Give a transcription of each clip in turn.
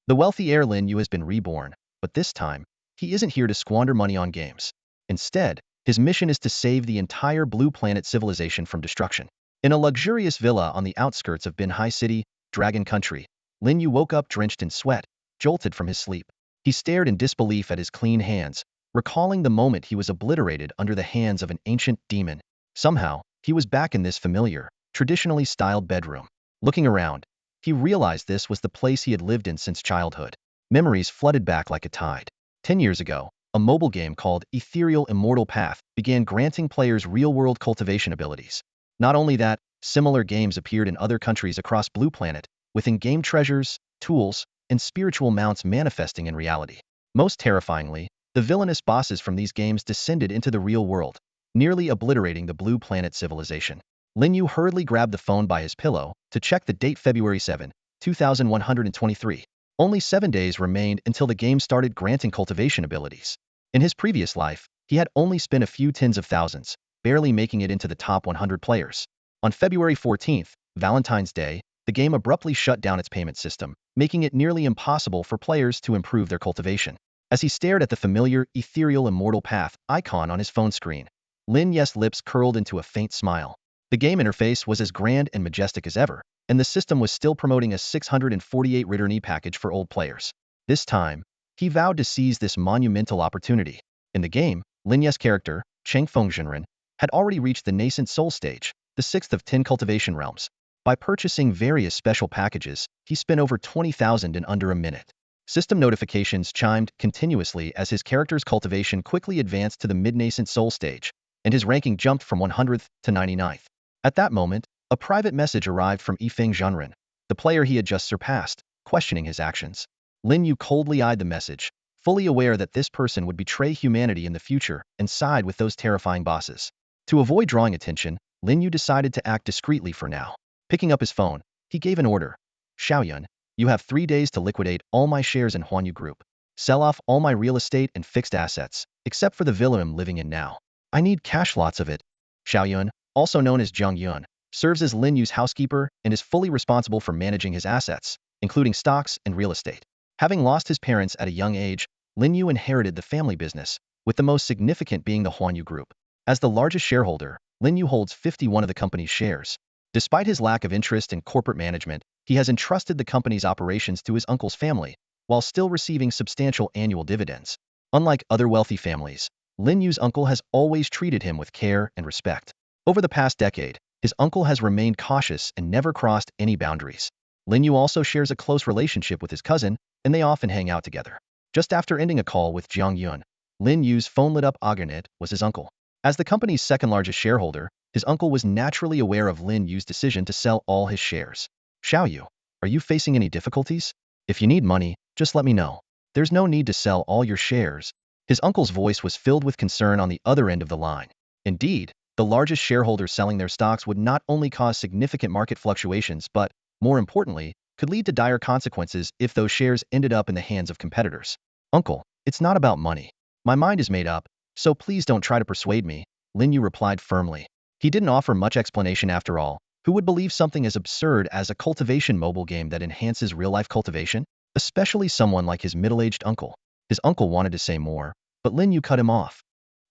The wealthy heir Lin Yu has been reborn, but this time, he isn't here to squander money on games. Instead, his mission is to save the entire blue planet civilization from destruction. In a luxurious villa on the outskirts of Binhai City, Dragon Country, Lin Yu woke up drenched in sweat, jolted from his sleep. He stared in disbelief at his clean hands, recalling the moment he was obliterated under the hands of an ancient demon. Somehow, he was back in this familiar, traditionally styled bedroom. Looking around, he realized this was the place he had lived in since childhood. Memories flooded back like a tide. 10 years ago, a mobile game called Ethereal Immortal Path began granting players real-world cultivation abilities. Not only that, similar games appeared in other countries across Blue Planet, with in-game treasures, tools, and spiritual mounts manifesting in reality. Most terrifyingly, the villainous bosses from these games descended into the real world, nearly obliterating the Blue Planet civilization. Lin Yu hurriedly grabbed the phone by his pillow to check the date February 7, 2123. Only 7 days remained until the game started granting cultivation abilities. In his previous life, he had only spent a few tens of thousands, barely making it into the top 100 players. On February 14th, Valentine's Day, the game abruptly shut down its payment system, making it nearly impossible for players to improve their cultivation. As he stared at the familiar Ethereal Immortal Path icon on his phone screen, Lin Yu's lips curled into a faint smile. The game interface was as grand and majestic as ever, and the system was still promoting a 648 return package for old players. This time, he vowed to seize this monumental opportunity. In the game, Lin Yu's character, Cheng Fengzhenren, had already reached the nascent soul stage, the 6th of 10 cultivation realms. By purchasing various special packages, he spent over 20,000 in under a minute. System notifications chimed continuously as his character's cultivation quickly advanced to the mid-nascent soul stage, and his ranking jumped from 100th to 99th. At that moment, a private message arrived from Yifeng Zhenren, the player he had just surpassed, questioning his actions. Lin Yu coldly eyed the message, fully aware that this person would betray humanity in the future and side with those terrifying bosses. To avoid drawing attention, Lin Yu decided to act discreetly for now. Picking up his phone, he gave an order. Xiaoyun, you have 3 days to liquidate all my shares in Huanyu Group. Sell off all my real estate and fixed assets, except for the villa I'm living in now. I need cash, lots of it. Xiaoyun, also known as Zhang Yun, serves as Lin Yu's housekeeper and is fully responsible for managing his assets, including stocks and real estate. Having lost his parents at a young age, Lin Yu inherited the family business, with the most significant being the Huanyu Group. As the largest shareholder, Lin Yu holds 51 of the company's shares. Despite his lack of interest in corporate management, he has entrusted the company's operations to his uncle's family, while still receiving substantial annual dividends. Unlike other wealthy families, Lin Yu's uncle has always treated him with care and respect. Over the past decade, his uncle has remained cautious and never crossed any boundaries. Lin Yu also shares a close relationship with his cousin, and they often hang out together. Just after ending a call with Jiang Yun, Lin Yu's phone lit up. Aganet was his uncle. As the company's second-largest shareholder, his uncle was naturally aware of Lin Yu's decision to sell all his shares. Xiaoyu, are you facing any difficulties? If you need money, just let me know. There's no need to sell all your shares. His uncle's voice was filled with concern on the other end of the line. Indeed, the largest shareholders selling their stocks would not only cause significant market fluctuations but, more importantly, could lead to dire consequences if those shares ended up in the hands of competitors. Uncle, it's not about money. My mind is made up, so please don't try to persuade me, Lin Yu replied firmly. He didn't offer much explanation after all. Who would believe something as absurd as a cultivation mobile game that enhances real-life cultivation? Especially someone like his middle-aged uncle. His uncle wanted to say more, but Lin Yu cut him off.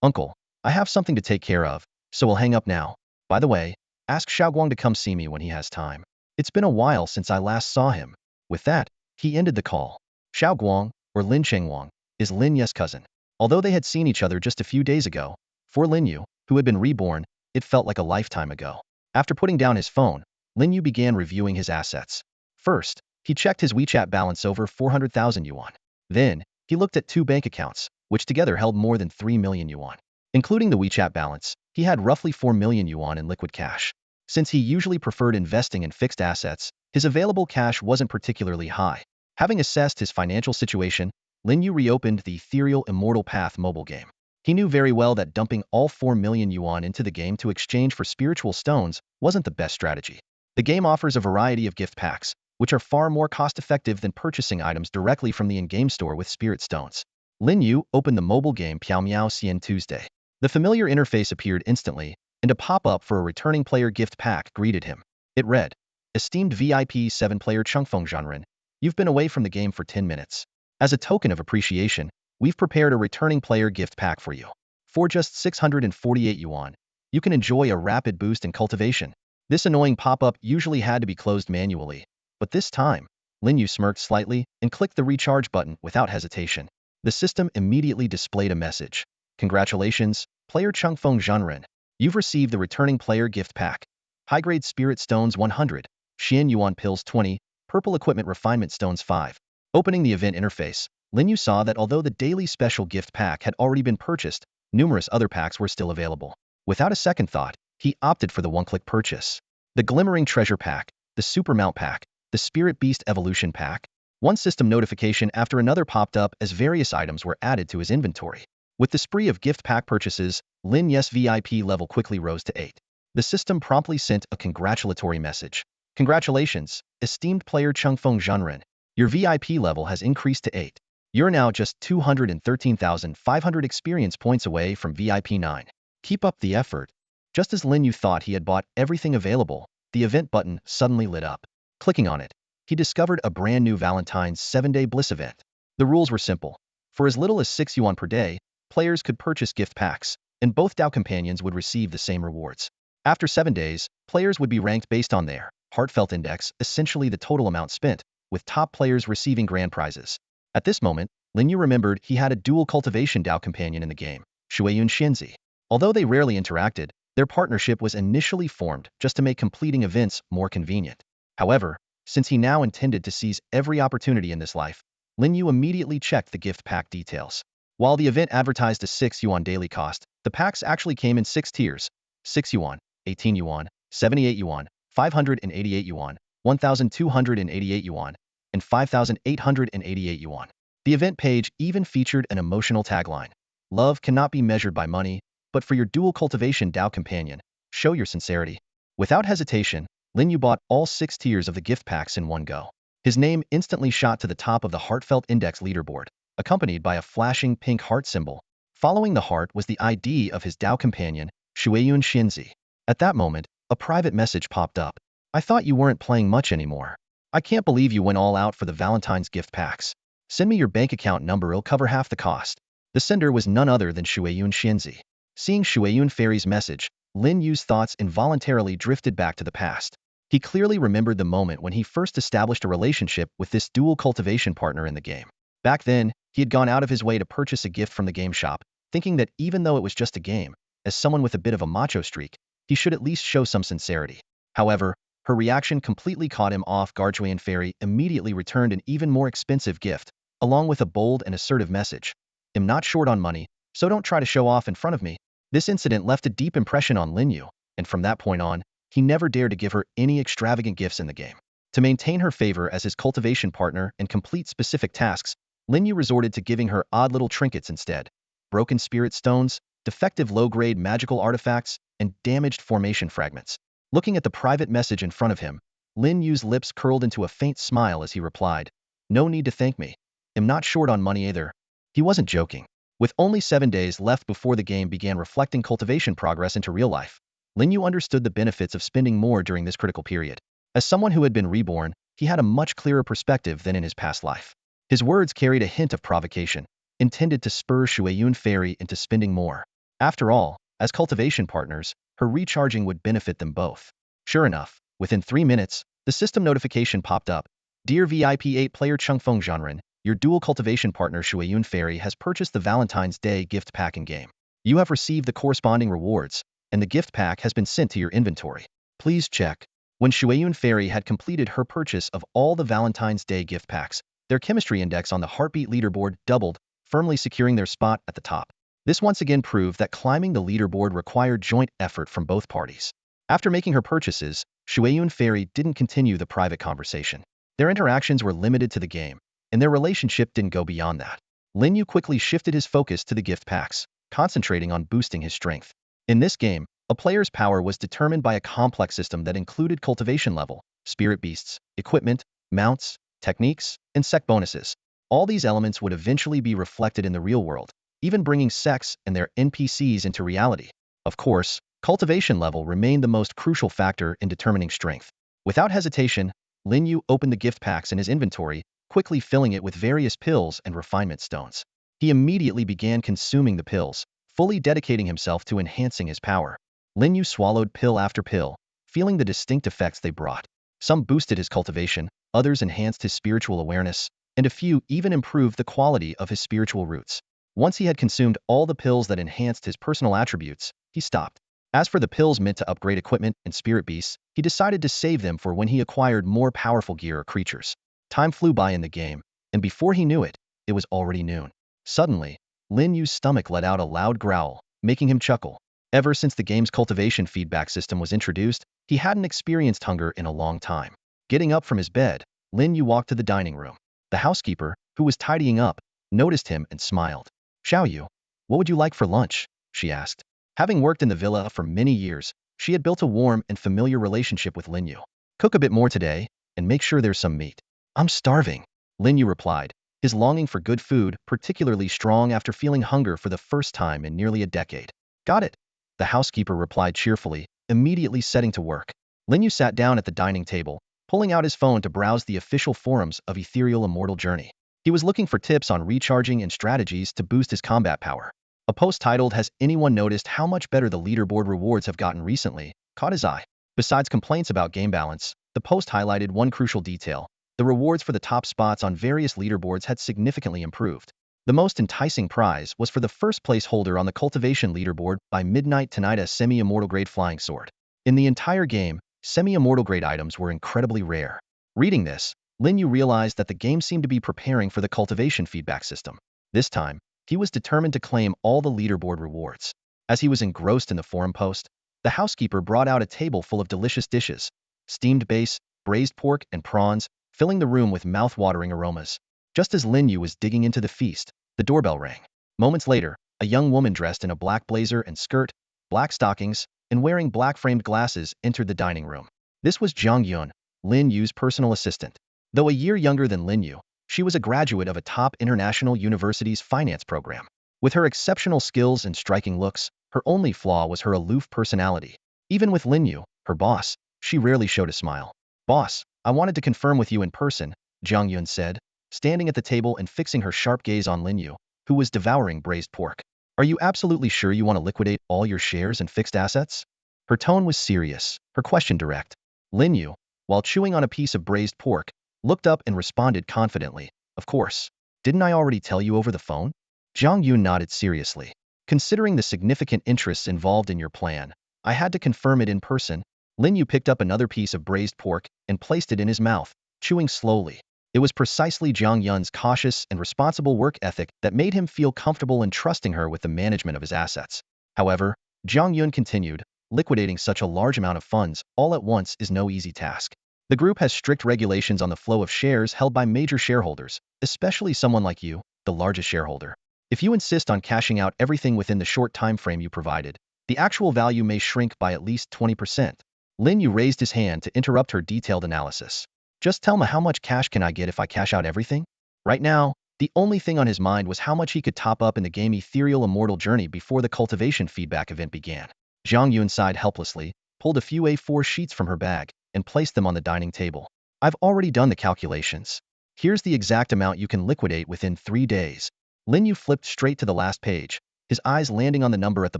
Uncle, I have something to take care of, so we'll hang up now. By the way, ask Xiaoguang to come see me when he has time. It's been a while since I last saw him. With that, he ended the call. Xiaoguang, or Lin Chengwang, is Lin Yu's cousin. Although they had seen each other just a few days ago, for Lin Yu, who had been reborn, it felt like a lifetime ago. After putting down his phone, Lin Yu began reviewing his assets. First, he checked his WeChat balance over 400,000 yuan. Then, he looked at 2 bank accounts, which together held more than 3 million yuan. Including the WeChat balance, he had roughly 4 million yuan in liquid cash. Since he usually preferred investing in fixed assets, his available cash wasn't particularly high. Having assessed his financial situation, Lin Yu reopened the Ethereal Immortal Path mobile game. He knew very well that dumping all 4 million yuan into the game to exchange for spiritual stones wasn't the best strategy. The game offers a variety of gift packs, which are far more cost-effective than purchasing items directly from the in-game store with spirit stones. Lin Yu opened the mobile game Piao Miao Xian Tuesday. The familiar interface appeared instantly, and a pop-up for a returning player gift pack greeted him. It read, Esteemed VIP 7-player Chengfeng Zhanren, You've been away from the game for 10 minutes. As a token of appreciation, we've prepared a returning player gift pack for you. For just 648 yuan, you can enjoy a rapid boost in cultivation. This annoying pop-up usually had to be closed manually, but this time, Lin Yu smirked slightly and clicked the recharge button without hesitation. The system immediately displayed a message. Congratulations, player Changfeng Zhenren. You've received the returning player gift pack. High-grade spirit stones 100, Xian Yuan pills 20, purple equipment refinement stones 5. Opening the event interface, Lin Yu saw that although the daily special gift pack had already been purchased, numerous other packs were still available. Without a second thought, he opted for the one-click purchase. The Glimmering Treasure Pack, the Super Mount Pack, the Spirit Beast Evolution Pack. One system notification after another popped up as various items were added to his inventory. With the spree of gift pack purchases, Lin Yu's VIP level quickly rose to 8. The system promptly sent a congratulatory message. Congratulations, esteemed player Changfeng Zhenren. Your VIP level has increased to 8. You're now just 213,500 experience points away from VIP 9. Keep up the effort. Just as Lin Yu thought he had bought everything available, the event button suddenly lit up. Clicking on it, he discovered a brand new Valentine's 7-day bliss event. The rules were simple. For as little as 6 yuan per day, players could purchase gift packs, and both DAO companions would receive the same rewards. After 7 days, players would be ranked based on their heartfelt index, essentially the total amount spent, with top players receiving grand prizes. At this moment, Lin Yu remembered he had a dual cultivation DAO companion in the game, Shueyun Xianzi. Although they rarely interacted, their partnership was initially formed just to make completing events more convenient. However, since he now intended to seize every opportunity in this life, Lin Yu immediately checked the gift pack details. While the event advertised a 6 yuan daily cost, the packs actually came in 6 tiers: 6 yuan, 18 yuan, 78 yuan, 588 yuan, 1,288 yuan, and 5,888 yuan. The event page even featured an emotional tagline. Love cannot be measured by money, but for your dual cultivation DAO companion, show your sincerity. Without hesitation, Lin Yu bought all 6 tiers of the gift packs in one go. His name instantly shot to the top of the Heartfelt Index leaderboard, accompanied by a flashing pink heart symbol. Following the heart was the ID of his DAO companion, Shueyun Xinzi. At that moment, a private message popped up. I thought you weren't playing much anymore. I can't believe you went all out for the Valentine's gift packs. Send me your bank account number, it'll cover half the cost. The sender was none other than Shueyun Xinzi. Seeing Shueyun Fairy's message, Lin Yu's thoughts involuntarily drifted back to the past. He clearly remembered the moment when he first established a relationship with this dual cultivation partner in the game. Back then, he had gone out of his way to purchase a gift from the game shop, thinking that even though it was just a game, as someone with a bit of a macho streak, he should at least show some sincerity. However, her reaction completely caught him off guard. Shueyun Fairy immediately returned an even more expensive gift, along with a bold and assertive message. I'm not short on money, so don't try to show off in front of me. This incident left a deep impression on Lin Yu, and from that point on, he never dared to give her any extravagant gifts in the game. To maintain her favor as his cultivation partner and complete specific tasks, Lin Yu resorted to giving her odd little trinkets instead: broken spirit stones, defective low-grade magical artifacts, and damaged formation fragments. Looking at the private message in front of him, Lin Yu's lips curled into a faint smile as he replied, "No need to thank me. I'm not short on money either." He wasn't joking. With only 7 days left before the game began reflecting cultivation progress into real life, Lin Yu understood the benefits of spending more during this critical period. As someone who had been reborn, he had a much clearer perspective than in his past life. His words carried a hint of provocation, intended to spur Shueyun Fairy into spending more. After all, as cultivation partners, her recharging would benefit them both. Sure enough, within 3 minutes, the system notification popped up. Dear VIP 8 player Changfeng Zhenren, your dual cultivation partner Shueyun Fairy has purchased the Valentine's Day gift pack in game. You have received the corresponding rewards, and the gift pack has been sent to your inventory. Please check. When Shueyun Fairy had completed her purchase of all the Valentine's Day gift packs, their chemistry index on the heartbeat leaderboard doubled, firmly securing their spot at the top. This once again proved that climbing the leaderboard required joint effort from both parties. After making her purchases, Shueyun Fairy didn't continue the private conversation. Their interactions were limited to the game, and their relationship didn't go beyond that. Lin Yu quickly shifted his focus to the gift packs, concentrating on boosting his strength. In this game, a player's power was determined by a complex system that included cultivation level, spirit beasts, equipment, mounts, techniques, and sec bonuses. All these elements would eventually be reflected in the real world, even bringing sects and their NPCs into reality. Of course, cultivation level remained the most crucial factor in determining strength. Without hesitation, Lin Yu opened the gift packs in his inventory quickly filling it with various pills and refinement stones. He immediately began consuming the pills, fully dedicating himself to enhancing his power. Lin Yu swallowed pill after pill, feeling the distinct effects they brought. Some boosted his cultivation, others enhanced his spiritual awareness, and a few even improved the quality of his spiritual roots. Once he had consumed all the pills that enhanced his personal attributes, he stopped. As for the pills meant to upgrade equipment and spirit beasts, he decided to save them for when he acquired more powerful gear or creatures. Time flew by in the game, and before he knew it, it was already noon. Suddenly, Lin Yu's stomach let out a loud growl, making him chuckle. Ever since the game's cultivation feedback system was introduced, he hadn't experienced hunger in a long time. Getting up from his bed, Lin Yu walked to the dining room. The housekeeper, who was tidying up, noticed him and smiled. "Xiao Yu, what would you like for lunch?" she asked. Having worked in the villa for many years, she had built a warm and familiar relationship with Lin Yu. "Cook a bit more today, and make sure there's some meat." "I'm starving," Lin Yu replied, his longing for good food particularly strong after feeling hunger for the first time in nearly a decade. "Got it," the housekeeper replied cheerfully, immediately setting to work. Lin Yu sat down at the dining table, pulling out his phone to browse the official forums of Ethereal Immortal Journey. He was looking for tips on recharging and strategies to boost his combat power. A post titled, "Has anyone noticed how much better the leaderboard rewards have gotten recently?" caught his eye. Besides complaints about game balance, the post highlighted one crucial detail. The rewards for the top spots on various leaderboards had significantly improved. The most enticing prize was for the first place holder on the cultivation leaderboard by midnight tonight, a semi-immortal grade flying sword. In the entire game, semi-immortal grade items were incredibly rare. Reading this, Lin Yu realized that the game seemed to be preparing for the cultivation feedback system. This time, he was determined to claim all the leaderboard rewards. As he was engrossed in the forum post, the housekeeper brought out a table full of delicious dishes: steamed base, braised pork, and prawns, filling the room with mouth-watering aromas. Just as Lin Yu was digging into the feast, the doorbell rang. Moments later, a young woman dressed in a black blazer and skirt, black stockings, and wearing black-framed glasses entered the dining room. This was Zhang Yun, Lin Yu's personal assistant. Though a year younger than Lin Yu, she was a graduate of a top international university's finance program. With her exceptional skills and striking looks, her only flaw was her aloof personality. Even with Lin Yu, her boss, she rarely showed a smile. "Boss, I wanted to confirm with you in person," Zhang Yun said, standing at the table and fixing her sharp gaze on Lin Yu, who was devouring braised pork. "Are you absolutely sure you want to liquidate all your shares and fixed assets?" Her tone was serious, her question direct. Lin Yu, while chewing on a piece of braised pork, looked up and responded confidently, "Of course. Didn't I already tell you over the phone?" Zhang Yun nodded seriously. "Considering the significant interests involved in your plan, I had to confirm it in person." Lin Yu picked up another piece of braised pork and placed it in his mouth, chewing slowly. It was precisely Zhang Yun's cautious and responsible work ethic that made him feel comfortable and trusting her with the management of his assets. However, Zhang Yun continued, "Liquidating such a large amount of funds all at once is no easy task. The group has strict regulations on the flow of shares held by major shareholders, especially someone like you, the largest shareholder. If you insist on cashing out everything within the short time frame you provided, the actual value may shrink by at least 20%. Lin Yu raised his hand to interrupt her detailed analysis. "Just tell me, how much cash can I get if I cash out everything?" Right now, the only thing on his mind was how much he could top up in the game Ethereal Immortal Journey before the cultivation feedback event began. Zhang Yun sighed helplessly, pulled a few A4 sheets from her bag, and placed them on the dining table. "I've already done the calculations. Here's the exact amount you can liquidate within 3 days. Lin Yu flipped straight to the last page, his eyes landing on the number at the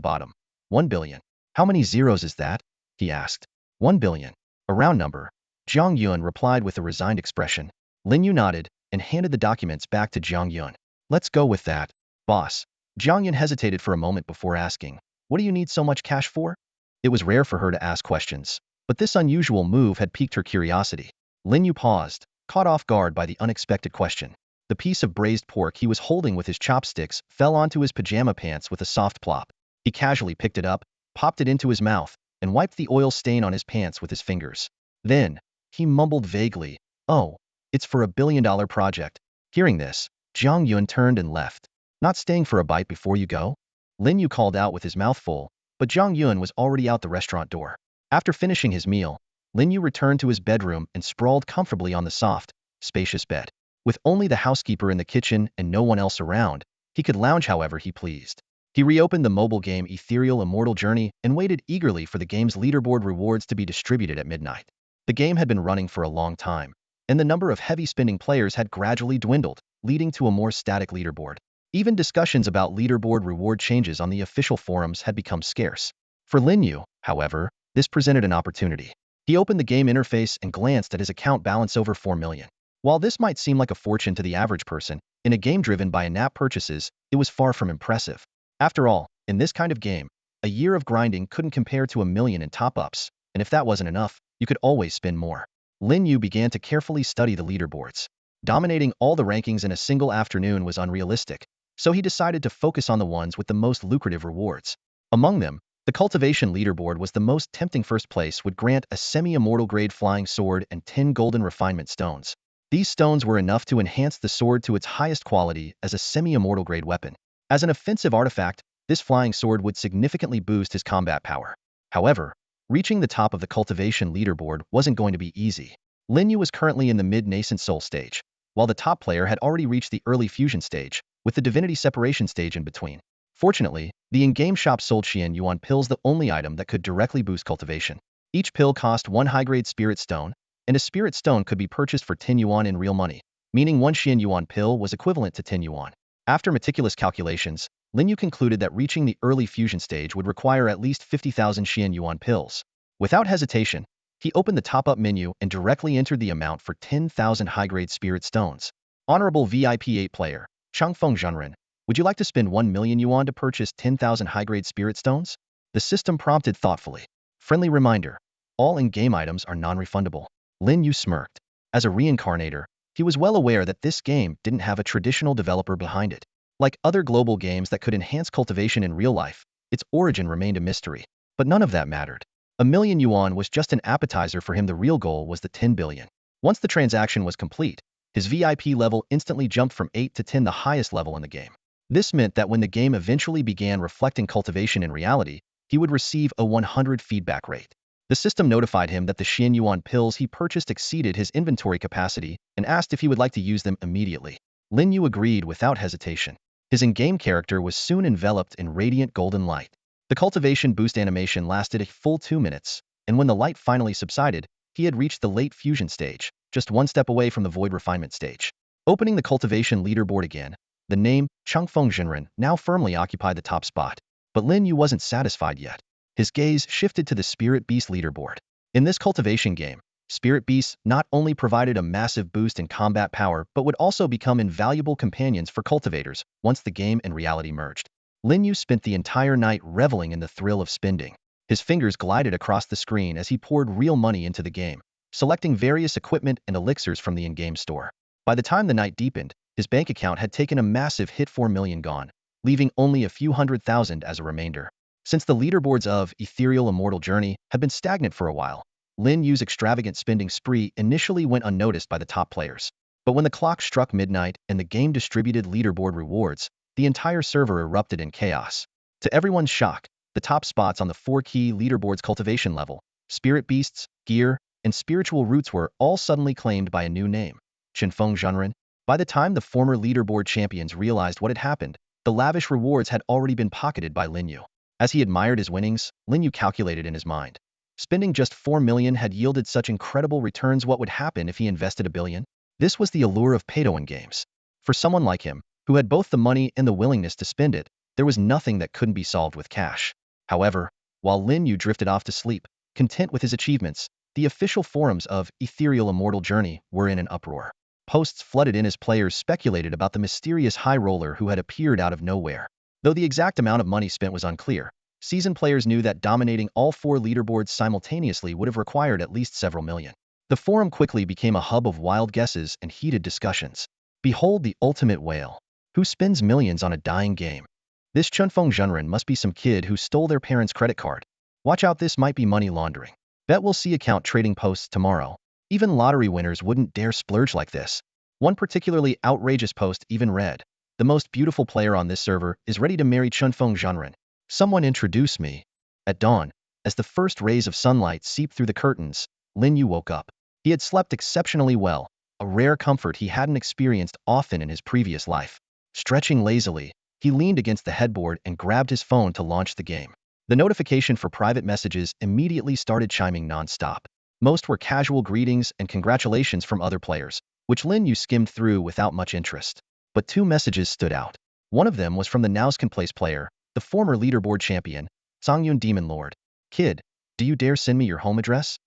bottom. 1 billion. "How many zeros is that?" he asked. 1 billion. A round number. Zhang Yun replied with a resigned expression. Lin Yu nodded and handed the documents back to Zhang Yun. "Let's go with that, boss." Zhang Yun hesitated for a moment before asking, "What do you need so much cash for?" It was rare for her to ask questions, but this unusual move had piqued her curiosity. Lin Yu paused, caught off guard by the unexpected question. The piece of braised pork he was holding with his chopsticks fell onto his pajama pants with a soft plop. He casually picked it up, popped it into his mouth, and wiped the oil stain on his pants with his fingers. Then, he mumbled vaguely, "Oh, it's for $1 billion project." Hearing this, Zhang Yun turned and left. "Not staying for a bite before you go?" Lin Yu called out with his mouth full, but Zhang Yun was already out the restaurant door. After finishing his meal, Lin Yu returned to his bedroom and sprawled comfortably on the soft, spacious bed. With only the housekeeper in the kitchen and no one else around, he could lounge however he pleased. He reopened the mobile game Ethereal Immortal Journey and waited eagerly for the game's leaderboard rewards to be distributed at midnight. The game had been running for a long time, and the number of heavy-spending players had gradually dwindled, leading to a more static leaderboard. Even discussions about leaderboard reward changes on the official forums had become scarce. For Lin Yu, however, this presented an opportunity. He opened the game interface and glanced at his account balance over 4 million. While this might seem like a fortune to the average person, in a game driven by in-app purchases, it was far from impressive. After all, in this kind of game, a year of grinding couldn't compare to 1 million in top-ups, and if that wasn't enough, you could always spend more. Lin Yu began to carefully study the leaderboards. Dominating all the rankings in a single afternoon was unrealistic, so he decided to focus on the ones with the most lucrative rewards. Among them, the cultivation leaderboard was the most tempting. First place would grant a semi-immortal grade flying sword and 10 golden refinement stones. These stones were enough to enhance the sword to its highest quality as a semi-immortal grade weapon. As an offensive artifact, this flying sword would significantly boost his combat power. However, reaching the top of the cultivation leaderboard wasn't going to be easy. Lin Yu was currently in the mid-nascent soul stage, while the top player had already reached the early fusion stage, with the divinity separation stage in between. Fortunately, the in-game shop sold Xian Yuan pills, the only item that could directly boost cultivation. Each pill cost 1 high-grade spirit stone, and a spirit stone could be purchased for 10 yuan in real money, meaning 1 Xian Yuan pill was equivalent to 10 yuan. After meticulous calculations, Lin Yu concluded that reaching the early fusion stage would require at least 50,000 Xian Yuan pills. Without hesitation, he opened the top-up menu and directly entered the amount for 10,000 high-grade spirit stones. Honorable VIP 8 player, Changfeng Zhenren, would you like to spend 1 million yuan to purchase 10,000 high-grade spirit stones? The system prompted thoughtfully. Friendly reminder, all in-game items are non-refundable. Lin Yu smirked. As a reincarnator, he was well aware that this game didn't have a traditional developer behind it. Like other global games that could enhance cultivation in real life, its origin remained a mystery. But none of that mattered. 1 million yuan was just an appetizer for him. The real goal was the 10 billion. Once the transaction was complete, his VIP level instantly jumped from 8 to 10, the highest level in the game. This meant that when the game eventually began reflecting cultivation in reality, he would receive a 100 feedback rate. The system notified him that the Xian Yuan pills he purchased exceeded his inventory capacity and asked if he would like to use them immediately. Lin Yu agreed without hesitation. His in-game character was soon enveloped in radiant golden light. The cultivation boost animation lasted a full 2 minutes, and when the light finally subsided, he had reached the late fusion stage, just one step away from the void refinement stage. Opening the cultivation leaderboard again, the name Changfeng Zhenren now firmly occupied the top spot. But Lin Yu wasn't satisfied yet. His gaze shifted to the Spirit Beast leaderboard. In this cultivation game, Spirit Beasts not only provided a massive boost in combat power but would also become invaluable companions for cultivators once the game and reality merged. Lin Yu spent the entire night reveling in the thrill of spending. His fingers glided across the screen as he poured real money into the game, selecting various equipment and elixirs from the in-game store. By the time the night deepened, his bank account had taken a massive hit, 4 million gone, leaving only a few 100,000 as a remainder. Since the leaderboards of Ethereal Immortal Journey had been stagnant for a while, Lin Yu's extravagant spending spree initially went unnoticed by the top players. But when the clock struck midnight and the game distributed leaderboard rewards, the entire server erupted in chaos. To everyone's shock, the top spots on the 4 key leaderboards cultivation level, Spirit Beasts, Gear, and Spiritual Roots were all suddenly claimed by a new name, Changfeng Zhenren. By the time the former leaderboard champions realized what had happened, the lavish rewards had already been pocketed by Lin Yu. As he admired his winnings, Lin Yu calculated in his mind. Spending just 4 million had yielded such incredible returns. What would happen if he invested 1 billion? This was the allure of pay-to-win games. For someone like him, who had both the money and the willingness to spend it, there was nothing that couldn't be solved with cash. However, while Lin Yu drifted off to sleep, content with his achievements, the official forums of Ethereal Immortal Journey were in an uproar. Posts flooded in as players speculated about the mysterious high roller who had appeared out of nowhere. Though the exact amount of money spent was unclear, seasoned players knew that dominating all 4 leaderboards simultaneously would have required at least several million. The forum quickly became a hub of wild guesses and heated discussions. Behold the ultimate whale. Who spends millions on a dying game? This Changfeng Zhenren must be some kid who stole their parents' credit card. Watch out, this might be money laundering. Bet we'll see account trading posts tomorrow. Even lottery winners wouldn't dare splurge like this. One particularly outrageous post even read, "The most beautiful player on this server is ready to marry Changfeng Zhenren. Someone introduce me." At dawn, as the first rays of sunlight seeped through the curtains, Lin Yu woke up. He had slept exceptionally well, a rare comfort he hadn't experienced often in his previous life. Stretching lazily, he leaned against the headboard and grabbed his phone to launch the game. The notification for private messages immediately started chiming non-stop. Most were casual greetings and congratulations from other players, which Lin Yu skimmed through without much interest. But two messages stood out. One of them was from the Nauscan Place player, the former leaderboard champion, Songyun Demon Lord. Kid, do you dare send me your home address?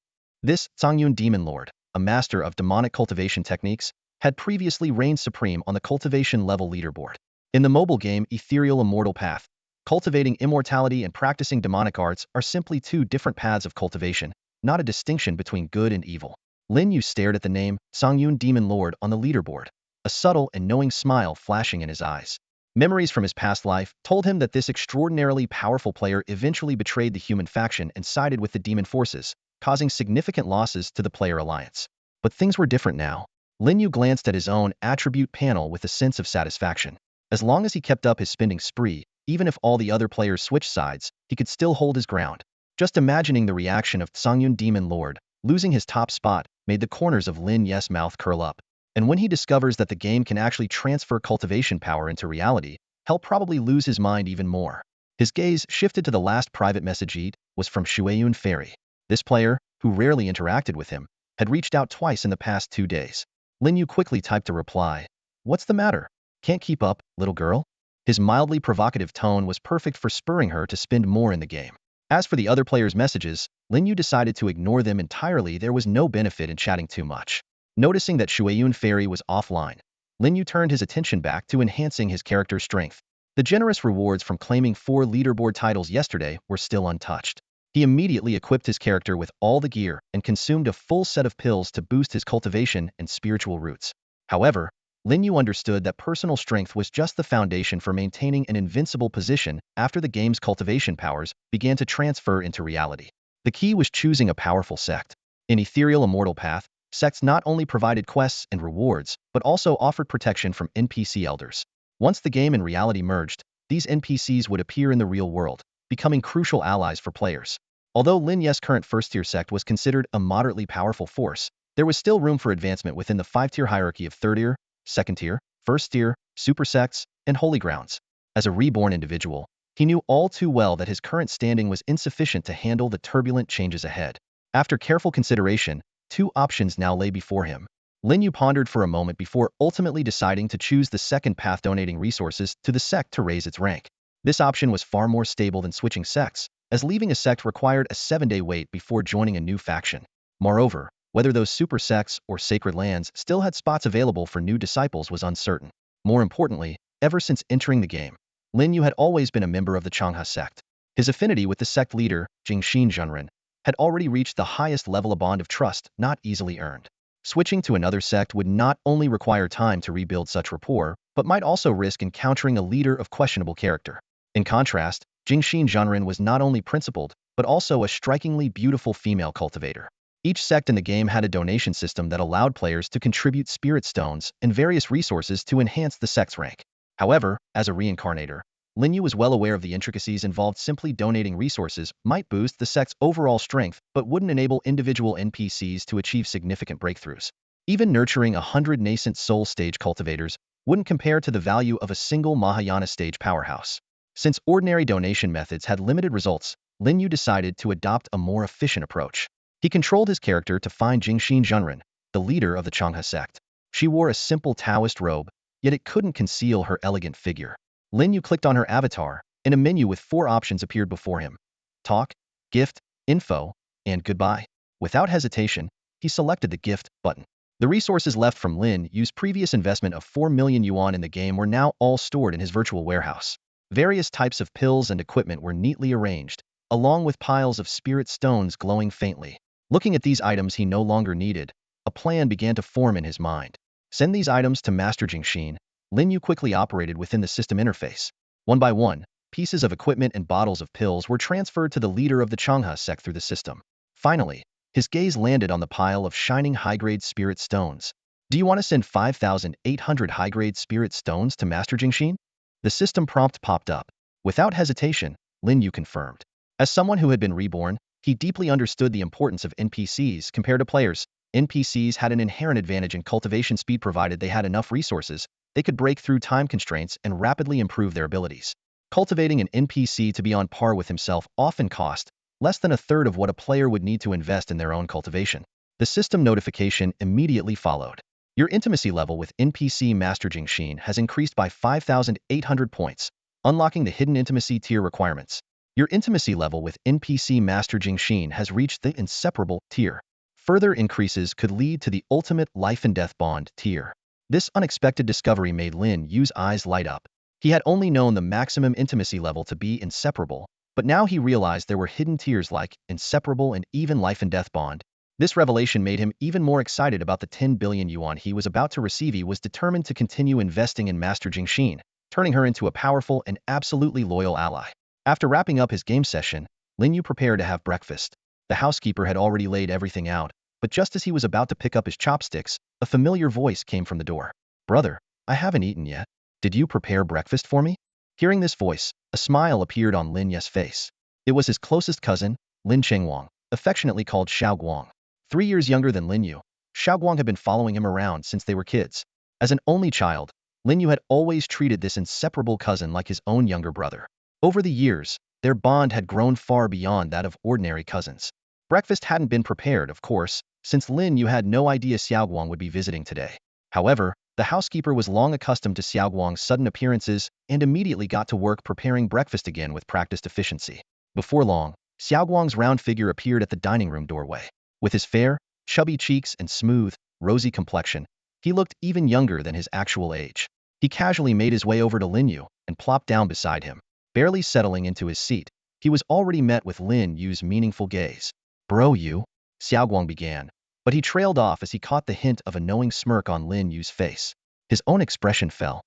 This Songyun Demon Lord, a master of demonic cultivation techniques, had previously reigned supreme on the cultivation level leaderboard. In the mobile game Ethereal Immortal Path, cultivating immortality and practicing demonic arts are simply two different paths of cultivation, not a distinction between good and evil. Lin Yu stared at the name Songyun Demon Lord on the leaderboard, a subtle and knowing smile flashing in his eyes. Memories from his past life told him that this extraordinarily powerful player eventually betrayed the human faction and sided with the demon forces, causing significant losses to the player alliance. But things were different now. Lin Yu glanced at his own attribute panel with a sense of satisfaction. As long as he kept up his spending spree, even if all the other players switched sides, he could still hold his ground. Just imagining the reaction of Songyun Demon Lord, losing his top spot, made the corners of Lin Yu's mouth curl up. And when he discovers that the game can actually transfer cultivation power into reality, he'll probably lose his mind even more. His gaze shifted to the last private message was from Shueyun Fairy. This player, who rarely interacted with him, had reached out twice in the past 2 days. Lin Yu quickly typed a reply. What's the matter? Can't keep up, little girl? His mildly provocative tone was perfect for spurring her to spend more in the game. As for the other players' messages, Lin Yu decided to ignore them entirely. There was no benefit in chatting too much. Noticing that Shueyun Fairy was offline, Lin Yu turned his attention back to enhancing his character's strength. The generous rewards from claiming 4 leaderboard titles yesterday were still untouched. He immediately equipped his character with all the gear and consumed a full set of pills to boost his cultivation and spiritual roots. However, Lin Yu understood that personal strength was just the foundation for maintaining an invincible position after the game's cultivation powers began to transfer into reality. The key was choosing a powerful sect. In Ethereal Immortal Path, sects not only provided quests and rewards, but also offered protection from NPC elders. Once the game and reality merged, these NPCs would appear in the real world, becoming crucial allies for players. Although Lin Yu's current first-tier sect was considered a moderately powerful force, there was still room for advancement within the 5-tier hierarchy of 3rd-tier, 2nd-tier, 1st-tier, super sects, and holy grounds. As a reborn individual, he knew all too well that his current standing was insufficient to handle the turbulent changes ahead. After careful consideration, 2 options now lay before him. Lin Yu pondered for a moment before ultimately deciding to choose the second path, donating resources to the sect to raise its rank. This option was far more stable than switching sects, as leaving a sect required a 7-day wait before joining a new faction. Moreover, whether those super sects or sacred lands still had spots available for new disciples was uncertain. More importantly, ever since entering the game, Lin Yu had always been a member of the Changha sect. His affinity with the sect leader, Jingxin Zhenren, had already reached the highest level, a bond of trust not easily earned. Switching to another sect would not only require time to rebuild such rapport, but might also risk encountering a leader of questionable character. In contrast, Jingxin Zhenren was not only principled, but also a strikingly beautiful female cultivator. Each sect in the game had a donation system that allowed players to contribute spirit stones and various resources to enhance the sect's rank. However, as a reincarnator, Lin Yu was well aware of the intricacies involved. Simply donating resources might boost the sect's overall strength, but wouldn't enable individual NPCs to achieve significant breakthroughs. Even nurturing 100 nascent soul stage cultivators wouldn't compare to the value of a single Mahayana stage powerhouse. Since ordinary donation methods had limited results, Lin Yu decided to adopt a more efficient approach. He controlled his character to find Jingxin Zhenren, the leader of the Changha sect. She wore a simple Taoist robe, yet it couldn't conceal her elegant figure. Lin Yu clicked on her avatar, and a menu with 4 options appeared before him. Talk, gift, info, and goodbye. Without hesitation, he selected the gift button. The resources left from Lin Yu's previous investment of 4 million yuan in the game were now all stored in his virtual warehouse. Various types of pills and equipment were neatly arranged, along with piles of spirit stones glowing faintly. Looking at these items he no longer needed, a plan began to form in his mind. Send these items to Master Jingxin. Lin Yu quickly operated within the system interface. One by one, pieces of equipment and bottles of pills were transferred to the leader of the Changha sect through the system. Finally, his gaze landed on the pile of shining high-grade spirit stones. Do you want to send 5,800 high-grade spirit stones to Master Jingxin? The system prompt popped up. Without hesitation, Lin Yu confirmed. As someone who had been reborn, he deeply understood the importance of NPCs compared to players. NPCs had an inherent advantage in cultivation speed provided they had enough resources. They could break through time constraints and rapidly improve their abilities. Cultivating an NPC to be on par with himself often cost, less than a third of what a player would need to invest in their own cultivation. The system notification immediately followed. Your intimacy level with NPC Master Jingxin has increased by 5,800 points, unlocking the hidden intimacy tier requirements. Your intimacy level with NPC Master Jingxin has reached the inseparable tier. Further increases could lead to the ultimate life and death bond tier. This unexpected discovery made Lin Yu's eyes light up. He had only known the maximum intimacy level to be inseparable, but now he realized there were hidden tiers like inseparable and even life and death bond. This revelation made him even more excited about the 10 billion yuan he was about to receive. He was determined to continue investing in Master Jingxin, turning her into a powerful and absolutely loyal ally. After wrapping up his game session, Lin Yu prepared to have breakfast. The housekeeper had already laid everything out, but just as he was about to pick up his chopsticks, a familiar voice came from the door. "Brother, I haven't eaten yet. Did you prepare breakfast for me?" Hearing this voice, a smile appeared on Lin Yu's face. It was his closest cousin, Lin Chengguang, affectionately called Xiao Guang. 3 years younger than Lin Yu, Xiao Guang had been following him around since they were kids. As an only child, Lin Yu had always treated this inseparable cousin like his own younger brother. Over the years, their bond had grown far beyond that of ordinary cousins. Breakfast hadn't been prepared, of course, since Lin Yu had no idea Xiao Guang would be visiting today. However, the housekeeper was long accustomed to Xiao Guang's sudden appearances and immediately got to work preparing breakfast again with practiced efficiency. Before long, Xiao Guang's round figure appeared at the dining room doorway. With his fair, chubby cheeks and smooth, rosy complexion, he looked even younger than his actual age. He casually made his way over to Lin Yu and plopped down beside him. Barely settling into his seat, he was already met with Lin Yu's meaningful gaze. "Bro, you?" Xiao Guang began, but he trailed off as he caught the hint of a knowing smirk on Lin Yu's face. His own expression fell.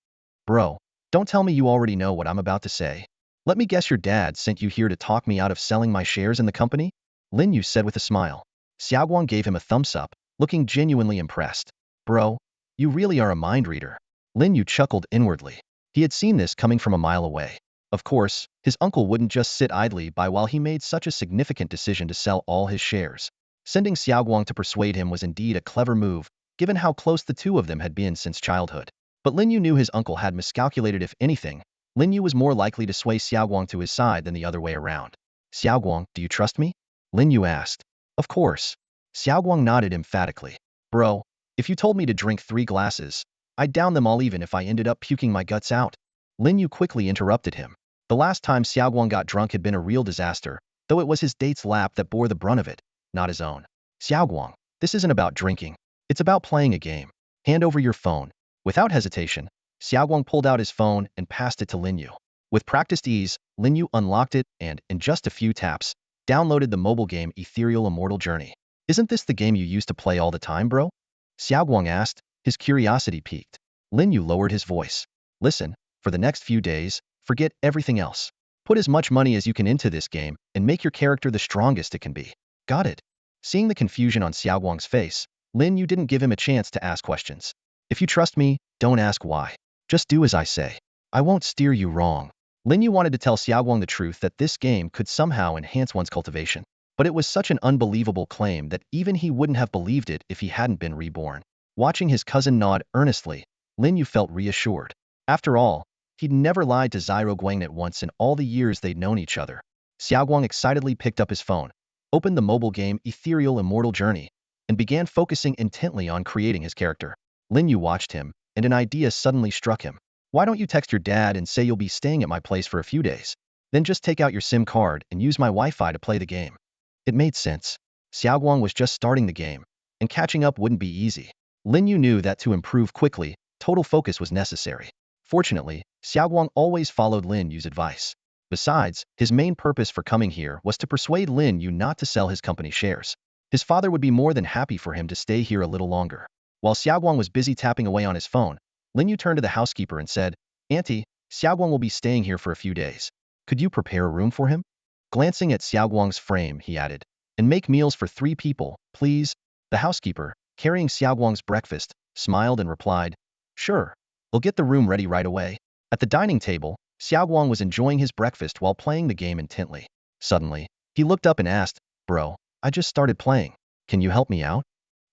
"Bro, don't tell me you already know what I'm about to say. Let me guess your dad sent you here to talk me out of selling my shares in the company?" Lin Yu said with a smile. Xiao Guang gave him a thumbs up, looking genuinely impressed. "Bro, you really are a mind reader." Lin Yu chuckled inwardly. He had seen this coming from a mile away. Of course, his uncle wouldn't just sit idly by while he made such a significant decision to sell all his shares. Sending Xiao Guang to persuade him was indeed a clever move, given how close the two of them had been since childhood. But Lin Yu knew his uncle had miscalculated. If anything, Lin Yu was more likely to sway Xiao Guang to his side than the other way around. "Xiao Guang, do you trust me?" Lin Yu asked. "Of course." Xiao Guang nodded emphatically. "Bro, if you told me to drink 3 glasses, I'd down them all even if I ended up puking my guts out." Lin Yu quickly interrupted him. The last time Xiao Guang got drunk had been a real disaster, though it was his date's lap that bore the brunt of it, not his own. "Xiao Guang, this isn't about drinking. It's about playing a game. Hand over your phone." Without hesitation, Xiao Guang pulled out his phone and passed it to Lin Yu. With practiced ease, Lin Yu unlocked it and, in just a few taps, downloaded the mobile game Ethereal Immortal Journey. "Isn't this the game you used to play all the time, bro?" Xiao Guang asked, his curiosity piqued. Lin Yu lowered his voice. "Listen, for the next few days, forget everything else. Put as much money as you can into this game and make your character the strongest it can be." "Got it." Seeing the confusion on Xiao Guang's face, Lin Yu didn't give him a chance to ask questions. "If you trust me, don't ask why. Just do as I say. I won't steer you wrong." Lin Yu wanted to tell Xiao Guang the truth that this game could somehow enhance one's cultivation, but it was such an unbelievable claim that even he wouldn't have believed it if he hadn't been reborn. Watching his cousin nod earnestly, Lin Yu felt reassured. After all, he'd never lied to Zyro Guangnet once in all the years they'd known each other. Xiao Guang excitedly picked up his phone, opened the mobile game Ethereal Immortal Journey, and began focusing intently on creating his character. Lin Yu watched him, and an idea suddenly struck him. "Why don't you text your dad and say you'll be staying at my place for a few days? Then just take out your SIM card and use my Wi-Fi to play the game." It made sense. Xiao Guang was just starting the game, and catching up wouldn't be easy. Lin Yu knew that to improve quickly, total focus was necessary. Fortunately, Xiao Guang always followed Lin Yu's advice. Besides, his main purpose for coming here was to persuade Lin Yu not to sell his company shares. His father would be more than happy for him to stay here a little longer. While Xiao Guang was busy tapping away on his phone, Lin Yu turned to the housekeeper and said, "Auntie, Xiao Guang will be staying here for a few days. Could you prepare a room for him?" Glancing at Xiao Guang's frame, he added, "And make meals for 3 people, please." The housekeeper, carrying Xiao Guang's breakfast, smiled and replied, "Sure. We'll get the room ready right away." At the dining table, Xiao Guang was enjoying his breakfast while playing the game intently. Suddenly, he looked up and asked, "Bro, I just started playing. Can you help me out?"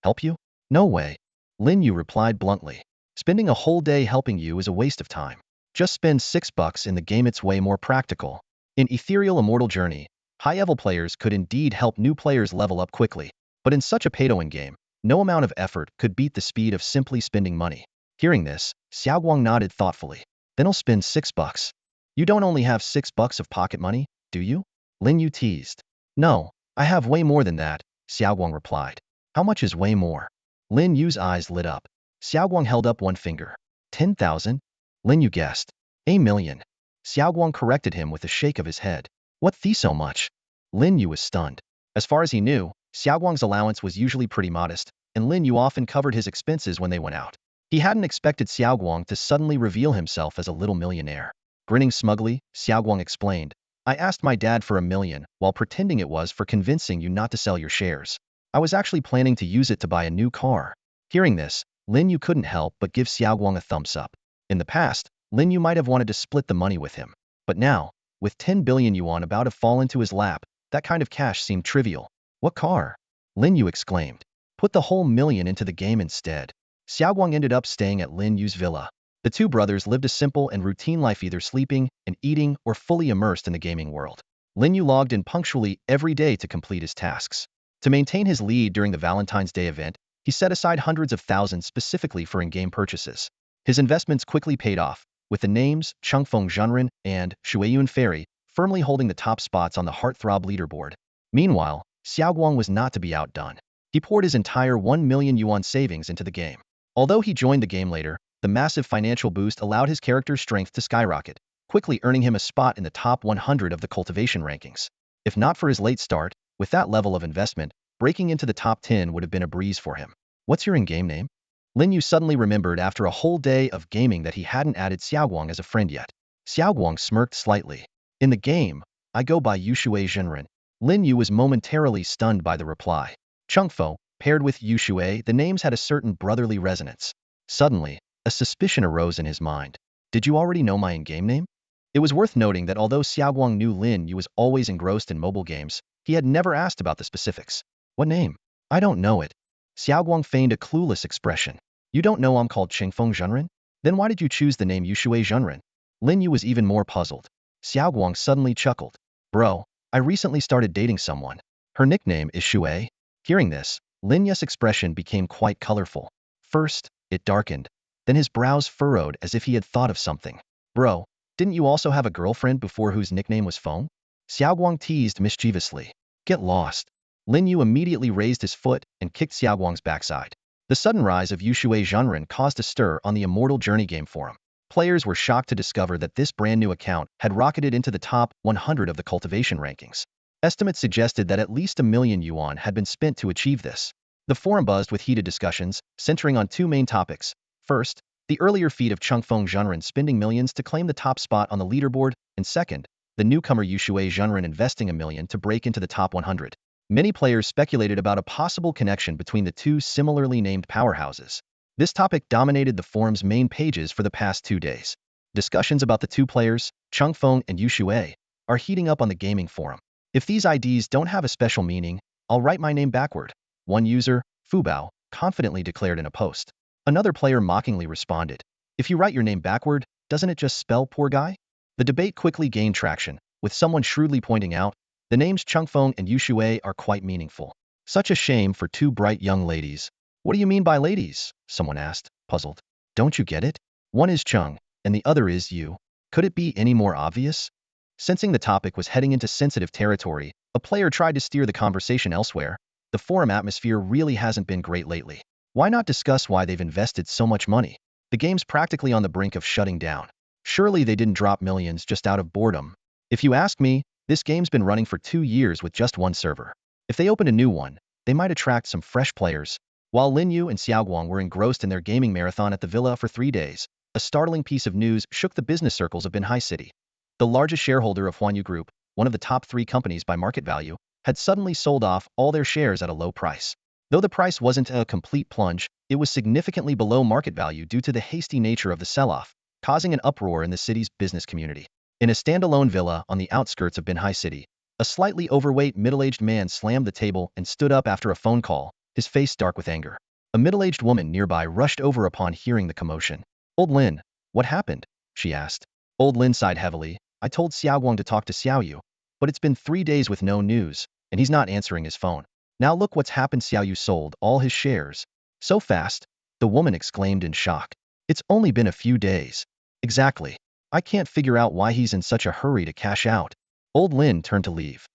"Help you? No way." Lin Yu replied bluntly. "Spending a whole day helping you is a waste of time. Just spend $6 in the game. It's way more practical." In Ethereal Immortal Journey, High-level players could indeed help new players level up quickly, but in such a pay-to-win game, no amount of effort could beat the speed of simply spending money. Hearing this, Xiaoguang nodded thoughtfully. Then I'll spend $6. You don't only have $6 of pocket money, do you? Lin Yu teased. No, I have way more than that, Xiaoguang replied. How much is way more? Lin Yu's eyes lit up. Xiaoguang held up one finger. 10,000? Lin Yu guessed. A million. Xiaoguang corrected him with a shake of his head. What the so much? Lin Yu was stunned. As far as he knew, Xiaoguang's allowance was usually pretty modest, and Lin Yu often covered his expenses when they went out. He hadn't expected Xiaoguang to suddenly reveal himself as a little millionaire. Grinning smugly, Xiaoguang explained, I asked my dad for $1 million while pretending it was for convincing you not to sell your shares. I was actually planning to use it to buy a new car. Hearing this, Lin Yu couldn't help but give Xiaoguang a thumbs up. In the past, Lin Yu might have wanted to split the money with him. But now, with 10 billion yuan about to fall into his lap, that kind of cash seemed trivial. What car? Lin Yu exclaimed. Put the whole million into the game instead. Xiaoguang ended up staying at Lin Yu's villa. The two brothers lived a simple and routine life, either sleeping and eating or fully immersed in the gaming world. Lin Yu logged in punctually every day to complete his tasks. To maintain his lead during the Valentine's Day event, he set aside hundreds of thousands specifically for in-game purchases. His investments quickly paid off, with the names Changfeng Zhenren and Shuiyun Fairy firmly holding the top spots on the heartthrob leaderboard. Meanwhile, Xiaoguang was not to be outdone. He poured his entire 1 million yuan savings into the game. Although he joined the game later, the massive financial boost allowed his character's strength to skyrocket, quickly earning him a spot in the top 100 of the cultivation rankings. If not for his late start, with that level of investment, breaking into the top 10 would have been a breeze for him. What's your in-game name? Lin Yu suddenly remembered after a whole day of gaming that he hadn't added Xiaoguang as a friend yet. Xiaoguang smirked slightly. In the game, I go by Yushui Zhenren. Lin Yu was momentarily stunned by the reply. Chengfo, paired with Yushui, the names had a certain brotherly resonance. Suddenly, a suspicion arose in his mind. Did you already know my in-game name? It was worth noting that although Xiaoguang knew Lin Yu was always engrossed in mobile games, he had never asked about the specifics. What name? I don't know it. Xiaoguang feigned a clueless expression. You don't know I'm called Changfeng Zhenren? Then why did you choose the name Yushui Zhenren? Lin Yu was even more puzzled. Xiaoguang suddenly chuckled. Bro, I recently started dating someone. Her nickname is Shui. Hearing this, Lin Yu's expression became quite colorful. First, it darkened. Then his brows furrowed as if he had thought of something. Bro, didn't you also have a girlfriend before whose nickname was Feng? Xiaoguang teased mischievously. Get lost. Lin Yu immediately raised his foot and kicked Xiaoguang's backside. The sudden rise of Yushui Zhenren caused a stir on the Immortal Journey game forum. Players were shocked to discover that this brand new account had rocketed into the top 100 of the cultivation rankings. Estimates suggested that at least 1 million yuan had been spent to achieve this. The forum buzzed with heated discussions, centering on two main topics. First, the earlier feat of Changfeng Zhenren spending millions to claim the top spot on the leaderboard, and second, the newcomer Yushui Zhenren investing $1 million to break into the top 100. Many players speculated about a possible connection between the two similarly named powerhouses. This topic dominated the forum's main pages for the past 2 days. Discussions about the two players, Changfeng and Yushui, are heating up on the gaming forum. If these IDs don't have a special meaning, I'll write my name backward, one user, Fubao, confidently declared in a post. Another player mockingly responded, if you write your name backward, doesn't it just spell poor guy? The debate quickly gained traction, with someone shrewdly pointing out, the names Changfeng and Yushui are quite meaningful. Such a shame for two bright young ladies. What do you mean by ladies? Someone asked, puzzled. Don't you get it? One is Cheng, and the other is Yu. Could it be any more obvious? Sensing the topic was heading into sensitive territory, a player tried to steer the conversation elsewhere. The forum atmosphere really hasn't been great lately. Why not discuss why they've invested so much money? The game's practically on the brink of shutting down. Surely they didn't drop millions just out of boredom. If you ask me, this game's been running for 2 years with just one server. If they opened a new one, they might attract some fresh players. While Lin Yu and Xiaoguang were engrossed in their gaming marathon at the villa for 3 days, a startling piece of news shook the business circles of Binhai City. The largest shareholder of Huanyu Group, one of the top 3 companies by market value, had suddenly sold off all their shares at a low price. Though the price wasn't a complete plunge, it was significantly below market value due to the hasty nature of the sell-off, causing an uproar in the city's business community. In a standalone villa on the outskirts of Binhai City, a slightly overweight middle-aged man slammed the table and stood up after a phone call, his face dark with anger. A middle-aged woman nearby rushed over upon hearing the commotion. Old Lin, what happened? She asked. Old Lin sighed heavily. I told Xiaoguang to talk to Xiaoyu. But it's been 3 days with no news, and he's not answering his phone. Now look what's happened. Xiao Yu sold all his shares. So fast, the woman exclaimed in shock. It's only been a few days. Exactly. I can't figure out why he's in such a hurry to cash out. Old Lin turned to leave.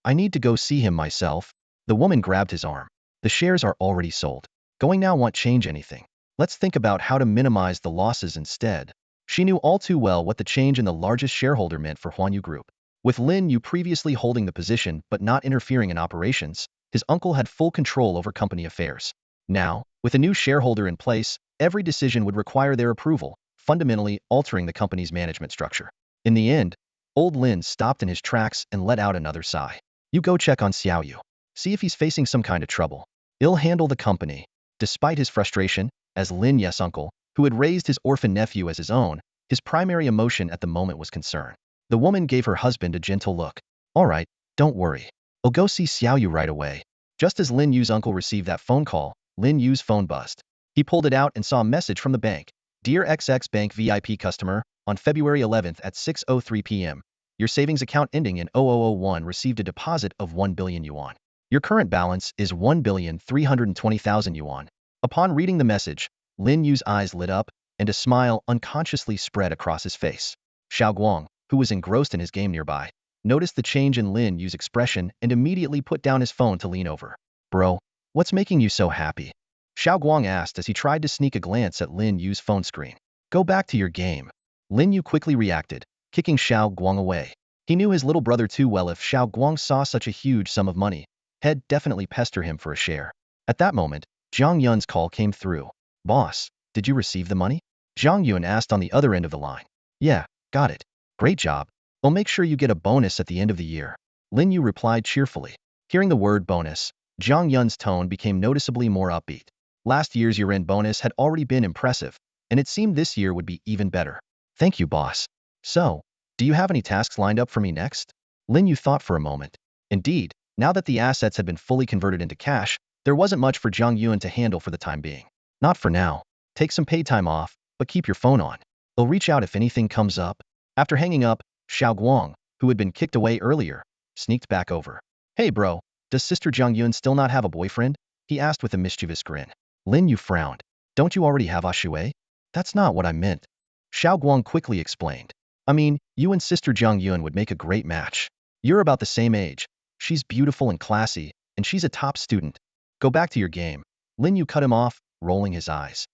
I need to go see him myself. The woman grabbed his arm. The shares are already sold. Going now won't change anything. Let's think about how to minimize the losses instead. She knew all too well what the change in the largest shareholder meant for Huan Yu Group. With Lin Yu previously holding the position but not interfering in operations, his uncle had full control over company affairs. Now, with a new shareholder in place, every decision would require their approval, fundamentally altering the company's management structure. In the end, old Lin stopped in his tracks and let out another sigh. You go check on Xiao Yu. See if he's facing some kind of trouble. He'll handle the company. Despite his frustration, as Lin Yu's uncle, who had raised his orphan nephew as his own, his primary emotion at the moment was concern. The woman gave her husband a gentle look. All right, don't worry. I'll go see Xiao Yu right away. Just as Lin Yu's uncle received that phone call, Lin Yu's phone buzzed. He pulled it out and saw a message from the bank. Dear XX Bank VIP customer, on February 11th at 6:03 p.m., your savings account ending in 0001 received a deposit of 1 billion yuan. Your current balance is 1,320,000 yuan. Upon reading the message, Lin Yu's eyes lit up, and a smile unconsciously spread across his face. Xiao Guang, who was engrossed in his game nearby, noticed the change in Lin Yu's expression and immediately put down his phone to lean over. Bro, what's making you so happy? Xiao Guang asked as he tried to sneak a glance at Lin Yu's phone screen. Go back to your game. Lin Yu quickly reacted, kicking Xiao Guang away. He knew his little brother too well. If Xiao Guang saw such a huge sum of money, he'd definitely pester him for a share. At that moment, Zhang Yun's call came through. Boss, did you receive the money? Zhang Yun asked on the other end of the line. Yeah, got it. Great job. I'll make sure you get a bonus at the end of the year. Lin Yu replied cheerfully. Hearing the word bonus, Zhang Yun's tone became noticeably more upbeat. Last year's year-end bonus had already been impressive, and it seemed this year would be even better. Thank you, boss. So, do you have any tasks lined up for me next? Lin Yu thought for a moment. Indeed, now that the assets had been fully converted into cash, there wasn't much for Zhang Yun to handle for the time being. Not for now. Take some paid time off, but keep your phone on. I'll reach out if anything comes up. After hanging up, Xiao Guang, who had been kicked away earlier, sneaked back over. Hey bro, does Sister Zhang Yun still not have a boyfriend? He asked with a mischievous grin. Lin Yu frowned. Don't you already have Shui? That's not what I meant. Xiao Guang quickly explained. I mean, you and Sister Zhang Yun would make a great match. You're about the same age. She's beautiful and classy, and she's a top student. Go back to your game. Lin Yu cut him off, rolling his eyes.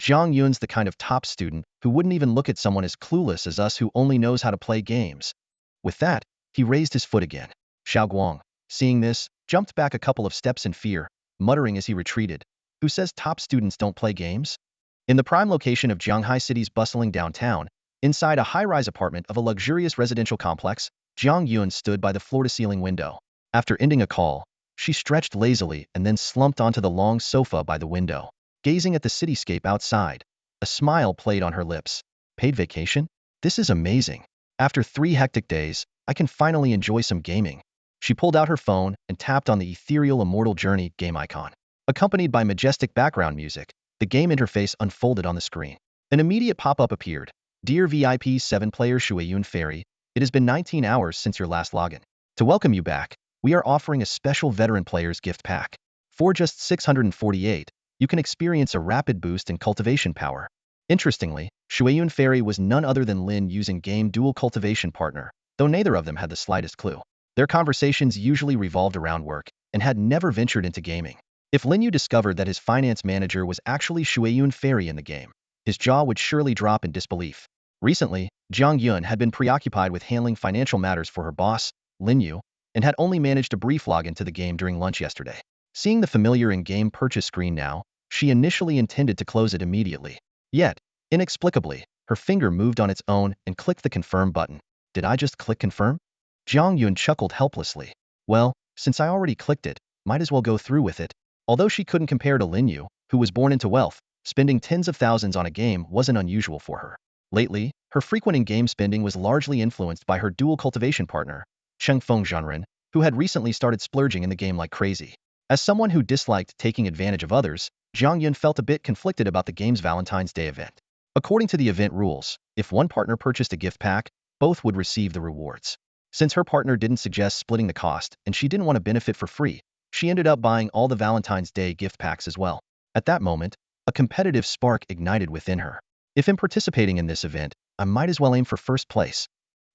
Zhang Yun's the kind of top student who wouldn't even look at someone as clueless as us who only knows how to play games. With that, he raised his foot again. Xiao Guang, seeing this, jumped back a couple of steps in fear, muttering as he retreated. Who says top students don't play games? In the prime location of Jianghai City's bustling downtown, inside a high-rise apartment of a luxurious residential complex, Zhang Yun stood by the floor-to-ceiling window. After ending a call, she stretched lazily and then slumped onto the long sofa by the window, gazing at the cityscape outside. A smile played on her lips. Paid vacation? This is amazing. After 3 hectic days, I can finally enjoy some gaming. She pulled out her phone and tapped on the ethereal Immortal Journey game icon. Accompanied by majestic background music, the game interface unfolded on the screen. An immediate pop-up appeared. Dear VIP 7-player Shuiyun Fairy, it has been 19 hours since your last login. To welcome you back, we are offering a special veteran players gift pack. For just 648, you can experience a rapid boost in cultivation power. Interestingly, Shuiyun Fairy was none other than Lin using game dual cultivation partner, though neither of them had the slightest clue. Their conversations usually revolved around work and had never ventured into gaming. If Lin Yu discovered that his finance manager was actually Shuiyun Fairy in the game, his jaw would surely drop in disbelief. Recently, Zhang Yun had been preoccupied with handling financial matters for her boss, Lin Yu, and had only managed a brief login to the game during lunch yesterday. Seeing the familiar in-game purchase screen now, she initially intended to close it immediately. Yet, inexplicably, her finger moved on its own and clicked the confirm button. Did I just click confirm? Zhang Yun chuckled helplessly. Well, since I already clicked it, might as well go through with it. Although she couldn't compare to Lin Yu, who was born into wealth, spending tens of thousands on a game wasn't unusual for her. Lately, her frequent in-game spending was largely influenced by her dual cultivation partner, Chengfeng Zhenren, who had recently started splurging in the game like crazy. As someone who disliked taking advantage of others, Zhang Yun felt a bit conflicted about the game's Valentine's Day event. According to the event rules, if one partner purchased a gift pack, both would receive the rewards. Since her partner didn't suggest splitting the cost and she didn't want to benefit for free, she ended up buying all the Valentine's Day gift packs as well. At that moment, a competitive spark ignited within her. If I'm participating in this event, I might as well aim for first place.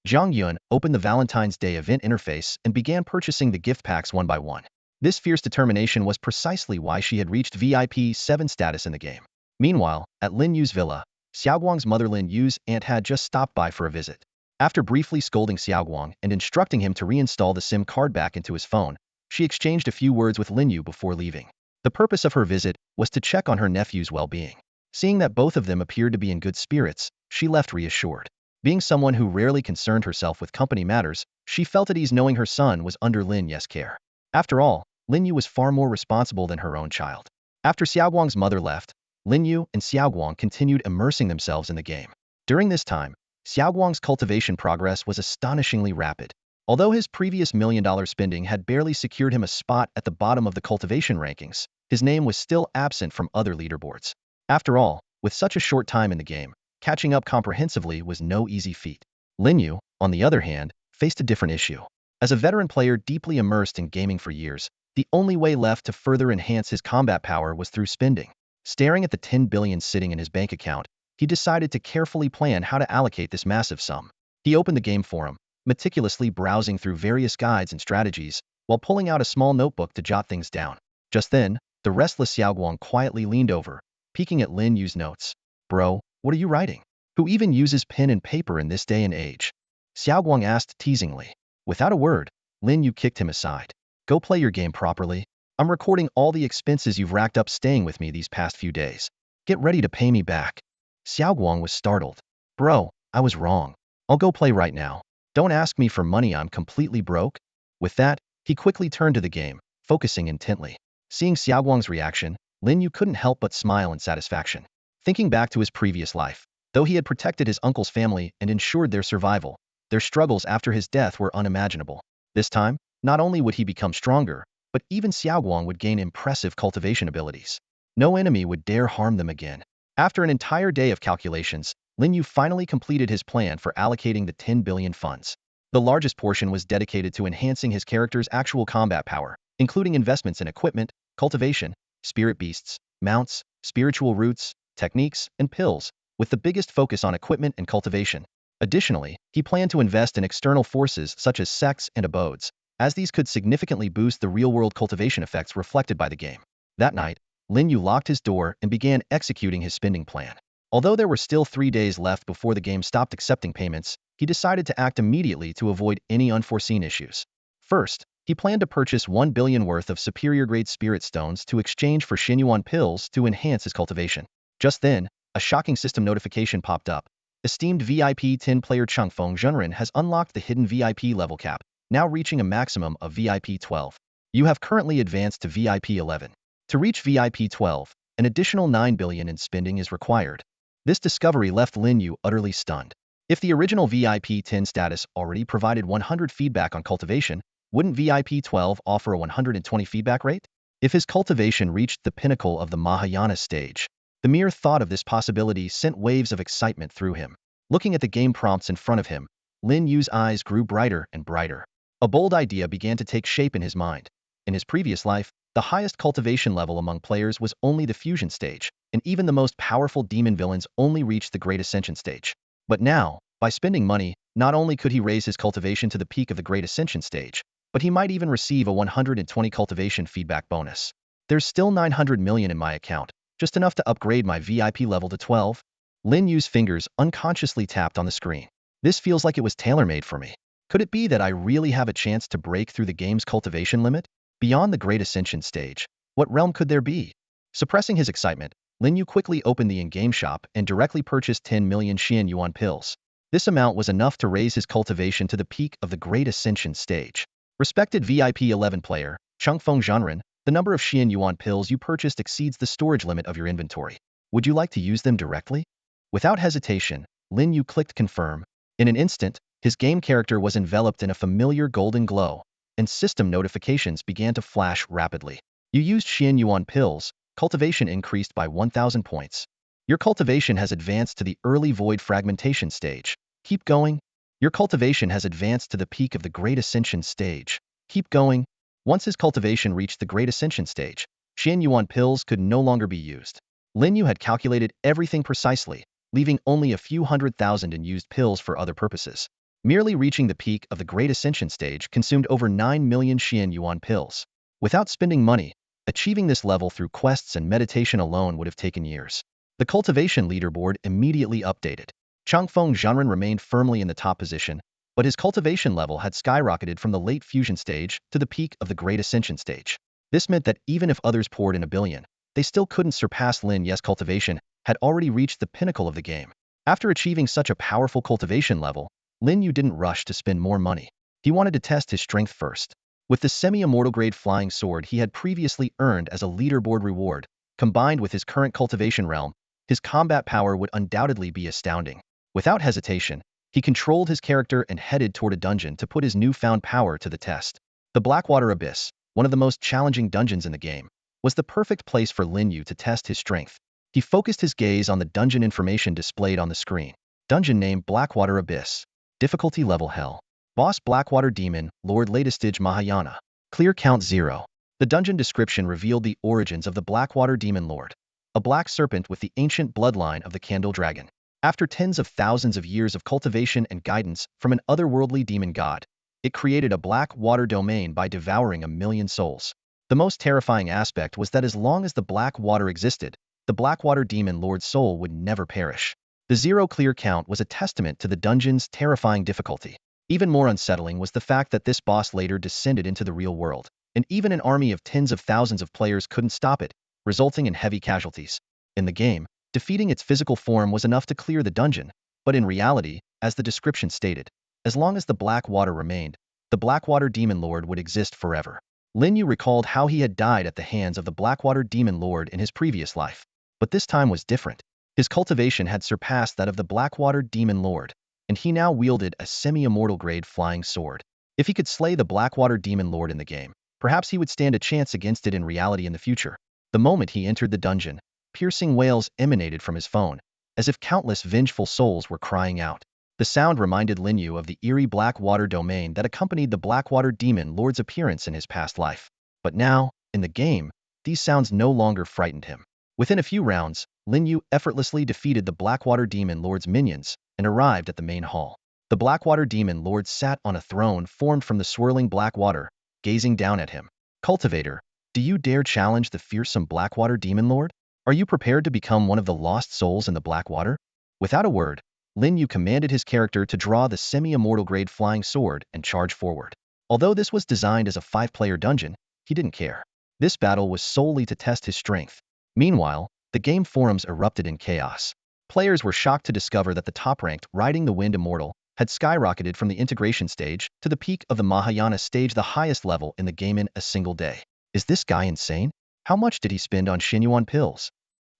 Zhang Yun opened the Valentine's Day event interface and began purchasing the gift packs one by one. This fierce determination was precisely why she had reached VIP 7 status in the game. Meanwhile, at Lin Yu's villa, Xiaoguang's mother Lin Yu's aunt had just stopped by for a visit. After briefly scolding Xiaoguang and instructing him to reinstall the SIM card back into his phone, she exchanged a few words with Lin Yu before leaving. The purpose of her visit was to check on her nephew's well-being. Seeing that both of them appeared to be in good spirits, she left reassured. Being someone who rarely concerned herself with company matters, she felt at ease knowing her son was under Lin Yu's care. After all, Lin Yu was far more responsible than her own child. After Xiaoguang's mother left, Lin Yu and Xiaoguang continued immersing themselves in the game. During this time, Xiaoguang's cultivation progress was astonishingly rapid. Although his previous million-dollar spending had barely secured him a spot at the bottom of the cultivation rankings, his name was still absent from other leaderboards. After all, with such a short time in the game, catching up comprehensively was no easy feat. Lin Yu, on the other hand, faced a different issue. As a veteran player deeply immersed in gaming for years, the only way left to further enhance his combat power was through spending. Staring at the 10 billion sitting in his bank account, he decided to carefully plan how to allocate this massive sum. He opened the game forum, meticulously browsing through various guides and strategies, while pulling out a small notebook to jot things down. Just then, the restless Xiaoguang quietly leaned over, peeking at Lin Yu's notes. "Bro, what are you writing? Who even uses pen and paper in this day and age?" Xiaoguang asked teasingly. Without a word, Lin Yu kicked him aside. "Go play your game properly. I'm recording all the expenses you've racked up staying with me these past few days. Get ready to pay me back." Xiaoguang was startled. "Bro, I was wrong. I'll go play right now. Don't ask me for money, I'm completely broke." With that, he quickly turned to the game, focusing intently. Seeing Xiaoguang's reaction, Lin Yu couldn't help but smile in satisfaction. Thinking back to his previous life, though he had protected his uncle's family and ensured their survival, their struggles after his death were unimaginable. This time, not only would he become stronger, but even Xiaoguang would gain impressive cultivation abilities. No enemy would dare harm them again. After an entire day of calculations, Lin Yu finally completed his plan for allocating the 10 billion funds. The largest portion was dedicated to enhancing his character's actual combat power, including investments in equipment, cultivation, spirit beasts, mounts, spiritual roots, techniques, and pills, with the biggest focus on equipment and cultivation. Additionally, he planned to invest in external forces such as sects and abodes, as these could significantly boost the real-world cultivation effects reflected by the game. That night, Lin Yu locked his door and began executing his spending plan. Although there were still 3 days left before the game stopped accepting payments, he decided to act immediately to avoid any unforeseen issues. First, he planned to purchase 1 billion worth of superior-grade spirit stones to exchange for Xinyuan pills to enhance his cultivation. Just then, a shocking system notification popped up. Esteemed VIP 10-player Changfeng Zhenren has unlocked the hidden VIP level cap, now reaching a maximum of VIP 12. You have currently advanced to VIP 11. To reach VIP 12, an additional 9 billion in spending is required. This discovery left Lin Yu utterly stunned. If the original VIP 10 status already provided 100 feedback on cultivation, wouldn't VIP 12 offer a 120 feedback rate? If his cultivation reached the pinnacle of the Mahayana stage, the mere thought of this possibility sent waves of excitement through him. Looking at the game prompts in front of him, Lin Yu's eyes grew brighter and brighter. A bold idea began to take shape in his mind. In his previous life, the highest cultivation level among players was only the fusion stage, and even the most powerful demon villains only reached the Great Ascension stage. But now, by spending money, not only could he raise his cultivation to the peak of the Great Ascension stage, but he might even receive a 120 cultivation feedback bonus. There's still 900 million in my account, just enough to upgrade my VIP level to 12. Lin Yu's fingers unconsciously tapped on the screen. This feels like it was tailor-made for me. Could it be that I really have a chance to break through the game's cultivation limit? Beyond the Great Ascension stage, what realm could there be? Suppressing his excitement, Lin Yu quickly opened the in-game shop and directly purchased 10 million Xinyuan pills. This amount was enough to raise his cultivation to the peak of the Great Ascension stage. Respected VIP 11 player, Changfeng Zhenren, the number of Xinyuan pills you purchased exceeds the storage limit of your inventory. Would you like to use them directly? Without hesitation, Lin Yu clicked confirm. In an instant, his game character was enveloped in a familiar golden glow, and system notifications began to flash rapidly. You used Xinyuan pills, cultivation increased by 1,000 points. Your cultivation has advanced to the early void fragmentation stage. Keep going. Your cultivation has advanced to the peak of the Great Ascension stage. Keep going. Once his cultivation reached the Great Ascension stage, Xian Yuan pills could no longer be used. Lin Yu had calculated everything precisely, leaving only a few 100,000 unused pills for other purposes. Merely reaching the peak of the Great Ascension stage consumed over 9 million Xian Yuan pills. Without spending money, achieving this level through quests and meditation alone would have taken years. The cultivation leaderboard immediately updated. Changfeng Zhanren remained firmly in the top position, but his cultivation level had skyrocketed from the late fusion stage to the peak of the Great Ascension stage. This meant that even if others poured in a billion, they still couldn't surpass Lin Yu's cultivation had already reached the pinnacle of the game. After achieving such a powerful cultivation level, Lin Yu didn't rush to spend more money. He wanted to test his strength first. With the semi-immortal grade flying sword he had previously earned as a leaderboard reward, combined with his current cultivation realm, his combat power would undoubtedly be astounding. Without hesitation, he controlled his character and headed toward a dungeon to put his newfound power to the test. The Blackwater Abyss, one of the most challenging dungeons in the game, was the perfect place for Lin Yu to test his strength. He focused his gaze on the dungeon information displayed on the screen. Dungeon name Blackwater Abyss. Difficulty level Hell. Boss Blackwater Demon, Lord Latestage Mahayana. Clear count 0. The dungeon description revealed the origins of the Blackwater Demon Lord, a black serpent with the ancient bloodline of the Candle Dragon. After tens of thousands of years of cultivation and guidance from an otherworldly demon god, it created a black water domain by devouring 1,000,000 souls. The most terrifying aspect was that as long as the black water existed, the Blackwater Demon Lord's soul would never perish. The 0 clear count was a testament to the dungeon's terrifying difficulty. Even more unsettling was the fact that this boss later descended into the real world, and even an army of tens of thousands of players couldn't stop it, resulting in heavy casualties. In the game, defeating its physical form was enough to clear the dungeon, but in reality, as the description stated, as long as the black water remained, the Blackwater Demon Lord would exist forever. Lin Yu recalled how he had died at the hands of the Blackwater Demon Lord in his previous life. But this time was different. His cultivation had surpassed that of the Blackwater Demon Lord, and he now wielded a semi-immortal grade flying sword. If he could slay the Blackwater Demon Lord in the game, perhaps he would stand a chance against it in reality in the future. The moment he entered the dungeon, piercing wails emanated from his phone, as if countless vengeful souls were crying out. The sound reminded Lin Yu of the eerie black water domain that accompanied the Blackwater Demon Lord's appearance in his past life. But now, in the game, these sounds no longer frightened him. Within a few rounds, Lin Yu effortlessly defeated the Blackwater Demon Lord's minions and arrived at the main hall. The Blackwater Demon Lord sat on a throne formed from the swirling black water, gazing down at him. Cultivator, do you dare challenge the fearsome Blackwater Demon Lord? Are you prepared to become one of the lost souls in the Blackwater? Without a word, Lin Yu commanded his character to draw the semi-immortal grade flying sword and charge forward. Although this was designed as a 5-player dungeon, he didn't care. This battle was solely to test his strength. Meanwhile, the game forums erupted in chaos. Players were shocked to discover that the top-ranked Riding the Wind Immortal had skyrocketed from the integration stage to the peak of the Mahayana stage, the highest level in the game in a single day. Is this guy insane? How much did he spend on Xinyuan pills?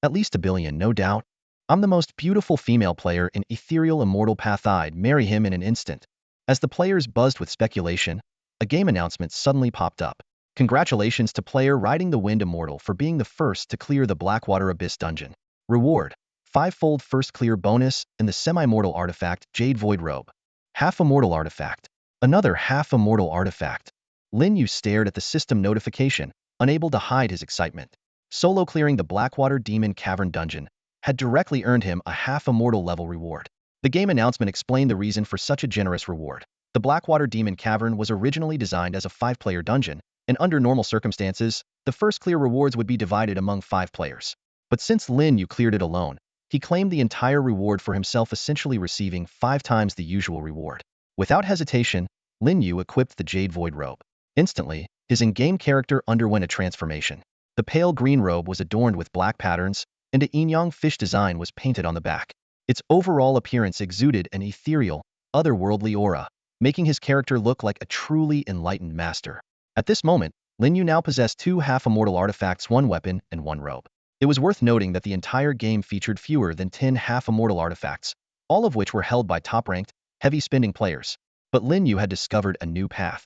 At least 1 billion, no doubt. I'm the most beautiful female player in Ethereal Immortal Path. I'd marry him in an instant. As the players buzzed with speculation, a game announcement suddenly popped up. Congratulations to player Riding the Wind Immortal for being the first to clear the Blackwater Abyss dungeon. Reward: 5-fold first clear bonus in the semi-immortal artifact Jade Void Robe. Half-immortal artifact. Another half-immortal artifact. Lin Yu stared at the system notification, unable to hide his excitement. Solo clearing the Blackwater Demon Cavern dungeon had directly earned him a half-immortal level reward. The game announcement explained the reason for such a generous reward. The Blackwater Demon Cavern was originally designed as a 5-player dungeon, and under normal circumstances, the first clear rewards would be divided among 5 players. But since Lin Yu cleared it alone, he claimed the entire reward for himself, essentially receiving 5 times the usual reward. Without hesitation, Lin Yu equipped the Jade Void Robe. Instantly, his in-game character underwent a transformation. The pale green robe was adorned with black patterns, and a yin-yang fish design was painted on the back. Its overall appearance exuded an ethereal, otherworldly aura, making his character look like a truly enlightened master. At this moment, Lin Yu now possessed 2 half-immortal artifacts, 1 weapon, and 1 robe. It was worth noting that the entire game featured fewer than 10 half-immortal artifacts, all of which were held by top-ranked, heavy-spending players. But Lin Yu had discovered a new path.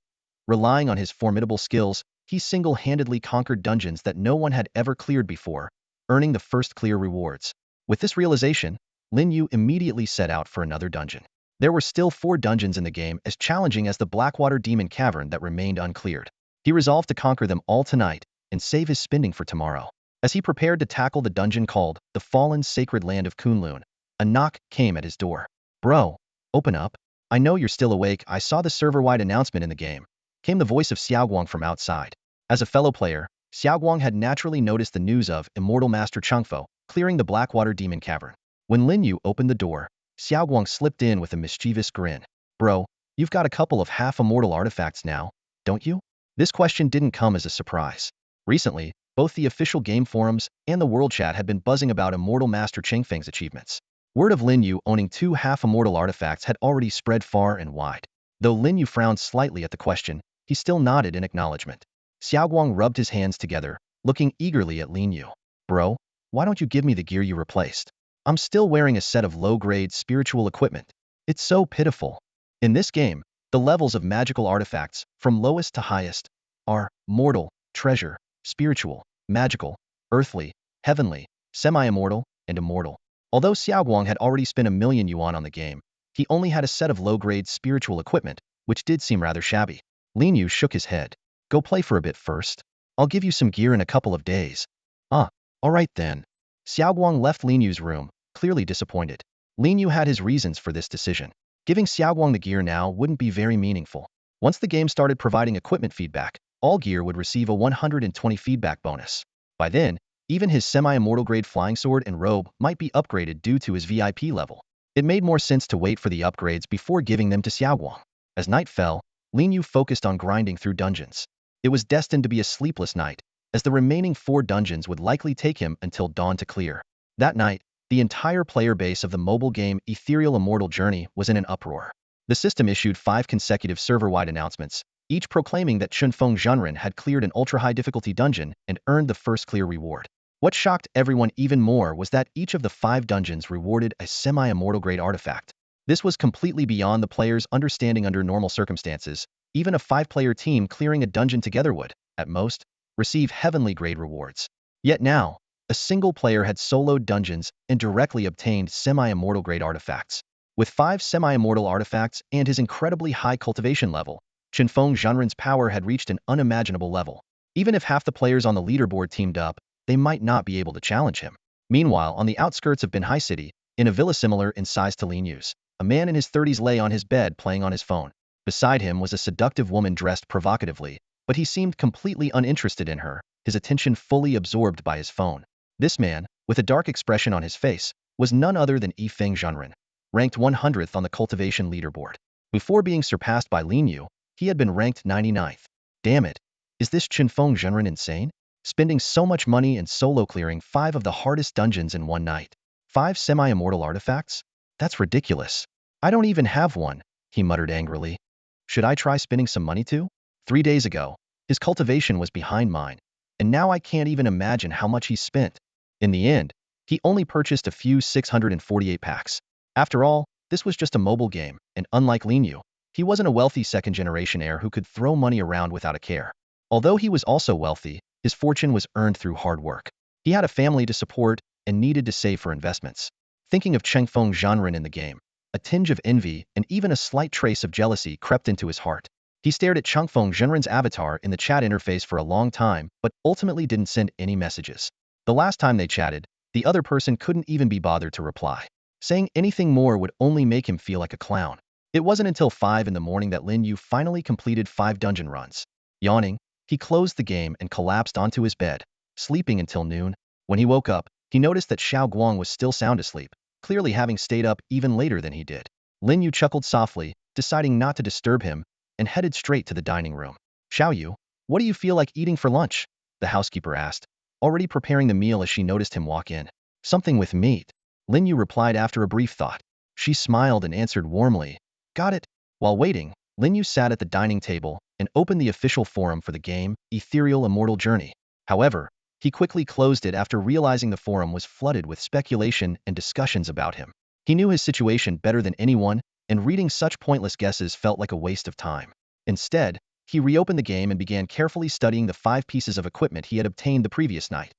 Relying on his formidable skills, he single-handedly conquered dungeons that no one had ever cleared before, earning the first clear rewards. With this realization, Lin Yu immediately set out for another dungeon. There were still 4 dungeons in the game as challenging as the Blackwater Demon Cavern that remained uncleared. He resolved to conquer them all tonight and save his spending for tomorrow. As he prepared to tackle the dungeon called the Fallen Sacred Land of Kunlun, a knock came at his door. "Bro, open up. I know you're still awake. I saw the server-wide announcement in the game," came the voice of Xiaoguang from outside. As a fellow player, Xiaoguang had naturally noticed the news of Immortal Master Chengfo clearing the Blackwater Demon Cavern. When Lin Yu opened the door, Xiaoguang slipped in with a mischievous grin. "Bro, you've got a couple of half-immortal artifacts now, don't you?" This question didn't come as a surprise. Recently, both the official game forums and the world chat had been buzzing about Immortal Master Chengfeng's achievements. Word of Lin Yu owning 2 half-immortal artifacts had already spread far and wide. Though Lin Yu frowned slightly at the question, he still nodded in acknowledgement. Xiaoguang rubbed his hands together, looking eagerly at Lin Yu. "Bro, why don't you give me the gear you replaced? I'm still wearing a set of low-grade spiritual equipment. It's so pitiful." In this game, the levels of magical artifacts, from lowest to highest, are mortal, treasure, spiritual, magical, earthly, heavenly, semi-immortal, and immortal. Although Xiaoguang had already spent 1,000,000 yuan on the game, he only had a set of low-grade spiritual equipment, which did seem rather shabby. Lin Yu shook his head. "Go play for a bit first. I'll give you some gear in a couple of days." "Ah, all right then." Xiaoguang left Lin Yu's room, clearly disappointed. Lin Yu had his reasons for this decision. Giving Xiaoguang the gear now wouldn't be very meaningful. Once the game started providing equipment feedback, all gear would receive a 120 feedback bonus. By then, even his semi-immortal grade flying sword and robe might be upgraded due to his VIP level. It made more sense to wait for the upgrades before giving them to Xiaoguang. As night fell, Lin Yu focused on grinding through dungeons. It was destined to be a sleepless night, as the remaining 4 dungeons would likely take him until dawn to clear. That night, the entire player base of the mobile game Ethereal Immortal Journey was in an uproar. The system issued 5 consecutive server-wide announcements, each proclaiming that Chunfeng Zhenren had cleared an ultra-high difficulty dungeon and earned the first clear reward. What shocked everyone even more was that each of the 5 dungeons rewarded a semi-immortal grade artifact. This was completely beyond the player's understanding under normal circumstances. Even a 5-player team clearing a dungeon together would, at most, receive heavenly grade rewards. Yet now, a single player had soloed dungeons and directly obtained semi-immortal grade artifacts. With 5 semi-immortal artifacts and his incredibly high cultivation level, Chunfeng Zhenren's power had reached an unimaginable level. Even if half the players on the leaderboard teamed up, they might not be able to challenge him. Meanwhile, on the outskirts of Binhai City, in a villa similar in size to Lin Yu's, a man in his 30s lay on his bed playing on his phone. Beside him was a seductive woman dressed provocatively, but he seemed completely uninterested in her, his attention fully absorbed by his phone. This man, with a dark expression on his face, was none other than Yifeng Zhenren, ranked 100th on the cultivation leaderboard. Before being surpassed by Lin Yu, he had been ranked 99th. Damn it, is this Chunfeng Zhenren insane? Spending so much money and solo clearing 5 of the hardest dungeons in one night. 5 semi-immortal artifacts? That's ridiculous. I don't even have one, he muttered angrily. Should I try spending some money too? 3 days ago, his cultivation was behind mine, and now I can't even imagine how much he spent. In the end, he only purchased a few 648 packs. After all, this was just a mobile game, and unlike Lin Yu, he wasn't a wealthy second-generation heir who could throw money around without a care. Although he was also wealthy, his fortune was earned through hard work. He had a family to support and needed to save for investments. Thinking of Chunfeng Zhenren in the game, a tinge of envy and even a slight trace of jealousy crept into his heart. He stared at Chunfeng Zhenren's avatar in the chat interface for a long time, but ultimately didn't send any messages. The last time they chatted, the other person couldn't even be bothered to reply. Saying anything more would only make him feel like a clown. It wasn't until 5 in the morning that Lin Yu finally completed 5 dungeon runs. Yawning, he closed the game and collapsed onto his bed, sleeping until noon. When he woke up, he noticed that Xiaoguang was still sound asleep, clearly having stayed up even later than he did. Lin Yu chuckled softly, deciding not to disturb him, and headed straight to the dining room. "Xiaoyu, what do you feel like eating for lunch?" the housekeeper asked, already preparing the meal as she noticed him walk in. "Something with meat," Lin Yu replied after a brief thought. She smiled and answered warmly, "Got it." While waiting, Lin Yu sat at the dining table and opened the official forum for the game, Ethereal Immortal Journey. However, he quickly closed it after realizing the forum was flooded with speculation and discussions about him. He knew his situation better than anyone, and reading such pointless guesses felt like a waste of time. Instead, he reopened the game and began carefully studying the 5 pieces of equipment he had obtained the previous night.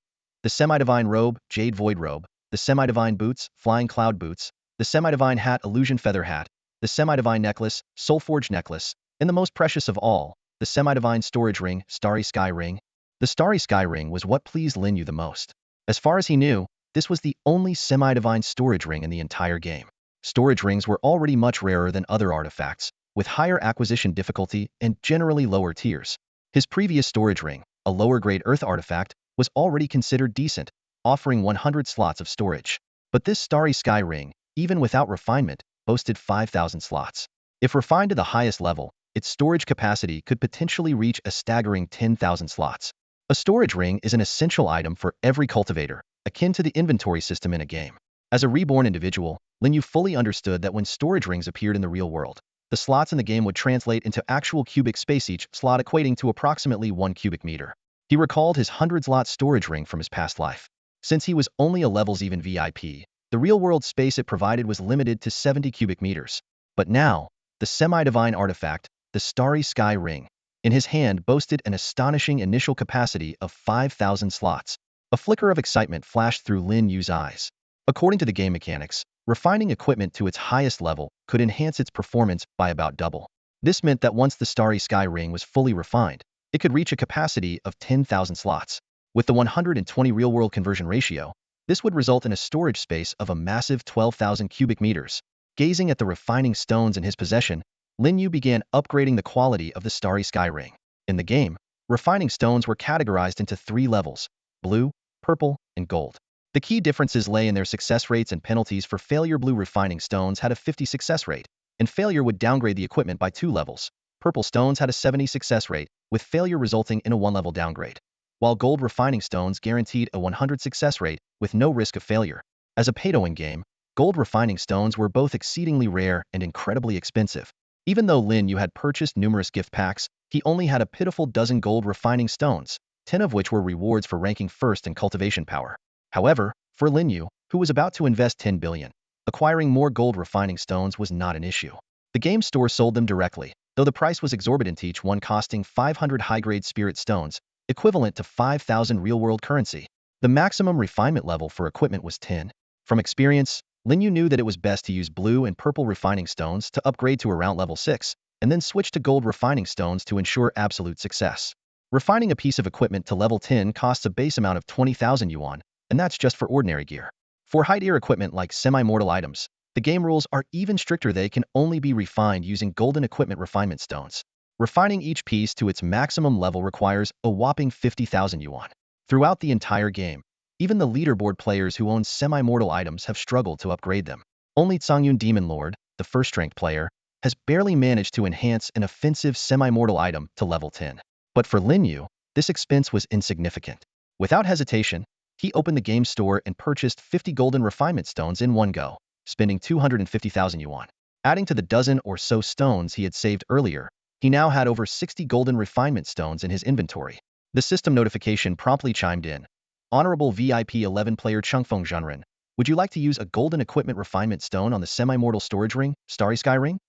The Semi-Divine Robe, Jade Void Robe, the Semi-Divine Boots, Flying Cloud Boots, the Semi-Divine Hat, Illusion Feather Hat, the semi-divine necklace, soul-forged necklace, and the most precious of all, the semi-divine storage ring, starry sky ring. The starry sky ring was what pleased Lin Yu the most. As far as he knew, this was the only semi-divine storage ring in the entire game. Storage rings were already much rarer than other artifacts, with higher acquisition difficulty and generally lower tiers. His previous storage ring, a lower-grade Earth artifact, was already considered decent, offering 100 slots of storage. But this starry sky ring, even without refinement, boasted 5,000 slots. If refined to the highest level, its storage capacity could potentially reach a staggering 10,000 slots. A storage ring is an essential item for every cultivator, akin to the inventory system in a game. As a reborn individual, Lin Yu fully understood that when storage rings appeared in the real world, the slots in the game would translate into actual cubic space, each slot equating to approximately 1 cubic meter. He recalled his 100-slot storage ring from his past life. Since he was only a levels-even VIP, the real-world space it provided was limited to 70 cubic meters. But now, the semi-divine artifact, the starry sky ring, in his hand boasted an astonishing initial capacity of 5,000 slots. A flicker of excitement flashed through Lin Yu's eyes. According to the game mechanics, refining equipment to its highest level could enhance its performance by about double. This meant that once the starry sky ring was fully refined, it could reach a capacity of 10,000 slots. With the 120 real-world conversion ratio, this would result in a storage space of a massive 12,000 cubic meters. Gazing at the refining stones in his possession, Lin Yu began upgrading the quality of the starry sky ring. In the game, refining stones were categorized into 3 levels: blue, purple, and gold. The key differences lay in their success rates and penalties. For failure, blue refining stones had a 50 success rate, and failure would downgrade the equipment by 2 levels. Purple stones had a 70 success rate, with failure resulting in a 1-level downgrade, while gold refining stones guaranteed a 100 success rate with no risk of failure. As a pay-to-win game, gold refining stones were both exceedingly rare and incredibly expensive. Even though Lin Yu had purchased numerous gift packs, he only had a pitiful dozen gold refining stones, 10 of which were rewards for ranking first in cultivation power. However, for Lin Yu, who was about to invest 10 billion, acquiring more gold refining stones was not an issue. The game store sold them directly, though the price was exorbitant, each one costing 500 high-grade spirit stones, equivalent to 5,000 real-world currency. The maximum refinement level for equipment was 10. From experience, Lin Yu knew that it was best to use blue and purple refining stones to upgrade to around level 6, and then switch to gold refining stones to ensure absolute success. Refining a piece of equipment to level 10 costs a base amount of 20,000 yuan, and that's just for ordinary gear. For high-tier equipment like semi-mortal items, the game rules are even stricter. They can only be refined using golden equipment refinement stones. Refining each piece to its maximum level requires a whopping 50,000 yuan. Throughout the entire game, even the leaderboard players who own semi-mortal items have struggled to upgrade them. Only Songyun Demon Lord, the first-ranked player, has barely managed to enhance an offensive semi-mortal item to level 10. But for Lin Yu, this expense was insignificant. Without hesitation, he opened the game store and purchased 50 golden refinement stones in one go, spending 250,000 yuan. Adding to the dozen or so stones he had saved earlier, he now had over 60 golden refinement stones in his inventory. The system notification promptly chimed in. Honorable VIP 11-player Chungfeng Zhenren, would you like to use a golden equipment refinement stone on the semi-mortal storage ring, Starry Sky Ring?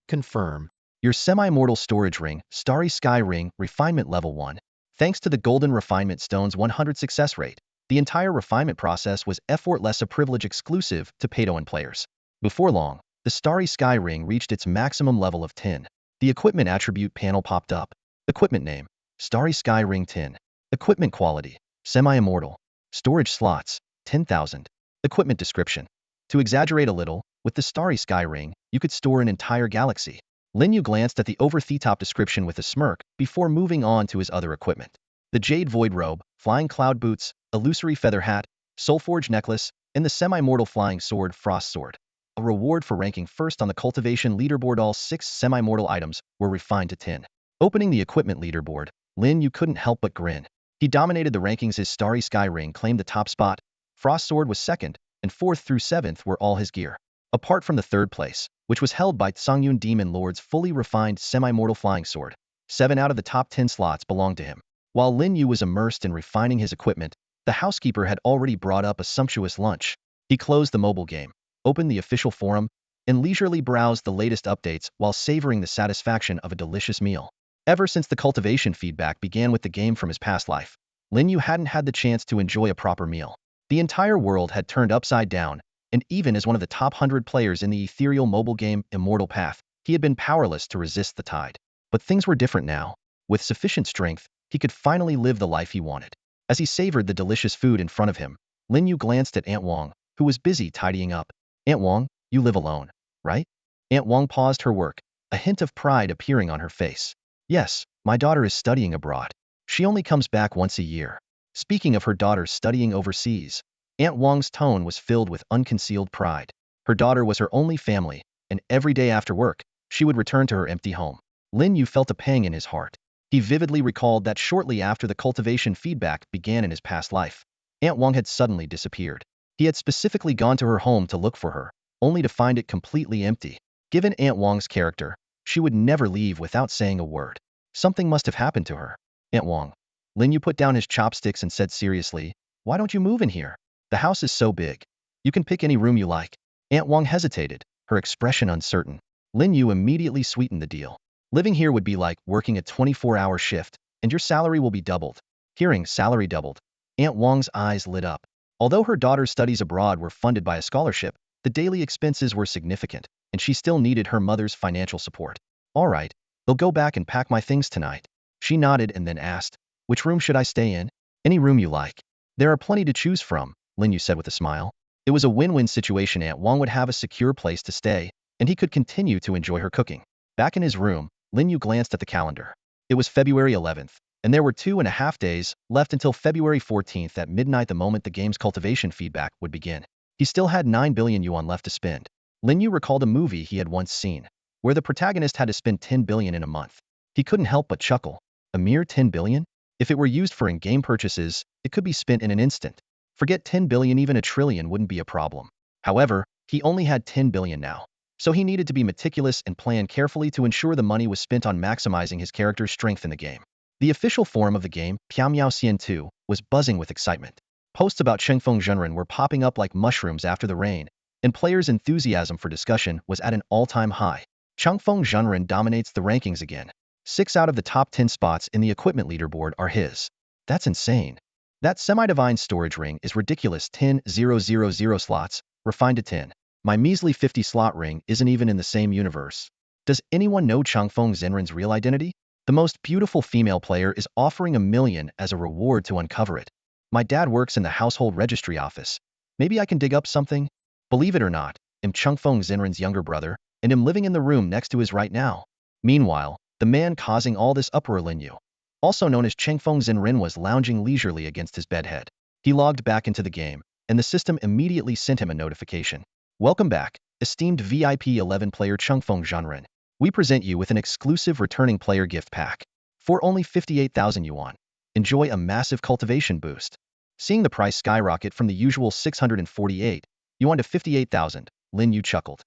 Confirm. Your semi-mortal storage ring, Starry Sky Ring, refinement level 1. Thanks to the golden refinement stone's 100 success rate, the entire refinement process was effortless, a privilege exclusive to pay-to-win players. Before long, the Starry Sky Ring reached its maximum level of 10. The equipment attribute panel popped up. Equipment name, Starry Sky Ring 10. Equipment quality, semi-immortal. Storage slots, 10,000. Equipment description. To exaggerate a little, with the Starry Sky Ring, you could store an entire galaxy. Lin Yu glanced at the over-the-top description with a smirk before moving on to his other equipment. The Jade Void Robe, Flying Cloud Boots, Illusory Feather Hat, Soulforged Necklace, and the semi-mortal Flying Sword, Frost Sword. A reward for ranking first on the cultivation leaderboard. All 6 semi-mortal items were refined to 10. Opening the equipment leaderboard, Lin Yu couldn't help but grin. He dominated the rankings. His Starry Sky Ring claimed the top spot, Frost Sword was second, and 4th through 7th were all his gear. Apart from the 3rd place, which was held by Songyun Demon Lord's fully refined semi-mortal Flying Sword, 7 out of the top 10 slots belonged to him. While Lin Yu was immersed in refining his equipment, the housekeeper had already brought up a sumptuous lunch. He closed the mobile game, opened the official forum, and leisurely browsed the latest updates while savoring the satisfaction of a delicious meal. Ever since the cultivation feedback began with the game from his past life, Lin Yu hadn't had the chance to enjoy a proper meal. The entire world had turned upside down, and even as one of the top 100 players in the ethereal mobile game Immortal Path, he had been powerless to resist the tide. But things were different now. With sufficient strength, he could finally live the life he wanted. As he savored the delicious food in front of him, Lin Yu glanced at Aunt Wang, who was busy tidying up. Aunt Wang, you live alone, right? Aunt Wang paused her work, a hint of pride appearing on her face. Yes, my daughter is studying abroad. She only comes back once a year. Speaking of her daughter studying overseas, Aunt Wang's tone was filled with unconcealed pride. Her daughter was her only family, and every day after work, she would return to her empty home. Lin Yu felt a pang in his heart. He vividly recalled that shortly after the cultivation feedback began in his past life, Aunt Wang had suddenly disappeared. He had specifically gone to her home to look for her, only to find it completely empty. Given Aunt Wang's character, she would never leave without saying a word. Something must have happened to her. Aunt Wang. Lin Yu put down his chopsticks and said seriously, why don't you move in here? The house is so big. You can pick any room you like. Aunt Wang hesitated, her expression uncertain. Lin Yu immediately sweetened the deal. Living here would be like working a 24-hour shift, and your salary will be doubled. Hearing salary doubled, Aunt Wang's eyes lit up. Although her daughter's studies abroad were funded by a scholarship, the daily expenses were significant, and she still needed her mother's financial support. All right, they'll go back and pack my things tonight. She nodded and then asked, which room should I stay in? Any room you like. There are plenty to choose from, Lin Yu said with a smile. It was a win-win situation. Aunt Wang would have a secure place to stay, and he could continue to enjoy her cooking. Back in his room, Lin Yu glanced at the calendar. It was February 11th, and there were 2.5 days left until February 14th at midnight, the moment the game's cultivation feedback would begin. He still had 9 billion yuan left to spend. Lin Yu recalled a movie he had once seen, where the protagonist had to spend 10 billion in a month. He couldn't help but chuckle. A mere 10 billion? If it were used for in-game purchases, it could be spent in an instant. Forget 10 billion, even a trillion wouldn't be a problem. However, he only had 10 billion now. So he needed to be meticulous and plan carefully to ensure the money was spent on maximizing his character's strength in the game. The official forum of the game, Piamiao Xian 2, was buzzing with excitement. Posts about Chengfeng Zhenren were popping up like mushrooms after the rain, and players' enthusiasm for discussion was at an all-time high. Chengfeng Zhenren dominates the rankings again. 6 out of the top 10 spots in the equipment leaderboard are his. That's insane. That semi-divine storage ring is ridiculous. 10,000 slots, refined to 10. My measly 50 slot ring isn't even in the same universe. Does anyone know Chengfeng Zhenren's real identity? The most beautiful female player is offering 1 million as a reward to uncover it. My dad works in the household registry office. Maybe I can dig up something? Believe it or not, I'm Chengfeng Zhenren's younger brother, and am living in the room next to his right now. Meanwhile, the man causing all this uproar, Lin Yu, also known as Chengfeng Zhenren, was lounging leisurely against his bedhead. He logged back into the game, and the system immediately sent him a notification. Welcome back, esteemed VIP 11 player Chengfeng Zhenren. We present you with an exclusive returning player gift pack. For only 58,000 yuan. Enjoy a massive cultivation boost. Seeing the price skyrocket from the usual 648 yuan to 58,000, Lin Yu chuckled.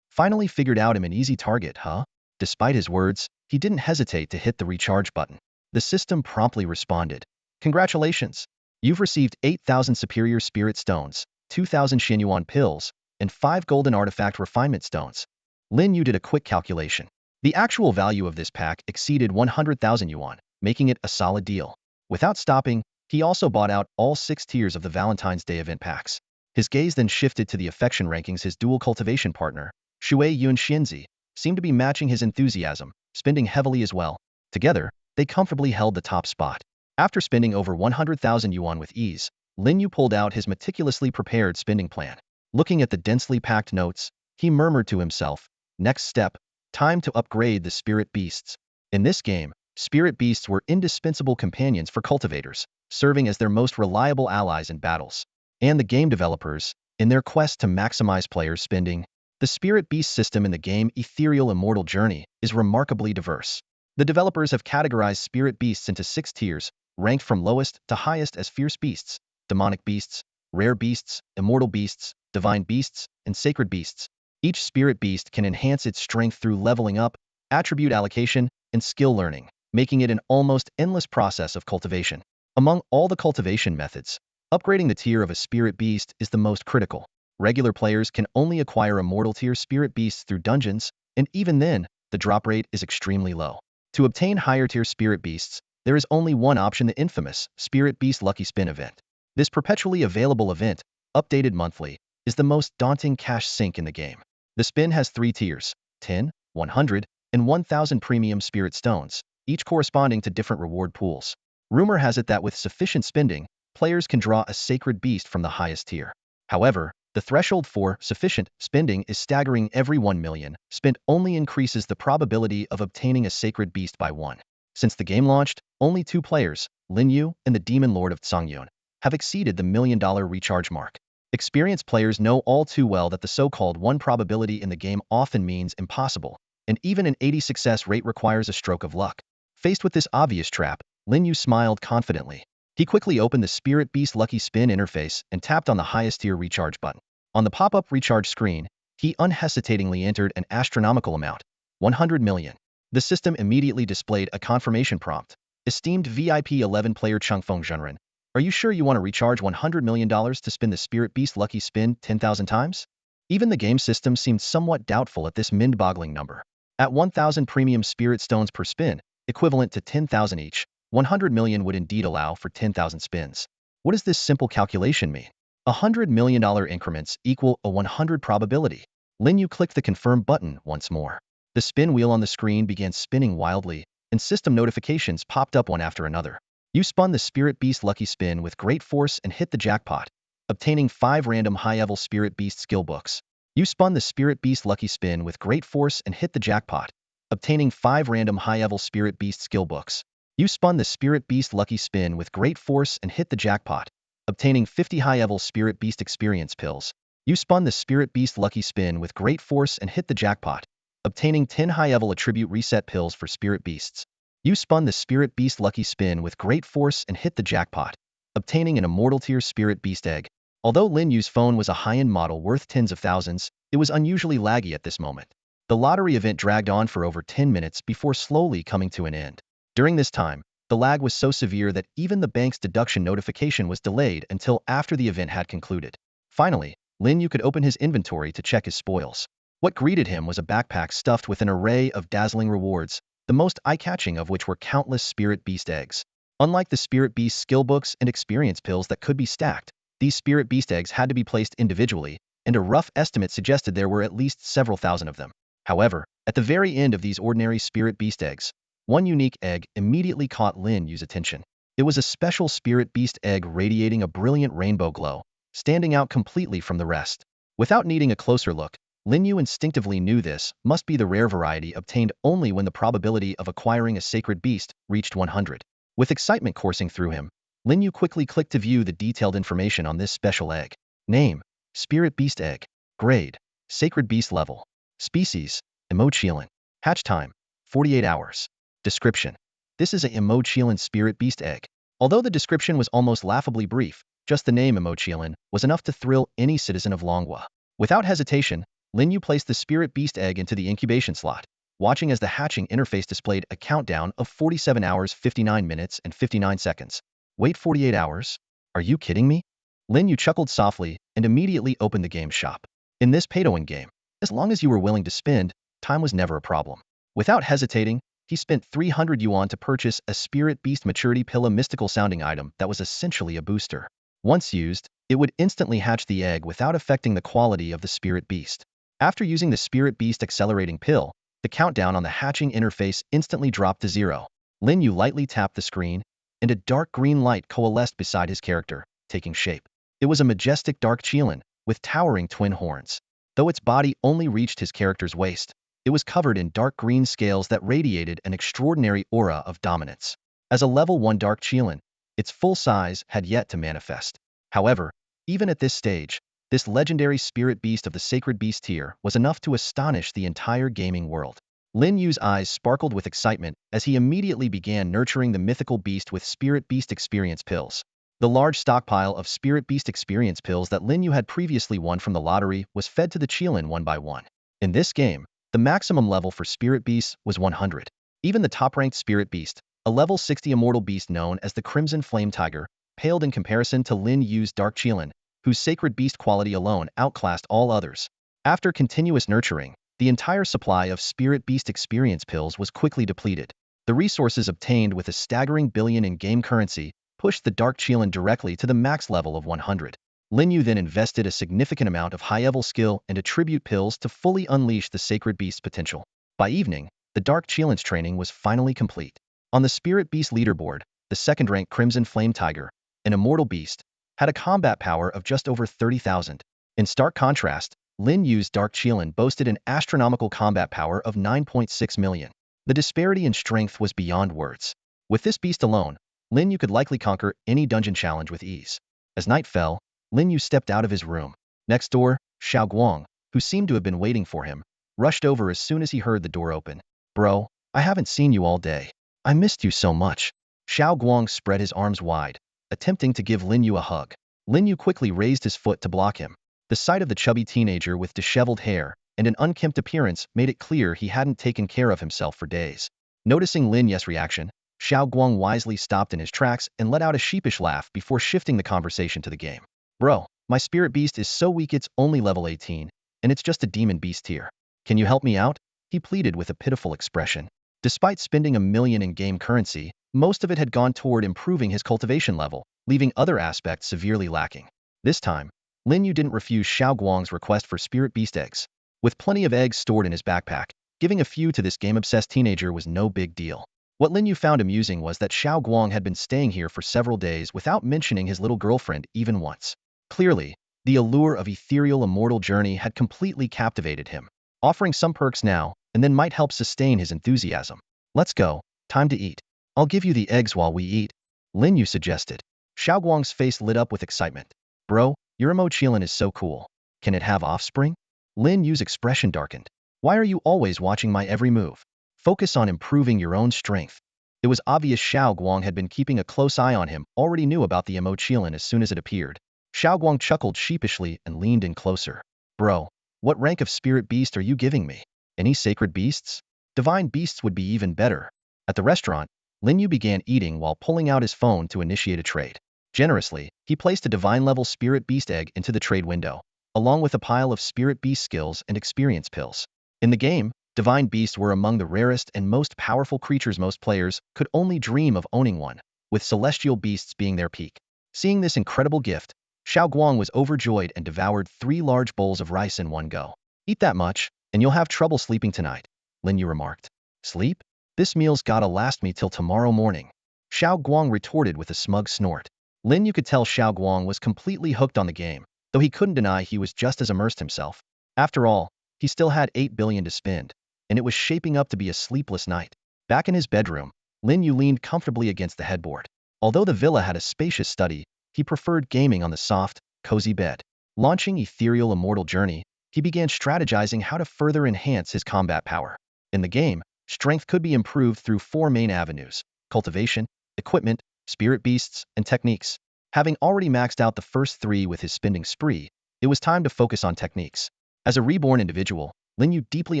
Finally figured out him an easy target, huh? Despite his words, he didn't hesitate to hit the recharge button. The system promptly responded. Congratulations! You've received 8,000 superior spirit stones, 2,000 Xianyuan pills, and 5 golden artifact refinement stones. Lin Yu did a quick calculation. The actual value of this pack exceeded 100,000 yuan, making it a solid deal. Without stopping, he also bought out all 6 tiers of the Valentine's Day event packs. His gaze then shifted to the affection rankings. His dual cultivation partner, Shui Yun Xianzi, seemed to be matching his enthusiasm, spending heavily as well. Together, they comfortably held the top spot. After spending over 100,000 yuan with ease, Lin Yu pulled out his meticulously prepared spending plan. Looking at the densely packed notes, he murmured to himself, next step, time to upgrade the spirit beasts. In this game, spirit beasts were indispensable companions for cultivators, serving as their most reliable allies in battles. And the game developers, in their quest to maximize players' spending, the spirit beast system in the game Ethereal Immortal Journey is remarkably diverse. The developers have categorized spirit beasts into 6 tiers, ranked from lowest to highest as fierce beasts, demonic beasts, rare beasts, immortal beasts, divine beasts, and sacred beasts. Each spirit beast can enhance its strength through leveling up, attribute allocation, and skill learning, making it an almost endless process of cultivation. Among all the cultivation methods, upgrading the tier of a spirit beast is the most critical. Regular players can only acquire immortal tier spirit beasts through dungeons, and even then, the drop rate is extremely low. To obtain higher tier spirit beasts, there is only one option: the infamous Spirit Beast Lucky Spin event. This perpetually available event, updated monthly, is the most daunting cash sink in the game. The spin has 3 tiers: 10, 100, and 1,000 premium spirit stones, each corresponding to different reward pools. Rumor has it that with sufficient spending, players can draw a sacred beast from the highest tier. However, the threshold for sufficient spending is staggering. Every 1 million spent only increases the probability of obtaining a sacred beast by 1. Since the game launched, only 2 players, Lin Yu and the Demon Lord of Tsangyun, have exceeded the $1 million recharge mark. Experienced players know all too well that the so-called 1 probability in the game often means impossible, and even an 80 success rate requires a stroke of luck. Faced with this obvious trap, Lin Yu smiled confidently. He quickly opened the Spirit Beast Lucky Spin interface and tapped on the highest tier recharge button. On the pop-up recharge screen, he unhesitatingly entered an astronomical amount: 100 million. The system immediately displayed a confirmation prompt. Esteemed VIP 11-player Chungfeng Zhenren, are you sure you want to recharge $100 million to spin the Spirit Beast Lucky Spin 10,000 times? Even the game system seemed somewhat doubtful at this mind-boggling number. At 1,000 premium spirit stones per spin, equivalent to 10,000 each, 100 million would indeed allow for 10,000 spins. What does this simple calculation mean? $100 million increments equal a 100 probability. Lin Yu clicked the confirm button once more. The spin wheel on the screen began spinning wildly, and system notifications popped up one after another. You spun the Spirit Beast Lucky Spin with great force and hit the jackpot, obtaining 5 random high-level Spirit Beast skill books. You spun the Spirit Beast Lucky Spin with great force and hit the jackpot, obtaining 5 random high-level Spirit Beast skill books. You spun the Spirit Beast Lucky Spin with great force and hit the jackpot, obtaining 50 high-level Spirit Beast experience pills. You spun the Spirit Beast Lucky Spin with great force and hit the jackpot, obtaining 10 high-level attribute reset pills for Spirit Beasts. You spun the Spirit Beast Lucky Spin with great force and hit the jackpot, obtaining an Immortal Tier Spirit Beast egg. Although Lin Yu's phone was a high-end model worth tens of thousands, it was unusually laggy at this moment. The lottery event dragged on for over 10 minutes before slowly coming to an end. During this time, the lag was so severe that even the bank's deduction notification was delayed until after the event had concluded. Finally, Lin Yu could open his inventory to check his spoils. What greeted him was a backpack stuffed with an array of dazzling rewards, the most eye-catching of which were countless Spirit Beast eggs. Unlike the Spirit Beast skill books and experience pills that could be stacked, these Spirit Beast eggs had to be placed individually, and a rough estimate suggested there were at least several thousand of them. However, at the very end of these ordinary Spirit Beast eggs, one unique egg immediately caught Lin Yu's attention. It was a special Spirit Beast egg radiating a brilliant rainbow glow, standing out completely from the rest. Without needing a closer look, Lin Yu instinctively knew this must be the rare variety obtained only when the probability of acquiring a sacred beast reached 100. With excitement coursing through him, Lin Yu quickly clicked to view the detailed information on this special egg. Name: Spirit Beast Egg. Grade: Sacred Beast Level. Species: Immortality. Hatch time: 48 hours. Description: this is a Immortality Spirit Beast Egg. Although the description was almost laughably brief, just the name Immortality was enough to thrill any citizen of Longhua. Without hesitation, Lin Yu placed the Spirit Beast Egg into the incubation slot, watching as the hatching interface displayed a countdown of 47 hours 59 minutes and 59 seconds. Wait 48 hours? Are you kidding me? Lin Yu chuckled softly and immediately opened the game shop. In this pay-to-win game, as long as you were willing to spend, time was never a problem. Without hesitating, he spent 300 yuan to purchase a Spirit Beast Maturity Pill, a mystical-sounding item that was essentially a booster. Once used, it would instantly hatch the egg without affecting the quality of the Spirit Beast. After using the Spirit Beast Accelerating Pill, the countdown on the hatching interface instantly dropped to 0. Lin Yu lightly tapped the screen, and a dark green light coalesced beside his character, taking shape. It was a majestic dark Qilin, with towering twin horns. Though its body only reached his character's waist, it was covered in dark green scales that radiated an extraordinary aura of dominance. As a level 1 dark Qilin, its full size had yet to manifest. However, even at this stage, this legendary Spirit Beast of the Sacred Beast tier was enough to astonish the entire gaming world. Lin Yu's eyes sparkled with excitement as he immediately began nurturing the mythical beast with Spirit Beast experience pills. The large stockpile of Spirit Beast experience pills that Lin Yu had previously won from the lottery was fed to the Qilin one by one. In this game, the maximum level for Spirit Beasts was 100. Even the top-ranked Spirit Beast, a level 60 immortal beast known as the Crimson Flame Tiger, paled in comparison to Lin Yu's Dark Qilin, whose sacred beast quality alone outclassed all others. After continuous nurturing, the entire supply of Spirit Beast experience pills was quickly depleted. The resources obtained with a staggering billion in game currency pushed the Dark Qilin directly to the max level of 100. Lin Yu then invested a significant amount of high-level skill and attribute pills to fully unleash the sacred beast's potential. By evening, the Dark Challenge training was finally complete. On the Spirit Beast leaderboard, the second-ranked Crimson Flame Tiger, an immortal beast, had a combat power of just over 30,000. In stark contrast, Lin Yu's Dark Challenge boasted an astronomical combat power of 9.6 million. The disparity in strength was beyond words. With this beast alone, Lin Yu could likely conquer any dungeon challenge with ease. As night fell, Lin Yu stepped out of his room. Next door, Xiao Guang, who seemed to have been waiting for him, rushed over as soon as he heard the door open. Bro, I haven't seen you all day. I missed you so much. Xiao Guang spread his arms wide, attempting to give Lin Yu a hug. Lin Yu quickly raised his foot to block him. The sight of the chubby teenager with disheveled hair and an unkempt appearance made it clear he hadn't taken care of himself for days. Noticing Lin Yu's reaction, Xiao Guang wisely stopped in his tracks and let out a sheepish laugh before shifting the conversation to the game. Bro, my spirit beast is so weak it's only level 18, and it's just a demon beast tier. Can you help me out? He pleaded with a pitiful expression. Despite spending $1 million in game currency, most of it had gone toward improving his cultivation level, leaving other aspects severely lacking. This time, Lin Yu didn't refuse Xiao Guang's request for spirit beast eggs. With plenty of eggs stored in his backpack, giving a few to this game-obsessed teenager was no big deal. What Lin Yu found amusing was that Xiao Guang had been staying here for several days without mentioning his little girlfriend even once. Clearly, the allure of ethereal immortal journey had completely captivated him. Offering some perks now, and then might help sustain his enthusiasm. Let's go, time to eat. I'll give you the eggs while we eat, Lin Yu suggested. Xiao Guang's face lit up with excitement. Bro, your Immortality is so cool. Can it have offspring? Lin Yu's expression darkened. Why are you always watching my every move? Focus on improving your own strength. It was obvious Xiao Guang had been keeping a close eye on him, already knew about the Immortality as soon as it appeared. Xiao Guang chuckled sheepishly and leaned in closer. Bro, what rank of spirit beast are you giving me? Any sacred beasts? Divine beasts would be even better. At the restaurant, Lin Yu began eating while pulling out his phone to initiate a trade. Generously, he placed a divine-level spirit beast egg into the trade window, along with a pile of spirit beast skills and experience pills. In the game, divine beasts were among the rarest and most powerful creatures most players could only dream of owning one, with celestial beasts being their peak. Seeing this incredible gift, Xiao Guang was overjoyed and devoured 3 large bowls of rice in one go. Eat that much, and you'll have trouble sleeping tonight, Lin Yu remarked. Sleep? This meal's gotta last me till tomorrow morning. Xiao Guang retorted with a smug snort. Lin Yu could tell Xiao Guang was completely hooked on the game, though he couldn't deny he was just as immersed himself. After all, he still had 8 billion to spend, and it was shaping up to be a sleepless night. Back in his bedroom, Lin Yu leaned comfortably against the headboard. Although the villa had a spacious study, he preferred gaming on the soft, cozy bed. Launching Ethereal Immortal Journey, he began strategizing how to further enhance his combat power. In the game, strength could be improved through 4 main avenues: cultivation, equipment, spirit beasts, and techniques. Having already maxed out the first 3 with his spending spree, it was time to focus on techniques. As a reborn individual, Lin Yu deeply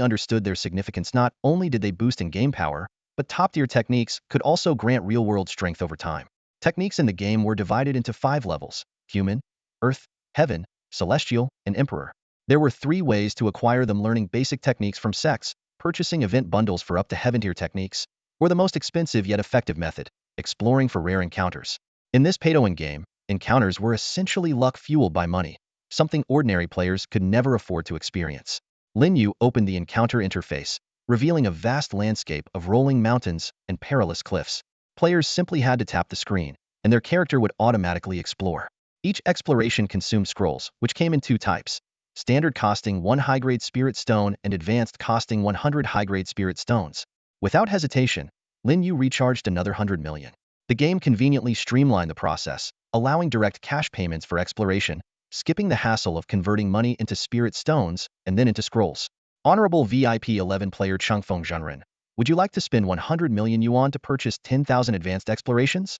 understood their significance. Not only did they boost in-game power, but top-tier techniques could also grant real-world strength over time. Techniques in the game were divided into 5 levels: human, earth, heaven, celestial, and emperor. There were 3 ways to acquire them: learning basic techniques from sects, purchasing event bundles for up to heaven-tier techniques, or the most expensive yet effective method, exploring for rare encounters. In this pay-to-win game, encounters were essentially luck fueled by money, something ordinary players could never afford to experience. Lin Yu opened the encounter interface, revealing a vast landscape of rolling mountains and perilous cliffs. Players simply had to tap the screen, and their character would automatically explore. Each exploration consumed scrolls, which came in 2 types: standard costing 1 high-grade spirit stone and advanced costing 100 high-grade spirit stones. Without hesitation, Lin Yu recharged another 100 million. The game conveniently streamlined the process, allowing direct cash payments for exploration, skipping the hassle of converting money into spirit stones and then into scrolls. Honorable VIP 11 player Changfeng Zhenren, would you like to spend 100 million yuan to purchase 10,000 advanced explorations?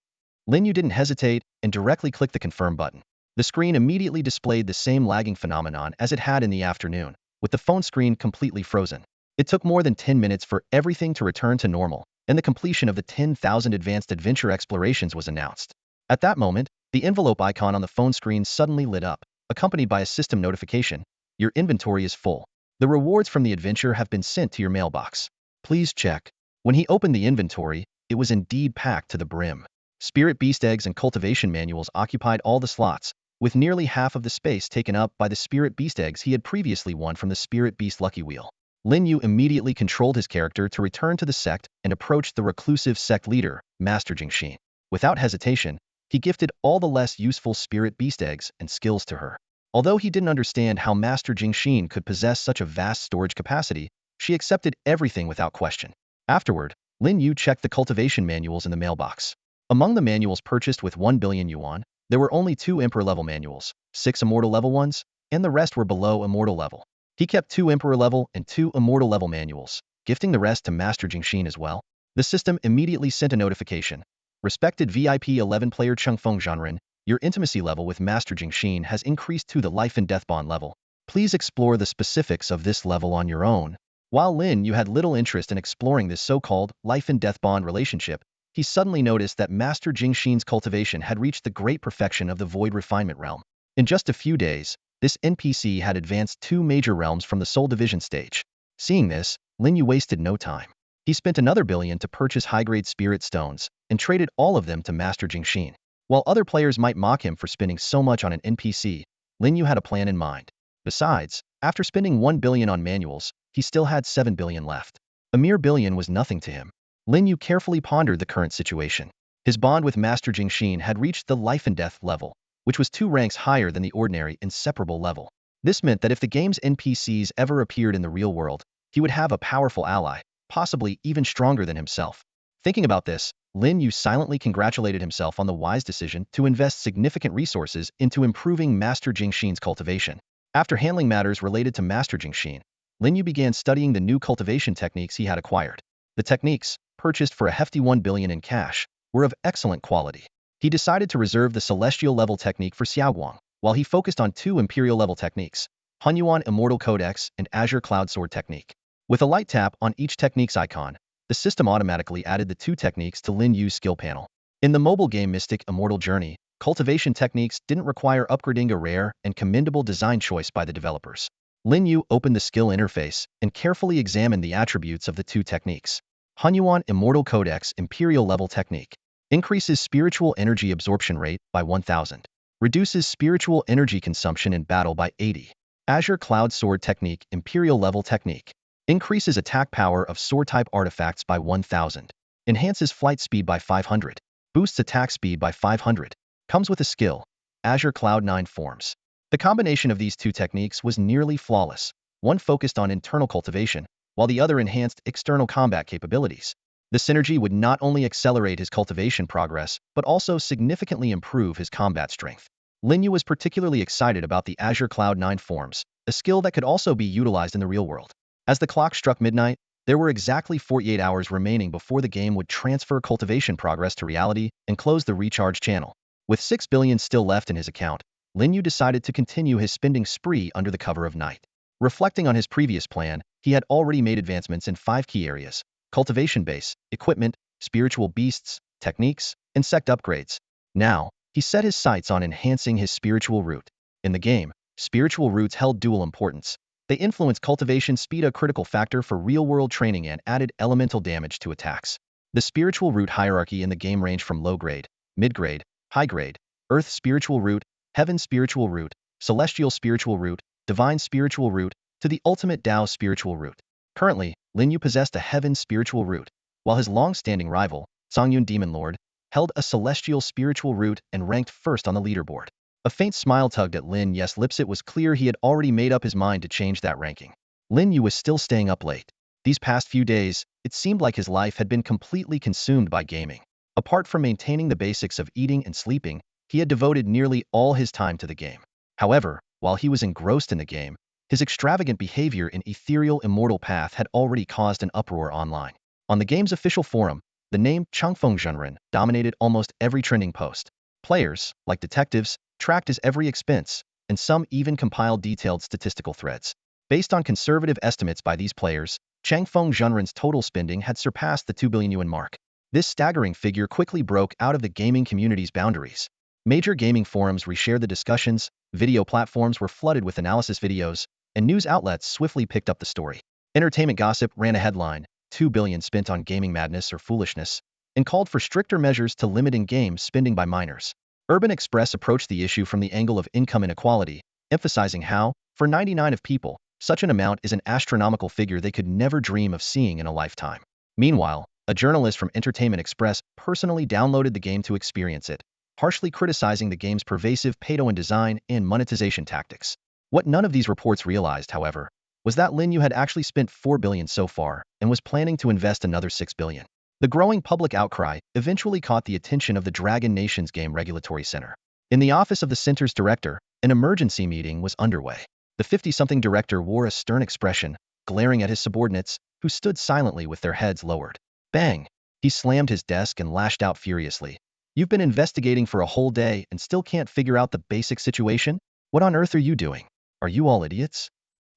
Lin Yu didn't hesitate and directly clicked the confirm button. The screen immediately displayed the same lagging phenomenon as it had in the afternoon, with the phone screen completely frozen. It took more than 10 minutes for everything to return to normal, and the completion of the 10,000 advanced adventure explorations was announced. At that moment, the envelope icon on the phone screen suddenly lit up, accompanied by a system notification: your inventory is full. The rewards from the adventure have been sent to your mailbox. Please check. When he opened the inventory, it was indeed packed to the brim. Spirit beast eggs and cultivation manuals occupied all the slots, with nearly half of the space taken up by the Spirit Beast eggs he had previously won from the Spirit Beast Lucky Wheel. Lin Yu immediately controlled his character to return to the sect and approached the reclusive sect leader, Master Jingxin. Without hesitation, he gifted all the less useful Spirit Beast eggs and skills to her. Although he didn't understand how Master Jingxin could possess such a vast storage capacity, she accepted everything without question. Afterward, Lin Yu checked the cultivation manuals in the mailbox. Among the manuals purchased with 1 billion yuan, there were only 2 Emperor-level manuals, 6 Immortal-level ones, and the rest were below Immortal level. He kept 2 Emperor-level and 2 Immortal-level manuals, gifting the rest to Master Jingxin as well. The system immediately sent a notification. Respected VIP 11-player Changfeng Zhanren, your intimacy level with Master Jingxin has increased to the life and death bond level. Please explore the specifics of this level on your own. While Lin Yu had little interest in exploring this so-called life and death bond relationship, he suddenly noticed that Master Jingxin's cultivation had reached the great perfection of the Void Refinement realm. In just a few days, this NPC had advanced 2 major realms from the Soul Division stage. Seeing this, Lin Yu wasted no time. He spent another billion to purchase high-grade spirit stones and traded all of them to Master Jingxin. While other players might mock him for spending so much on an NPC, Lin Yu had a plan in mind. Besides, after spending 1 billion on manuals, he still had 7 billion left. A mere billion was nothing to him. Lin Yu carefully pondered the current situation. His bond with Master Jingxin had reached the life and death level, which was 2 ranks higher than the ordinary inseparable level. This meant that if the game's NPCs ever appeared in the real world, he would have a powerful ally, possibly even stronger than himself. Thinking about this, Lin Yu silently congratulated himself on the wise decision to invest significant resources into improving Master Jingxin's cultivation. After handling matters related to Master Jingxin, Lin Yu began studying the new cultivation techniques he had acquired. The techniques, purchased for a hefty 1 billion in cash, were of excellent quality. He decided to reserve the Celestial level technique for Xiaoguang, while he focused on 2 Imperial level techniques, Hunyuan Immortal Codex and Azure Cloud Sword technique. With a light tap on each technique's icon, the system automatically added the 2 techniques to Lin Yu's skill panel. In the mobile game Mystic Immortal Journey, cultivation techniques didn't require upgrading a rare and commendable design choice by the developers. Lin Yu opened the skill interface and carefully examined the attributes of the 2 techniques. Hunyuan Immortal Codex Imperial level technique increases spiritual energy absorption rate by 1000. Reduces spiritual energy consumption in battle by 80. Azure Cloud Sword technique Imperial level technique increases attack power of sword-type artifacts by 1000. Enhances flight speed by 500. Boosts attack speed by 500. Comes with a skill, Azure Cloud 9 Forms. The combination of these 2 techniques was nearly flawless. One focused on internal cultivation, while the other enhanced external combat capabilities. The synergy would not only accelerate his cultivation progress, but also significantly improve his combat strength. Lin Yu was particularly excited about the Azure Cloud 9 Forms, a skill that could also be utilized in the real world. As the clock struck midnight, there were exactly 48 hours remaining before the game would transfer cultivation progress to reality and close the recharge channel. With 6 billion still left in his account, Lin Yu decided to continue his spending spree under the cover of night. Reflecting on his previous plan, he had already made advancements in 5 key areas: cultivation base, equipment, spiritual beasts, techniques, and sect upgrades. Now, he set his sights on enhancing his spiritual root. In the game, spiritual roots held dual importance. They influence cultivation speed, a critical factor for real-world training, and added elemental damage to attacks. The spiritual root hierarchy in the game ranged from low-grade, mid-grade, high-grade, earth spiritual root, heaven spiritual root, celestial spiritual root, divine spiritual root, to the ultimate Dao spiritual root. Currently, Lin Yu possessed a heaven spiritual root, while his long-standing rival, Songyun Demon Lord, held a celestial spiritual root and ranked first on the leaderboard. A faint smile tugged at Lin Yu's lips. It was clear he had already made up his mind to change that ranking. Lin Yu was still staying up late. These past few days, it seemed like his life had been completely consumed by gaming. Apart from maintaining the basics of eating and sleeping, he had devoted nearly all his time to the game. However, while he was engrossed in the game, his extravagant behavior in Ethereal Immortal Path had already caused an uproar online. On the game's official forum, the name Changfeng Zhanren dominated almost every trending post. Players, like detectives, tracked his every expense, and some even compiled detailed statistical threads. Based on conservative estimates by these players, Changfeng Zhanren's total spending had surpassed the 2 billion yuan mark. This staggering figure quickly broke out of the gaming community's boundaries. Major gaming forums reshared the discussions, video platforms were flooded with analysis videos, and news outlets swiftly picked up the story. Entertainment Gossip ran a headline, 2 billion spent on gaming madness or foolishness, and called for stricter measures to limit in-game spending by minors. Urban Express approached the issue from the angle of income inequality, emphasizing how, for 99 of people, such an amount is an astronomical figure they could never dream of seeing in a lifetime. Meanwhile, a journalist from Entertainment Express personally downloaded the game to experience it, harshly criticizing the game's pervasive pay-to-win design and monetization tactics. What none of these reports realized, however, was that Lin Yu had actually spent $4 billion so far and was planning to invest another $6 billion. The growing public outcry eventually caught the attention of the Dragon Nation's Game Regulatory Center. In the office of the center's director, an emergency meeting was underway. The 50-something director wore a stern expression, glaring at his subordinates, who stood silently with their heads lowered. Bang! He slammed his desk and lashed out furiously. You've been investigating for a whole day and still can't figure out the basic situation? What on earth are you doing? Are you all idiots?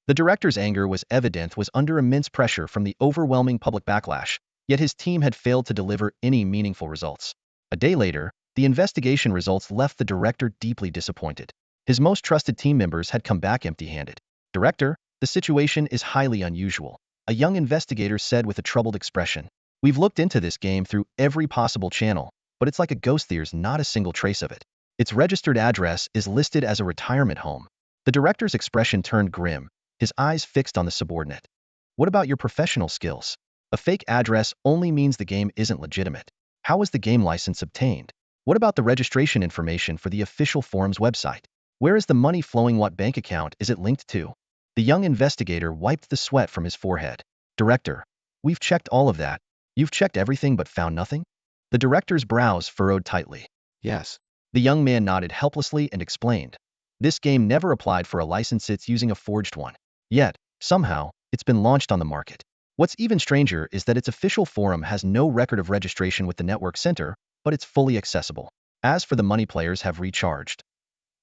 The director's anger was evident, was under immense pressure from the overwhelming public backlash, yet his team had failed to deliver any meaningful results. A day later, the investigation results left the director deeply disappointed. His most trusted team members had come back empty-handed. Director, the situation is highly unusual, a young investigator said with a troubled expression. We've looked into this game through every possible channel, but it's like a ghost. There's not a single trace of it. Its registered address is listed as a retirement home. The director's expression turned grim, his eyes fixed on the subordinate. What about your professional skills? A fake address only means the game isn't legitimate. How was the game license obtained? What about the registration information for the official forum's website? Where is the money flowing? What bank account is it linked to? The young investigator wiped the sweat from his forehead. Director, we've checked all of that. You've checked everything but found nothing? The director's brows furrowed tightly. Yes. The young man nodded helplessly and explained. This game never applied for a license, it's using a forged one. Yet, somehow, it's been launched on the market. What's even stranger is that its official forum has no record of registration with the network center, but it's fully accessible. As for the money players have recharged.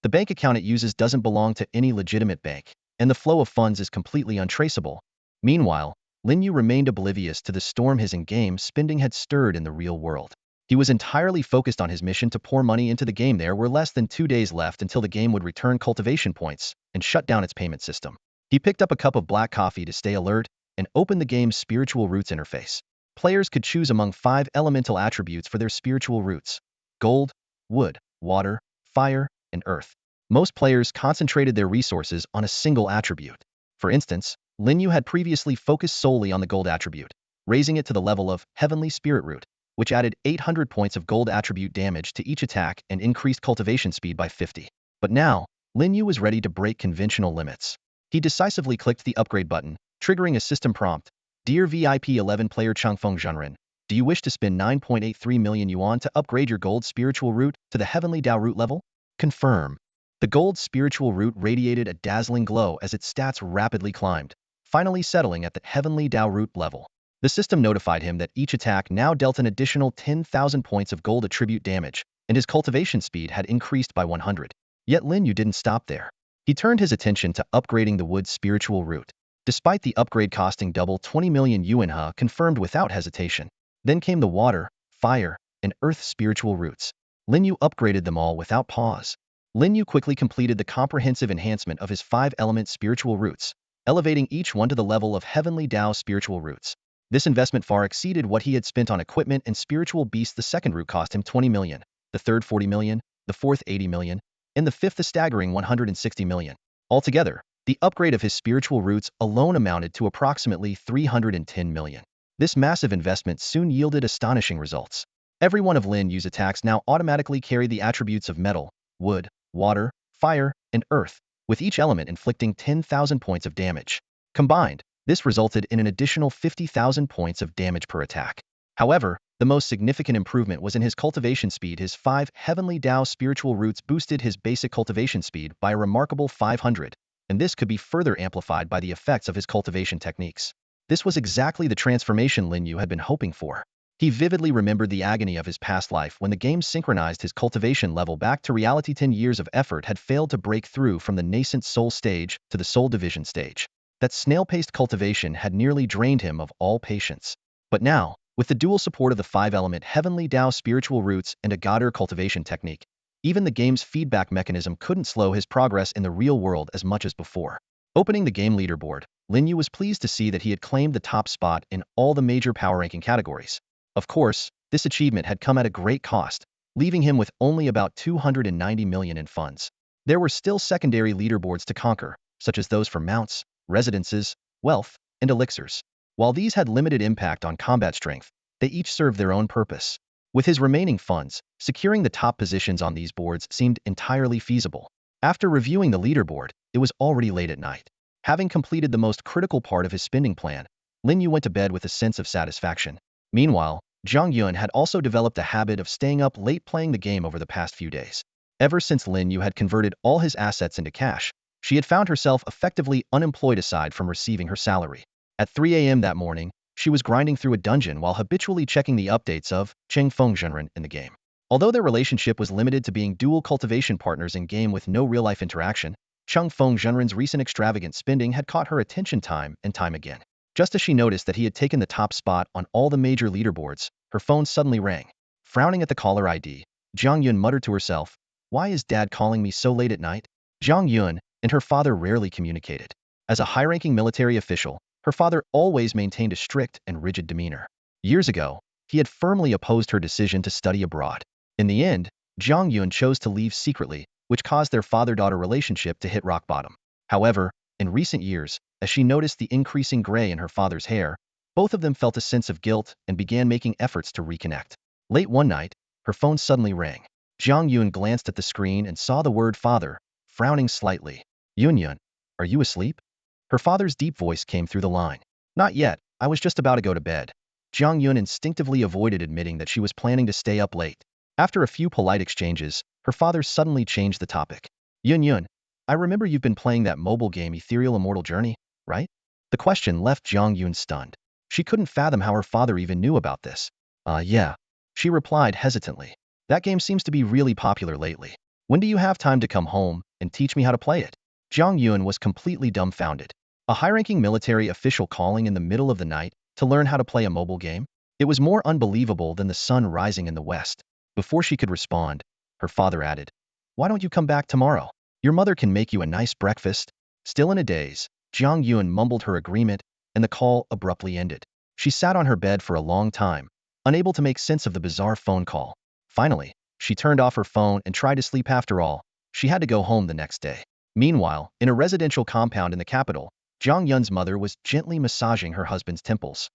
The bank account it uses doesn't belong to any legitimate bank, and the flow of funds is completely untraceable. Meanwhile, Lin Yu remained oblivious to the storm his in-game spending had stirred in the real world. He was entirely focused on his mission to pour money into the game. There were less than 2 days left until the game would return cultivation points and shut down its payment system. He picked up a cup of black coffee to stay alert and opened the game's spiritual roots interface. Players could choose among 5 elemental attributes for their spiritual roots: gold, wood, water, fire, and earth. Most players concentrated their resources on a single attribute. For instance, Lin Yu had previously focused solely on the gold attribute, raising it to the level of Heavenly Spirit Root, which added 800 points of gold attribute damage to each attack and increased cultivation speed by 50. But now, Lin Yu was ready to break conventional limits. He decisively clicked the upgrade button, triggering a system prompt. Dear VIP 11 player Changfeng Zhenren, do you wish to spend 9.83 million yuan to upgrade your gold spiritual root to the Heavenly Dao root level? Confirm. The gold spiritual root radiated a dazzling glow as its stats rapidly climbed, finally settling at the Heavenly Dao root level. The system notified him that each attack now dealt an additional 10,000 points of gold attribute damage, and his cultivation speed had increased by 100. Yet Lin Yu didn't stop there. He turned his attention to upgrading the wood spiritual root. Despite the upgrade costing double 20 million yuan, confirmed without hesitation. Then came the water, fire, and earth spiritual roots. Lin Yu upgraded them all without pause. Lin Yu quickly completed the comprehensive enhancement of his 5-element spiritual roots, elevating each one to the level of Heavenly Dao spiritual roots. This investment far exceeded what he had spent on equipment and spiritual beasts. The second root cost him 20 million, the third 40 million, the fourth 80 million, and the fifth a staggering 160 million. Altogether, the upgrade of his spiritual roots alone amounted to approximately 310 million. This massive investment soon yielded astonishing results. Every one of Lin Yu's attacks now automatically carried the attributes of metal, wood, water, fire, and earth, with each element inflicting 10,000 points of damage. Combined, this resulted in an additional 50,000 points of damage per attack. However, the most significant improvement was in his cultivation speed. His 5 Heavenly Dao spiritual roots boosted his basic cultivation speed by a remarkable 500, and this could be further amplified by the effects of his cultivation techniques. This was exactly the transformation Lin Yu had been hoping for. He vividly remembered the agony of his past life when the game synchronized his cultivation level back to reality. 10 years of effort had failed to break through from the nascent soul stage to the soul division stage. That snail-paced cultivation had nearly drained him of all patience. But now, with the dual support of the 5-element Heavenly Dao spiritual roots and a Goddard cultivation technique, even the game's feedback mechanism couldn't slow his progress in the real world as much as before. Opening the game leaderboard, Lin Yu was pleased to see that he had claimed the top spot in all the major power ranking categories. Of course, this achievement had come at a great cost. leaving him with only about 290 million in funds. There were still secondary leaderboards to conquer, such as those for mounts, residences, wealth, and elixirs. While these had limited impact on combat strength, they each served their own purpose. With his remaining funds, securing the top positions on these boards seemed entirely feasible. After reviewing the leaderboard, it was already late at night. Having completed the most critical part of his spending plan, Lin Yu went to bed with a sense of satisfaction. Meanwhile, Zhang Yun had also developed a habit of staying up late playing the game over the past few days. Ever since Lin Yu had converted all his assets into cash, she had found herself effectively unemployed aside from receiving her salary. At 3 a.m. that morning, she was grinding through a dungeon while habitually checking the updates of Cheng Feng Zhenren in the game. Although their relationship was limited to being dual cultivation partners in-game with no real-life interaction, Cheng Feng Zhenren's recent extravagant spending had caught her attention time and time again. Just as she noticed that he had taken the top spot on all the major leaderboards, her phone suddenly rang. Frowning at the caller ID, Zhang Yun muttered to herself, "Why is Dad calling me so late at night?" Zhang Yun and her father rarely communicated. As a high-ranking military official, her father always maintained a strict and rigid demeanor. Years ago, he had firmly opposed her decision to study abroad. In the end, Zhang Yun chose to leave secretly, which caused their father-daughter relationship to hit rock bottom. However, in recent years, as she noticed the increasing gray in her father's hair, both of them felt a sense of guilt and began making efforts to reconnect. Late one night, her phone suddenly rang. Zhang Yun glanced at the screen and saw the word father, frowning slightly. "Yun, are you asleep?" Her father's deep voice came through the line. "Not yet, I was just about to go to bed." Zhang Yun instinctively avoided admitting that she was planning to stay up late. After a few polite exchanges, her father suddenly changed the topic. Yun, I remember you've been playing that mobile game Ethereal Immortal Journey, right?" The question left Zhang Yun stunned. She couldn't fathom how her father even knew about this. Yeah, she replied hesitantly. "That game seems to be really popular lately. When do you have time to come home and teach me how to play it?" Zhang Yun was completely dumbfounded. A high-ranking military official calling in the middle of the night to learn how to play a mobile game? It was more unbelievable than the sun rising in the west. Before she could respond, her father added, "Why don't you come back tomorrow? Your mother can make you a nice breakfast." Still in a daze, Zhang Yun mumbled her agreement, and the call abruptly ended. She sat on her bed for a long time, unable to make sense of the bizarre phone call. Finally, she turned off her phone and tried to sleep after all. She had to go home the next day. Meanwhile, in a residential compound in the capital, Zhang Yun's mother was gently massaging her husband's temples.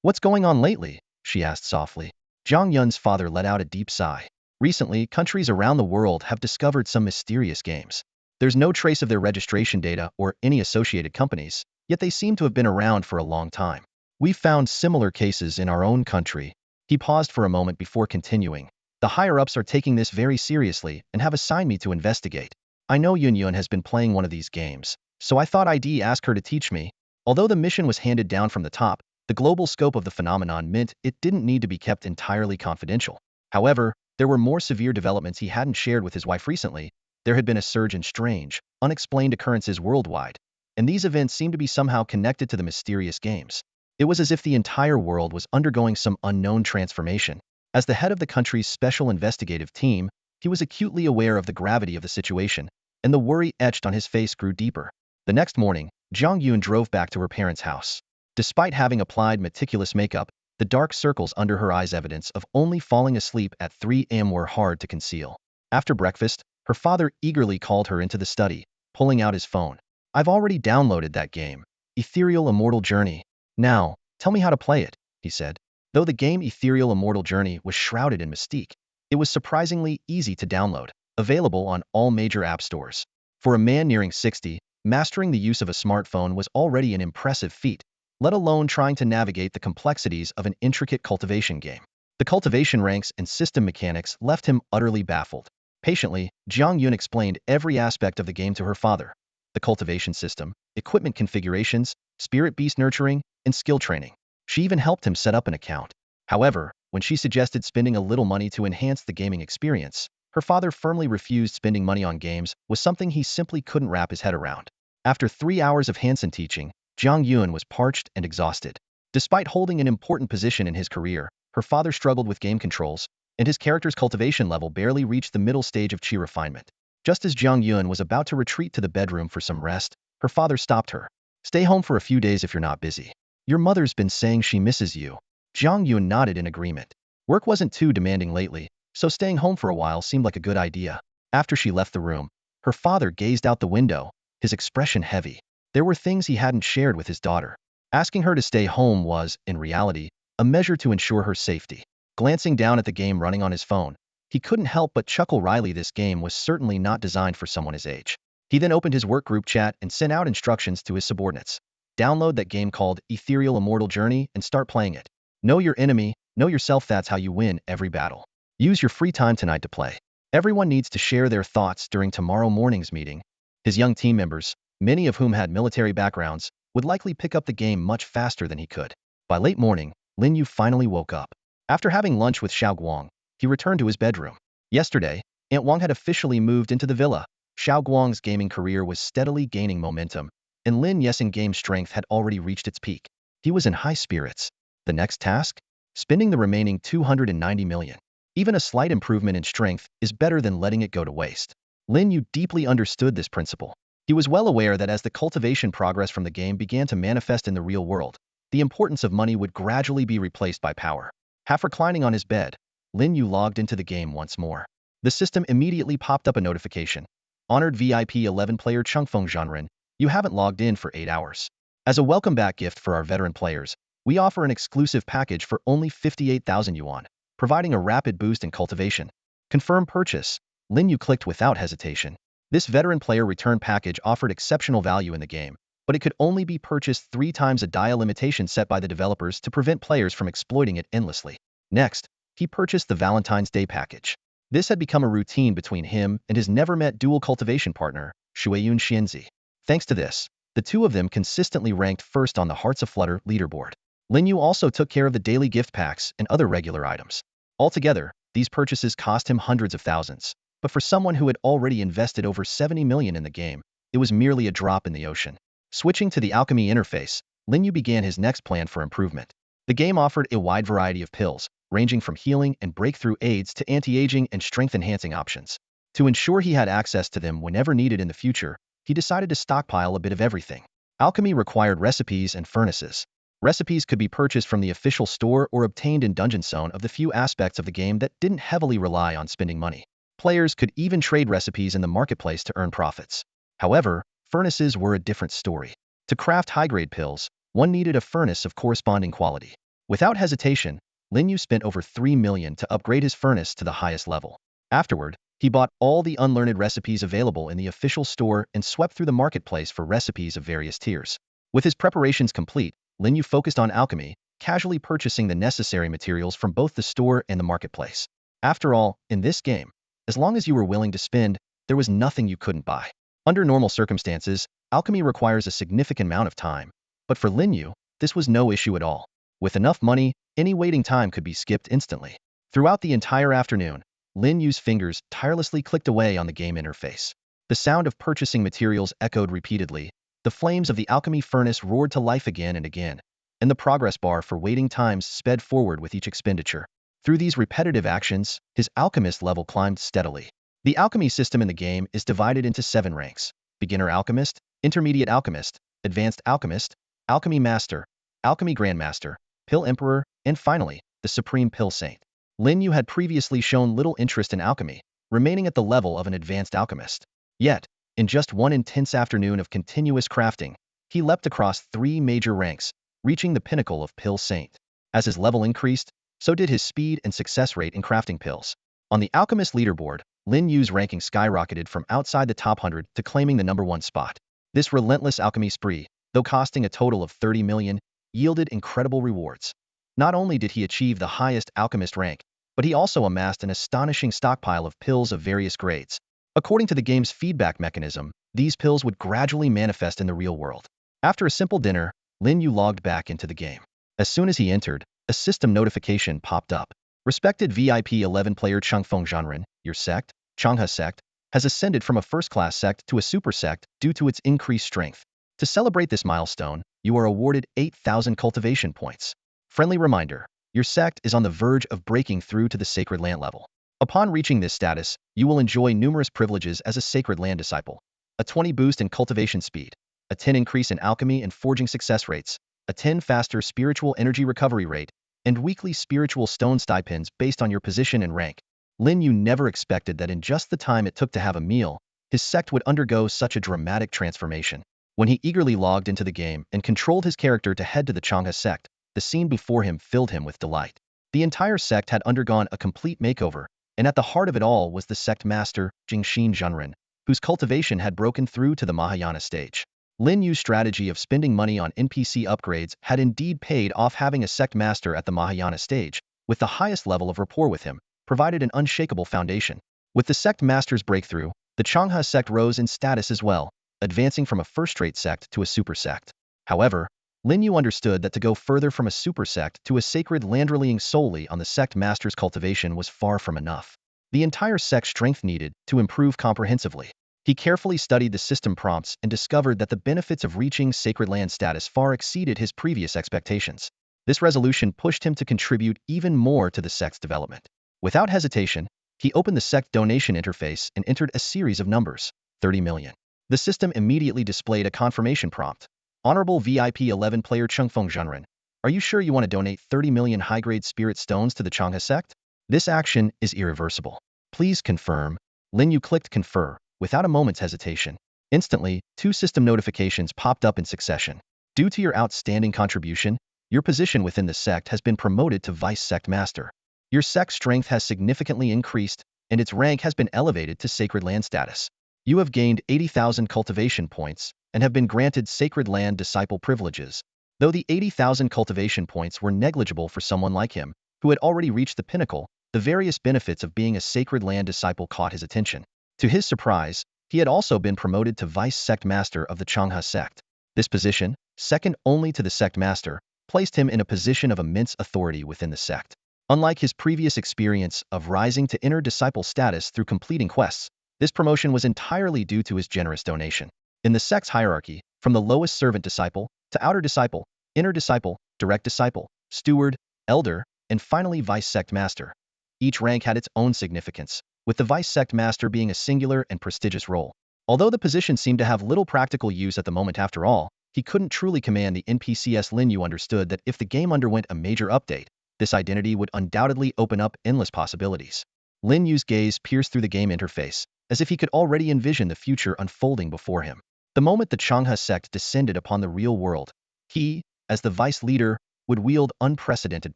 "What's going on lately?" she asked softly. Zhang Yun's father let out a deep sigh. Recently, countries around the world have discovered some mysterious games. There's no trace of their registration data or any associated companies, yet they seem to have been around for a long time. We've found similar cases in our own country. He paused for a moment before continuing. The higher-ups are taking this very seriously and have assigned me to investigate. I know Yun has been playing one of these games, so I thought I'd ask her to teach me. Although the mission was handed down from the top, the global scope of the phenomenon meant it didn't need to be kept entirely confidential. However, there were more severe developments he hadn't shared with his wife recently. There had been a surge in strange, unexplained occurrences worldwide, and these events seemed to be somehow connected to the mysterious games. It was as if the entire world was undergoing some unknown transformation. As the head of the country's special investigative team, he was acutely aware of the gravity of the situation, and the worry etched on his face grew deeper. The next morning, Zhang Yun drove back to her parents' house. Despite having applied meticulous makeup, the dark circles under her eyes evidence of only falling asleep at 3 a.m. were hard to conceal. After breakfast, her father eagerly called her into the study, pulling out his phone. "I've already downloaded that game, Ethereal Immortal Journey. Now, tell me how to play it," he said. Though the game Ethereal Immortal Journey was shrouded in mystique, it was surprisingly easy to download, available on all major app stores. For a man nearing 60, mastering the use of a smartphone was already an impressive feat, let alone trying to navigate the complexities of an intricate cultivation game. The cultivation ranks and system mechanics left him utterly baffled. Patiently, Zhang Yun explained every aspect of the game to her father: the cultivation system, equipment configurations, spirit beast nurturing, and skill training. She even helped him set up an account. However, when she suggested spending a little money to enhance the gaming experience, her father firmly refused. Spending money on games was something he simply couldn't wrap his head around. After 3 hours of Hansen teaching, Zhang Yun was parched and exhausted. Despite holding an important position in his career, her father struggled with game controls, and his character's cultivation level barely reached the middle stage of chi refinement. Just as Zhang Yun was about to retreat to the bedroom for some rest, her father stopped her. "Stay home for a few days if you're not busy. Your mother's been saying she misses you." Zhang Yun nodded in agreement. Work wasn't too demanding lately, so staying home for a while seemed like a good idea. After she left the room, her father gazed out the window, his expression heavy. There were things he hadn't shared with his daughter. Asking her to stay home was, in reality, a measure to ensure her safety. Glancing down at the game running on his phone, he couldn't help but chuckle wryly. This game was certainly not designed for someone his age. He then opened his work group chat and sent out instructions to his subordinates. Download that game called Ethereal Immortal Journey and start playing it. Know your enemy, know yourself, that's how you win every battle. Use your free time tonight to play. Everyone needs to share their thoughts during tomorrow morning's meeting. His young team members, many of whom had military backgrounds, would likely pick up the game much faster than he could. By late morning, Lin Yu finally woke up. After having lunch with Xiao Guang, he returned to his bedroom. Yesterday, Aunt Wang had officially moved into the villa. Xiao Guang's gaming career was steadily gaining momentum, and Lin Yu's in-game strength had already reached its peak. He was in high spirits. The next task? Spending the remaining 290 million. Even a slight improvement in strength is better than letting it go to waste. Lin Yu deeply understood this principle. He was well aware that as the cultivation progress from the game began to manifest in the real world, the importance of money would gradually be replaced by power. Half reclining on his bed, Lin Yu logged into the game once more. The system immediately popped up a notification. Honored VIP 11 player Chungfeng Zhanren, you haven't logged in for 8 hours. As a welcome back gift for our veteran players, we offer an exclusive package for only 58,000 yuan, providing a rapid boost in cultivation. Confirm purchase. Lin Yu clicked without hesitation. This veteran player return package offered exceptional value in the game, but it could only be purchased 3 times a dia limitation set by the developers to prevent players from exploiting it endlessly. Next, he purchased the Valentine's Day package. This had become a routine between him and his never-met dual cultivation partner, Shueyun Xianzi. Thanks to this, the two of them consistently ranked first on the Hearts of Flutter leaderboard. Lin Yu also took care of the daily gift packs and other regular items. Altogether, these purchases cost him hundreds of thousands, but for someone who had already invested over 70 million in the game, it was merely a drop in the ocean. Switching to the alchemy interface, Lin Yu began his next plan for improvement. The game offered a wide variety of pills, ranging from healing and breakthrough aids to anti-aging and strength-enhancing options. To ensure he had access to them whenever needed in the future, he decided to stockpile a bit of everything. Alchemy required recipes and furnaces. Recipes could be purchased from the official store or obtained in Dungeon Zone of the few aspects of the game that didn't heavily rely on spending money. Players could even trade recipes in the marketplace to earn profits. However, furnaces were a different story. To craft high-grade pills, one needed a furnace of corresponding quality. Without hesitation, Lin Yu spent over 3 million to upgrade his furnace to the highest level. Afterward, he bought all the unlearned recipes available in the official store and swept through the marketplace for recipes of various tiers. With his preparations complete, Lin Yu focused on alchemy, casually purchasing the necessary materials from both the store and the marketplace. After all, in this game, as long as you were willing to spend, there was nothing you couldn't buy. Under normal circumstances, alchemy requires a significant amount of time, but for Lin Yu, this was no issue at all. With enough money, any waiting time could be skipped instantly. Throughout the entire afternoon, Lin Yu's fingers tirelessly clicked away on the game interface. The sound of purchasing materials echoed repeatedly, the flames of the alchemy furnace roared to life again and again, and the progress bar for waiting times sped forward with each expenditure. Through these repetitive actions, his alchemist level climbed steadily. The alchemy system in the game is divided into 7 ranks: Beginner Alchemist, Intermediate Alchemist, Advanced Alchemist, Alchemy Master, Alchemy Grandmaster, Pill Emperor, and finally, the Supreme Pill Saint. Lin Yu had previously shown little interest in alchemy, remaining at the level of an advanced alchemist. Yet, in just one intense afternoon of continuous crafting, he leapt across 3 major ranks, reaching the pinnacle of Pill Saint. As his level increased, so did his speed and success rate in crafting pills. On the alchemist leaderboard, Lin Yu's ranking skyrocketed from outside the top 100 to claiming the #1 spot. This relentless alchemy spree, though costing a total of 30 million, yielded incredible rewards. Not only did he achieve the highest alchemist rank, but he also amassed an astonishing stockpile of pills of various grades. According to the game's feedback mechanism, these pills would gradually manifest in the real world. After a simple dinner, Lin Yu logged back into the game. As soon as he entered, a system notification popped up. Respected VIP 11 player Chungfeng Zhanren, your sect, Changhe sect, has ascended from a first-class sect to a super sect due to its increased strength. To celebrate this milestone, you are awarded 8,000 cultivation points. Friendly reminder, your sect is on the verge of breaking through to the Sacred Land level. Upon reaching this status, you will enjoy numerous privileges as a Sacred Land disciple: a 20 boost in cultivation speed, a 10 increase in alchemy and forging success rates, a 10 faster spiritual energy recovery rate, and weekly spiritual stone stipends based on your position and rank. Lin Yu never expected that in just the time it took to have a meal, his sect would undergo such a dramatic transformation. When he eagerly logged into the game and controlled his character to head to the Changha sect, the scene before him filled him with delight. The entire sect had undergone a complete makeover, and at the heart of it all was the sect master, Jingxin Zhenren, whose cultivation had broken through to the Mahayana stage. Lin Yu's strategy of spending money on NPC upgrades had indeed paid off. Having a sect master at the Mahayana stage, with the highest level of rapport with him, provided an unshakable foundation. With the sect master's breakthrough, the Changha sect rose in status as well, advancing from a first-rate sect to a super sect. However, Lin Yu understood that to go further from a super sect to a sacred land relying solely on the sect master's cultivation was far from enough. The entire sect's strength needed to improve comprehensively. He carefully studied the system prompts and discovered that the benefits of reaching sacred land status far exceeded his previous expectations. This resolution pushed him to contribute even more to the sect's development. Without hesitation, he opened the sect donation interface and entered a series of numbers, 30 million. The system immediately displayed a confirmation prompt. Honorable VIP 11 player Chengfeng Zhenren, are you sure you want to donate 30 million high-grade spirit stones to the Changha sect? This action is irreversible. Please confirm. Lin Yu clicked confer, without a moment's hesitation. Instantly, 2 system notifications popped up in succession. Due to your outstanding contribution, your position within the sect has been promoted to Vice Sect Master. Your sect's strength has significantly increased, and its rank has been elevated to Sacred Land status. You have gained 80,000 cultivation points and have been granted Sacred Land Disciple privileges. Though the 80,000 cultivation points were negligible for someone like him, who had already reached the pinnacle, the various benefits of being a Sacred Land Disciple caught his attention. To his surprise, he had also been promoted to Vice Sect Master of the Changha sect. This position, second only to the Sect Master, placed him in a position of immense authority within the sect. Unlike his previous experience of rising to inner disciple status through completing quests, this promotion was entirely due to his generous donation. In the sect's hierarchy, from the lowest servant disciple to outer disciple, inner disciple, direct disciple, steward, elder, and finally vice sect master, each rank had its own significance, with the vice sect master being a singular and prestigious role. Although the position seemed to have little practical use at the moment after all, he couldn't truly command the NPCs. Lin Yu understood that if the game underwent a major update, this identity would undoubtedly open up endless possibilities. Lin Yu's gaze pierced through the game interface, as if he could already envision the future unfolding before him. The moment the Changha sect descended upon the real world, he, as the vice leader, would wield unprecedented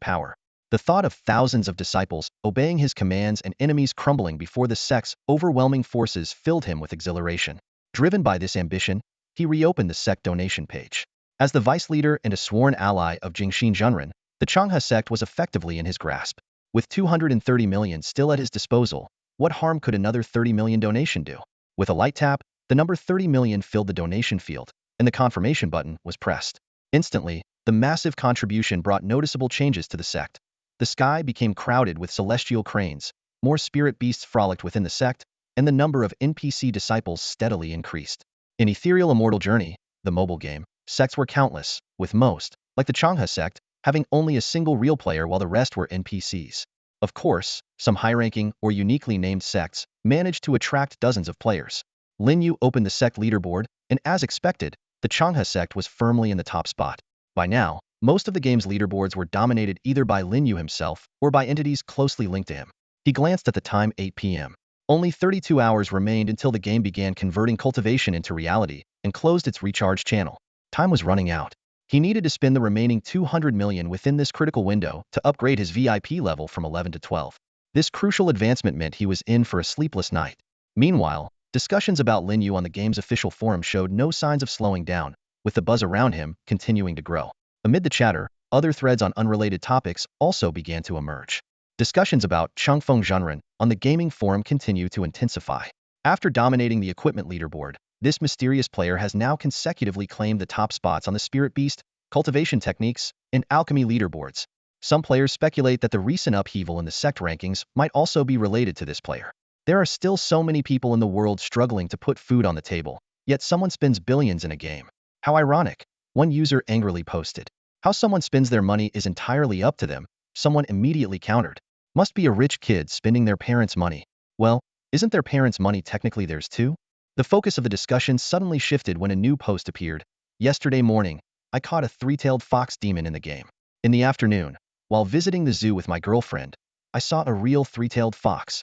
power. The thought of thousands of disciples obeying his commands and enemies crumbling before the sect's overwhelming forces filled him with exhilaration. Driven by this ambition, he reopened the sect donation page. As the vice leader and a sworn ally of Jingxin Zhenren, the Changha sect was effectively in his grasp. With 230 million still at his disposal, what harm could another 30 million donation do? With a light tap, the number 30 million filled the donation field, and the confirmation button was pressed. Instantly, the massive contribution brought noticeable changes to the sect. The sky became crowded with celestial cranes, more spirit beasts frolicked within the sect, and the number of NPC disciples steadily increased. In Ethereal Immortal Journey, the mobile game, sects were countless, with most, like the Changha sect, having only a single real player while the rest were NPCs. Of course, some high-ranking or uniquely named sects managed to attract dozens of players. Lin Yu opened the sect leaderboard, and as expected, the Changha sect was firmly in the top spot. By now, most of the game's leaderboards were dominated either by Lin Yu himself or by entities closely linked to him. He glanced at the time, 8 p.m. Only 32 hours remained until the game began converting cultivation into reality and closed its recharge channel. Time was running out. He needed to spend the remaining 200 million within this critical window to upgrade his VIP level from 11 to 12. This crucial advancement meant he was in for a sleepless night. Meanwhile, discussions about Lin Yu on the game's official forum showed no signs of slowing down, with the buzz around him continuing to grow. Amid the chatter, other threads on unrelated topics also began to emerge. Discussions about Chengfeng Zhenren on the gaming forum continue to intensify. After dominating the equipment leaderboard, this mysterious player has now consecutively claimed the top spots on the Spirit Beast, cultivation techniques, and alchemy leaderboards. Some players speculate that the recent upheaval in the sect rankings might also be related to this player. There are still so many people in the world struggling to put food on the table, yet someone spends billions in a game. How ironic, one user angrily posted. How someone spends their money is entirely up to them, someone immediately countered. Must be a rich kid spending their parents' money. Well, isn't their parents' money technically theirs too? The focus of the discussion suddenly shifted when a new post appeared. Yesterday morning, I caught a three-tailed fox demon in the game. In the afternoon, while visiting the zoo with my girlfriend, I saw a real three-tailed fox.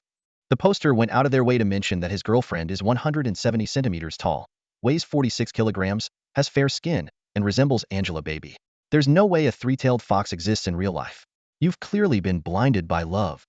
The poster went out of their way to mention that his girlfriend is 170 centimeters tall, weighs 46 kilograms, has fair skin, and resembles Angela Baby. There's no way a three-tailed fox exists in real life. You've clearly been blinded by love.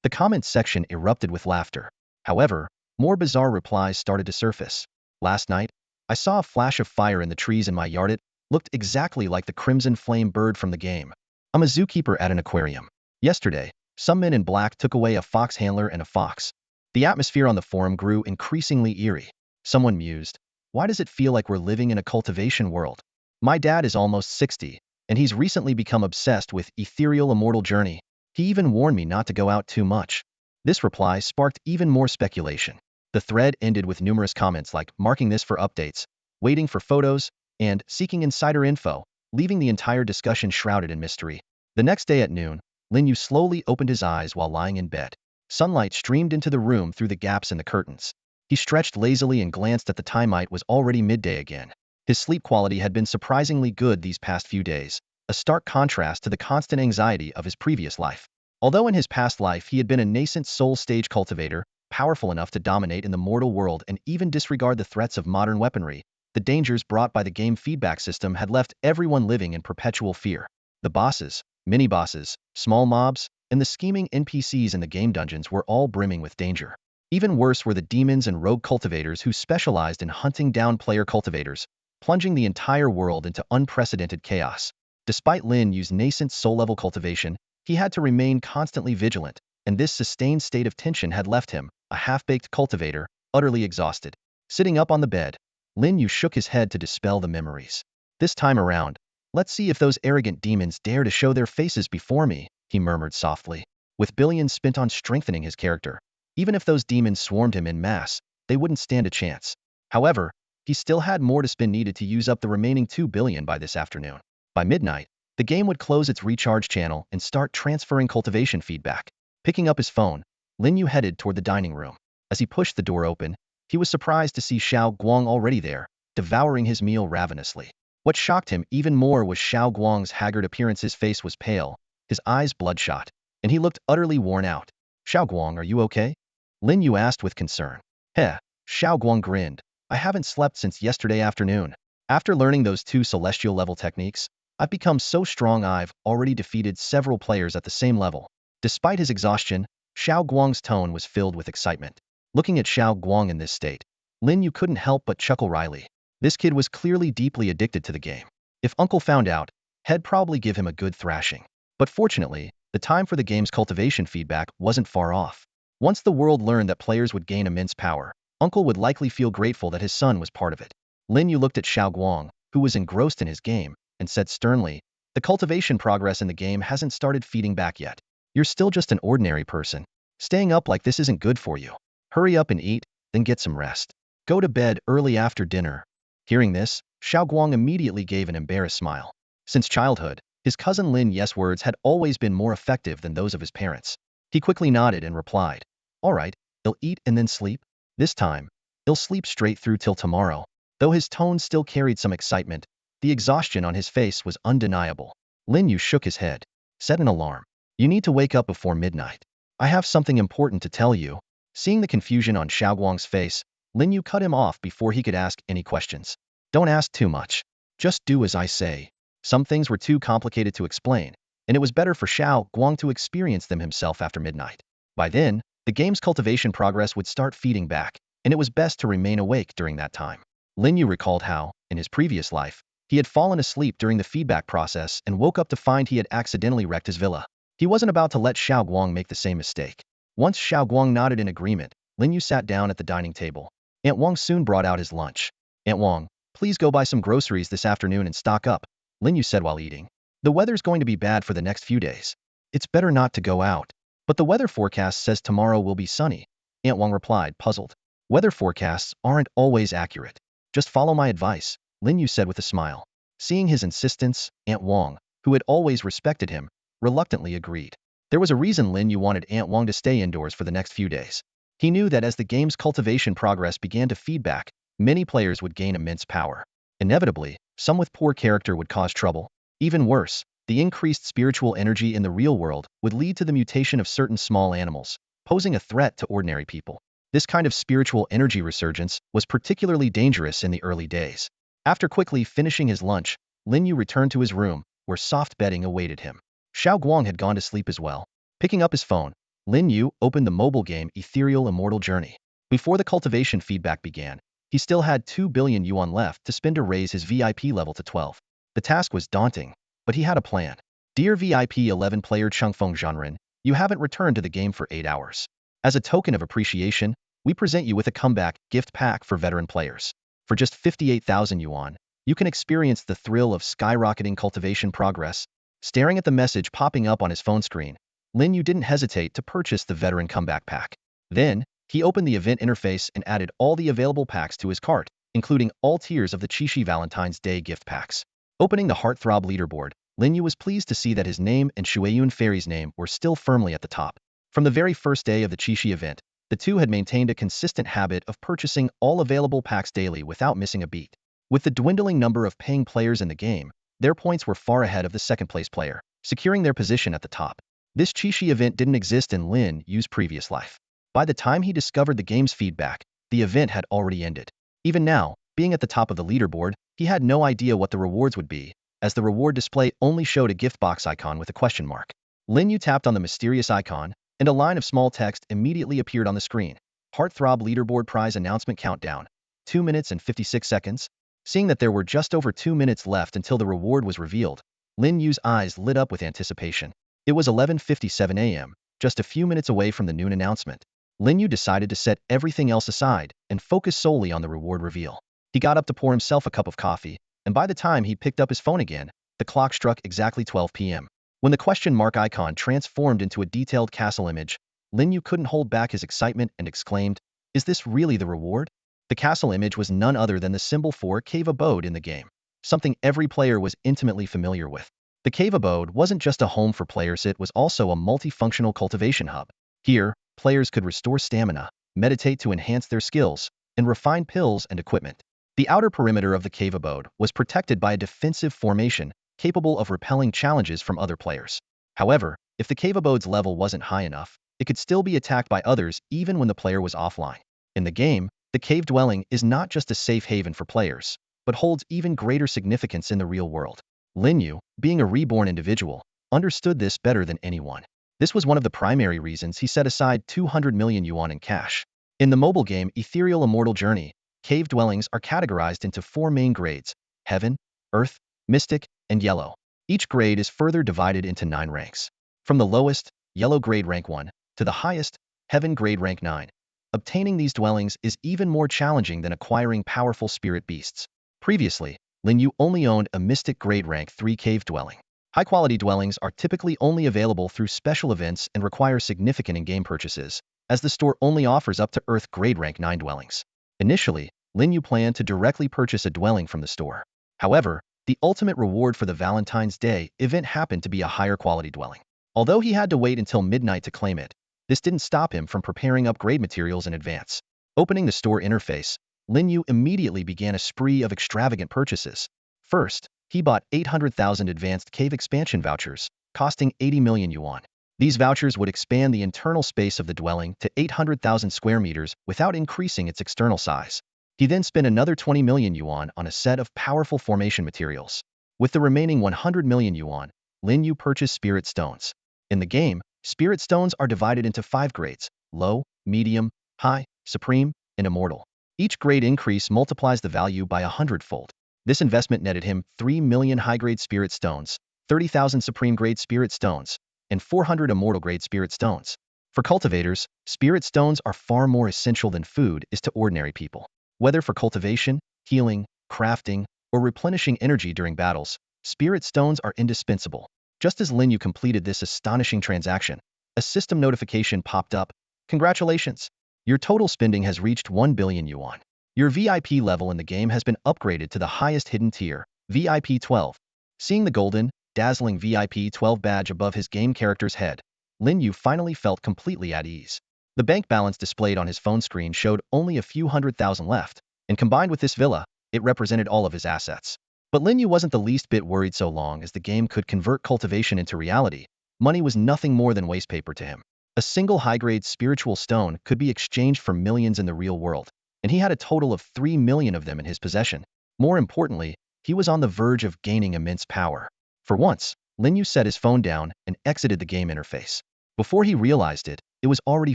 The comments section erupted with laughter. However, more bizarre replies started to surface. Last night, I saw a flash of fire in the trees in my yard. It looked exactly like the crimson flame bird from the game. I'm a zookeeper at an aquarium. Yesterday, some men in black took away a fox handler and a fox. The atmosphere on the forum grew increasingly eerie. Someone mused, why does it feel like we're living in a cultivation world? My dad is almost 60, and he's recently become obsessed with ethereal immortal journey. He even warned me not to go out too much. This reply sparked even more speculation. The thread ended with numerous comments like marking this for updates, waiting for photos, and seeking insider info, leaving the entire discussion shrouded in mystery. The next day at noon, Lin Yu slowly opened his eyes while lying in bed. Sunlight streamed into the room through the gaps in the curtains. He stretched lazily and glanced at the time. It was already midday again. His sleep quality had been surprisingly good these past few days, a stark contrast to the constant anxiety of his previous life. Although in his past life he had been a nascent soul stage cultivator, powerful enough to dominate in the mortal world and even disregard the threats of modern weaponry, the dangers brought by the game feedback system had left everyone living in perpetual fear. The bosses, mini-bosses, small mobs, and the scheming NPCs in the game dungeons were all brimming with danger. Even worse were the demons and rogue cultivators who specialized in hunting down player cultivators, plunging the entire world into unprecedented chaos. Despite Lin Yu's nascent soul-level cultivation, he had to remain constantly vigilant, and this sustained state of tension had left him, a half-baked cultivator, utterly exhausted. Sitting up on the bed, Lin Yu shook his head to dispel the memories. This time around, let's see if those arrogant demons dare to show their faces before me, he murmured softly. With billions spent on strengthening his character, even if those demons swarmed him en masse, they wouldn't stand a chance. However, he still had more to spend needed to use up the remaining 2 billion by this afternoon. By midnight, the game would close its recharge channel and start transferring cultivation feedback. Picking up his phone, Lin Yu headed toward the dining room. As he pushed the door open, he was surprised to see Xiao Guang already there, devouring his meal ravenously. What shocked him even more was Xiao Guang's haggard appearance. His face was pale, his eyes bloodshot, and he looked utterly worn out. Xiao Guang, are you okay? Lin Yu asked with concern. Heh, Xiao Guang grinned. I haven't slept since yesterday afternoon. After learning those 2 celestial level techniques, I've become so strong I've already defeated several players at the same level. Despite his exhaustion, Xiao Guang's tone was filled with excitement. Looking at Xiao Guang in this state, Lin Yu couldn't help but chuckle wryly. This kid was clearly deeply addicted to the game. If Uncle found out, he'd probably give him a good thrashing. But fortunately, the time for the game's cultivation feedback wasn't far off. Once the world learned that players would gain immense power, Uncle would likely feel grateful that his son was part of it. Lin Yu looked at Xiao Guang, who was engrossed in his game, and said sternly, the cultivation progress in the game hasn't started feeding back yet. You're still just an ordinary person. Staying up like this isn't good for you. Hurry up and eat, then get some rest. Go to bed early after dinner. Hearing this, Xiao Guang immediately gave an embarrassed smile. Since childhood, his cousin Lin Yu's words had always been more effective than those of his parents. He quickly nodded and replied, all right, he'll eat and then sleep. This time, he'll sleep straight through till tomorrow. Though his tone still carried some excitement, the exhaustion on his face was undeniable. Lin Yu shook his head. Set an alarm. You need to wake up before midnight. I have something important to tell you. Seeing the confusion on Xiao Guang's face, Lin Yu cut him off before he could ask any questions. Don't ask too much. Just do as I say. Some things were too complicated to explain, and it was better for Xiao Guang to experience them himself after midnight. By then, the game's cultivation progress would start feeding back, and it was best to remain awake during that time. Lin Yu recalled how, in his previous life, he had fallen asleep during the feedback process and woke up to find he had accidentally wrecked his villa. He wasn't about to let Xiao Guang make the same mistake. Once Xiao Guang nodded in agreement, Lin Yu sat down at the dining table. Aunt Wang soon brought out his lunch. Aunt Wang, please go buy some groceries this afternoon and stock up, Lin Yu said while eating. The weather's going to be bad for the next few days. It's better not to go out. But the weather forecast says tomorrow will be sunny, Aunt Wang replied, puzzled. Weather forecasts aren't always accurate. Just follow my advice, Lin Yu said with a smile. Seeing his insistence, Aunt Wang, who had always respected him, reluctantly agreed. There was a reason Lin Yu wanted Aunt Wang to stay indoors for the next few days. He knew that as the game's cultivation progress began to feedback, many players would gain immense power. Inevitably, some with poor character would cause trouble. Even worse, the increased spiritual energy in the real world would lead to the mutation of certain small animals, posing a threat to ordinary people. This kind of spiritual energy resurgence was particularly dangerous in the early days. After quickly finishing his lunch, Lin Yu returned to his room, where soft bedding awaited him. Xiao Guang had gone to sleep as well. Picking up his phone, Lin Yu opened the mobile game Ethereal Immortal Journey. Before the cultivation feedback began, he still had 2 billion yuan left to spend to raise his VIP level to 12. The task was daunting, but he had a plan. Dear VIP 11 player Chengfeng Zhanren, you haven't returned to the game for 8 hours. As a token of appreciation, we present you with a comeback gift pack for veteran players. For just 58,000 yuan, you can experience the thrill of skyrocketing cultivation progress. Staring at the message popping up on his phone screen, Lin Yu didn't hesitate to purchase the veteran comeback pack. Then, he opened the event interface and added all the available packs to his cart, including all tiers of the Qixi Valentine's Day gift packs. Opening the Heartthrob leaderboard, Lin Yu was pleased to see that his name and Shueyun Fairy's name were still firmly at the top. From the very first day of the Qixi event, the two had maintained a consistent habit of purchasing all available packs daily without missing a beat. With the dwindling number of paying players in the game, their points were far ahead of the second-place player, securing their position at the top. This Qixi event didn't exist in Lin Yu's previous life. By the time he discovered the game's feedback, the event had already ended. Even now, being at the top of the leaderboard, he had no idea what the rewards would be, as the reward display only showed a gift box icon with a question mark. Lin Yu tapped on the mysterious icon, and a line of small text immediately appeared on the screen. Heartthrob leaderboard prize announcement countdown. 2 minutes and 56 seconds. Seeing that there were just over 2 minutes left until the reward was revealed, Lin Yu's eyes lit up with anticipation. It was 11:57 a.m., just a few minutes away from the noon announcement. Lin Yu decided to set everything else aside and focus solely on the reward reveal. He got up to pour himself a cup of coffee, and by the time he picked up his phone again, the clock struck exactly 12 p.m. When the question mark icon transformed into a detailed castle image, Lin Yu couldn't hold back his excitement and exclaimed, "Is this really the reward?" The castle image was none other than the symbol for cave abode in the game, something every player was intimately familiar with. The cave abode wasn't just a home for players, it was also a multifunctional cultivation hub. Here, players could restore stamina, meditate to enhance their skills, and refine pills and equipment. The outer perimeter of the cave abode was protected by a defensive formation capable of repelling challenges from other players. However, if the cave abode's level wasn't high enough, it could still be attacked by others even when the player was offline. In the game, the cave dwelling is not just a safe haven for players, but holds even greater significance in the real world. Lin Yu, being a reborn individual, understood this better than anyone. This was one of the primary reasons he set aside 200 million yuan in cash. In the mobile game Ethereal Immortal Journey, cave dwellings are categorized into 4 main grades: Heaven, Earth, Mystic, and Yellow. Each grade is further divided into 9 ranks. From the lowest, Yellow grade rank 1, to the highest, Heaven grade rank 9. Obtaining these dwellings is even more challenging than acquiring powerful spirit beasts. Previously, Lin Yu only owned a Mystic grade rank 3 cave dwelling. High-quality dwellings are typically only available through special events and require significant in-game purchases, as the store only offers up to Earth grade rank 9 dwellings. Initially, Lin Yu planned to directly purchase a dwelling from the store. However, the ultimate reward for the Valentine's Day event happened to be a higher quality dwelling. Although he had to wait until midnight to claim it, this didn't stop him from preparing upgrade materials in advance. Opening the store interface, Lin Yu immediately began a spree of extravagant purchases. First, he bought 800,000 advanced cave expansion vouchers, costing 80 million yuan. These vouchers would expand the internal space of the dwelling to 800,000 square meters without increasing its external size. He then spent another 20 million yuan on a set of powerful formation materials. With the remaining 100 million yuan, Lin Yu purchased spirit stones. In the game, spirit stones are divided into 5 grades: low, medium, high, supreme, and immortal. Each grade increase multiplies the value by 100-fold. This investment netted him 3 million high-grade spirit stones, 30,000 supreme-grade spirit stones, and 400 immortal-grade spirit stones. For cultivators, spirit stones are far more essential than food is to ordinary people. Whether for cultivation, healing, crafting, or replenishing energy during battles, spirit stones are indispensable. Just as Lin Yu completed this astonishing transaction, a system notification popped up. "Congratulations! Your total spending has reached 1 billion yuan. Your VIP level in the game has been upgraded to the highest hidden tier, VIP 12. Seeing the golden, dazzling VIP 12 badge above his game character's head, Lin Yu finally felt completely at ease. The bank balance displayed on his phone screen showed only a few 100,000 left, and combined with this villa, it represented all of his assets. But Lin Yu wasn't the least bit worried. So long as the game could convert cultivation into reality, money was nothing more than waste paper to him. A single high-grade spiritual stone could be exchanged for millions in the real world, and he had a total of 3 million of them in his possession. More importantly, he was on the verge of gaining immense power. For once, Lin Yu set his phone down and exited the game interface. Before he realized it, it was already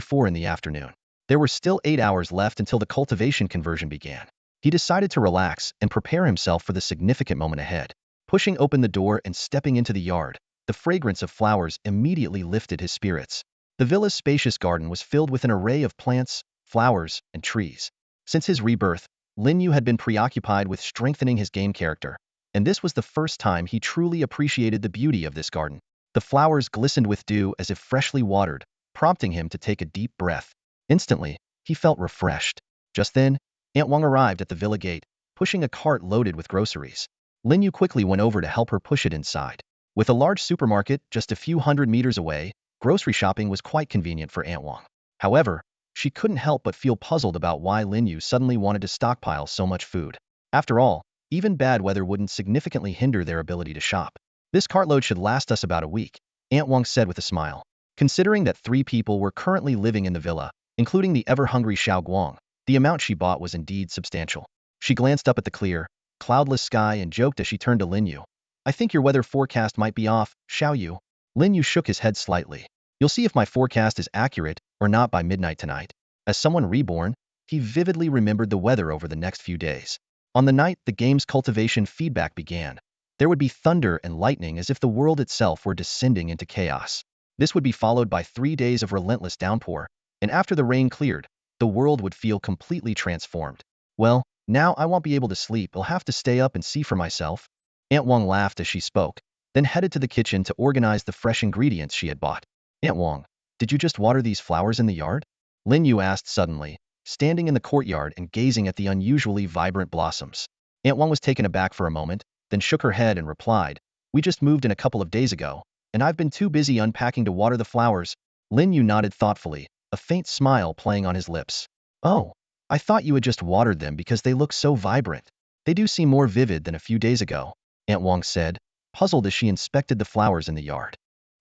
4 in the afternoon. There were still 8 hours left until the cultivation conversion began. He decided to relax and prepare himself for the significant moment ahead. Pushing open the door and stepping into the yard, the fragrance of flowers immediately lifted his spirits. The villa's spacious garden was filled with an array of plants, flowers, and trees. Since his rebirth, Lin Yu had been preoccupied with strengthening his game character, and this was the first time he truly appreciated the beauty of this garden. The flowers glistened with dew as if freshly watered, prompting him to take a deep breath. Instantly, he felt refreshed. Just then, Aunt Wang arrived at the villa gate, pushing a cart loaded with groceries. Lin Yu quickly went over to help her push it inside. With a large supermarket just a few hundred meters away, grocery shopping was quite convenient for Aunt Wang. However, she couldn't help but feel puzzled about why Lin Yu suddenly wanted to stockpile so much food. After all, even bad weather wouldn't significantly hinder their ability to shop. This cartload should last us about a week, Aunt Wang said with a smile. Considering that 3 people were currently living in the villa, including the ever-hungry Xiao Guang, the amount she bought was indeed substantial. She glanced up at the clear, cloudless sky and joked as she turned to Lin Yu. I think your weather forecast might be off, Xiao Yu. Lin Yu shook his head slightly. You'll see if my forecast is accurate or not by midnight tonight. As someone reborn, he vividly remembered the weather over the next few days. On the night the game's cultivation feedback began, there would be thunder and lightning as if the world itself were descending into chaos. This would be followed by 3 days of relentless downpour, and after the rain cleared, the world would feel completely transformed. Well, now I won't be able to sleep. I'll have to stay up and see for myself. Aunt Wang laughed as she spoke, then headed to the kitchen to organize the fresh ingredients she had bought. Aunt Wang, did you just water these flowers in the yard? Lin Yu asked suddenly, standing in the courtyard and gazing at the unusually vibrant blossoms. Aunt Wang was taken aback for a moment, then shook her head and replied, We just moved in a couple of days ago, and I've been too busy unpacking to water the flowers. Lin Yu nodded thoughtfully, a faint smile playing on his lips. Oh, I thought you had just watered them because they look so vibrant. They do seem more vivid than a few days ago, Aunt Wang said, puzzled as she inspected the flowers in the yard.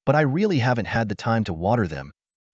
But I really haven't had the time to water them.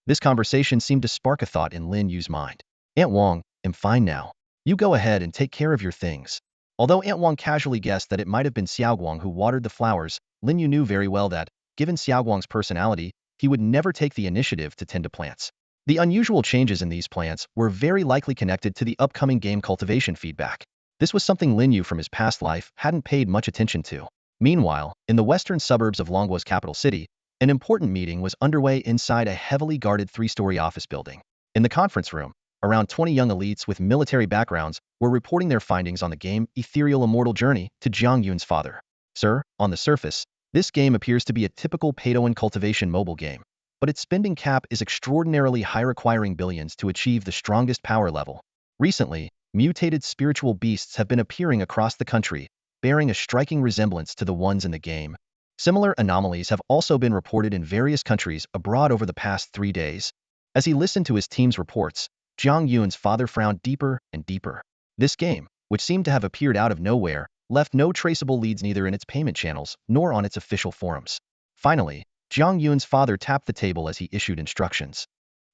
This conversation seemed to spark a thought in Lin Yu's mind. Aunt Wang, I'm fine now. You go ahead and take care of your things. Although Aunt Wang casually guessed that it might have been Xiaoguang who watered the flowers, Lin Yu knew very well that, given Xiaoguang's personality, he would never take the initiative to tend to plants. The unusual changes in these plants were very likely connected to the upcoming game cultivation feedback. This was something Lin Yu from his past life hadn't paid much attention to. Meanwhile, in the western suburbs of Longguo's capital city, an important meeting was underway inside a heavily guarded 3-story office building. In the conference room, around 20 young elites with military backgrounds were reporting their findings on the game Ethereal Immortal Journey to Jiang Yun's father. Sir, on the surface, this game appears to be a typical pay-to-win cultivation mobile game, but its spending cap is extraordinarily high, requiring billions to achieve the strongest power level. Recently, mutated spiritual beasts have been appearing across the country, bearing a striking resemblance to the ones in the game. Similar anomalies have also been reported in various countries abroad over the past 3 days. As he listened to his team's reports, Jiang Yun's father frowned deeper and deeper. This game, which seemed to have appeared out of nowhere, left no traceable leads neither in its payment channels nor on its official forums. Finally, Jiang Yun's father tapped the table as he issued instructions.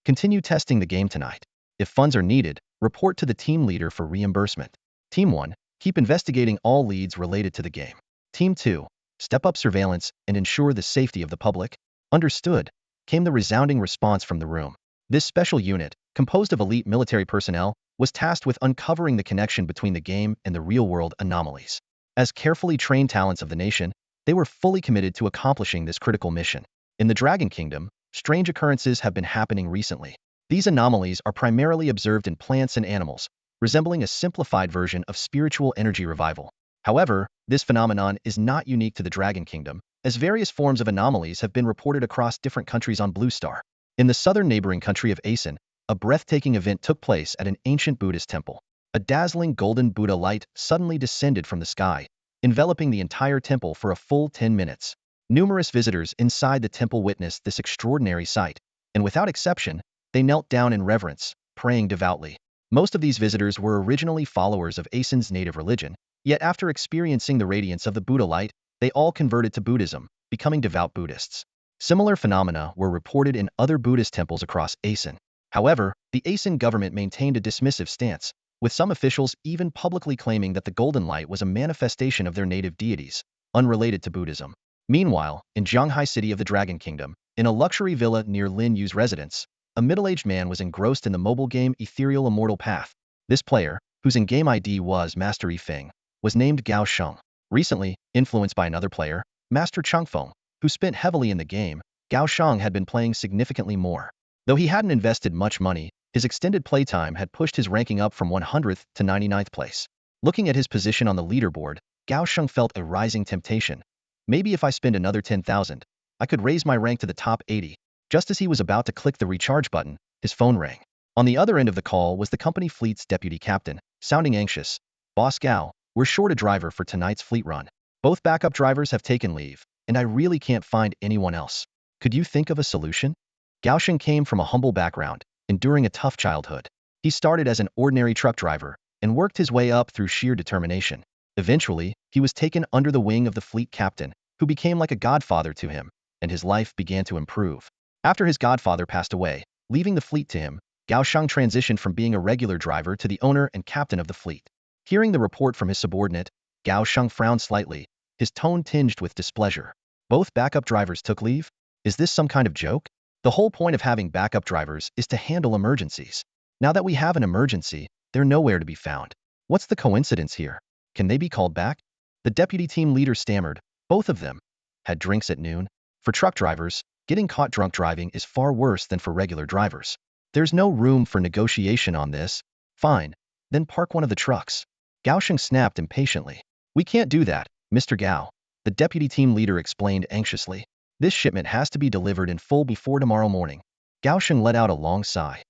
Continue testing the game tonight. If funds are needed, report to the team leader for reimbursement. Team 1, keep investigating all leads related to the game. Team 2, step up surveillance and ensure the safety of the public. Understood, came the resounding response from the room. This special unit, composed of elite military personnel, was tasked with uncovering the connection between the game and the real-world anomalies. As carefully trained talents of the nation, they were fully committed to accomplishing this critical mission. In the Dragon Kingdom, strange occurrences have been happening recently. These anomalies are primarily observed in plants and animals, resembling a simplified version of spiritual energy revival. However, this phenomenon is not unique to the Dragon Kingdom, as various forms of anomalies have been reported across different countries on Blue Star. In the southern neighboring country of Asen, a breathtaking event took place at an ancient Buddhist temple. A dazzling golden Buddha light suddenly descended from the sky, enveloping the entire temple for a full 10 minutes. Numerous visitors inside the temple witnessed this extraordinary sight, and without exception, they knelt down in reverence, praying devoutly. Most of these visitors were originally followers of Asen's native religion, yet after experiencing the radiance of the Buddha light, they all converted to Buddhism, becoming devout Buddhists. Similar phenomena were reported in other Buddhist temples across ASEAN. However, the ASEAN government maintained a dismissive stance, with some officials even publicly claiming that the golden light was a manifestation of their native deities, unrelated to Buddhism. Meanwhile, in Zhanghai City of the Dragon Kingdom, in a luxury villa near Lin Yu's residence, a middle-aged man was engrossed in the mobile game Ethereal Immortal Path. This player, whose in-game ID was Master Yifeng, was named Gao Sheng. Recently, influenced by another player, Master Changfeng, who spent heavily in the game, Gao Sheng had been playing significantly more. Though he hadn't invested much money, his extended playtime had pushed his ranking up from 100th to 99th place. Looking at his position on the leaderboard, Gao Sheng felt a rising temptation. Maybe if I spend another 10,000, I could raise my rank to the top 80. Just as he was about to click the recharge button, his phone rang. On the other end of the call was the company fleet's deputy captain, sounding anxious. Boss Gao, we're short a driver for tonight's fleet run. Both backup drivers have taken leave, and I really can't find anyone else. Could you think of a solution? Gao Sheng came from a humble background, enduring a tough childhood. He started as an ordinary truck driver and worked his way up through sheer determination. Eventually, he was taken under the wing of the fleet captain, who became like a godfather to him, and his life began to improve. After his godfather passed away, leaving the fleet to him, Gao Sheng transitioned from being a regular driver to the owner and captain of the fleet. Hearing the report from his subordinate, Gao Sheng frowned slightly, his tone tinged with displeasure. Both backup drivers took leave? Is this some kind of joke? The whole point of having backup drivers is to handle emergencies. Now that we have an emergency, they're nowhere to be found. What's the coincidence here? Can they be called back? The deputy team leader stammered. Both of them had drinks at noon. For truck drivers, getting caught drunk driving is far worse than for regular drivers. There's no room for negotiation on this. Fine, then park one of the trucks. Gao Sheng snapped impatiently. We can't do that, Mr. Gao, the deputy team leader explained anxiously. This shipment has to be delivered in full before tomorrow morning. Gao Sheng let out a long sigh.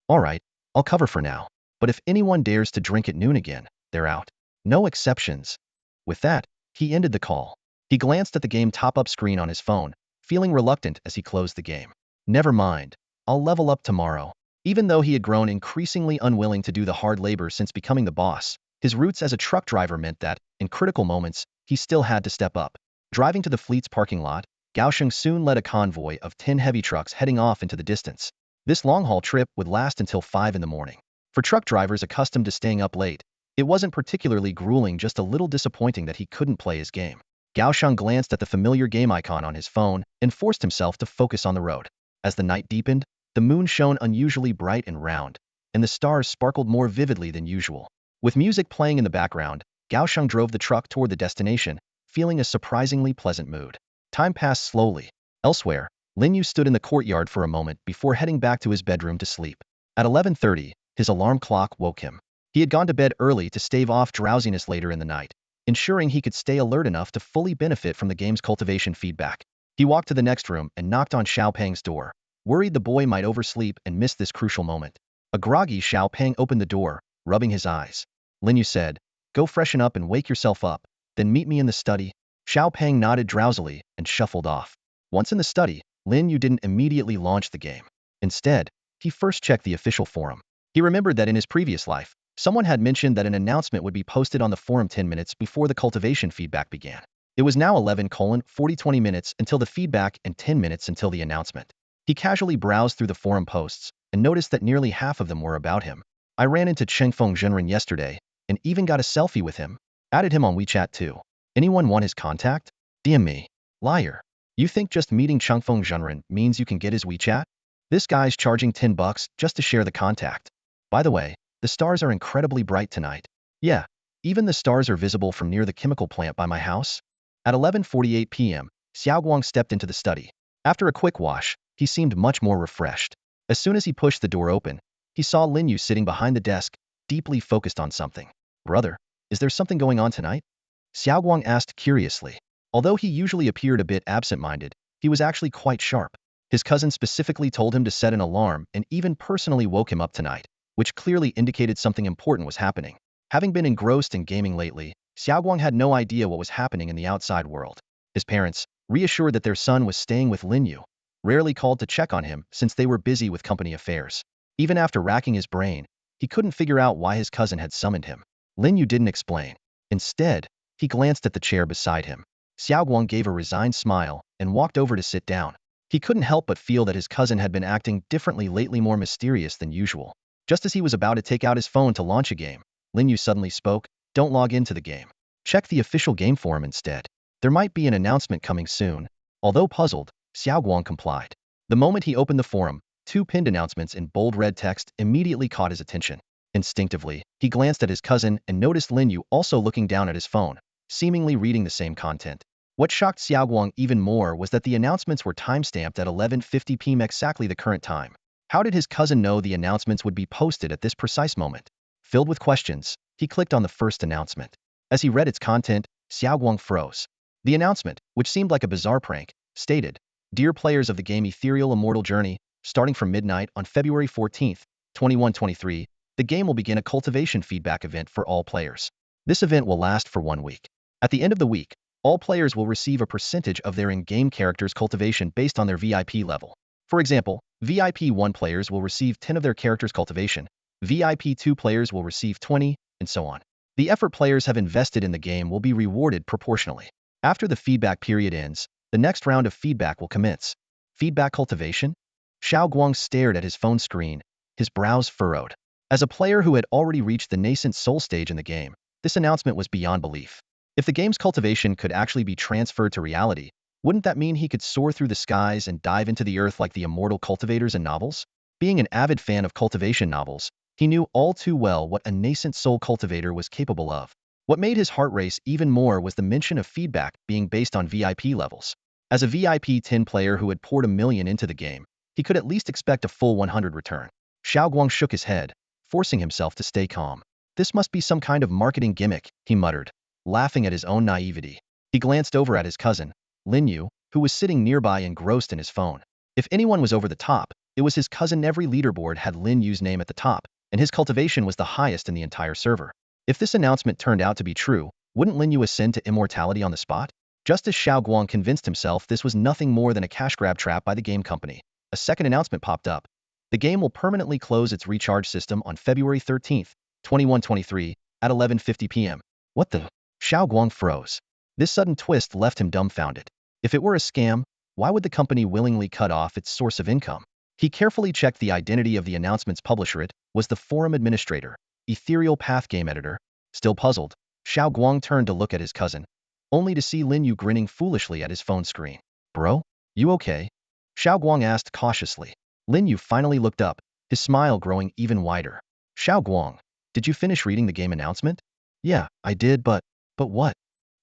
All right, I'll cover for now. But if anyone dares to drink at noon again, they're out. No exceptions. With that, he ended the call. He glanced at the game top-up screen on his phone, feeling reluctant as he closed the game. Never mind. I'll level up tomorrow. Even though he had grown increasingly unwilling to do the hard labor since becoming the boss, his roots as a truck driver meant that, in critical moments, he still had to step up. Driving to the fleet's parking lot, Gao Sheng soon led a convoy of 10 heavy trucks heading off into the distance. This long-haul trip would last until 5 in the morning. For truck drivers accustomed to staying up late, it wasn't particularly grueling, just a little disappointing that he couldn't play his game. Gao Sheng glanced at the familiar game icon on his phone and forced himself to focus on the road. As the night deepened, the moon shone unusually bright and round, and the stars sparkled more vividly than usual. With music playing in the background, Gao Sheng drove the truck toward the destination, feeling a surprisingly pleasant mood. Time passed slowly. Elsewhere, Lin Yu stood in the courtyard for a moment before heading back to his bedroom to sleep. At 11:30, his alarm clock woke him. He had gone to bed early to stave off drowsiness later in the night, ensuring he could stay alert enough to fully benefit from the game's cultivation feedback. He walked to the next room and knocked on Xiao Peng's door, worried the boy might oversleep and miss this crucial moment. A groggy Xiao Peng opened the door, rubbing his eyes. Lin Yu said, "Go freshen up and wake yourself up, then meet me in the study." Xiao Peng nodded drowsily and shuffled off. Once in the study, Lin Yu didn't immediately launch the game. Instead, he first checked the official forum. He remembered that in his previous life, someone had mentioned that an announcement would be posted on the forum 10 minutes before the cultivation feedback began. It was now 11:40 minutes until the feedback and 10 minutes until the announcement. He casually browsed through the forum posts and noticed that nearly half of them were about him. I ran into Chengfeng Zhenren yesterday and even got a selfie with him. Added him on WeChat too. Anyone want his contact? DM me. Liar. You think just meeting Chengfeng Zhenren means you can get his WeChat? This guy's charging $10 just to share the contact. By the way, the stars are incredibly bright tonight. Yeah, even the stars are visible from near the chemical plant by my house. At 11:48 p.m., Xiaoguang stepped into the study. After a quick wash, he seemed much more refreshed. As soon as he pushed the door open, he saw Lin Yu sitting behind the desk, deeply focused on something. Brother, is there something going on tonight? Xiaoguang asked curiously. Although he usually appeared a bit absent-minded, he was actually quite sharp. His cousin specifically told him to set an alarm and even personally woke him up tonight, which clearly indicated something important was happening. Having been engrossed in gaming lately, Xiaoguang had no idea what was happening in the outside world. His parents, reassured that their son was staying with Lin Yu, rarely called to check on him since they were busy with company affairs. Even after racking his brain, he couldn't figure out why his cousin had summoned him. Lin Yu didn't explain. Instead, he glanced at the chair beside him. Xiaoguang gave a resigned smile and walked over to sit down. He couldn't help but feel that his cousin had been acting differently lately, more mysterious than usual. Just as he was about to take out his phone to launch a game, Lin Yu suddenly spoke, "Don't log into the game. Check the official game forum instead. There might be an announcement coming soon." Although puzzled, Xiaoguang complied. The moment he opened the forum, two pinned announcements in bold red text immediately caught his attention. Instinctively, he glanced at his cousin and noticed Lin Yu also looking down at his phone, seemingly reading the same content. What shocked Xiaoguang even more was that the announcements were timestamped at 11:50 p.m. exactly the current time. How did his cousin know the announcements would be posted at this precise moment? Filled with questions, he clicked on the first announcement. As he read its content, Xiaoguang froze. The announcement, which seemed like a bizarre prank, stated, "Dear players of the game Ethereal Immortal Journey, starting from midnight on February 14th, 2123, the game will begin a cultivation feedback event for all players. This event will last for 1 week. At the end of the week, all players will receive a percentage of their in-game character's cultivation based on their VIP level. For example, VIP 1 players will receive 10 of their character's cultivation, VIP 2 players will receive 20, and so on. The effort players have invested in the game will be rewarded proportionally. After the feedback period ends, the next round of feedback will commence." Feedback cultivation? Xiaoguang stared at his phone screen, his brows furrowed. As a player who had already reached the nascent soul stage in the game, this announcement was beyond belief. If the game's cultivation could actually be transferred to reality, wouldn't that mean he could soar through the skies and dive into the earth like the immortal cultivators in novels? Being an avid fan of cultivation novels, he knew all too well what a nascent soul cultivator was capable of. What made his heart race even more was the mention of feedback being based on VIP levels. As a VIP 10 player who had poured $1 million into the game, he could at least expect a full 100 return. Xiaoguang shook his head, forcing himself to stay calm. "This must be some kind of marketing gimmick," he muttered, laughing at his own naivety. He glanced over at his cousin, Lin Yu, who was sitting nearby engrossed in his phone. If anyone was over the top, it was his cousin. Every leaderboard had Lin Yu's name at the top, and his cultivation was the highest in the entire server. If this announcement turned out to be true, wouldn't Lin Yu ascend to immortality on the spot? Just as Xiaoguang convinced himself this was nothing more than a cash grab trap by the game company, a second announcement popped up. The game will permanently close its recharge system on February 13th, 2123, at 11:50 p.m. What the? Xiaoguang froze. This sudden twist left him dumbfounded. If it were a scam, why would the company willingly cut off its source of income? He carefully checked the identity of the announcement's publisher. It was the forum administrator, Ethereal Path Game Editor. Still puzzled, Xiaoguang turned to look at his cousin, only to see Lin Yu grinning foolishly at his phone screen. "Bro, you okay?" Xiaoguang asked cautiously. Lin Yu finally looked up, his smile growing even wider. "Xiaoguang, did you finish reading the game announcement?" "Yeah, I did, but what?"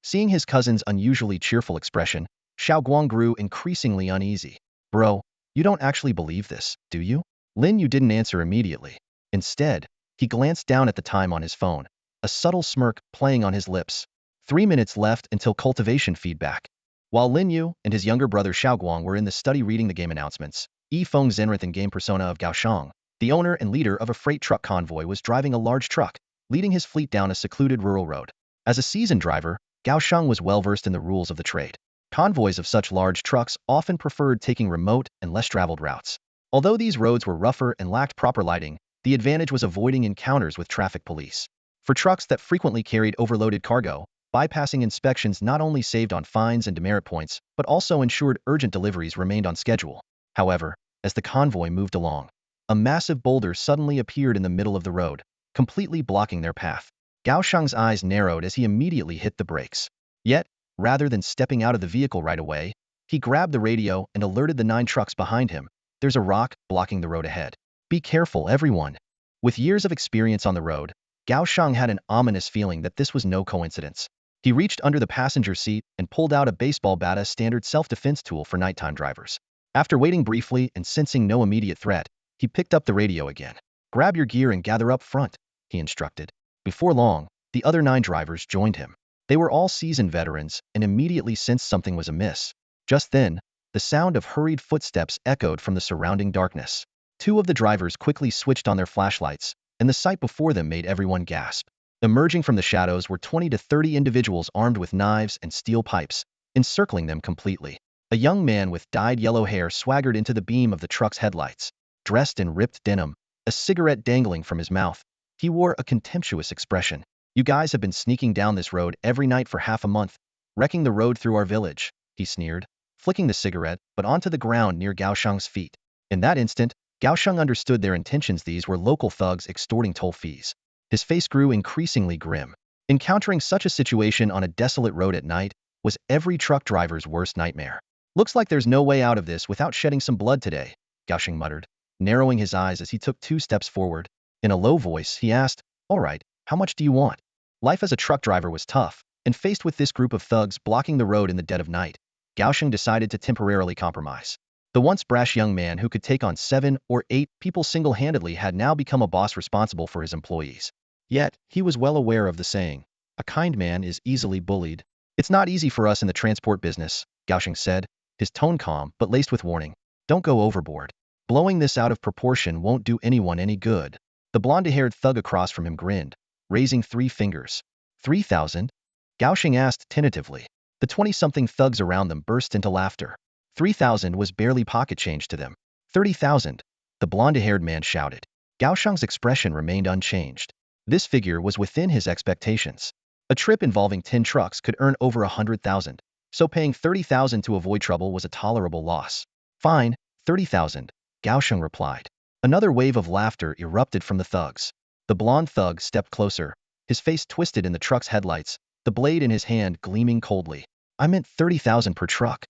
Seeing his cousin's unusually cheerful expression, Xiaoguang grew increasingly uneasy. "Bro, you don't actually believe this, do you?" Lin Yu didn't answer immediately. Instead, he glanced down at the time on his phone, a subtle smirk playing on his lips. 3 minutes left until cultivation feedback. While Lin Yu and his younger brother Xiaoguang were in the study reading the game announcements, Yifeng Zenrith in game persona of Gaoshang, the owner and leader of a freight truck convoy, was driving a large truck, leading his fleet down a secluded rural road. As a seasoned driver, Gaoshang was well-versed in the rules of the trade. Convoys of such large trucks often preferred taking remote and less-traveled routes. Although these roads were rougher and lacked proper lighting, the advantage was avoiding encounters with traffic police. For trucks that frequently carried overloaded cargo, bypassing inspections not only saved on fines and demerit points, but also ensured urgent deliveries remained on schedule. However, as the convoy moved along, a massive boulder suddenly appeared in the middle of the road, completely blocking their path. Gaoshang's eyes narrowed as he immediately hit the brakes. Yet, rather than stepping out of the vehicle right away, he grabbed the radio and alerted the 9 trucks behind him. "There's a rock blocking the road ahead. Be careful, everyone." With years of experience on the road, Gaoshang had an ominous feeling that this was no coincidence. He reached under the passenger seat and pulled out a baseball bat, a standard self-defense tool for nighttime drivers. After waiting briefly and sensing no immediate threat, he picked up the radio again. "Grab your gear and gather up front," he instructed. Before long, the other 9 drivers joined him. They were all seasoned veterans and immediately sensed something was amiss. Just then, the sound of hurried footsteps echoed from the surrounding darkness. 2 of the drivers quickly switched on their flashlights, and the sight before them made everyone gasp. Emerging from the shadows were 20 to 30 individuals armed with knives and steel pipes, encircling them completely. A young man with dyed yellow hair swaggered into the beam of the truck's headlights. Dressed in ripped denim, a cigarette dangling from his mouth, he wore a contemptuous expression. "You guys have been sneaking down this road every night for half a month, wrecking the road through our village," he sneered. flicking the cigarette, but onto the ground near Gao Sheng's feet. In that instant, Gao Sheng understood their intentions. These were local thugs extorting toll fees. His face grew increasingly grim. Encountering such a situation on a desolate road at night was every truck driver's worst nightmare. Looks like there's no way out of this without shedding some blood today, Gao Sheng muttered, narrowing his eyes as he took 2 steps forward. In a low voice, he asked, "All right, how much do you want?" Life as a truck driver was tough, and faced with this group of thugs blocking the road in the dead of night, Gao Sheng decided to temporarily compromise. The once brash young man who could take on 7 or 8 people single-handedly had now become a boss responsible for his employees. Yet, he was well aware of the saying, "A kind man is easily bullied." "It's not easy for us in the transport business," Gao Sheng said, his tone calm but laced with warning. "Don't go overboard. Blowing this out of proportion won't do anyone any good." The blonde-haired thug across from him grinned, raising 3 fingers. 3,000? Gao Sheng asked tentatively. The 20-something thugs around them burst into laughter. 3,000 was barely pocket change to them. 30,000, the blonde-haired man shouted. Gao Sheng's expression remained unchanged. This figure was within his expectations. A trip involving 10 trucks could earn over 100,000, so paying 30,000 to avoid trouble was a tolerable loss. "Fine, 30,000, Gao Sheng replied. Another wave of laughter erupted from the thugs. The blonde thug stepped closer, his face twisted in the truck's headlights, the blade in his hand gleaming coldly. "I meant 30,000 per truck."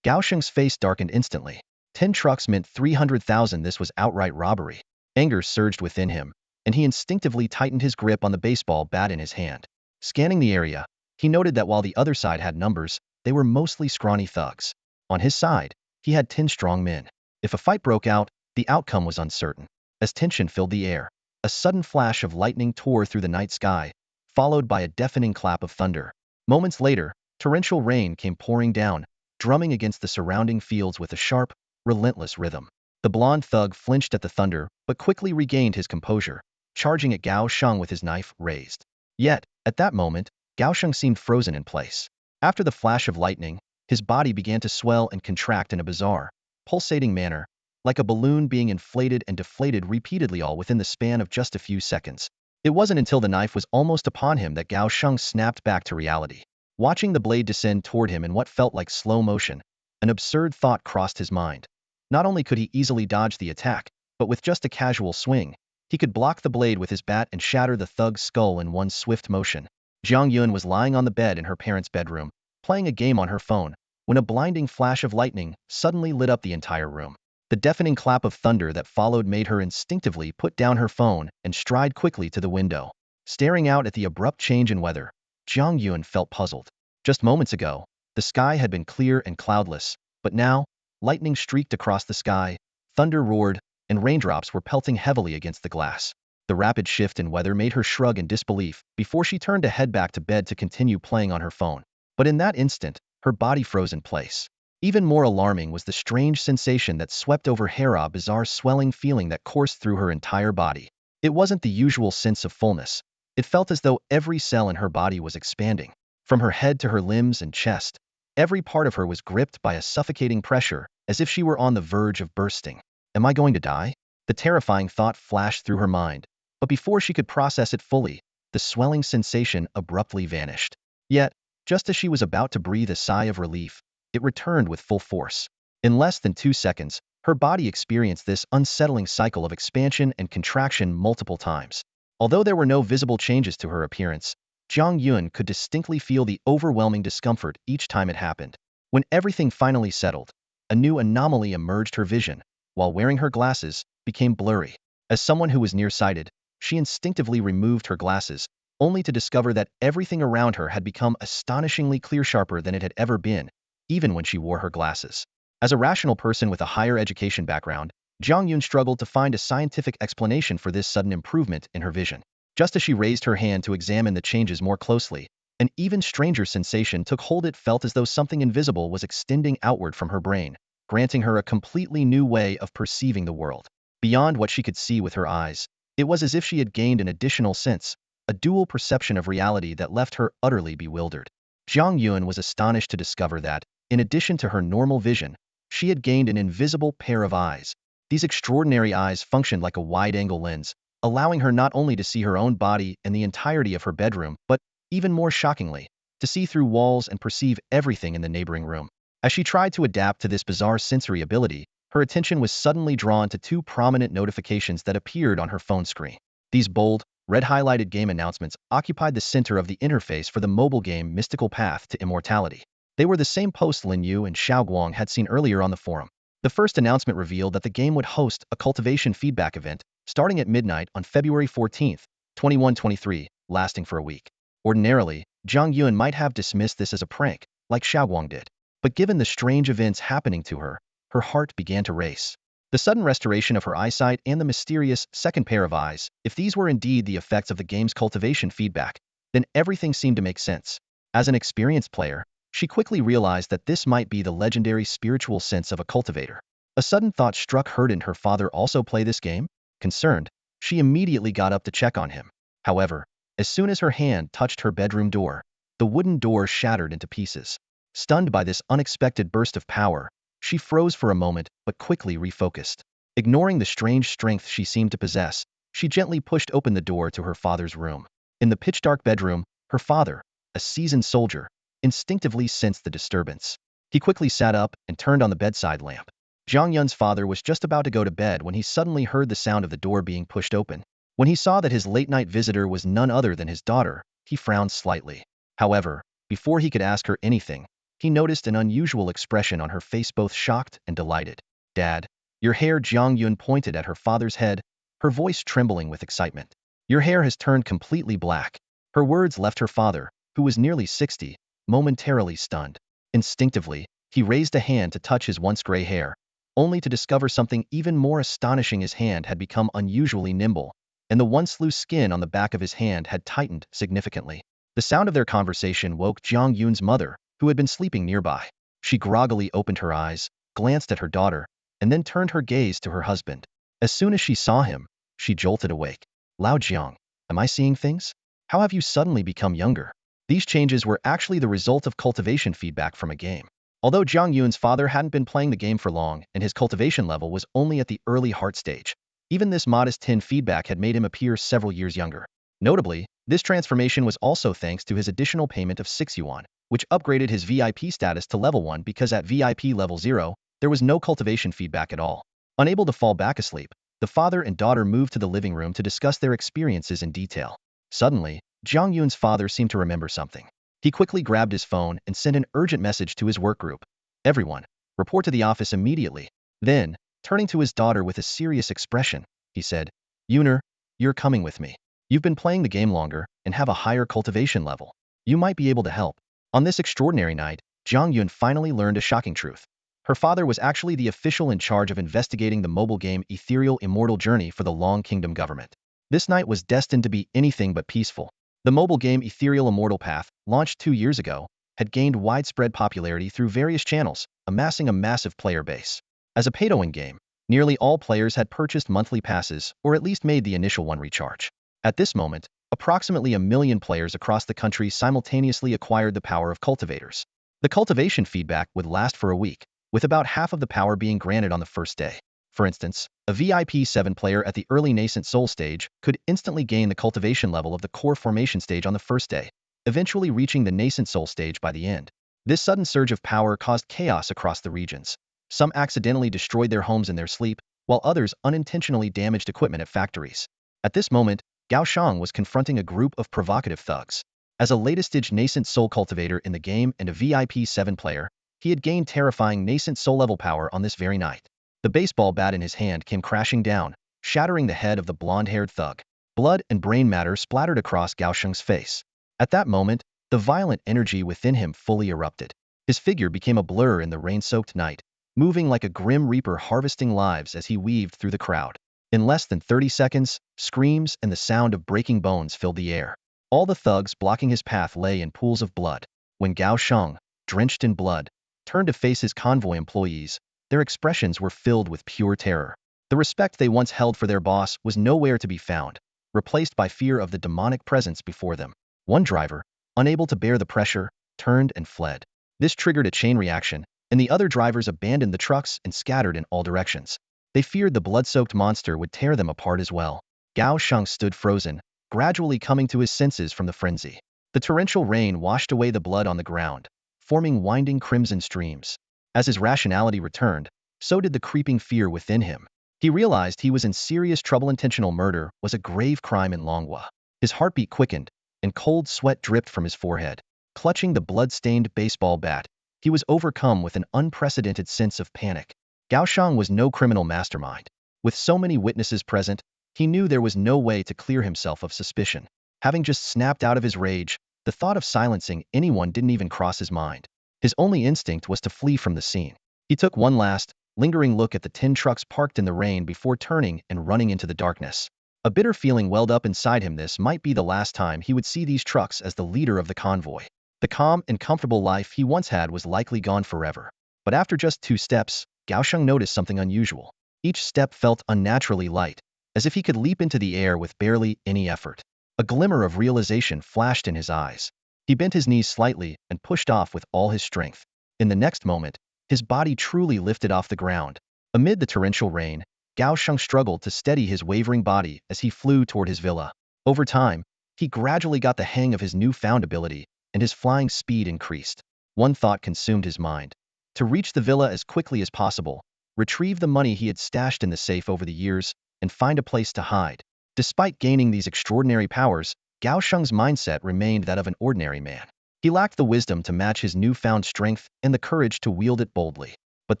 Gao Sheng's face darkened instantly. 10 trucks meant 300,000. This was outright robbery. Anger surged within him, and he instinctively tightened his grip on the baseball bat in his hand. Scanning the area, he noted that while the other side had numbers, they were mostly scrawny thugs. On his side, he had 10 strong men. If a fight broke out, the outcome was uncertain. As tension filled the air, a sudden flash of lightning tore through the night sky, followed by a deafening clap of thunder. Moments later, torrential rain came pouring down, drumming against the surrounding fields with a sharp, relentless rhythm. The blonde thug flinched at the thunder, but quickly regained his composure, charging at Gao Sheng with his knife raised. Yet, at that moment, Gao Sheng seemed frozen in place. After the flash of lightning, his body began to swell and contract in a bizarre, pulsating manner, like a balloon being inflated and deflated repeatedly, all within the span of just a few seconds. It wasn't until the knife was almost upon him that Gao Sheng snapped back to reality. Watching the blade descend toward him in what felt like slow motion, an absurd thought crossed his mind. Not only could he easily dodge the attack, but with just a casual swing, he could block the blade with his bat and shatter the thug's skull in one swift motion. Jiang Yun was lying on the bed in her parents' bedroom, playing a game on her phone, when a blinding flash of lightning suddenly lit up the entire room. The deafening clap of thunder that followed made her instinctively put down her phone and stride quickly to the window. Staring out at the abrupt change in weather, Jiang Yun felt puzzled. Just moments ago, the sky had been clear and cloudless, but now, lightning streaked across the sky, thunder roared, and raindrops were pelting heavily against the glass. The rapid shift in weather made her shrug in disbelief before she turned to head back to bed to continue playing on her phone. But in that instant, her body froze in place. Even more alarming was the strange sensation that swept over her, a bizarre swelling feeling that coursed through her entire body. It wasn't the usual sense of fullness. It felt as though every cell in her body was expanding. From her head to her limbs and chest, every part of her was gripped by a suffocating pressure, as if she were on the verge of bursting. Am I going to die? The terrifying thought flashed through her mind, but before she could process it fully, the swelling sensation abruptly vanished. Yet, just as she was about to breathe a sigh of relief, it returned with full force. In less than 2 seconds, her body experienced this unsettling cycle of expansion and contraction multiple times. Although there were no visible changes to her appearance, Jiang Yun could distinctly feel the overwhelming discomfort each time it happened. When everything finally settled, a new anomaly emerged. Her vision, while wearing her glasses, became blurry. As someone who was nearsighted, she instinctively removed her glasses, only to discover that everything around her had become astonishingly clear, sharper than it had ever been, even when she wore her glasses. As a rational person with a higher education background, Jiang Yun struggled to find a scientific explanation for this sudden improvement in her vision. Just as she raised her hand to examine the changes more closely, an even stranger sensation took hold. It felt as though something invisible was extending outward from her brain, granting her a completely new way of perceiving the world. Beyond what she could see with her eyes, it was as if she had gained an additional sense, a dual perception of reality that left her utterly bewildered. Jiang Yun was astonished to discover that, in addition to her normal vision, she had gained an invisible pair of eyes. These extraordinary eyes functioned like a wide-angle lens, allowing her not only to see her own body and the entirety of her bedroom, but, even more shockingly, to see through walls and perceive everything in the neighboring room. As she tried to adapt to this bizarre sensory ability, her attention was suddenly drawn to two prominent notifications that appeared on her phone screen. These bold, red-highlighted game announcements occupied the center of the interface for the mobile game Mystical Path to Immortality. They were the same posts Lin Yu and Xiao Guang had seen earlier on the forum. The first announcement revealed that the game would host a cultivation feedback event starting at midnight on February 14, 2123, lasting for a week. Ordinarily, Zhang Yuan might have dismissed this as a prank, like Xiao Guang did. But given the strange events happening to her, her heart began to race. The sudden restoration of her eyesight and the mysterious second pair of eyes, if these were indeed the effects of the game's cultivation feedback, then everything seemed to make sense. As an experienced player, she quickly realized that this might be the legendary spiritual sense of a cultivator. A sudden thought struck her. Didn't her father also play this game? Concerned, she immediately got up to check on him. However, as soon as her hand touched her bedroom door, the wooden door shattered into pieces. Stunned by this unexpected burst of power, she froze for a moment but quickly refocused. Ignoring the strange strength she seemed to possess, she gently pushed open the door to her father's room. In the pitch-dark bedroom, her father, a seasoned soldier, instinctively sensed the disturbance. He quickly sat up and turned on the bedside lamp. Zhang Yun's father was just about to go to bed when he suddenly heard the sound of the door being pushed open. When he saw that his late-night visitor was none other than his daughter, he frowned slightly. However, before he could ask her anything, he noticed an unusual expression on her face, both shocked and delighted. "Dad, your hair." Zhang Yun pointed at her father's head, her voice trembling with excitement. "Your hair has turned completely black." Her words left her father, who was nearly 60, momentarily stunned. Instinctively, he raised a hand to touch his once gray hair, only to discover something even more astonishing. His hand had become unusually nimble, and the once loose skin on the back of his hand had tightened significantly. The sound of their conversation woke Zhang Yun's mother, who had been sleeping nearby. She groggily opened her eyes, glanced at her daughter, and then turned her gaze to her husband. As soon as she saw him, she jolted awake. "Lao Jiang, am I seeing things? How have you suddenly become younger?" These changes were actually the result of cultivation feedback from a game. Although Zhang Yun's father hadn't been playing the game for long and his cultivation level was only at the early heart stage, even this modest 10 feedback had made him appear several years younger. Notably, this transformation was also thanks to his additional payment of 6 yuan, which upgraded his VIP status to level 1 because at VIP level 0, there was no cultivation feedback at all. Unable to fall back asleep, the father and daughter moved to the living room to discuss their experiences in detail. Suddenly, Zhang Yun's father seemed to remember something. He quickly grabbed his phone and sent an urgent message to his work group. "Everyone, report to the office immediately." Then, turning to his daughter with a serious expression, he said, "Yuner, you're coming with me. You've been playing the game longer and have a higher cultivation level. You might be able to help." On this extraordinary night, Zhang Yun finally learned a shocking truth. Her father was actually the official in charge of investigating the mobile game Ethereal Immortal Journey for the Long Kingdom government. This night was destined to be anything but peaceful. The mobile game Ethereal Immortal Path, launched 2 years ago, had gained widespread popularity through various channels, amassing a massive player base. As a pay-to-win game, nearly all players had purchased monthly passes or at least made the initial one recharge. At this moment, approximately 1 million players across the country simultaneously acquired the power of cultivators. The cultivation feedback would last for a week, with about half of the power being granted on the first day. For instance, a VIP 7 player at the early nascent soul stage could instantly gain the cultivation level of the core formation stage on the first day, eventually reaching the nascent soul stage by the end. This sudden surge of power caused chaos across the regions. Some accidentally destroyed their homes in their sleep, while others unintentionally damaged equipment at factories. At this moment, Gao Shang was confronting a group of provocative thugs. As a latest-stage nascent soul cultivator in the game and a VIP 7 player, he had gained terrifying nascent soul level power on this very night. The baseball bat in his hand came crashing down, shattering the head of the blonde-haired thug. Blood and brain matter splattered across Gao Sheng's face. At that moment, the violent energy within him fully erupted. His figure became a blur in the rain-soaked night, moving like a grim reaper harvesting lives as he weaved through the crowd. In less than 30 seconds, screams and the sound of breaking bones filled the air. All the thugs blocking his path lay in pools of blood. When Gao Sheng, drenched in blood, turned to face his convoy employees, their expressions were filled with pure terror. The respect they once held for their boss was nowhere to be found, replaced by fear of the demonic presence before them. One driver, unable to bear the pressure, turned and fled. This triggered a chain reaction, and the other drivers abandoned the trucks and scattered in all directions. They feared the blood-soaked monster would tear them apart as well. Gao Sheng stood frozen, gradually coming to his senses from the frenzy. The torrential rain washed away the blood on the ground, forming winding crimson streams. As his rationality returned, so did the creeping fear within him. He realized he was in serious trouble. Intentional murder was a grave crime in Longwa. His heartbeat quickened, and cold sweat dripped from his forehead. Clutching the blood-stained baseball bat, he was overcome with an unprecedented sense of panic. Gaoshang was no criminal mastermind. With so many witnesses present, he knew there was no way to clear himself of suspicion. Having just snapped out of his rage, the thought of silencing anyone didn't even cross his mind. His only instinct was to flee from the scene. He took one last, lingering look at the tin trucks parked in the rain before turning and running into the darkness. A bitter feeling welled up inside him. This might be the last time he would see these trucks as the leader of the convoy. The calm and comfortable life he once had was likely gone forever. But after just 2 steps, Gaosheng noticed something unusual. Each step felt unnaturally light, as if he could leap into the air with barely any effort. A glimmer of realization flashed in his eyes. He bent his knees slightly and pushed off with all his strength. In the next moment, his body truly lifted off the ground. Amid the torrential rain, Gaosheng struggled to steady his wavering body as he flew toward his villa. Over time, he gradually got the hang of his newfound ability, and his flying speed increased. One thought consumed his mind: to reach the villa as quickly as possible, retrieve the money he had stashed in the safe over the years, and find a place to hide. Despite gaining these extraordinary powers, Gaosheng's mindset remained that of an ordinary man. He lacked the wisdom to match his newfound strength and the courage to wield it boldly. But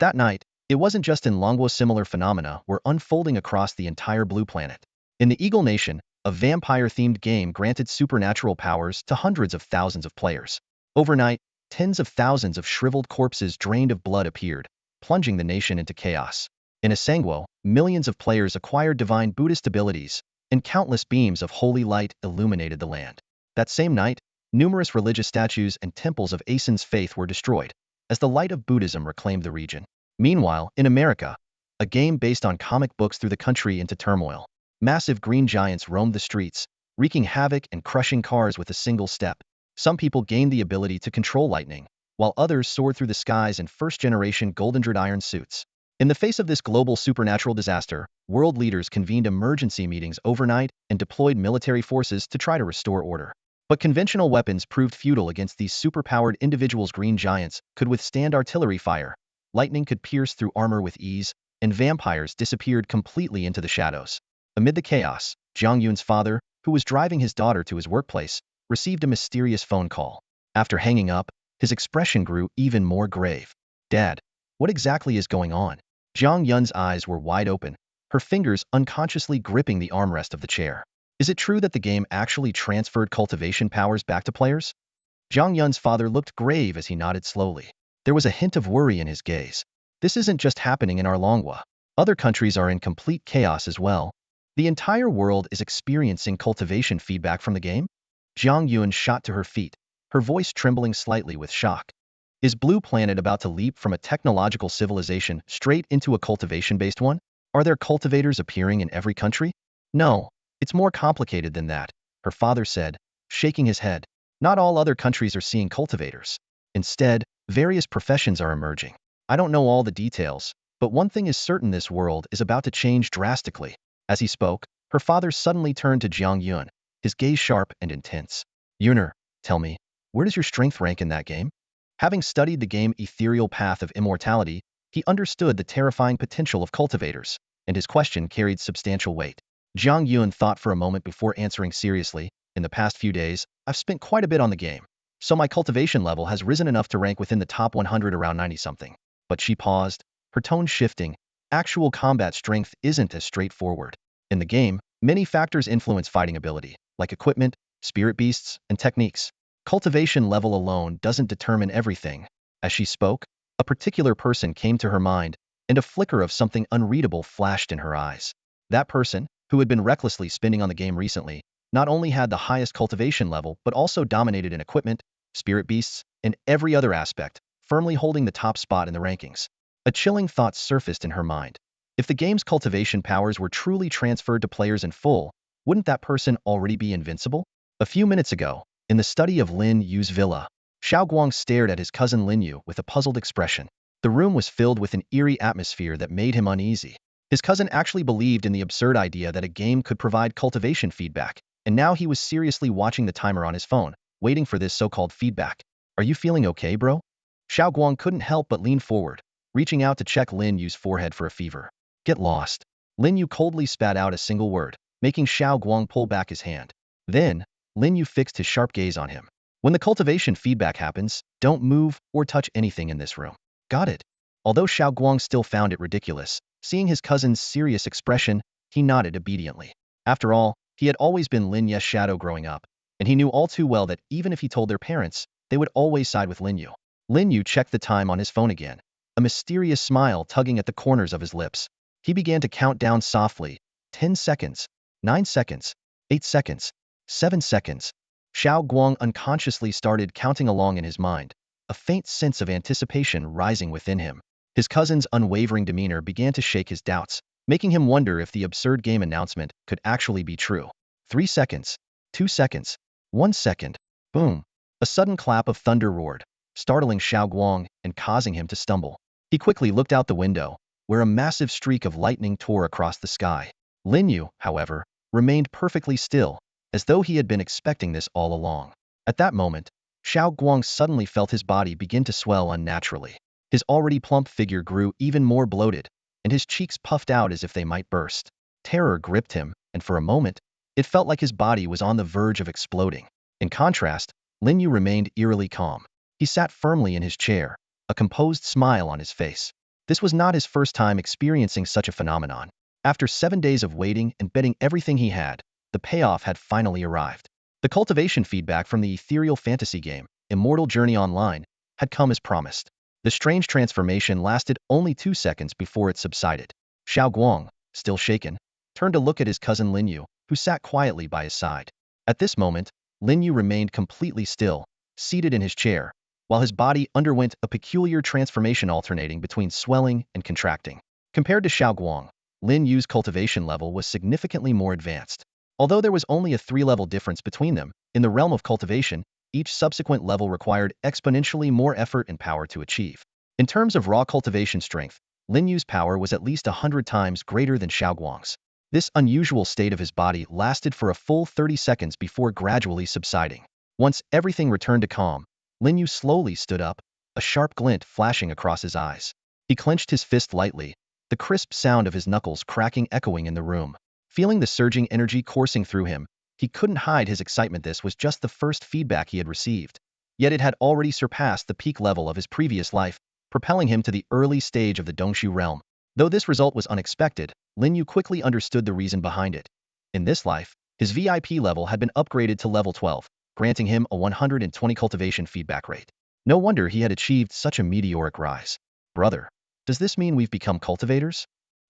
that night, it wasn't just in Longwo. Similar phenomena were unfolding across the entire blue planet. In the Eagle Nation, a vampire-themed game granted supernatural powers to hundreds of thousands of players. Overnight, tens of thousands of shriveled corpses drained of blood appeared, plunging the nation into chaos. In Asangwo, millions of players acquired divine Buddhist abilities, and countless beams of holy light illuminated the land. That same night, numerous religious statues and temples of Asen's faith were destroyed, as the light of Buddhism reclaimed the region. Meanwhile, in America, a game based on comic books threw the country into turmoil. Massive green giants roamed the streets, wreaking havoc and crushing cars with a single step. Some people gained the ability to control lightning, while others soared through the skies in first-generation golden iron suits. In the face of this global supernatural disaster, world leaders convened emergency meetings overnight and deployed military forces to try to restore order. But conventional weapons proved futile against these superpowered individuals. Green giants could withstand artillery fire, lightning could pierce through armor with ease, and vampires disappeared completely into the shadows. Amid the chaos, Jiang Yun's father, who was driving his daughter to his workplace, received a mysterious phone call. After hanging up, his expression grew even more grave. "Dad, what exactly is going on?" Jiang Yun's eyes were wide open, her fingers unconsciously gripping the armrest of the chair. "Is it true that the game actually transferred cultivation powers back to players?" Jiang Yun's father looked grave as he nodded slowly. There was a hint of worry in his gaze. "This isn't just happening in our Longwa. Other countries are in complete chaos as well. The entire world is experiencing cultivation feedback from the game." Jiang Yun shot to her feet, her voice trembling slightly with shock. Is Blue Planet about to leap from a technological civilization straight into a cultivation-based one? Are there cultivators appearing in every country? No, it's more complicated than that, her father said, shaking his head. Not all other countries are seeing cultivators. Instead, various professions are emerging. I don't know all the details, but one thing is certain: this world is about to change drastically. As he spoke, her father suddenly turned to Jiang Yun, his gaze sharp and intense. "Yuner, tell me, where does your strength rank in that game?" Having studied the game Ethereal Path of Immortality, he understood the terrifying potential of cultivators, and his question carried substantial weight. Jiang Yun thought for a moment before answering seriously. "In the past few days, I've spent quite a bit on the game, so my cultivation level has risen enough to rank within the top 100, around 90-something. But she paused, her tone shifting. Actual combat strength isn't as straightforward. In the game, many factors influence fighting ability, like equipment, spirit beasts, and techniques. Cultivation level alone doesn't determine everything." As she spoke, a particular person came to her mind, and a flicker of something unreadable flashed in her eyes. That person, who had been recklessly spending on the game recently, not only had the highest cultivation level but also dominated in equipment, spirit beasts, and every other aspect, firmly holding the top spot in the rankings. A chilling thought surfaced in her mind. If the game's cultivation powers were truly transferred to players in full, wouldn't that person already be invincible? A few minutes ago, in the study of Lin Yu's villa, Xiaoguang stared at his cousin Lin Yu with a puzzled expression. The room was filled with an eerie atmosphere that made him uneasy. His cousin actually believed in the absurd idea that a game could provide cultivation feedback, and now he was seriously watching the timer on his phone, waiting for this so-called feedback. "Are you feeling okay, bro?" Xiao Guang couldn't help but lean forward, reaching out to check Lin Yu's forehead for a fever. Get lost. Lin Yu coldly spat out a single word, making Xiao Guang pull back his hand. Then, Lin Yu fixed his sharp gaze on him. When the cultivation feedback happens, don't move or touch anything in this room. Got it? Although Xiao Guang still found it ridiculous, seeing his cousin's serious expression, he nodded obediently. After all, he had always been Lin Yu's shadow growing up, and he knew all too well that even if he told their parents, they would always side with Lin Yu. Lin Yu checked the time on his phone again, a mysterious smile tugging at the corners of his lips. He began to count down softly. 10 seconds, 9 seconds, 8 seconds, 7 seconds. Xiao Guang unconsciously started counting along in his mind, a faint sense of anticipation rising within him. His cousin's unwavering demeanor began to shake his doubts, making him wonder if the absurd game announcement could actually be true. 3 seconds, 2 seconds, 1 second. Boom. A sudden clap of thunder roared, startling Xiao Guang and causing him to stumble. He quickly looked out the window, where a massive streak of lightning tore across the sky. Lin Yu, however, remained perfectly still, as though he had been expecting this all along. At that moment, Xiao Guang suddenly felt his body begin to swell unnaturally. His already plump figure grew even more bloated, and his cheeks puffed out as if they might burst. Terror gripped him, and for a moment, it felt like his body was on the verge of exploding. In contrast, Lin Yu remained eerily calm. He sat firmly in his chair, a composed smile on his face. This was not his first time experiencing such a phenomenon. After 7 days of waiting and betting everything he had, the payoff had finally arrived. The cultivation feedback from the ethereal fantasy game, Immortality Online, had come as promised. The strange transformation lasted only 2 seconds before it subsided. Xiao Guang, still shaken, turned to look at his cousin Lin Yu, who sat quietly by his side. At this moment, Lin Yu remained completely still, seated in his chair, while his body underwent a peculiar transformation alternating between swelling and contracting. Compared to Xiao Guang, Lin Yu's cultivation level was significantly more advanced. Although there was only a 3-level difference between them, in the realm of cultivation, each subsequent level required exponentially more effort and power to achieve. In terms of raw cultivation strength, Lin Yu's power was at least 100 times greater than Xiao Guang's. This unusual state of his body lasted for a full 30 seconds before gradually subsiding. Once everything returned to calm, Lin Yu slowly stood up, a sharp glint flashing across his eyes. He clenched his fist lightly, the crisp sound of his knuckles cracking echoing in the room. Feeling the surging energy coursing through him, he couldn't hide his excitement. This was just the first feedback he had received. Yet it had already surpassed the peak level of his previous life, propelling him to the early stage of the Dongshu realm. Though this result was unexpected, Lin Yu quickly understood the reason behind it. In this life, his VIP level had been upgraded to level 12, granting him a 120 cultivation feedback rate. No wonder he had achieved such a meteoric rise. Brother, does this mean we've become cultivators?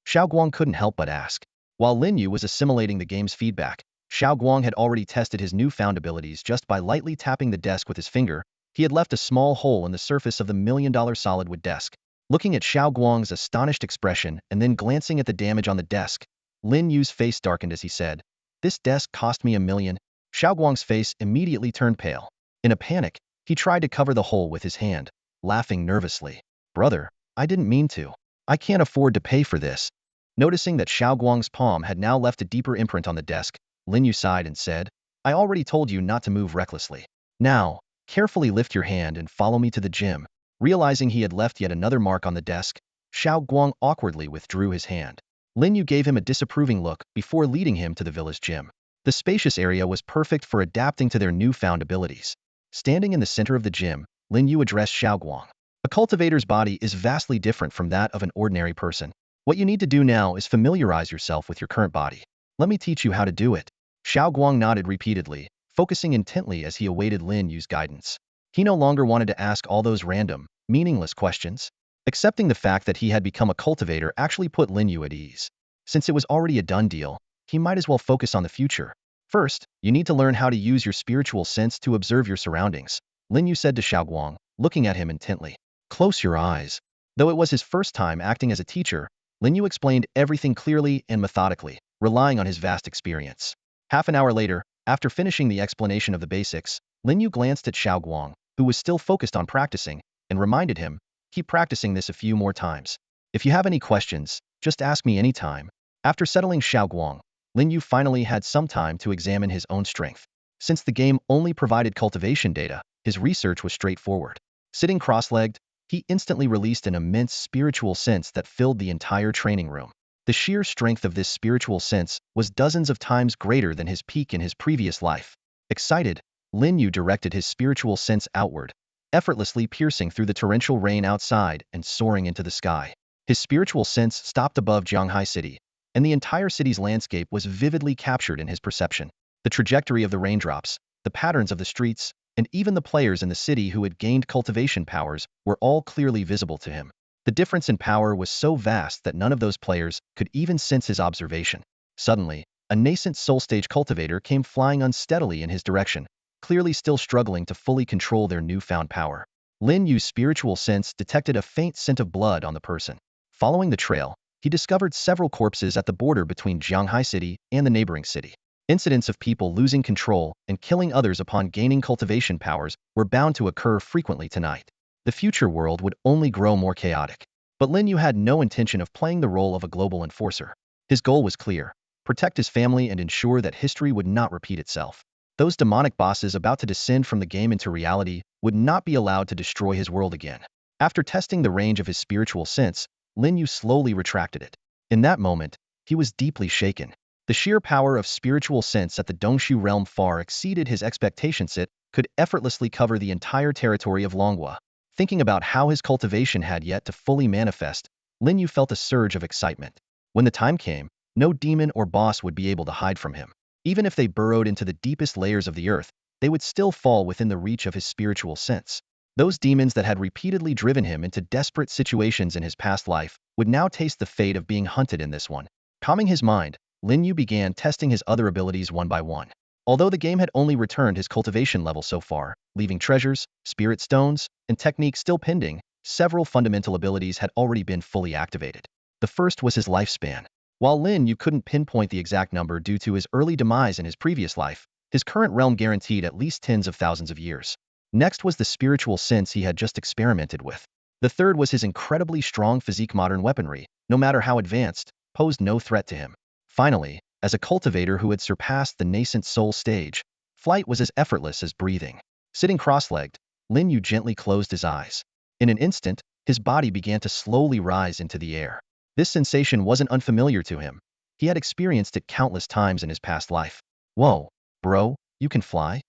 Xiao Guang couldn't help but ask. While Lin Yu was assimilating the game's feedback, Xiao Guang had already tested his newfound abilities just by lightly tapping the desk with his finger. He had left a small hole in the surface of the $1,000,000 solid wood desk. Looking at Xiao Guang's astonished expression and then glancing at the damage on the desk, Lin Yu's face darkened as he said, "This desk cost me $1 million." Xiao Guang's face immediately turned pale. In a panic, he tried to cover the hole with his hand, laughing nervously. "Brother, I didn't mean to. I can't afford to pay for this." Noticing that Xiao Guang's palm had now left a deeper imprint on the desk, Lin Yu sighed and said, "I already told you not to move recklessly. Now, carefully lift your hand and follow me to the gym." Realizing he had left yet another mark on the desk, Xiao Guang awkwardly withdrew his hand. Lin Yu gave him a disapproving look before leading him to the villa's gym. The spacious area was perfect for adapting to their newfound abilities. Standing in the center of the gym, Lin Yu addressed Xiao Guang. "A cultivator's body is vastly different from that of an ordinary person. What you need to do now is familiarize yourself with your current body. Let me teach you how to do it." Xiao Guang nodded repeatedly, focusing intently as he awaited Lin Yu's guidance. He no longer wanted to ask all those random, meaningless questions. Accepting the fact that he had become a cultivator actually put Lin Yu at ease. Since it was already a done deal, he might as well focus on the future. "First, you need to learn how to use your spiritual sense to observe your surroundings," Lin Yu said to Xiao Guang, looking at him intently. "Close your eyes." Though it was his first time acting as a teacher, Lin Yu explained everything clearly and methodically, relying on his vast experience. Half an hour later, after finishing the explanation of the basics, Lin Yu glanced at Xiao Guang, who was still focused on practicing, and reminded him, "Keep practicing this a few more times. If you have any questions, just ask me anytime." After settling Xiao Guang, Lin Yu finally had some time to examine his own strength. Since the game only provided cultivation data, his research was straightforward. Sitting cross-legged, he instantly released an immense spiritual sense that filled the entire training room. The sheer strength of this spiritual sense was dozens of times greater than his peak in his previous life. Excited, Lin Yu directed his spiritual sense outward, effortlessly piercing through the torrential rain outside and soaring into the sky. His spiritual sense stopped above Jianghai City, and the entire city's landscape was vividly captured in his perception. The trajectory of the raindrops, the patterns of the streets, and even the players in the city who had gained cultivation powers were all clearly visible to him. The difference in power was so vast that none of those players could even sense his observation. Suddenly, a nascent soul stage cultivator came flying unsteadily in his direction, clearly still struggling to fully control their newfound power. Lin Yu's spiritual sense detected a faint scent of blood on the person. Following the trail, he discovered several corpses at the border between Jianghai City and the neighboring city. Incidents of people losing control and killing others upon gaining cultivation powers were bound to occur frequently tonight. The future world would only grow more chaotic. But Lin Yu had no intention of playing the role of a global enforcer. His goal was clear: protect his family and ensure that history would not repeat itself. Those demonic bosses about to descend from the game into reality would not be allowed to destroy his world again. After testing the range of his spiritual sense, Lin Yu slowly retracted it. In that moment, he was deeply shaken. The sheer power of spiritual sense at the Dongshu realm far exceeded his expectations. It could effortlessly cover the entire territory of Longhua. Thinking about how his cultivation had yet to fully manifest, Lin Yu felt a surge of excitement. When the time came, no demon or boss would be able to hide from him. Even if they burrowed into the deepest layers of the earth, they would still fall within the reach of his spiritual sense. Those demons that had repeatedly driven him into desperate situations in his past life would now taste the fate of being hunted in this one. Calming his mind, Lin Yu began testing his other abilities one by one. Although the game had only returned his cultivation level so far, leaving treasures, spirit stones, and techniques still pending, several fundamental abilities had already been fully activated. The first was his lifespan. While Lin Yu couldn't pinpoint the exact number due to his early demise in his previous life, his current realm guaranteed at least tens of thousands of years. Next was the spiritual sense he had just experimented with. The third was his incredibly strong physique. Modern weaponry, no matter how advanced, posed no threat to him. Finally, as a cultivator who had surpassed the nascent soul stage, flight was as effortless as breathing. Sitting cross-legged, Lin Yu gently closed his eyes. In an instant, his body began to slowly rise into the air. This sensation wasn't unfamiliar to him. He had experienced it countless times in his past life. "Whoa, bro, you can fly?"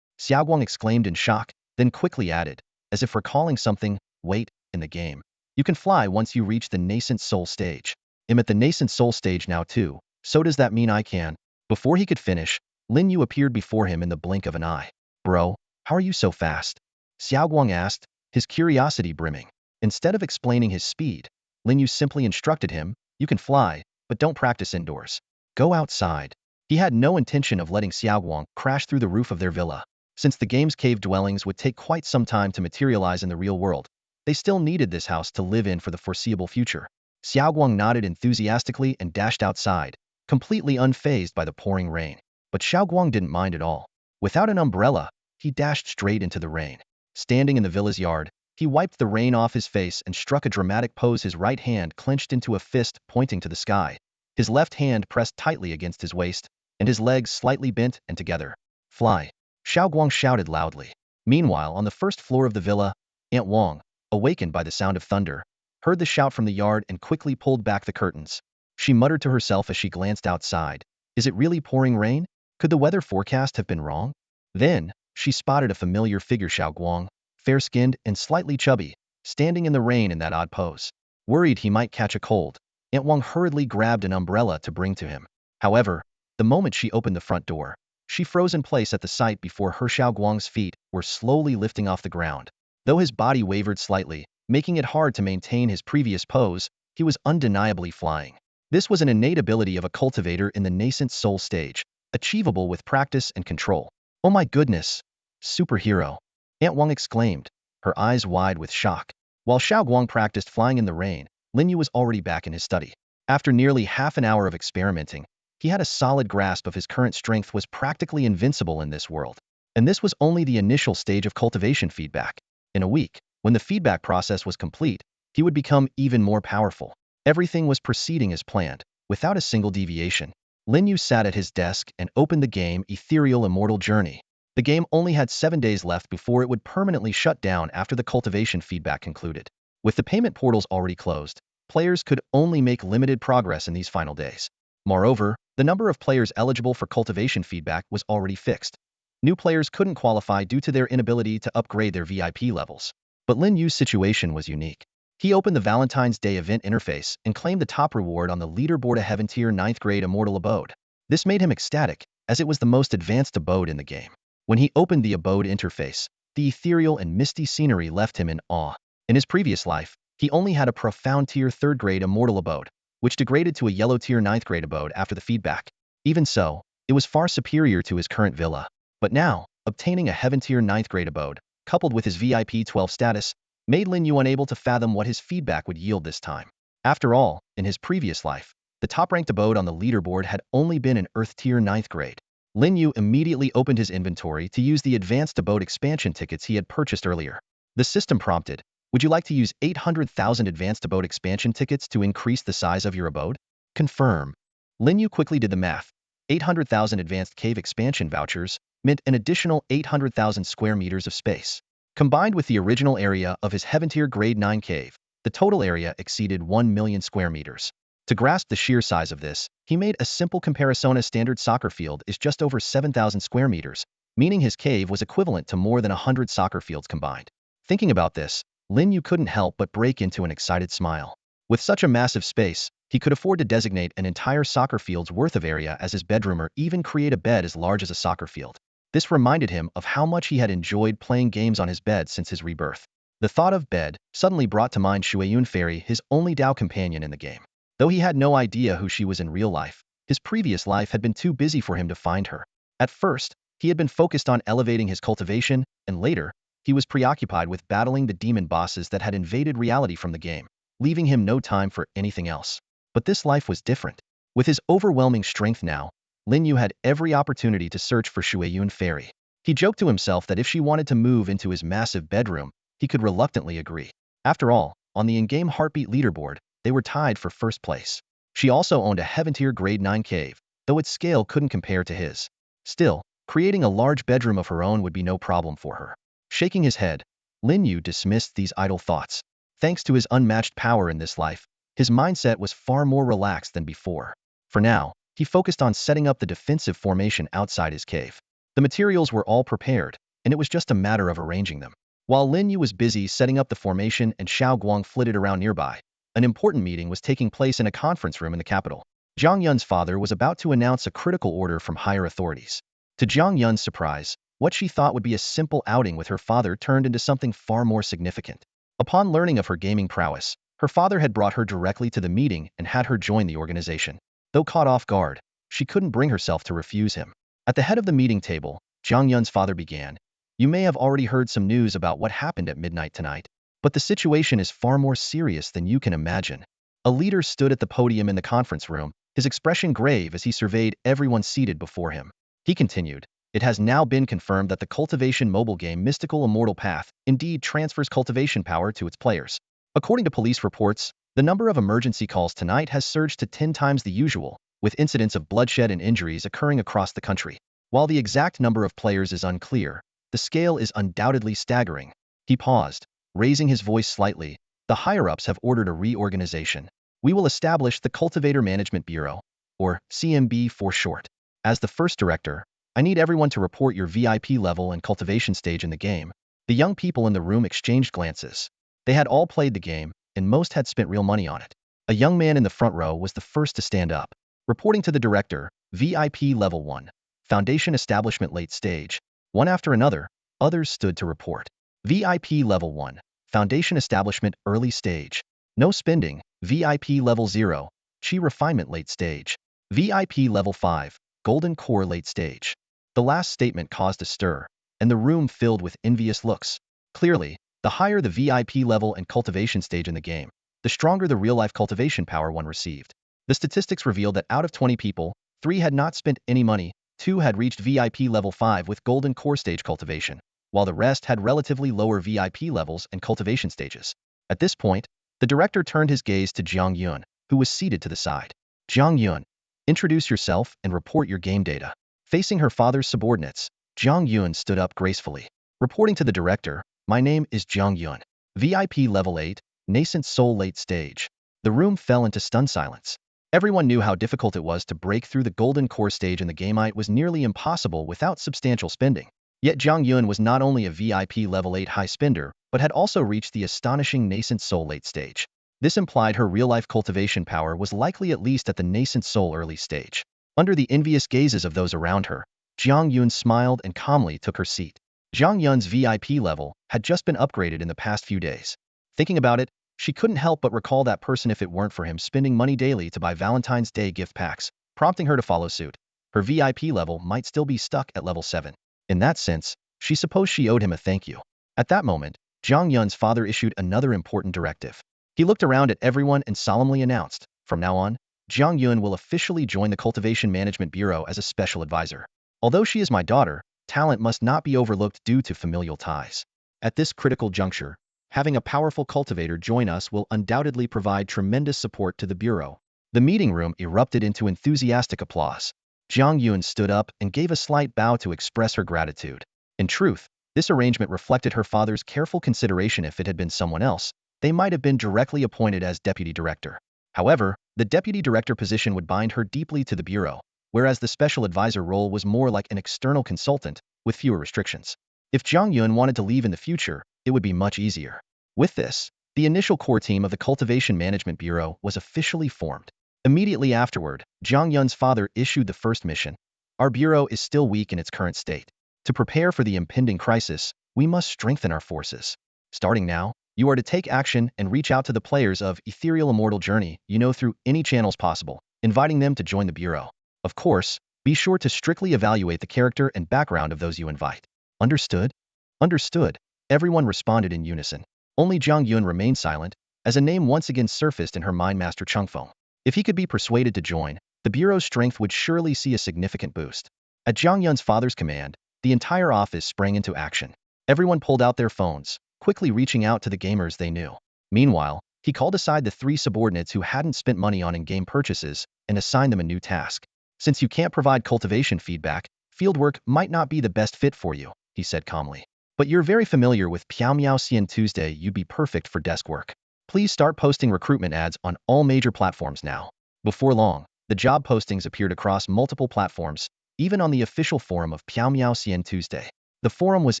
Xiaoguang exclaimed in shock, then quickly added, as if recalling something, "Wait, in the game, you can fly once you reach the nascent soul stage. I'm at the nascent soul stage now too, so does that mean I can?" Before he could finish, Lin Yu appeared before him in the blink of an eye. "Bro, how are you so fast?" Xiaoguang asked, his curiosity brimming. Instead of explaining his speed, Lin Yu simply instructed him, "You can fly, but don't practice indoors. Go outside." He had no intention of letting Xiaoguang crash through the roof of their villa. Since the game's cave dwellings would take quite some time to materialize in the real world, they still needed this house to live in for the foreseeable future. Xiaoguang nodded enthusiastically and dashed outside, completely unfazed by the pouring rain. But Xiaoguang didn't mind at all. Without an umbrella, he dashed straight into the rain. Standing in the villa's yard, he wiped the rain off his face and struck a dramatic pose, his right hand clenched into a fist pointing to the sky. His left hand pressed tightly against his waist, and his legs slightly bent and together. "Fly!" Xiaoguang shouted loudly. Meanwhile, on the first floor of the villa, Aunt Wang, awakened by the sound of thunder, heard the shout from the yard and quickly pulled back the curtains. She muttered to herself as she glanced outside. Is it really pouring rain? Could the weather forecast have been wrong? Then, she spotted a familiar figure, Xiaoguang, fair-skinned and slightly chubby, standing in the rain in that odd pose. Worried he might catch a cold, Aunt Wang hurriedly grabbed an umbrella to bring to him. However, the moment she opened the front door, she froze in place at the sight before her. Xiaoguang's feet were slowly lifting off the ground. Though his body wavered slightly, making it hard to maintain his previous pose, he was undeniably flying. This was an innate ability of a cultivator in the nascent soul stage, achievable with practice and control. "Oh my goodness! Superhero!" Aunt Wang exclaimed, her eyes wide with shock. While Xiaoguang practiced flying in the rain, Lin Yu was already back in his study. After nearly half an hour of experimenting, he had a solid grasp of his current strength was practically invincible in this world. And this was only the initial stage of cultivation feedback. In a week, when the feedback process was complete, he would become even more powerful. Everything was proceeding as planned, without a single deviation. Lin Yu sat at his desk and opened the game Ethereal Immortal Journey. The game only had 7 days left before it would permanently shut down after the cultivation feedback concluded. With the payment portals already closed, players could only make limited progress in these final days. Moreover, the number of players eligible for cultivation feedback was already fixed. New players couldn't qualify due to their inability to upgrade their VIP levels. But Lin Yu's situation was unique. He opened the Valentine's Day event interface and claimed the top reward on the leaderboard, a Heaven Tier 9th grade Immortal Abode. This made him ecstatic, as it was the most advanced abode in the game. When he opened the abode interface, the ethereal and misty scenery left him in awe. In his previous life, he only had a profound Tier 3rd grade Immortal Abode, which degraded to a yellow Tier 9th grade abode after the feedback. Even so, it was far superior to his current villa. But now, obtaining a Heaven Tier 9th grade abode, coupled with his VIP 12 status, made Lin Yu unable to fathom what his feedback would yield this time. After all, in his previous life, the top-ranked abode on the leaderboard had only been an Earth Tier 9th grade. Lin Yu immediately opened his inventory to use the advanced abode expansion tickets he had purchased earlier. The system prompted, "Would you like to use 800,000 advanced abode expansion tickets to increase the size of your abode?" Confirm. Lin Yu quickly did the math. 800,000 advanced cave expansion vouchers meant an additional 800,000 square meters of space. Combined with the original area of his Heaven Tier Grade 9 cave, the total area exceeded 1 million square meters. To grasp the sheer size of this, he made a simple comparison. A standard soccer field is just over 7,000 square meters, meaning his cave was equivalent to more than 100 soccer fields combined. Thinking about this, Lin Yu couldn't help but break into an excited smile. With such a massive space, he could afford to designate an entire soccer field's worth of area as his bedroom, or even create a bed as large as a soccer field. This reminded him of how much he had enjoyed playing games on his bed since his rebirth. The thought of bed suddenly brought to mind Shueyun Fairy, his only Dao companion in the game. Though he had no idea who she was in real life, his previous life had been too busy for him to find her. At first, he had been focused on elevating his cultivation, and later, he was preoccupied with battling the demon bosses that had invaded reality from the game, leaving him no time for anything else. But this life was different. With his overwhelming strength now, Lin Yu had every opportunity to search for Shueyun Fairy. He joked to himself that if she wanted to move into his massive bedroom, he could reluctantly agree. After all, on the in-game heartbeat leaderboard, they were tied for first place. She also owned a Heaven Tier Grade 9 cave, though its scale couldn't compare to his. Still, creating a large bedroom of her own would be no problem for her. Shaking his head, Lin Yu dismissed these idle thoughts. Thanks to his unmatched power in this life, his mindset was far more relaxed than before. For now, he focused on setting up the defensive formation outside his cave. The materials were all prepared, and it was just a matter of arranging them. While Lin Yu was busy setting up the formation and Xiao Guang flitted around nearby, an important meeting was taking place in a conference room in the capital. Zhang Yun's father was about to announce a critical order from higher authorities. To Zhang Yun's surprise, what she thought would be a simple outing with her father turned into something far more significant. Upon learning of her gaming prowess, her father had brought her directly to the meeting and had her join the organization. Though caught off guard, she couldn't bring herself to refuse him. At the head of the meeting table, Zhang Yun's father began, "You may have already heard some news about what happened at midnight tonight, but the situation is far more serious than you can imagine." A leader stood at the podium in the conference room, his expression grave as he surveyed everyone seated before him. He continued, "It has now been confirmed that the cultivation mobile game Mystical Immortal Path indeed transfers cultivation power to its players. According to police reports, the number of emergency calls tonight has surged to 10 times the usual, with incidents of bloodshed and injuries occurring across the country. While the exact number of players is unclear, the scale is undoubtedly staggering." He paused, raising his voice slightly. "The higher-ups have ordered a reorganization. We will establish the Cultivator Management Bureau, or CMB for short. As the first director, I need everyone to report your VIP level and cultivation stage in the game." The young people in the room exchanged glances. They had all played the game, and most had spent real money on it. A young man in the front row was the first to stand up. Reporting to the director, VIP Level 1. Foundation Establishment Late Stage. One after another, others stood to report. VIP Level 1. Foundation Establishment Early Stage. No spending. VIP Level 0. Chi Refinement Late Stage. VIP Level 5. Golden Core Late Stage. The last statement caused a stir, and the room filled with envious looks. Clearly, the higher the VIP level and cultivation stage in the game, the stronger the real-life cultivation power one received. The statistics revealed that out of 20 people, 3 had not spent any money, 2 had reached VIP level 5 with golden core stage cultivation, while the rest had relatively lower VIP levels and cultivation stages. At this point, the director turned his gaze to Zhang Yun, who was seated to the side. "Zhang Yun, introduce yourself and report your game data." Facing her father's subordinates, Zhang Yun stood up gracefully. Reporting to the director, "My name is Zhang Yun. VIP level 8, Nascent Soul Late Stage. The room fell into stunned silence. Everyone knew how difficult it was to break through the golden core stage, and the game it was nearly impossible without substantial spending. Yet Zhang Yun was not only a VIP level 8 high spender, but had also reached the astonishing Nascent Soul Late Stage. This implied her real-life cultivation power was likely at least at the Nascent Soul Early Stage. Under the envious gazes of those around her, Zhang Yun smiled and calmly took her seat. Zhang Yun's VIP level had just been upgraded in the past few days. Thinking about it, she couldn't help but recall that person if it weren't for him spending money daily to buy Valentine's Day gift packs, prompting her to follow suit. Her VIP level might still be stuck at level 7. In that sense, she supposed she owed him a thank you. At that moment, Zhang Yun's father issued another important directive. He looked around at everyone and solemnly announced, from now on, Zhang Yun will officially join the Cultivation Management Bureau as a special advisor. Although she is my daughter, talent must not be overlooked due to familial ties. At this critical juncture, having a powerful cultivator join us will undoubtedly provide tremendous support to the Bureau. The meeting room erupted into enthusiastic applause. Zhang Yun stood up and gave a slight bow to express her gratitude. In truth, this arrangement reflected her father's careful consideration. If it had been someone else, they might have been directly appointed as deputy director. However, the deputy director position would bind her deeply to the Bureau, whereas the special advisor role was more like an external consultant, with fewer restrictions. If Zhang Yun wanted to leave in the future, it would be much easier. With this, the initial core team of the Cultivation Management Bureau was officially formed. Immediately afterward, Zhang Yun's father issued the first mission. Our bureau is still weak in its current state. To prepare for the impending crisis, we must strengthen our forces. Starting now, you are to take action and reach out to the players of Ethereal Immortal Journey, through any channels possible, inviting them to join the bureau. Of course, be sure to strictly evaluate the character and background of those you invite. Understood? Understood. Everyone responded in unison. Only Zhang Yun remained silent, as a name once again surfaced in her mind: Master Chengfeng. If he could be persuaded to join, the bureau's strength would surely see a significant boost. At Zhang Yun's father's command, the entire office sprang into action. Everyone pulled out their phones, quickly reaching out to the gamers they knew. Meanwhile, he called aside the 3 subordinates who hadn't spent money on in-game purchases and assigned them a new task. Since you can't provide cultivation feedback, fieldwork might not be the best fit for you, he said calmly. But you're very familiar with Piao Miao Xian Tuesday. You'd be perfect for desk work. Please start posting recruitment ads on all major platforms now. Before long, the job postings appeared across multiple platforms, even on the official forum of Piao Miao Xian Tuesday. The forum was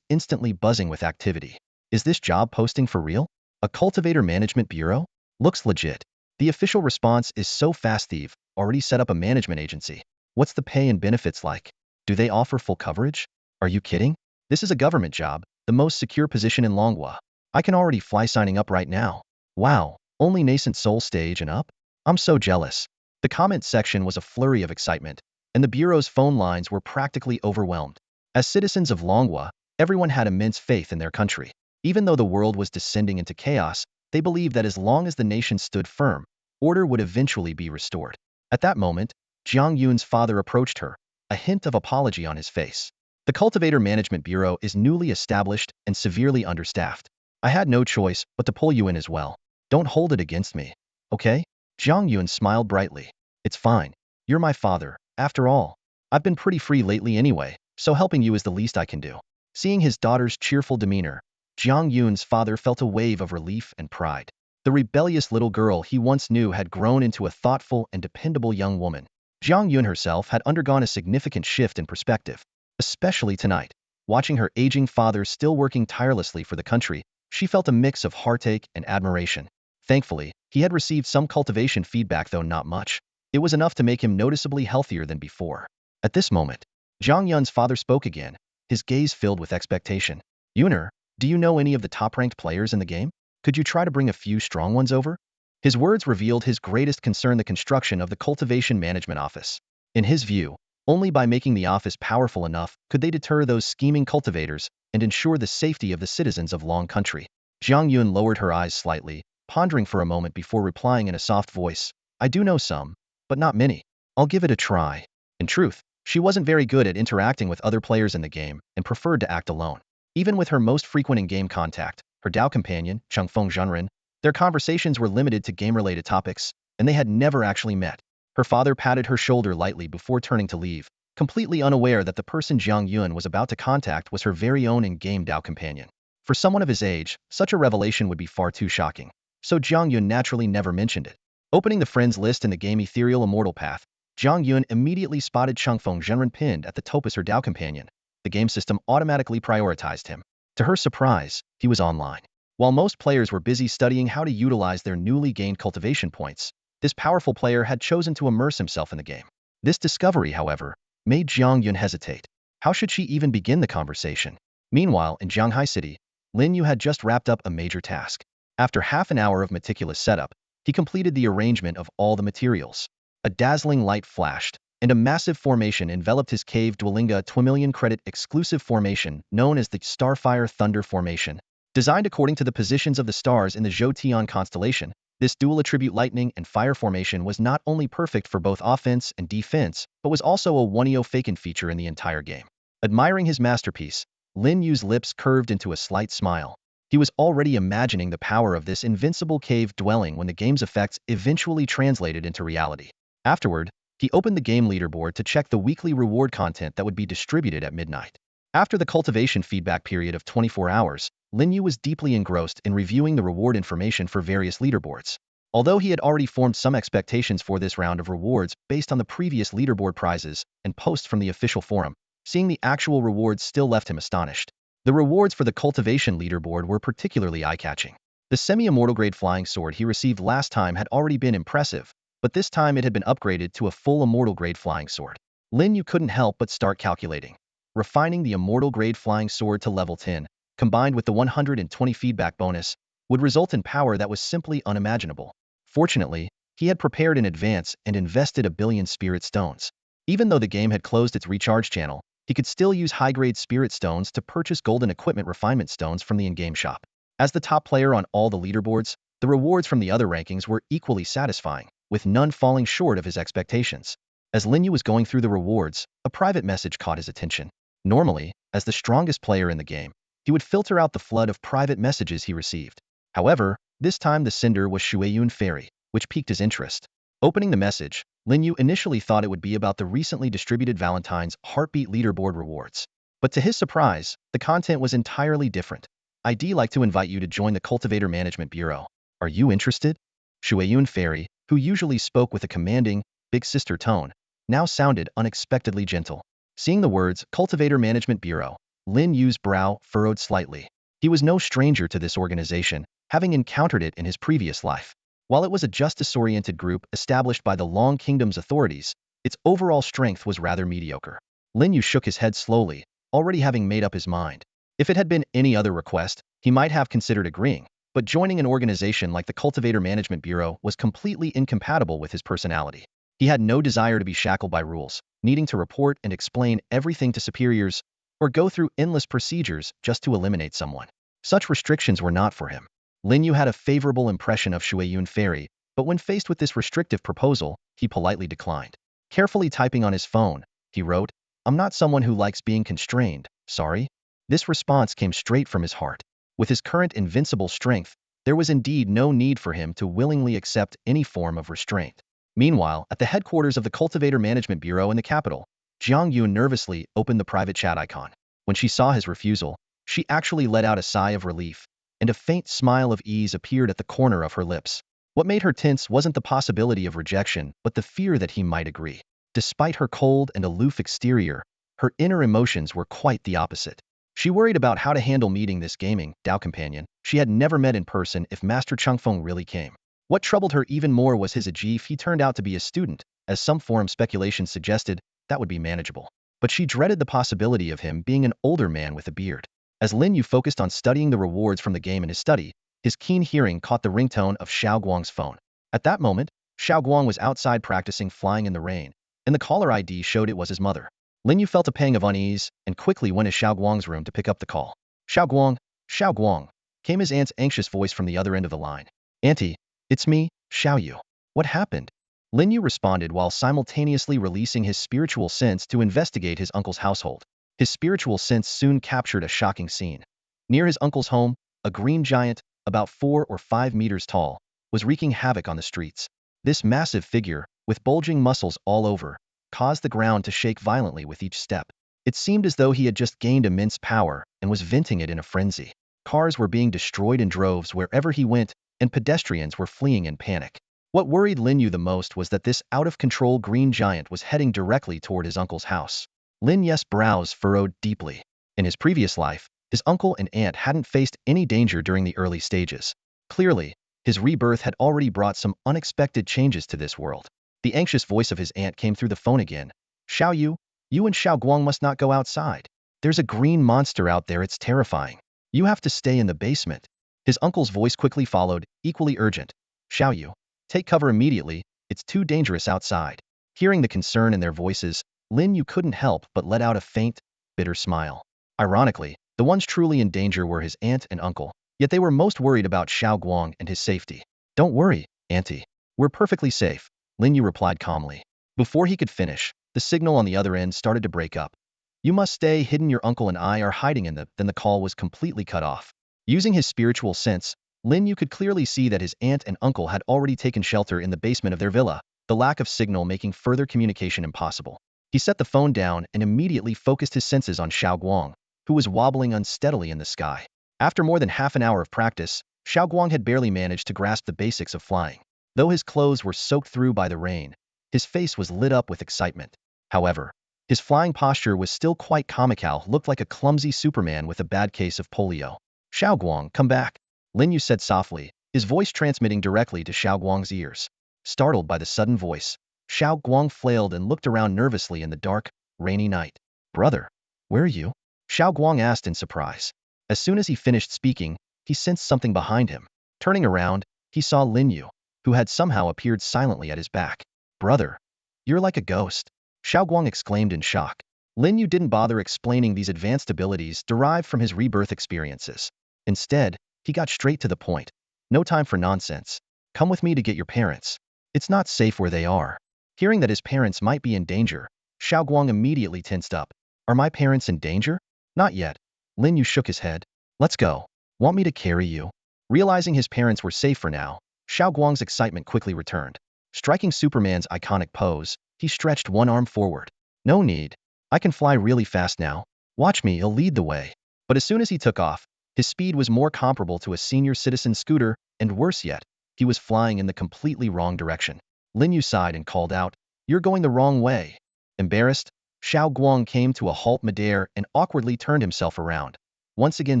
instantly buzzing with activity. Is this job posting for real? A cultivator management bureau? Looks legit. The official response is so fast. They've already set up a management agency. What's the pay and benefits like? Do they offer full coverage? Are you kidding? This is a government job, the most secure position in Longhua. I can already fly signing up right now. Wow, only Nascent Soul stage and up? I'm so jealous. The comment section was a flurry of excitement, and the bureau's phone lines were practically overwhelmed. As citizens of Longhua, everyone had immense faith in their country. Even though the world was descending into chaos, they believed that as long as the nation stood firm, order would eventually be restored. At that moment, Zhang Yun's father approached her, a hint of apology on his face. The Cultivator Management Bureau is newly established and severely understaffed. I had no choice but to pull you in as well. Don't hold it against me, okay? Zhang Yun smiled brightly. It's fine. You're my father, after all. I've been pretty free lately anyway, so helping you is the least I can do. Seeing his daughter's cheerful demeanor, Zhang Yun's father felt a wave of relief and pride. The rebellious little girl he once knew had grown into a thoughtful and dependable young woman. Zhang Yun herself had undergone a significant shift in perspective. Especially tonight, watching her aging father still working tirelessly for the country, she felt a mix of heartache and admiration. Thankfully, he had received some cultivation feedback, though not much. It was enough to make him noticeably healthier than before. At this moment, Zhang Yun's father spoke again, his gaze filled with expectation. Yuner, do you know any of the top-ranked players in the game? Could you try to bring a few strong ones over? His words revealed his greatest concern: the construction of the Cultivation Management Office. In his view, only by making the office powerful enough could they deter those scheming cultivators and ensure the safety of the citizens of Long Country. Zhang Yun lowered her eyes slightly, pondering for a moment before replying in a soft voice. I do know some, but not many. I'll give it a try. In truth, she wasn't very good at interacting with other players in the game and preferred to act alone. Even with her most frequent in-game contact, her Dao companion, Chengfeng Zhenren, their conversations were limited to game-related topics, and they had never actually met. Her father patted her shoulder lightly before turning to leave, completely unaware that the person Zhang Yun was about to contact was her very own in-game Dao companion. For someone of his age, such a revelation would be far too shocking. so Jiang Yun naturally never mentioned it. Opening the friends list in the game Ethereal Immortal Path, Jiang Yun immediately spotted Changfeng Zhenren pinned at the top as her Dao companion. The game system automatically prioritized him. To her surprise, he was online. While most players were busy studying how to utilize their newly gained cultivation points, this powerful player had chosen to immerse himself in the game. This discovery, however, made Jiang Yun hesitate. How should she even begin the conversation? Meanwhile, in Jianghai City, Lin Yu had just wrapped up a major task. After half an hour of meticulous setup, he completed the arrangement of all the materials. A dazzling light flashed, and a massive formation enveloped his cave Dwelinga Twimillion credit exclusive formation known as the Starfire Thunder Formation. Designed according to the positions of the stars in the Zhou-Tian constellation, this dual-attribute lightning and fire formation was not only perfect for both offense and defense, but was also a 1-0 Faken feature in the entire game. Admiring his masterpiece, Lin Yu's lips curved into a slight smile. He was already imagining the power of this invincible cave dwelling when the game's effects eventually translated into reality. Afterward, he opened the game leaderboard to check the weekly reward content that would be distributed at midnight. After the cultivation feedback period of 24 hours, Lin Yu was deeply engrossed in reviewing the reward information for various leaderboards. Although he had already formed some expectations for this round of rewards based on the previous leaderboard prizes and posts from the official forum, seeing the actual rewards still left him astonished. The rewards for the cultivation leaderboard were particularly eye-catching. The semi-immortal grade flying sword he received last time had already been impressive, but this time it had been upgraded to a full immortal grade flying sword. Lin Yu couldn't help but start calculating. Refining the immortal grade flying sword to level 10, combined with the 120 feedback bonus, would result in power that was simply unimaginable. Fortunately, he had prepared in advance and invested 1 billion spirit stones. Even though the game had closed its recharge channel, he could still use high-grade spirit stones to purchase golden equipment refinement stones from the in-game shop. As the top player on all the leaderboards, the rewards from the other rankings were equally satisfying, with none falling short of his expectations. As Lin Yu was going through the rewards, a private message caught his attention. Normally, as the strongest player in the game, he would filter out the flood of private messages he received. However, this time the sender was Shueyun Fairy, which piqued his interest. Opening the message, Lin Yu initially thought it would be about the recently distributed Valentine's Heartbeat Leaderboard rewards. But to his surprise, the content was entirely different. I'd like to invite you to join the Cultivator Management Bureau. Are you interested? Shueyun Fairy, who usually spoke with a commanding, big sister tone, now sounded unexpectedly gentle. Seeing the words Cultivator Management Bureau, Lin Yu's brow furrowed slightly. He was no stranger to this organization, having encountered it in his previous life. While it was a justice-oriented group established by the Long Kingdom's authorities, its overall strength was rather mediocre. Lin Yu shook his head slowly, already having made up his mind. If it had been any other request, he might have considered agreeing, but joining an organization like the Cultivator Management Bureau was completely incompatible with his personality. He had no desire to be shackled by rules, needing to report and explain everything to superiors, or go through endless procedures just to eliminate someone. Such restrictions were not for him. Lin Yu had a favorable impression of Shueyun Fairy, but when faced with this restrictive proposal, he politely declined. Carefully typing on his phone, he wrote, "I'm not someone who likes being constrained, sorry." This response came straight from his heart. With his current invincible strength, there was indeed no need for him to willingly accept any form of restraint. Meanwhile, at the headquarters of the Cultivator Management Bureau in the capital, Jiang Yun nervously opened the private chat icon. When she saw his refusal, she actually let out a sigh of relief, and a faint smile of ease appeared at the corner of her lips. What made her tense wasn't the possibility of rejection, but the fear that he might agree. Despite her cold and aloof exterior, her inner emotions were quite the opposite. She worried about how to handle meeting this gaming Dao companion she had never met in person if Master Changfeng really came. What troubled her even more was his age if he turned out to be a student, as some forum speculation suggested, that would be manageable. But she dreaded the possibility of him being an older man with a beard. As Lin Yu focused on studying the rewards from the game in his study, his keen hearing caught the ringtone of Xiao Guang's phone. At that moment, Xiao Guang was outside practicing flying in the rain, and the caller ID showed it was his mother. Lin Yu felt a pang of unease and quickly went to Xiao Guang's room to pick up the call. Xiao Guang, came his aunt's anxious voice from the other end of the line. "Auntie, it's me, Xiao Yu. What happened?" Lin Yu responded while simultaneously releasing his spiritual sense to investigate his uncle's household. His spiritual sense soon captured a shocking scene. Near his uncle's home, a green giant, about 4 or 5 meters tall, was wreaking havoc on the streets. This massive figure, with bulging muscles all over, caused the ground to shake violently with each step. It seemed as though he had just gained immense power and was venting it in a frenzy. Cars were being destroyed in droves wherever he went, and pedestrians were fleeing in panic. What worried Lin Yu the most was that this out-of-control green giant was heading directly toward his uncle's house. Lin Yu's brows furrowed deeply. In his previous life, his uncle and aunt hadn't faced any danger during the early stages. Clearly, his rebirth had already brought some unexpected changes to this world. The anxious voice of his aunt came through the phone again. Xiao Yu, you and Xiao Guang must not go outside. There's a green monster out there, it's terrifying. You have to stay in the basement. His uncle's voice quickly followed, equally urgent. Xiao Yu, take cover immediately, it's too dangerous outside. Hearing the concern in their voices, Lin Yu couldn't help but let out a faint, bitter smile. Ironically, the ones truly in danger were his aunt and uncle, yet they were most worried about Xiao Guang and his safety. Don't worry, auntie. We're perfectly safe, Lin Yu replied calmly. Before he could finish, the signal on the other end started to break up. You must stay hidden, your uncle and I are hiding in the... Then the call was completely cut off. Using his spiritual sense, Lin Yu could clearly see that his aunt and uncle had already taken shelter in the basement of their villa, the lack of signal making further communication impossible. He set the phone down and immediately focused his senses on Xiao Guang, who was wobbling unsteadily in the sky. After more than half an hour of practice, Xiao Guang had barely managed to grasp the basics of flying. Though his clothes were soaked through by the rain, his face was lit up with excitement. However, his flying posture was still quite comical, looked like a clumsy Superman with a bad case of polio. Xiao Guang, come back, Lin Yu said softly, his voice transmitting directly to Xiao Guang's ears. Startled by the sudden voice, Xiao Guang flailed and looked around nervously in the dark, rainy night. Brother, where are you? Xiao Guang asked in surprise. As soon as he finished speaking, he sensed something behind him. Turning around, he saw Lin Yu, who had somehow appeared silently at his back. Brother, you're like a ghost, Xiao Guang exclaimed in shock. Lin Yu didn't bother explaining these advanced abilities derived from his rebirth experiences. Instead, he got straight to the point. No time for nonsense. Come with me to get your parents. It's not safe where they are. Hearing that his parents might be in danger, Xiao Guang immediately tensed up. Are my parents in danger? Not yet. Lin Yu shook his head. Let's go. Want me to carry you? Realizing his parents were safe for now, Xiao Guang's excitement quickly returned. Striking Superman's iconic pose, he stretched one arm forward. No need. I can fly really fast now. Watch me, I'll lead the way. But as soon as he took off, his speed was more comparable to a senior citizen scooter, and worse yet, he was flying in the completely wrong direction. Lin Yu sighed and called out, You're going the wrong way. Embarrassed, Xiao Guang came to a halt midair and awkwardly turned himself around, once again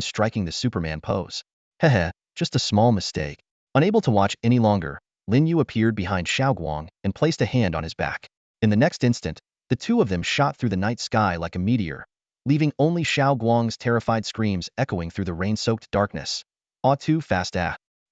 striking the Superman pose. Heh, just a small mistake. Unable to watch any longer, Lin Yu appeared behind Xiao Guang and placed a hand on his back. In the next instant, the two of them shot through the night sky like a meteor, leaving only Xiao Guang's terrified screams echoing through the rain-soaked darkness. Too fast.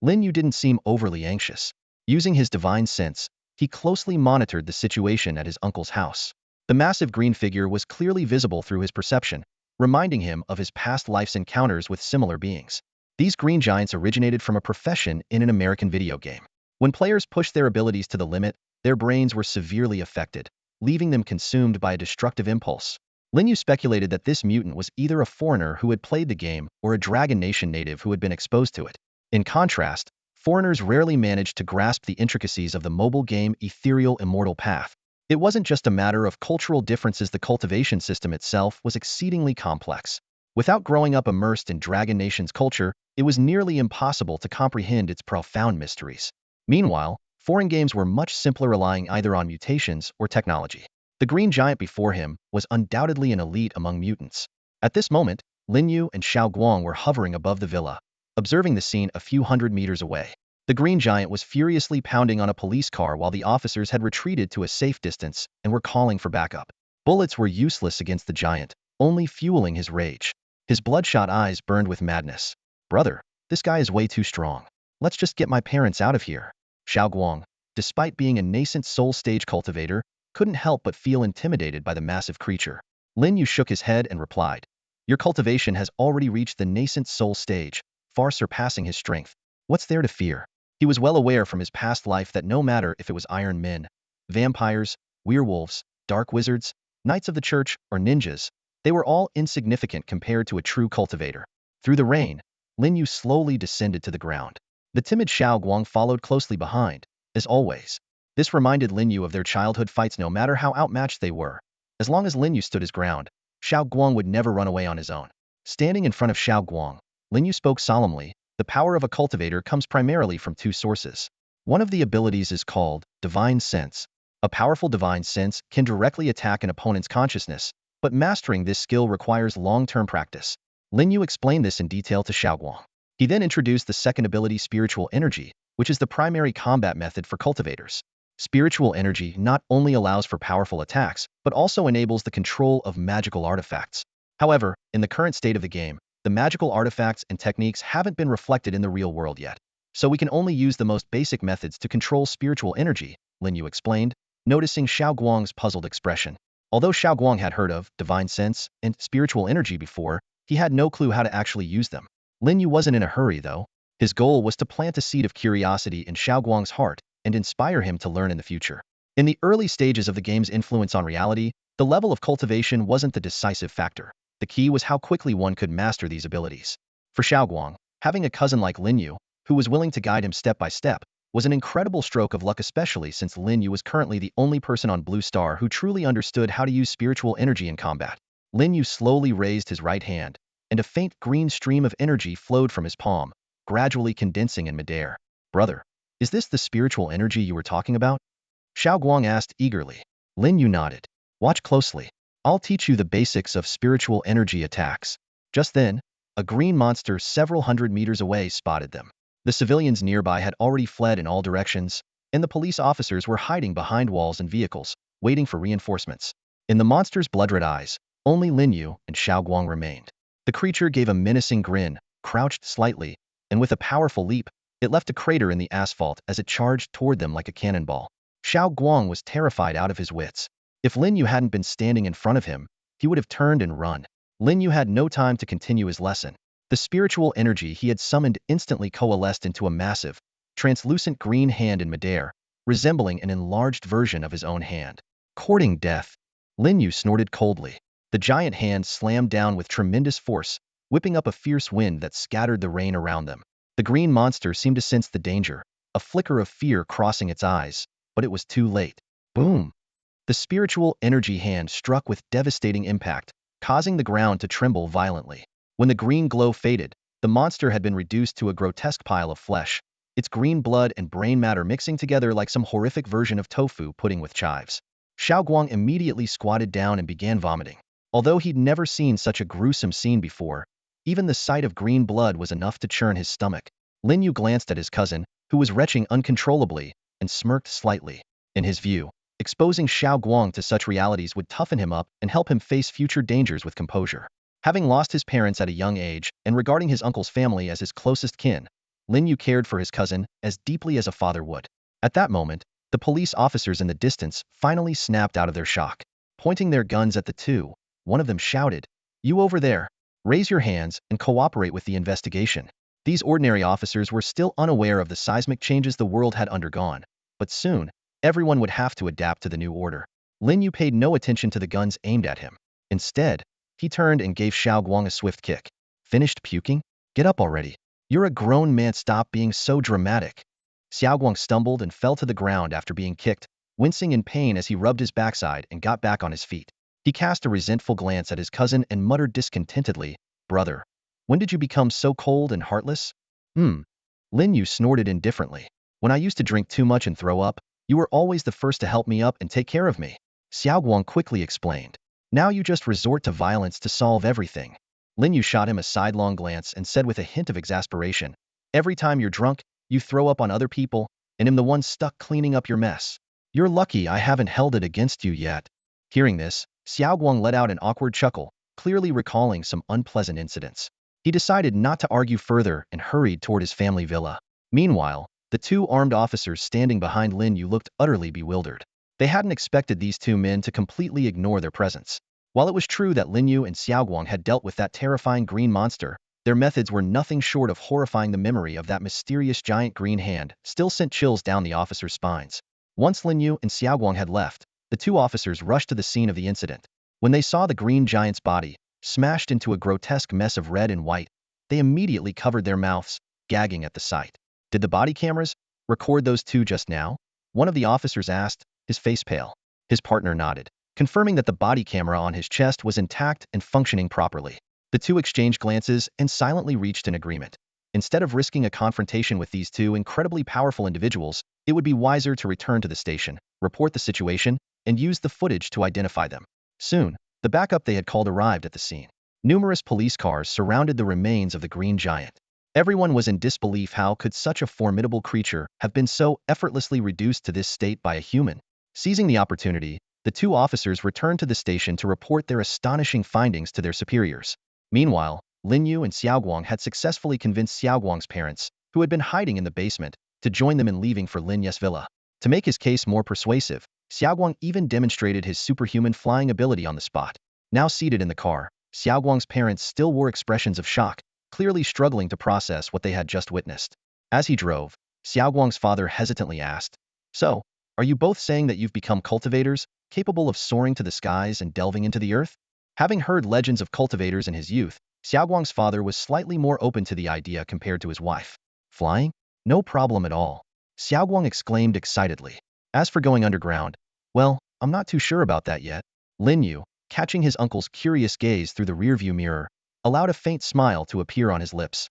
Lin Yu didn't seem overly anxious. Using his divine sense, he closely monitored the situation at his uncle's house. The massive green figure was clearly visible through his perception, reminding him of his past life's encounters with similar beings. These green giants originated from a profession in an American video game. When players pushed their abilities to the limit, their brains were severely affected, leaving them consumed by a destructive impulse. Lin Yu speculated that this mutant was either a foreigner who had played the game or a Dragon Nation native who had been exposed to it. In contrast, foreigners rarely managed to grasp the intricacies of the mobile game Ethereal Immortal Path. It wasn't just a matter of cultural differences, the cultivation system itself was exceedingly complex. Without growing up immersed in Dragon Nation's culture, it was nearly impossible to comprehend its profound mysteries. Meanwhile, foreign games were much simpler, relying either on mutations or technology. The green giant before him was undoubtedly an elite among mutants. At this moment, Lin Yu and Xiao Guang were hovering above the villa, observing the scene a few hundred meters away. The green giant was furiously pounding on a police car while the officers had retreated to a safe distance and were calling for backup. Bullets were useless against the giant, only fueling his rage. His bloodshot eyes burned with madness. Brother, this guy is way too strong. Let's just get my parents out of here. Xiao Guang, despite being a nascent soul stage cultivator, couldn't help but feel intimidated by the massive creature. Lin Yu shook his head and replied, Your cultivation has already reached the nascent soul stage, far surpassing his strength. What's there to fear? He was well aware from his past life that no matter if it was Iron Men, vampires, werewolves, dark wizards, knights of the church, or ninjas, they were all insignificant compared to a true cultivator. Through the rain, Lin Yu slowly descended to the ground. The timid Xiao Guang followed closely behind, as always. This reminded Lin Yu of their childhood fights. No matter how outmatched they were, as long as Lin Yu stood his ground, Xiao Guang would never run away on his own. Standing in front of Xiao Guang, Lin Yu spoke solemnly, The power of a cultivator comes primarily from two sources. One of the abilities is called Divine Sense. A powerful divine sense can directly attack an opponent's consciousness, but mastering this skill requires long-term practice. Lin Yu explained this in detail to Xiaoguang. He then introduced the second ability, spiritual energy, which is the primary combat method for cultivators. Spiritual energy not only allows for powerful attacks, but also enables the control of magical artifacts. However, in the current state of the game, the magical artifacts and techniques haven't been reflected in the real world yet. So we can only use the most basic methods to control spiritual energy, Lin Yu explained, noticing Xiaoguang's puzzled expression. Although Xiaoguang had heard of divine sense and spiritual energy before, he had no clue how to actually use them. Lin Yu wasn't in a hurry, though. His goal was to plant a seed of curiosity in Xiaoguang's heart and inspire him to learn in the future. In the early stages of the game's influence on reality, the level of cultivation wasn't the decisive factor. The key was how quickly one could master these abilities. For Xiaoguang, having a cousin like Lin Yu, who was willing to guide him step by step, was an incredible stroke of luck, especially since Lin Yu was currently the only person on Blue Star who truly understood how to use spiritual energy in combat. Lin Yu slowly raised his right hand, and a faint green stream of energy flowed from his palm, gradually condensing in midair. Brother, is this the spiritual energy you were talking about? Xiaoguang asked eagerly. Lin Yu nodded. Watch closely. I'll teach you the basics of spiritual energy attacks. Just then, a green monster several hundred meters away spotted them. The civilians nearby had already fled in all directions, and the police officers were hiding behind walls and vehicles, waiting for reinforcements. In the monster's blood-red eyes, only Lin Yu and Xiaoguang remained. The creature gave a menacing grin, crouched slightly, and with a powerful leap, it left a crater in the asphalt as it charged toward them like a cannonball. Xiaoguang was terrified out of his wits. If Lin Yu hadn't been standing in front of him, he would have turned and run. Lin Yu had no time to continue his lesson. The spiritual energy he had summoned instantly coalesced into a massive, translucent green hand in midair, resembling an enlarged version of his own hand. Courting death, Lin Yu snorted coldly. The giant hand slammed down with tremendous force, whipping up a fierce wind that scattered the rain around them. The green monster seemed to sense the danger, a flicker of fear crossing its eyes, but it was too late. Boom! The spiritual energy hand struck with devastating impact, causing the ground to tremble violently. When the green glow faded, the monster had been reduced to a grotesque pile of flesh, its green blood and brain matter mixing together like some horrific version of tofu pudding with chives. Xiaoguang immediately squatted down and began vomiting. Although he'd never seen such a gruesome scene before, even the sight of green blood was enough to churn his stomach. Lin Yu glanced at his cousin, who was retching uncontrollably, and smirked slightly. In his view, exposing Xiaoguang to such realities would toughen him up and help him face future dangers with composure. Having lost his parents at a young age and regarding his uncle's family as his closest kin, Lin Yu cared for his cousin as deeply as a father would. At that moment, the police officers in the distance finally snapped out of their shock. Pointing their guns at the two, one of them shouted, "You over there, raise your hands and cooperate with the investigation." These ordinary officers were still unaware of the seismic changes the world had undergone, but soon, everyone would have to adapt to the new order. Lin Yu paid no attention to the guns aimed at him. Instead, he turned and gave Xiaoguang a swift kick. Finished puking? Get up already. You're a grown man, stop being so dramatic. Xiaoguang stumbled and fell to the ground after being kicked, wincing in pain as he rubbed his backside and got back on his feet. He cast a resentful glance at his cousin and muttered discontentedly, "Brother, when did you become so cold and heartless?" Lin Yu snorted indifferently. "When I used to drink too much and throw up, you were always the first to help me up and take care of me," Xiaoguang quickly explained. "Now you just resort to violence to solve everything." Lin Yu shot him a sidelong glance and said with a hint of exasperation, "Every time you're drunk, you throw up on other people, and I'm the one stuck cleaning up your mess. You're lucky I haven't held it against you yet." Hearing this, Xiaoguang let out an awkward chuckle, clearly recalling some unpleasant incidents. He decided not to argue further and hurried toward his family villa. Meanwhile, the two armed officers standing behind Lin Yu looked utterly bewildered. They hadn't expected these two men to completely ignore their presence. While it was true that Lin Yu and Xiaoguang had dealt with that terrifying green monster, their methods were nothing short of horrifying. The memory of that mysterious giant green hand still sent chills down the officers' spines. Once Lin Yu and Xiaoguang had left, the two officers rushed to the scene of the incident. When they saw the green giant's body, smashed into a grotesque mess of red and white, they immediately covered their mouths, gagging at the sight. "Did the body cameras record those two just now?" one of the officers asked, his face pale. His partner nodded, confirming that the body camera on his chest was intact and functioning properly. The two exchanged glances and silently reached an agreement. Instead of risking a confrontation with these two incredibly powerful individuals, it would be wiser to return to the station, report the situation, and use the footage to identify them. Soon, the backup they had called arrived at the scene. Numerous police cars surrounded the remains of the green giant. Everyone was in disbelief. How could such a formidable creature have been so effortlessly reduced to this state by a human? Seizing the opportunity, the two officers returned to the station to report their astonishing findings to their superiors. Meanwhile, Lin Yu and Xiaoguang had successfully convinced Xiaoguang's parents, who had been hiding in the basement, to join them in leaving for Lin Yu's villa. To make his case more persuasive, Xiaoguang even demonstrated his superhuman flying ability on the spot. Now seated in the car, Xiaoguang's parents still wore expressions of shock, clearly struggling to process what they had just witnessed. As he drove, Xiaoguang's father hesitantly asked, "So, are you both saying that you've become cultivators, capable of soaring to the skies and delving into the earth?" Having heard legends of cultivators in his youth, Xiaoguang's father was slightly more open to the idea compared to his wife. "Flying? No problem at all," Xiaoguang exclaimed excitedly. "As for going underground, well, I'm not too sure about that yet." Lin Yu, catching his uncle's curious gaze through the rearview mirror, allowed a faint smile to appear on his lips.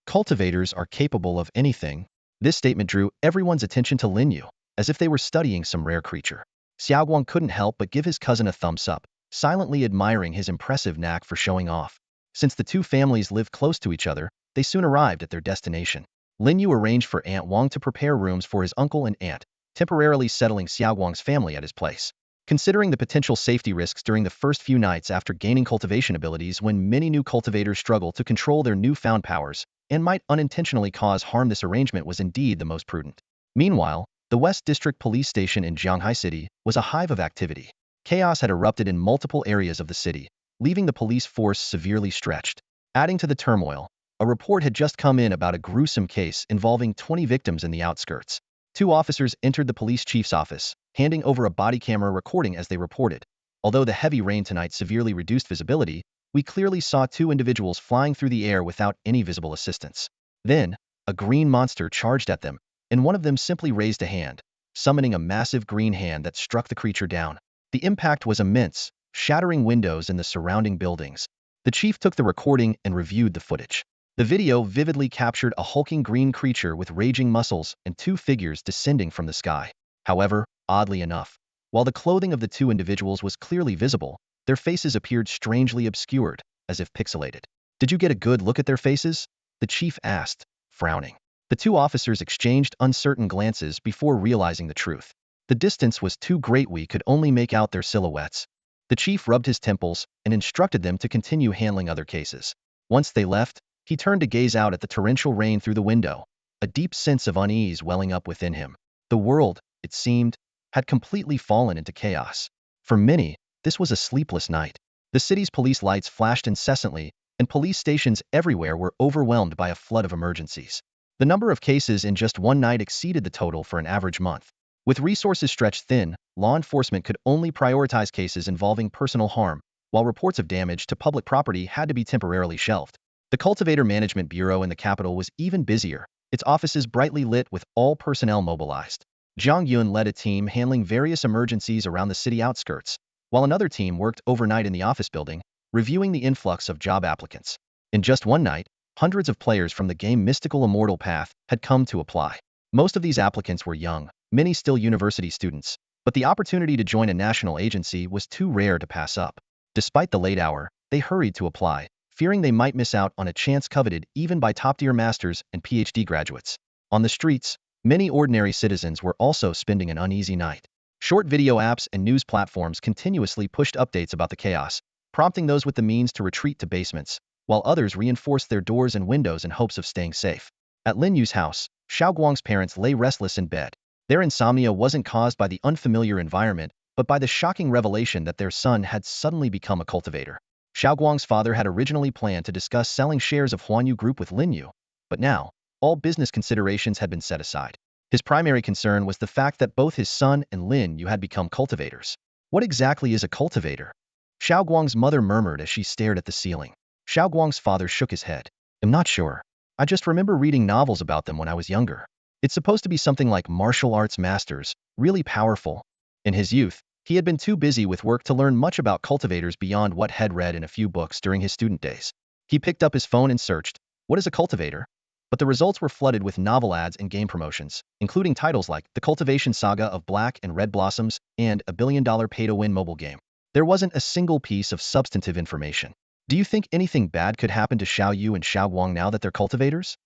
"Cultivators are capable of anything." This statement drew everyone's attention to Lin Yu, as if they were studying some rare creature. Xiaoguang couldn't help but give his cousin a thumbs up, silently admiring his impressive knack for showing off. Since the two families lived close to each other, they soon arrived at their destination. Lin Yu arranged for Aunt Wang to prepare rooms for his uncle and aunt, temporarily settling Xiaoguang's family at his place. Considering the potential safety risks during the first few nights after gaining cultivation abilities, when many new cultivators struggle to control their newfound powers and might unintentionally cause harm, this arrangement was indeed the most prudent. Meanwhile, the West District Police Station in Jianghai City was a hive of activity. Chaos had erupted in multiple areas of the city, leaving the police force severely stretched. Adding to the turmoil, a report had just come in about a gruesome case involving 20 victims in the outskirts. Two officers entered the police chief's office, handing over a body camera recording as they reported. "Although the heavy rain tonight severely reduced visibility, we clearly saw two individuals flying through the air without any visible assistance. Then, a green monster charged at them, and one of them simply raised a hand, summoning a massive green hand that struck the creature down. The impact was immense, shattering windows in the surrounding buildings." The chief took the recording and reviewed the footage. The video vividly captured a hulking green creature with raging muscles and two figures descending from the sky. However, oddly enough, while the clothing of the two individuals was clearly visible, their faces appeared strangely obscured, as if pixelated. "Did you get a good look at their faces?" the chief asked, frowning. The two officers exchanged uncertain glances before realizing the truth. The distance was too great, we could only make out their silhouettes. The chief rubbed his temples and instructed them to continue handling other cases. Once they left, he turned to gaze out at the torrential rain through the window, a deep sense of unease welling up within him. The world, it seemed, had completely fallen into chaos. For many, this was a sleepless night. The city's police lights flashed incessantly, and police stations everywhere were overwhelmed by a flood of emergencies. The number of cases in just one night exceeded the total for an average month. With resources stretched thin, law enforcement could only prioritize cases involving personal harm, while reports of damage to public property had to be temporarily shelved. The Cultivator Management Bureau in the capital was even busier, its offices brightly lit with all personnel mobilized. Zhang Yun led a team handling various emergencies around the city outskirts, while another team worked overnight in the office building, reviewing the influx of job applicants. In just one night, hundreds of players from the game Mystical Immortal Path had come to apply. Most of these applicants were young, many still university students, but the opportunity to join a national agency was too rare to pass up. Despite the late hour, they hurried to apply, fearing they might miss out on a chance coveted even by top-tier masters and PhD graduates. On the streets, many ordinary citizens were also spending an uneasy night. Short video apps and news platforms continuously pushed updates about the chaos, prompting those with the means to retreat to basements, while others reinforced their doors and windows in hopes of staying safe. At Lin Yu's house, Xiaoguang's parents lay restless in bed. Their insomnia wasn't caused by the unfamiliar environment, but by the shocking revelation that their son had suddenly become a cultivator. Xiaoguang's father had originally planned to discuss selling shares of Huanyu Group with Lin Yu, but now, all business considerations had been set aside. His primary concern was the fact that both his son and Lin Yu had become cultivators. What exactly is a cultivator? Xiaoguang's mother murmured as she stared at the ceiling. Xiaoguang's father shook his head. "I'm not sure. I just remember reading novels about them when I was younger. It's supposed to be something like martial arts masters, really powerful." In his youth, he had been too busy with work to learn much about cultivators beyond what had read in a few books during his student days. He picked up his phone and searched, "What is a cultivator?" but the results were flooded with novel ads and game promotions, including titles like The Cultivation Saga of Black and Red Blossoms and a billion-dollar pay-to-win mobile game. There wasn't a single piece of substantive information. Do you think anything bad could happen to Xiao Yu and Xiao Guang now that they're cultivators?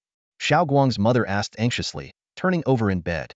Xiao Guang's mother asked anxiously, turning over in bed.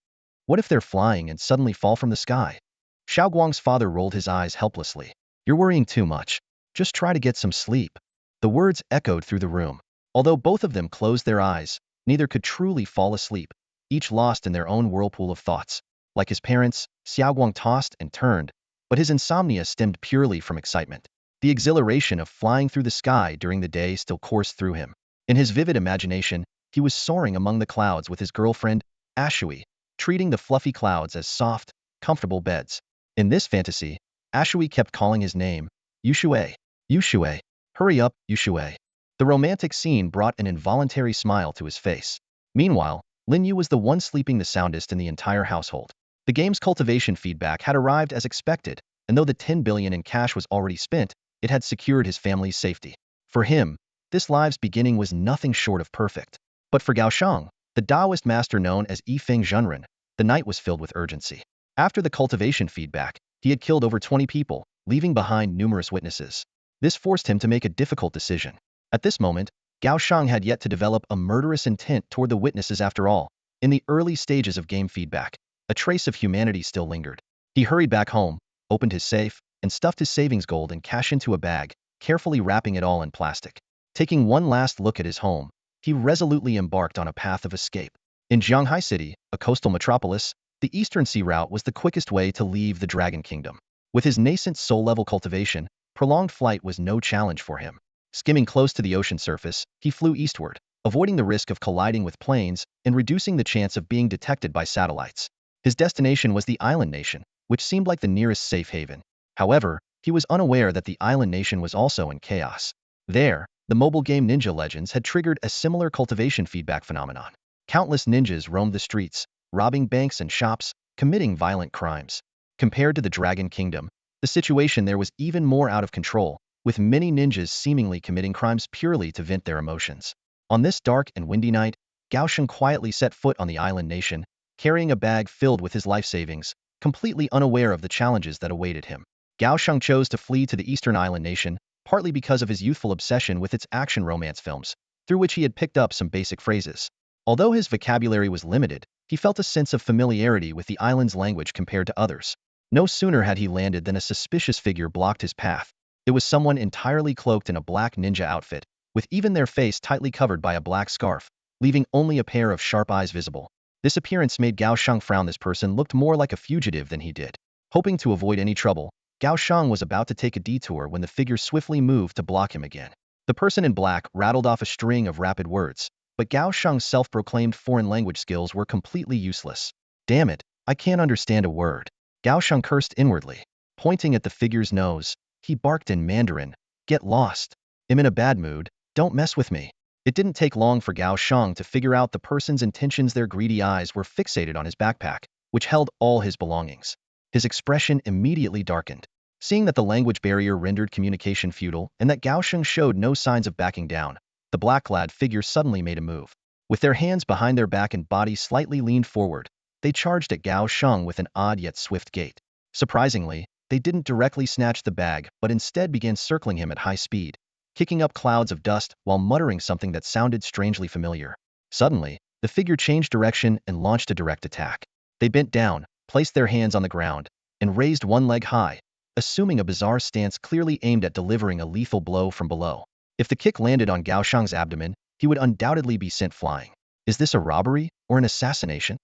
What if they're flying and suddenly fall from the sky? Xiao Guang's father rolled his eyes helplessly. You're worrying too much. Just try to get some sleep. The words echoed through the room. Although both of them closed their eyes, neither could truly fall asleep, each lost in their own whirlpool of thoughts. Like his parents, Xiao Guang tossed and turned, but his insomnia stemmed purely from excitement. The exhilaration of flying through the sky during the day still coursed through him. In his vivid imagination, he was soaring among the clouds with his girlfriend, Ashui, treating the fluffy clouds as soft, comfortable beds. In this fantasy, Ashui kept calling his name, Yushui. Yushui. Hurry up, Yushui. The romantic scene brought an involuntary smile to his face. Meanwhile, Lin Yu was the one sleeping the soundest in the entire household. The game's cultivation feedback had arrived as expected, and though the 10 billion in cash was already spent, it had secured his family's safety. For him, this live's beginning was nothing short of perfect. But for Gao Shang, the Taoist master known as Yifeng Zhenren, the night was filled with urgency. After the cultivation feedback, he had killed over 20 people, leaving behind numerous witnesses. This forced him to make a difficult decision. At this moment, Gao Shang had yet to develop a murderous intent toward the witnesses after all. In the early stages of game feedback, a trace of humanity still lingered. He hurried back home, opened his safe, and stuffed his savings gold and cash into a bag, carefully wrapping it all in plastic. Taking one last look at his home, he resolutely embarked on a path of escape. In Jianghai City, a coastal metropolis, the Eastern Sea route was the quickest way to leave the Dragon Kingdom. With his nascent soul-level cultivation, prolonged flight was no challenge for him. Skimming close to the ocean surface, he flew eastward, avoiding the risk of colliding with planes and reducing the chance of being detected by satellites. His destination was the island nation, which seemed like the nearest safe haven. However, he was unaware that the island nation was also in chaos. There, the mobile game Ninja Legends had triggered a similar cultivation feedback phenomenon. Countless ninjas roamed the streets, robbing banks and shops, committing violent crimes. Compared to the Dragon Kingdom, the situation there was even more out of control, with many ninjas seemingly committing crimes purely to vent their emotions. On this dark and windy night, Gao Sheng quietly set foot on the island nation, carrying a bag filled with his life savings, completely unaware of the challenges that awaited him. Gao Sheng chose to flee to the eastern island nation, partly because of his youthful obsession with its action romance films, through which he had picked up some basic phrases. Although his vocabulary was limited, he felt a sense of familiarity with the island's language compared to others. No sooner had he landed than a suspicious figure blocked his path. It was someone entirely cloaked in a black ninja outfit, with even their face tightly covered by a black scarf, leaving only a pair of sharp eyes visible. This appearance made Gao Sheng frown. This person looked more like a fugitive than he did. Hoping to avoid any trouble, Gao Sheng was about to take a detour when the figure swiftly moved to block him again. The person in black rattled off a string of rapid words, but Gao Sheng's self-proclaimed foreign language skills were completely useless. Damn it, I can't understand a word. Gao Sheng cursed inwardly. Pointing at the figure's nose, he barked in Mandarin, "Get lost. I'm in a bad mood, don't mess with me." It didn't take long for Gao Sheng to figure out the person's intentions. Their greedy eyes were fixated on his backpack, which held all his belongings. His expression immediately darkened. Seeing that the language barrier rendered communication futile and that Gao Sheng showed no signs of backing down, the black-clad figure suddenly made a move. With their hands behind their back and body slightly leaned forward, they charged at Gao Sheng with an odd yet swift gait. Surprisingly, they didn't directly snatch the bag but instead began circling him at high speed, kicking up clouds of dust while muttering something that sounded strangely familiar. Suddenly, the figure changed direction and launched a direct attack. They bent down, placed their hands on the ground, and raised one leg high, assuming a bizarre stance clearly aimed at delivering a lethal blow from below. If the kick landed on Gao Sheng's abdomen, he would undoubtedly be sent flying. Is this a robbery or an assassination?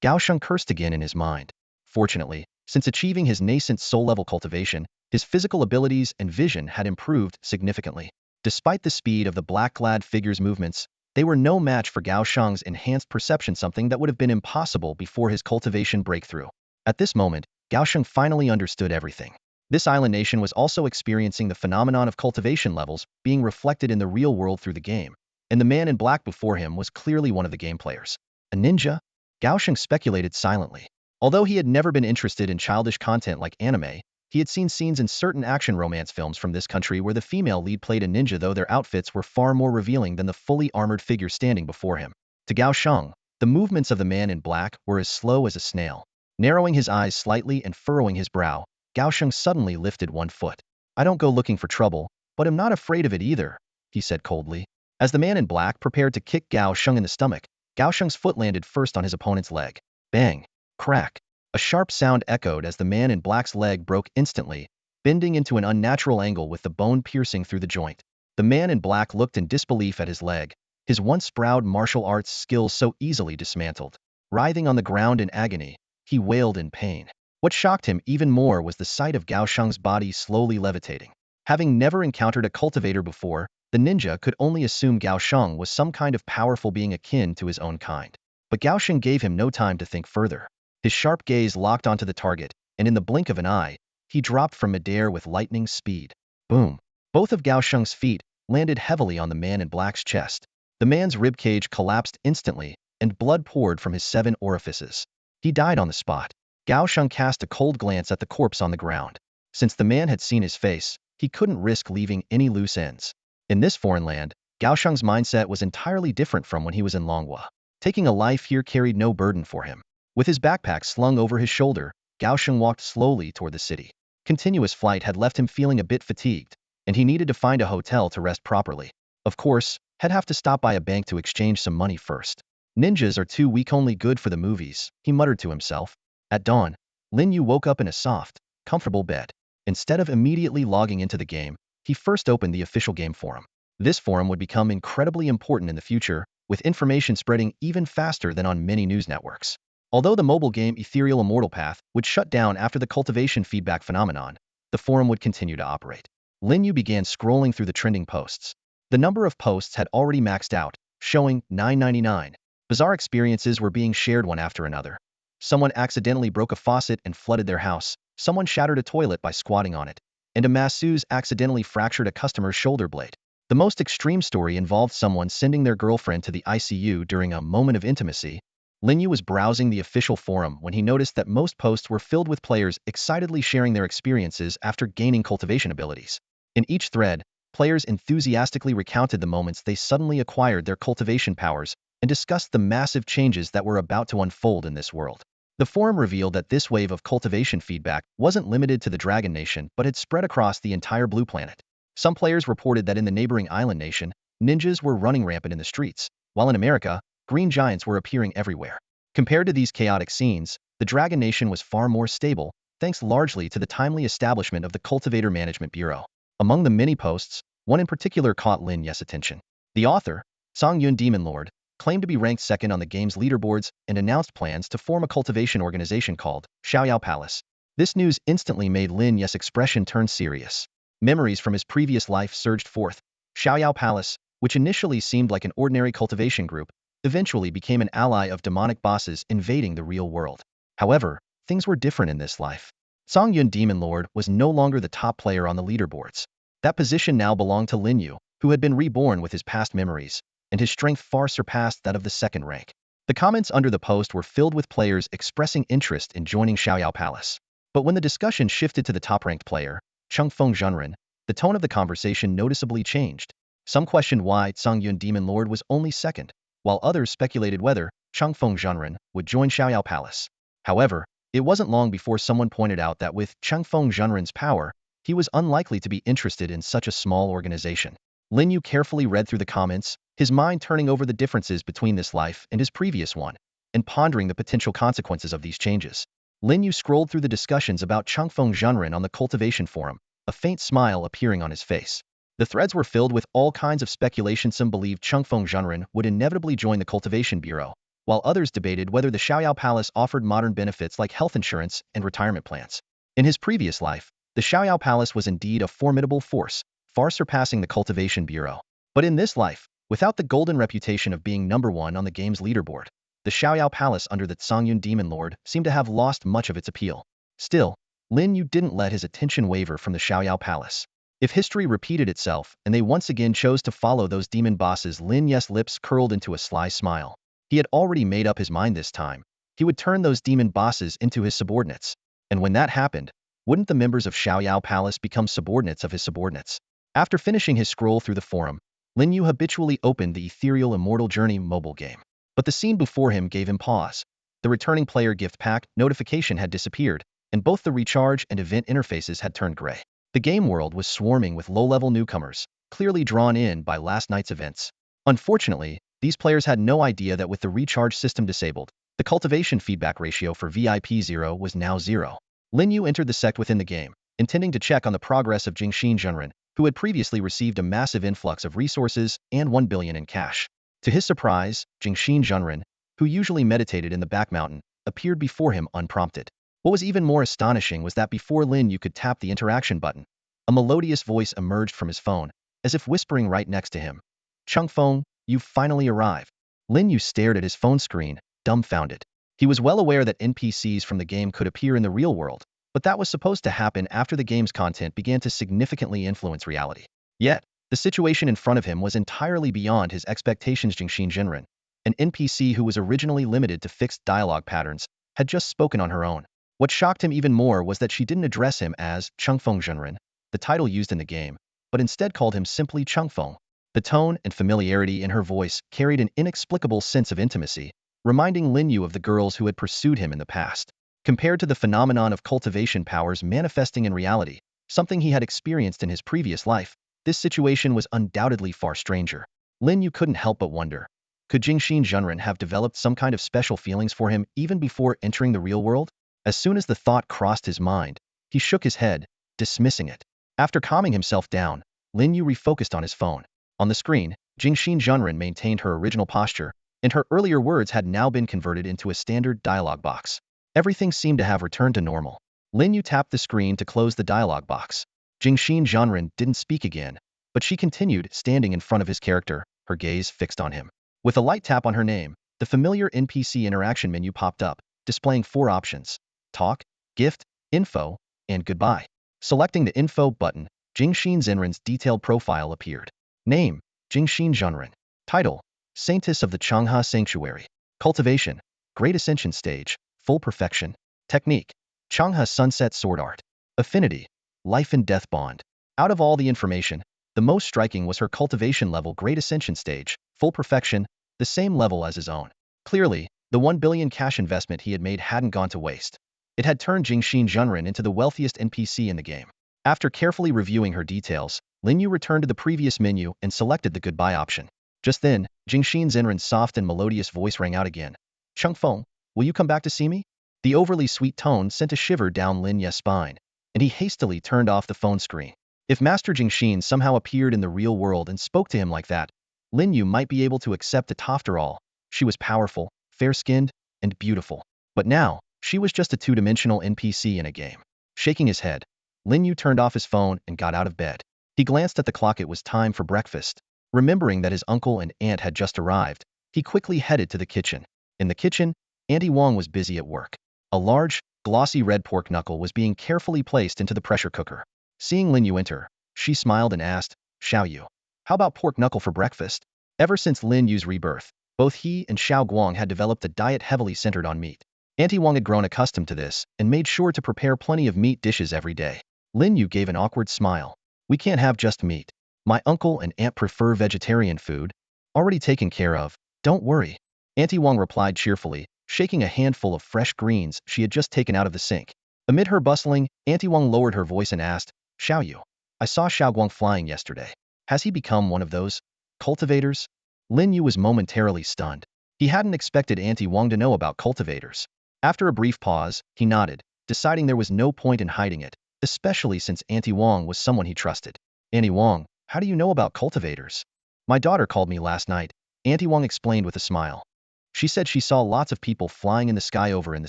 Gao Sheng cursed again in his mind. Fortunately, since achieving his nascent soul-level cultivation, his physical abilities and vision had improved significantly. Despite the speed of the black-clad figure's movements, they were no match for Gao Sheng's enhanced perception, something that would have been impossible before his cultivation breakthrough. At this moment, Gao Sheng finally understood everything. This island nation was also experiencing the phenomenon of cultivation levels being reflected in the real world through the game, and the man in black before him was clearly one of the game players. A ninja? Gao Sheng speculated silently. Although he had never been interested in childish content like anime, he had seen scenes in certain action romance films from this country where the female lead played a ninja, though their outfits were far more revealing than the fully armored figure standing before him. To Gao Sheng, the movements of the man in black were as slow as a snail. Narrowing his eyes slightly and furrowing his brow, Gao Sheng suddenly lifted one foot. I don't go looking for trouble, but am not afraid of it either, he said coldly. As the man in black prepared to kick Gao Sheng in the stomach, Gao Sheng's foot landed first on his opponent's leg. Bang! Crack! A sharp sound echoed as the man in black's leg broke instantly, bending into an unnatural angle with the bone piercing through the joint. The man in black looked in disbelief at his leg, his once proud martial arts skills so easily dismantled. Writhing on the ground in agony, he wailed in pain. What shocked him even more was the sight of Gao Sheng's body slowly levitating. Having never encountered a cultivator before, the ninja could only assume Gao Sheng was some kind of powerful being akin to his own kind. But Gao Sheng gave him no time to think further. His sharp gaze locked onto the target, and in the blink of an eye, he dropped from midair with lightning speed. Boom! Both of Gao Sheng's feet landed heavily on the man in black's chest. The man's ribcage collapsed instantly, and blood poured from his 7 orifices. He died on the spot. Gao Sheng cast a cold glance at the corpse on the ground. Since the man had seen his face, he couldn't risk leaving any loose ends. In this foreign land, Gao Sheng's mindset was entirely different from when he was in Longhua. Taking a life here carried no burden for him. With his backpack slung over his shoulder, Gao Sheng walked slowly toward the city. Continuous flight had left him feeling a bit fatigued, and he needed to find a hotel to rest properly. Of course, he'd have to stop by a bank to exchange some money first. Ninjas are too weak, only good for the movies, he muttered to himself. At dawn, Lin Yu woke up in a soft, comfortable bed. Instead of immediately logging into the game, he first opened the official game forum. This forum would become incredibly important in the future, with information spreading even faster than on many news networks. Although the mobile game Ethereal Immortal Path would shut down after the cultivation feedback phenomenon, the forum would continue to operate. Lin Yu began scrolling through the trending posts. The number of posts had already maxed out, showing 999. Bizarre experiences were being shared one after another. Someone accidentally broke a faucet and flooded their house, someone shattered a toilet by squatting on it, and a masseuse accidentally fractured a customer's shoulder blade. The most extreme story involved someone sending their girlfriend to the ICU during a moment of intimacy. Lin Yu was browsing the official forum when he noticed that most posts were filled with players excitedly sharing their experiences after gaining cultivation abilities. In each thread, players enthusiastically recounted the moments they suddenly acquired their cultivation powers and discussed the massive changes that were about to unfold in this world. The forum revealed that this wave of cultivation feedback wasn't limited to the Dragon Nation but had spread across the entire Blue Planet. Some players reported that in the neighboring island nation, ninjas were running rampant in the streets, while in America, green giants were appearing everywhere. Compared to these chaotic scenes, the Dragon Nation was far more stable, thanks largely to the timely establishment of the Cultivator Management Bureau. Among the many posts, one in particular caught Lin Yu's attention. The author, Song Yun Demon Lord, claimed to be ranked second on the game's leaderboards and announced plans to form a cultivation organization called Xiaoyao Palace. This news instantly made Lin Yu's expression turn serious. Memories from his previous life surged forth. Xiaoyao Palace, which initially seemed like an ordinary cultivation group, eventually became an ally of demonic bosses invading the real world. However, things were different in this life. Song Yun Demon Lord was no longer the top player on the leaderboards. That position now belonged to Lin Yu, who had been reborn with his past memories, and his strength far surpassed that of the second rank. The comments under the post were filled with players expressing interest in joining Xiaoyao Palace. But when the discussion shifted to the top-ranked player, Changfeng Zhenren, the tone of the conversation noticeably changed. Some questioned why Song Yun Demon Lord was only second, while others speculated whether Changfeng Zhenren would join Xiaoyao Palace. However, it wasn't long before someone pointed out that with Changfeng Zhenren's power, he was unlikely to be interested in such a small organization. Lin Yu carefully read through the comments, his mind turning over the differences between this life and his previous one, and pondering the potential consequences of these changes. Lin Yu scrolled through the discussions about Changfeng Zhenren on the cultivation forum, a faint smile appearing on his face. The threads were filled with all kinds of speculation. Some believed Changfeng Zhenren would inevitably join the Cultivation Bureau, while others debated whether the Xiaoyao Palace offered modern benefits like health insurance and retirement plans. In his previous life, the Xiaoyao Palace was indeed a formidable force, far surpassing the Cultivation Bureau. But in this life, without the golden reputation of being number one on the game's leaderboard, the Xiaoyao Palace under the Songyun Demon Lord seemed to have lost much of its appeal. Still, Lin Yu didn't let his attention waver from the Xiaoyao Palace. If history repeated itself and they once again chose to follow those demon bosses, Lin Yu's lips curled into a sly smile. He had already made up his mind this time. He would turn those demon bosses into his subordinates. And when that happened, wouldn't the members of Xiaoyao Palace become subordinates of his subordinates? After finishing his scroll through the forum, Lin Yu habitually opened the Ethereal Immortal Journey mobile game. But the scene before him gave him pause. The returning player gift pack notification had disappeared, and both the recharge and event interfaces had turned gray. The game world was swarming with low-level newcomers, clearly drawn in by last night's events. Unfortunately, these players had no idea that with the recharge system disabled, the cultivation feedback ratio for VIP 0 was now 0. Lin Yu entered the sect within the game, intending to check on the progress of Jingxin Zhenren, who had previously received a massive influx of resources and 1 billion in cash. To his surprise, Jingxin Zhenren, who usually meditated in the back mountain, appeared before him unprompted. What was even more astonishing was that before Lin Yu could tap the interaction button, a melodious voice emerged from his phone, as if whispering right next to him. "Changfeng, you've finally arrived." Lin Yu stared at his phone screen, dumbfounded. He was well aware that NPCs from the game could appear in the real world, but that was supposed to happen after the game's content began to significantly influence reality. Yet, the situation in front of him was entirely beyond his expectations. Jingxin Zhenren, an NPC who was originally limited to fixed dialogue patterns, had just spoken on her own. What shocked him even more was that she didn't address him as Changfeng Zhenren, the title used in the game, but instead called him simply Changfeng. The tone and familiarity in her voice carried an inexplicable sense of intimacy, reminding Lin Yu of the girls who had pursued him in the past. Compared to the phenomenon of cultivation powers manifesting in reality, something he had experienced in his previous life, this situation was undoubtedly far stranger. Lin Yu couldn't help but wonder, could Jingxin Zhenren have developed some kind of special feelings for him even before entering the real world? As soon as the thought crossed his mind, he shook his head, dismissing it. After calming himself down, Lin Yu refocused on his phone. On the screen, Jingxin Zhenren maintained her original posture, and her earlier words had now been converted into a standard dialogue box. Everything seemed to have returned to normal. Lin Yu tapped the screen to close the dialogue box. Jingxin Zhenren didn't speak again, but she continued standing in front of his character, her gaze fixed on him. With a light tap on her name, the familiar NPC interaction menu popped up, displaying 4 options: talk, gift, info, and goodbye. Selecting the info button, Jingxin Zhenren's detailed profile appeared. Name: Jingxin Zhenren. Title: Saintess of the Changha Sanctuary. Cultivation: Great Ascension Stage, Full Perfection. Technique: Changha Sunset Sword Art. Affinity: Life and Death Bond. Out of all the information, the most striking was her cultivation level Great Ascension Stage, Full Perfection, the same level as his own. Clearly, the 1 billion cash investment he had made hadn't gone to waste. It had turned Jingxin Zhenren into the wealthiest NPC in the game. After carefully reviewing her details, Lin Yu returned to the previous menu and selected the goodbye option. Just then, Jingxin Zhenren's soft and melodious voice rang out again. "Changfeng, will you come back to see me?" The overly sweet tone sent a shiver down Lin Yu's spine, and he hastily turned off the phone screen. If Master Jingxin somehow appeared in the real world and spoke to him like that, Lin Yu might be able to accept it. After all, she was powerful, fair-skinned, and beautiful. But now, she was just a two-dimensional NPC in a game. Shaking his head, Lin Yu turned off his phone and got out of bed. He glanced at the clock. It was time for breakfast. Remembering that his uncle and aunt had just arrived, he quickly headed to the kitchen. In the kitchen, Auntie Wang was busy at work. A large, glossy red pork knuckle was being carefully placed into the pressure cooker. Seeing Lin Yu enter, she smiled and asked, "Xiao Yu, how about pork knuckle for breakfast?" Ever since Lin Yu's rebirth, both he and Xiao Guang had developed a diet heavily centered on meat. Auntie Wang had grown accustomed to this and made sure to prepare plenty of meat dishes every day. Lin Yu gave an awkward smile. "We can't have just meat. My uncle and aunt prefer vegetarian food. Already taken care of, don't worry." Auntie Wang replied cheerfully, shaking a handful of fresh greens she had just taken out of the sink. Amid her bustling, Auntie Wang lowered her voice and asked, "Xiao Yu, I saw Xiao Guang flying yesterday. Has he become one of those cultivators?" Lin Yu was momentarily stunned. He hadn't expected Auntie Wang to know about cultivators. After a brief pause, he nodded, deciding there was no point in hiding it, especially since Auntie Wang was someone he trusted. "Auntie Wang, how do you know about cultivators?" "My daughter called me last night," Auntie Wang explained with a smile. "She said she saw lots of people flying in the sky over in the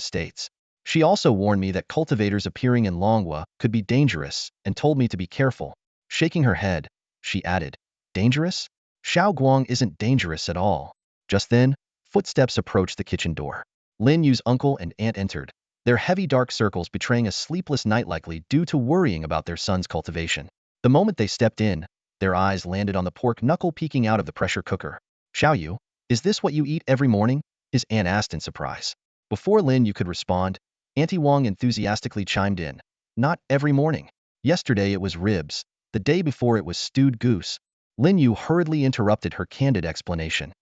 States. She also warned me that cultivators appearing in Longhua could be dangerous and told me to be careful." Shaking her head, she added, "Dangerous? Xiao Guang isn't dangerous at all." Just then, footsteps approached the kitchen door. Lin Yu's uncle and aunt entered, their heavy dark circles betraying a sleepless night likely due to worrying about their son's cultivation. The moment they stepped in, their eyes landed on the pork knuckle peeking out of the pressure cooker. "Xiao Yu, is this what you eat every morning?" his aunt asked in surprise. Before Lin Yu could respond, Auntie Wang enthusiastically chimed in. "Not every morning. Yesterday it was ribs. The day before it was stewed goose." Lin Yu hurriedly interrupted her candid explanation.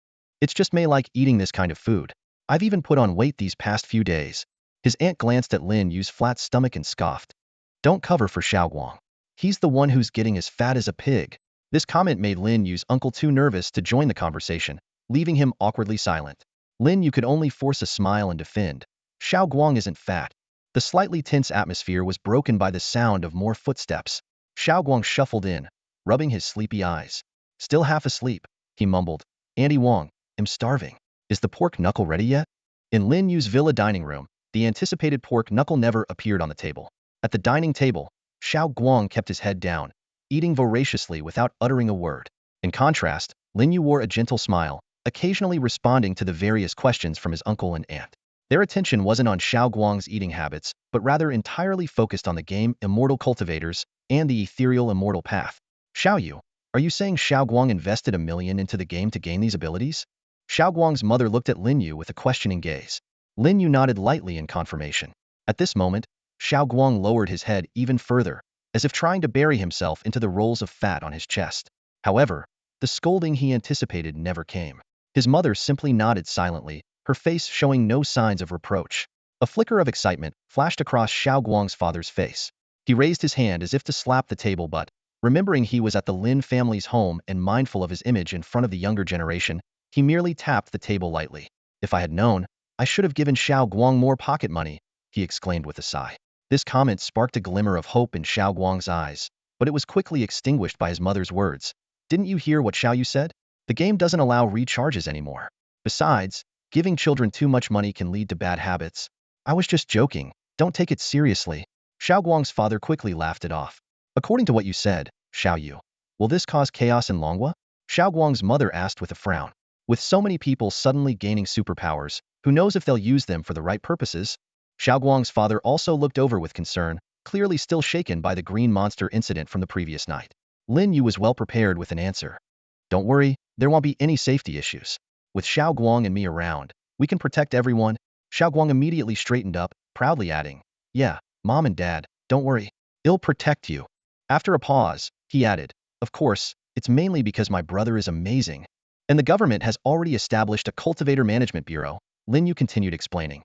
It's just may like eating this kind of food. I've even put on weight these past few days. His aunt glanced at Lin Yu's flat stomach and scoffed. Don't cover for Xiaoguang. He's the one who's getting as fat as a pig. This comment made Lin Yu's uncle too nervous to join the conversation, leaving him awkwardly silent. Lin Yu could only force a smile and defend. Xiaoguang isn't fat. The slightly tense atmosphere was broken by the sound of more footsteps. Xiaoguang shuffled in, rubbing his sleepy eyes. Still half asleep, he mumbled. Auntie Wang, I'm starving. Is the pork knuckle ready yet? In Lin Yu's villa dining room, the anticipated pork knuckle never appeared on the table. At the dining table, Xiaoguang kept his head down, eating voraciously without uttering a word. In contrast, Lin Yu wore a gentle smile, occasionally responding to the various questions from his uncle and aunt. Their attention wasn't on Xiaoguang's eating habits, but rather entirely focused on the game Immortal Cultivators and the ethereal immortal path. Xiaoyu, are you saying Xiaoguang invested $1 million into the game to gain these abilities? Xiaoguang's mother looked at Lin Yu with a questioning gaze. Lin Yu nodded lightly in confirmation. At this moment, Xiaoguang lowered his head even further, as if trying to bury himself into the rolls of fat on his chest. However, the scolding he anticipated never came. His mother simply nodded silently, her face showing no signs of reproach. A flicker of excitement flashed across Xiaoguang's father's face. He raised his hand as if to slap the table, but, remembering he was at the Lin family's home and mindful of his image in front of the younger generation, he merely tapped the table lightly. If I had known, I should have given Xiaoguang more pocket money, he exclaimed with a sigh. This comment sparked a glimmer of hope in Xiaoguang's eyes, but it was quickly extinguished by his mother's words. Didn't you hear what Xiaoyu said? The game doesn't allow recharges anymore. Besides, giving children too much money can lead to bad habits. I was just joking. Don't take it seriously. Xiaoguang's father quickly laughed it off. According to what you said, Xiaoyu, will this cause chaos in Longhua? Xiaoguang's mother asked with a frown. With so many people suddenly gaining superpowers, who knows if they'll use them for the right purposes? Xiaoguang's father also looked over with concern, clearly still shaken by the green monster incident from the previous night. Lin Yu was well prepared with an answer. Don't worry, there won't be any safety issues. With Xiaoguang and me around, we can protect everyone. Xiaoguang immediately straightened up, proudly adding, yeah, Mom and Dad, don't worry. I'll protect you. After a pause, he added, of course, it's mainly because my brother is amazing. And the government has already established a cultivator management bureau, Lin Yu continued explaining.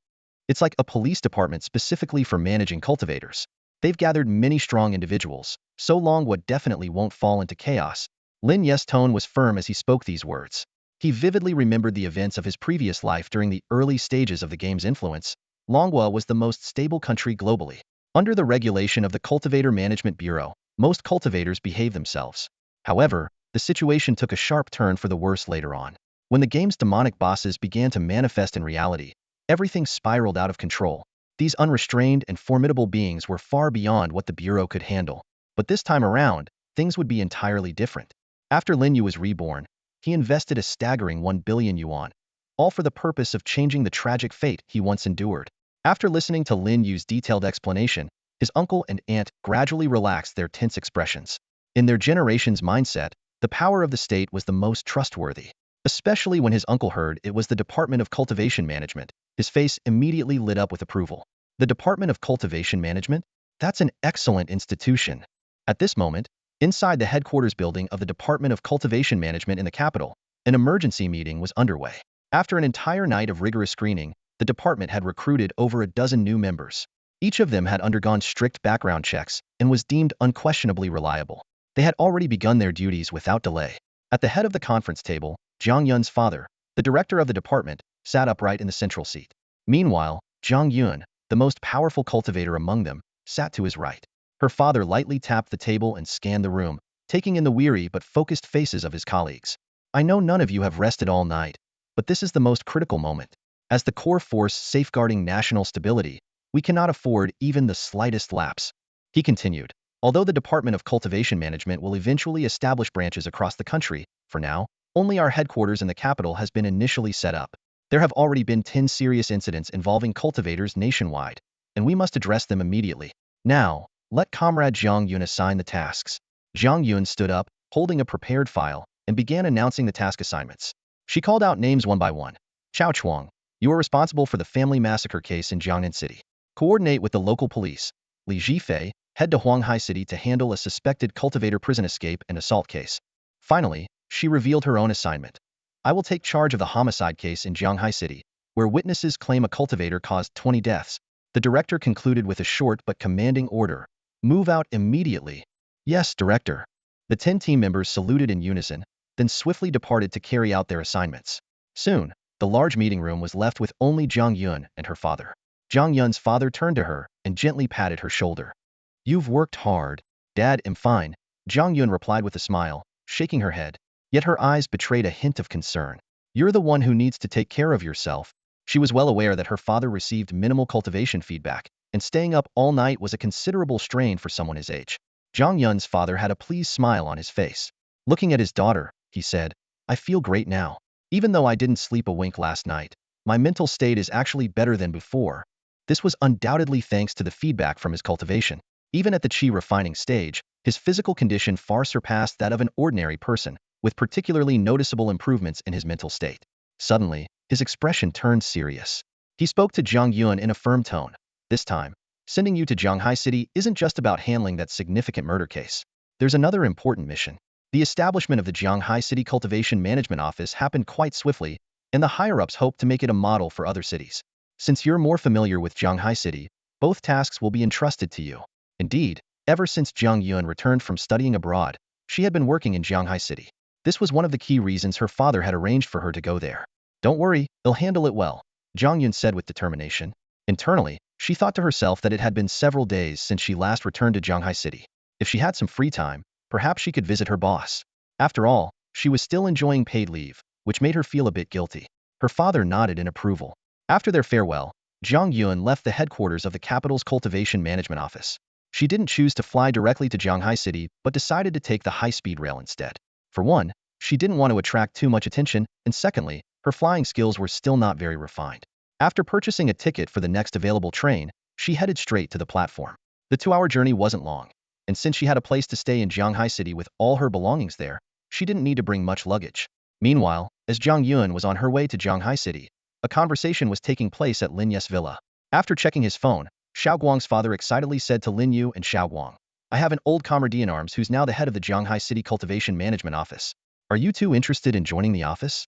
It's like a police department specifically for managing cultivators. They've gathered many strong individuals, so Longhua definitely won't fall into chaos. Lin Yu's tone was firm as he spoke these words. He vividly remembered the events of his previous life during the early stages of the game's influence. Longhua was the most stable country globally. Under the regulation of the Cultivator Management Bureau, most cultivators behave themselves. However, the situation took a sharp turn for the worse later on. When the game's demonic bosses began to manifest in reality, everything spiraled out of control. These unrestrained and formidable beings were far beyond what the Bureau could handle. But this time around, things would be entirely different. After Lin Yu was reborn, he invested a staggering 1 billion yuan, all for the purpose of changing the tragic fate he once endured. After listening to Lin Yu's detailed explanation, his uncle and aunt gradually relaxed their tense expressions. In their generation's mindset, the power of the state was the most trustworthy. Especially when his uncle heard it was the Department of Cultivation Management, his face immediately lit up with approval. The Department of Cultivation Management? That's an excellent institution. At this moment, inside the headquarters building of the Department of Cultivation Management in the capital, an emergency meeting was underway. After an entire night of rigorous screening, the department had recruited over a dozen new members. Each of them had undergone strict background checks and was deemed unquestionably reliable. They had already begun their duties without delay. At the head of the conference table, Zhang Yun's father, the director of the department, sat upright in the central seat. Meanwhile, Zhang Yun, the most powerful cultivator among them, sat to his right. Her father lightly tapped the table and scanned the room, taking in the weary but focused faces of his colleagues. I know none of you have rested all night, but this is the most critical moment. As the core force safeguarding national stability, we cannot afford even the slightest lapse. He continued. Although the Department of Cultivation Management will eventually establish branches across the country, for now, only our headquarters in the capital has been initially set up. There have already been 10 serious incidents involving cultivators nationwide, and we must address them immediately. Now, let Comrade Zhang Yun assign the tasks. Zhang Yun stood up, holding a prepared file, and began announcing the task assignments. She called out names one by one. Chao Chuang, you are responsible for the family massacre case in Jiangnan City. Coordinate with the local police. Li Zhifei, head to Huanghai City to handle a suspected cultivator prison escape and assault case. Finally, she revealed her own assignment. I will take charge of the homicide case in Jianghai City, where witnesses claim a cultivator caused 20 deaths. The director concluded with a short but commanding order. Move out immediately. Yes, director. The 10 team members saluted in unison, then swiftly departed to carry out their assignments. Soon, the large meeting room was left with only Jiang Yun and her father. Jiang Yun's father turned to her and gently patted her shoulder. You've worked hard. Dad, I'm fine, Jiang Yun replied with a smile, shaking her head. Yet her eyes betrayed a hint of concern. You're the one who needs to take care of yourself. She was well aware that her father received minimal cultivation feedback, and staying up all night was a considerable strain for someone his age. Jiang Yun's father had a pleased smile on his face. Looking at his daughter, he said, I feel great now. Even though I didn't sleep a wink last night, my mental state is actually better than before. This was undoubtedly thanks to the feedback from his cultivation. Even at the qi refining stage, his physical condition far surpassed that of an ordinary person, with particularly noticeable improvements in his mental state. Suddenly, his expression turned serious. He spoke to Jiang Yun in a firm tone. This time, sending you to Jianghai City isn't just about handling that significant murder case. There's another important mission. The establishment of the Jianghai City Cultivation Management Office happened quite swiftly, and the higher-ups hope to make it a model for other cities. Since you're more familiar with Jianghai City, both tasks will be entrusted to you. Indeed, ever since Jiang Yun returned from studying abroad, she had been working in Jianghai City. This was one of the key reasons her father had arranged for her to go there. Don't worry, they'll handle it well, Jiang Yun said with determination. Internally, she thought to herself that it had been several days since she last returned to Jianghai City. If she had some free time, perhaps she could visit her boss. After all, she was still enjoying paid leave, which made her feel a bit guilty. Her father nodded in approval. After their farewell, Jiang Yun left the headquarters of the capital's cultivation management office. She didn't choose to fly directly to Jianghai City, but decided to take the high-speed rail instead. For one, she didn't want to attract too much attention, and secondly, her flying skills were still not very refined. After purchasing a ticket for the next available train, she headed straight to the platform. The 2-hour journey wasn't long, and since she had a place to stay in Jianghai City with all her belongings there, she didn't need to bring much luggage. Meanwhile, as Jiang Yun was on her way to Jianghai City, a conversation was taking place at Lin Yu's villa. After checking his phone, Xiao Guang's father excitedly said to Lin Yu and Xiao Guang, I have an old comrade in arms who's now the head of the Jianghai City Cultivation Management Office. Are you two interested in joining the office?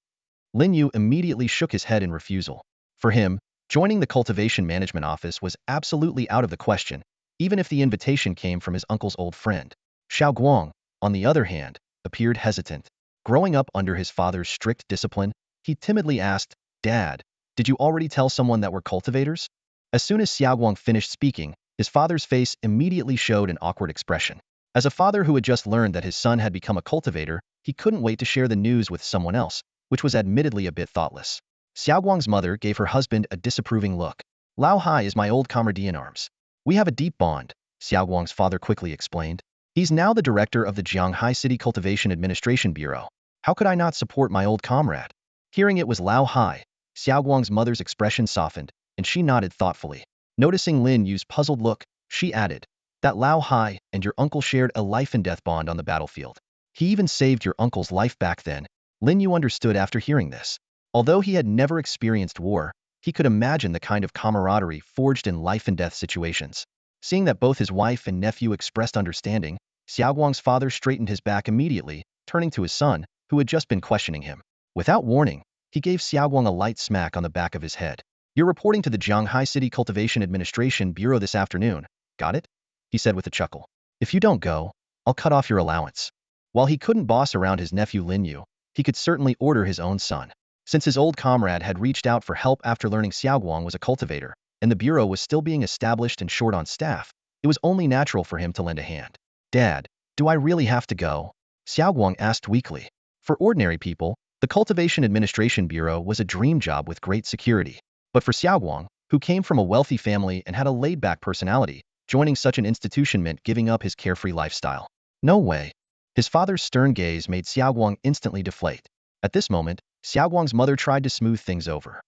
Lin Yu immediately shook his head in refusal. For him, joining the Cultivation Management Office was absolutely out of the question, even if the invitation came from his uncle's old friend. Xiao Guang, on the other hand, appeared hesitant. Growing up under his father's strict discipline, he timidly asked, Dad, did you already tell someone that we're cultivators? As soon as Xiao Guang finished speaking, his father's face immediately showed an awkward expression. As a father who had just learned that his son had become a cultivator, he couldn't wait to share the news with someone else, which was admittedly a bit thoughtless. Xiao Guang's mother gave her husband a disapproving look. Lao Hai is my old comrade in arms. We have a deep bond, Xiao Guang's father quickly explained. He's now the director of the Jianghai City Cultivation Administration Bureau. How could I not support my old comrade? Hearing it was Lao Hai, Xiao Guang's mother's expression softened, and she nodded thoughtfully. Noticing Lin Yu's puzzled look, she added, that Lao Hai and your uncle shared a life-and-death bond on the battlefield. He even saved your uncle's life back then. Lin Yu understood after hearing this. Although he had never experienced war, he could imagine the kind of camaraderie forged in life-and-death situations. Seeing that both his wife and nephew expressed understanding, Xiao Guang's father straightened his back immediately, turning to his son, who had just been questioning him. Without warning, he gave Xiao Guang a light smack on the back of his head. You're reporting to the Jianghai City Cultivation Administration Bureau this afternoon, got it? He said with a chuckle. If you don't go, I'll cut off your allowance. While he couldn't boss around his nephew Lin Yu, he could certainly order his own son. Since his old comrade had reached out for help after learning Xiao Guang was a cultivator, and the bureau was still being established and short on staff, it was only natural for him to lend a hand. Dad, do I really have to go? Xiao Guang asked weakly. For ordinary people, the Cultivation Administration Bureau was a dream job with great security. But for Xiao Guang, who came from a wealthy family and had a laid-back personality, joining such an institution meant giving up his carefree lifestyle. No way. His father's stern gaze made Xiao Guang instantly deflate. At this moment, Xiao Guang's mother tried to smooth things over.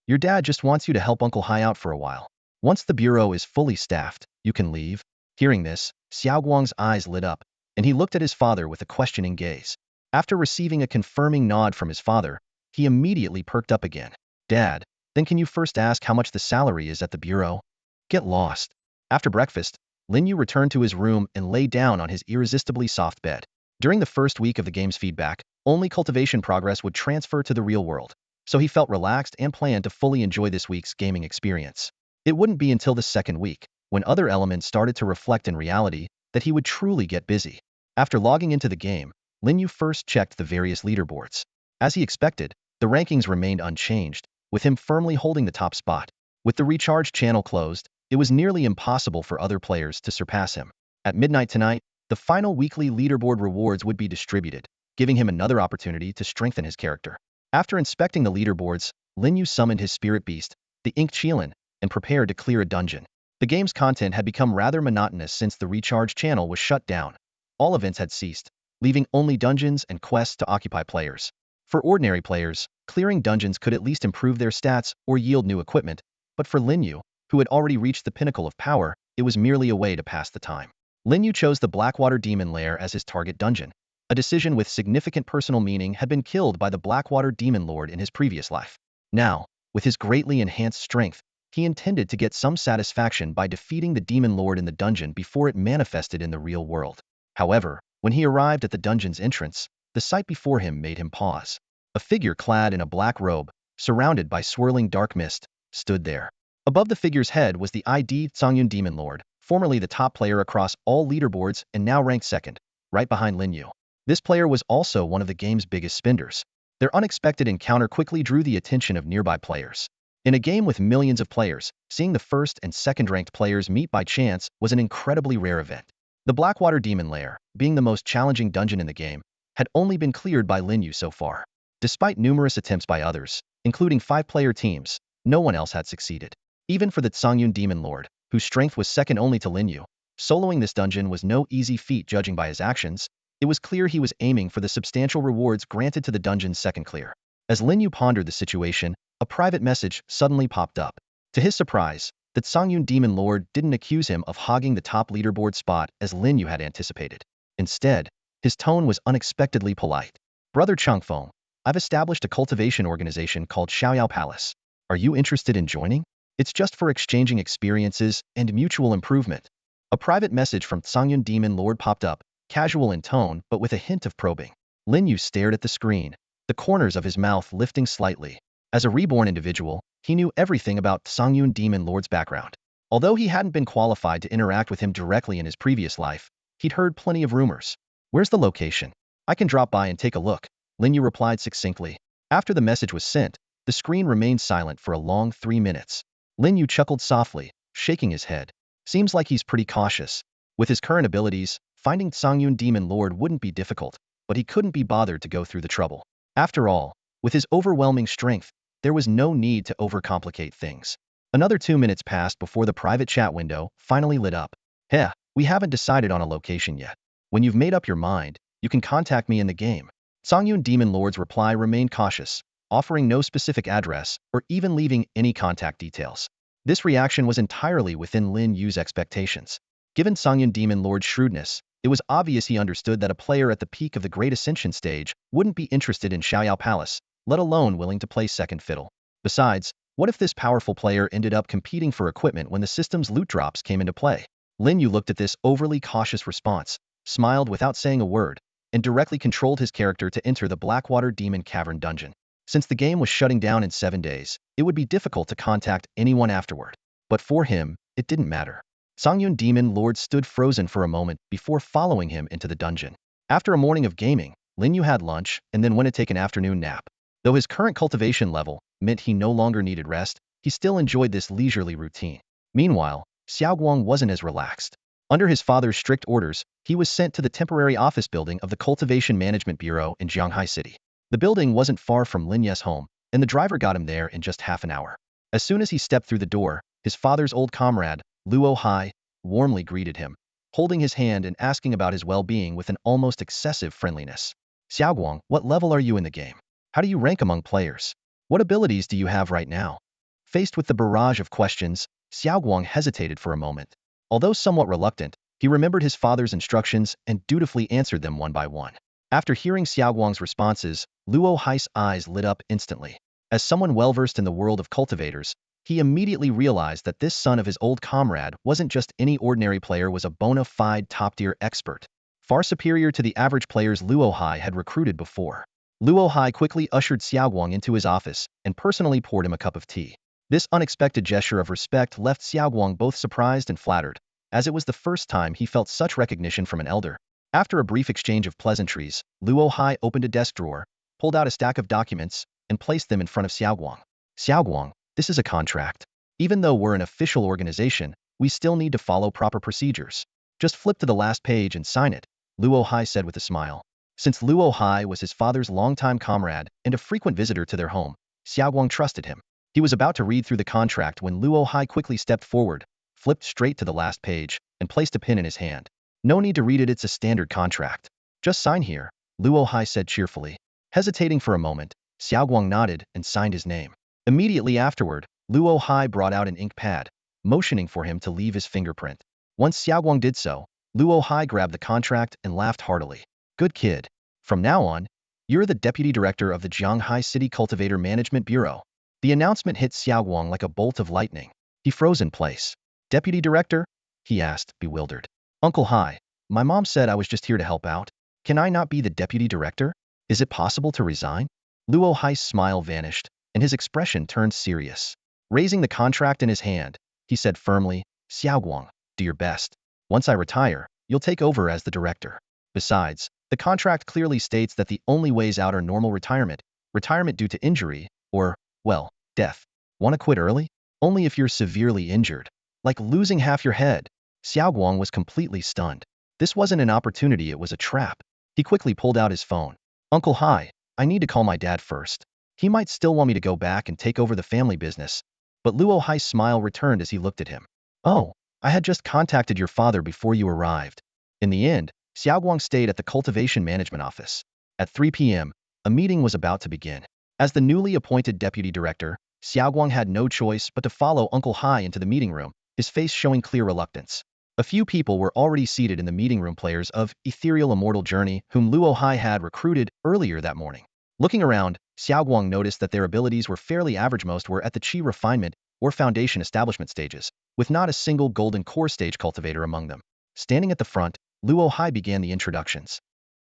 Your dad just wants you to help Uncle Hai out for a while. Once the bureau is fully staffed, you can leave. Hearing this, Xiao Guang's eyes lit up, and he looked at his father with a questioning gaze. After receiving a confirming nod from his father, he immediately perked up again. Dad, then can you first ask how much the salary is at the bureau? Get lost. After breakfast, Lin Yu returned to his room and lay down on his irresistibly soft bed. During the first week of the game's feedback, Only cultivation progress would transfer to the real world, so he felt relaxed and planned to fully enjoy this week's gaming experience. It wouldn't be until the second week, when other elements started to reflect in reality, that he would truly get busy. After logging into the game, Lin Yu first checked the various leaderboards. As he expected, the rankings remained unchanged, with him firmly holding the top spot. With the recharge channel closed, it was nearly impossible for other players to surpass him. At midnight tonight, the final weekly leaderboard rewards would be distributed, giving him another opportunity to strengthen his character. After inspecting the leaderboards, Lin Yu summoned his spirit beast, the Ink Qilin, and prepared to clear a dungeon. The game's content had become rather monotonous since the recharge channel was shut down. All events had ceased, leaving only dungeons and quests to occupy players. For ordinary players, clearing dungeons could at least improve their stats or yield new equipment, but for Lin Yu, who had already reached the pinnacle of power, it was merely a way to pass the time. Lin Yu chose the Blackwater Demon Lair as his target dungeon. A decision with significant personal meaning had been killed by the Blackwater Demon Lord in his previous life. Now, with his greatly enhanced strength, he intended to get some satisfaction by defeating the Demon Lord in the dungeon before it manifested in the real world. However, when he arrived at the dungeon's entrance, the sight before him made him pause. A figure clad in a black robe, surrounded by swirling dark mist, stood there. Above the figure's head was the ID Songyun Demon Lord, formerly the top player across all leaderboards and now ranked second, right behind Lin Yu. This player was also one of the game's biggest spenders. Their unexpected encounter quickly drew the attention of nearby players. In a game with millions of players, seeing the first and second-ranked players meet by chance was an incredibly rare event. The Blackwater Demon Lair, being the most challenging dungeon in the game, had only been cleared by Lin Yu so far. Despite numerous attempts by others, including 5-player teams, no one else had succeeded. Even for the Songyun Demon Lord, whose strength was second only to Lin Yu, soloing this dungeon was no easy feat judging by his actions. It was clear he was aiming for the substantial rewards granted to the dungeon's second clear. As Lin Yu pondered the situation, a private message suddenly popped up. To his surprise, the Songyun Demon Lord didn't accuse him of hogging the top leaderboard spot as Lin Yu had anticipated. Instead, his tone was unexpectedly polite. "Brother Changfeng, I've established a cultivation organization called Xiaoyao Palace. Are you interested in joining? It's just for exchanging experiences and mutual improvement." A private message from Songyun Demon Lord popped up, casual in tone but with a hint of probing. Lin Yu stared at the screen, the corners of his mouth lifting slightly. As a reborn individual, he knew everything about Songyun Demon Lord's background. Although he hadn't been qualified to interact with him directly in his previous life, he'd heard plenty of rumors. "Where's the location? I can drop by and take a look," Lin Yu replied succinctly. After the message was sent, the screen remained silent for a long 3 minutes. Lin Yu chuckled softly, shaking his head. Seems like he's pretty cautious. With his current abilities, finding Songyun Demon Lord wouldn't be difficult, but he couldn't be bothered to go through the trouble. After all, with his overwhelming strength, there was no need to overcomplicate things. Another 2 minutes passed before the private chat window finally lit up. "Heh, we haven't decided on a location yet. When you've made up your mind, you can contact me in the game." Songyun Demon Lord's reply remained cautious, offering no specific address or even leaving any contact details. This reaction was entirely within Lin Yu's expectations. Given Songyun Demon Lord's shrewdness, it was obvious he understood that a player at the peak of the Great Ascension stage wouldn't be interested in Xiaoyao Palace, let alone willing to play second fiddle. Besides, what if this powerful player ended up competing for equipment when the system's loot drops came into play? Lin Yu looked at this overly cautious response, smiled without saying a word, and directly controlled his character to enter the Blackwater Demon Cavern dungeon. Since the game was shutting down in 7 days, it would be difficult to contact anyone afterward. But for him, it didn't matter. Songyun Demon Lord stood frozen for a moment before following him into the dungeon. After a morning of gaming, Lin Yu had lunch and then went to take an afternoon nap. Though his current cultivation level meant he no longer needed rest, he still enjoyed this leisurely routine. Meanwhile, Xiaoguang wasn't as relaxed. Under his father's strict orders, he was sent to the temporary office building of the Cultivation Management Bureau in Jianghai City. The building wasn't far from Lin Yu's home, and the driver got him there in just half an hour. As soon as he stepped through the door, his father's old comrade, Luo Hai, warmly greeted him, holding his hand and asking about his well-being with an almost excessive friendliness. "Xiaoguang, what level are you in the game? How do you rank among players? What abilities do you have right now?" Faced with the barrage of questions, Xiaoguang hesitated for a moment. Although somewhat reluctant, he remembered his father's instructions and dutifully answered them one by one. After hearing Xiaoguang's responses, Luo Hai's eyes lit up instantly. As someone well-versed in the world of cultivators, he immediately realized that this son of his old comrade wasn't just any ordinary player, was a bona fide top-tier expert. far superior to the average players Luo Hai had recruited before. Luo Hai quickly ushered Xiaoguang into his office and personally poured him a cup of tea. This unexpected gesture of respect left Xiaoguang both surprised and flattered, as it was the first time he felt such recognition from an elder. After a brief exchange of pleasantries, Luo Hai opened a desk drawer, pulled out a stack of documents, and placed them in front of Xiaoguang. Xiaoguang, this is a contract. Even though we're an official organization, we still need to follow proper procedures. Just flip to the last page and sign it, Luo Hai said with a smile. Since Luo Hai was his father's longtime comrade and a frequent visitor to their home, Xiaoguang trusted him. He was about to read through the contract when Luo Hai quickly stepped forward, flipped straight to the last page, and placed a pen in his hand. No need to read it, it's a standard contract. Just sign here, Luo Hai said cheerfully. Hesitating for a moment, Xiaoguang nodded and signed his name. Immediately afterward, Luo Hai brought out an ink pad, motioning for him to leave his fingerprint. Once Xiaoguang did so, Luo Hai grabbed the contract and laughed heartily. Good kid. From now on, you're the deputy director of the Jianghai City Cultivator Management Bureau. The announcement hit Xiaoguang like a bolt of lightning. He froze in place. Deputy director? He asked, bewildered. Uncle Hai, my mom said I was just here to help out. Can I not be the deputy director? Is it possible to resign? Luo Hai's smile vanished, and his expression turned serious. Raising the contract in his hand, he said firmly, Xiaoguang, do your best. Once I retire, you'll take over as the director. Besides, the contract clearly states that the only ways out are normal retirement, retirement due to injury, or, well, death. Want to quit early? Only if you're severely injured. Like losing half your head. Xiaoguang was completely stunned. This wasn't an opportunity, it was a trap. He quickly pulled out his phone. Uncle Hai, I need to call my dad first. He might still want me to go back and take over the family business. But Luo Hai's smile returned as he looked at him. Oh, I had just contacted your father before you arrived. In the end, Xiaoguang stayed at the cultivation management office. At 3 p.m., a meeting was about to begin. As the newly appointed deputy director, Xiaoguang had no choice but to follow Uncle Hai into the meeting room, his face showing clear reluctance. A few people were already seated in the meeting room, players of Ethereal Immortal Journey whom Luo Hai had recruited earlier that morning. Looking around, Xiaoguang noticed that their abilities were fairly average. Most were at the Qi refinement or foundation establishment stages, with not a single golden core stage cultivator among them. Standing at the front, Luo Hai began the introductions.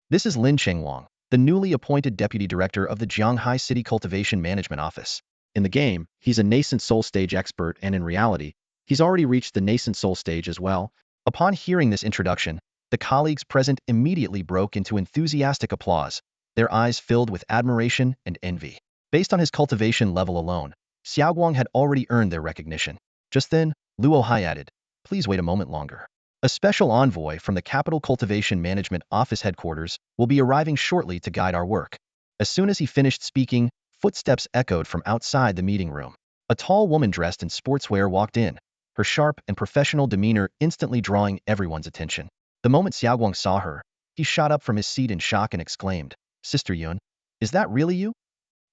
This is Lin Chengwang, the newly appointed deputy director of the Jianghai City Cultivation Management Office. In the game, he's a nascent soul stage expert, and in reality, he's already reached the nascent soul stage as well. Upon hearing this introduction, the colleagues present immediately broke into enthusiastic applause, their eyes filled with admiration and envy. Based on his cultivation level alone, Xiaoguang had already earned their recognition. Just then, Luo Hai added, please wait a moment longer. A special envoy from the Capital Cultivation Management Office headquarters will be arriving shortly to guide our work. As soon as he finished speaking, footsteps echoed from outside the meeting room. A tall woman dressed in sportswear walked in, her sharp and professional demeanor instantly drawing everyone's attention. The moment Xiaoguang saw her, he shot up from his seat in shock and exclaimed, Sister Yun, is that really you?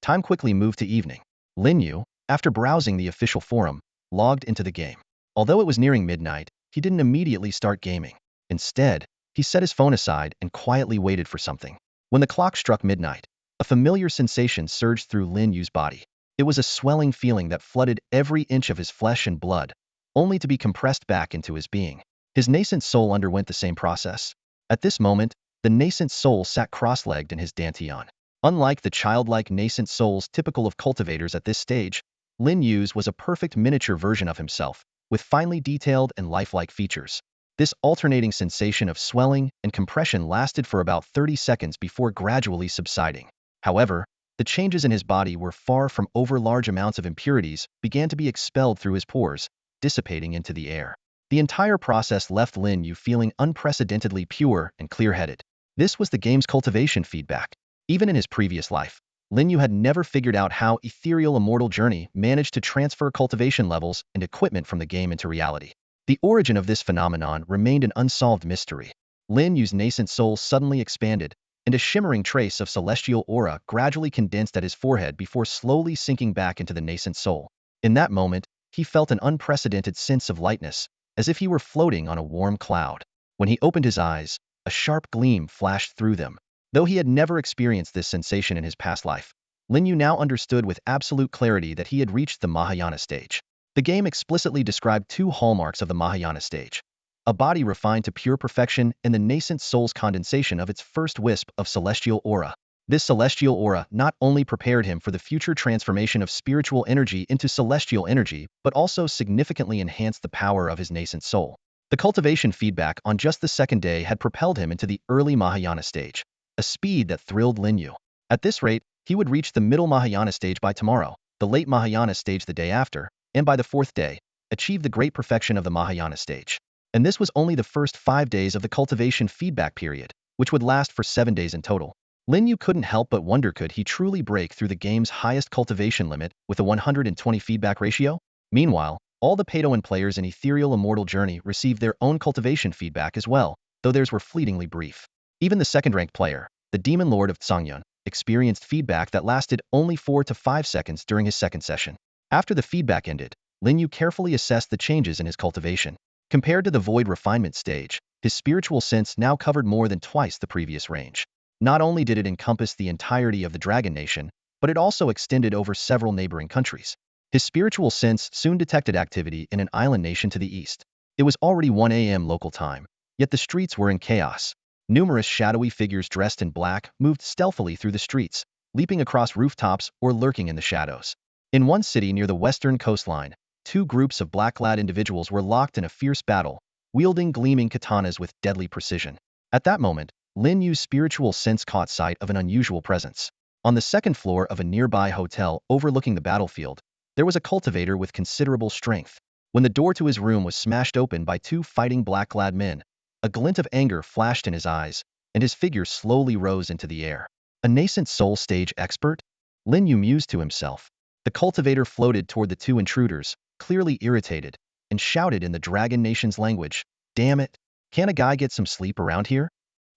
Time quickly moved to evening. Lin Yu, after browsing the official forum, logged into the game. Although it was nearing midnight, he didn't immediately start gaming. Instead, he set his phone aside and quietly waited for something. When the clock struck midnight, a familiar sensation surged through Lin Yu's body. It was a swelling feeling that flooded every inch of his flesh and blood, only to be compressed back into his being. His nascent soul underwent the same process. At this moment, the nascent soul sat cross-legged in his dantian. Unlike the childlike nascent souls typical of cultivators at this stage, Lin Yu's was a perfect miniature version of himself, with finely detailed and lifelike features. This alternating sensation of swelling and compression lasted for about 30 seconds before gradually subsiding. However, the changes in his body were far from over. Large amounts of impurities began to be expelled through his pores, dissipating into the air. The entire process left Lin Yu feeling unprecedentedly pure and clear-headed. This was the game's cultivation feedback. Even in his previous life, Lin Yu had never figured out how Ethereal Immortal Journey managed to transfer cultivation levels and equipment from the game into reality. The origin of this phenomenon remained an unsolved mystery. Lin Yu's nascent soul suddenly expanded, and a shimmering trace of celestial aura gradually condensed at his forehead before slowly sinking back into the nascent soul. In that moment, he felt an unprecedented sense of lightness, as if he were floating on a warm cloud. When he opened his eyes, a sharp gleam flashed through them. Though he had never experienced this sensation in his past life, Lin Yu now understood with absolute clarity that he had reached the Mahayana stage. The game explicitly described two hallmarks of the Mahayana stage: a body refined to pure perfection and the nascent soul's condensation of its first wisp of celestial aura. This celestial aura not only prepared him for the future transformation of spiritual energy into celestial energy, but also significantly enhanced the power of his nascent soul. The cultivation feedback on just the second day had propelled him into the early Mahayana stage, a speed that thrilled Lin Yu. At this rate, he would reach the middle Mahayana stage by tomorrow, the late Mahayana stage the day after, and by the fourth day, achieve the great perfection of the Mahayana stage. And this was only the first 5 days of the cultivation feedback period, which would last for 7 days in total. Lin Yu couldn't help but wonder, could he truly break through the game's highest cultivation limit with a 120 feedback ratio? Meanwhile, all the Padawan players in Ethereal Immortal Journey received their own cultivation feedback as well, though theirs were fleetingly brief. Even the second-ranked player, the Demon Lord of Tsangyun, experienced feedback that lasted only 4 to 5 seconds during his second session. After the feedback ended, Lin Yu carefully assessed the changes in his cultivation. Compared to the Void Refinement stage, his spiritual sense now covered more than twice the previous range. Not only did it encompass the entirety of the Dragon Nation, but it also extended over several neighboring countries. His spiritual sense soon detected activity in an island nation to the east. It was already 1 a.m. local time, yet the streets were in chaos. Numerous shadowy figures dressed in black moved stealthily through the streets, leaping across rooftops or lurking in the shadows. In one city near the western coastline, 2 groups of black-clad individuals were locked in a fierce battle, wielding gleaming katanas with deadly precision. At that moment, Lin Yu's spiritual sense caught sight of an unusual presence. On the second floor of a nearby hotel overlooking the battlefield, there was a cultivator with considerable strength. When the door to his room was smashed open by 2 fighting black-clad men, a glint of anger flashed in his eyes, and his figure slowly rose into the air. A nascent soul stage expert? Lin Yu mused to himself. The cultivator floated toward the 2 intruders, clearly irritated, and shouted in the Dragon Nation's language, "Damn it! Can't a guy get some sleep around here?"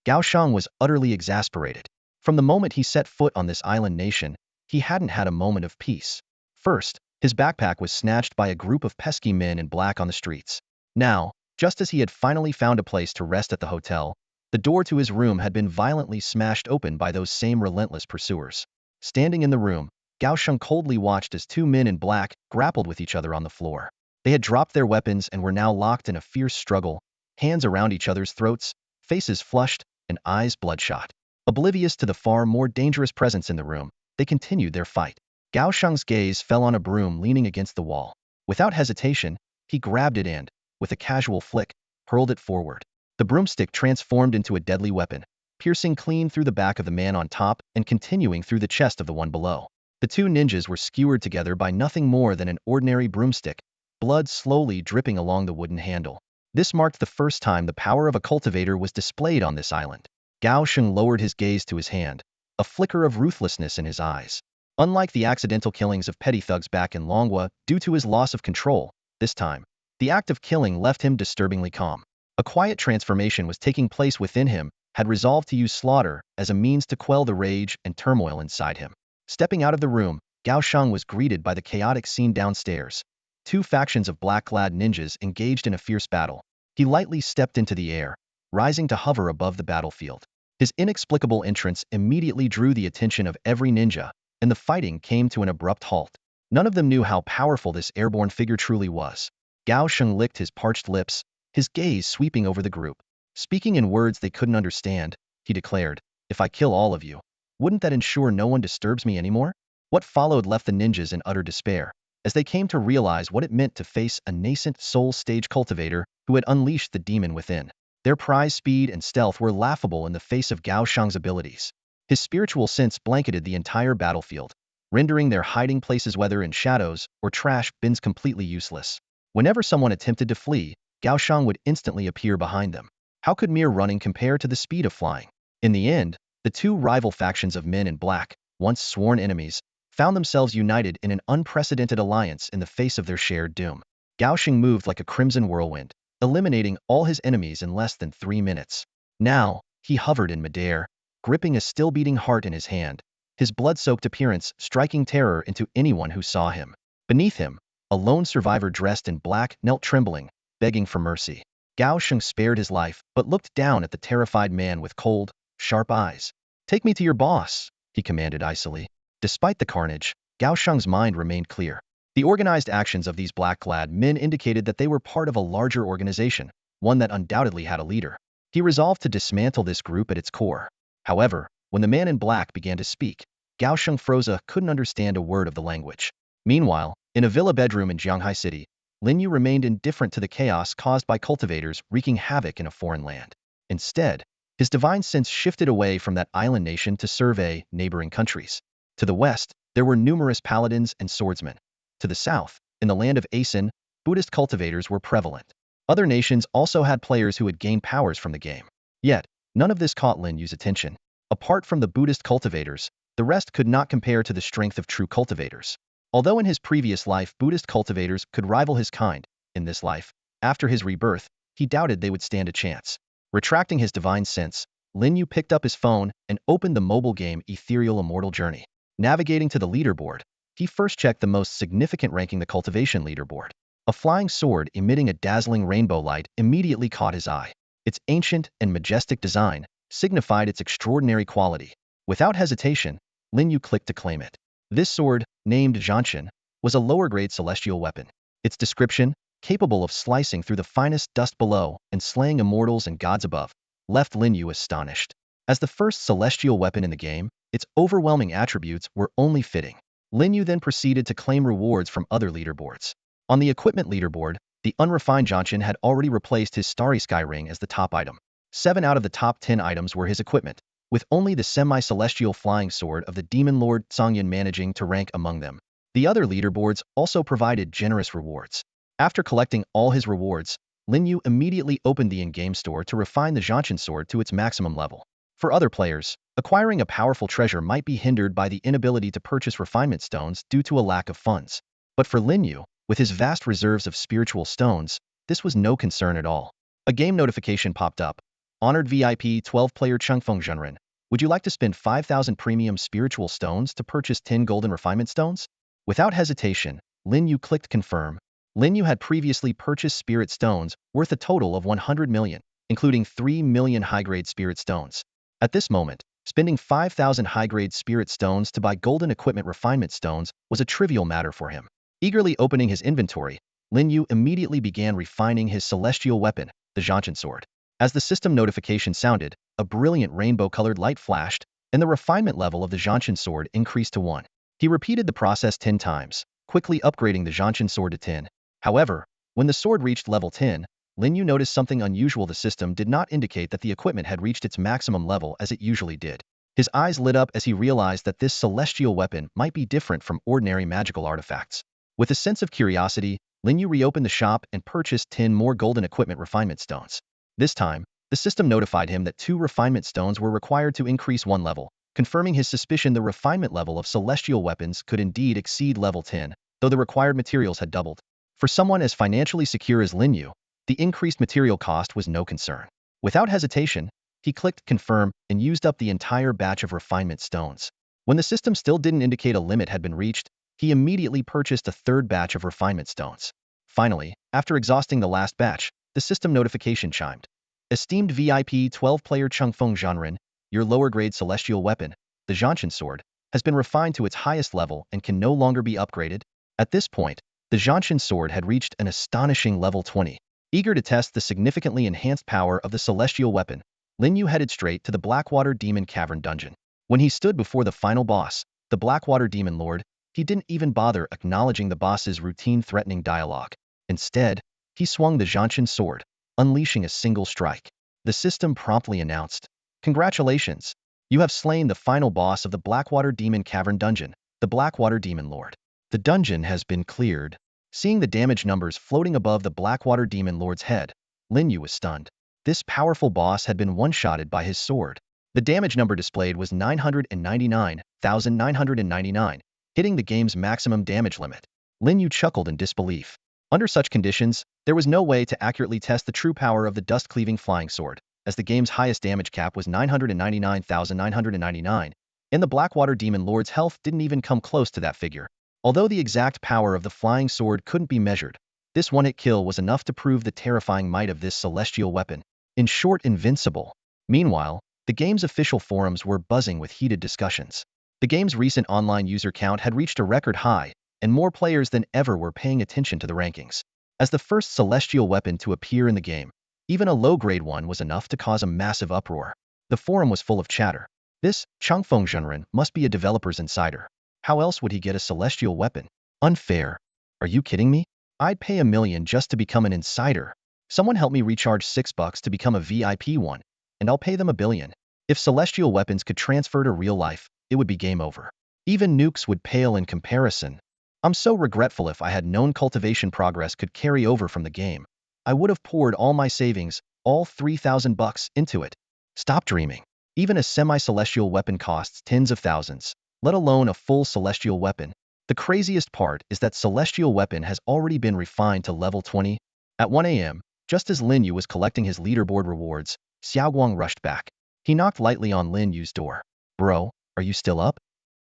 Gao Shang was utterly exasperated. From the moment he set foot on this island nation, he hadn't had a moment of peace. First, his backpack was snatched by a group of pesky men in black on the streets. Now, just as he had finally found a place to rest at the hotel, the door to his room had been violently smashed open by those same relentless pursuers. Standing in the room, Gao Sheng coldly watched as 2 men in black grappled with each other on the floor. They had dropped their weapons and were now locked in a fierce struggle, hands around each other's throats, faces flushed, and eyes bloodshot. Oblivious to the far more dangerous presence in the room, they continued their fight. Gao Sheng's gaze fell on a broom leaning against the wall. Without hesitation, he grabbed it and, with a casual flick, hurled it forward. The broomstick transformed into a deadly weapon, piercing clean through the back of the man on top and continuing through the chest of the one below. The 2 ninjas were skewered together by nothing more than an ordinary broomstick, blood slowly dripping along the wooden handle. This marked the first time the power of a cultivator was displayed on this island. Gao Sheng lowered his gaze to his hand, a flicker of ruthlessness in his eyes. Unlike the accidental killings of petty thugs back in Longhua due to his loss of control, this time, the act of killing left him disturbingly calm. A quiet transformation was taking place within him, had resolved to use slaughter as a means to quell the rage and turmoil inside him. Stepping out of the room, Gao Sheng was greeted by the chaotic scene downstairs. 2 factions of black-clad ninjas engaged in a fierce battle. He lightly stepped into the air, rising to hover above the battlefield. His inexplicable entrance immediately drew the attention of every ninja, and the fighting came to an abrupt halt. None of them knew how powerful this airborne figure truly was. Gao Sheng licked his parched lips, his gaze sweeping over the group. Speaking in words they couldn't understand, he declared, "If I kill all of you, wouldn't that ensure no one disturbs me anymore?" What followed left the ninjas in utter despair, as they came to realize what it meant to face a nascent soul stage cultivator who had unleashed the demon within. Their prize speed and stealth were laughable in the face of Gao Shang's abilities. His spiritual sense blanketed the entire battlefield, rendering their hiding places, whether in shadows or trash bins, completely useless. Whenever someone attempted to flee, Gao Shang would instantly appear behind them. How could mere running compare to the speed of flying? In the end, the 2 rival factions of men in black, once sworn enemies, found themselves united in an unprecedented alliance in the face of their shared doom. Gao Sheng moved like a crimson whirlwind, eliminating all his enemies in less than 3 minutes. Now, he hovered in midair, gripping a still-beating heart in his hand, his blood-soaked appearance striking terror into anyone who saw him. Beneath him, a lone survivor dressed in black knelt trembling, begging for mercy. Gao Sheng spared his life, but looked down at the terrified man with cold, sharp eyes. "Take me to your boss," he commanded icily. Despite the carnage, Gao Sheng's mind remained clear. The organized actions of these black-clad men indicated that they were part of a larger organization, one that undoubtedly had a leader. He resolved to dismantle this group at its core. However, when the man in black began to speak, Gao Shengfroza couldn't understand a word of the language. Meanwhile, in a villa bedroom in Jianghai City, Lin Yu remained indifferent to the chaos caused by cultivators wreaking havoc in a foreign land. Instead, his divine sense shifted away from that island nation to survey neighboring countries. To the west, there were numerous paladins and swordsmen. To the south, in the land of Asin, Buddhist cultivators were prevalent. Other nations also had players who had gained powers from the game. Yet, none of this caught Lin Yu's attention. Apart from the Buddhist cultivators, the rest could not compare to the strength of true cultivators. Although in his previous life Buddhist cultivators could rival his kind, in this life, after his rebirth, he doubted they would stand a chance. Retracting his divine sense, Lin Yu picked up his phone and opened the mobile game Ethereal Immortal Journey. Navigating to the leaderboard, he first checked the most significant ranking, the cultivation leaderboard. A flying sword emitting a dazzling rainbow light immediately caught his eye. Its ancient and majestic design signified its extraordinary quality. Without hesitation, Lin Yu clicked to claim it. This sword, named Zhanshan, was a lower-grade celestial weapon. Its description, capable of slicing through the finest dust below and slaying immortals and gods above, left Lin Yu astonished. As the first celestial weapon in the game, its overwhelming attributes were only fitting. Lin Yu then proceeded to claim rewards from other leaderboards. On the equipment leaderboard, the unrefined Zhanshan had already replaced his Starry Sky Ring as the top item. 7 out of the top 10 items were his equipment, with only the semi-celestial flying sword of the demon lord Tsangyan managing to rank among them. The other leaderboards also provided generous rewards. After collecting all his rewards, Lin Yu immediately opened the in-game store to refine the Zhanshan sword to its maximum level. For other players, acquiring a powerful treasure might be hindered by the inability to purchase refinement stones due to a lack of funds. But for Lin Yu, with his vast reserves of spiritual stones, this was no concern at all. A game notification popped up. Honored VIP 12-player Chengfeng Zhenren, would you like to spend 5,000 premium spiritual stones to purchase 10 golden refinement stones? Without hesitation, Lin Yu clicked confirm. Lin Yu had previously purchased spirit stones worth a total of 100 million, including 3 million high-grade spirit stones. At this moment, spending 5,000 high-grade spirit stones to buy golden equipment refinement stones was a trivial matter for him. Eagerly opening his inventory, Lin Yu immediately began refining his celestial weapon, the Zhanshan sword. As the system notification sounded, a brilliant rainbow-colored light flashed, and the refinement level of the Zhanshan sword increased to 1. He repeated the process 10 times, quickly upgrading the Zhanshan sword to 10. However, when the sword reached level 10, Lin Yu noticed something unusual. The system did not indicate that the equipment had reached its maximum level as it usually did. His eyes lit up as he realized that this celestial weapon might be different from ordinary magical artifacts. With a sense of curiosity, Lin Yu reopened the shop and purchased 10 more golden equipment refinement stones. This time, the system notified him that 2 refinement stones were required to increase 1 level, confirming his suspicion the refinement level of celestial weapons could indeed exceed level 10, though the required materials had doubled. For someone as financially secure as Lin Yu, the increased material cost was no concern. Without hesitation, he clicked confirm and used up the entire batch of refinement stones. When the system still didn't indicate a limit had been reached, he immediately purchased a 3rd batch of refinement stones. Finally, after exhausting the last batch, the system notification chimed. Esteemed VIP 12-player Chengfeng Zhenren, your lower-grade celestial weapon, the Zhanshan sword, has been refined to its highest level and can no longer be upgraded. At this point, the Zhanshan sword had reached an astonishing level 20. Eager to test the significantly enhanced power of the celestial weapon, Lin Yu headed straight to the Blackwater Demon Cavern dungeon. When he stood before the final boss, the Blackwater Demon Lord, he didn't even bother acknowledging the boss's routine threatening dialogue. Instead, he swung the Zhanshan sword, unleashing a single strike. The system promptly announced, "Congratulations! You have slain the final boss of the Blackwater Demon Cavern dungeon, the Blackwater Demon Lord. The dungeon has been cleared." Seeing the damage numbers floating above the Blackwater Demon Lord's head, Lin Yu was stunned. This powerful boss had been one-shotted by his sword. The damage number displayed was 999,999, hitting the game's maximum damage limit. Lin Yu chuckled in disbelief. Under such conditions, there was no way to accurately test the true power of the dust-cleaving flying sword, as the game's highest damage cap was 999,999, and the Blackwater Demon Lord's health didn't even come close to that figure. Although the exact power of the flying sword couldn't be measured, this one-hit kill was enough to prove the terrifying might of this celestial weapon. In short, invincible. Meanwhile, the game's official forums were buzzing with heated discussions. The game's recent online user count had reached a record high, and more players than ever were paying attention to the rankings. As the first celestial weapon to appear in the game, Even a low-grade one was enough to cause a massive uproar. The forum was full of chatter. This Changfeng Zhenren must be a developer's insider. How else would he get a celestial weapon? Unfair. Are you kidding me? I'd pay $1 million just to become an insider. Someone help me recharge $6 to become a VIP one, and I'll pay them $1 billion. If celestial weapons could transfer to real life, it would be game over. Even nukes would pale in comparison. I'm so regretful. If I had known cultivation progress could carry over from the game, I would have poured all my savings, all $3,000 into it. Stop dreaming. Even a semi-celestial weapon costs tens of thousands, let alone a full celestial weapon. The craziest part is that celestial weapon has already been refined to level 20. At 1 a.m., just as Lin Yu was collecting his leaderboard rewards, Xiaoguang rushed back. He knocked lightly on Lin Yu's door. Bro, are you still up?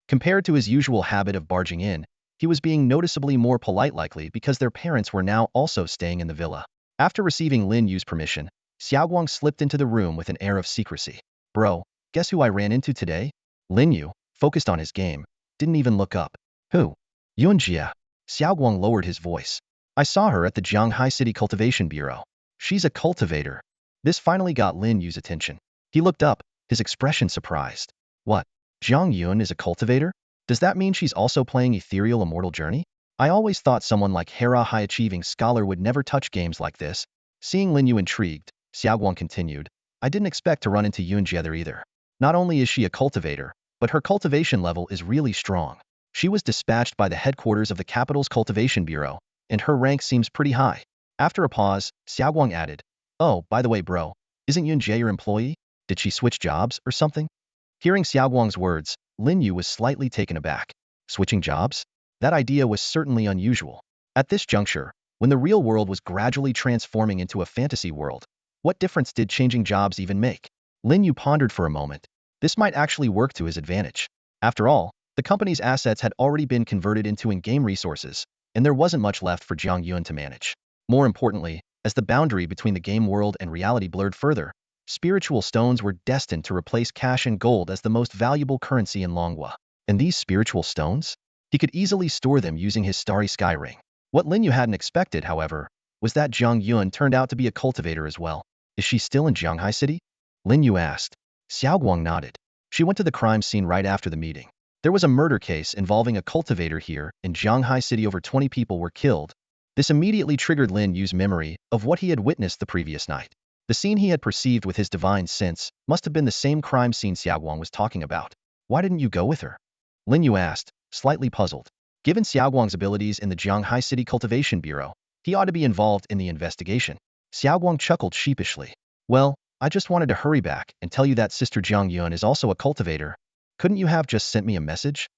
Compared to his usual habit of barging in, he was being noticeably more polite, likely because their parents were now also staying in the villa. After receiving Lin Yu's permission, Xiaoguang slipped into the room with an air of secrecy. Bro, guess who I ran into today? Lin Yu, focused on his game, didn't even look up. Who? Yunjia. Xiaoguang lowered his voice. I saw her at the Jianghai City Cultivation Bureau. She's a cultivator. This finally got Lin Yu's attention. He looked up, his expression surprised. What? Zhang Yun is a cultivator? Does that mean she's also playing Ethereal Immortal Journey? I always thought someone like Hera, high-achieving scholar, would never touch games like this. Seeing Lin Yu intrigued, Xiaoguang continued, I didn't expect to run into Yunjia there either. Not only is she a cultivator, but her cultivation level is really strong. She was dispatched by the headquarters of the capital's cultivation bureau, and her rank seems pretty high. After a pause, Xiaoguang added, Oh, by the way, bro, isn't Yunjia your employee? Did she switch jobs or something? Hearing Xiaoguang's words, Lin Yu was slightly taken aback. Switching jobs? That idea was certainly unusual. At this juncture, when the real world was gradually transforming into a fantasy world, what difference did changing jobs even make? Lin Yu pondered for a moment. This might actually work to his advantage. After all, the company's assets had already been converted into in-game resources, and there wasn't much left for Zhang Yun to manage. More importantly, as the boundary between the game world and reality blurred further, spiritual stones were destined to replace cash and gold as the most valuable currency in Longhua. And these spiritual stones? He could easily store them using his Starry Sky Ring. What Lin Yu hadn't expected, however, was that Zhang Yun turned out to be a cultivator as well. Is she still in Jianghai City? Lin Yu asked. Xiaoguang nodded. She went to the crime scene right after the meeting. There was a murder case involving a cultivator here in Jianghai City. Over 20 people were killed. This immediately triggered Lin Yu's memory of what he had witnessed the previous night. The scene he had perceived with his divine sense must have been the same crime scene Xiaoguang was talking about. Why didn't you go with her? Lin Yu asked, slightly puzzled. Given Xiaoguang's abilities in the Jianghai City Cultivation Bureau, he ought to be involved in the investigation. Xiaoguang chuckled sheepishly. Well, I just wanted to hurry back and tell you that Sister Zhang Yun is also a cultivator. Couldn't you have just sent me a message?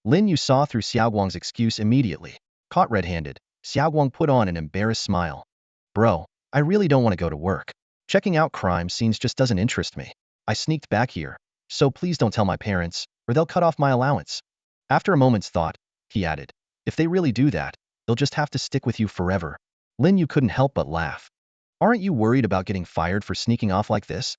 Lin Yu saw through Xiaoguang's excuse immediately. Caught red-handed, Xiaoguang put on an embarrassed smile. Bro, I really don't want to go to work. Checking out crime scenes just doesn't interest me. I sneaked back here, so please don't tell my parents, or they'll cut off my allowance. After a moment's thought, he added, if they really do that, they'll just have to stick with you forever. Lin Yu couldn't help but laugh. Aren't you worried about getting fired for sneaking off like this?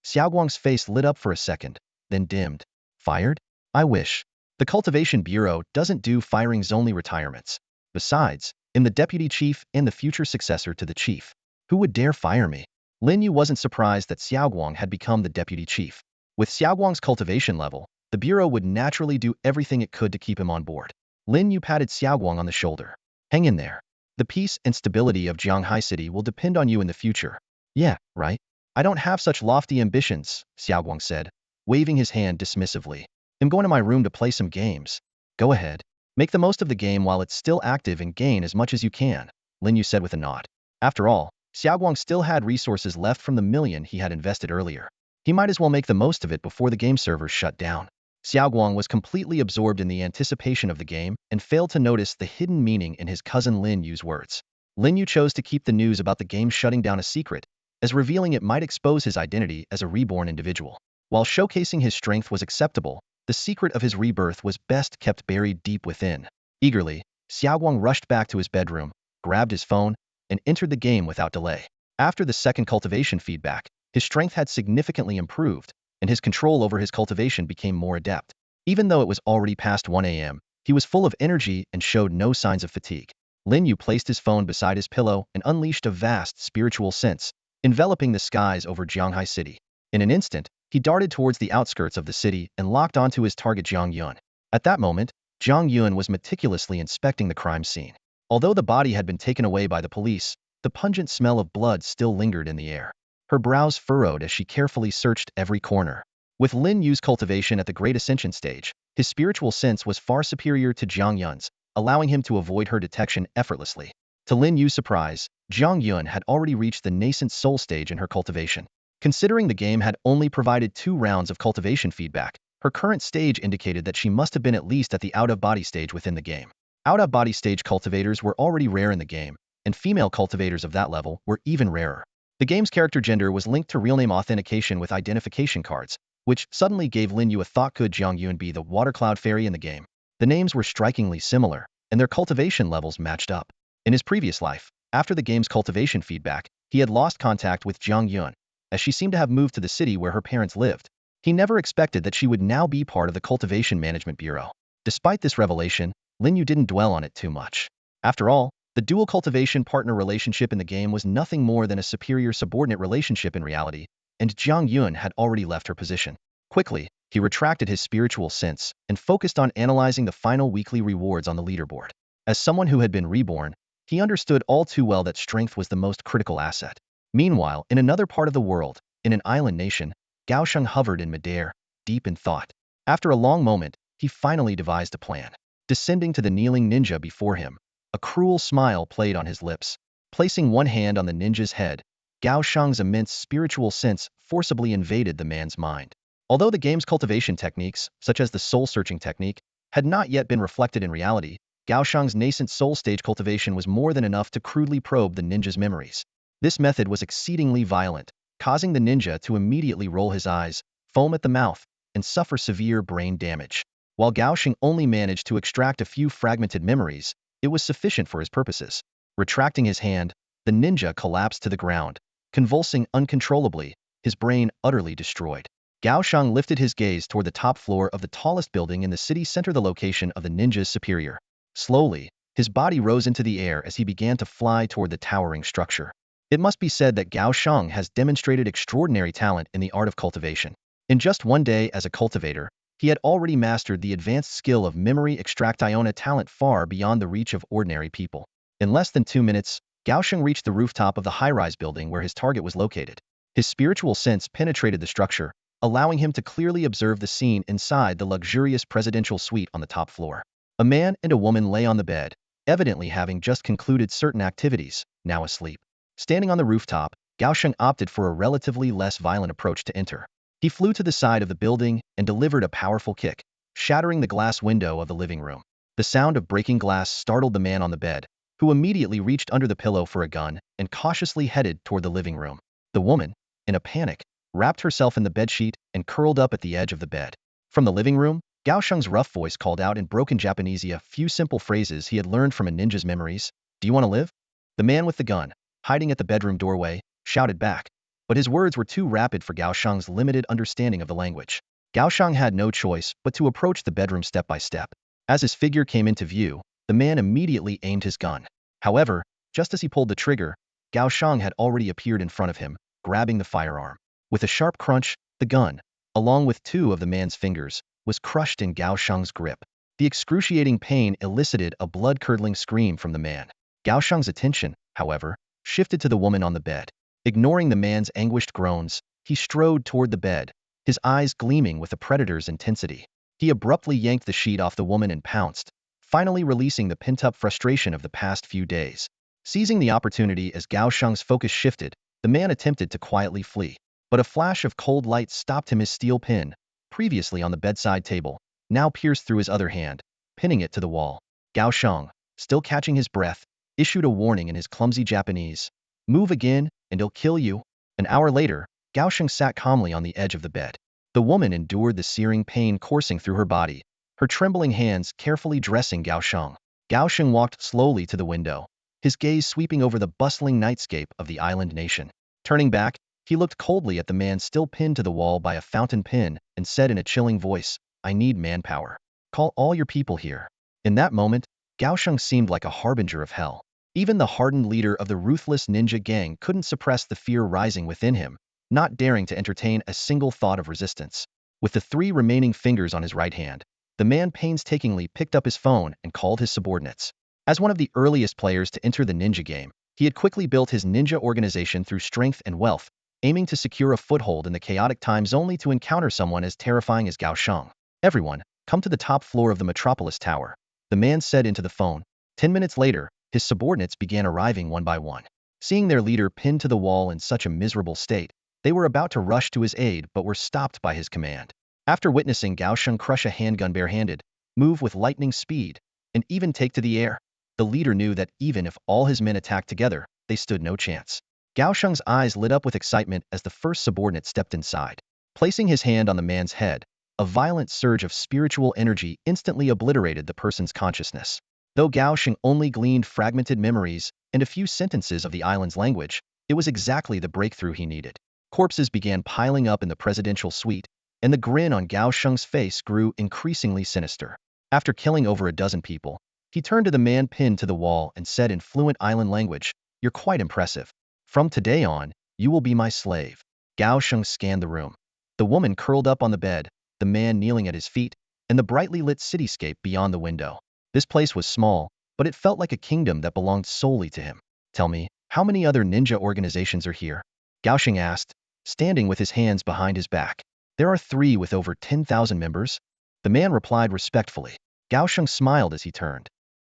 Xiaoguang's face lit up for a second, then dimmed. Fired? I wish. The Cultivation Bureau doesn't do firings, only retirements. Besides, I'm the deputy chief and the future successor to the chief. Who would dare fire me? Lin Yu wasn't surprised that Xiaoguang had become the deputy chief. With Xiaoguang's cultivation level, the bureau would naturally do everything it could to keep him on board. Lin Yu patted Xiaoguang on the shoulder. Hang in there. The peace and stability of Jianghai City will depend on you in the future. Yeah, right? I don't have such lofty ambitions, Xiaoguang said, waving his hand dismissively. I'm going to my room to play some games. Go ahead. Make the most of the game while it's still active and gain as much as you can, Lin Yu said with a nod. After all, Xiaoguang still had resources left from the $1 million he had invested earlier. He might as well make the most of it before the game servers shut down. Xiaoguang was completely absorbed in the anticipation of the game and failed to notice the hidden meaning in his cousin Lin Yu's words. Lin Yu chose to keep the news about the game shutting down a secret, as revealing it might expose his identity as a reborn individual. While showcasing his strength was acceptable, the secret of his rebirth was best kept buried deep within. Eagerly, Xiaoguang rushed back to his bedroom, grabbed his phone, and entered the game without delay. After the second cultivation feedback, his strength had significantly improved, and his control over his cultivation became more adept. Even though it was already past 1 a.m., he was full of energy and showed no signs of fatigue. Lin Yu placed his phone beside his pillow and unleashed a vast spiritual sense, enveloping the skies over Jianghai City. In an instant, he darted towards the outskirts of the city and locked onto his target Jiang Yun. At that moment, Jiang Yun was meticulously inspecting the crime scene. Although the body had been taken away by the police, the pungent smell of blood still lingered in the air. Her brows furrowed as she carefully searched every corner. With Lin Yu's cultivation at the Great Ascension stage, his spiritual sense was far superior to Jiang Yun's, allowing him to avoid her detection effortlessly. To Lin Yu's surprise, Jiang Yun had already reached the nascent soul stage in her cultivation. Considering the game had only provided 2 rounds of cultivation feedback, her current stage indicated that she must have been at least at the out-of-body stage within the game. Out-of-body stage cultivators were already rare in the game, and female cultivators of that level were even rarer. The game's character gender was linked to real name authentication with identification cards, which suddenly gave Lin Yu a thought: could Jiang Yun be the water cloud fairy in the game? The names were strikingly similar, and their cultivation levels matched up. In his previous life, after the game's cultivation feedback, he had lost contact with Jiang Yun, as she seemed to have moved to the city where her parents lived. He never expected that she would now be part of the Cultivation Management Bureau. Despite this revelation, Lin Yu didn't dwell on it too much. After all, the dual cultivation partner relationship in the game was nothing more than a superior subordinate relationship in reality, and Jiang Yun had already left her position. Quickly, he retracted his spiritual sense and focused on analyzing the final weekly rewards on the leaderboard. As someone who had been reborn, he understood all too well that strength was the most critical asset. Meanwhile, in another part of the world, in an island nation, Gao Sheng hovered in midair, deep in thought. After a long moment, he finally devised a plan. Descending to the kneeling ninja before him, a cruel smile played on his lips. Placing one hand on the ninja's head, Gao Sheng's immense spiritual sense forcibly invaded the man's mind. Although the game's cultivation techniques, such as the soul-searching technique, had not yet been reflected in reality, Gao Sheng's nascent soul stage cultivation was more than enough to crudely probe the ninja's memories. This method was exceedingly violent, causing the ninja to immediately roll his eyes, foam at the mouth, and suffer severe brain damage. While Gao Sheng only managed to extract a few fragmented memories, it was sufficient for his purposes. Retracting his hand, the ninja collapsed to the ground, convulsing uncontrollably, his brain utterly destroyed. Gao Sheng lifted his gaze toward the top floor of the tallest building in the city center, the location of the ninja's superior. Slowly, his body rose into the air as he began to fly toward the towering structure. It must be said that Gao Sheng has demonstrated extraordinary talent in the art of cultivation. In just one day as a cultivator, he had already mastered the advanced skill of memory extraction, a talent far beyond the reach of ordinary people. In less than 2 minutes, Gao Sheng reached the rooftop of the high-rise building where his target was located. His spiritual sense penetrated the structure, allowing him to clearly observe the scene inside the luxurious presidential suite on the top floor. A man and a woman lay on the bed, evidently having just concluded certain activities, now asleep. Standing on the rooftop, Gao Sheng opted for a relatively less violent approach to enter. He flew to the side of the building and delivered a powerful kick, shattering the glass window of the living room. The sound of breaking glass startled the man on the bed, who immediately reached under the pillow for a gun and cautiously headed toward the living room. The woman, in a panic, wrapped herself in the bedsheet and curled up at the edge of the bed. From the living room, Gao Sheng's rough voice called out in broken Japanese a few simple phrases he had learned from a ninja's memories. "Do you want to live?" The man with the gun, hiding at the bedroom doorway, shouted back, but his words were too rapid for Gao Sheng's limited understanding of the language. Gao Sheng had no choice but to approach the bedroom step by step. As his figure came into view, the man immediately aimed his gun. However, just as he pulled the trigger, Gao Sheng had already appeared in front of him, grabbing the firearm. With a sharp crunch, the gun, along with 2 of the man's fingers, was crushed in Gao Sheng's grip. The excruciating pain elicited a blood-curdling scream from the man. Gao Sheng's attention, however, shifted to the woman on the bed. Ignoring the man's anguished groans, he strode toward the bed, his eyes gleaming with a predator's intensity. He abruptly yanked the sheet off the woman and pounced, finally releasing the pent-up frustration of the past few days. Seizing the opportunity as Gao Sheng's focus shifted, the man attempted to quietly flee. But a flash of cold light stopped him. His steel pin, previously on the bedside table, now pierced through his other hand, pinning it to the wall. Gao Sheng, still catching his breath, issued a warning in his clumsy Japanese. "Move again, and he'll kill you." An hour later, Gao Sheng sat calmly on the edge of the bed. The woman endured the searing pain coursing through her body, her trembling hands carefully dressing Gao Sheng. Gao Sheng walked slowly to the window, his gaze sweeping over the bustling nightscape of the island nation. Turning back, he looked coldly at the man still pinned to the wall by a fountain pen and said in a chilling voice, "I need manpower. Call all your people here." In that moment, Gao Sheng seemed like a harbinger of hell. Even the hardened leader of the ruthless ninja gang couldn't suppress the fear rising within him, not daring to entertain a single thought of resistance. With the 3 remaining fingers on his right hand, the man painstakingly picked up his phone and called his subordinates. As one of the earliest players to enter the ninja game, he had quickly built his ninja organization through strength and wealth, aiming to secure a foothold in the chaotic times only to encounter someone as terrifying as Gao Sheng. Everyone, come to the top floor of the Metropolis Tower, the man said into the phone. 10 minutes later, his subordinates began arriving one by one. Seeing their leader pinned to the wall in such a miserable state, they were about to rush to his aid but were stopped by his command. After witnessing Gao Sheng crush a handgun barehanded, move with lightning speed, and even take to the air, the leader knew that even if all his men attacked together, they stood no chance. Gao Sheng's eyes lit up with excitement as the first subordinate stepped inside. Placing his hand on the man's head, a violent surge of spiritual energy instantly obliterated the person's consciousness. Though Gao Sheng only gleaned fragmented memories and a few sentences of the island's language, it was exactly the breakthrough he needed. Corpses began piling up in the presidential suite, and the grin on Gao Sheng's face grew increasingly sinister. After killing over a dozen people, he turned to the man pinned to the wall and said in fluent island language, "You're quite impressive. From today on, you will be my slave." Gao Sheng scanned the room. The woman curled up on the bed, the man kneeling at his feet, and the brightly lit cityscape beyond the window. This place was small, but it felt like a kingdom that belonged solely to him. "Tell me, how many other ninja organizations are here?" Gao Sheng asked, standing with his hands behind his back. "There are 3 with over 10,000 members." The man replied respectfully. Gao Sheng smiled as he turned.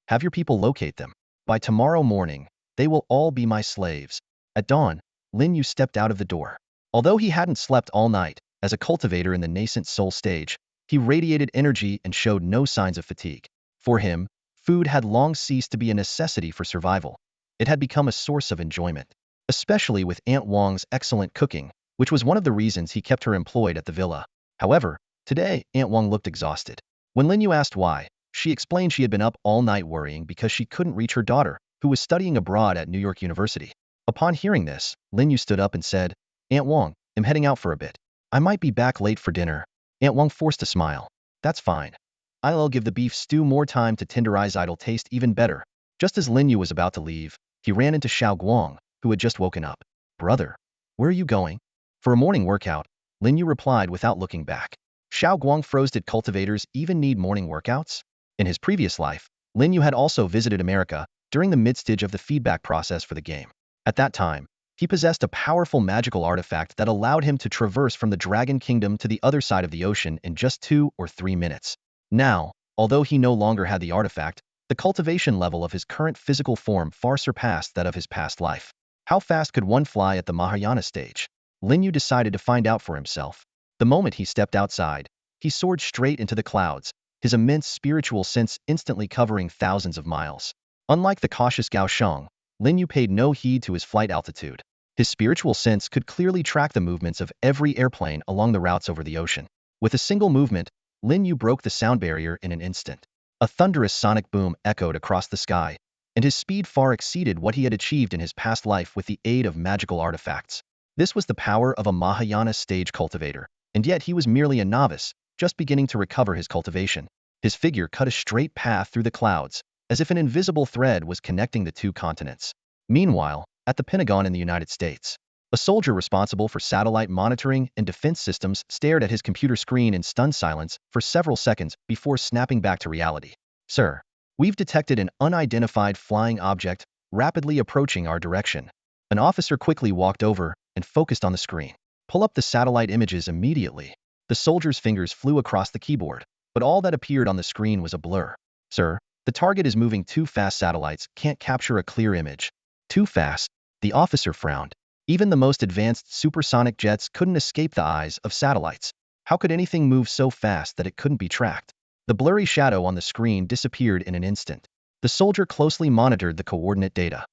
"Have your people locate them. By tomorrow morning, they will all be my slaves." At dawn, Lin Yu stepped out of the door. Although he hadn't slept all night, as a cultivator in the nascent soul stage, he radiated energy and showed no signs of fatigue. For him, food had long ceased to be a necessity for survival. It had become a source of enjoyment, especially with Aunt Wang's excellent cooking, which was one of the reasons he kept her employed at the villa. However, today, Aunt Wang looked exhausted. When Lin Yu asked why, she explained she had been up all night worrying because she couldn't reach her daughter, who was studying abroad at New York University. Upon hearing this, Lin Yu stood up and said, "Aunt Wang, I'm heading out for a bit. I might be back late for dinner." Aunt Wang forced a smile. "That's fine. I'll give the beef stew more time to tenderize. It'll taste even better." Just as Lin Yu was about to leave, he ran into Xiao Guang, who had just woken up. "Brother, where are you going?" "For a morning workout," Lin Yu replied without looking back. Xiao Guang froze. Did cultivators even need morning workouts? In his previous life, Lin Yu had also visited America during the mid-stage of the feedback process for the game. At that time, he possessed a powerful magical artifact that allowed him to traverse from the Dragon Kingdom to the other side of the ocean in just 2 or 3 minutes. Now, although he no longer had the artifact, the cultivation level of his current physical form far surpassed that of his past life. How fast could one fly at the Mahayana stage? Lin Yu decided to find out for himself. The moment he stepped outside, he soared straight into the clouds, his immense spiritual sense instantly covering thousands of miles. Unlike the cautious Gao Sheng, Lin Yu paid no heed to his flight altitude. His spiritual sense could clearly track the movements of every airplane along the routes over the ocean. With a single movement, Lin Yu broke the sound barrier in an instant. A thunderous sonic boom echoed across the sky, and his speed far exceeded what he had achieved in his past life with the aid of magical artifacts. This was the power of a Mahayana stage cultivator, and yet he was merely a novice, just beginning to recover his cultivation. His figure cut a straight path through the clouds, as if an invisible thread was connecting the 2 continents. Meanwhile, at the Pentagon in the United States, a soldier responsible for satellite monitoring and defense systems stared at his computer screen in stunned silence for several seconds before snapping back to reality. "Sir, we've detected an unidentified flying object rapidly approaching our direction." An officer quickly walked over and focused on the screen. "Pull up the satellite images immediately." The soldier's fingers flew across the keyboard, but all that appeared on the screen was a blur. "Sir, the target is moving too fast. Satellites can't capture a clear image." "Too fast?" The officer frowned. Even the most advanced supersonic jets couldn't escape the eyes of satellites. How could anything move so fast that it couldn't be tracked? The blurry shadow on the screen disappeared in an instant. The soldier closely monitored the coordinate data.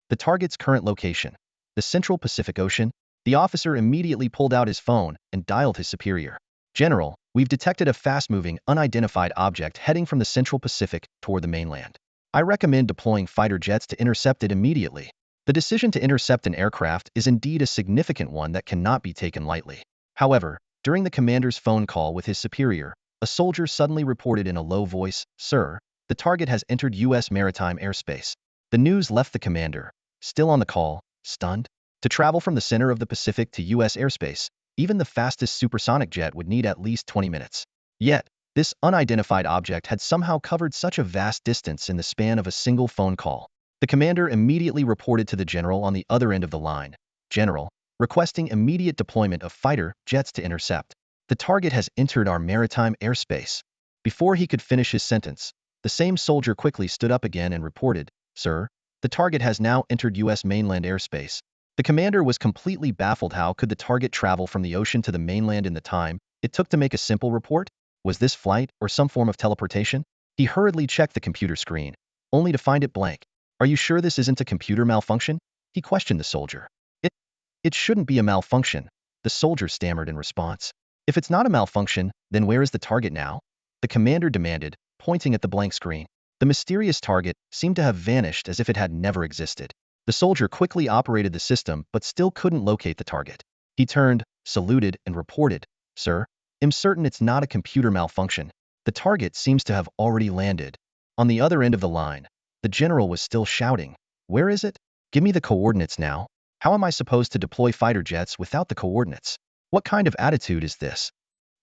The target's current location: the Central Pacific Ocean. The officer immediately pulled out his phone and dialed his superior. "General, we've detected a fast-moving, unidentified object heading from the Central Pacific toward the mainland. I recommend deploying fighter jets to intercept it immediately." The decision to intercept an aircraft is indeed a significant one that cannot be taken lightly. However, during the commander's phone call with his superior, a soldier suddenly reported in a low voice, "Sir, the target has entered U.S. maritime airspace." The news left the commander, still on the call, stunned. To travel from the center of the Pacific to U.S. airspace, even the fastest supersonic jet would need at least 20 minutes. Yet, this unidentified object had somehow covered such a vast distance in the span of a single phone call. The commander immediately reported to the general on the other end of the line. General, requesting immediate deployment of fighter jets to intercept. The target has entered our maritime airspace. Before he could finish his sentence, the same soldier quickly stood up again and reported, Sir, the target has now entered U.S. mainland airspace. The commander was completely baffled. How could the target travel from the ocean to the mainland in the time it took to make a simple report? Was this flight or some form of teleportation? He hurriedly checked the computer screen, only to find it blank. Are you sure this isn't a computer malfunction? He questioned the soldier. It shouldn't be a malfunction, the soldier stammered in response. If it's not a malfunction, then where is the target now? The commander demanded, pointing at the blank screen. The mysterious target seemed to have vanished as if it had never existed. The soldier quickly operated the system but still couldn't locate the target. He turned, saluted, and reported, Sir, I'm certain it's not a computer malfunction. The target seems to have already landed. On the other end of the line, the general was still shouting, Where is it? Give me the coordinates now. How am I supposed to deploy fighter jets without the coordinates? What kind of attitude is this?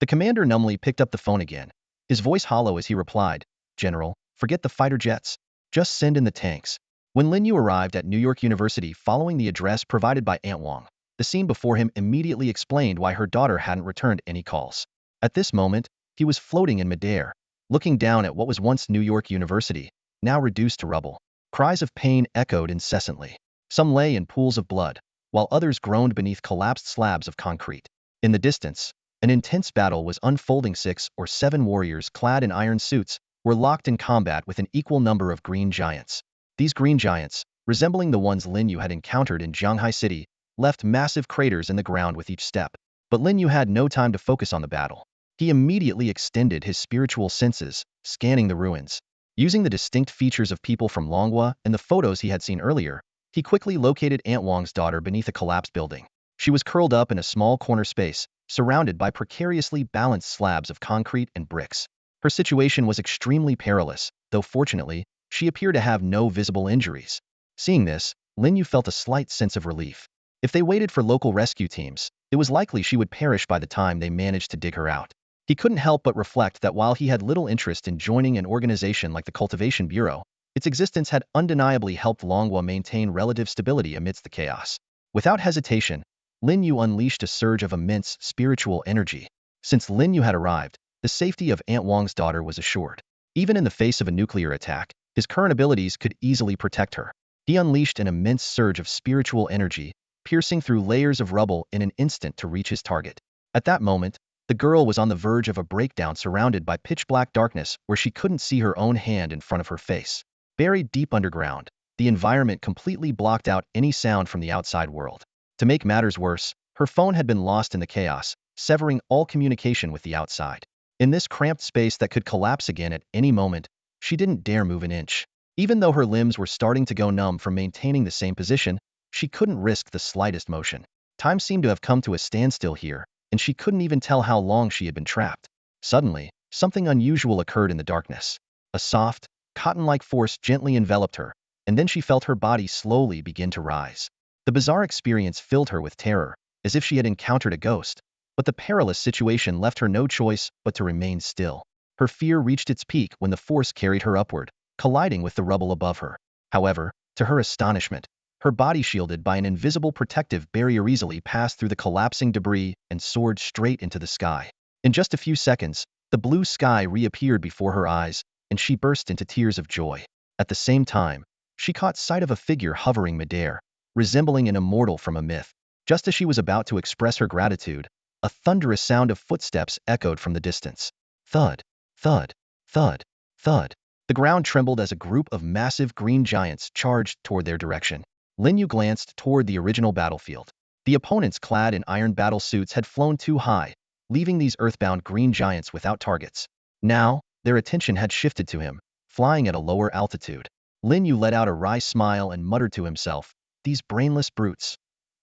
The commander numbly picked up the phone again, his voice hollow as he replied, General, forget the fighter jets. Just send in the tanks. When Lin Yu arrived at New York University following the address provided by Aunt Wang, the scene before him immediately explained why her daughter hadn't returned any calls. At this moment, he was floating in midair, looking down at what was once New York University, now reduced to rubble. Cries of pain echoed incessantly. Some lay in pools of blood, while others groaned beneath collapsed slabs of concrete. In the distance, an intense battle was unfolding. 6 or 7 warriors clad in iron suits were locked in combat with an equal number of green giants. These green giants, resembling the ones Lin Yu had encountered in Shanghai City, left massive craters in the ground with each step. But Lin Yu had no time to focus on the battle. He immediately extended his spiritual senses, scanning the ruins. Using the distinct features of people from Longhua and the photos he had seen earlier, he quickly located Aunt Wang's daughter beneath a collapsed building. She was curled up in a small corner space, surrounded by precariously balanced slabs of concrete and bricks. Her situation was extremely perilous, though fortunately, she appeared to have no visible injuries. Seeing this, Lin Yu felt a slight sense of relief. If they waited for local rescue teams, it was likely she would perish by the time they managed to dig her out. He couldn't help but reflect that while he had little interest in joining an organization like the Cultivation Bureau, its existence had undeniably helped Longhua maintain relative stability amidst the chaos. Without hesitation, Lin Yu unleashed a surge of immense spiritual energy. Since Lin Yu had arrived, the safety of Aunt Wang's daughter was assured. Even in the face of a nuclear attack, his current abilities could easily protect her. He unleashed an immense surge of spiritual energy, piercing through layers of rubble in an instant to reach his target. At that moment, the girl was on the verge of a breakdown, surrounded by pitch-black darkness where she couldn't see her own hand in front of her face. Buried deep underground, the environment completely blocked out any sound from the outside world. To make matters worse, her phone had been lost in the chaos, severing all communication with the outside. In this cramped space that could collapse again at any moment, she didn't dare move an inch. Even though her limbs were starting to go numb from maintaining the same position, she couldn't risk the slightest motion. Time seemed to have come to a standstill here, and she couldn't even tell how long she had been trapped. Suddenly, something unusual occurred in the darkness. A soft, cotton-like force gently enveloped her, and then she felt her body slowly begin to rise. The bizarre experience filled her with terror, as if she had encountered a ghost. But the perilous situation left her no choice but to remain still. Her fear reached its peak when the force carried her upward, colliding with the rubble above her. However, to her astonishment, her body, shielded by an invisible protective barrier, easily passed through the collapsing debris and soared straight into the sky. In just a few seconds, the blue sky reappeared before her eyes, and she burst into tears of joy. At the same time, she caught sight of a figure hovering midair, resembling an immortal from a myth. Just as she was about to express her gratitude, a thunderous sound of footsteps echoed from the distance. Thud, thud, thud, thud. The ground trembled as a group of massive green giants charged toward their direction. Lin Yu glanced toward the original battlefield. The opponents, clad in iron battle suits, had flown too high, leaving these earthbound green giants without targets. Now, their attention had shifted to him, flying at a lower altitude. Lin Yu let out a wry smile and muttered to himself, "These brainless brutes.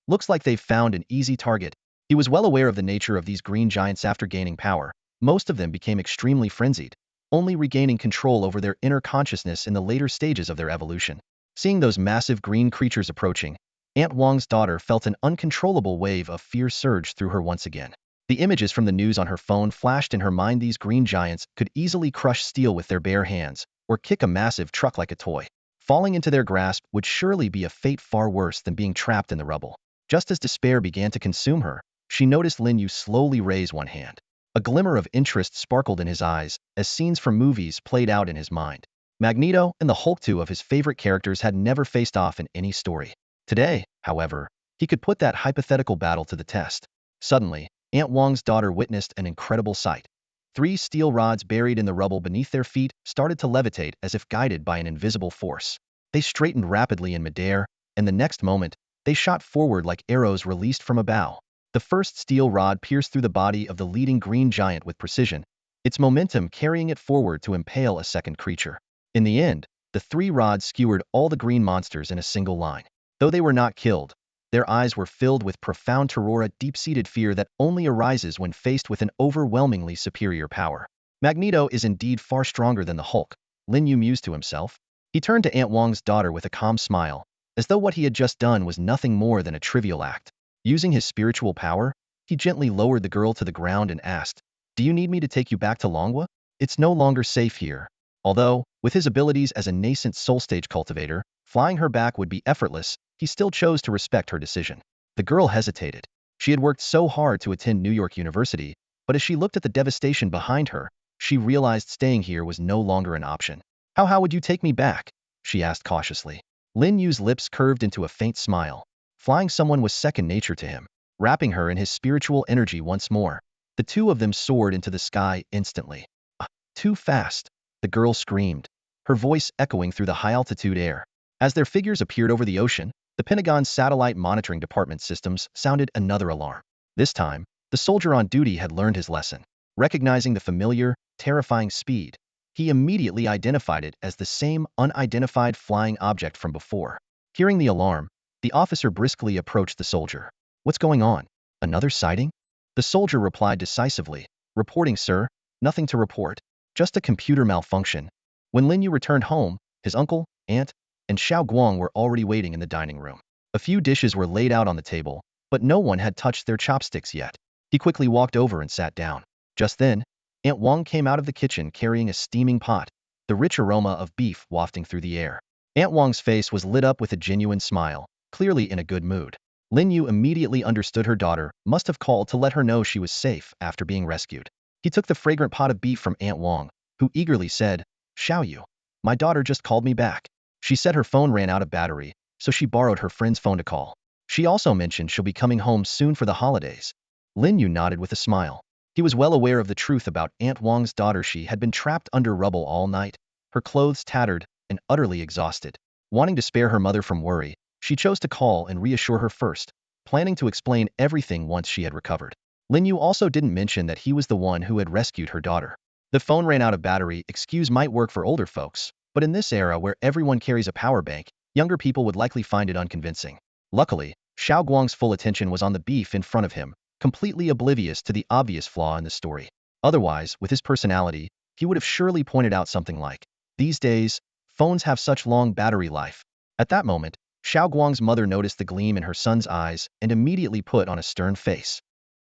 Looks like they've found an easy target." He was well aware of the nature of these green giants. After gaining power, most of them became extremely frenzied, only regaining control over their inner consciousness in the later stages of their evolution. Seeing those massive green creatures approaching, Aunt Wang's daughter felt an uncontrollable wave of fear surge through her once again. The images from the news on her phone flashed in her mind. These green giants could easily crush steel with their bare hands, or kick a massive truck like a toy. Falling into their grasp would surely be a fate far worse than being trapped in the rubble. Just as despair began to consume her, she noticed Lin Yu slowly raise one hand. A glimmer of interest sparkled in his eyes as scenes from movies played out in his mind. Magneto and the Hulk, two of his favorite characters, had never faced off in any story. Today, however, he could put that hypothetical battle to the test. Suddenly, Aunt Wang's daughter witnessed an incredible sight. 3 steel rods buried in the rubble beneath their feet started to levitate as if guided by an invisible force. They straightened rapidly in midair, and the next moment, they shot forward like arrows released from a bow. The first steel rod pierced through the body of the leading green giant with precision, its momentum carrying it forward to impale a second creature. In the end, the 3 rods skewered all the green monsters in a single line. Though they were not killed, their eyes were filled with profound terror, a deep-seated fear that only arises when faced with an overwhelmingly superior power. Magneto is indeed far stronger than the Hulk, Lin Yu mused to himself. He turned to Aunt Wang's daughter with a calm smile, as though what he had just done was nothing more than a trivial act. Using his spiritual power, he gently lowered the girl to the ground and asked, "Do you need me to take you back to Longwa? It's no longer safe here." Although, with his abilities as a nascent soul-stage cultivator, flying her back would be effortless, he still chose to respect her decision. The girl hesitated. She had worked so hard to attend New York University, but as she looked at the devastation behind her, she realized staying here was no longer an option. How would you take me back?" she asked cautiously. Lin Yu's lips curved into a faint smile. Flying someone was second nature to him. Wrapping her in his spiritual energy once more, the two of them soared into the sky instantly. Too fast," the girl screamed, her voice echoing through the high-altitude air. As their figures appeared over the ocean, the Pentagon's satellite monitoring department systems sounded another alarm. This time, the soldier on duty had learned his lesson. Recognizing the familiar, terrifying speed, he immediately identified it as the same unidentified flying object from before. Hearing the alarm, the officer briskly approached the soldier. "What's going on? Another sighting?" The soldier replied decisively, "Reporting, sir. Nothing to report. Just a computer malfunction." When Lin Yu returned home, his uncle, aunt, and Xiao Guang were already waiting in the dining room. A few dishes were laid out on the table, but no one had touched their chopsticks yet. He quickly walked over and sat down. Just then, Aunt Wang came out of the kitchen carrying a steaming pot, the rich aroma of beef wafting through the air. Aunt Wang's face was lit up with a genuine smile, clearly in a good mood. Lin Yu immediately understood her daughter must have called to let her know she was safe after being rescued. He took the fragrant pot of beef from Aunt Wang, who eagerly said, "Xiao Yu, my daughter just called me back. She said her phone ran out of battery, so she borrowed her friend's phone to call. She also mentioned she'll be coming home soon for the holidays." Lin Yu nodded with a smile. He was well aware of the truth about Aunt Wang's daughter. She had been trapped under rubble all night, her clothes tattered, and utterly exhausted. Wanting to spare her mother from worry, she chose to call and reassure her first, planning to explain everything once she had recovered. Lin Yu also didn't mention that he was the one who had rescued her daughter. The phone ran out of battery excuse might work for older folks, but in this era where everyone carries a power bank, younger people would likely find it unconvincing. Luckily, Xiao Guang's full attention was on the beef in front of him, completely oblivious to the obvious flaw in the story. Otherwise, with his personality, he would have surely pointed out something like, "These days, phones have such long battery life." At that moment, Xiao Guang's mother noticed the gleam in her son's eyes and immediately put on a stern face.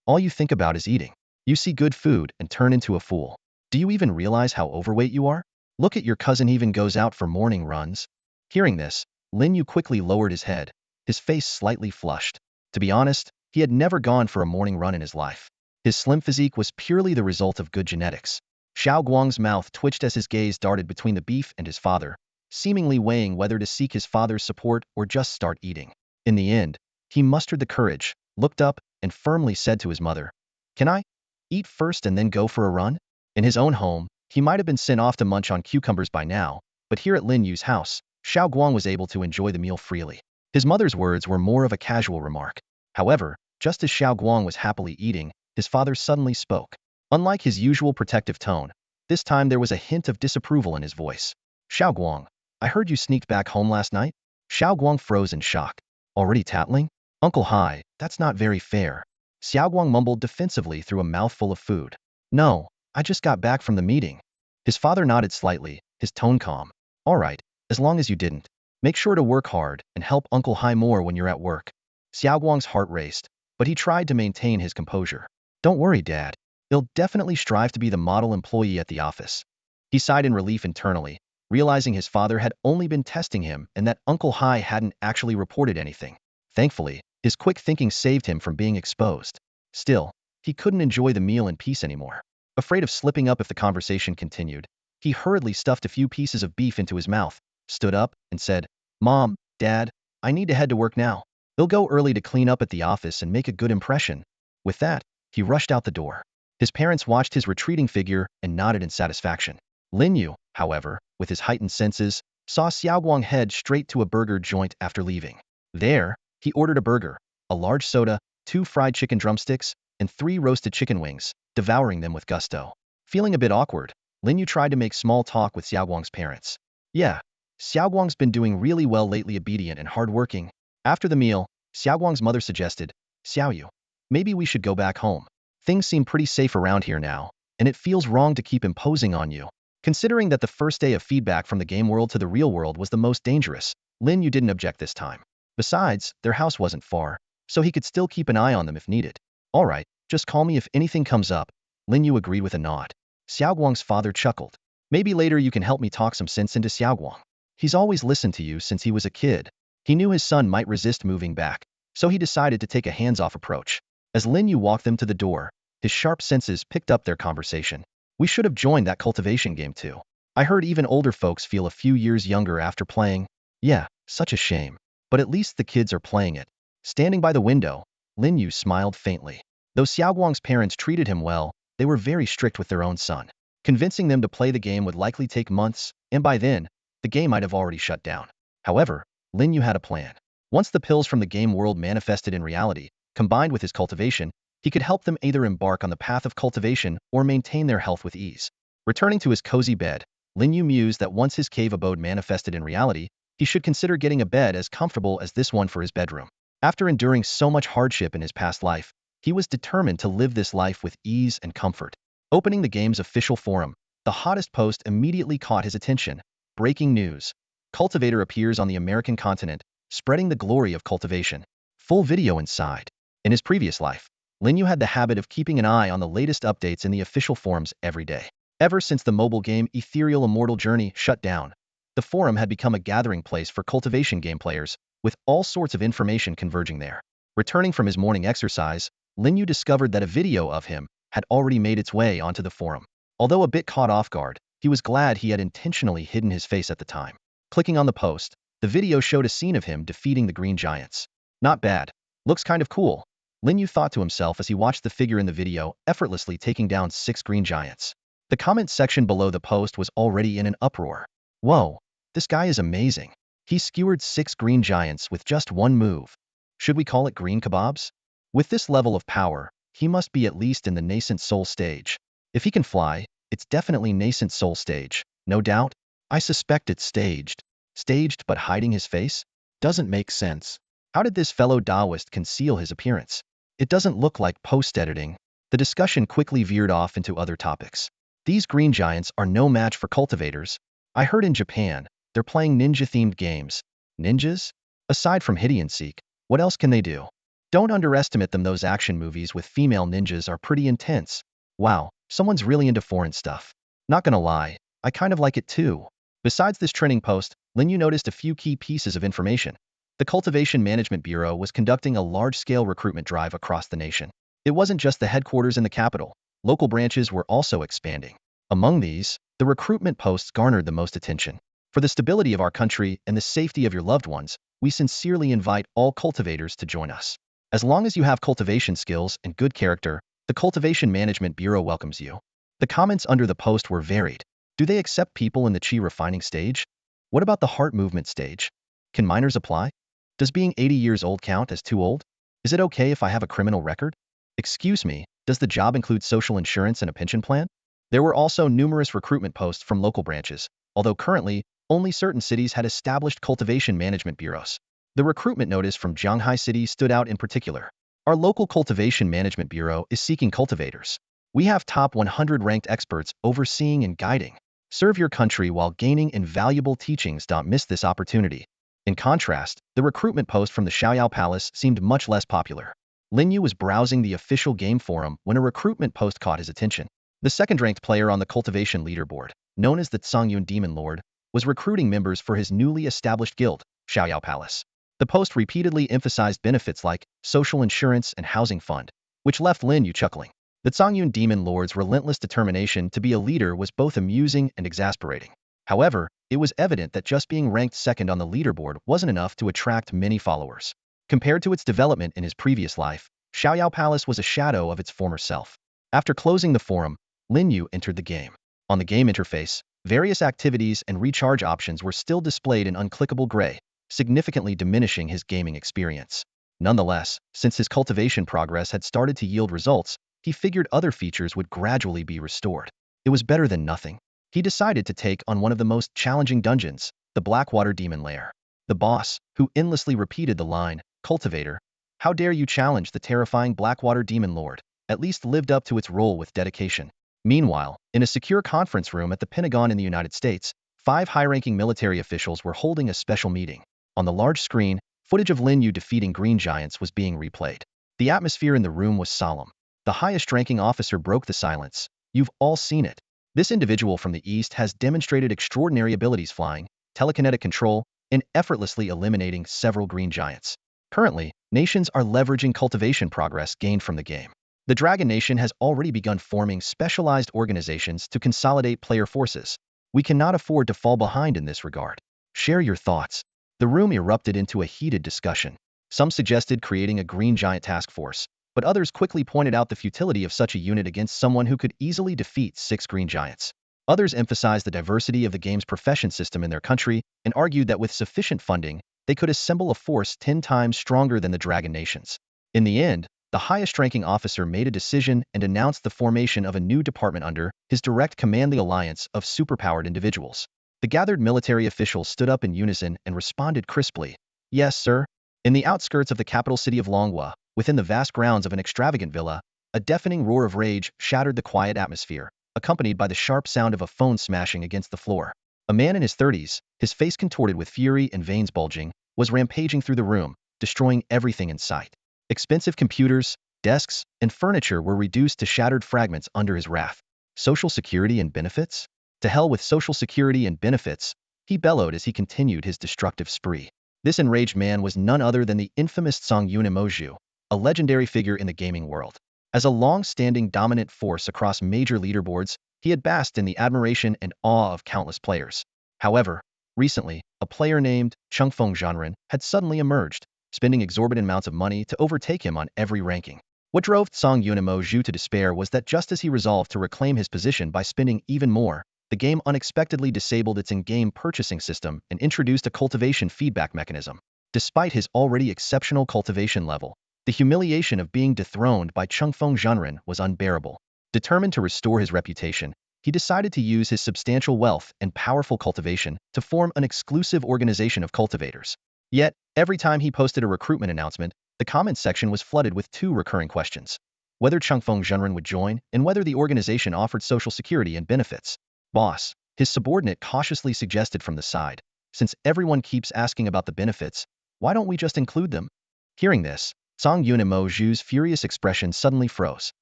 "All you think about is eating. You see good food and turn into a fool. Do you even realize how overweight you are? Look at your cousin, even goes out for morning runs." Hearing this, Lin Yu quickly lowered his head, his face slightly flushed. To be honest, he had never gone for a morning run in his life. His slim physique was purely the result of good genetics. Xiao Guang's mouth twitched as his gaze darted between the beef and his father, seemingly weighing whether to seek his father's support or just start eating. In the end, he mustered the courage, looked up, and firmly said to his mother, "Can I eat first and then go for a run?" In his own home, he might have been sent off to munch on cucumbers by now, but here at Lin Yu's house, Xiao Guang was able to enjoy the meal freely. His mother's words were more of a casual remark. However, just as Xiao Guang was happily eating, his father suddenly spoke. Unlike his usual protective tone, this time there was a hint of disapproval in his voice. "Xiao Guang, I heard you sneaked back home last night?" Xiao Guang froze in shock. "Already tattling? Uncle, hi, that's not very fair." Xiao Guang mumbled defensively through a mouthful of food. "No, I just got back from the meeting." His father nodded slightly, his tone calm. "All right, as long as you didn't." Make sure to work hard and help Uncle Hai more when you're at work. Xiaoguang's heart raced, but he tried to maintain his composure. Don't worry, Dad. He'll definitely strive to be the model employee at the office. He sighed in relief internally, realizing his father had only been testing him and that Uncle Hai hadn't actually reported anything. Thankfully, his quick thinking saved him from being exposed. Still, he couldn't enjoy the meal in peace anymore. Afraid of slipping up if the conversation continued, he hurriedly stuffed a few pieces of beef into his mouth, stood up, and said, "Mom, Dad, I need to head to work now. He'll go early to clean up at the office and make a good impression." With that, he rushed out the door. His parents watched his retreating figure and nodded in satisfaction. Lin Yu, however, with his heightened senses, saw Xiaoguang head straight to a burger joint after leaving. There, he ordered a burger, a large soda, 2 fried chicken drumsticks, and 3 roasted chicken wings, devouring them with gusto. Feeling a bit awkward, Lin Yu tried to make small talk with Xiaoguang's parents. Yeah, Xiaoguang's been doing really well lately, obedient and hardworking. After the meal, Xiaoguang's mother suggested, "Xiaoyu, maybe we should go back home. Things seem pretty safe around here now, and it feels wrong to keep imposing on you." Considering that the first day of feedback from the game world to the real world was the most dangerous, Lin Yu didn't object this time. Besides, their house wasn't far, so he could still keep an eye on them if needed. "All right, just call me if anything comes up," Lin Yu agreed with a nod. Xiaoguang's father chuckled. "Maybe later you can help me talk some sense into Xiaoguang. He's always listened to you since he was a kid." He knew his son might resist moving back, so he decided to take a hands-off approach. As Lin Yu walked them to the door, his sharp senses picked up their conversation. "We should have joined that cultivation game too. I heard even older folks feel a few years younger after playing." "Yeah, such a shame. But at least the kids are playing it." Standing by the window, Lin Yu smiled faintly. Though Xiaoguang's parents treated him well, they were very strict with their own son. Convincing them to play the game would likely take months, and by then, the game might have already shut down. However, Lin Yu had a plan. Once the pills from the game world manifested in reality, combined with his cultivation, he could help them either embark on the path of cultivation or maintain their health with ease. Returning to his cozy bed, Lin Yu mused that once his cave abode manifested in reality, he should consider getting a bed as comfortable as this one for his bedroom. After enduring so much hardship in his past life, he was determined to live this life with ease and comfort. Opening the game's official forum, the hottest post immediately caught his attention. Breaking news. Cultivator appears on the American continent, spreading the glory of cultivation. Full video inside. In his previous life, Lin Yu had the habit of keeping an eye on the latest updates in the official forums every day. Ever since the mobile game Ethereal Immortal Journey shut down, the forum had become a gathering place for cultivation game players, with all sorts of information converging there. Returning from his morning exercise, Lin Yu discovered that a video of him had already made its way onto the forum. Although a bit caught off guard, he was glad he had intentionally hidden his face at the time. Clicking on the post, the video showed a scene of him defeating the green giants. Not bad. Looks kind of cool, Lin Yu thought to himself as he watched the figure in the video effortlessly taking down 6 green giants. The comment section below the post was already in an uproar. "Whoa, this guy is amazing. He skewered 6 green giants with just one move. Should we call it green kebabs? With this level of power, he must be at least in the nascent soul stage. If he can fly, it's definitely nascent soul stage, no doubt. I suspect it's staged." Staged but hiding his face? Doesn't make sense. How did this fellow Taoist conceal his appearance? It doesn't look like post-editing. The discussion quickly veered off into other topics. These green giants are no match for cultivators. I heard in Japan, they're playing ninja-themed games. Ninjas? Aside from hide and seek, what else can they do? Don't underestimate them. Those action movies with female ninjas are pretty intense. Wow, someone's really into foreign stuff. Not gonna lie, I kind of like it too. Besides this trending post, Lin Yu noticed a few key pieces of information. The Cultivation Management Bureau was conducting a large-scale recruitment drive across the nation. It wasn't just the headquarters in the capital. Local branches were also expanding. Among these, the recruitment posts garnered the most attention. For the stability of our country and the safety of your loved ones, we sincerely invite all cultivators to join us. As long as you have cultivation skills and good character, the Cultivation Management Bureau welcomes you. The comments under the post were varied. Do they accept people in the chi refining stage? What about the heart movement stage? Can minors apply? Does being 80 years old count as too old? Is it okay if I have a criminal record? Excuse me, does the job include social insurance and a pension plan? There were also numerous recruitment posts from local branches, although currently, only certain cities had established cultivation management bureaus. The recruitment notice from Shanghai City stood out in particular. Our local cultivation management bureau is seeking cultivators. We have top 100 ranked experts overseeing and guiding. Serve your country while gaining invaluable teachings. Don't miss this opportunity. In contrast, the recruitment post from the Xiaoyao Palace seemed much less popular. Lin Yu was browsing the official game forum when a recruitment post caught his attention. The second-ranked player on the cultivation leaderboard, known as the Songyun Demon Lord, was recruiting members for his newly established guild, Xiaoyao Palace. The post repeatedly emphasized benefits like social insurance and housing fund, which left Lin Yu chuckling. The Songyun Demon Lord's relentless determination to be a leader was both amusing and exasperating. However, it was evident that just being ranked second on the leaderboard wasn't enough to attract many followers. Compared to its development in his previous life, Xiaoyao Palace was a shadow of its former self. After closing the forum, Lin Yu entered the game. On the game interface, various activities and recharge options were still displayed in unclickable gray, significantly diminishing his gaming experience. Nonetheless, since his cultivation progress had started to yield results, he figured other features would gradually be restored. It was better than nothing. He decided to take on one of the most challenging dungeons, the Blackwater Demon Lair. The boss, who endlessly repeated the line, "Cultivator, how dare you challenge the terrifying Blackwater Demon Lord," at least lived up to its role with dedication. Meanwhile, in a secure conference room at the Pentagon in the United States, 5 high-ranking military officials were holding a special meeting. On the large screen, footage of Lin Yu defeating green giants was being replayed. The atmosphere in the room was solemn. The highest-ranking officer broke the silence. "You've all seen it. This individual from the East has demonstrated extraordinary abilities flying, telekinetic control, and effortlessly eliminating several green giants. Currently, nations are leveraging cultivation progress gained from the game. The Dragon Nation has already begun forming specialized organizations to consolidate player forces. We cannot afford to fall behind in this regard. Share your thoughts." The room erupted into a heated discussion. Some suggested creating a green giant task force, but others quickly pointed out the futility of such a unit against someone who could easily defeat 6 green giants. Others emphasized the diversity of the game's profession system in their country and argued that with sufficient funding, they could assemble a force 10 times stronger than the Dragon Nations. In the end, the highest-ranking officer made a decision and announced the formation of a new department under his direct command, the Alliance of Superpowered Individuals. The gathered military officials stood up in unison and responded crisply, "Yes, sir." In the outskirts of the capital city of Longhua, within the vast grounds of an extravagant villa, a deafening roar of rage shattered the quiet atmosphere, accompanied by the sharp sound of a phone smashing against the floor. A man in his 30s, his face contorted with fury and veins bulging, was rampaging through the room, destroying everything in sight. Expensive computers, desks, and furniture were reduced to shattered fragments under his wrath. Social security and benefits? To hell with social security and benefits, he bellowed as he continued his destructive spree. This enraged man was none other than the infamous Songyun Emoju, a legendary figure in the gaming world. As a long-standing dominant force across major leaderboards, he had basked in the admiration and awe of countless players. However, recently, a player named Chungfeng Zhanren had suddenly emerged, spending exorbitant amounts of money to overtake him on every ranking. What drove Songyun Emoju to despair was that just as he resolved to reclaim his position by spending even more, the game unexpectedly disabled its in-game purchasing system and introduced a cultivation feedback mechanism. Despite his already exceptional cultivation level, the humiliation of being dethroned by Chungfeng Zhanren was unbearable. Determined to restore his reputation, he decided to use his substantial wealth and powerful cultivation to form an exclusive organization of cultivators. Yet, every time he posted a recruitment announcement, the comments section was flooded with 2 recurring questions: whether Chungfeng Zhanren would join and whether the organization offered social security and benefits. "Boss," his subordinate cautiously suggested from the side, "since everyone keeps asking about the benefits, why don't we just include them?" Hearing this, Songyun Emoju's furious expression suddenly froze.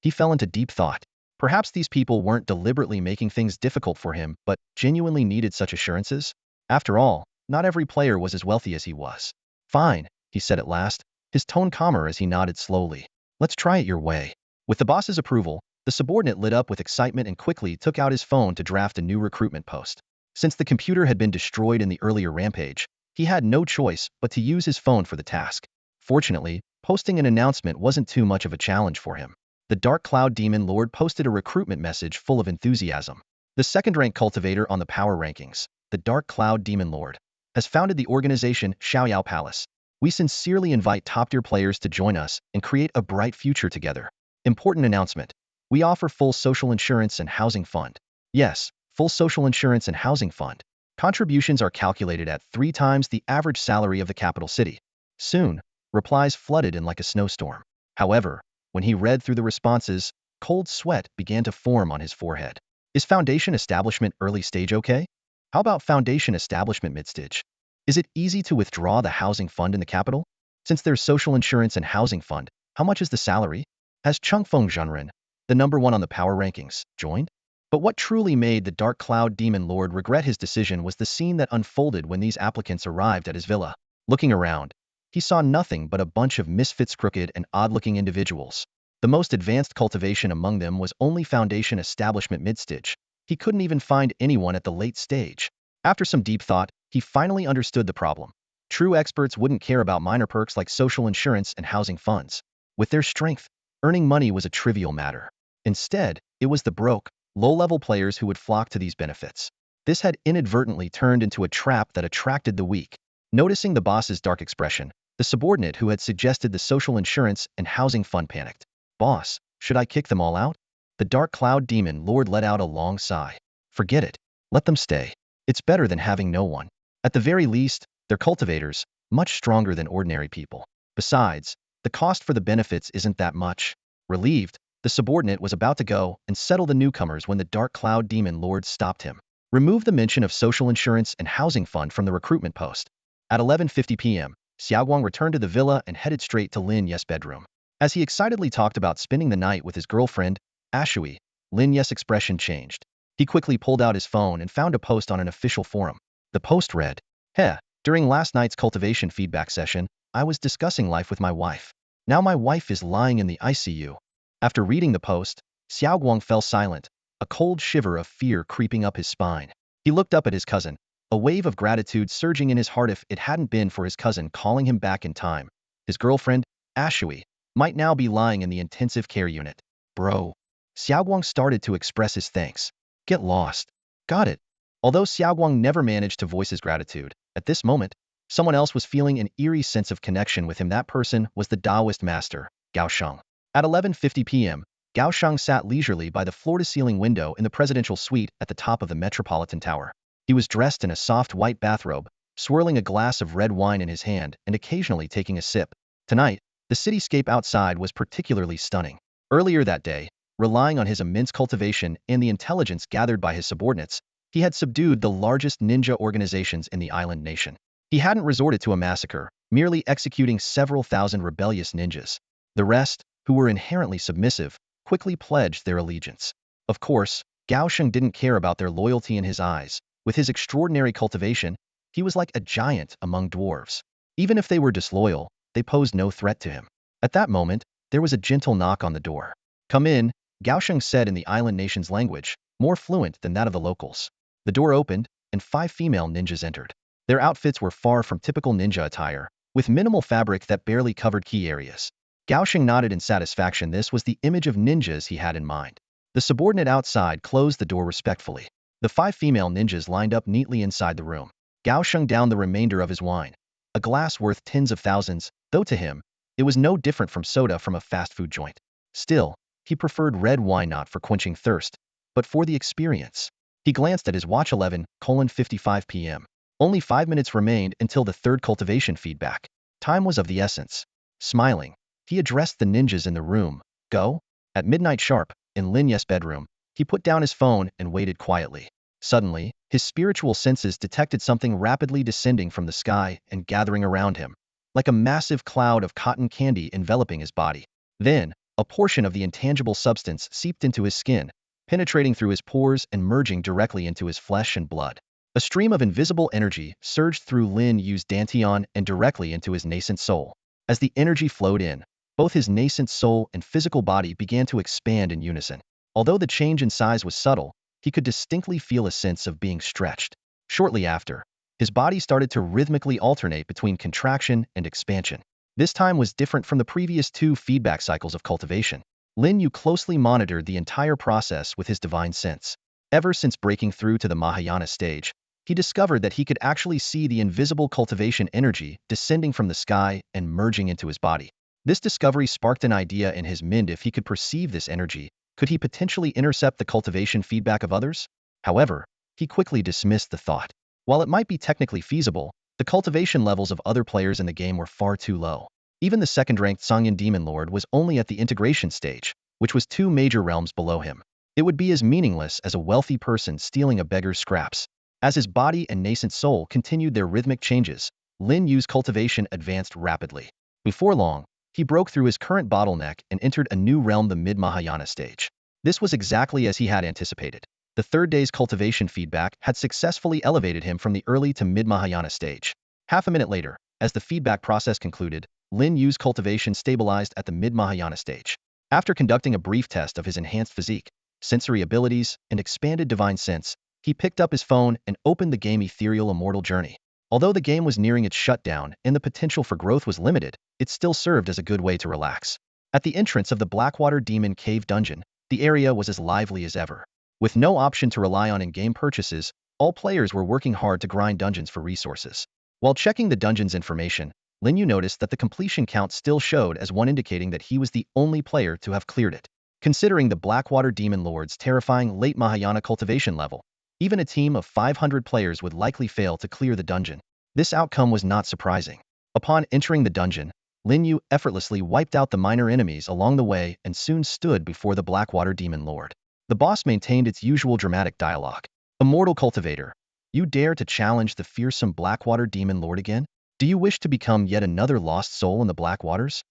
He fell into deep thought. Perhaps these people weren't deliberately making things difficult for him, but genuinely needed such assurances? After all, not every player was as wealthy as he was. "Fine," he said at last, his tone calmer as he nodded slowly. "Let's try it your way." With the boss's approval, the subordinate lit up with excitement and quickly took out his phone to draft a new recruitment post. Since the computer had been destroyed in the earlier rampage, he had no choice but to use his phone for the task. Fortunately, posting an announcement wasn't too much of a challenge for him. The Dark Cloud Demon Lord posted a recruitment message full of enthusiasm. The second-ranked cultivator on the power rankings, the Dark Cloud Demon Lord, has founded the organization Xiaoyao Palace. We sincerely invite top-tier players to join us and create a bright future together. Important announcement. We offer full social insurance and housing fund. Yes, full social insurance and housing fund. Contributions are calculated at 3 times the average salary of the capital city. Soon, replies flooded in like a snowstorm. However, when he read through the responses, cold sweat began to form on his forehead. Is foundation establishment early stage okay? How about foundation establishment mid-stage? Is it easy to withdraw the housing fund in the capital? Since there's social insurance and housing fund, how much is the salary? Has Chungfeng Zhenren, the #1 on the power rankings, joined? But what truly made the Dark Cloud Demon Lord regret his decision was the scene that unfolded when these applicants arrived at his villa. Looking around, he saw nothing but a bunch of misfits, crooked and odd-looking individuals. The most advanced cultivation among them was only Foundation Establishment mid-stage. He couldn't even find anyone at the late stage. After some deep thought, he finally understood the problem. True experts wouldn't care about minor perks like social insurance and housing funds. With their strength, earning money was a trivial matter. Instead, it was the broke, low-level players who would flock to these benefits. This had inadvertently turned into a trap that attracted the weak. Noticing the boss's dark expression, the subordinate who had suggested the social insurance and housing fund panicked. "Boss, should I kick them all out?" The Dark Cloud Demon Lord let out a long sigh. "Forget it. Let them stay. It's better than having no one. At the very least, they're cultivators, much stronger than ordinary people. Besides, the cost for the benefits isn't that much." Relieved, the subordinate was about to go and settle the newcomers when the Dark Cloud Demon Lord stopped him. "Remove the mention of social insurance and housing fund from the recruitment post." At 11:50 p.m., Xiaoguang returned to the villa and headed straight to Lin Yu's bedroom. As he excitedly talked about spending the night with his girlfriend, Ashui, Lin Yu's expression changed. He quickly pulled out his phone and found a post on an official forum. The post read, "Heh, during last night's cultivation feedback session, I was discussing life with my wife. Now my wife is lying in the ICU." After reading the post, Xiaoguang fell silent, a cold shiver of fear creeping up his spine. He looked up at his cousin, a wave of gratitude surging in his heart. If it hadn't been for his cousin calling him back in time, his girlfriend, Ashui, might now be lying in the intensive care unit. "Bro." Xiaoguang started to express his thanks. "Get lost." "Got it." Although Xiaoguang never managed to voice his gratitude, at this moment, someone else was feeling an eerie sense of connection with him. That person was the Taoist master, Gao Sheng. At 11:50 p.m., Gao Sheng sat leisurely by the floor-to-ceiling window in the presidential suite at the top of the Metropolitan Tower. He was dressed in a soft white bathrobe, swirling a glass of red wine in his hand and occasionally taking a sip. Tonight, the cityscape outside was particularly stunning. Earlier that day, relying on his immense cultivation and the intelligence gathered by his subordinates, he had subdued the largest ninja organizations in the island nation. He hadn't resorted to a massacre, merely executing several thousand rebellious ninjas. The rest, who were inherently submissive, quickly pledged their allegiance. Of course, Gao Sheng didn't care about their loyalty in his eyes. With his extraordinary cultivation, he was like a giant among dwarves. Even if they were disloyal, they posed no threat to him. At that moment, there was a gentle knock on the door. "Come in," Gao Sheng said in the island nation's language, more fluent than that of the locals. The door opened, and 5 female ninjas entered. Their outfits were far from typical ninja attire, with minimal fabric that barely covered key areas. Gao Sheng nodded in satisfaction. This was the image of ninjas he had in mind. The subordinate outside closed the door respectfully. The 5 female ninjas lined up neatly inside the room. Gao Sheng downed the remainder of his wine, a glass worth tens of thousands, though to him, it was no different from soda from a fast food joint. Still, he preferred red wine not for quenching thirst, but for the experience. He glanced at his watch. 11:55 p.m. Only 5 minutes remained until the third cultivation feedback. Time was of the essence. Smiling, he addressed the ninjas in the room. "Go." At midnight sharp, in Lin Yu's bedroom, he put down his phone and waited quietly. Suddenly, his spiritual senses detected something rapidly descending from the sky and gathering around him, like a massive cloud of cotton candy enveloping his body. Then, a portion of the intangible substance seeped into his skin, penetrating through his pores and merging directly into his flesh and blood. A stream of invisible energy surged through Lin Yu's dantian and directly into his nascent soul. As the energy flowed in, both his nascent soul and physical body began to expand in unison. Although the change in size was subtle, he could distinctly feel a sense of being stretched. Shortly after, his body started to rhythmically alternate between contraction and expansion. This time was different from the previous 2 feedback cycles of cultivation. Lin Yu closely monitored the entire process with his divine sense. Ever since breaking through to the Mahayana stage, he discovered that he could actually see the invisible cultivation energy descending from the sky and merging into his body. This discovery sparked an idea in his mind. If he could perceive this energy, could he potentially intercept the cultivation feedback of others? However, he quickly dismissed the thought. While it might be technically feasible, the cultivation levels of other players in the game were far too low. Even the second-ranked Sangyan Demon Lord was only at the integration stage, which was 2 major realms below him. It would be as meaningless as a wealthy person stealing a beggar's scraps. As his body and nascent soul continued their rhythmic changes, Lin Yu's cultivation advanced rapidly. Before long, he broke through his current bottleneck and entered a new realm, the mid-Mahayana stage. This was exactly as he had anticipated. The third day's cultivation feedback had successfully elevated him from the early to mid-Mahayana stage. Half a minute later, as the feedback process concluded, Lin Yu's cultivation stabilized at the mid-Mahayana stage. After conducting a brief test of his enhanced physique, sensory abilities, and expanded divine sense, he picked up his phone and opened the game Ethereal Immortal Journey. Although the game was nearing its shutdown and the potential for growth was limited, it still served as a good way to relax. At the entrance of the Blackwater Demon Cave dungeon, the area was as lively as ever. With no option to rely on in-game purchases, all players were working hard to grind dungeons for resources. While checking the dungeon's information, Lin Yu noticed that the completion count still showed as one, indicating that he was the only player to have cleared it. Considering the Blackwater Demon Lord's terrifying late Mahayana cultivation level, even a team of 500 players would likely fail to clear the dungeon. This outcome was not surprising. Upon entering the dungeon, Lin Yu effortlessly wiped out the minor enemies along the way and soon stood before the Blackwater Demon Lord. The boss maintained its usual dramatic dialogue. "Immortal Cultivator, you dare to challenge the fearsome Blackwater Demon Lord again? Do you wish to become yet another lost soul in the Blackwaters?"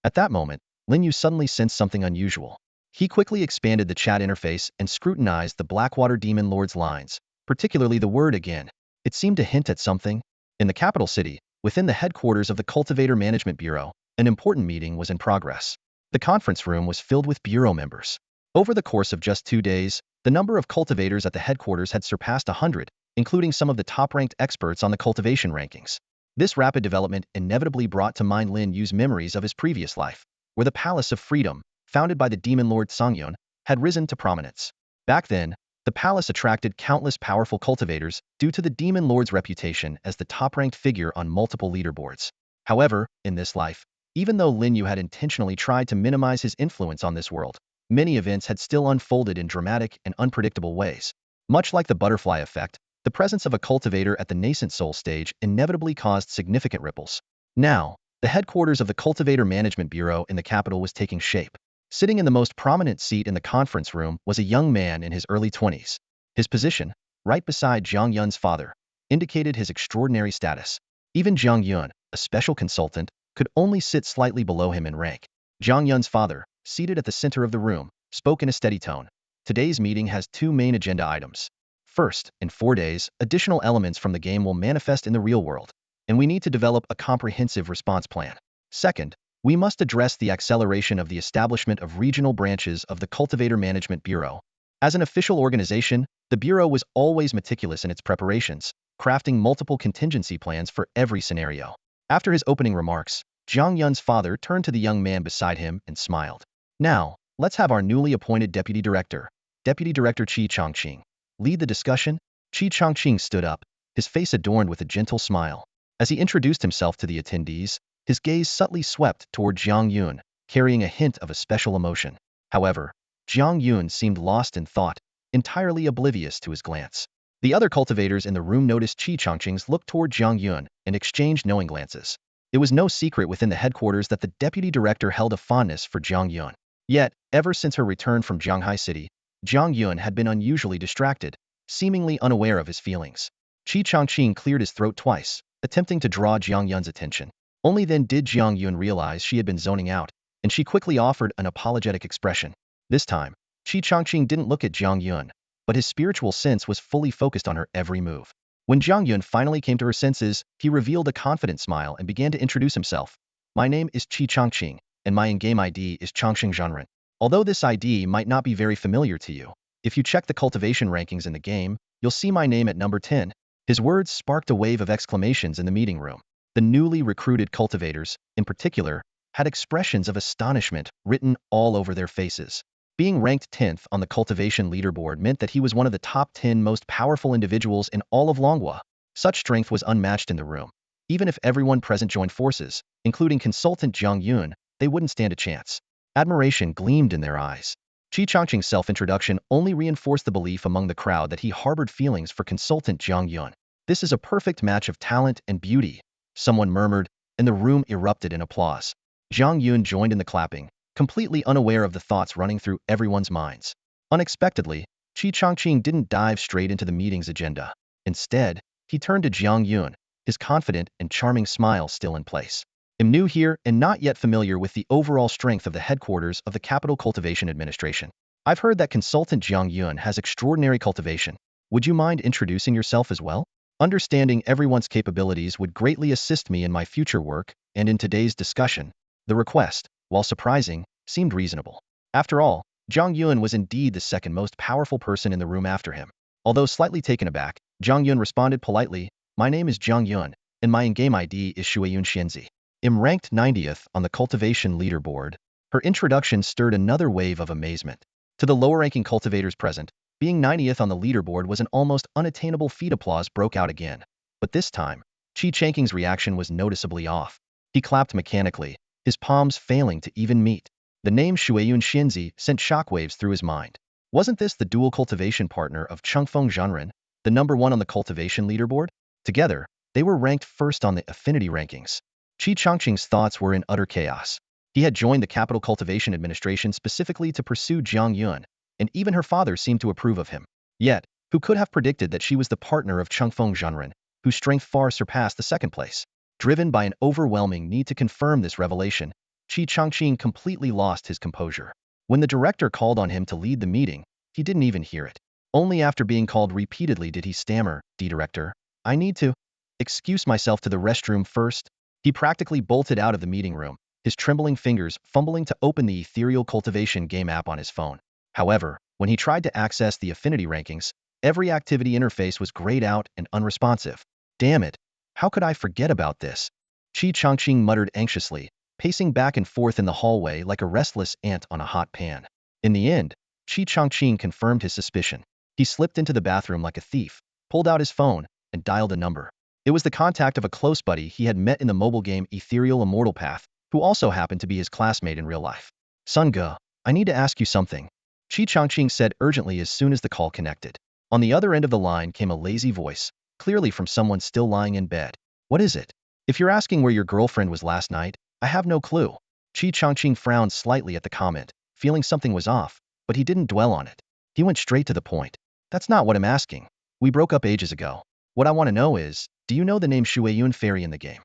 At that moment, Lin Yu suddenly sensed something unusual. He quickly expanded the chat interface and scrutinized the Blackwater Demon Lord's lines, particularly the word "again." It seemed to hint at something. In the capital city, within the headquarters of the Cultivator Management Bureau, an important meeting was in progress. The conference room was filled with bureau members. Over the course of just 2 days, the number of cultivators at the headquarters had surpassed 100, including some of the top-ranked experts on the cultivation rankings. This rapid development inevitably brought to mind Lin Yu's memories of his previous life, where the Palace of Freedom, founded by the demon lord Songyun, had risen to prominence. Back then, the palace attracted countless powerful cultivators due to the demon lord's reputation as the top-ranked figure on multiple leaderboards. However, in this life, even though Lin Yu had intentionally tried to minimize his influence on this world, many events had still unfolded in dramatic and unpredictable ways. Much like the butterfly effect, the presence of a cultivator at the nascent soul stage inevitably caused significant ripples. Now, the headquarters of the Cultivator Management Bureau in the capital was taking shape. Sitting in the most prominent seat in the conference room was a young man in his early 20s. His position, right beside Zhang Yun's father, indicated his extraordinary status. Even Zhang Yun, a special consultant, could only sit slightly below him in rank. Zhang Yun's father, seated at the center of the room, spoke in a steady tone. "Today's meeting has 2 main agenda items. First, in 4 days, additional elements from the game will manifest in the real world, and we need to develop a comprehensive response plan. Second, we must address the acceleration of the establishment of regional branches of the Cultivator Management Bureau. As an official organization, the Bureau was always meticulous in its preparations, crafting multiple contingency plans for every scenario." After his opening remarks, Zhang Yun's father turned to the young man beside him and smiled. "Now, let's have our newly appointed Deputy Director Qi Chongqing, lead the discussion." Qi Chongqing stood up, his face adorned with a gentle smile. As he introduced himself to the attendees, his gaze subtly swept toward Zhang Yun, carrying a hint of a special emotion. However, Zhang Yun seemed lost in thought, entirely oblivious to his glance. The other cultivators in the room noticed Qi Chongqing's look toward Zhang Yun and exchanged knowing glances. It was no secret within the headquarters that the deputy director held a fondness for Zhang Yun. Yet, ever since her return from Zhanghai City, Zhang Yun had been unusually distracted, seemingly unaware of his feelings. Qi Chongqing cleared his throat twice, attempting to draw Zhang Yun's attention. Only then did Zhang Yun realize she had been zoning out, and she quickly offered an apologetic expression. This time, Qi Chongqing didn't look at Zhang Yun, but his spiritual sense was fully focused on her every move. When Zhang Yun finally came to her senses, he revealed a confident smile and began to introduce himself. "My name is Qi Chongqing, and my in-game ID is Chongqing Zhanren. Although this ID might not be very familiar to you, if you check the cultivation rankings in the game, you'll see my name at number 10. His words sparked a wave of exclamations in the meeting room. The newly recruited cultivators, in particular, had expressions of astonishment written all over their faces. Being ranked 10th on the cultivation leaderboard meant that he was one of the top 10 most powerful individuals in all of Longhua. Such strength was unmatched in the room. Even if everyone present joined forces, including consultant Zhang Yun, they wouldn't stand a chance. Admiration gleamed in their eyes. Qi Chongqing's self-introduction only reinforced the belief among the crowd that he harbored feelings for consultant Zhang Yun. "This is a perfect match of talent and beauty," someone murmured, and the room erupted in applause. Zhang Yun joined in the clapping, completely unaware of the thoughts running through everyone's minds. Unexpectedly, Qi Chongqing didn't dive straight into the meeting's agenda. Instead, he turned to Jiang Yun, his confident and charming smile still in place. I'm new here and not yet familiar with the overall strength of the headquarters of the Capital Cultivation Administration. I've heard that consultant Jiang Yun has extraordinary cultivation. Would you mind introducing yourself as well? Understanding everyone's capabilities would greatly assist me in my future work, and in today's discussion, the request, while surprising, seemed reasonable. After all, Jiang Yun was indeed the second most powerful person in the room after him. Although slightly taken aback, Jiang Yun responded politely, "My name is Jiang Yun, and my in-game ID is Shueyun Xianzi. I'm ranked 90th on the cultivation leaderboard." Her introduction stirred another wave of amazement. To the lower-ranking cultivators present, being 90th on the leaderboard was an almost unattainable feat. Applause broke out again. But this time, Qi Changqing's reaction was noticeably off. He clapped mechanically, his palms failing to even meet. The name Shueyun Xianzi sent shockwaves through his mind. Wasn't this the dual cultivation partner of Chengfeng Zhenren, the #1 on the cultivation leaderboard? Together, they were ranked first on the affinity rankings. Qi Changqing's thoughts were in utter chaos. He had joined the Capital Cultivation Administration specifically to pursue Jiang Yun, and even her father seemed to approve of him. Yet, who could have predicted that she was the partner of Chengfeng Zhenren, whose strength far surpassed the second place? Driven by an overwhelming need to confirm this revelation, Qi Changqing completely lost his composure. When the director called on him to lead the meeting, he didn't even hear it. Only after being called repeatedly did he stammer, "Director, I need to excuse myself to the restroom first." He practically bolted out of the meeting room, his trembling fingers fumbling to open the ethereal cultivation game app on his phone. However, when he tried to access the affinity rankings, every activity interface was grayed out and unresponsive. Damn it, how could I forget about this? Qi Changqing muttered anxiously, pacing back and forth in the hallway like a restless ant on a hot pan. In the end, Qi Changqing confirmed his suspicion. He slipped into the bathroom like a thief, pulled out his phone, and dialed a number. It was the contact of a close buddy he had met in the mobile game Ethereal Immortal Path, who also happened to be his classmate in real life. "Sun Ge, I need to ask you something," Qi Changqing said urgently as soon as the call connected. On the other end of the line came a lazy voice, clearly from someone still lying in bed. "What is it? If you're asking where your girlfriend was last night, I have no clue." Qi Changqing frowned slightly at the comment, feeling something was off, but he didn't dwell on it. He went straight to the point. "That's not what I'm asking. We broke up ages ago. What I want to know is, do you know the name Shueyun Fairy in the game?"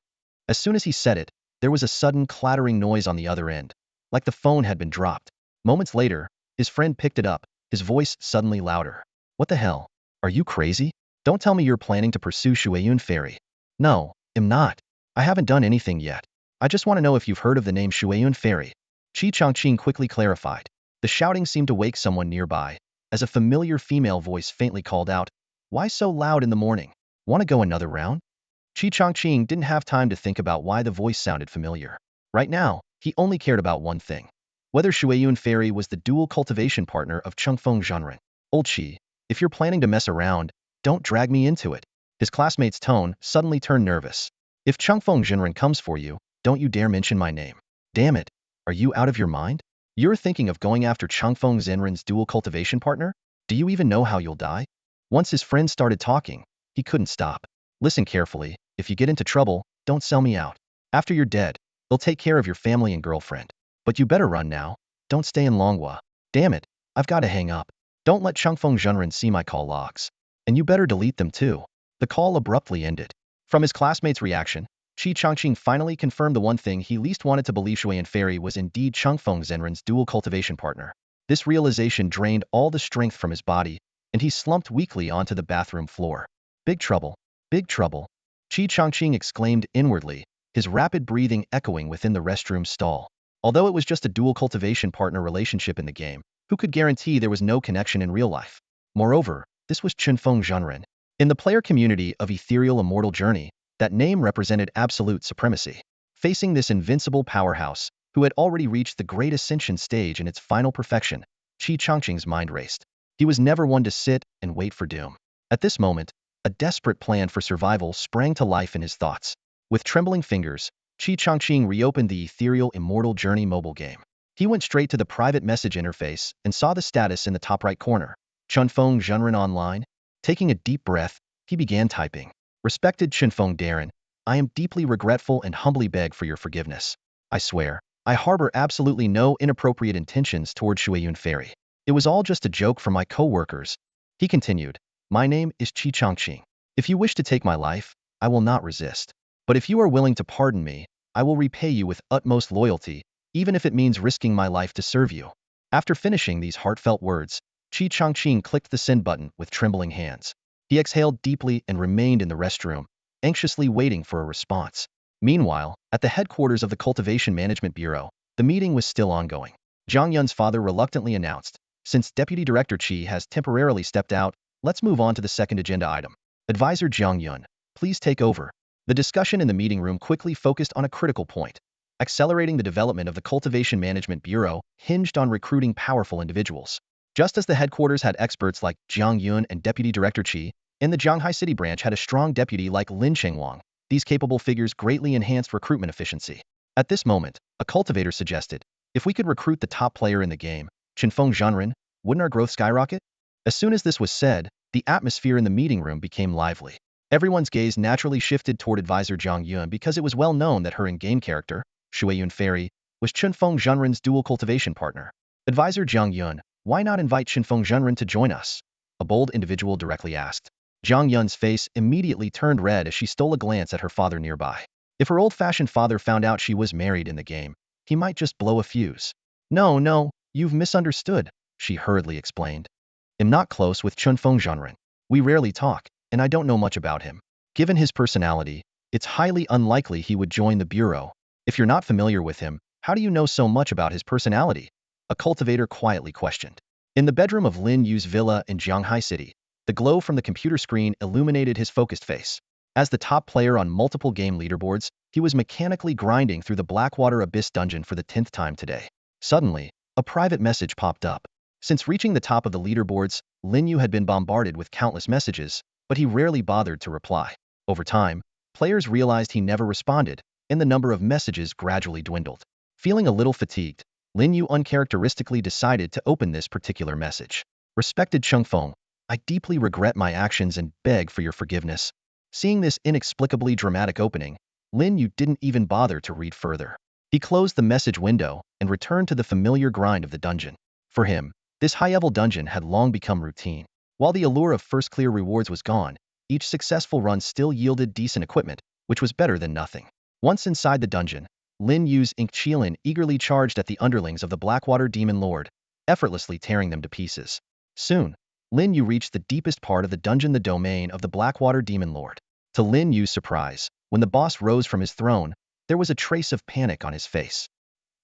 As soon as he said it, there was a sudden clattering noise on the other end, like the phone had been dropped. Moments later, his friend picked it up, his voice suddenly louder. "What the hell? Are you crazy? Don't tell me you're planning to pursue Shueyun Fairy." "No, I'm not. I haven't done anything yet. I just want to know if you've heard of the name Shueyun Fairy." Qi Changqing quickly clarified. The shouting seemed to wake someone nearby, as a familiar female voice faintly called out, "Why so loud in the morning? Want to go another round?" Qi Changqing didn't have time to think about why the voice sounded familiar. Right now, he only cared about one thing: whether Shueyun Fairy was the dual cultivation partner of Chengfeng Zhenren. "Old Qi, if you're planning to mess around, don't drag me into it." His classmate's tone suddenly turned nervous. "If Chengfeng Zhenren comes for you, don't you dare mention my name." "Damn it, are you out of your mind? You're thinking of going after Chengfeng Zhenren's dual cultivation partner? Do you even know how you'll die?" Once his friend started talking, he couldn't stop. "Listen carefully, if you get into trouble, don't sell me out. After you're dead, they'll take care of your family and girlfriend. But you better run now. Don't stay in Longhua." "Damn it, I've got to hang up. Don't let Chengfeng Zhenren see my call logs. And you better delete them too." The call abruptly ended. From his classmate's reaction, Qi Changqing finally confirmed the one thing he least wanted to believe: Shueyun Fairy was indeed Chengfeng Zhenren's dual cultivation partner. This realization drained all the strength from his body, and he slumped weakly onto the bathroom floor. "Big trouble, big trouble," Qi Changqing exclaimed inwardly, his rapid breathing echoing within the restroom stall. Although it was just a dual cultivation partner relationship in the game, who could guarantee there was no connection in real life? Moreover, this was Chengfeng Zhenren. In the player community of Ethereal Immortal Journey, that name represented absolute supremacy. Facing this invincible powerhouse, who had already reached the Great Ascension stage in its final perfection, Qi Changqing's mind raced. He was never one to sit and wait for doom. At this moment, a desperate plan for survival sprang to life in his thoughts. With trembling fingers, Qi Changqing reopened the Ethereal Immortal Journey mobile game. He went straight to the private message interface and saw the status in the top right corner. "Chengfeng Zhenren Online." Taking a deep breath, he began typing. "Respected Chengfeng Darren, I am deeply regretful and humbly beg for your forgiveness. I swear, I harbor absolutely no inappropriate intentions toward Shueyun Fairy. It was all just a joke from my co-workers." He continued, "My name is Qi Changqing. If you wish to take my life, I will not resist. But if you are willing to pardon me, I will repay you with utmost loyalty, even if it means risking my life to serve you." After finishing these heartfelt words, Qi Changqing clicked the send button with trembling hands. He exhaled deeply and remained in the restroom, anxiously waiting for a response. Meanwhile, at the headquarters of the Cultivation Management Bureau, the meeting was still ongoing. Zhang Yun's father reluctantly announced, "Since Deputy Director Qi has temporarily stepped out, let's move on to the second agenda item. Advisor Zhang Yun, please take over." The discussion in the meeting room quickly focused on a critical point. Accelerating the development of the Cultivation Management Bureau hinged on recruiting powerful individuals. Just as the headquarters had experts like Zhang Yun and Deputy Director Qi, and the Zhanghai City branch had a strong deputy like Lin Chengwang, these capable figures greatly enhanced recruitment efficiency. At this moment, a cultivator suggested, "If we could recruit the top player in the game, Qinfeng Zhanren, wouldn't our growth skyrocket?" As soon as this was said, the atmosphere in the meeting room became lively. Everyone's gaze naturally shifted toward Advisor Zhang Yun because it was well known that her in-game character, Shueyun Fairy, was Qinfeng Zhanren's dual cultivation partner. "Advisor Zhang Yun, why not invite Qinfeng Zhanren to join us?" a bold individual directly asked. Zhang Yun's face immediately turned red as she stole a glance at her father nearby. If her old-fashioned father found out she was married in the game, he might just blow a fuse. No, you've misunderstood," she hurriedly explained. "I'm not close with Qinfeng Zhanren. We rarely talk, and I don't know much about him. Given his personality, it's highly unlikely he would join the Bureau. If you're not familiar with him, how do you know so much about his personality?" a cultivator quietly questioned. In the bedroom of Lin Yu's villa in Zhanghai City, the glow from the computer screen illuminated his focused face. As the top player on multiple game leaderboards, he was mechanically grinding through the Blackwater Abyss dungeon for the 10th time today. Suddenly, a private message popped up. Since reaching the top of the leaderboards, Lin Yu had been bombarded with countless messages, but he rarely bothered to reply. Over time, players realized he never responded, and the number of messages gradually dwindled. Feeling a little fatigued, Lin Yu uncharacteristically decided to open this particular message. "Respected Chengfeng, I deeply regret my actions and beg for your forgiveness." Seeing this inexplicably dramatic opening, Lin Yu didn't even bother to read further. He closed the message window and returned to the familiar grind of the dungeon. For him, this high-level dungeon had long become routine. While the allure of first clear rewards was gone, each successful run still yielded decent equipment, which was better than nothing. Once inside the dungeon, Lin Yu's Ink Qilin eagerly charged at the underlings of the Blackwater Demon Lord, effortlessly tearing them to pieces. Soon, Lin Yu reached the deepest part of the dungeon, the domain of the Blackwater Demon Lord. To Lin Yu's surprise, when the boss rose from his throne, there was a trace of panic on his face.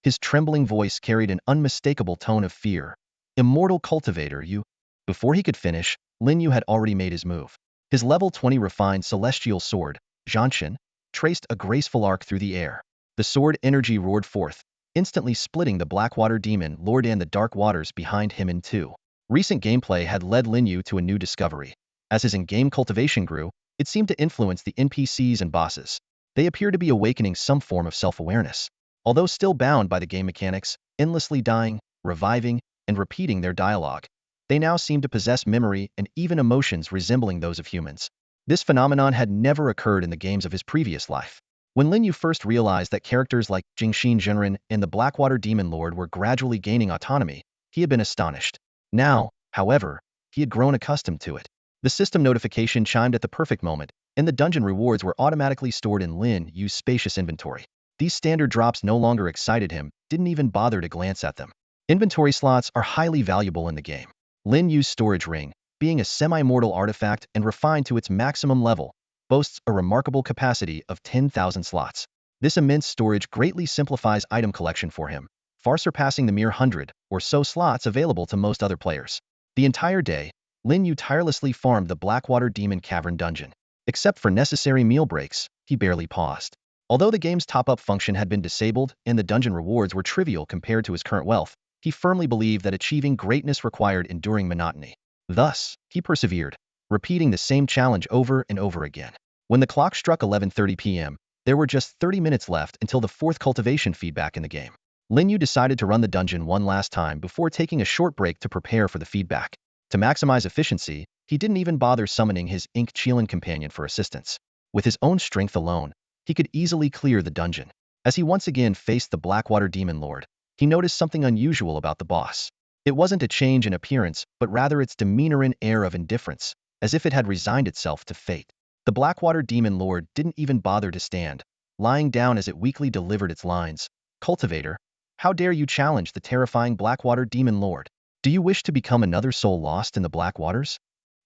His trembling voice carried an unmistakable tone of fear. "Immortal cultivator, you..." Before he could finish, Lin Yu had already made his move. His level 20 refined celestial sword, Zhanshin, traced a graceful arc through the air. The sword energy roared forth, instantly splitting the Blackwater Demon Lord and the dark waters behind him in two. Recent gameplay had led Lin Yu to a new discovery. As his in-game cultivation grew, it seemed to influence the NPCs and bosses. They appeared to be awakening some form of self-awareness. Although still bound by the game mechanics, endlessly dying, reviving, and repeating their dialogue, they now seemed to possess memory and even emotions resembling those of humans. This phenomenon had never occurred in the games of his previous life. When Lin Yu first realized that characters like Jingxin Zhenren and the Blackwater Demon Lord were gradually gaining autonomy, he had been astonished. Now, however, he had grown accustomed to it. The system notification chimed at the perfect moment, and the dungeon rewards were automatically stored in Lin Yu's spacious inventory. These standard drops no longer excited him, didn't even bother to glance at them. Inventory slots are highly valuable in the game. Lin Yu's storage ring, being a semi-mortal artifact and refined to its maximum level, boasts a remarkable capacity of 10,000 slots. This immense storage greatly simplifies item collection for him, far surpassing the mere 100 or so slots available to most other players. The entire day, Lin Yu tirelessly farmed the Blackwater Demon Cavern dungeon. Except for necessary meal breaks, he barely paused. Although the game's top-up function had been disabled and the dungeon rewards were trivial compared to his current wealth, he firmly believed that achieving greatness required enduring monotony. Thus, he persevered, repeating the same challenge over and over again. When the clock struck 11:30 p.m., there were just 30 minutes left until the fourth cultivation feedback in the game. Lin Yu decided to run the dungeon one last time before taking a short break to prepare for the feedback. To maximize efficiency, he didn't even bother summoning his Ink Qilin companion for assistance. With his own strength alone, he could easily clear the dungeon. As he once again faced the Blackwater Demon Lord, he noticed something unusual about the boss. It wasn't a change in appearance, but rather its demeanor and air of indifference, as if it had resigned itself to fate. The Blackwater Demon Lord didn't even bother to stand, lying down as it weakly delivered its lines. Cultivator, how dare you challenge the terrifying Blackwater Demon Lord? Do you wish to become another soul lost in the Blackwaters?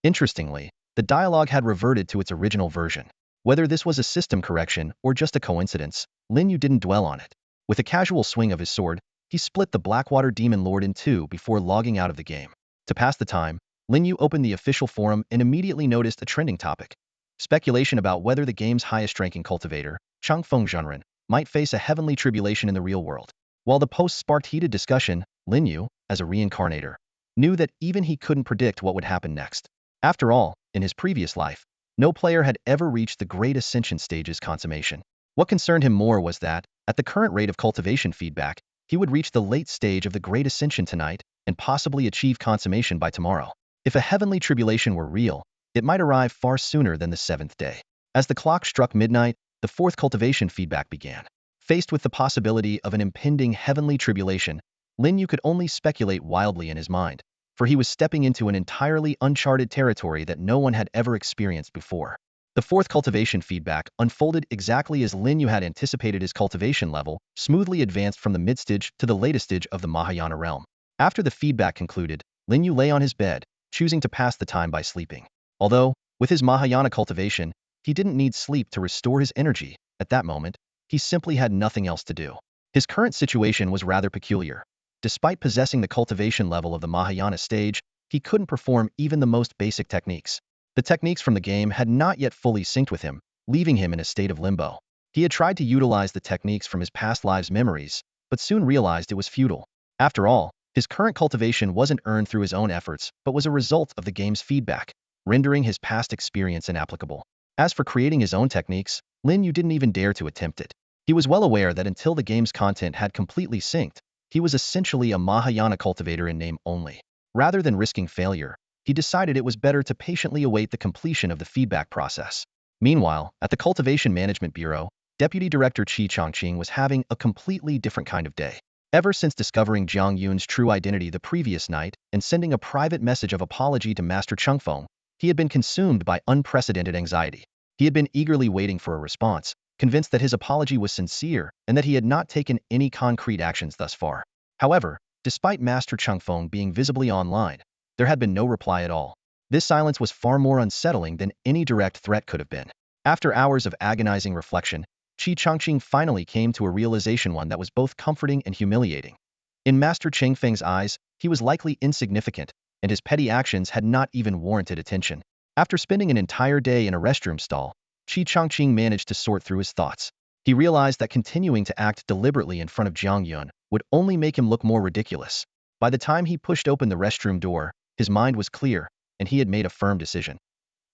Interestingly, the dialogue had reverted to its original version. Whether this was a system correction or just a coincidence, Lin Yu didn't dwell on it. With a casual swing of his sword, he split the Blackwater Demon Lord in two before logging out of the game. To pass the time, Lin Yu opened the official forum and immediately noticed a trending topic. Speculation about whether the game's highest-ranking cultivator, Changfeng Zhenren, might face a heavenly tribulation in the real world. While the post sparked heated discussion, Lin Yu, as a reincarnator, knew that even he couldn't predict what would happen next. After all, in his previous life, no player had ever reached the Great Ascension stage's consummation. What concerned him more was that, at the current rate of cultivation feedback, he would reach the late stage of the Great Ascension tonight and possibly achieve consummation by tomorrow. If a heavenly tribulation were real, it might arrive far sooner than the seventh day. As the clock struck midnight, the fourth cultivation feedback began. Faced with the possibility of an impending heavenly tribulation, Lin Yu could only speculate wildly in his mind, for he was stepping into an entirely uncharted territory that no one had ever experienced before. The fourth cultivation feedback unfolded exactly as Lin Yu had anticipated. His cultivation level smoothly advanced from the mid-stage to the latest stage of the Mahayana realm. After the feedback concluded, Lin Yu lay on his bed, choosing to pass the time by sleeping. Although, with his Mahayana cultivation, he didn't need sleep to restore his energy. At that moment, he simply had nothing else to do. His current situation was rather peculiar. Despite possessing the cultivation level of the Mahayana stage, he couldn't perform even the most basic techniques. The techniques from the game had not yet fully synced with him, leaving him in a state of limbo. He had tried to utilize the techniques from his past lives' memories, but soon realized it was futile. After all, his current cultivation wasn't earned through his own efforts, but was a result of the game's feedback, rendering his past experience inapplicable. As for creating his own techniques, Lin Yu didn't even dare to attempt it. He was well aware that until the game's content had completely synced, he was essentially a Mahayana cultivator in name only. Rather than risking failure, he decided it was better to patiently await the completion of the feedback process. Meanwhile, at the Cultivation Management Bureau, Deputy Director Qi Changqing was having a completely different kind of day. Ever since discovering Jiang Yun's true identity the previous night and sending a private message of apology to Master Chengfeng, he had been consumed by unprecedented anxiety. He had been eagerly waiting for a response, convinced that his apology was sincere and that he had not taken any concrete actions thus far. However, despite Master Chengfeng being visibly online, there had been no reply at all. This silence was far more unsettling than any direct threat could have been. After hours of agonizing reflection, Qi Changqing finally came to a realization, one that was both comforting and humiliating. In Master Chengfeng's eyes, he was likely insignificant, and his petty actions had not even warranted attention. After spending an entire day in a restroom stall, Qi Changqing managed to sort through his thoughts. He realized that continuing to act deliberately in front of Jiang Yun would only make him look more ridiculous. By the time he pushed open the restroom door, his mind was clear, and he had made a firm decision.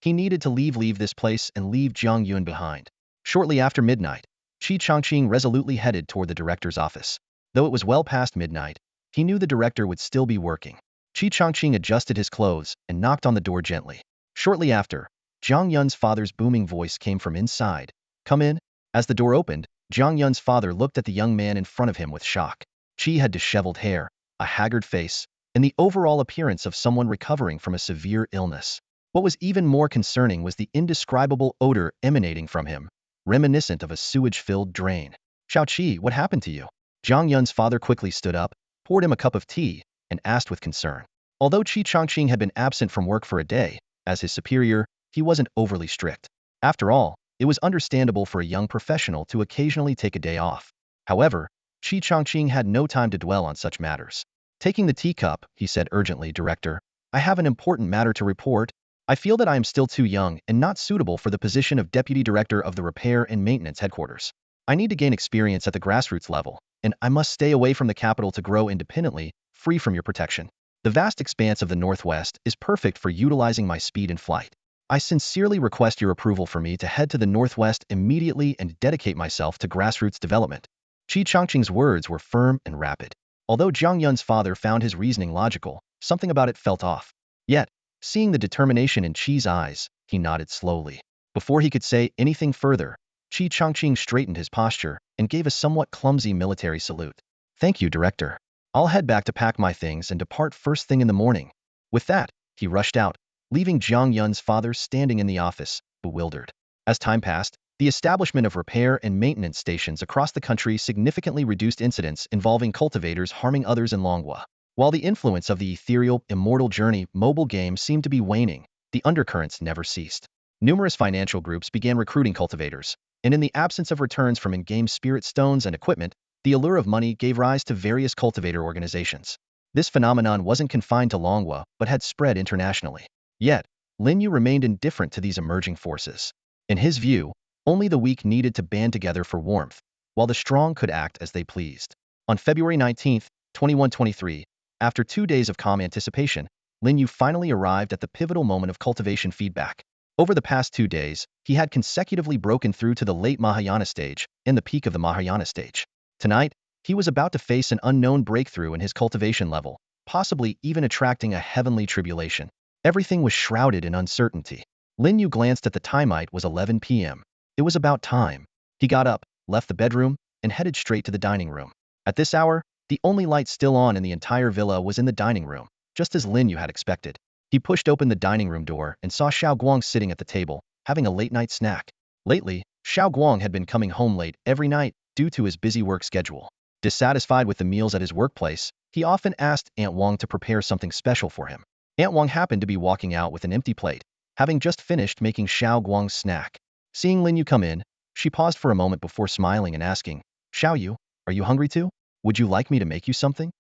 He needed to leave this place and leave Jiang Yun behind. Shortly after midnight, Qi Changqing resolutely headed toward the director's office. Though it was well past midnight, he knew the director would still be working. Qi Changqing adjusted his clothes and knocked on the door gently. Shortly after, Jiang Yun's father's booming voice came from inside. "Come in." As the door opened, Jiang Yun's father looked at the young man in front of him with shock. Qi had disheveled hair, a haggard face, and the overall appearance of someone recovering from a severe illness. What was even more concerning was the indescribable odor emanating from him, reminiscent of a sewage-filled drain. "Xiao Qi, what happened to you?" Jiang Yun's father quickly stood up, poured him a cup of tea, and asked with concern. Although Qi Changqing had been absent from work for a day, as his superior, he wasn't overly strict. After all, it was understandable for a young professional to occasionally take a day off. However, Qi Changqing had no time to dwell on such matters. Taking the teacup, he said urgently, "Director, I have an important matter to report. I feel that I am still too young and not suitable for the position of Deputy Director of the Repair and Maintenance Headquarters. I need to gain experience at the grassroots level, and I must stay away from the capital to grow independently, free from your protection. The vast expanse of the Northwest is perfect for utilizing my speed in flight. I sincerely request your approval for me to head to the Northwest immediately and dedicate myself to grassroots development." Qi Changqing's words were firm and rapid. Although Jiang Yun's father found his reasoning logical, something about it felt off. Yet, seeing the determination in Qi's eyes, he nodded slowly. Before he could say anything further, Qi Changqing straightened his posture and gave a somewhat clumsy military salute. "Thank you, Director. I'll head back to pack my things and depart first thing in the morning." With that, he rushed out, leaving Jiang Yun's father standing in the office, bewildered. As time passed, the establishment of repair and maintenance stations across the country significantly reduced incidents involving cultivators harming others in Longhua. While the influence of the ethereal, immortal journey mobile game seemed to be waning, the undercurrents never ceased. Numerous financial groups began recruiting cultivators, and in the absence of returns from in-game spirit stones and equipment, the allure of money gave rise to various cultivator organizations. This phenomenon wasn't confined to Longhua, but had spread internationally. Yet, Lin Yu remained indifferent to these emerging forces. In his view, only the weak needed to band together for warmth, while the strong could act as they pleased. On February 19, 2123, after 2 days of calm anticipation, Lin Yu finally arrived at the pivotal moment of cultivation feedback. Over the past 2 days, he had consecutively broken through to the late Mahayana stage and the peak of the Mahayana stage. Tonight, he was about to face an unknown breakthrough in his cultivation level, possibly even attracting a heavenly tribulation. Everything was shrouded in uncertainty. Lin Yu glanced at the time. It was 11 p.m. It was about time. He got up, left the bedroom, and headed straight to the dining room. At this hour, the only light still on in the entire villa was in the dining room, just as Lin Yu had expected. He pushed open the dining room door and saw Xiao Guang sitting at the table, having a late-night snack. Lately, Xiao Guang had been coming home late every night due to his busy work schedule. Dissatisfied with the meals at his workplace, he often asked Aunt Wang to prepare something special for him. Aunt Wang happened to be walking out with an empty plate, having just finished making Xiao Guang's snack. Seeing Lin Yu come in, she paused for a moment before smiling and asking, "Xiao Yu, are you hungry too? Would you like me to make you something?"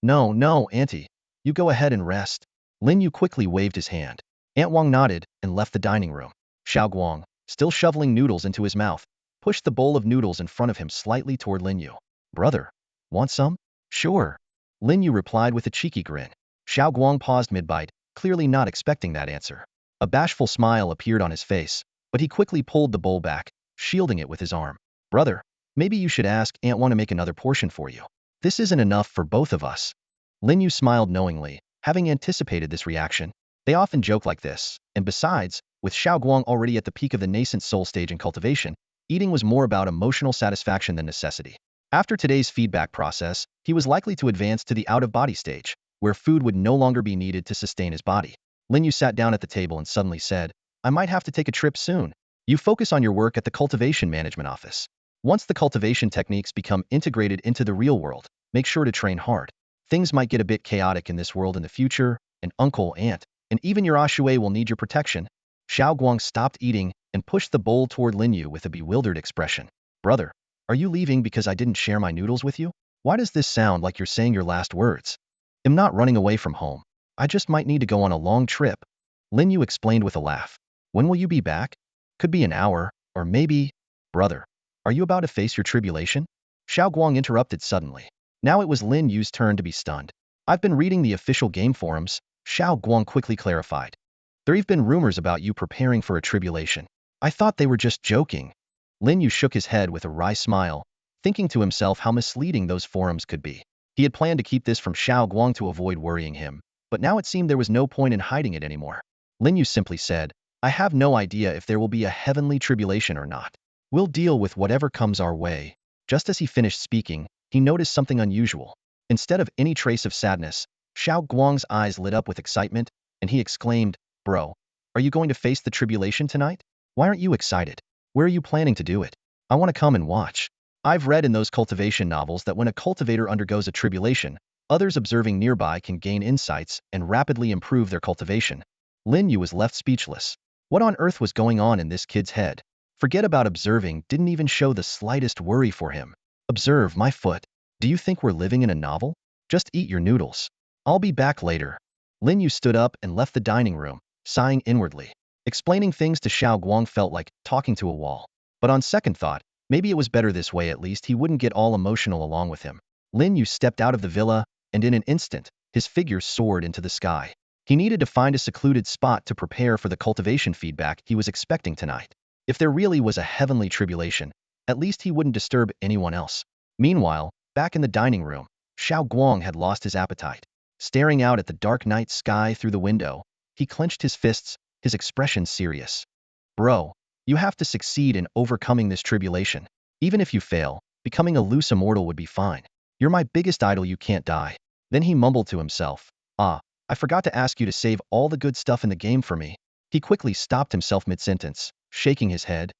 No, Auntie. You go ahead and rest." Lin Yu quickly waved his hand. Aunt Wang nodded and left the dining room. Xiao Guang, still shoveling noodles into his mouth, pushed the bowl of noodles in front of him slightly toward Lin Yu. "Brother, want some?" "Sure." Lin Yu replied with a cheeky grin. Xiao Guang paused mid-bite, clearly not expecting that answer. A bashful smile appeared on his face, but he quickly pulled the bowl back, shielding it with his arm. "Brother, maybe you should ask Aunt Wang to make another portion for you. This isn't enough for both of us." Lin Yu smiled knowingly, having anticipated this reaction. They often joke like this, and besides, with Xiao Guang already at the peak of the nascent soul stage in cultivation, eating was more about emotional satisfaction than necessity. After today's feedback process, he was likely to advance to the out-of-body stage, where food would no longer be needed to sustain his body. Lin Yu sat down at the table and suddenly said, "I might have to take a trip soon. You focus on your work at the cultivation management office. Once the cultivation techniques become integrated into the real world, make sure to train hard. Things might get a bit chaotic in this world in the future, and uncle, aunt, and even your Ashue will need your protection." Xiao Guang stopped eating and pushed the bowl toward Lin Yu with a bewildered expression. "Brother, are you leaving because I didn't share my noodles with you? Why does this sound like you're saying your last words?" "I'm not running away from home. I just might need to go on a long trip," Lin Yu explained with a laugh. "When will you be back?" "Could be an hour, or maybe—" "Brother, are you about to face your tribulation?" Xiao Guang interrupted suddenly. Now it was Lin Yu's turn to be stunned. "I've been reading the official game forums," Xiao Guang quickly clarified. "There've been rumors about you preparing for a tribulation. I thought they were just joking." Lin Yu shook his head with a wry smile, thinking to himself how misleading those forums could be. He had planned to keep this from Xiao Guang to avoid worrying him, but now it seemed there was no point in hiding it anymore. Lin Yu simply said, "I have no idea if there will be a heavenly tribulation or not. We'll deal with whatever comes our way." Just as he finished speaking, he noticed something unusual. Instead of any trace of sadness, Xiao Guang's eyes lit up with excitement, and he exclaimed, "Bro, are you going to face the tribulation tonight? Why aren't you excited? Where are you planning to do it? I want to come and watch." "I've read in those cultivation novels that when a cultivator undergoes a tribulation, others observing nearby can gain insights and rapidly improve their cultivation." Lin Yu was left speechless. What on earth was going on in this kid's head? Forget about observing didn't even show the slightest worry for him. "Observe my foot. Do you think we're living in a novel? Just eat your noodles. I'll be back later." Lin Yu stood up and left the dining room, sighing inwardly. Explaining things to Xiao Guang felt like talking to a wall. But on second thought, maybe it was better this way, at least he wouldn't get all emotional along with him. Lin Yu stepped out of the villa, and in an instant, his figure soared into the sky. He needed to find a secluded spot to prepare for the cultivation feedback he was expecting tonight. If there really was a heavenly tribulation, at least he wouldn't disturb anyone else. Meanwhile, back in the dining room, Xiao Guang had lost his appetite. Staring out at the dark night sky through the window, he clenched his fists, his expression serious. "Bro, you have to succeed in overcoming this tribulation. Even if you fail, becoming a loose immortal would be fine. You're my biggest idol, you can't die." Then he mumbled to himself, "Ah, I forgot to ask you to save all the good stuff in the game for me." He quickly stopped himself mid-sentence. shaking his head.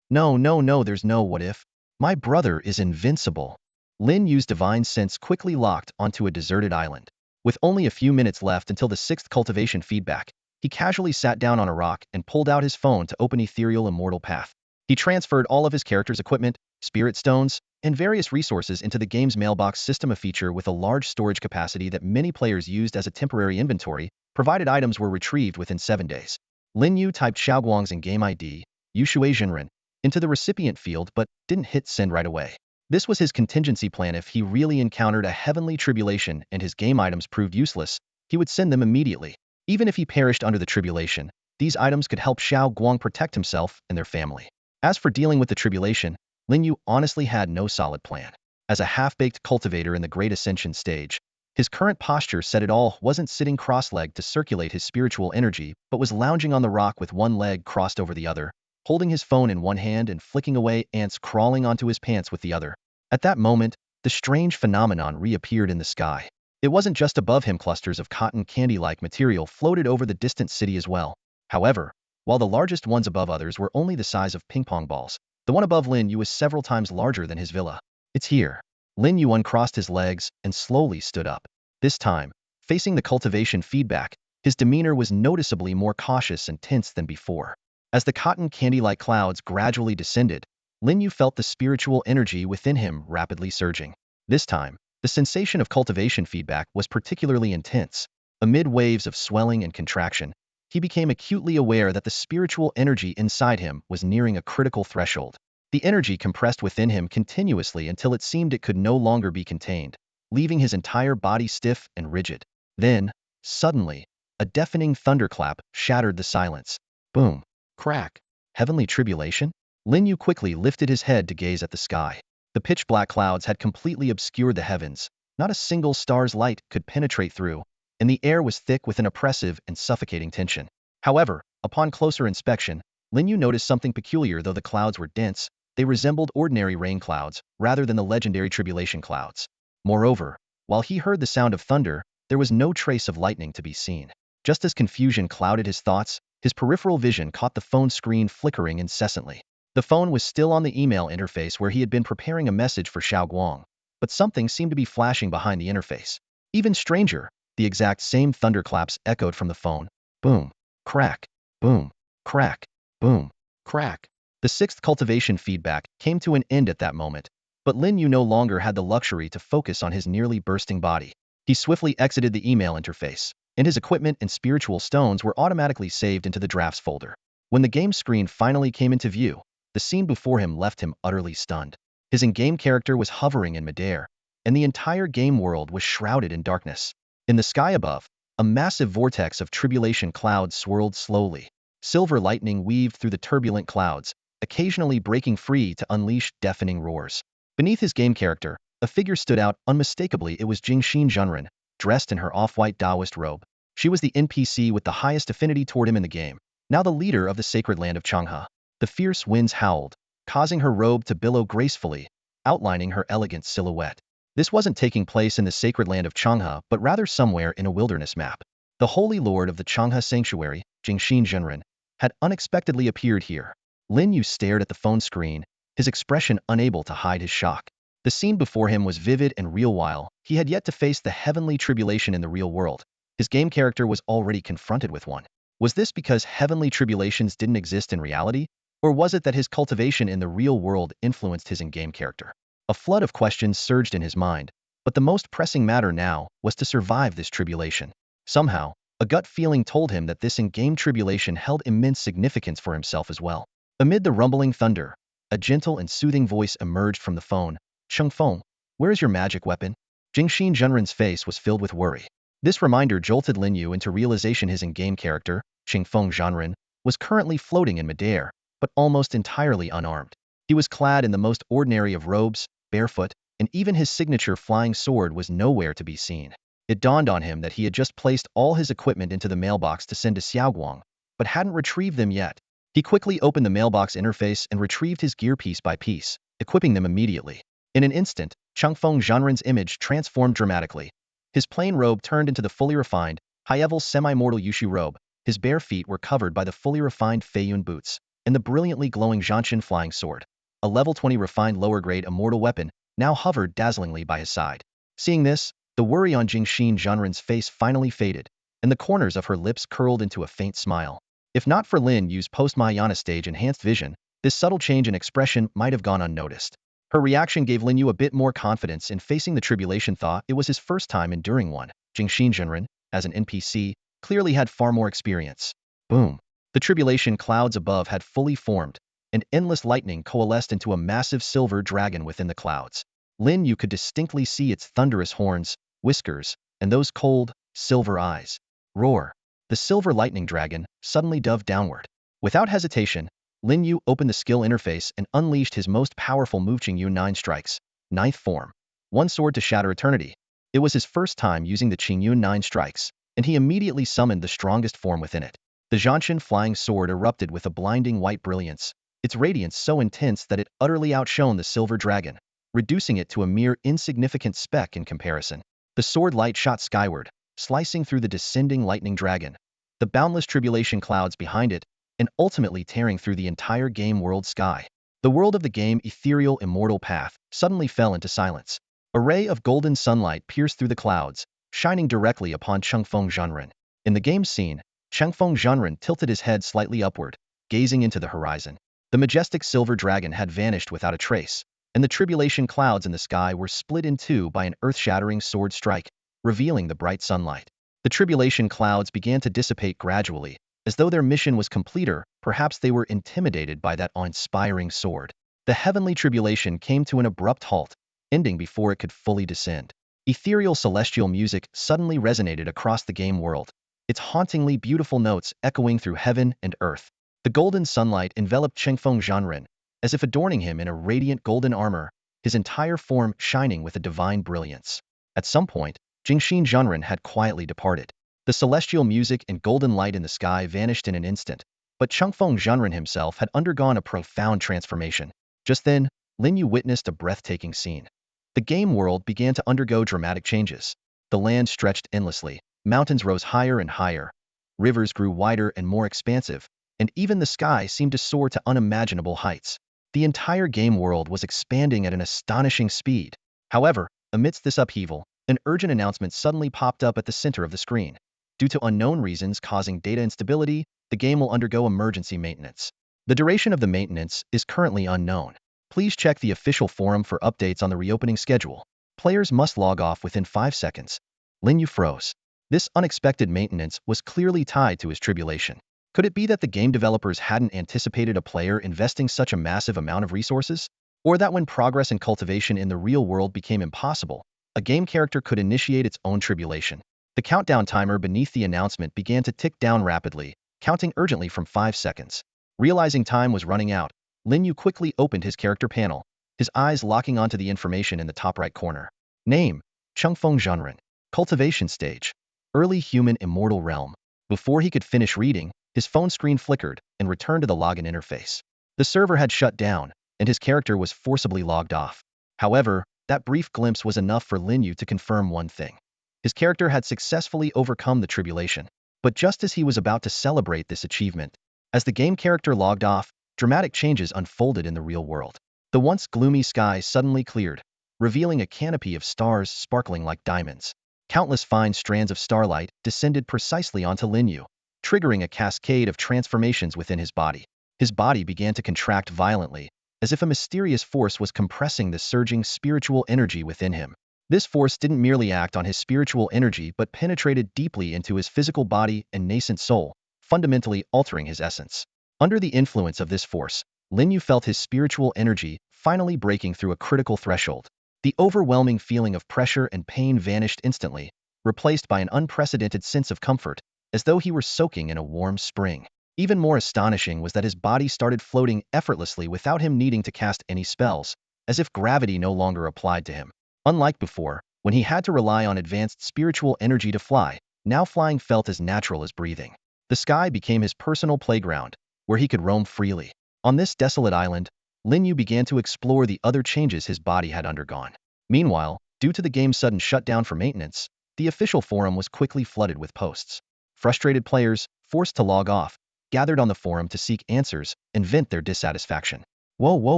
No, no, no, there's no what if. My brother is invincible. Lin Yu's divine sense quickly locked onto a deserted island. With only a few minutes left until the 6th cultivation feedback, he casually sat down on a rock and pulled out his phone to open Ethereal Immortal Path. He transferred all of his character's equipment, spirit stones, and various resources into the game's mailbox system, a feature with a large storage capacity that many players used as a temporary inventory, provided items were retrieved within 7 days. Lin Yu typed Xiaoguang's in-game ID, Yushui Jinren, into the recipient field but didn't hit send right away. This was his contingency plan. If he really encountered a heavenly tribulation and his game items proved useless, he would send them immediately. Even if he perished under the tribulation, these items could help Xiao Guang protect himself and their family. As for dealing with the tribulation, Lin Yu honestly had no solid plan. As a half-baked cultivator in the Great Ascension stage, his current posture said it all. Wasn't sitting cross-legged to circulate his spiritual energy, but was lounging on the rock with one leg crossed over the other, holding his phone in one hand and flicking away ants crawling onto his pants with the other. At that moment, the strange phenomenon reappeared in the sky. It wasn't just above him. Clusters of cotton candy-like material floated over the distant city as well. However, while the largest ones above others were only the size of ping-pong balls, the one above Lin Yu was several times larger than his villa. It's here. Lin Yu uncrossed his legs and slowly stood up. This time, facing the cultivation feedback, his demeanor was noticeably more cautious and tense than before. As the cotton candy-like clouds gradually descended, Lin Yu felt the spiritual energy within him rapidly surging. This time, the sensation of cultivation feedback was particularly intense. Amid waves of swelling and contraction, he became acutely aware that the spiritual energy inside him was nearing a critical threshold. The energy compressed within him continuously until it seemed it could no longer be contained, leaving his entire body stiff and rigid. Then, suddenly, a deafening thunderclap shattered the silence. Boom. Crack. Heavenly tribulation? Lin Yu quickly lifted his head to gaze at the sky. The pitch-black clouds had completely obscured the heavens. Not a single star's light could penetrate through, and the air was thick with an oppressive and suffocating tension. However, upon closer inspection, Lin Yu noticed something peculiar. Though the clouds were dense, they resembled ordinary rain clouds rather than the legendary tribulation clouds. Moreover, while he heard the sound of thunder, there was no trace of lightning to be seen. Just as confusion clouded his thoughts, his peripheral vision caught the phone screen flickering incessantly. The phone was still on the email interface where he had been preparing a message for Xiao Guang, but something seemed to be flashing behind the interface. Even stranger, the exact same thunderclaps echoed from the phone. Boom. Crack. Boom. Crack. Boom. Crack. The 6th cultivation feedback came to an end at that moment, but Lin Yu no longer had the luxury to focus on his nearly bursting body. He swiftly exited the email interface, and his equipment and spiritual stones were automatically saved into the drafts folder. When the game screen finally came into view, the scene before him left him utterly stunned. His in-game character was hovering in midair, and the entire game world was shrouded in darkness. In the sky above, a massive vortex of tribulation clouds swirled slowly. Silver lightning weaved through the turbulent clouds, occasionally breaking free to unleash deafening roars. Beneath his game character, a figure stood out unmistakably. It was Jingxin Junren, dressed in her off-white Taoist robe. She was the NPC with the highest affinity toward him in the game, now the leader of the sacred land of Changhe. The fierce winds howled, causing her robe to billow gracefully, outlining her elegant silhouette. This wasn't taking place in the sacred land of Changhe, but rather somewhere in a wilderness map. The holy lord of the Changhe sanctuary, Jingxin Jinren, had unexpectedly appeared here. Lin Yu stared at the phone screen, his expression unable to hide his shock. The scene before him was vivid and real. While he had yet to face the heavenly tribulation in the real world, his game character was already confronted with one. Was this because heavenly tribulations didn't exist in reality? Or was it that his cultivation in the real world influenced his in-game character? A flood of questions surged in his mind, but the most pressing matter now was to survive this tribulation. Somehow, a gut feeling told him that this in-game tribulation held immense significance for himself as well. Amid the rumbling thunder, a gentle and soothing voice emerged from the phone. Chengfeng, where is your magic weapon? Jingxin Junren's face was filled with worry. This reminder jolted Lin Yu into realization his in-game character, Chengfeng Junren, was currently floating in midair, but almost entirely unarmed. He was clad in the most ordinary of robes, barefoot, and even his signature flying sword was nowhere to be seen. It dawned on him that he had just placed all his equipment into the mailbox to send to Xiaoguang, but hadn't retrieved them yet. He quickly opened the mailbox interface and retrieved his gear piece by piece, equipping them immediately. In an instant, Chengfeng Zhanren's image transformed dramatically. His plain robe turned into the fully refined, high-level semi-mortal Yushu robe. His bare feet were covered by the fully refined Feiyun boots. and the brilliantly glowing Zhanshan flying sword, a level 20 refined lower-grade immortal weapon, now hovered dazzlingly by his side. Seeing this, the worry on Jingxin Zhenren's face finally faded, and the corners of her lips curled into a faint smile. If not for Lin Yu's post-Mahayana stage enhanced vision, this subtle change in expression might have gone unnoticed. Her reaction gave Lin Yu a bit more confidence in facing the tribulation. Thought it was his first time enduring one. Jingxin Zhenren, as an NPC, clearly had far more experience. Boom. The tribulation clouds above had fully formed, and endless lightning coalesced into a massive silver dragon within the clouds. Lin Yu could distinctly see its thunderous horns, whiskers, and those cold, silver eyes. Roar. The silver lightning dragon suddenly dove downward. Without hesitation, Lin Yu opened the skill interface and unleashed his most powerful move, Qingyu 9 Strikes, 9th form. One sword to shatter eternity. It was his first time using the Qingyu 9 Strikes, and he immediately summoned the strongest form within it. The Zhanshan flying sword erupted with a blinding white brilliance, its radiance so intense that it utterly outshone the silver dragon, reducing it to a mere insignificant speck in comparison. The sword light shot skyward, slicing through the descending lightning dragon, the boundless tribulation clouds behind it, and ultimately tearing through the entire game world sky. The world of the game ethereal immortal path suddenly fell into silence. A ray of golden sunlight pierced through the clouds, shining directly upon Chengfeng Zhenren. In the game scene, Chengfeng Zhenren tilted his head slightly upward, gazing into the horizon. The majestic silver dragon had vanished without a trace, and the tribulation clouds in the sky were split in two by an earth-shattering sword strike, revealing the bright sunlight. The tribulation clouds began to dissipate gradually, as though their mission was complete, or perhaps they were intimidated by that awe-inspiring sword. The heavenly tribulation came to an abrupt halt, ending before it could fully descend. Ethereal celestial music suddenly resonated across the game world, its hauntingly beautiful notes echoing through heaven and earth. The golden sunlight enveloped Chengfeng Zhenren, as if adorning him in a radiant golden armor, his entire form shining with a divine brilliance. At some point, Jingxin Zhenren had quietly departed. The celestial music and golden light in the sky vanished in an instant, but Chengfeng Zhenren himself had undergone a profound transformation. Just then, Lin Yu witnessed a breathtaking scene. The game world began to undergo dramatic changes. The land stretched endlessly, mountains rose higher and higher, rivers grew wider and more expansive, and even the sky seemed to soar to unimaginable heights. The entire game world was expanding at an astonishing speed. However, amidst this upheaval, an urgent announcement suddenly popped up at the center of the screen. Due to unknown reasons causing data instability, the game will undergo emergency maintenance. The duration of the maintenance is currently unknown. Please check the official forum for updates on the reopening schedule. Players must log off within 5 seconds. Lin Yu froze. This unexpected maintenance was clearly tied to his tribulation. Could it be that the game developers hadn't anticipated a player investing such a massive amount of resources? Or that when progress and cultivation in the real world became impossible, a game character could initiate its own tribulation? The countdown timer beneath the announcement began to tick down rapidly, counting urgently from 5 seconds. Realizing time was running out, Lin Yu quickly opened his character panel, his eyes locking onto the information in the top right corner. Name: Chengfeng Zhenren. Cultivation stage: Early Human Immortal Realm. Before he could finish reading, his phone screen flickered and returned to the login interface. The server had shut down, and his character was forcibly logged off. However, that brief glimpse was enough for Lin Yu to confirm one thing. His character had successfully overcome the tribulation. But just as he was about to celebrate this achievement, as the game character logged off, dramatic changes unfolded in the real world. The once gloomy sky suddenly cleared, revealing a canopy of stars sparkling like diamonds. Countless fine strands of starlight descended precisely onto Lin Yu, triggering a cascade of transformations within his body. His body began to contract violently, as if a mysterious force was compressing the surging spiritual energy within him. This force didn't merely act on his spiritual energy but penetrated deeply into his physical body and nascent soul, fundamentally altering his essence. Under the influence of this force, Lin Yu felt his spiritual energy finally breaking through a critical threshold. The overwhelming feeling of pressure and pain vanished instantly, replaced by an unprecedented sense of comfort, as though he were soaking in a warm spring. Even more astonishing was that his body started floating effortlessly without him needing to cast any spells, as if gravity no longer applied to him. Unlike before, when he had to rely on advanced spiritual energy to fly, now flying felt as natural as breathing. The sky became his personal playground, where he could roam freely. On this desolate island, Lin Yu began to explore the other changes his body had undergone. Meanwhile, due to the game's sudden shutdown for maintenance, the official forum was quickly flooded with posts. Frustrated players, forced to log off, gathered on the forum to seek answers and vent their dissatisfaction. Whoa, whoa,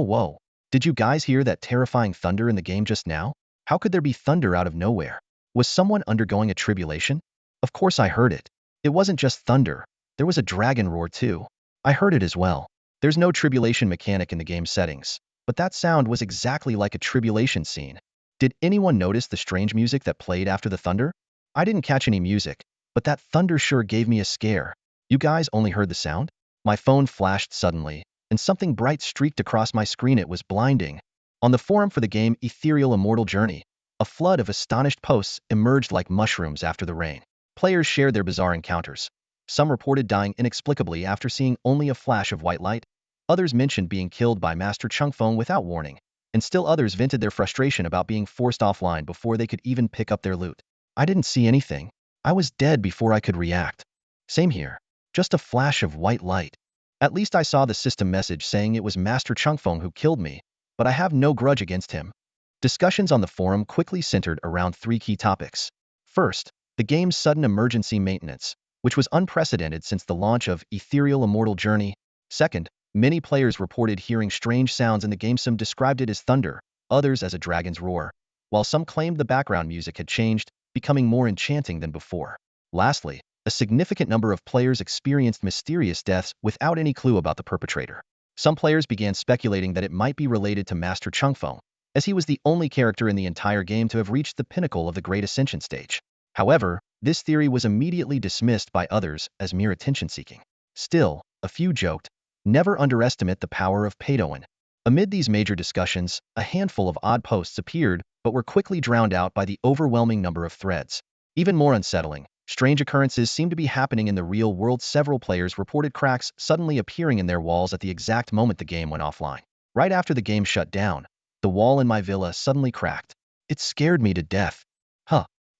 whoa. Did you guys hear that terrifying thunder in the game just now? How could there be thunder out of nowhere? Was someone undergoing a tribulation? Of course I heard it. It wasn't just thunder. There was a dragon roar too. I heard it as well. There's no tribulation mechanic in the game settings, but that sound was exactly like a tribulation scene. Did anyone notice the strange music that played after the thunder? I didn't catch any music, but that thunder sure gave me a scare. You guys only heard the sound? My phone flashed suddenly, and something bright streaked across my screen. It was blinding. On the forum for the game Ethereal Immortal Journey, a flood of astonished posts emerged like mushrooms after the rain. Players shared their bizarre encounters. Some reported dying inexplicably after seeing only a flash of white light. Others mentioned being killed by Master Chungfeng without warning. And still others vented their frustration about being forced offline before they could even pick up their loot. I didn't see anything. I was dead before I could react. Same here. Just a flash of white light. At least I saw the system message saying it was Master Chungfeng who killed me, but I have no grudge against him. Discussions on the forum quickly centered around three key topics. First, the game's sudden emergency maintenance, which was unprecedented since the launch of Ethereal Immortal Journey. Second, many players reported hearing strange sounds in the game. Some described it as thunder, others as a dragon's roar, while some claimed the background music had changed, becoming more enchanting than before. Lastly, a significant number of players experienced mysterious deaths without any clue about the perpetrator. Some players began speculating that it might be related to Master Chungfeng, as he was the only character in the entire game to have reached the pinnacle of the Great Ascension stage. However, this theory was immediately dismissed by others as mere attention-seeking. Still, a few joked, "Never underestimate the power of Peidoan." Amid these major discussions, a handful of odd posts appeared but were quickly drowned out by the overwhelming number of threads. Even more unsettling, strange occurrences seemed to be happening in the real world. Several players reported cracks suddenly appearing in their walls at the exact moment the game went offline. Right after the game shut down, the wall in my villa suddenly cracked. It scared me to death.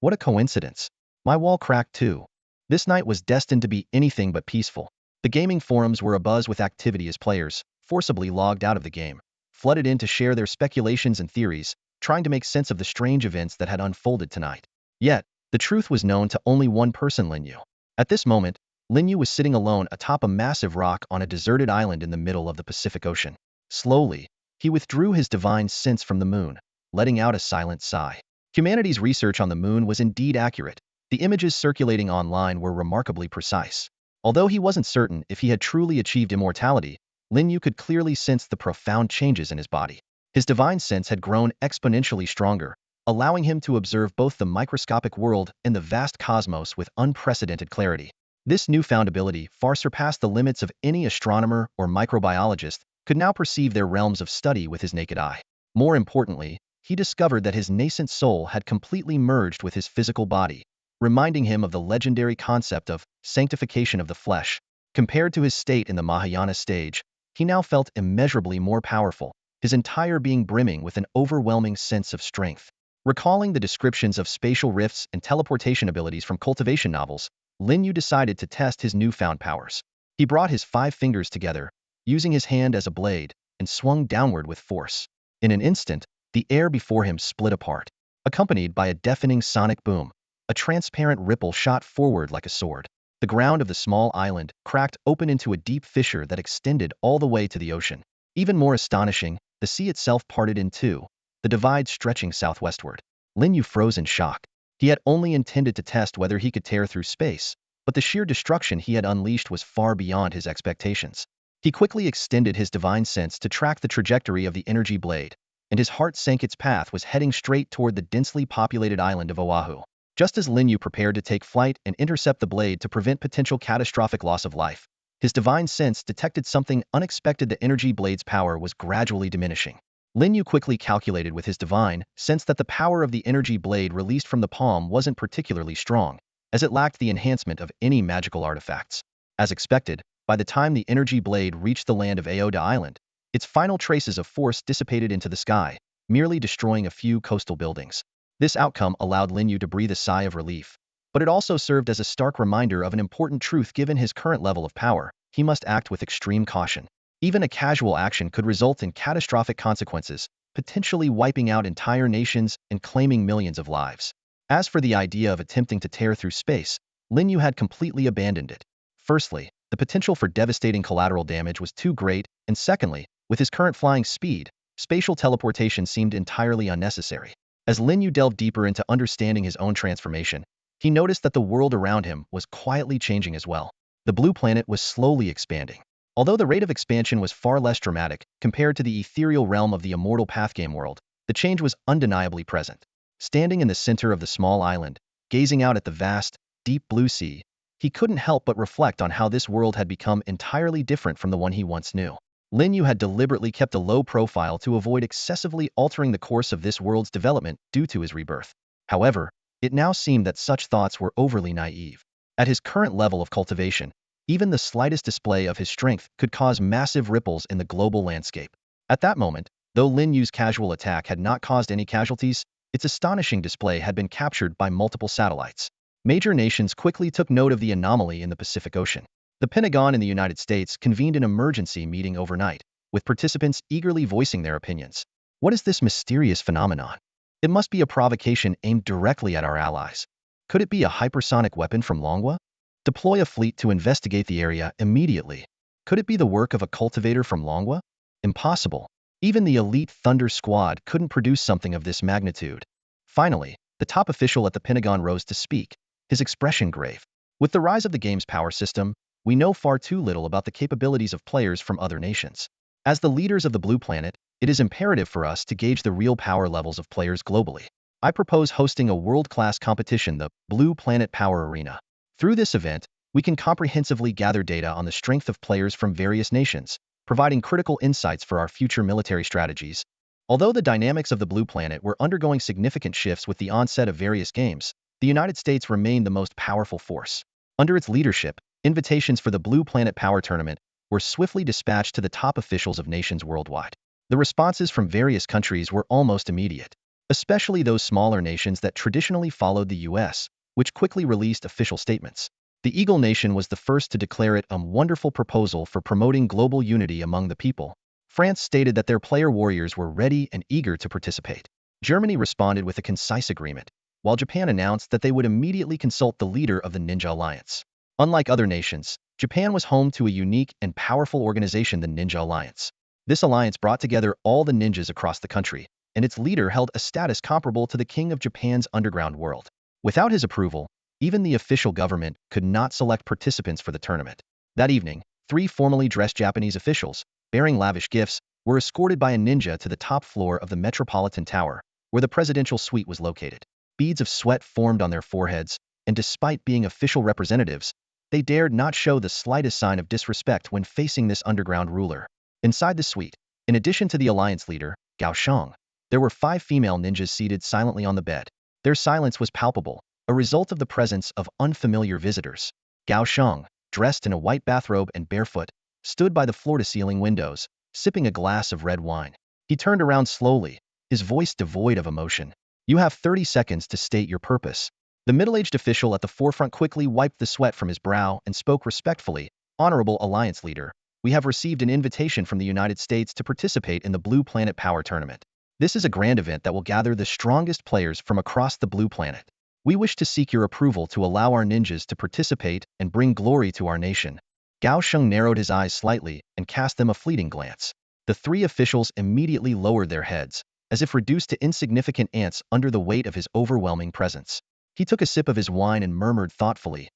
What a coincidence. My wall cracked too. This night was destined to be anything but peaceful. The gaming forums were abuzz with activity as players, forcibly logged out of the game, flooded in to share their speculations and theories, trying to make sense of the strange events that had unfolded tonight. Yet, the truth was known to only one person, Lin Yu. At this moment, Lin Yu was sitting alone atop a massive rock on a deserted island in the middle of the Pacific Ocean. Slowly, he withdrew his divine sense from the moon, letting out a silent sigh. Humanity's research on the moon was indeed accurate. The images circulating online were remarkably precise. Although he wasn't certain if he had truly achieved immortality, Lin Yu could clearly sense the profound changes in his body. His divine sense had grown exponentially stronger, allowing him to observe both the microscopic world and the vast cosmos with unprecedented clarity. This newfound ability far surpassed the limits of any astronomer or microbiologist could now perceive their realms of study with his naked eye. More importantly, he discovered that his nascent soul had completely merged with his physical body, reminding him of the legendary concept of sanctification of the flesh. Compared to his state in the Mahayana stage, he now felt immeasurably more powerful, his entire being brimming with an overwhelming sense of strength. Recalling the descriptions of spatial rifts and teleportation abilities from cultivation novels, Lin Yu decided to test his newfound powers. He brought his 5 fingers together, using his hand as a blade, and swung downward with force. In an instant, the air before him split apart. Accompanied by a deafening sonic boom, a transparent ripple shot forward like a sword. The ground of the small island cracked open into a deep fissure that extended all the way to the ocean. Even more astonishing, the sea itself parted in two, the divide stretching southwestward. Lin Yu froze in shock. He had only intended to test whether he could tear through space, but the sheer destruction he had unleashed was far beyond his expectations. He quickly extended his divine sense to track the trajectory of the energy blade, and his heart sank. Its path was heading straight toward the densely populated island of Oahu. Just as Lin Yu prepared to take flight and intercept the blade to prevent potential catastrophic loss of life, his divine sense detected something unexpected. The energy blade's power was gradually diminishing. Lin Yu quickly calculated with his divine sense that the power of the energy blade released from the palm wasn't particularly strong, as it lacked the enhancement of any magical artifacts. As expected, by the time the energy blade reached the land of Aoda Island, its final traces of force dissipated into the sky, merely destroying a few coastal buildings. This outcome allowed Lin Yu to breathe a sigh of relief, but it also served as a stark reminder of an important truth. Given his current level of power, he must act with extreme caution. Even a casual action could result in catastrophic consequences, potentially wiping out entire nations and claiming millions of lives. As for the idea of attempting to tear through space, Lin Yu had completely abandoned it. Firstly, the potential for devastating collateral damage was too great, and secondly, with his current flying speed, spatial teleportation seemed entirely unnecessary. As Lin Yu delved deeper into understanding his own transformation, he noticed that the world around him was quietly changing as well. The blue planet was slowly expanding. Although the rate of expansion was far less dramatic compared to the ethereal realm of the immortal path game world, the change was undeniably present. Standing in the center of the small island, gazing out at the vast, deep blue sea, he couldn't help but reflect on how this world had become entirely different from the one he once knew. Lin Yu had deliberately kept a low profile to avoid excessively altering the course of this world's development due to his rebirth. However, it now seemed that such thoughts were overly naive. At his current level of cultivation, even the slightest display of his strength could cause massive ripples in the global landscape. At that moment, though Lin Yu's casual attack had not caused any casualties, its astonishing display had been captured by multiple satellites. Major nations quickly took note of the anomaly in the Pacific Ocean. The Pentagon in the United States convened an emergency meeting overnight, with participants eagerly voicing their opinions. What is this mysterious phenomenon? It must be a provocation aimed directly at our allies. Could it be a hypersonic weapon from Longwa? Deploy a fleet to investigate the area immediately. Could it be the work of a cultivator from Longwa? Impossible. Even the elite Thunder Squad couldn't produce something of this magnitude. Finally, the top official at the Pentagon rose to speak, his expression grave. With the rise of the game's power system, we know far too little about the capabilities of players from other nations. As the leaders of the Blue Planet, it is imperative for us to gauge the real power levels of players globally. I propose hosting a world-class competition, the Blue Planet Power Arena. Through this event, we can comprehensively gather data on the strength of players from various nations, providing critical insights for our future military strategies. Although the dynamics of the Blue Planet were undergoing significant shifts with the onset of various games, the United States remained the most powerful force. Under its leadership, invitations for the Blue Planet Power Tournament were swiftly dispatched to the top officials of nations worldwide. The responses from various countries were almost immediate, especially those smaller nations that traditionally followed the US, which quickly released official statements. The Eagle Nation was the first to declare it a wonderful proposal for promoting global unity among the people. France stated that their player warriors were ready and eager to participate. Germany responded with a concise agreement, while Japan announced that they would immediately consult the leader of the Ninja Alliance. Unlike other nations, Japan was home to a unique and powerful organization, the Ninja Alliance. This alliance brought together all the ninjas across the country, and its leader held a status comparable to the king of Japan's underground world. Without his approval, even the official government could not select participants for the tournament. That evening, 3 formally dressed Japanese officials, bearing lavish gifts, were escorted by a ninja to the top floor of the Metropolitan Tower, where the presidential suite was located. Beads of sweat formed on their foreheads, and despite being official representatives, they dared not show the slightest sign of disrespect when facing this underground ruler. Inside the suite, in addition to the alliance leader, Gao Shang, there were 5 female ninjas seated silently on the bed. Their silence was palpable, a result of the presence of unfamiliar visitors. Gao Shang, dressed in a white bathrobe and barefoot, stood by the floor-to-ceiling windows, sipping a glass of red wine. He turned around slowly, his voice devoid of emotion. You have 30 seconds to state your purpose. The middle-aged official at the forefront quickly wiped the sweat from his brow and spoke respectfully. Honorable Alliance Leader, we have received an invitation from the United States to participate in the Blue Planet Power Tournament. This is a grand event that will gather the strongest players from across the Blue Planet. We wish to seek your approval to allow our ninjas to participate and bring glory to our nation. Gao Sheng narrowed his eyes slightly and cast them a fleeting glance. The 3 officials immediately lowered their heads, as if reduced to insignificant ants under the weight of his overwhelming presence. He took a sip of his wine and murmured thoughtfully,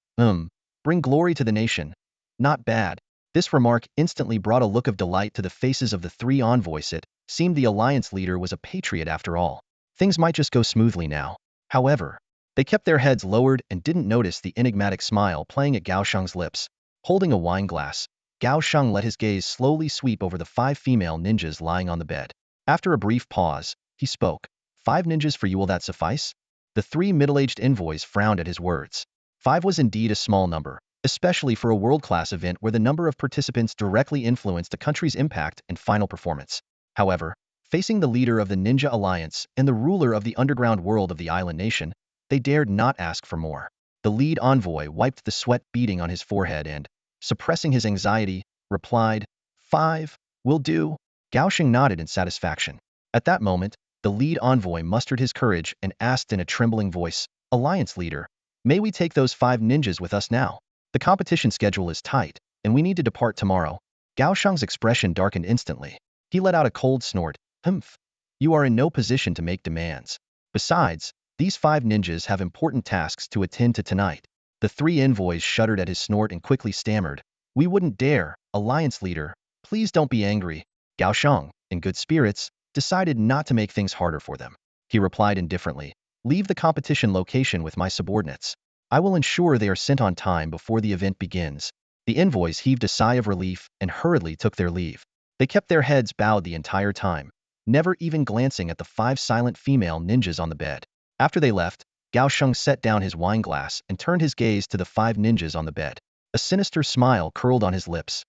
bring glory to the nation. Not bad. This remark instantly brought a look of delight to the faces of the 3 envoys. It seemed the alliance leader was a patriot after all. Things might just go smoothly now. However, they kept their heads lowered and didn't notice the enigmatic smile playing at Gao Sheng's lips. Holding a wine glass, Gao Sheng let his gaze slowly sweep over the 5 female ninjas lying on the bed. After a brief pause, he spoke. 5 ninjas for you, will that suffice? The 3 middle-aged envoys frowned at his words. 5 was indeed a small number, especially for a world-class event where the number of participants directly influenced a country's impact and final performance. However, facing the leader of the Ninja Alliance and the ruler of the underground world of the island nation, they dared not ask for more. The lead envoy wiped the sweat beading on his forehead and, suppressing his anxiety, replied, 5 will do. Gao Sheng nodded in satisfaction. At that moment, the lead envoy mustered his courage and asked in a trembling voice, Alliance Leader, may we take those 5 ninjas with us now? The competition schedule is tight, and we need to depart tomorrow. Gao Shang's expression darkened instantly. He let out a cold snort. Humph. You are in no position to make demands. Besides, these 5 ninjas have important tasks to attend to tonight. The 3 envoys shuddered at his snort and quickly stammered. We wouldn't dare, Alliance leader. Please don't be angry. Gao Shang, in good spirits, decided not to make things harder for them. He replied indifferently. Leave the competition location with my subordinates. I will ensure they are sent on time before the event begins. The envoys heaved a sigh of relief and hurriedly took their leave. They kept their heads bowed the entire time, never even glancing at the 5 silent female ninjas on the bed. After they left, Gao Sheng set down his wine glass and turned his gaze to the 5 ninjas on the bed. A sinister smile curled on his lips.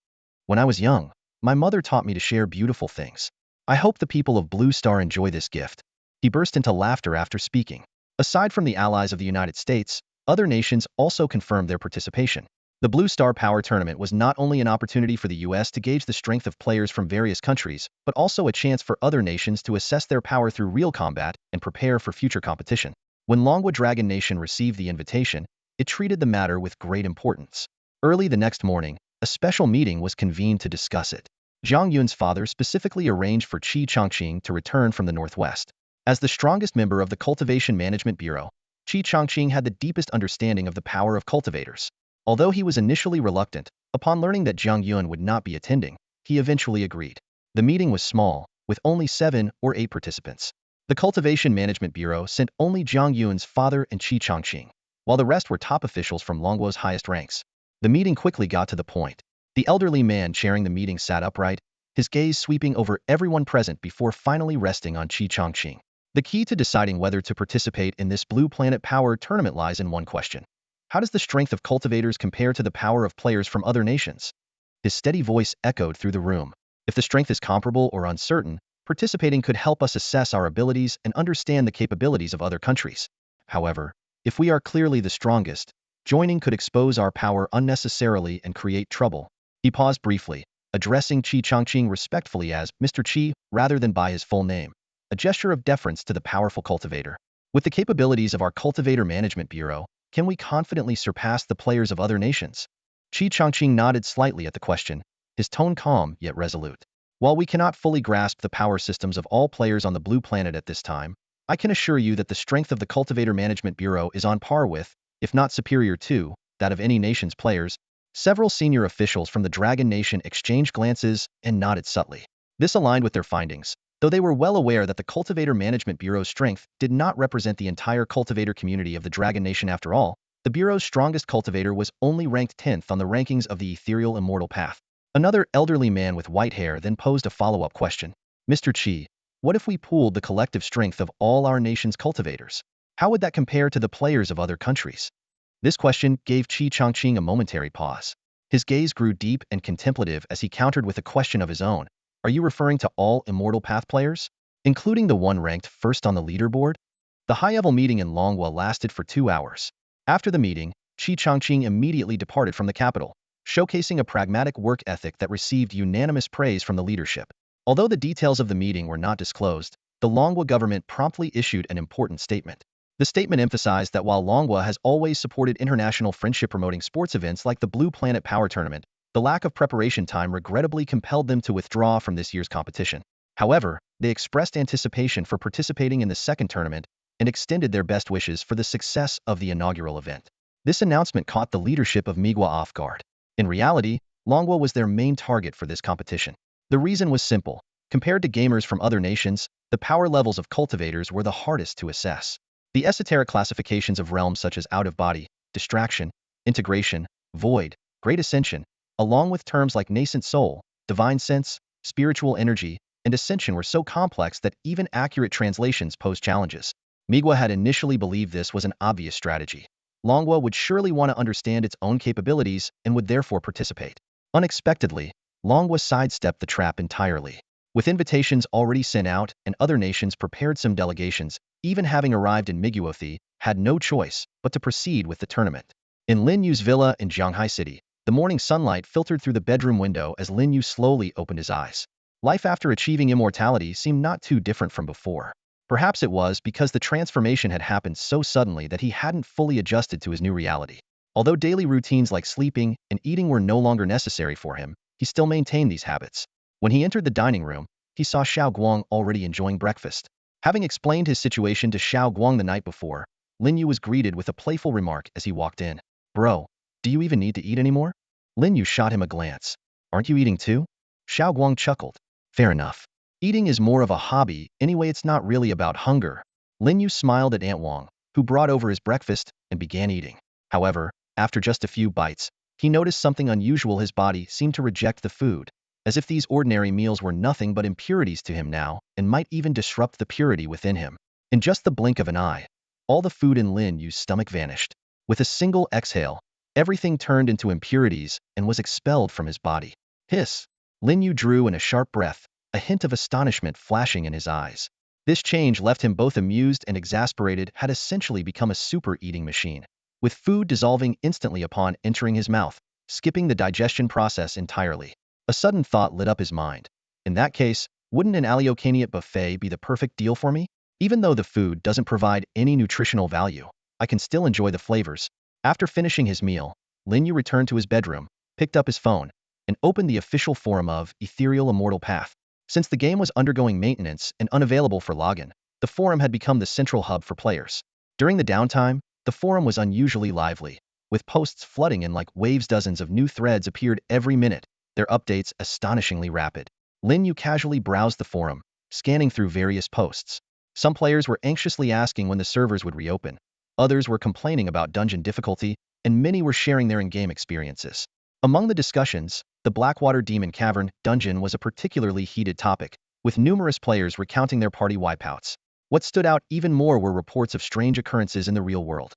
When I was young, my mother taught me to share beautiful things. I hope the people of Blue Star enjoy this gift. He burst into laughter after speaking. Aside from the allies of the United States, other nations also confirmed their participation. The Blue Star Power Tournament was not only an opportunity for the US to gauge the strength of players from various countries, but also a chance for other nations to assess their power through real combat and prepare for future competition. When Longwa Dragon Nation received the invitation, it treated the matter with great importance. Early the next morning, a special meeting was convened to discuss it. Zhang Yun's father specifically arranged for Qi Changqing to return from the northwest. As the strongest member of the Cultivation Management Bureau, Qi Changqing had the deepest understanding of the power of cultivators. Although he was initially reluctant, upon learning that Zhang Yun would not be attending, he eventually agreed. The meeting was small, with only 7 or 8 participants. The Cultivation Management Bureau sent only Zhang Yun's father and Qi Changqing, while the rest were top officials from Longwo's highest ranks. The meeting quickly got to the point. The elderly man chairing the meeting sat upright, his gaze sweeping over everyone present before finally resting on Qi Changqing. The key to deciding whether to participate in this Blue Planet Power tournament lies in one question. How does the strength of cultivators compare to the power of players from other nations? His steady voice echoed through the room. If the strength is comparable or uncertain, participating could help us assess our abilities and understand the capabilities of other countries. However, if we are clearly the strongest, joining could expose our power unnecessarily and create trouble. He paused briefly, addressing Qi Changqing respectfully as Mr. Qi rather than by his full name, a gesture of deference to the powerful cultivator. With the capabilities of our Cultivator Management Bureau, can we confidently surpass the players of other nations? Qi Changqing nodded slightly at the question, his tone calm yet resolute. While we cannot fully grasp the power systems of all players on the Blue Planet at this time, I can assure you that the strength of the Cultivator Management Bureau is on par with, if not superior to, that of any nation's players. Several senior officials from the Dragon Nation exchanged glances and nodded subtly. This aligned with their findings, though they were well aware that the Cultivator Management Bureau's strength did not represent the entire cultivator community of the Dragon Nation after all. The Bureau's strongest cultivator was only ranked 10th on the rankings of the ethereal immortal path. Another elderly man with white hair then posed a follow-up question. Mr. Qi, what if we pooled the collective strength of all our nation's cultivators? How would that compare to the players of other countries? This question gave Qi Changqing a momentary pause. His gaze grew deep and contemplative as he countered with a question of his own. Are you referring to all Immortal Path players, including the one ranked first on the leaderboard? The high-level meeting in Longhua lasted for 2 hours. After the meeting, Qi Changqing immediately departed from the capital, showcasing a pragmatic work ethic that received unanimous praise from the leadership. Although the details of the meeting were not disclosed, the Longhua government promptly issued an important statement. The statement emphasized that while Longhua has always supported international friendship-promoting sports events like the Blue Planet Power Tournament, the lack of preparation time regrettably compelled them to withdraw from this year's competition. However, they expressed anticipation for participating in the second tournament and extended their best wishes for the success of the inaugural event. This announcement caught the leadership of Migwa off guard. In reality, Longhua was their main target for this competition. The reason was simple. Compared to gamers from other nations, the power levels of cultivators were the hardest to assess. The esoteric classifications of realms such as out-of-body, distraction, integration, void, great ascension, along with terms like nascent soul, divine sense, spiritual energy, and ascension were so complex that even accurate translations posed challenges. Migwa had initially believed this was an obvious strategy. Longhua would surely want to understand its own capabilities and would therefore participate. Unexpectedly, Longhua sidestepped the trap entirely. With invitations already sent out and other nations prepared, some delegations, even having arrived in Miguothi, had no choice but to proceed with the tournament. In Lin Yu's villa in Zhanghai City, the morning sunlight filtered through the bedroom window as Lin Yu slowly opened his eyes. Life after achieving immortality seemed not too different from before. Perhaps it was because the transformation had happened so suddenly that he hadn't fully adjusted to his new reality. Although daily routines like sleeping and eating were no longer necessary for him, he still maintained these habits. When he entered the dining room, he saw Xiao Guang already enjoying breakfast. Having explained his situation to Xiao Guang the night before, Lin Yu was greeted with a playful remark as he walked in. Bro, do you even need to eat anymore? Lin Yu shot him a glance. Aren't you eating too? Xiao Guang chuckled. Fair enough. Eating is more of a hobby, anyway it's not really about hunger. Lin Yu smiled at Aunt Wang, who brought over his breakfast, and began eating. However, after just a few bites, he noticed something unusual. His body seemed to reject the food, as if these ordinary meals were nothing but impurities to him now, and might even disrupt the purity within him. In just the blink of an eye, all the food in Lin Yu's stomach vanished. With a single exhale, everything turned into impurities and was expelled from his body. Hiss! Lin Yu drew in a sharp breath, a hint of astonishment flashing in his eyes. This change left him both amused and exasperated. Had essentially become a super eating machine, with food dissolving instantly upon entering his mouth, skipping the digestion process entirely. A sudden thought lit up his mind. In that case, wouldn't an all-you-can-eat buffet be the perfect deal for me? Even though the food doesn't provide any nutritional value, I can still enjoy the flavors. After finishing his meal, Lin Yu returned to his bedroom, picked up his phone, and opened the official forum of Ethereal Immortal Path. Since the game was undergoing maintenance and unavailable for login, the forum had become the central hub for players. During the downtime, the forum was unusually lively, with posts flooding in like waves. Dozens of new threads appeared every minute, their updates astonishingly rapid. Lin Yu casually browsed the forum, scanning through various posts. Some players were anxiously asking when the servers would reopen. Others were complaining about dungeon difficulty, and many were sharing their in-game experiences. Among the discussions, the Blackwater Demon Cavern dungeon was a particularly heated topic, with numerous players recounting their party wipeouts. What stood out even more were reports of strange occurrences in the real world.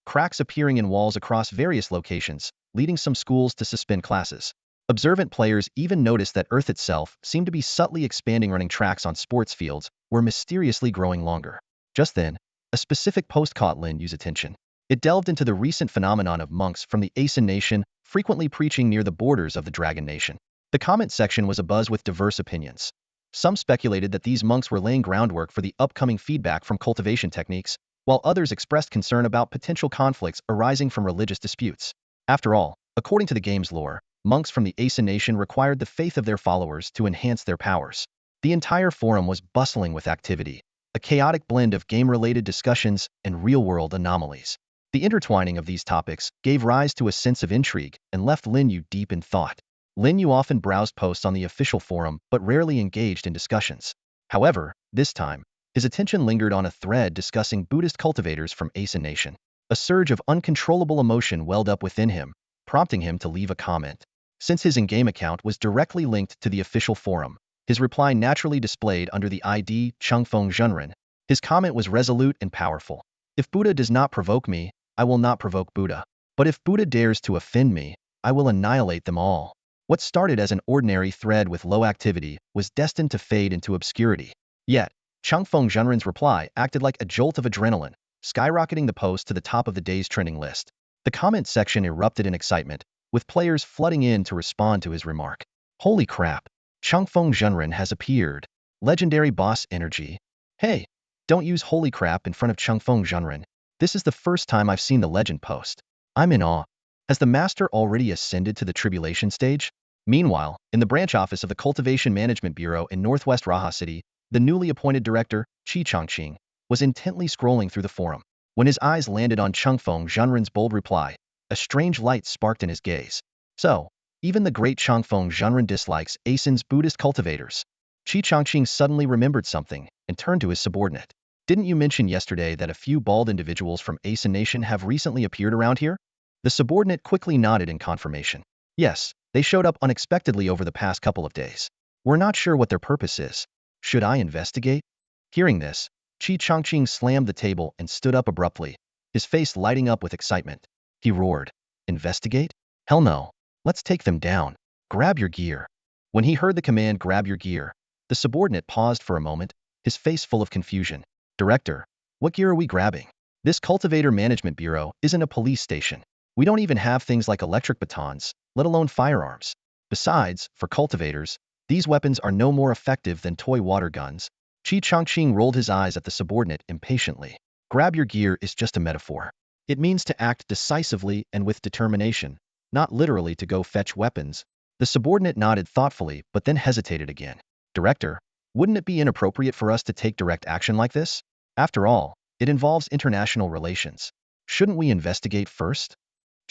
Cracks appearing in walls across various locations, leading some schools to suspend classes. Observant players even noticed that Earth itself seemed to be subtly expanding. Running tracks on sports fields were mysteriously growing longer. Just then, a specific post caught Lin Yu's attention. It delved into the recent phenomenon of monks from the Asen Nation frequently preaching near the borders of the Dragon Nation. The comment section was abuzz with diverse opinions. Some speculated that these monks were laying groundwork for the upcoming feedback from cultivation techniques, while others expressed concern about potential conflicts arising from religious disputes. After all, according to the game's lore, monks from the Asen Nation required the faith of their followers to enhance their powers. The entire forum was bustling with activity, a chaotic blend of game-related discussions and real-world anomalies. The intertwining of these topics gave rise to a sense of intrigue and left Lin Yu deep in thought. Lin Yu often browsed posts on the official forum but rarely engaged in discussions. However, this time, his attention lingered on a thread discussing Buddhist cultivators from Asen Nation. A surge of uncontrollable emotion welled up within him, prompting him to leave a comment. Since his in-game account was directly linked to the official forum, his reply naturally displayed under the ID Changfeng Zhenren. His comment was resolute and powerful. If Buddha does not provoke me, I will not provoke Buddha. But if Buddha dares to offend me, I will annihilate them all. What started as an ordinary thread with low activity was destined to fade into obscurity. Yet, Changfeng Zhenren's reply acted like a jolt of adrenaline, skyrocketing the post to the top of the day's trending list. The comment section erupted in excitement, with players flooding in to respond to his remark. Holy crap! Changfeng Zhenren has appeared. Legendary boss energy. Hey, don't use holy crap in front of Changfeng Zhenren. This is the first time I've seen the legend post. I'm in awe. Has the master already ascended to the tribulation stage? Meanwhile, in the branch office of the Cultivation Management Bureau in Northwest Raha City, the newly appointed director, Qi Changqing, was intently scrolling through the forum. When his eyes landed on Changfeng Zhenren's bold reply, a strange light sparked in his gaze. So, even the great Changfeng Zhenren dislikes Asen's Buddhist cultivators. Qi Changqing suddenly remembered something and turned to his subordinate. Didn't you mention yesterday that a few bald individuals from Asen Nation have recently appeared around here? The subordinate quickly nodded in confirmation. Yes, they showed up unexpectedly over the past couple of days. We're not sure what their purpose is. Should I investigate? Hearing this, Qi Changqing slammed the table and stood up abruptly, his face lighting up with excitement. He roared, "Investigate? Hell no. Let's take them down. Grab your gear." When he heard the command, "Grab your gear," the subordinate paused for a moment, his face full of confusion. "Director, what gear are we grabbing? This Cultivator Management Bureau isn't a police station. We don't even have things like electric batons, let alone firearms. Besides, for cultivators, these weapons are no more effective than toy water guns." Qi Changqing rolled his eyes at the subordinate impatiently. "Grab your gear is just a metaphor. It means to act decisively and with determination, not literally to go fetch weapons. The subordinate nodded thoughtfully, but then hesitated again. Director, wouldn't it be inappropriate for us to take direct action like this? After all, it involves international relations. Shouldn't we investigate first?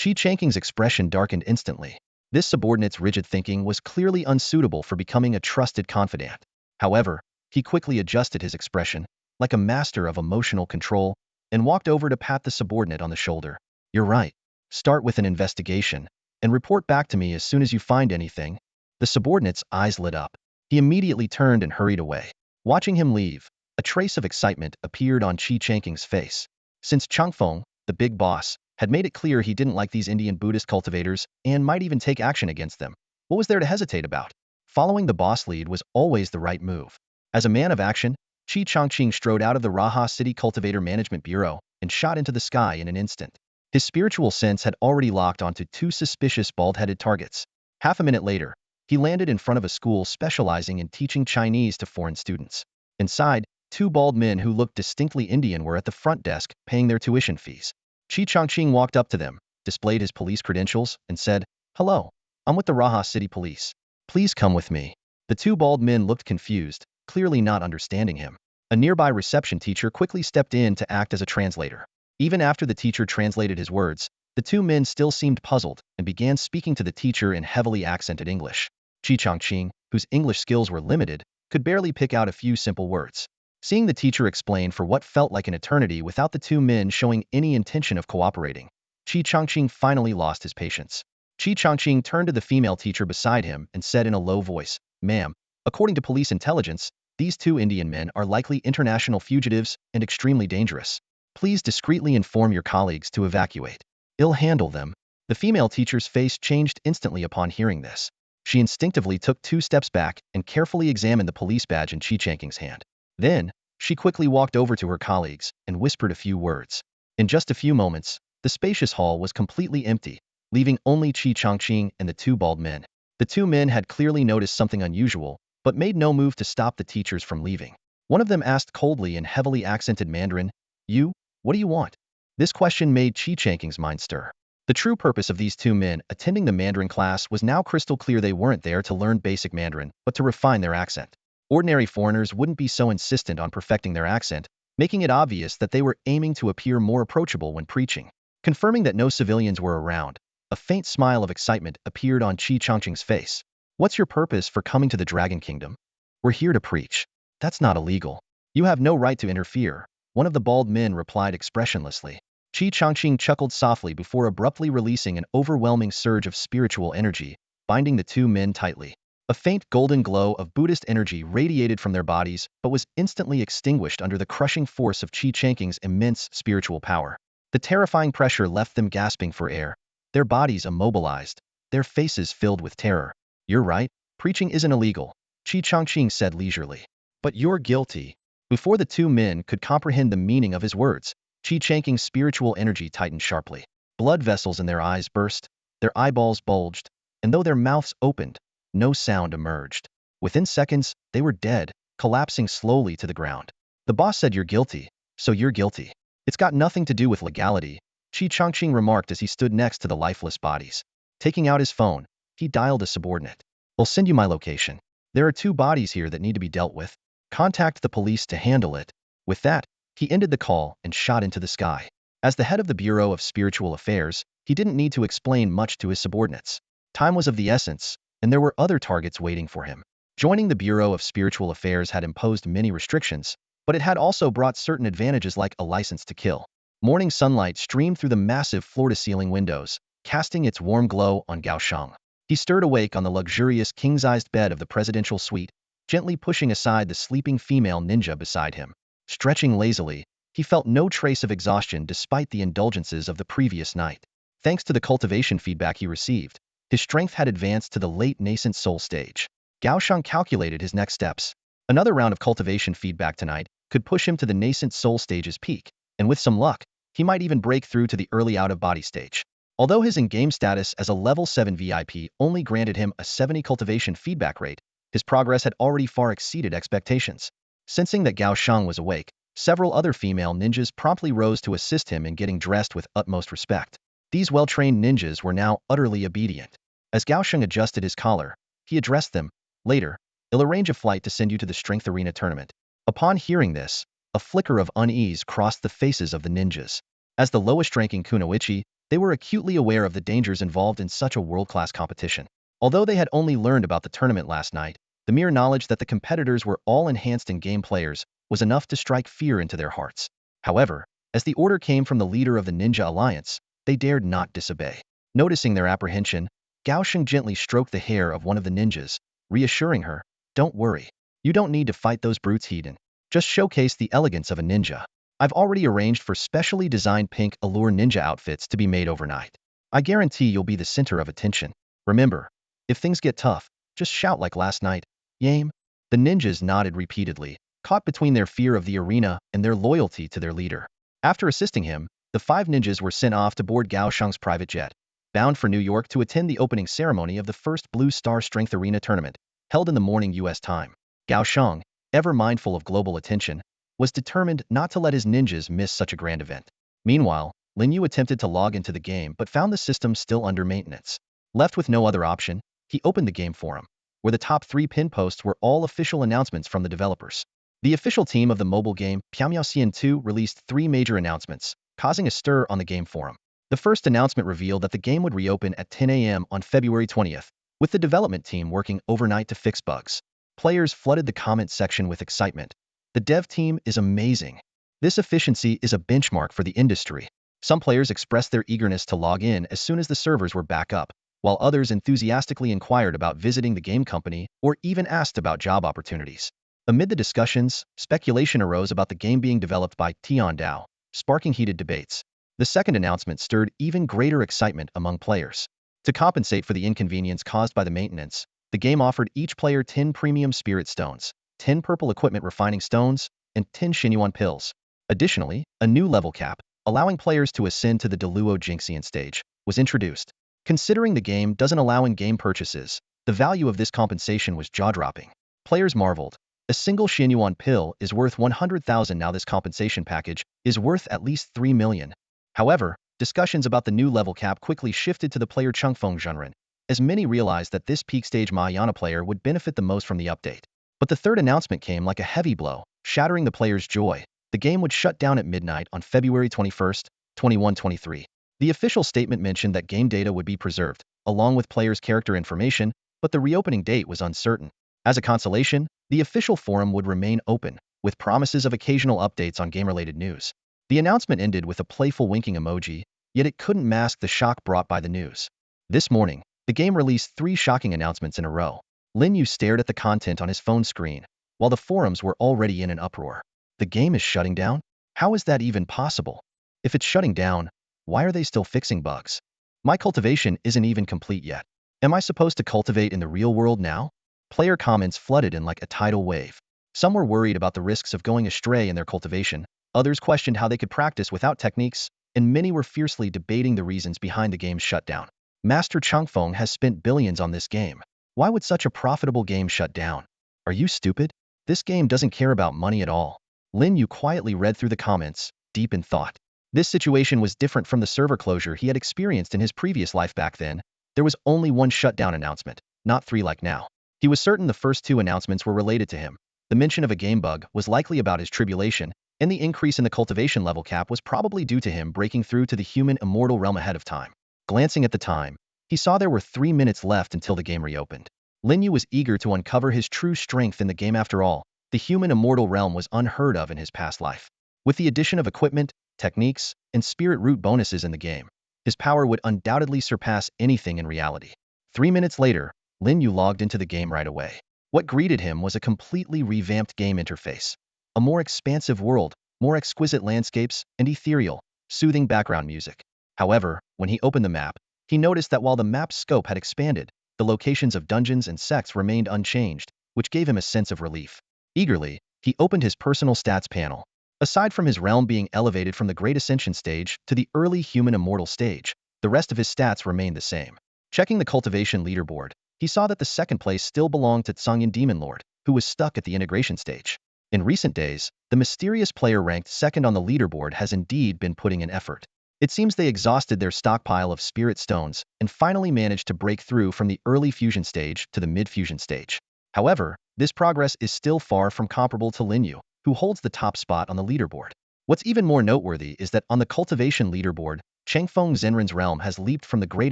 Chi Changqing's expression darkened instantly. This subordinate's rigid thinking was clearly unsuitable for becoming a trusted confidant. However, he quickly adjusted his expression, like a master of emotional control, and walked over to pat the subordinate on the shoulder. You're right. Start with an investigation, and report back to me as soon as you find anything. The subordinate's eyes lit up. He immediately turned and hurried away. Watching him leave, a trace of excitement appeared on Chi Changqing's face. Since Changfeng, the big boss, had made it clear he didn't like these Indian Buddhist cultivators and might even take action against them, what was there to hesitate about? Following the boss lead was always the right move. As a man of action, Chi Changqing strode out of the Raha City Cultivator Management Bureau and shot into the sky in an instant. His spiritual sense had already locked onto two suspicious bald-headed targets. Half a minute later, he landed in front of a school specializing in teaching Chinese to foreign students. Inside, two bald men who looked distinctly Indian were at the front desk paying their tuition fees. Chi Changqing walked up to them, displayed his police credentials, and said, "Hello, I'm with the Raha City Police. Please come with me." The two bald men looked confused, clearly not understanding him. A nearby reception teacher quickly stepped in to act as a translator. Even after the teacher translated his words, the two men still seemed puzzled and began speaking to the teacher in heavily accented English. Chi Changqing, whose English skills were limited, could barely pick out a few simple words. Seeing the teacher explain for what felt like an eternity without the two men showing any intention of cooperating, Chi Changqing finally lost his patience. Chi Changqing turned to the female teacher beside him and said in a low voice, "Ma'am, according to police intelligence, these two Indian men are likely international fugitives and extremely dangerous. Please discreetly inform your colleagues to evacuate. I'll handle them." The female teacher's face changed instantly upon hearing this. She instinctively took 2 steps back and carefully examined the police badge in Chi Changqing's hand. Then, she quickly walked over to her colleagues and whispered a few words. In just a few moments, the spacious hall was completely empty, leaving only Chi Changqing and the two bald men. The two men had clearly noticed something unusual, but made no move to stop the teachers from leaving. One of them asked coldly in heavily accented Mandarin, "You, what do you want?" This question made Chi Changqing's mind stir. The true purpose of these two men attending the Mandarin class was now crystal clear. They weren't there to learn basic Mandarin, but to refine their accent. Ordinary foreigners wouldn't be so insistent on perfecting their accent, making it obvious that they were aiming to appear more approachable when preaching. Confirming that no civilians were around, a faint smile of excitement appeared on Chi Changqing's face. "What's your purpose for coming to the Dragon Kingdom?" "We're here to preach." "That's not illegal. You have no right to interfere," one of the bald men replied expressionlessly. Chi Changqing chuckled softly before abruptly releasing an overwhelming surge of spiritual energy, binding the two men tightly. A faint golden glow of Buddhist energy radiated from their bodies, but was instantly extinguished under the crushing force of Chi Changqing's immense spiritual power. The terrifying pressure left them gasping for air, their bodies immobilized, their faces filled with terror. "You're right, preaching isn't illegal," Chi Changqing said leisurely. "But you're guilty." Before the two men could comprehend the meaning of his words, Chi Changqing's spiritual energy tightened sharply. Blood vessels in their eyes burst, their eyeballs bulged, and though their mouths opened, no sound emerged. Within seconds, they were dead, collapsing slowly to the ground. "The boss said you're guilty, so you're guilty. It's got nothing to do with legality," Chi Changqing remarked as he stood next to the lifeless bodies. Taking out his phone, he dialed a subordinate. "I'll send you my location. There are 2 bodies here that need to be dealt with. Contact the police to handle it." With that, he ended the call and shot into the sky. As the head of the Bureau of Spiritual Affairs, he didn't need to explain much to his subordinates. Time was of the essence, and there were other targets waiting for him. Joining the Bureau of Spiritual Affairs had imposed many restrictions, but it had also brought certain advantages like a license to kill. Morning sunlight streamed through the massive floor-to-ceiling windows, casting its warm glow on Gaoshang. He stirred awake on the luxurious king-sized bed of the presidential suite, gently pushing aside the sleeping female ninja beside him. Stretching lazily, he felt no trace of exhaustion despite the indulgences of the previous night. Thanks to the cultivation feedback he received, his strength had advanced to the late nascent soul stage. Gaoshang calculated his next steps. Another round of cultivation feedback tonight could push him to the nascent soul stage's peak, and with some luck, he might even break through to the early out-of-body stage. Although his in-game status as a level 7 VIP only granted him a 70 cultivation feedback rate, his progress had already far exceeded expectations. Sensing that Gaoshang was awake, Several other female ninjas promptly rose to assist him in getting dressed with utmost respect. These well-trained ninjas were now utterly obedient. As Gao Sheng adjusted his collar, he addressed them, "Later, I'll arrange a flight to send you to the Strength Arena tournament." Upon hearing this, a flicker of unease crossed the faces of the ninjas. As the lowest-ranking kunoichi, they were acutely aware of the dangers involved in such a world-class competition. Although they had only learned about the tournament last night, the mere knowledge that the competitors were all enhanced in-game players was enough to strike fear into their hearts. However, as the order came from the leader of the Ninja Alliance, they dared not disobey. Noticing their apprehension, Gao Sheng gently stroked the hair of one of the ninjas, reassuring her, "Don't worry. You don't need to fight those brutes, Heiden. Just showcase the elegance of a ninja. I've already arranged for specially designed pink allure ninja outfits to be made overnight. I guarantee you'll be the center of attention. Remember, if things get tough, just shout like last night, Yame." The ninjas nodded repeatedly, caught between their fear of the arena and their loyalty to their leader. After assisting him, the 5 ninjas were sent off to board Gao Sheng's private jet, bound for New York to attend the opening ceremony of the first Blue Star Strength Arena tournament, held in the morning U.S. time. Gao Sheng, ever mindful of global attention, was determined not to let his ninjas miss such a grand event. Meanwhile, Lin Yu attempted to log into the game but found the system still under maintenance. Left with no other option, he opened the game forum, where the top 3 pin posts were all official announcements from the developers. The official team of the mobile game, Piamiao 2, released 3 major announcements, causing a stir on the game forum. The first announcement revealed that the game would reopen at 10 a.m. on February 20th, with the development team working overnight to fix bugs. Players flooded the comment section with excitement. "The dev team is amazing. This efficiency is a benchmark for the industry." Some players expressed their eagerness to log in as soon as the servers were back up, while others enthusiastically inquired about visiting the game company or even asked about job opportunities. Amid the discussions, speculation arose about the game being developed by Tiandao, sparking heated debates. The second announcement stirred even greater excitement among players. To compensate for the inconvenience caused by the maintenance, the game offered each player 10 premium spirit stones, 10 purple equipment refining stones, and 10 Xinyuan pills. Additionally, a new level cap, allowing players to ascend to the Deluo Jinxian stage, was introduced. Considering the game doesn't allow in-game purchases, the value of this compensation was jaw-dropping. Players marveled. A single Xinyuan pill is worth 100,000 now. This compensation package is worth at least 3 million. However, discussions about the new level cap quickly shifted to the player Chungfeng Zhenren, as many realized that this peak stage Mahayana player would benefit the most from the update. But the third announcement came like a heavy blow, shattering the players' joy. The game would shut down at midnight on February 21st, 2123. The official statement mentioned that game data would be preserved, along with players' character information, but the reopening date was uncertain. As a consolation, the official forum would remain open, with promises of occasional updates on game-related news. The announcement ended with a playful winking emoji, yet it couldn't mask the shock brought by the news. This morning, the game released 3 shocking announcements in a row. Lin Yu stared at the content on his phone screen, while the forums were already in an uproar. The game is shutting down? How is that even possible? If it's shutting down, why are they still fixing bugs? My cultivation isn't even complete yet. Am I supposed to cultivate in the real world now? Player comments flooded in like a tidal wave. Some were worried about the risks of going astray in their cultivation, others questioned how they could practice without techniques, and many were fiercely debating the reasons behind the game's shutdown. Master Changfeng has spent billions on this game. Why would such a profitable game shut down? Are you stupid? This game doesn't care about money at all. Lin Yu quietly read through the comments, deep in thought. This situation was different from the server closure he had experienced in his previous life back then. There was only one shutdown announcement, not 3 like now. He was certain the first 2 announcements were related to him. The mention of a game bug was likely about his tribulation, and the increase in the cultivation level cap was probably due to him breaking through to the human immortal realm ahead of time. Glancing at the time, he saw there were 3 minutes left until the game reopened. Lin Yu was eager to uncover his true strength in the game. After all, the human immortal realm was unheard of in his past life. With the addition of equipment, techniques, and spirit root bonuses in the game, his power would undoubtedly surpass anything in reality. 3 minutes later, Lin Yu logged into the game right away. What greeted him was a completely revamped game interface. A more expansive world, more exquisite landscapes, and ethereal, soothing background music. However, when he opened the map, he noticed that while the map's scope had expanded, the locations of dungeons and sects remained unchanged, which gave him a sense of relief. Eagerly, he opened his personal stats panel. Aside from his realm being elevated from the Great Ascension stage to the early human immortal stage, the rest of his stats remained the same. Checking the cultivation leaderboard, he saw that the second place still belonged to Tsangyan Demon Lord, who was stuck at the integration stage. In recent days, the mysterious player ranked second on the leaderboard has indeed been putting in effort. It seems they exhausted their stockpile of spirit stones and finally managed to break through from the early fusion stage to the mid-fusion stage. However, this progress is still far from comparable to Lin Yu, who holds the top spot on the leaderboard. What's even more noteworthy is that on the cultivation leaderboard, Changfeng Zhenren's realm has leaped from the Great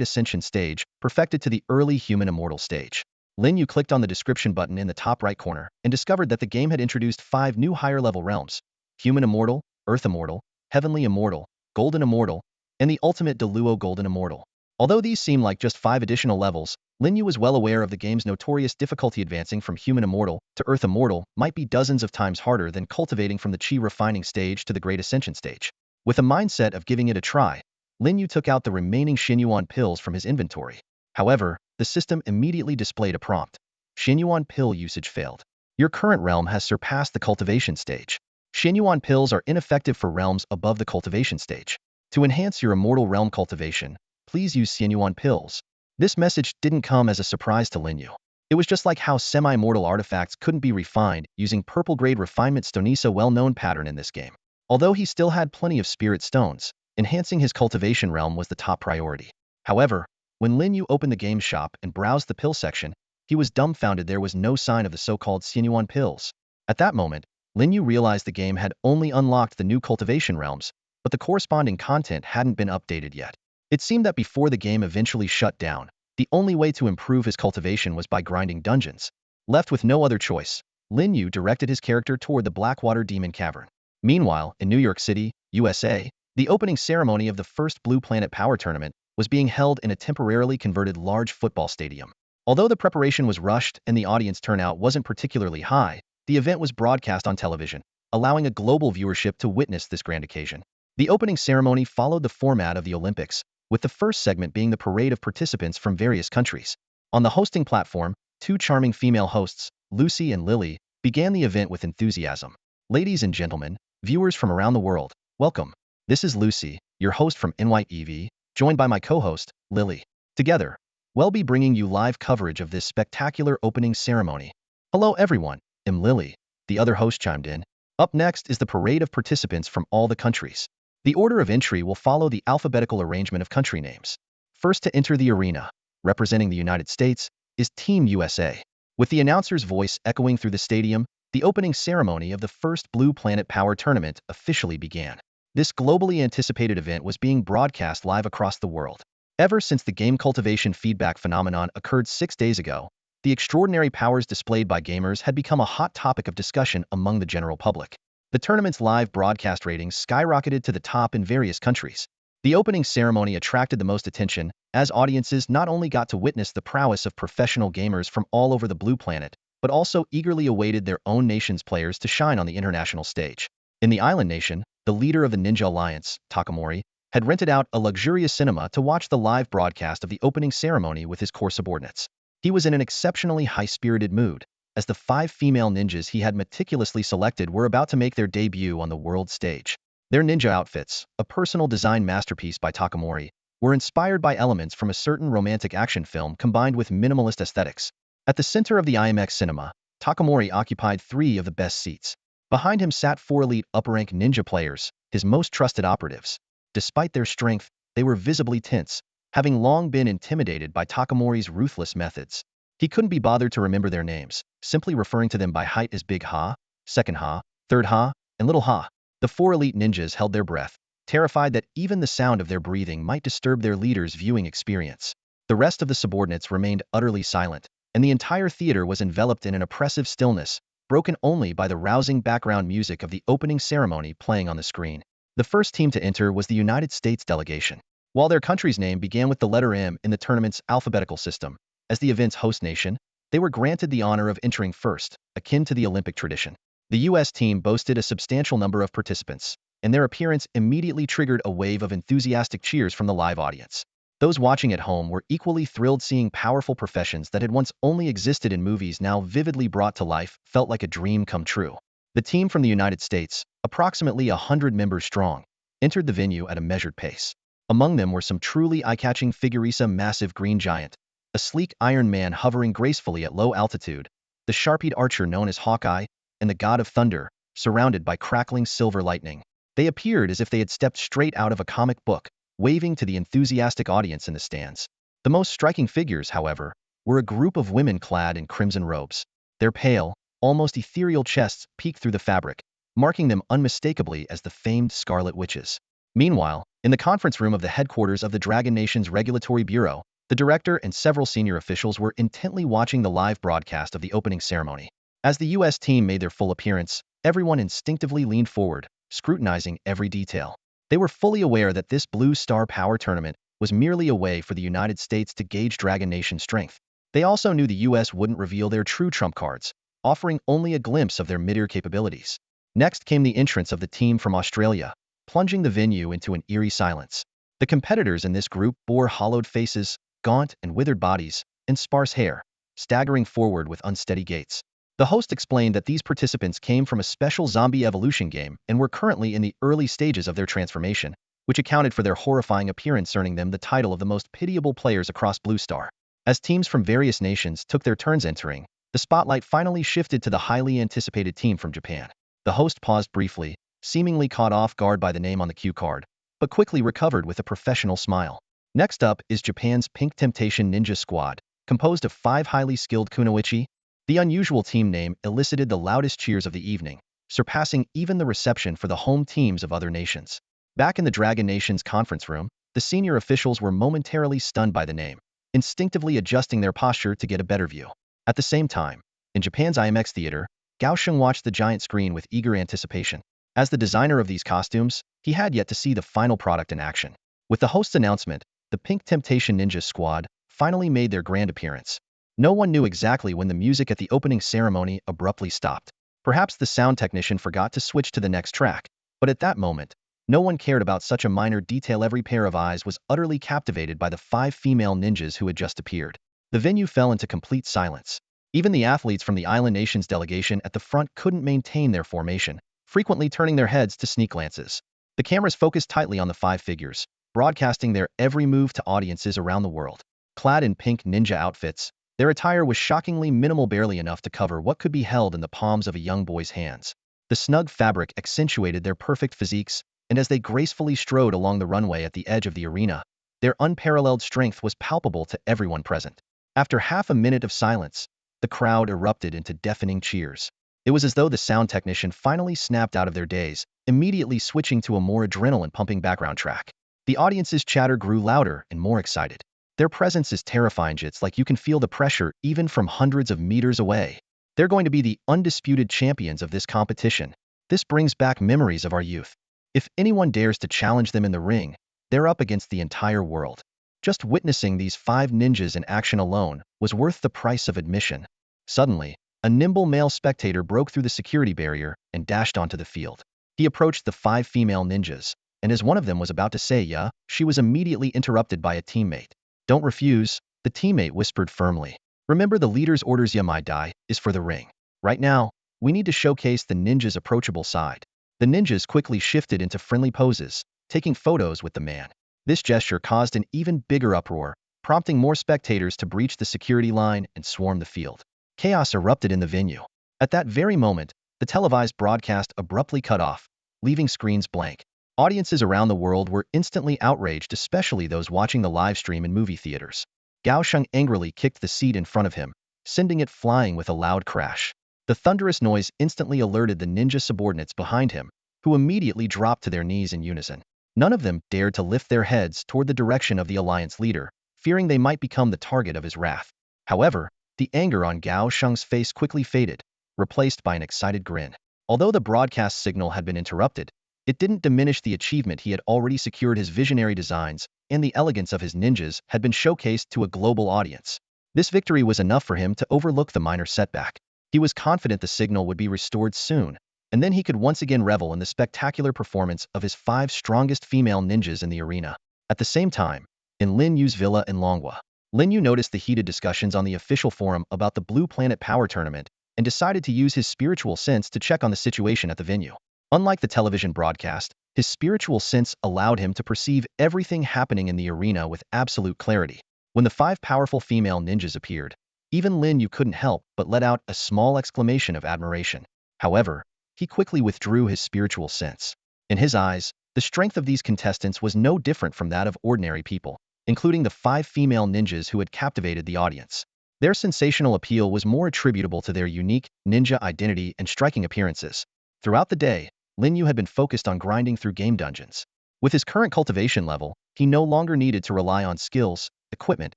Ascension stage, perfected to the early human immortal stage. Lin Yu clicked on the description button in the top right corner and discovered that the game had introduced 5 new higher-level realms: Human Immortal, Earth Immortal, Heavenly Immortal, Golden Immortal, and the ultimate Deluo Golden Immortal. Although these seem like just 5 additional levels, Lin Yu was well aware of the game's notorious difficulty. Advancing from Human Immortal to Earth Immortal might be dozens of times harder than cultivating from the Qi refining stage to the Great Ascension stage. With a mindset of giving it a try, Lin Yu took out the remaining Xinyuan pills from his inventory. However, the system immediately displayed a prompt. Xinyuan pill usage failed. Your current realm has surpassed the cultivation stage. Xinyuan pills are ineffective for realms above the cultivation stage. To enhance your immortal realm cultivation, please use Xinyuan pills. This message didn't come as a surprise to Lin Yu. It was just like how semi-mortal artifacts couldn't be refined using purple-grade refinement Stonisa, well-known pattern in this game. Although he still had plenty of spirit stones, enhancing his cultivation realm was the top priority. However, when Lin Yu opened the game shop and browsed the pill section, he was dumbfounded. There was no sign of the so-called Xinyuan pills. At that moment, Lin Yu realized the game had only unlocked the new cultivation realms, but the corresponding content hadn't been updated yet. It seemed that before the game eventually shut down, the only way to improve his cultivation was by grinding dungeons. Left with no other choice, Lin Yu directed his character toward the Blackwater Demon Cavern. Meanwhile, in New York City, USA, the opening ceremony of the first Blue Planet Power Tournament was being held in a temporarily converted large football stadium. Although the preparation was rushed and the audience turnout wasn't particularly high, the event was broadcast on television, allowing a global viewership to witness this grand occasion. The opening ceremony followed the format of the Olympics, with the first segment being the parade of participants from various countries. On the hosting platform, 2 charming female hosts, Lucy and Lily, began the event with enthusiasm. Ladies and gentlemen, viewers from around the world, welcome. This is Lucy, your host from NYEV, joined by my co-host, Lily. Together, we'll be bringing you live coverage of this spectacular opening ceremony. Hello everyone, I'm Lily, the other host chimed in. Up next is the parade of participants from all the countries. The order of entry will follow the alphabetical arrangement of country names. First to enter the arena, representing the United States, is Team USA. With the announcer's voice echoing through the stadium, the opening ceremony of the first Blue Planet Power Tournament officially began. This globally anticipated event was being broadcast live across the world. Ever since the game cultivation feedback phenomenon occurred 6 days ago, the extraordinary powers displayed by gamers had become a hot topic of discussion among the general public. The tournament's live broadcast ratings skyrocketed to the top in various countries. The opening ceremony attracted the most attention, as audiences not only got to witness the prowess of professional gamers from all over the Blue Planet, but also eagerly awaited their own nation's players to shine on the international stage. In the island nation, the leader of the Ninja Alliance, Takamori, had rented out a luxurious cinema to watch the live broadcast of the opening ceremony with his core subordinates. He was in an exceptionally high-spirited mood, as the 5 female ninjas he had meticulously selected were about to make their debut on the world stage. Their ninja outfits, a personal design masterpiece by Takamori, were inspired by elements from a certain romantic action film combined with minimalist aesthetics. At the center of the IMX cinema, Takamori occupied 3 of the best seats. Behind him sat 4 elite upper-rank ninja players, his most trusted operatives. Despite their strength, they were visibly tense, having long been intimidated by Takamori's ruthless methods. He couldn't be bothered to remember their names, simply referring to them by height as Big Ha, Second Ha, Third Ha, and Little Ha. The 4 elite ninjas held their breath, terrified that even the sound of their breathing might disturb their leader's viewing experience. The rest of the subordinates remained utterly silent, and the entire theater was enveloped in an oppressive stillness, broken only by the rousing background music of the opening ceremony playing on the screen. The first team to enter was the United States delegation. While their country's name began with the letter M in the tournament's alphabetical system, as the event's host nation, they were granted the honor of entering first, akin to the Olympic tradition. The U.S. team boasted a substantial number of participants, and their appearance immediately triggered a wave of enthusiastic cheers from the live audience. Those watching at home were equally thrilled, seeing powerful professions that had once only existed in movies now vividly brought to life felt like a dream come true. The team from the United States, approximately 100 members strong, entered the venue at a measured pace. Among them were some truly eye-catching figures: a massive green giant, a sleek Iron Man hovering gracefully at low altitude, the sharp-eyed archer known as Hawkeye, and the god of thunder, surrounded by crackling silver lightning. They appeared as if they had stepped straight out of a comic book, waving to the enthusiastic audience in the stands. The most striking figures, however, were a group of women clad in crimson robes. Their pale, almost ethereal chests peeked through the fabric, marking them unmistakably as the famed Scarlet Witches. Meanwhile, in the conference room of the headquarters of the Dragon Nation's Regulatory Bureau, the director and several senior officials were intently watching the live broadcast of the opening ceremony. As the U.S. team made their full appearance, everyone instinctively leaned forward, scrutinizing every detail. They were fully aware that this Blue Star Power Tournament was merely a way for the United States to gauge Dragon Nation's strength. They also knew the U.S. wouldn't reveal their true trump cards, offering only a glimpse of their mid-air capabilities. Next came the entrance of the team from Australia, plunging the venue into an eerie silence. The competitors in this group bore hollowed faces, gaunt and withered bodies, and sparse hair, staggering forward with unsteady gaits. The host explained that these participants came from a special zombie evolution game and were currently in the early stages of their transformation, which accounted for their horrifying appearance, earning them the title of the most pitiable players across Blue Star. As teams from various nations took their turns entering, the spotlight finally shifted to the highly anticipated team from Japan. The host paused briefly, seemingly caught off guard by the name on the cue card, but quickly recovered with a professional smile. Next up is Japan's Pink Temptation Ninja Squad, composed of 5 highly skilled kunoichi. The unusual team name elicited the loudest cheers of the evening, surpassing even the reception for the home teams of other nations. Back in the Dragon Nation's conference room, the senior officials were momentarily stunned by the name, instinctively adjusting their posture to get a better view. At the same time, in Japan's IMX Theater, Gao Sheng watched the giant screen with eager anticipation. As the designer of these costumes, he had yet to see the final product in action. With the host's announcement, the Pink Temptation Ninja Squad finally made their grand appearance. No one knew exactly when the music at the opening ceremony abruptly stopped. Perhaps the sound technician forgot to switch to the next track, but at that moment, no one cared about such a minor detail. Every pair of eyes was utterly captivated by the 5 female ninjas who had just appeared. The venue fell into complete silence. Even the athletes from the Island Nation's delegation at the front couldn't maintain their formation, frequently turning their heads to sneak glances. The cameras focused tightly on the 5 figures, broadcasting their every move to audiences around the world. Clad in pink ninja outfits, their attire was shockingly minimal, barely enough to cover what could be held in the palms of a young boy's hands. The snug fabric accentuated their perfect physiques, and as they gracefully strode along the runway at the edge of the arena, their unparalleled strength was palpable to everyone present. After half a minute of silence, the crowd erupted into deafening cheers. It was as though the sound technician finally snapped out of their daze, immediately switching to a more adrenaline-pumping background track. The audience's chatter grew louder and more excited. Their presence is terrifying. It's like you can feel the pressure even from hundreds of meters away. They're going to be the undisputed champions of this competition. This brings back memories of our youth. If anyone dares to challenge them in the ring, they're up against the entire world. Just witnessing these 5 ninjas in action alone was worth the price of admission. Suddenly, a nimble male spectator broke through the security barrier and dashed onto the field. He approached the 5 female ninjas, and as one of them was about to say "yeah," she was immediately interrupted by a teammate. "Don't refuse," the teammate whispered firmly. "Remember, the leader's orders, "ya my die," is for the ring. Right now, we need to showcase the ninja's approachable side." The ninjas quickly shifted into friendly poses, taking photos with the man. This gesture caused an even bigger uproar, prompting more spectators to breach the security line and swarm the field. Chaos erupted in the venue. At that very moment, the televised broadcast abruptly cut off, leaving screens blank. Audiences around the world were instantly outraged, especially those watching the live stream in movie theaters. Gao Sheng angrily kicked the seat in front of him, sending it flying with a loud crash. The thunderous noise instantly alerted the ninja subordinates behind him, who immediately dropped to their knees in unison. None of them dared to lift their heads toward the direction of the alliance leader, fearing they might become the target of his wrath. However, the anger on Gao Sheng's face quickly faded, replaced by an excited grin. Although the broadcast signal had been interrupted, it didn't diminish the achievement he had already secured. His visionary designs and the elegance of his ninjas had been showcased to a global audience. This victory was enough for him to overlook the minor setback. He was confident the signal would be restored soon, and then he could once again revel in the spectacular performance of his 5 strongest female ninjas in the arena. At the same time, in Lin Yu's villa in Longhua, Lin Yu noticed the heated discussions on the official forum about the Blue Planet Power Tournament and decided to use his spiritual sense to check on the situation at the venue. Unlike the television broadcast, his spiritual sense allowed him to perceive everything happening in the arena with absolute clarity. When the 5 powerful female ninjas appeared, even Lin Yu couldn't help but let out a small exclamation of admiration. However, he quickly withdrew his spiritual sense. In his eyes, the strength of these contestants was no different from that of ordinary people, including the 5 female ninjas who had captivated the audience. Their sensational appeal was more attributable to their unique ninja identity and striking appearances. Throughout the day, Lin Yu had been focused on grinding through game dungeons. With his current cultivation level, he no longer needed to rely on skills, equipment,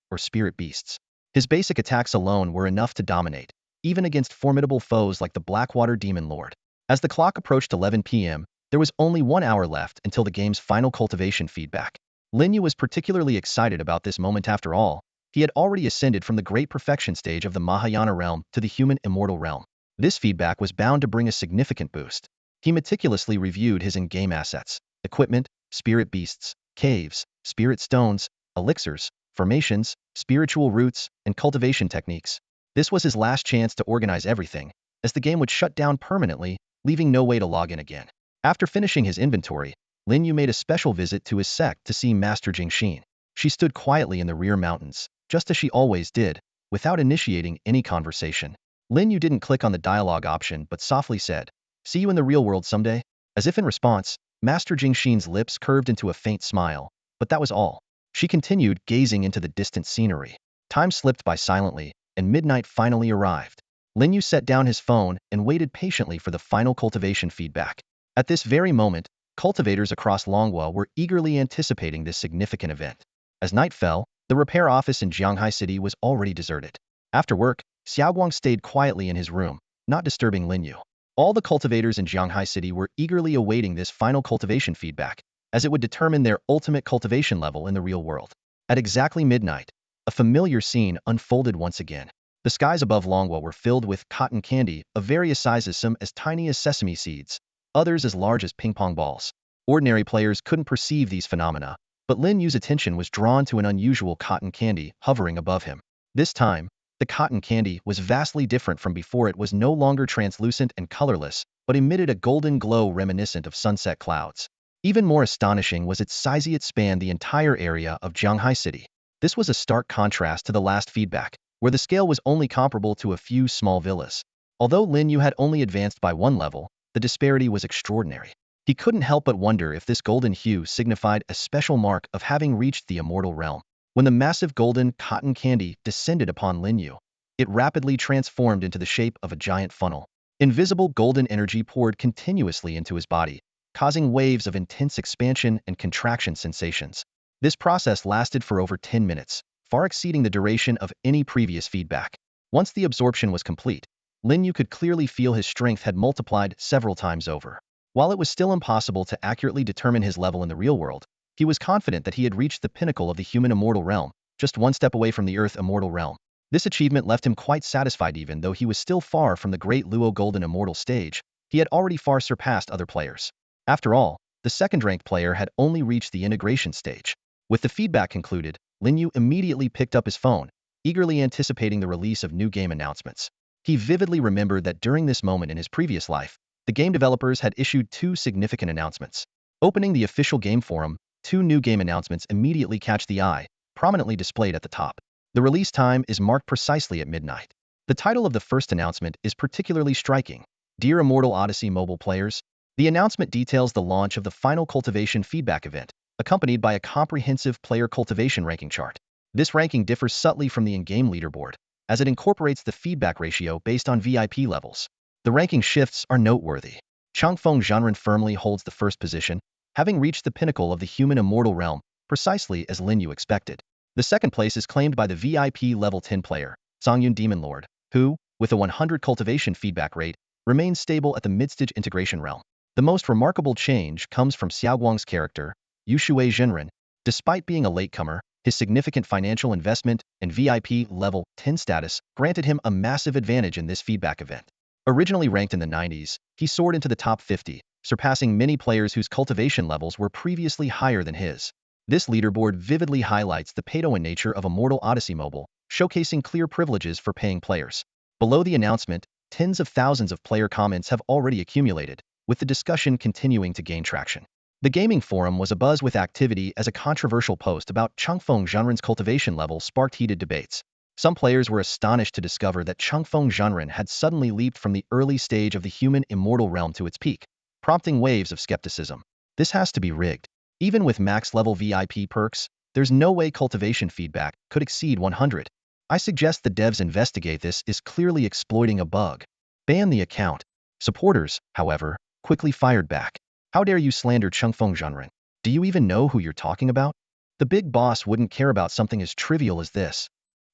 or spirit beasts. His basic attacks alone were enough to dominate, even against formidable foes like the Blackwater Demon Lord. As the clock approached 11 p.m., there was only 1 hour left until the game's final cultivation feedback. Lin Yu was particularly excited about this moment. After all, he had already ascended from the great perfection stage of the Mahayana realm to the human immortal realm. This feedback was bound to bring a significant boost. He meticulously reviewed his in-game assets, equipment, spirit beasts, caves, spirit stones, elixirs, formations, spiritual roots, and cultivation techniques. This was his last chance to organize everything, as the game would shut down permanently, leaving no way to log in again. After finishing his inventory, Lin Yu made a special visit to his sect to see Master Jingxin. She stood quietly in the rear mountains, just as she always did, without initiating any conversation. Lin Yu didn't click on the dialogue option but softly said, "See you in the real world someday?" As if in response, Master Jingxin's lips curved into a faint smile, but that was all. She continued gazing into the distant scenery. Time slipped by silently, and midnight finally arrived. Lin Yu set down his phone and waited patiently for the final cultivation feedback. At this very moment, cultivators across Longhua were eagerly anticipating this significant event. As night fell, the repair office in Jianghai City was already deserted. After work, Xiaoguang stayed quietly in his room, not disturbing Lin Yu. All the cultivators in Jianghai City were eagerly awaiting this final cultivation feedback, as it would determine their ultimate cultivation level in the real world. At exactly midnight, a familiar scene unfolded once again. The skies above Longhua were filled with cotton candy of various sizes, some as tiny as sesame seeds, others as large as ping-pong balls. Ordinary players couldn't perceive these phenomena, but Lin Yu's attention was drawn to an unusual cotton candy hovering above him. This time, the cotton candy was vastly different from before. It was no longer translucent and colorless, but emitted a golden glow reminiscent of sunset clouds. Even more astonishing was its size. It spanned the entire area of Jianghai City. This was a stark contrast to the last feedback, where the scale was only comparable to a few small villas. Although Lin Yu had only advanced by 1 level, the disparity was extraordinary. He couldn't help but wonder if this golden hue signified a special mark of having reached the immortal realm. When the massive golden cotton candy descended upon Lin Yu, it rapidly transformed into the shape of a giant funnel. Invisible golden energy poured continuously into his body, causing waves of intense expansion and contraction sensations. This process lasted for over 10 minutes, far exceeding the duration of any previous feedback. Once the absorption was complete, Lin Yu could clearly feel his strength had multiplied several times over. While it was still impossible to accurately determine his level in the real world, he was confident that he had reached the pinnacle of the human immortal realm, just 1 step away from the earth immortal realm. This achievement left him quite satisfied. Even though he was still far from the great Luo golden immortal stage, he had already far surpassed other players. After all, the second-ranked player had only reached the integration stage. With the feedback concluded, Lin Yu immediately picked up his phone, eagerly anticipating the release of new game announcements. He vividly remembered that during this moment in his previous life, the game developers had issued 2 significant announcements. Opening the official game forum, 2 new game announcements immediately catch the eye, prominently displayed at the top. The release time is marked precisely at midnight. The title of the first announcement is particularly striking. Dear Immortal Odyssey mobile players, the announcement details the launch of the final cultivation feedback event, accompanied by a comprehensive player cultivation ranking chart. This ranking differs subtly from the in-game leaderboard, as it incorporates the feedback ratio based on VIP levels. The ranking shifts are noteworthy. Changfeng Zhanren firmly holds the first position, having reached the pinnacle of the human immortal realm, precisely as Lin Yu expected. The second place is claimed by the VIP level 10 player, Songyun Demon Lord, who, with a 100 cultivation feedback rate, remains stable at the mid-stage integration realm. The most remarkable change comes from Xiaoguang's character, Yushui Zhenren. Despite being a latecomer, his significant financial investment and VIP level 10 status granted him a massive advantage in this feedback event. Originally ranked in the 90s, he soared into the top 50, surpassing many players whose cultivation levels were previously higher than his. This leaderboard vividly highlights the pay-to-win nature of Immortal Odyssey Mobile, showcasing clear privileges for paying players. Below the announcement, tens of thousands of player comments have already accumulated, with the discussion continuing to gain traction. The gaming forum was abuzz with activity as a controversial post about Changfeng Zhanren's cultivation level sparked heated debates. Some players were astonished to discover that Changfeng Zhenren had suddenly leaped from the early stage of the human immortal realm to its peak, prompting waves of skepticism. This has to be rigged. Even with max-level VIP perks, there's no way cultivation feedback could exceed 100. I suggest the devs investigate this is clearly exploiting a bug. Ban the account. Supporters, however, quickly fired back. How dare you slander Changfeng Zhenren? Do you even know who you're talking about? The big boss wouldn't care about something as trivial as this.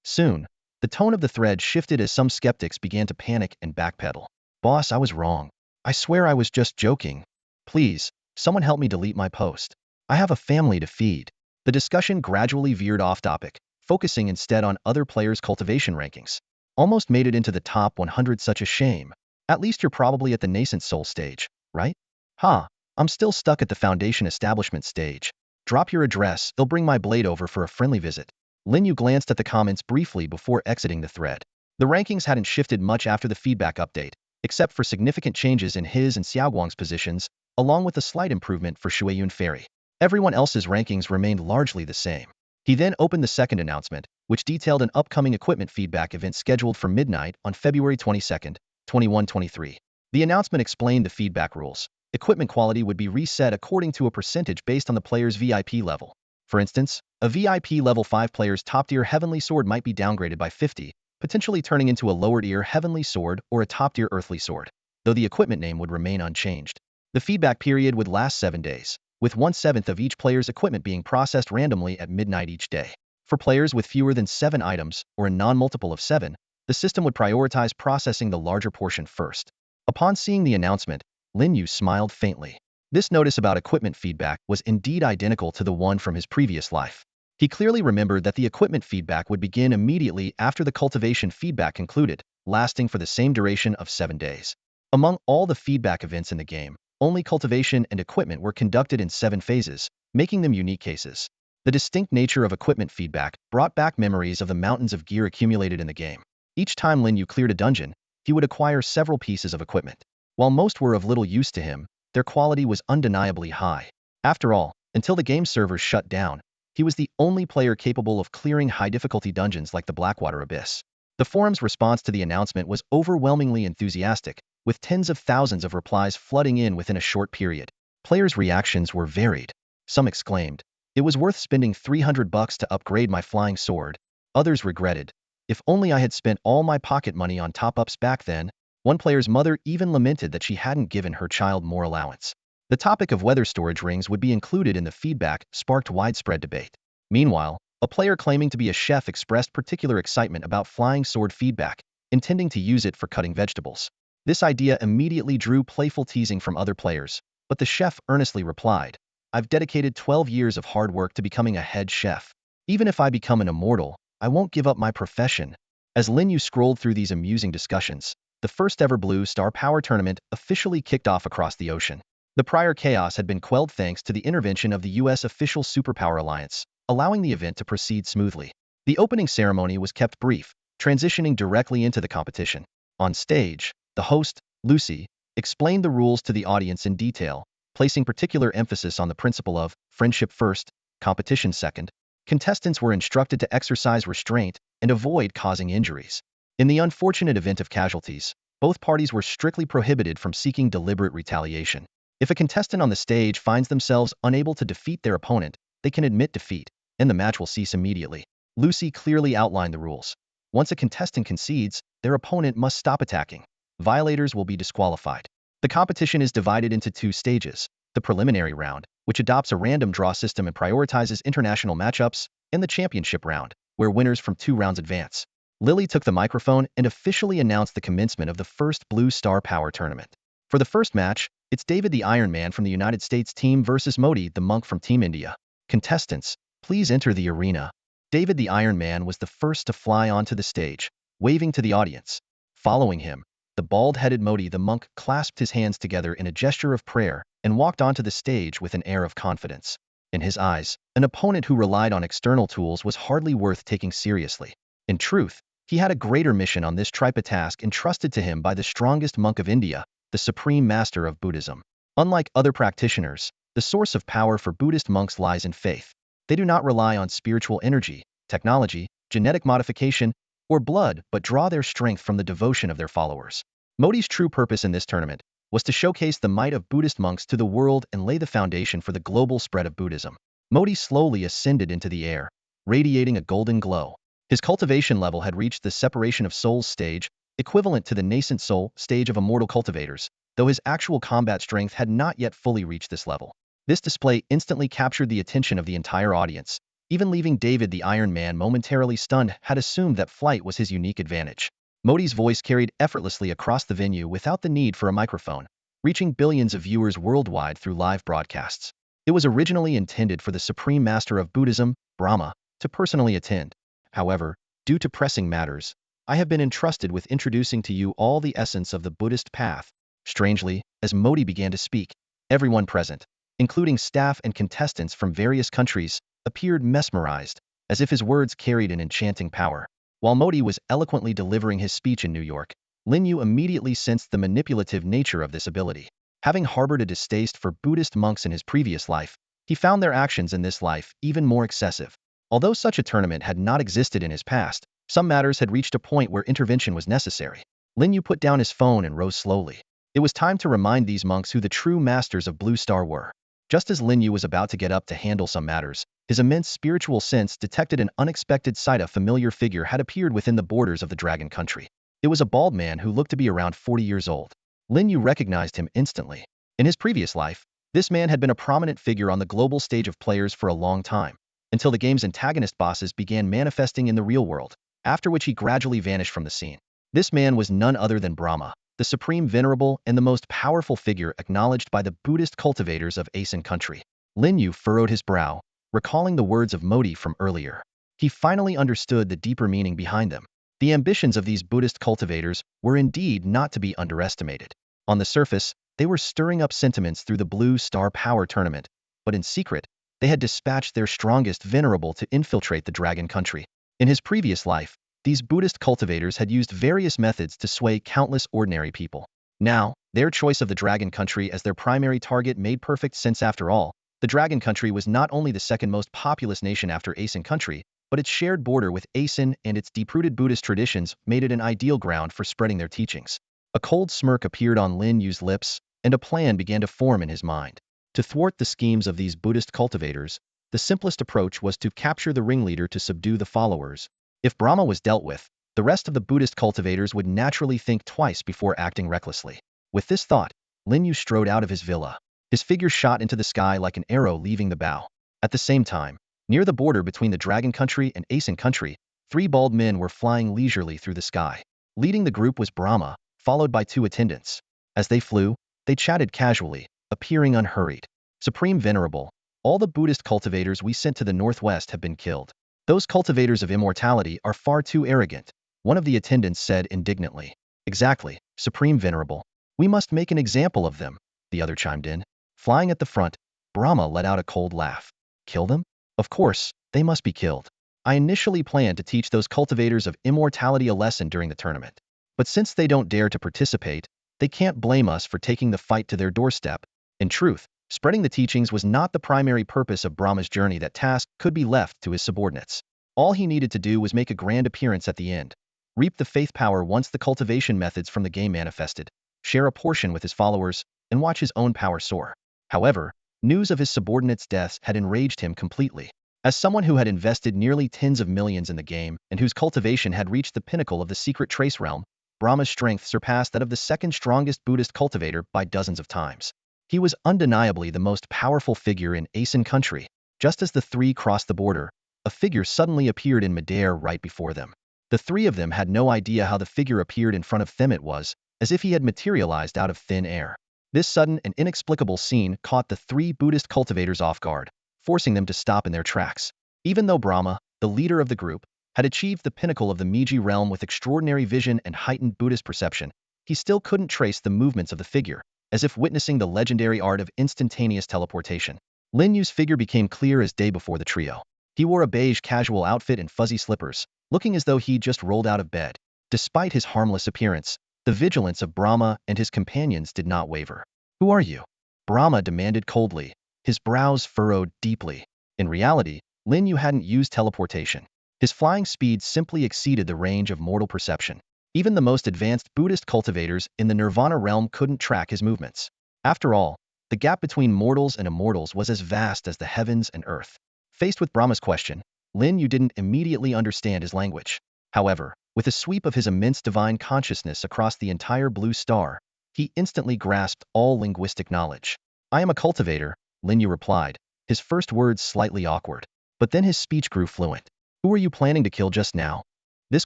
Soon, the tone of the thread shifted as some skeptics began to panic and backpedal. Boss, I was wrong. I swear I was just joking. Please, someone help me delete my post. I have a family to feed. The discussion gradually veered off topic, focusing instead on other players' cultivation rankings. Almost made it into the top 100, such a shame. At least you're probably at the nascent soul stage, right? I'm still stuck at the foundation establishment stage. Drop your address, they'll bring my blade over for a friendly visit. Lin Yu glanced at the comments briefly before exiting the thread. The rankings hadn't shifted much after the feedback update, except for significant changes in his and Xiaoguang's positions, along with a slight improvement for Shuiyun Ferry. Everyone else's rankings remained largely the same. He then opened the second announcement, which detailed an upcoming equipment feedback event scheduled for midnight on February 22nd, 2123. The announcement explained the feedback rules. Equipment quality would be reset according to a percentage based on the player's VIP level. For instance, a VIP level 5 player's top-tier Heavenly Sword might be downgraded by 50, potentially turning into a lower-tier Heavenly Sword or a top-tier Earthly Sword, though the equipment name would remain unchanged. The feedback period would last 7 days, with 1/7 of each player's equipment being processed randomly at midnight each day. For players with fewer than 7 items, or a non-multiple of 7, the system would prioritize processing the larger portion first. Upon seeing the announcement, Lin Yu smiled faintly. This notice about equipment feedback was indeed identical to the one from his previous life. He clearly remembered that the equipment feedback would begin immediately after the cultivation feedback concluded, lasting for the same duration of 7 days. Among all the feedback events in the game, only cultivation and equipment were conducted in 7 phases, making them unique cases. The distinct nature of equipment feedback brought back memories of the mountains of gear accumulated in the game. Each time Lin Yu cleared a dungeon, he would acquire several pieces of equipment. While most were of little use to him, their quality was undeniably high. After all, until the game servers shut down, he was the only player capable of clearing high-difficulty dungeons like the Blackwater Abyss. The forum's response to the announcement was overwhelmingly enthusiastic, with tens of thousands of replies flooding in within a short period. Players' reactions were varied. Some exclaimed, "It was worth spending $300 to upgrade my flying sword." Others regretted, "If only I had spent all my pocket money on top-ups back then." One player's mother even lamented that she hadn't given her child more allowance. The topic of whether storage rings would be included in the feedback sparked widespread debate. Meanwhile, a player claiming to be a chef expressed particular excitement about flying sword feedback, intending to use it for cutting vegetables. This idea immediately drew playful teasing from other players, but the chef earnestly replied, "I've dedicated 12 years of hard work to becoming a head chef. Even if I become an immortal, I won't give up my profession." As Lin Yu scrolled through these amusing discussions, the first ever Blue Star Power Tournament officially kicked off across the ocean. The prior chaos had been quelled thanks to the intervention of the U.S. official Superpower Alliance, allowing the event to proceed smoothly. The opening ceremony was kept brief, transitioning directly into the competition. On stage, the host, Lucy, explained the rules to the audience in detail, placing particular emphasis on the principle of friendship first, competition second. Contestants were instructed to exercise restraint and avoid causing injuries. In the unfortunate event of casualties, both parties were strictly prohibited from seeking deliberate retaliation. If a contestant on the stage finds themselves unable to defeat their opponent, they can admit defeat, and the match will cease immediately. Lucy clearly outlined the rules. Once a contestant concedes, their opponent must stop attacking. Violators will be disqualified. The competition is divided into 2 stages: the preliminary round, which adopts a random draw system and prioritizes international matchups, and the championship round, where winners from 2 rounds advance. Lily took the microphone and officially announced the commencement of the first Blue Star Power Tournament. For the first match, it's David the Iron Man from the United States team versus Modi the monk from Team India. Contestants, please enter the arena. David the Iron Man was the first to fly onto the stage, waving to the audience. Following him, the bald-headed Modi the monk clasped his hands together in a gesture of prayer and walked onto the stage with an air of confidence. In his eyes, an opponent who relied on external tools was hardly worth taking seriously. In truth, he had a greater mission on this tripod task entrusted to him by the strongest monk of India, the supreme master of Buddhism. Unlike other practitioners, the source of power for Buddhist monks lies in faith. They do not rely on spiritual energy, technology, genetic modification, or blood, but draw their strength from the devotion of their followers. Modi's true purpose in this tournament was to showcase the might of Buddhist monks to the world and lay the foundation for the global spread of Buddhism. Modi slowly ascended into the air, radiating a golden glow. His cultivation level had reached the separation of souls stage, equivalent to the nascent soul stage of immortal cultivators, though his actual combat strength had not yet fully reached this level. This display instantly captured the attention of the entire audience. Even leaving David the Iron Man momentarily stunned had assumed that flight was his unique advantage. Modi's voice carried effortlessly across the venue without the need for a microphone, reaching billions of viewers worldwide through live broadcasts. It was originally intended for the Supreme Master of Buddhism, Brahma, to personally attend. However, due to pressing matters, I have been entrusted with introducing to you all the essence of the Buddhist path. Strangely, as Modi began to speak, everyone present, including staff and contestants from various countries, appeared mesmerized, as if his words carried an enchanting power. While Modi was eloquently delivering his speech in New York, Lin Yu immediately sensed the manipulative nature of this ability. Having harbored a distaste for Buddhist monks in his previous life, he found their actions in this life even more excessive. Although such a tournament had not existed in his past, some matters had reached a point where intervention was necessary. Lin Yu put down his phone and rose slowly. It was time to remind these monks who the true masters of Blue Star were. Just as Lin Yu was about to get up to handle some matters, his immense spiritual sense detected an unexpected sight. A familiar figure had appeared within the borders of the Dragon Country. It was a bald man who looked to be around 40 years old. Lin Yu recognized him instantly. In his previous life, this man had been a prominent figure on the global stage of players for a long time, until the game's antagonist bosses began manifesting in the real world, after which he gradually vanished from the scene. This man was none other than Brahma, the supreme venerable and the most powerful figure acknowledged by the Buddhist cultivators of Asen country. Lin Yu furrowed his brow, recalling the words of Modi from earlier. He finally understood the deeper meaning behind them. The ambitions of these Buddhist cultivators were indeed not to be underestimated. On the surface, they were stirring up sentiments through the Blue Star Power Tournament, but in secret, they had dispatched their strongest venerable to infiltrate the Dragon Country. In his previous life, these Buddhist cultivators had used various methods to sway countless ordinary people. Now, their choice of the Dragon Country as their primary target made perfect sense. After all, the Dragon Country was not only the second most populous nation after Asen country, but its shared border with Asen and its deep-rooted Buddhist traditions made it an ideal ground for spreading their teachings. A cold smirk appeared on Lin Yu's lips, and a plan began to form in his mind. To thwart the schemes of these Buddhist cultivators, the simplest approach was to capture the ringleader to subdue the followers. If Brahma was dealt with, the rest of the Buddhist cultivators would naturally think twice before acting recklessly. With this thought, Lin Yu strode out of his villa. His figure shot into the sky like an arrow leaving the bow. At the same time, near the border between the Dragon Country and Asen Country, 3 bald men were flying leisurely through the sky. Leading the group was Brahma, followed by 2 attendants. As they flew, they chatted casually, appearing unhurried. Supreme Venerable, all the Buddhist cultivators we sent to the northwest have been killed. Those cultivators of immortality are far too arrogant, one of the attendants said indignantly. Exactly, Supreme Venerable. We must make an example of them, the other chimed in. Flying at the front, Brahma let out a cold laugh. Kill them? Of course, they must be killed. I initially planned to teach those cultivators of immortality a lesson during the tournament. But since they don't dare to participate, they can't blame us for taking the fight to their doorstep. In truth, spreading the teachings was not the primary purpose of Brahma's journey. That task could be left to his subordinates. All he needed to do was make a grand appearance at the end, reap the faith power once the cultivation methods from the game manifested, share a portion with his followers, and watch his own power soar. However, news of his subordinates' deaths had enraged him completely. As someone who had invested nearly tens of millions in the game and whose cultivation had reached the pinnacle of the secret trace realm, Brahma's strength surpassed that of the second strongest Buddhist cultivator by dozens of times. He was undeniably the most powerful figure in Asen country. Just as the 3 crossed the border, a figure suddenly appeared in midair right before them. The 3 of them had no idea how the figure appeared in front of them. It was as if he had materialized out of thin air. This sudden and inexplicable scene caught the 3 Buddhist cultivators off guard, forcing them to stop in their tracks. Even though Brahma, the leader of the group, had achieved the pinnacle of the Meiji realm with extraordinary vision and heightened Buddhist perception, he still couldn't trace the movements of the figure, as if witnessing the legendary art of instantaneous teleportation. Lin Yu's figure became clear as day before the trio. He wore a beige casual outfit and fuzzy slippers, looking as though he'd just rolled out of bed. Despite his harmless appearance, the vigilance of Brahma and his companions did not waver. Who are you? Brahma demanded coldly, his brows furrowed deeply. In reality, Lin Yu hadn't used teleportation. His flying speed simply exceeded the range of mortal perception. Even the most advanced Buddhist cultivators in the Nirvana realm couldn't track his movements. After all, the gap between mortals and immortals was as vast as the heavens and earth. Faced with Brahma's question, Lin Yu didn't immediately understand his language. However, with a sweep of his immense divine consciousness across the entire blue star, he instantly grasped all linguistic knowledge. I am a cultivator, Lin Yu replied, his first words slightly awkward. But then his speech grew fluent. Who are you planning to kill just now? This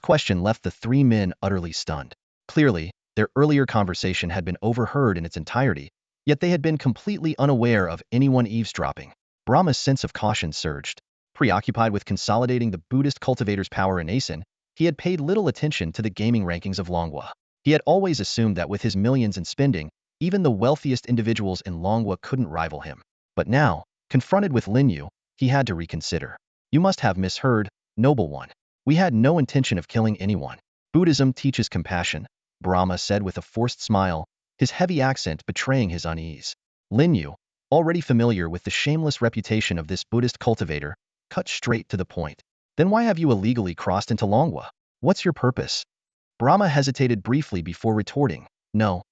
question left the three men utterly stunned. Clearly, their earlier conversation had been overheard in its entirety, yet they had been completely unaware of anyone eavesdropping. Brahma's sense of caution surged. Preoccupied with consolidating the Buddhist cultivator's power in Asen, he had paid little attention to the gaming rankings of Longwa. He had always assumed that with his millions in spending, even the wealthiest individuals in Longwa couldn't rival him. But now, confronted with Lin Yu, he had to reconsider. You must have misheard, noble one. We had no intention of killing anyone. Buddhism teaches compassion, Brahma said with a forced smile, his heavy accent betraying his unease. Lin Yu, already familiar with the shameless reputation of this Buddhist cultivator, cut straight to the point. Then why have you illegally crossed into Longwa? What's your purpose? Brahma hesitated briefly before retorting. No.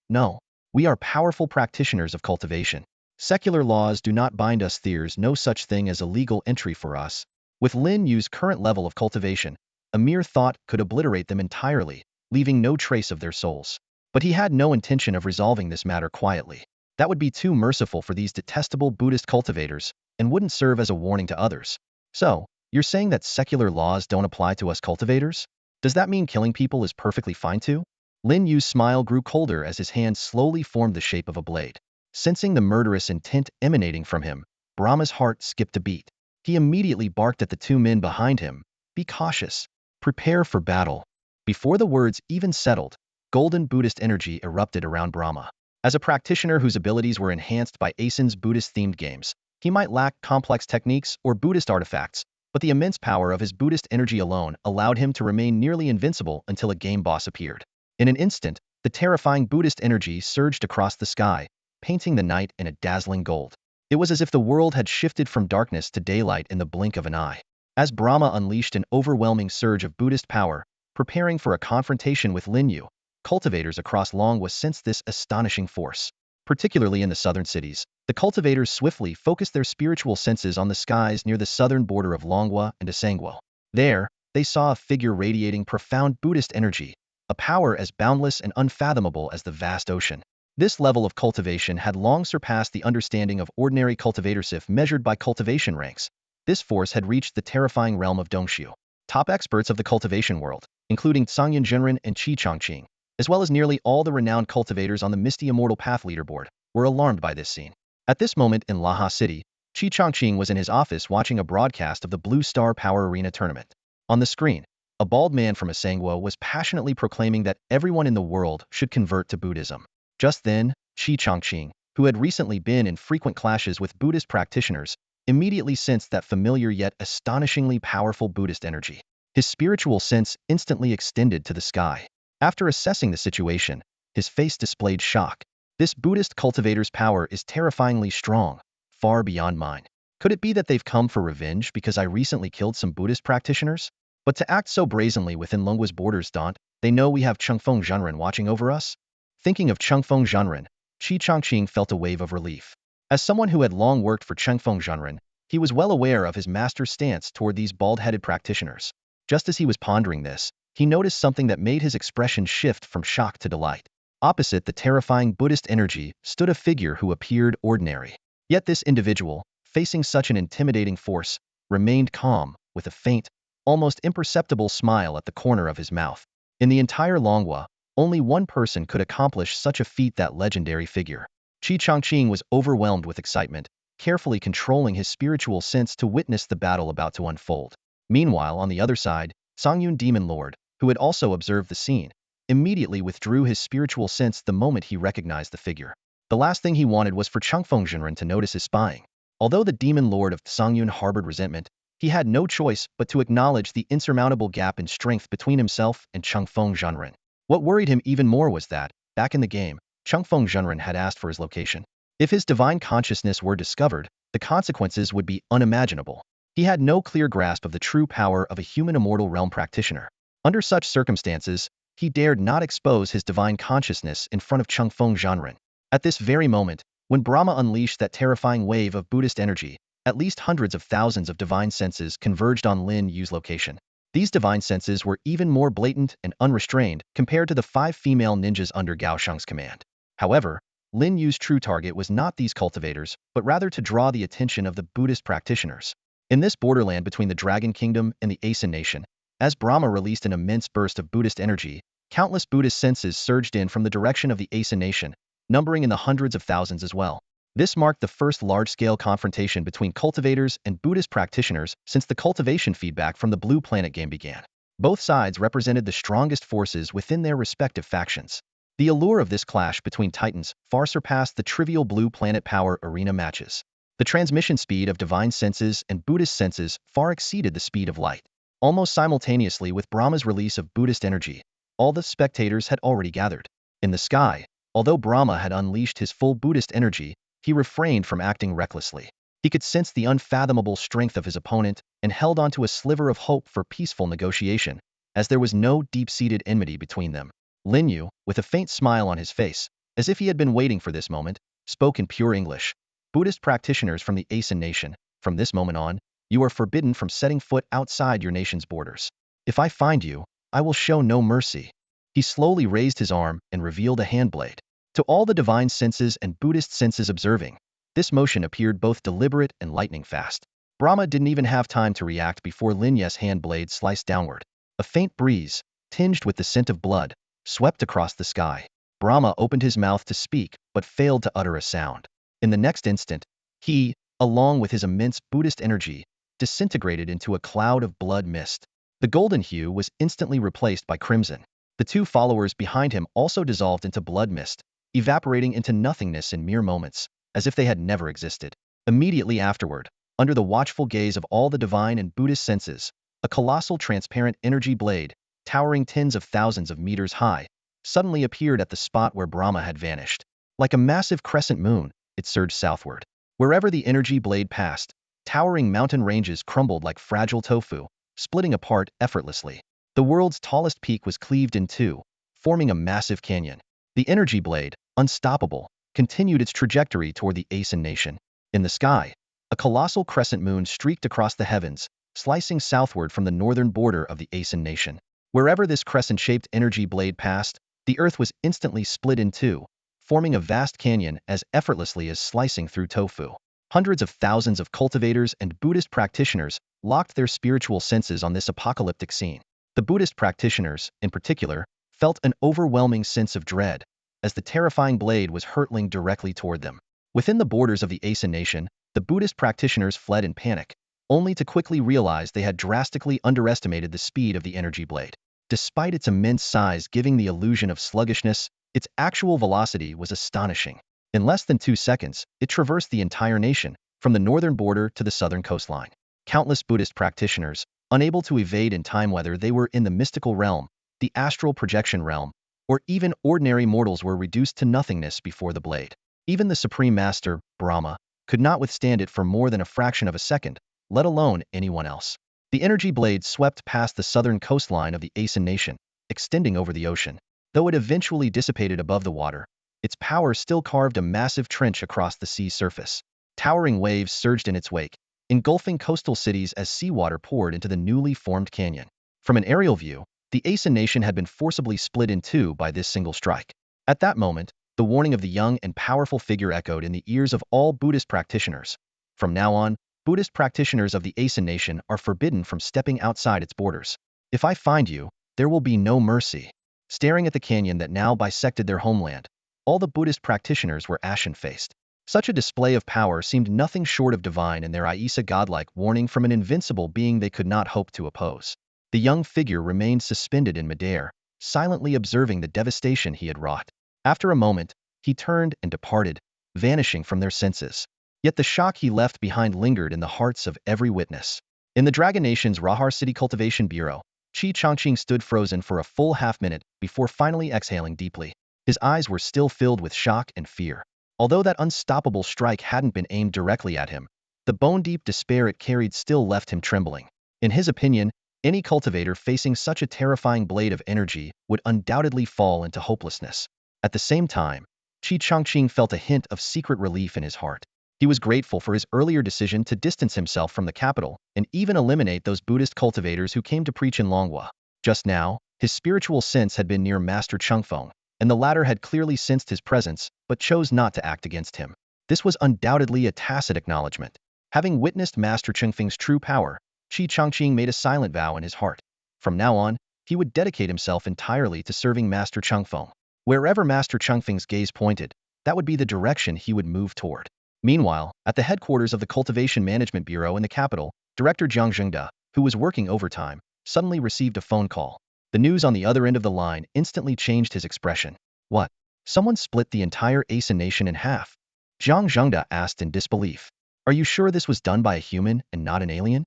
We are powerful practitioners of cultivation. Secular laws do not bind us. There's no such thing as a legal entry for us. With Lin Yu's current level of cultivation, a mere thought could obliterate them entirely, leaving no trace of their souls. But he had no intention of resolving this matter quietly. That would be too merciful for these detestable Buddhist cultivators, and wouldn't serve as a warning to others. So, you're saying that secular laws don't apply to us cultivators? Does that mean killing people is perfectly fine too? Lin Yu's smile grew colder as his hand slowly formed the shape of a blade. Sensing the murderous intent emanating from him, Brahma's heart skipped a beat. He immediately barked at the two men behind him. Be cautious. Prepare for battle. Before the words even settled, golden Buddhist energy erupted around Brahma. As a practitioner whose abilities were enhanced by Asen's Buddhist-themed games, he might lack complex techniques or Buddhist artifacts, but the immense power of his Buddhist energy alone allowed him to remain nearly invincible until a game boss appeared. In an instant, the terrifying Buddhist energy surged across the sky, painting the night in a dazzling gold. It was as if the world had shifted from darkness to daylight in the blink of an eye. As Brahma unleashed an overwhelming surge of Buddhist power, preparing for a confrontation with Lin Yu, cultivators across Longwa sensed this astonishing force. Particularly in the southern cities, the cultivators swiftly focused their spiritual senses on the skies near the southern border of Longwa and Asangwa. There, they saw a figure radiating profound Buddhist energy, a power as boundless and unfathomable as the vast ocean. This level of cultivation had long surpassed the understanding of ordinary cultivatorship measured by cultivation ranks. This force had reached the terrifying realm of Dongxiu. Top experts of the cultivation world, including Songyun Jinren and Qi Chongqing, as well as nearly all the renowned cultivators on the Misty Immortal Path leaderboard, were alarmed by this scene. At this moment in Laha City, Qi Chongqing was in his office watching a broadcast of the Blue Star Power Arena tournament. On the screen, a bald man from Asangwa was passionately proclaiming that everyone in the world should convert to Buddhism. Just then, Qi Chongqing, who had recently been in frequent clashes with Buddhist practitioners, immediately sensed that familiar yet astonishingly powerful Buddhist energy. His spiritual sense instantly extended to the sky. After assessing the situation, his face displayed shock. This Buddhist cultivator's power is terrifyingly strong, far beyond mine. Could it be that they've come for revenge because I recently killed some Buddhist practitioners? But to act so brazenly within Longwa's borders, don't they know we have Chengfeng Zhenren watching over us? Thinking of Chengfeng Zhenren, Qi Chongqing felt a wave of relief. As someone who had long worked for Chengfeng Zhenren, he was well aware of his master's stance toward these bald-headed practitioners. Just as he was pondering this, he noticed something that made his expression shift from shock to delight. Opposite the terrifying Buddhist energy stood a figure who appeared ordinary. Yet this individual, facing such an intimidating force, remained calm, with a faint, almost imperceptible smile at the corner of his mouth. In the entire Longwa, only one person could accomplish such a feat, that legendary figure. Qi Chongqing was overwhelmed with excitement, carefully controlling his spiritual sense to witness the battle about to unfold. Meanwhile, on the other side, Songyun Demon Lord, who had also observed the scene, immediately withdrew his spiritual sense the moment he recognized the figure. The last thing he wanted was for Chengfeng Zhenren to notice his spying. Although the Demon Lord of Songyun harbored resentment, he had no choice but to acknowledge the insurmountable gap in strength between himself and Chengfeng Zhenren. What worried him even more was that, back in the game, Chengfeng Zhenren had asked for his location. If his divine consciousness were discovered, the consequences would be unimaginable. He had no clear grasp of the true power of a human immortal realm practitioner. Under such circumstances, he dared not expose his divine consciousness in front of Changfeng Zhanren. At this very moment, when Brahma unleashed that terrifying wave of Buddhist energy, at least hundreds of thousands of divine senses converged on Lin Yu's location. These divine senses were even more blatant and unrestrained compared to the 5 female ninjas under Gao Sheng's command. However, Lin Yu's true target was not these cultivators, but rather to draw the attention of the Buddhist practitioners. In this borderland between the Dragon Kingdom and the Asen Nation, as Brahma released an immense burst of Buddhist energy, countless Buddhist senses surged in from the direction of the Asen Nation, numbering in the hundreds of thousands as well. This marked the first large-scale confrontation between cultivators and Buddhist practitioners since the cultivation feedback from the Blue Planet game began. Both sides represented the strongest forces within their respective factions. The allure of this clash between titans far surpassed the trivial Blue Planet power arena matches. The transmission speed of divine senses and Buddhist senses far exceeded the speed of light. Almost simultaneously with Brahma's release of Buddhist energy, all the spectators had already gathered. In the sky, although Brahma had unleashed his full Buddhist energy, he refrained from acting recklessly. He could sense the unfathomable strength of his opponent and held onto a sliver of hope for peaceful negotiation, as there was no deep-seated enmity between them. Lin Yu, with a faint smile on his face, as if he had been waiting for this moment, spoke in pure English. Buddhist practitioners from the Asen Nation, from this moment on, you are forbidden from setting foot outside your nation's borders. If I find you, I will show no mercy. He slowly raised his arm and revealed a handblade. To all the divine senses and Buddhist senses observing, this motion appeared both deliberate and lightning fast. Brahma didn't even have time to react before Lin Yu's handblade sliced downward. A faint breeze, tinged with the scent of blood, swept across the sky. Brahma opened his mouth to speak, but failed to utter a sound. In the next instant, he, along with his immense Buddhist energy, disintegrated into a cloud of blood mist. The golden hue was instantly replaced by crimson. The 2 followers behind him also dissolved into blood mist, evaporating into nothingness in mere moments, as if they had never existed. Immediately afterward, under the watchful gaze of all the divine and Buddhist senses, a colossal transparent energy blade, towering tens of thousands of meters high, suddenly appeared at the spot where Brahma had vanished. Like a massive crescent moon, it surged southward. Wherever the energy blade passed, towering mountain ranges crumbled like fragile tofu, splitting apart effortlessly. The world's tallest peak was cleaved in 2, forming a massive canyon. The energy blade, unstoppable, continued its trajectory toward the Asen Nation. In the sky, a colossal crescent moon streaked across the heavens, slicing southward from the northern border of the Asen Nation. Wherever this crescent-shaped energy blade passed, the earth was instantly split in 2, forming a vast canyon as effortlessly as slicing through tofu. Hundreds of thousands of cultivators and Buddhist practitioners locked their spiritual senses on this apocalyptic scene. The Buddhist practitioners, in particular, felt an overwhelming sense of dread, as the terrifying blade was hurtling directly toward them. Within the borders of the Asen Nation, the Buddhist practitioners fled in panic, only to quickly realize they had drastically underestimated the speed of the energy blade. Despite its immense size giving the illusion of sluggishness, its actual velocity was astonishing. In less than 2 seconds, it traversed the entire nation, from the northern border to the southern coastline. Countless Buddhist practitioners, unable to evade in time whether they were in the mystical realm, the astral projection realm, or even ordinary mortals were reduced to nothingness before the blade. Even the Supreme Master, Brahma, could not withstand it for more than a fraction of a second, let alone anyone else. The energy blade swept past the southern coastline of the Asen Nation, extending over the ocean. Though it eventually dissipated above the water, its power still carved a massive trench across the sea's surface. Towering waves surged in its wake, engulfing coastal cities as seawater poured into the newly formed canyon. From an aerial view, the Asen Nation had been forcibly split in 2 by this single strike. At that moment, the warning of the young and powerful figure echoed in the ears of all Buddhist practitioners. From now on, Buddhist practitioners of the Asen Nation are forbidden from stepping outside its borders. If I find you, there will be no mercy. Staring at the canyon that now bisected their homeland, all the Buddhist practitioners were ashen-faced. Such a display of power seemed nothing short of divine and their Aisa godlike warning from an invincible being they could not hope to oppose. The young figure remained suspended in midair, silently observing the devastation he had wrought. After a moment, he turned and departed, vanishing from their senses. Yet the shock he left behind lingered in the hearts of every witness. In the Dragon Nation's Rahar City Cultivation Bureau, Qi Changqing stood frozen for a full half-minute before finally exhaling deeply. His eyes were still filled with shock and fear. Although that unstoppable strike hadn't been aimed directly at him, The bone-deep despair it carried still left him trembling. In his opinion, any cultivator facing such a terrifying blade of energy would undoubtedly fall into hopelessness. At the same time, Qi Changqing felt a hint of secret relief in his heart. He was grateful for his earlier decision to distance himself from the capital and even eliminate those Buddhist cultivators who came to preach in Longhua. Just now, his spiritual sense had been near Master Chengfeng, and the latter had clearly sensed his presence but chose not to act against him. This was undoubtedly a tacit acknowledgement. Having witnessed Master Chengfeng's true power, Qi Changqing made a silent vow in his heart. From now on, he would dedicate himself entirely to serving Master Chengfeng. Wherever Master Chengfeng's gaze pointed, that would be the direction he would move toward. Meanwhile, at the headquarters of the Cultivation Management Bureau in the capital, Director Zhang Zhengde, who was working overtime, suddenly received a phone call. The news on the other end of the line instantly changed his expression. What? Someone split the entire Asen nation in half? Zhang Zhengde asked in disbelief. Are you sure this was done by a human and not an alien?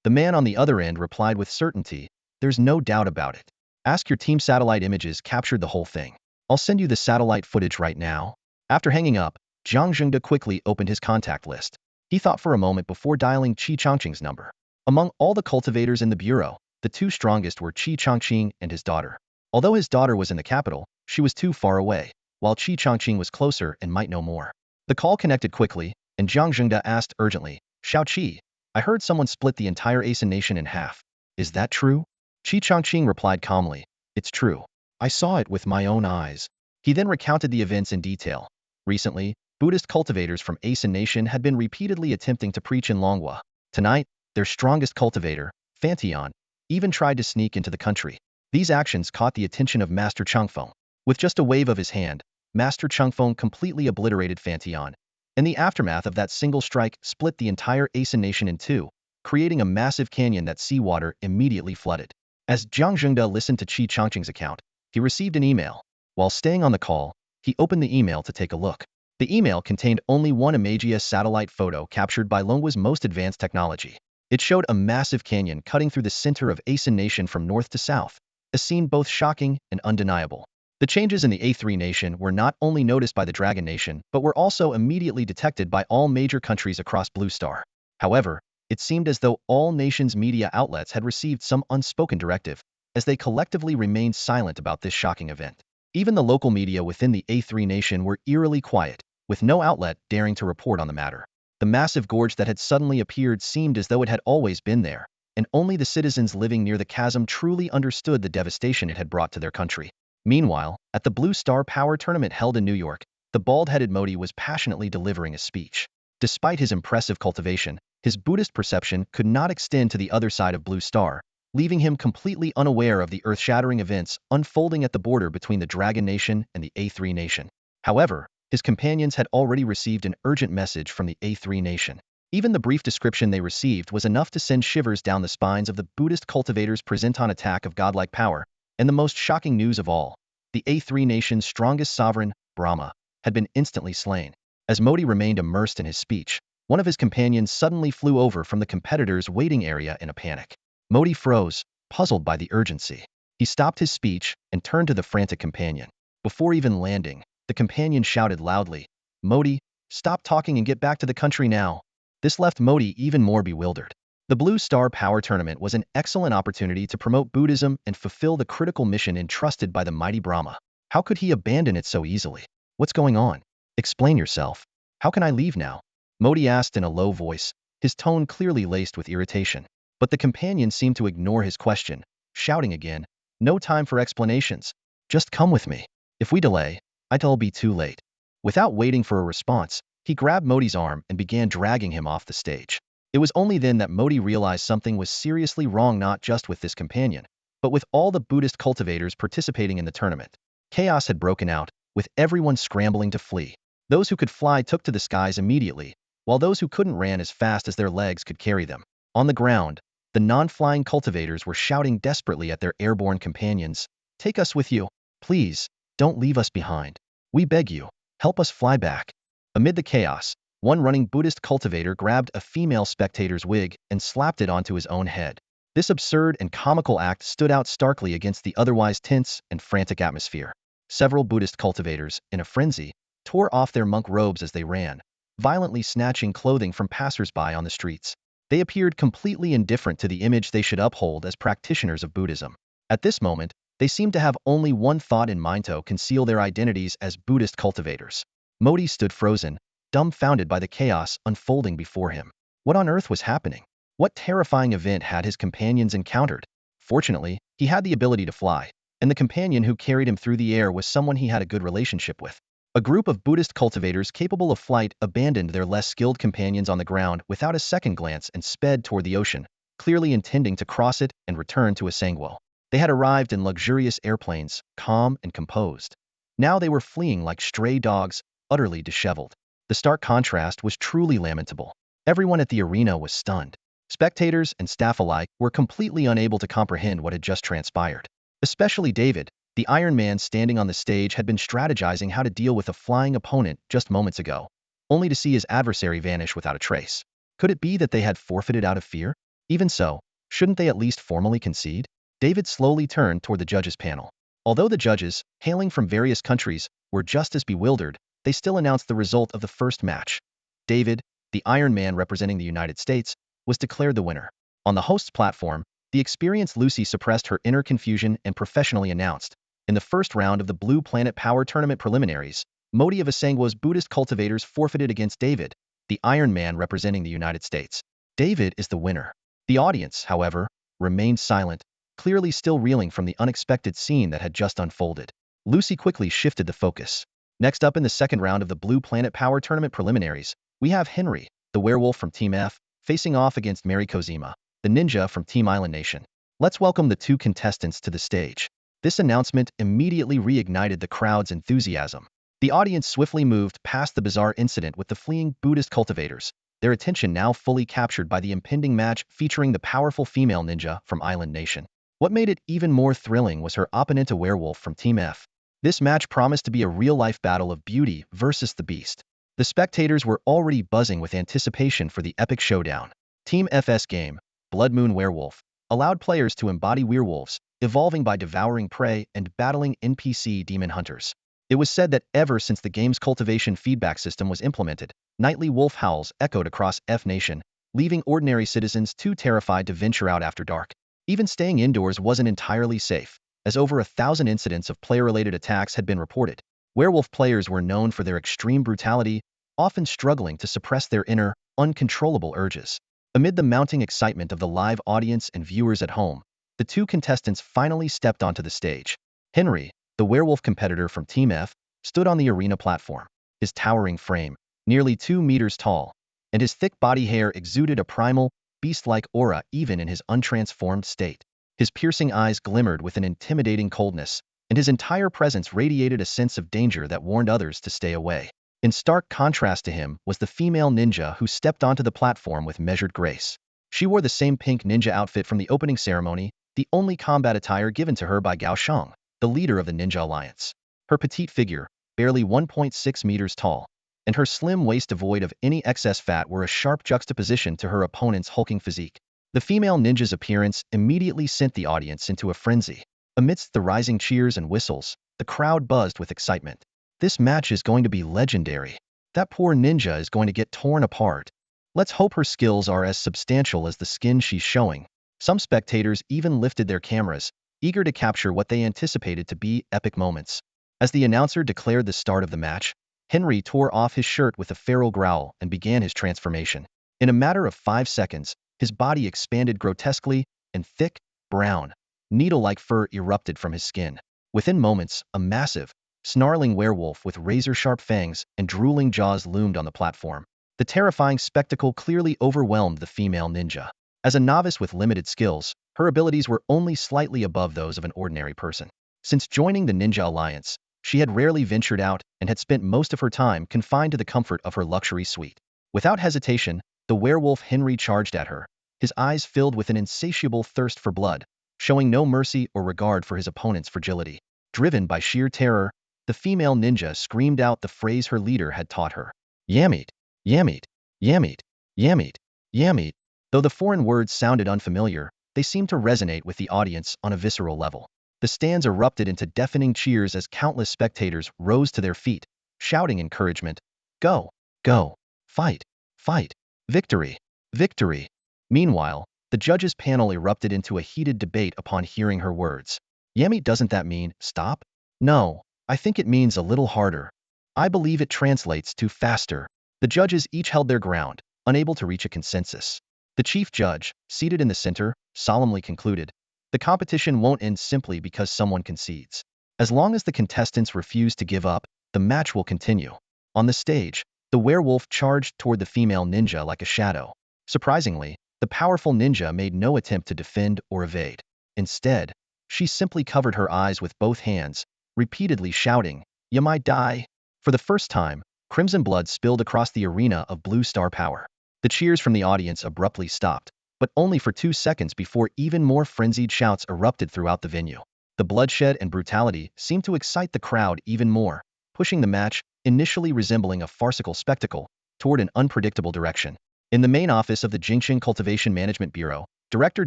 The man on the other end replied with certainty, there's no doubt about it. Ask your team. Satellite images captured the whole thing. I'll send you the satellite footage right now. After hanging up, Zhang Zhengde quickly opened his contact list. He thought for a moment before dialing Qi Changqing's number. Among all the cultivators in the bureau, the two strongest were Qi Changqing and his daughter. Although his daughter was in the capital, she was too far away, while Qi Changqing was closer and might know more. The call connected quickly, and Zhang Zhengde asked urgently, Xiao Qi, I heard someone split the entire Asen nation in half. Is that true? Qi Changqing replied calmly, it's true. I saw it with my own eyes. He then recounted the events in detail. Recently, Buddhist cultivators from Asen Nation had been repeatedly attempting to preach in Longhua. Tonight, their strongest cultivator, Fantian, even tried to sneak into the country. These actions caught the attention of Master Chengfeng. With just a wave of his hand, Master Chengfeng completely obliterated Fantian. In the aftermath of that single strike, split the entire Asen Nation in two, creating a massive canyon that seawater immediately flooded. As Zhang Zhengde listened to Qi Changqing's account, he received an email. While staying on the call, he opened the email to take a look. The email contained only one Imagia satellite photo captured by Longhua's most advanced technology. It showed a massive canyon cutting through the center of Asen Nation from north to south, a scene both shocking and undeniable. The changes in the A3 nation were not only noticed by the Dragon Nation, but were also immediately detected by all major countries across Blue Star. However, it seemed as though all nations' media outlets had received some unspoken directive, as they collectively remained silent about this shocking event. Even the local media within the A3 nation were eerily quiet, with no outlet daring to report on the matter. The massive gorge that had suddenly appeared seemed as though it had always been there, and only the citizens living near the chasm truly understood the devastation it had brought to their country. Meanwhile, at the Blue Star Power Tournament held in New York, the bald-headed Modi was passionately delivering a speech. Despite his impressive cultivation, his Buddhist perception could not extend to the other side of Blue Star, leaving him completely unaware of the earth-shattering events unfolding at the border between the Dragon Nation and the A3 nation. However, his companions had already received an urgent message from the A3 nation. Even the brief description they received was enough to send shivers down the spines of the Buddhist cultivators present on attack of godlike power, and the most shocking news of all, the A3 nation's strongest sovereign, Brahma, had been instantly slain. As Modi remained immersed in his speech, one of his companions suddenly flew over from the competitor's waiting area in a panic. Modi froze, puzzled by the urgency. He stopped his speech and turned to the frantic companion. Before even landing, the companion shouted loudly, Modi, stop talking and get back to the country now. This left Modi even more bewildered. The Blue Star Power Tournament was an excellent opportunity to promote Buddhism and fulfill the critical mission entrusted by the mighty Brahma. How could he abandon it so easily? What's going on? Explain yourself. How can I leave now? Modi asked in a low voice, his tone clearly laced with irritation. But the companion seemed to ignore his question, shouting again, no time for explanations. Just come with me. If we delay, it'll be too late. Without waiting for a response, he grabbed Modi's arm and began dragging him off the stage. It was only then that Modi realized something was seriously wrong, not just with this companion, but with all the Buddhist cultivators participating in the tournament. Chaos had broken out, with everyone scrambling to flee. Those who could fly took to the skies immediately, while those who couldn't ran as fast as their legs could carry them. On the ground, the non-flying cultivators were shouting desperately at their airborne companions, take us with you. Please, don't leave us behind. We beg you, help us fly back. Amid the chaos, one running Buddhist cultivator grabbed a female spectator's wig and slapped it onto his own head. This absurd and comical act stood out starkly against the otherwise tense and frantic atmosphere. Several Buddhist cultivators, in a frenzy, tore off their monk robes as they ran, violently snatching clothing from passersby on the streets. They appeared completely indifferent to the image they should uphold as practitioners of Buddhism. At this moment, they seemed to have only one thought in mind: to conceal their identities as Buddhist cultivators. Modi stood frozen, dumbfounded by the chaos unfolding before him. What on earth was happening? What terrifying event had his companions encountered? Fortunately, he had the ability to fly, and the companion who carried him through the air was someone he had a good relationship with. A group of Buddhist cultivators capable of flight abandoned their less skilled companions on the ground without a second glance and sped toward the ocean, clearly intending to cross it and return to Asangwo. They had arrived in luxurious airplanes, calm and composed. Now they were fleeing like stray dogs, utterly disheveled. The stark contrast was truly lamentable. Everyone at the arena was stunned. Spectators and staff alike were completely unable to comprehend what had just transpired. Especially David, the Iron Man standing on the stage, had been strategizing how to deal with a flying opponent just moments ago, only to see his adversary vanish without a trace. Could it be that they had forfeited out of fear? Even so, shouldn't they at least formally concede? David slowly turned toward the judges' panel. Although the judges, hailing from various countries, were just as bewildered, they still announced the result of the first match. David, the Iron Man representing the United States, was declared the winner. On the host's platform, the experienced Lucy suppressed her inner confusion and professionally announced, in the first round of the Blue Planet Power Tournament preliminaries, Modi of Asangwo's Buddhist cultivators forfeited against David, the Iron Man representing the United States. David is the winner. The audience, however, remained silent, clearly still reeling from the unexpected scene that had just unfolded. Lucy quickly shifted the focus. Next up in the second round of the Blue Planet Power Tournament preliminaries, we have Henry, the werewolf from Team F, facing off against Mary Kozima, the ninja from Team Island Nation. Let's welcome the two contestants to the stage. This announcement immediately reignited the crowd's enthusiasm. The audience swiftly moved past the bizarre incident with the fleeing Buddhist cultivators, their attention now fully captured by the impending match featuring the powerful female ninja from Island Nation. What made it even more thrilling was her opponent, a werewolf from Team F. This match promised to be a real-life battle of beauty versus the beast. The spectators were already buzzing with anticipation for the epic showdown. Team F's game, Blood Moon Werewolf, allowed players to embody werewolves, evolving by devouring prey and battling NPC demon hunters. It was said that ever since the game's cultivation feedback system was implemented, nightly wolf howls echoed across F Nation, leaving ordinary citizens too terrified to venture out after dark. Even staying indoors wasn't entirely safe, as over 1,000 incidents of player-related attacks had been reported. Werewolf players were known for their extreme brutality, often struggling to suppress their inner, uncontrollable urges. Amid the mounting excitement of the live audience and viewers at home, the two contestants finally stepped onto the stage. Henry, the werewolf competitor from Team F, stood on the arena platform. His towering frame, nearly 2 meters tall, and his thick body hair exuded a primal, beast-like aura even in his untransformed state. His piercing eyes glimmered with an intimidating coldness, and his entire presence radiated a sense of danger that warned others to stay away. In stark contrast to him was the female ninja who stepped onto the platform with measured grace. She wore the same pink ninja outfit from the opening ceremony, the only combat attire given to her by Gao Shang, the leader of the Ninja Alliance. Her petite figure, barely 1.6 meters tall, and her slim waist devoid of any excess fat were a sharp juxtaposition to her opponent's hulking physique. The female ninja's appearance immediately sent the audience into a frenzy. Amidst the rising cheers and whistles, the crowd buzzed with excitement. This match is going to be legendary. That poor ninja is going to get torn apart. Let's hope her skills are as substantial as the skin she's showing. Some spectators even lifted their cameras, eager to capture what they anticipated to be epic moments. As the announcer declared the start of the match, Henry tore off his shirt with a feral growl and began his transformation. In a matter of 5 seconds, his body expanded grotesquely, and thick, brown, needle-like fur erupted from his skin. Within moments, a massive, snarling werewolf with razor-sharp fangs and drooling jaws loomed on the platform. The terrifying spectacle clearly overwhelmed the female ninja. As a novice with limited skills, her abilities were only slightly above those of an ordinary person. Since joining the Ninja Alliance, she had rarely ventured out and had spent most of her time confined to the comfort of her luxury suite. Without hesitation, the werewolf Henry charged at her, his eyes filled with an insatiable thirst for blood, showing no mercy or regard for his opponent's fragility. Driven by sheer terror, the female ninja screamed out the phrase her leader had taught her. Yamit, Yamit, Yamit, Yamit, Yamit. Though the foreign words sounded unfamiliar, they seemed to resonate with the audience on a visceral level. The stands erupted into deafening cheers as countless spectators rose to their feet, shouting encouragement. Go, go, Fight! Fight! Victory! Victory! Meanwhile, the judges' panel erupted into a heated debate upon hearing her words. Yami, doesn't that mean stop? No, I think it means a little harder. I believe it translates to faster. The judges each held their ground, unable to reach a consensus. The chief judge, seated in the center, solemnly concluded, the competition won't end simply because someone concedes. As long as the contestants refuse to give up, the match will continue. On the stage, the werewolf charged toward the female ninja like a shadow. Surprisingly, the powerful ninja made no attempt to defend or evade. Instead, she simply covered her eyes with both hands, repeatedly shouting, "You might die." For the first time, crimson blood spilled across the arena of blue star power. The cheers from the audience abruptly stopped, but only for 2 seconds before even more frenzied shouts erupted throughout the venue. The bloodshed and brutality seemed to excite the crowd even more, pushing the match, initially resembling a farcical spectacle, toward an unpredictable direction. In the main office of the Jingqing Cultivation Management Bureau, Director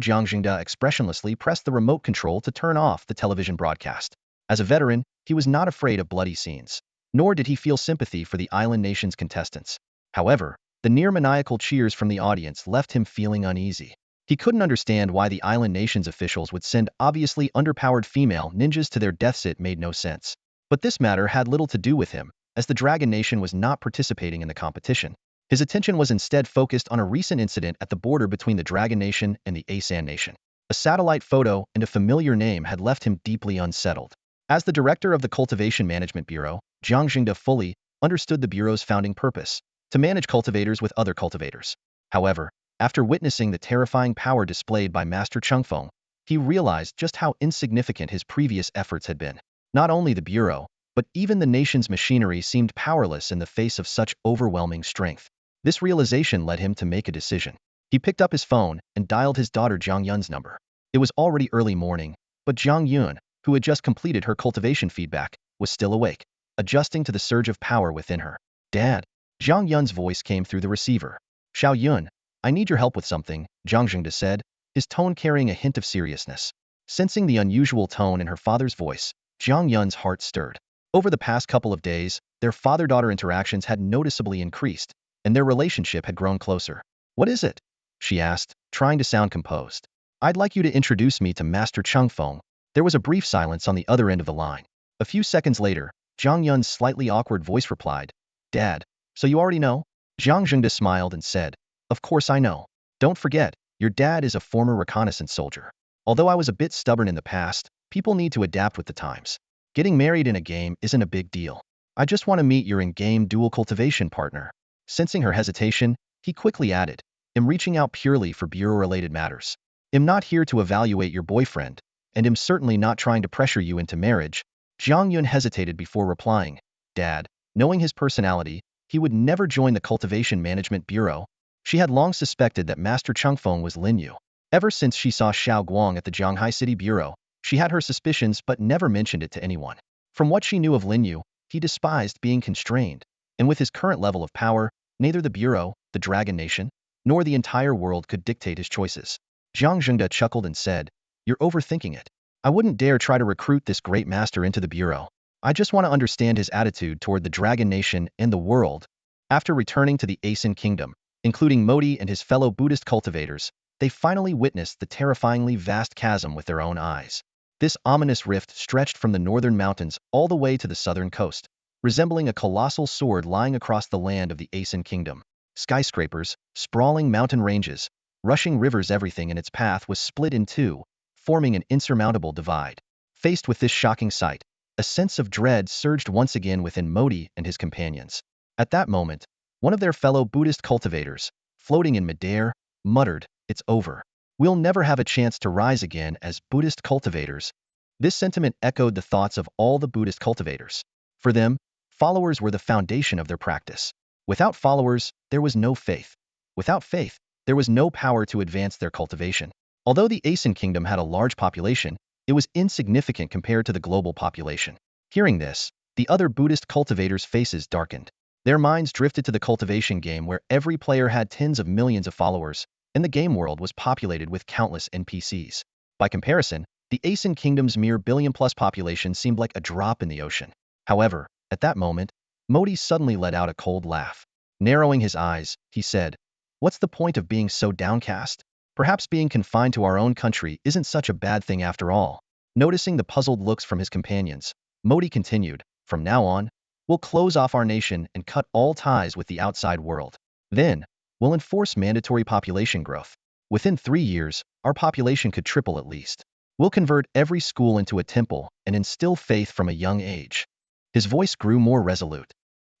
Jiang Jingda expressionlessly pressed the remote control to turn off the television broadcast. As a veteran, he was not afraid of bloody scenes, nor did he feel sympathy for the island nation's contestants. However, the near-maniacal cheers from the audience left him feeling uneasy. He couldn't understand why the island nation's officials would send obviously underpowered female ninjas to their deaths. It made no sense. But this matter had little to do with him, as the Dragon Nation was not participating in the competition. His attention was instead focused on a recent incident at the border between the Dragon Nation and the Asan Nation. A satellite photo and a familiar name had left him deeply unsettled. As the director of the Cultivation Management Bureau, Jiang Jingda fully understood the Bureau's founding purpose, to manage cultivators with other cultivators. However, after witnessing the terrifying power displayed by Master Chengfeng, he realized just how insignificant his previous efforts had been. Not only the Bureau, but even the nation's machinery seemed powerless in the face of such overwhelming strength. This realization led him to make a decision. He picked up his phone and dialed his daughter Jiang Yun's number. It was already early morning, but Jiang Yun, who had just completed her cultivation feedback, was still awake, adjusting to the surge of power within her. "Dad." Jiang Yun's voice came through the receiver. "Xiao Yun, I need your help with something," Jiang Jingda said, his tone carrying a hint of seriousness. Sensing the unusual tone in her father's voice, Jiang Yun's heart stirred. Over the past couple of days, their father-daughter interactions had noticeably increased, and their relationship had grown closer. "What is it?" she asked, trying to sound composed. "I'd like you to introduce me to Master Chengfeng." There was a brief silence on the other end of the line. A few seconds later, Jiang Yun's slightly awkward voice replied, "Dad, so you already know?" Jiang Jingda smiled and said, "Of course I know. Don't forget, your dad is a former reconnaissance soldier. Although I was a bit stubborn in the past, people need to adapt with the times. Getting married in a game isn't a big deal. I just want to meet your in-game dual cultivation partner." Sensing her hesitation, he quickly added, "I'm reaching out purely for bureau-related matters. I'm not here to evaluate your boyfriend, and I'm certainly not trying to pressure you into marriage." Jiang Yun hesitated before replying, "Dad." Knowing his personality, he would never join the Cultivation Management Bureau. She had long suspected that Master Chengfeng was Lin Yu. Ever since she saw Xiao Guang at the Zhanghai City Bureau, she had her suspicions but never mentioned it to anyone. From what she knew of Lin Yu, he despised being constrained, and with his current level of power, neither the Bureau, the Dragon Nation, nor the entire world could dictate his choices. Jiang Jingda chuckled and said, "You're overthinking it. I wouldn't dare try to recruit this great master into the Bureau. I just want to understand his attitude toward the Dragon Nation and the world." After returning to the Asan Kingdom, including Modi and his fellow Buddhist cultivators, they finally witnessed the terrifyingly vast chasm with their own eyes. This ominous rift stretched from the northern mountains all the way to the southern coast, resembling a colossal sword lying across the land of the Asan Kingdom. Skyscrapers, sprawling mountain ranges, rushing rivers, everything in its path was split in two, forming an insurmountable divide. Faced with this shocking sight, a sense of dread surged once again within Modi and his companions. At that moment, one of their fellow Buddhist cultivators, floating in midair, muttered, "It's over. We'll never have a chance to rise again as Buddhist cultivators." This sentiment echoed the thoughts of all the Buddhist cultivators. For them, followers were the foundation of their practice. Without followers, there was no faith. Without faith, there was no power to advance their cultivation. Although the Asan Kingdom had a large population, it was insignificant compared to the global population. Hearing this, the other Buddhist cultivators' faces darkened. Their minds drifted to the cultivation game where every player had tens of millions of followers, and the game world was populated with countless NPCs. By comparison, the Asan Kingdom's mere billion-plus population seemed like a drop in the ocean. However, at that moment, Modi suddenly let out a cold laugh. Narrowing his eyes, he said, "What's the point of being so downcast? Perhaps being confined to our own country isn't such a bad thing after all." Noticing the puzzled looks from his companions, Modi continued, "From now on, we'll close off our nation and cut all ties with the outside world. Then, we'll enforce mandatory population growth. Within 3 years, our population could triple at least. We'll convert every school into a temple and instill faith from a young age." His voice grew more resolute.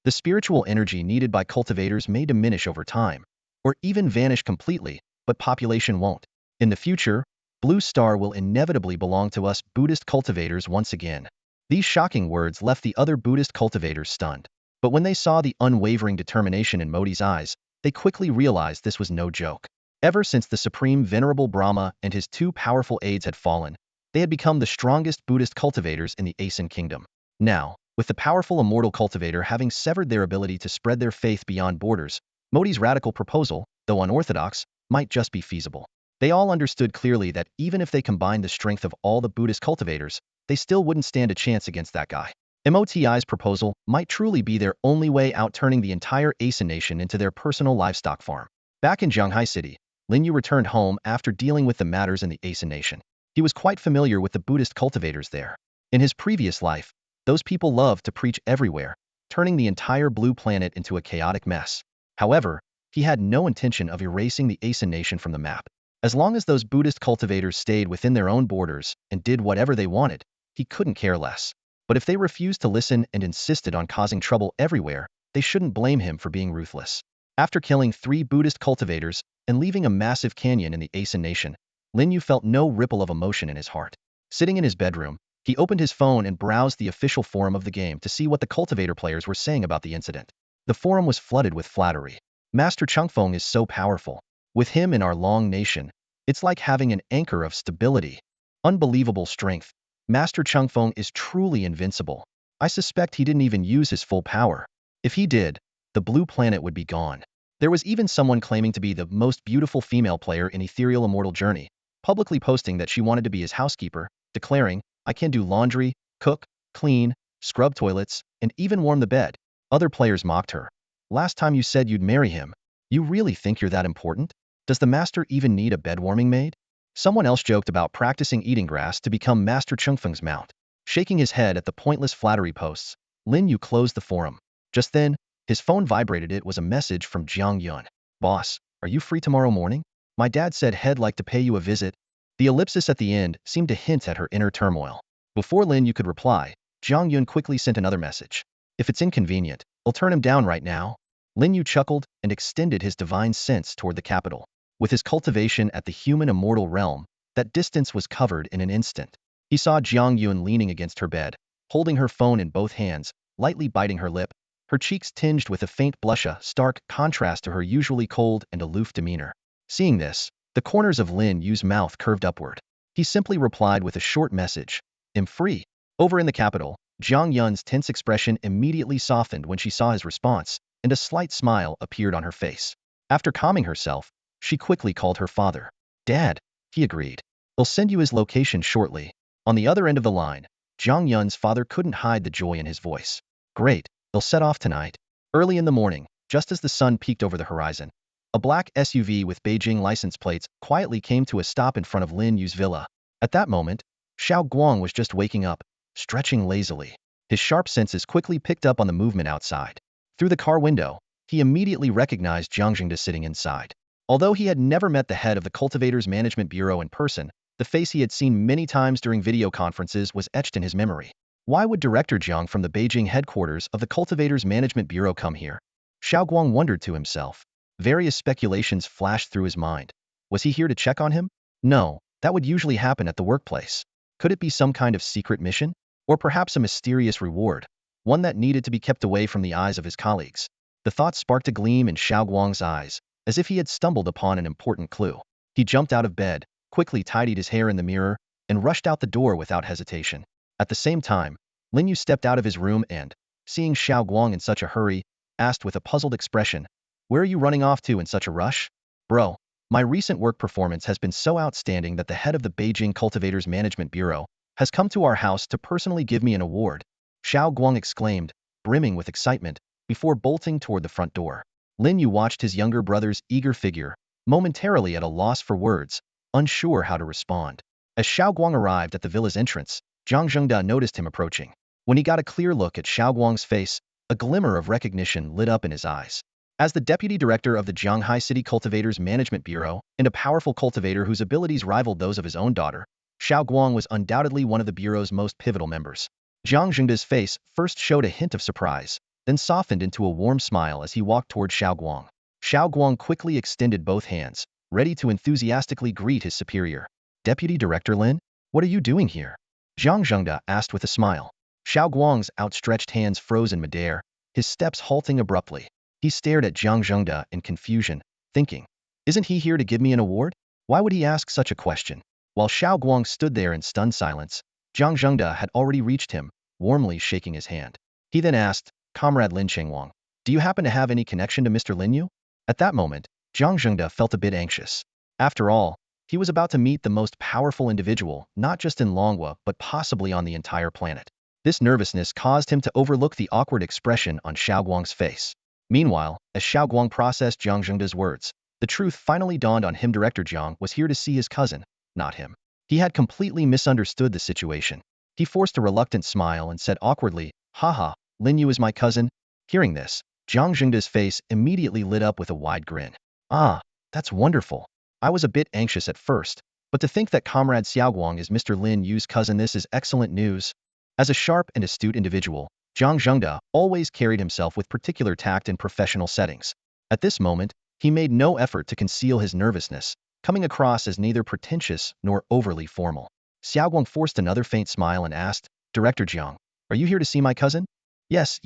The spiritual energy needed by cultivators may diminish over time, or even vanish completely, but population won't. In the future, Blue Star will inevitably belong to us Buddhist cultivators once again. These shocking words left the other Buddhist cultivators stunned. But when they saw the unwavering determination in Modi's eyes, they quickly realized this was no joke. Ever since the Supreme Venerable Brahma and his two powerful aides had fallen, they had become the strongest Buddhist cultivators in the Asen kingdom. Now, with the powerful immortal cultivator having severed their ability to spread their faith beyond borders, Modi's radical proposal, though unorthodox, might just be feasible. They all understood clearly that even if they combined the strength of all the Buddhist cultivators, they still wouldn't stand a chance against that guy. MOTI's proposal might truly be their only way out, turning the entire Asen nation into their personal livestock farm. Back in Zhanghai City, Lin Yu returned home after dealing with the matters in the Asen nation. He was quite familiar with the Buddhist cultivators there. In his previous life, those people loved to preach everywhere, turning the entire blue planet into a chaotic mess. However, he had no intention of erasing the Asen nation from the map. As long as those Buddhist cultivators stayed within their own borders and did whatever they wanted, he couldn't care less. But if they refused to listen and insisted on causing trouble everywhere, they shouldn't blame him for being ruthless. After killing 3 Buddhist cultivators and leaving a massive canyon in the Asen nation, Lin Yu felt no ripple of emotion in his heart. Sitting in his bedroom, he opened his phone and browsed the official forum of the game to see what the cultivator players were saying about the incident. The forum was flooded with flattery. "Master Changfeng is so powerful. With him in our long nation, it's like having an anchor of stability. Unbelievable strength. Master Changfeng is truly invincible. I suspect he didn't even use his full power. If he did, the blue planet would be gone." There was even someone claiming to be the most beautiful female player in Ethereal Immortal Journey, publicly posting that she wanted to be his housekeeper, declaring, "I can do laundry, cook, clean, scrub toilets, and even warm the bed." Other players mocked her. "Last time you said you'd marry him. You really think you're that important? Does the master even need a bed-warming maid?" Someone else joked about practicing eating grass to become Master Changfeng's mount. Shaking his head at the pointless flattery posts, Lin Yu closed the forum. Just then, his phone vibrated. It was a message from Jiang Yun. "Boss, are you free tomorrow morning? My dad said he'd like to pay you a visit." The ellipsis at the end seemed to hint at her inner turmoil. Before Lin Yu could reply, Jiang Yun quickly sent another message. "If it's inconvenient, I'll turn him down right now." Lin Yu chuckled and extended his divine sense toward the capital. With his cultivation at the human immortal realm, that distance was covered in an instant. He saw Jiang Yun leaning against her bed, holding her phone in both hands, lightly biting her lip, her cheeks tinged with a faint blush, a stark contrast to her usually cold and aloof demeanor. Seeing this, the corners of Lin Yu's mouth curved upward. He simply replied with a short message, "I'm free." Over in the capital, Jiang Yun's tense expression immediately softened when she saw his response, and a slight smile appeared on her face. After calming herself, she quickly called her father. "Dad," he agreed. "I'll send you his location shortly." On the other end of the line, Jiang Yun's father couldn't hide the joy in his voice. "Great, they'll set off tonight." Early in the morning, just as the sun peeked over the horizon, a black SUV with Beijing license plates quietly came to a stop in front of Lin Yu's villa. At that moment, Xiao Guang was just waking up, stretching lazily. His sharp senses quickly picked up on the movement outside. Through the car window, he immediately recognized Jiang Jingde sitting inside. Although he had never met the head of the Cultivators Management Bureau in person, the face he had seen many times during video conferences was etched in his memory. Why would Director Jiang from the Beijing headquarters of the Cultivators Management Bureau come here? Xiao Guang wondered to himself. Various speculations flashed through his mind. Was he here to check on him? No, that would usually happen at the workplace. Could it be some kind of secret mission? Or perhaps a mysterious reward, one that needed to be kept away from the eyes of his colleagues? The thought sparked a gleam in Xiao Guang's eyes, as if he had stumbled upon an important clue. He jumped out of bed, quickly tidied his hair in the mirror, and rushed out the door without hesitation. At the same time, Lin Yu stepped out of his room and, seeing Xiao Guang in such a hurry, asked with a puzzled expression, "Where are you running off to in such a rush?" "Bro, my recent work performance has been so outstanding that the head of the Beijing Cultivators Management Bureau has come to our house to personally give me an award," Xiao Guang exclaimed, brimming with excitement, before bolting toward the front door. Lin Yu watched his younger brother's eager figure, momentarily at a loss for words, unsure how to respond. As Xiao Guang arrived at the villa's entrance, Zhang Zhengda noticed him approaching. When he got a clear look at Xiao Guang's face, a glimmer of recognition lit up in his eyes. As the deputy director of the Jianghai City Cultivators Management Bureau and a powerful cultivator whose abilities rivaled those of his own daughter, Xiao Guang was undoubtedly one of the bureau's most pivotal members. Zhang Zhengda's face first showed a hint of surprise, then softened into a warm smile as he walked toward Xiao Guang. Xiao Guang quickly extended both hands, ready to enthusiastically greet his superior. Deputy Director Lin, what are you doing here? Zhang Zhengda asked with a smile. Xiao Guang's outstretched hands froze in midair, his steps halting abruptly. He stared at Zhang Zhengda in confusion, thinking, isn't he here to give me an award? Why would he ask such a question? While Xiao Guang stood there in stunned silence, Zhang Zhengda had already reached him, warmly shaking his hand. He then asked, Comrade Lin Chengwang, do you happen to have any connection to Mr. Lin Yu? At that moment, Zhang Zhengda felt a bit anxious. After all, he was about to meet the most powerful individual, not just in Longhua, but possibly on the entire planet. This nervousness caused him to overlook the awkward expression on Xiao Guang's face. Meanwhile, as Xiao Guang processed Zhang Zhengda's words, the truth finally dawned on him. Director Jiang was here to see his cousin, not him. He had completely misunderstood the situation. He forced a reluctant smile and said awkwardly, haha, Lin Yu is my cousin. Hearing this, Zhang Zhengda's face immediately lit up with a wide grin. Ah, that's wonderful. I was a bit anxious at first, but to think that Comrade Xiao Guang is Mr. Lin Yu's cousin, this is excellent news. As a sharp and astute individual, Zhang Zhengda always carried himself with particular tact in professional settings. At this moment, he made no effort to conceal his nervousness, coming across as neither pretentious nor overly formal. Xiao Guang forced another faint smile and asked, Director Jiang, are you here to see my cousin? Yes,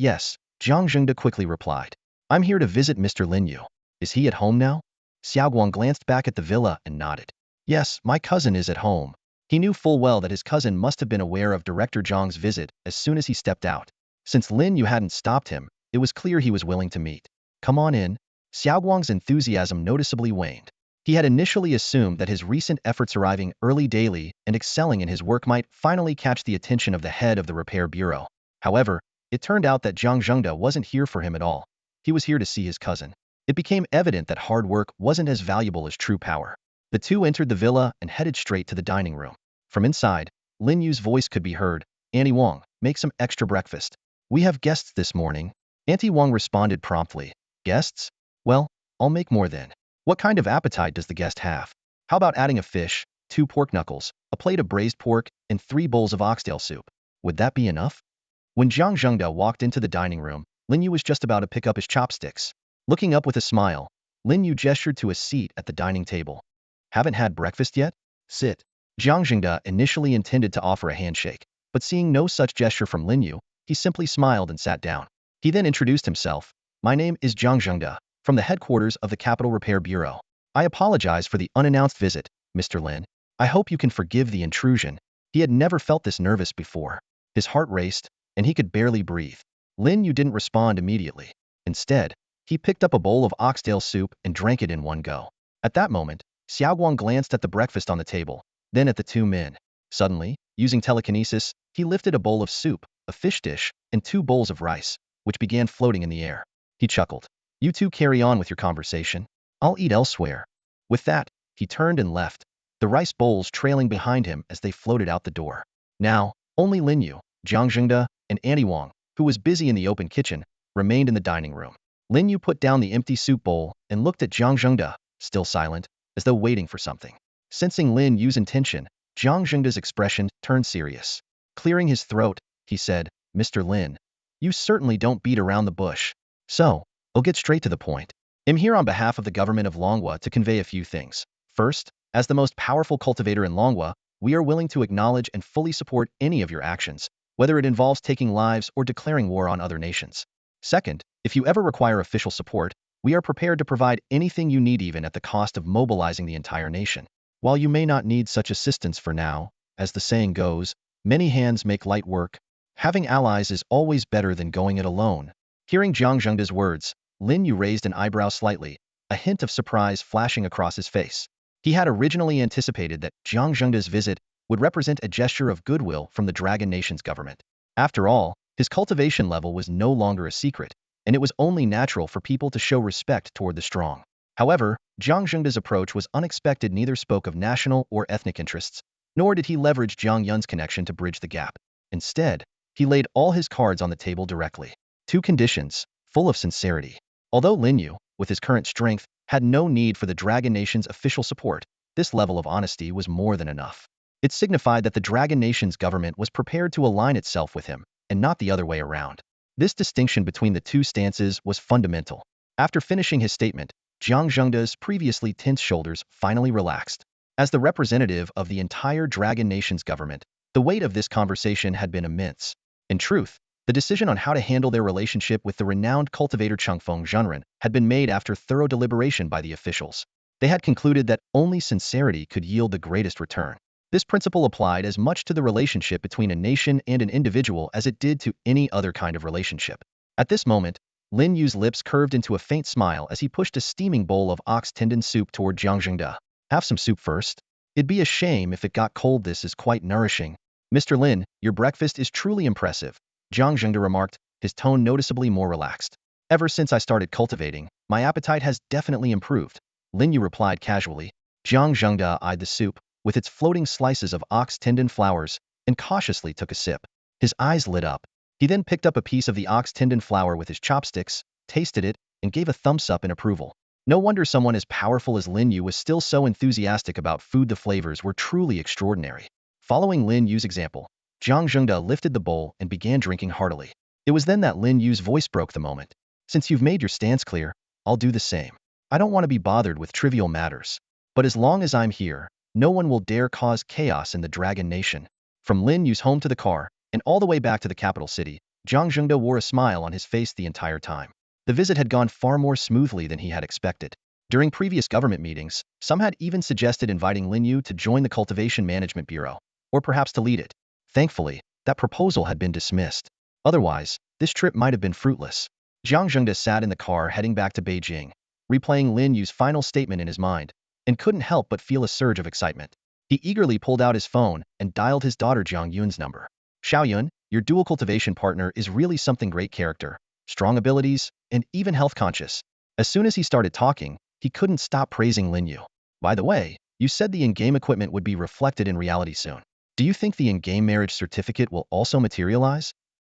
Zhang Zhengda quickly replied. I'm here to visit Mr. Lin Yu. Is he at home now? Xiao Guang glanced back at the villa and nodded. Yes, my cousin is at home. He knew full well that his cousin must have been aware of Director Zhang's visit as soon as he stepped out. Since Lin Yu hadn't stopped him, it was clear he was willing to meet. Come on in. Xiao Guang's enthusiasm noticeably waned. He had initially assumed that his recent efforts arriving early daily and excelling in his work might finally catch the attention of the head of the repair bureau. However, it turned out that Zhang Zhengda wasn't here for him at all. He was here to see his cousin. It became evident that hard work wasn't as valuable as true power. The two entered the villa and headed straight to the dining room. From inside, Lin Yu's voice could be heard. Auntie Wang, make some extra breakfast. We have guests this morning. Auntie Wang responded promptly. Guests? Well, I'll make more then. What kind of appetite does the guest have? How about adding a fish, 2 pork knuckles, a plate of braised pork, and 3 bowls of oxtail soup? Would that be enough? When Zhang Zhengda walked into the dining room, Lin Yu was just about to pick up his chopsticks. Looking up with a smile, Lin Yu gestured to a seat at the dining table. Haven't had breakfast yet? Sit. Zhang Zhengda initially intended to offer a handshake, but seeing no such gesture from Lin Yu, he simply smiled and sat down. He then introduced himself. My name is Zhang Zhengda, from the headquarters of the Capital Repair Bureau. I apologize for the unannounced visit, Mr. Lin. I hope you can forgive the intrusion. He had never felt this nervous before. His heart raced, and he could barely breathe. Lin Yu didn't respond immediately. Instead, he picked up a bowl of oxtail soup and drank it in one go. At that moment, Xiao Guang glanced at the breakfast on the table, then at the two men. Suddenly, using telekinesis, he lifted a bowl of soup, a fish dish, and 2 bowls of rice, which began floating in the air. He chuckled. You two carry on with your conversation. I'll eat elsewhere. With that, he turned and left, the rice bowls trailing behind him as they floated out the door. Now, only Lin Yu, Zhang Zhengda, and Auntie Wang, who was busy in the open kitchen, remained in the dining room. Lin Yu put down the empty soup bowl and looked at Zhang Zhengda, still silent, as though waiting for something. Sensing Lin Yu's intention, Zhang Zhengda's expression turned serious. Clearing his throat, he said, Mr. Lin, you certainly don't beat around the bush. So, I'll get straight to the point. I'm here on behalf of the government of Longhua to convey a few things. First, as the most powerful cultivator in Longhua, we are willing to acknowledge and fully support any of your actions, whether it involves taking lives or declaring war on other nations. Second, if you ever require official support, we are prepared to provide anything you need, even at the cost of mobilizing the entire nation. While you may not need such assistance for now, as the saying goes, many hands make light work. Having allies is always better than going it alone. Hearing Zhang Zhengda's words, Lin Yu raised an eyebrow slightly, a hint of surprise flashing across his face. He had originally anticipated that Zhang Zhengda's visit would represent a gesture of goodwill from the Dragon Nation's government. After all, his cultivation level was no longer a secret, and it was only natural for people to show respect toward the strong. However, Jiang Zhengda's approach was unexpected. Neither spoke of national or ethnic interests, nor did he leverage Jiang Yun's connection to bridge the gap. Instead, he laid all his cards on the table directly. Two conditions, full of sincerity. Although Lin Yu, with his current strength, had no need for the Dragon Nation's official support, this level of honesty was more than enough. It signified that the Dragon Nation's government was prepared to align itself with him, and not the other way around. This distinction between the two stances was fundamental. After finishing his statement, Jiang Zhengda's previously tense shoulders finally relaxed. As the representative of the entire Dragon Nation's government, the weight of this conversation had been immense. In truth, the decision on how to handle their relationship with the renowned cultivator Chengfeng Zhenren had been made after thorough deliberation by the officials. They had concluded that only sincerity could yield the greatest return. This principle applied as much to the relationship between a nation and an individual as it did to any other kind of relationship. At this moment, Lin Yu's lips curved into a faint smile as he pushed a steaming bowl of ox tendon soup toward Jiang Zhengda. Have some soup first? It'd be a shame if it got cold. This is quite nourishing. Mr. Lin, your breakfast is truly impressive, Jiang Zhengda remarked, his tone noticeably more relaxed. Ever since I started cultivating, my appetite has definitely improved, Lin Yu replied casually. Jiang Zhengda eyed the soup, with its floating slices of ox tendon flowers, and cautiously took a sip. His eyes lit up. He then picked up a piece of the ox tendon flour with his chopsticks, tasted it, and gave a thumbs up in approval. No wonder someone as powerful as Lin Yu was still so enthusiastic about food. The flavors were truly extraordinary. Following Lin Yu's example, Jiang Zhengda lifted the bowl and began drinking heartily. It was then that Lin Yu's voice broke the moment. Since you've made your stance clear, I'll do the same. I don't want to be bothered with trivial matters. But as long as I'm here, no one will dare cause chaos in the Dragon Nation. From Lin Yu's home to the car, and all the way back to the capital city, Jiang Zhengda wore a smile on his face the entire time. The visit had gone far more smoothly than he had expected. During previous government meetings, some had even suggested inviting Lin Yu to join the Cultivation Management Bureau, or perhaps to lead it. Thankfully, that proposal had been dismissed. Otherwise, this trip might have been fruitless. Jiang Zhengda sat in the car heading back to Beijing, replaying Lin Yu's final statement in his mind, and couldn't help but feel a surge of excitement. He eagerly pulled out his phone and dialed his daughter Jiang Yun's number. Xiaoyun, your dual cultivation partner is really something. Great character, strong abilities, and even health conscious. As soon as he started talking, he couldn't stop praising Lin Yu. By the way, you said the in-game equipment would be reflected in reality soon. Do you think the in-game marriage certificate will also materialize?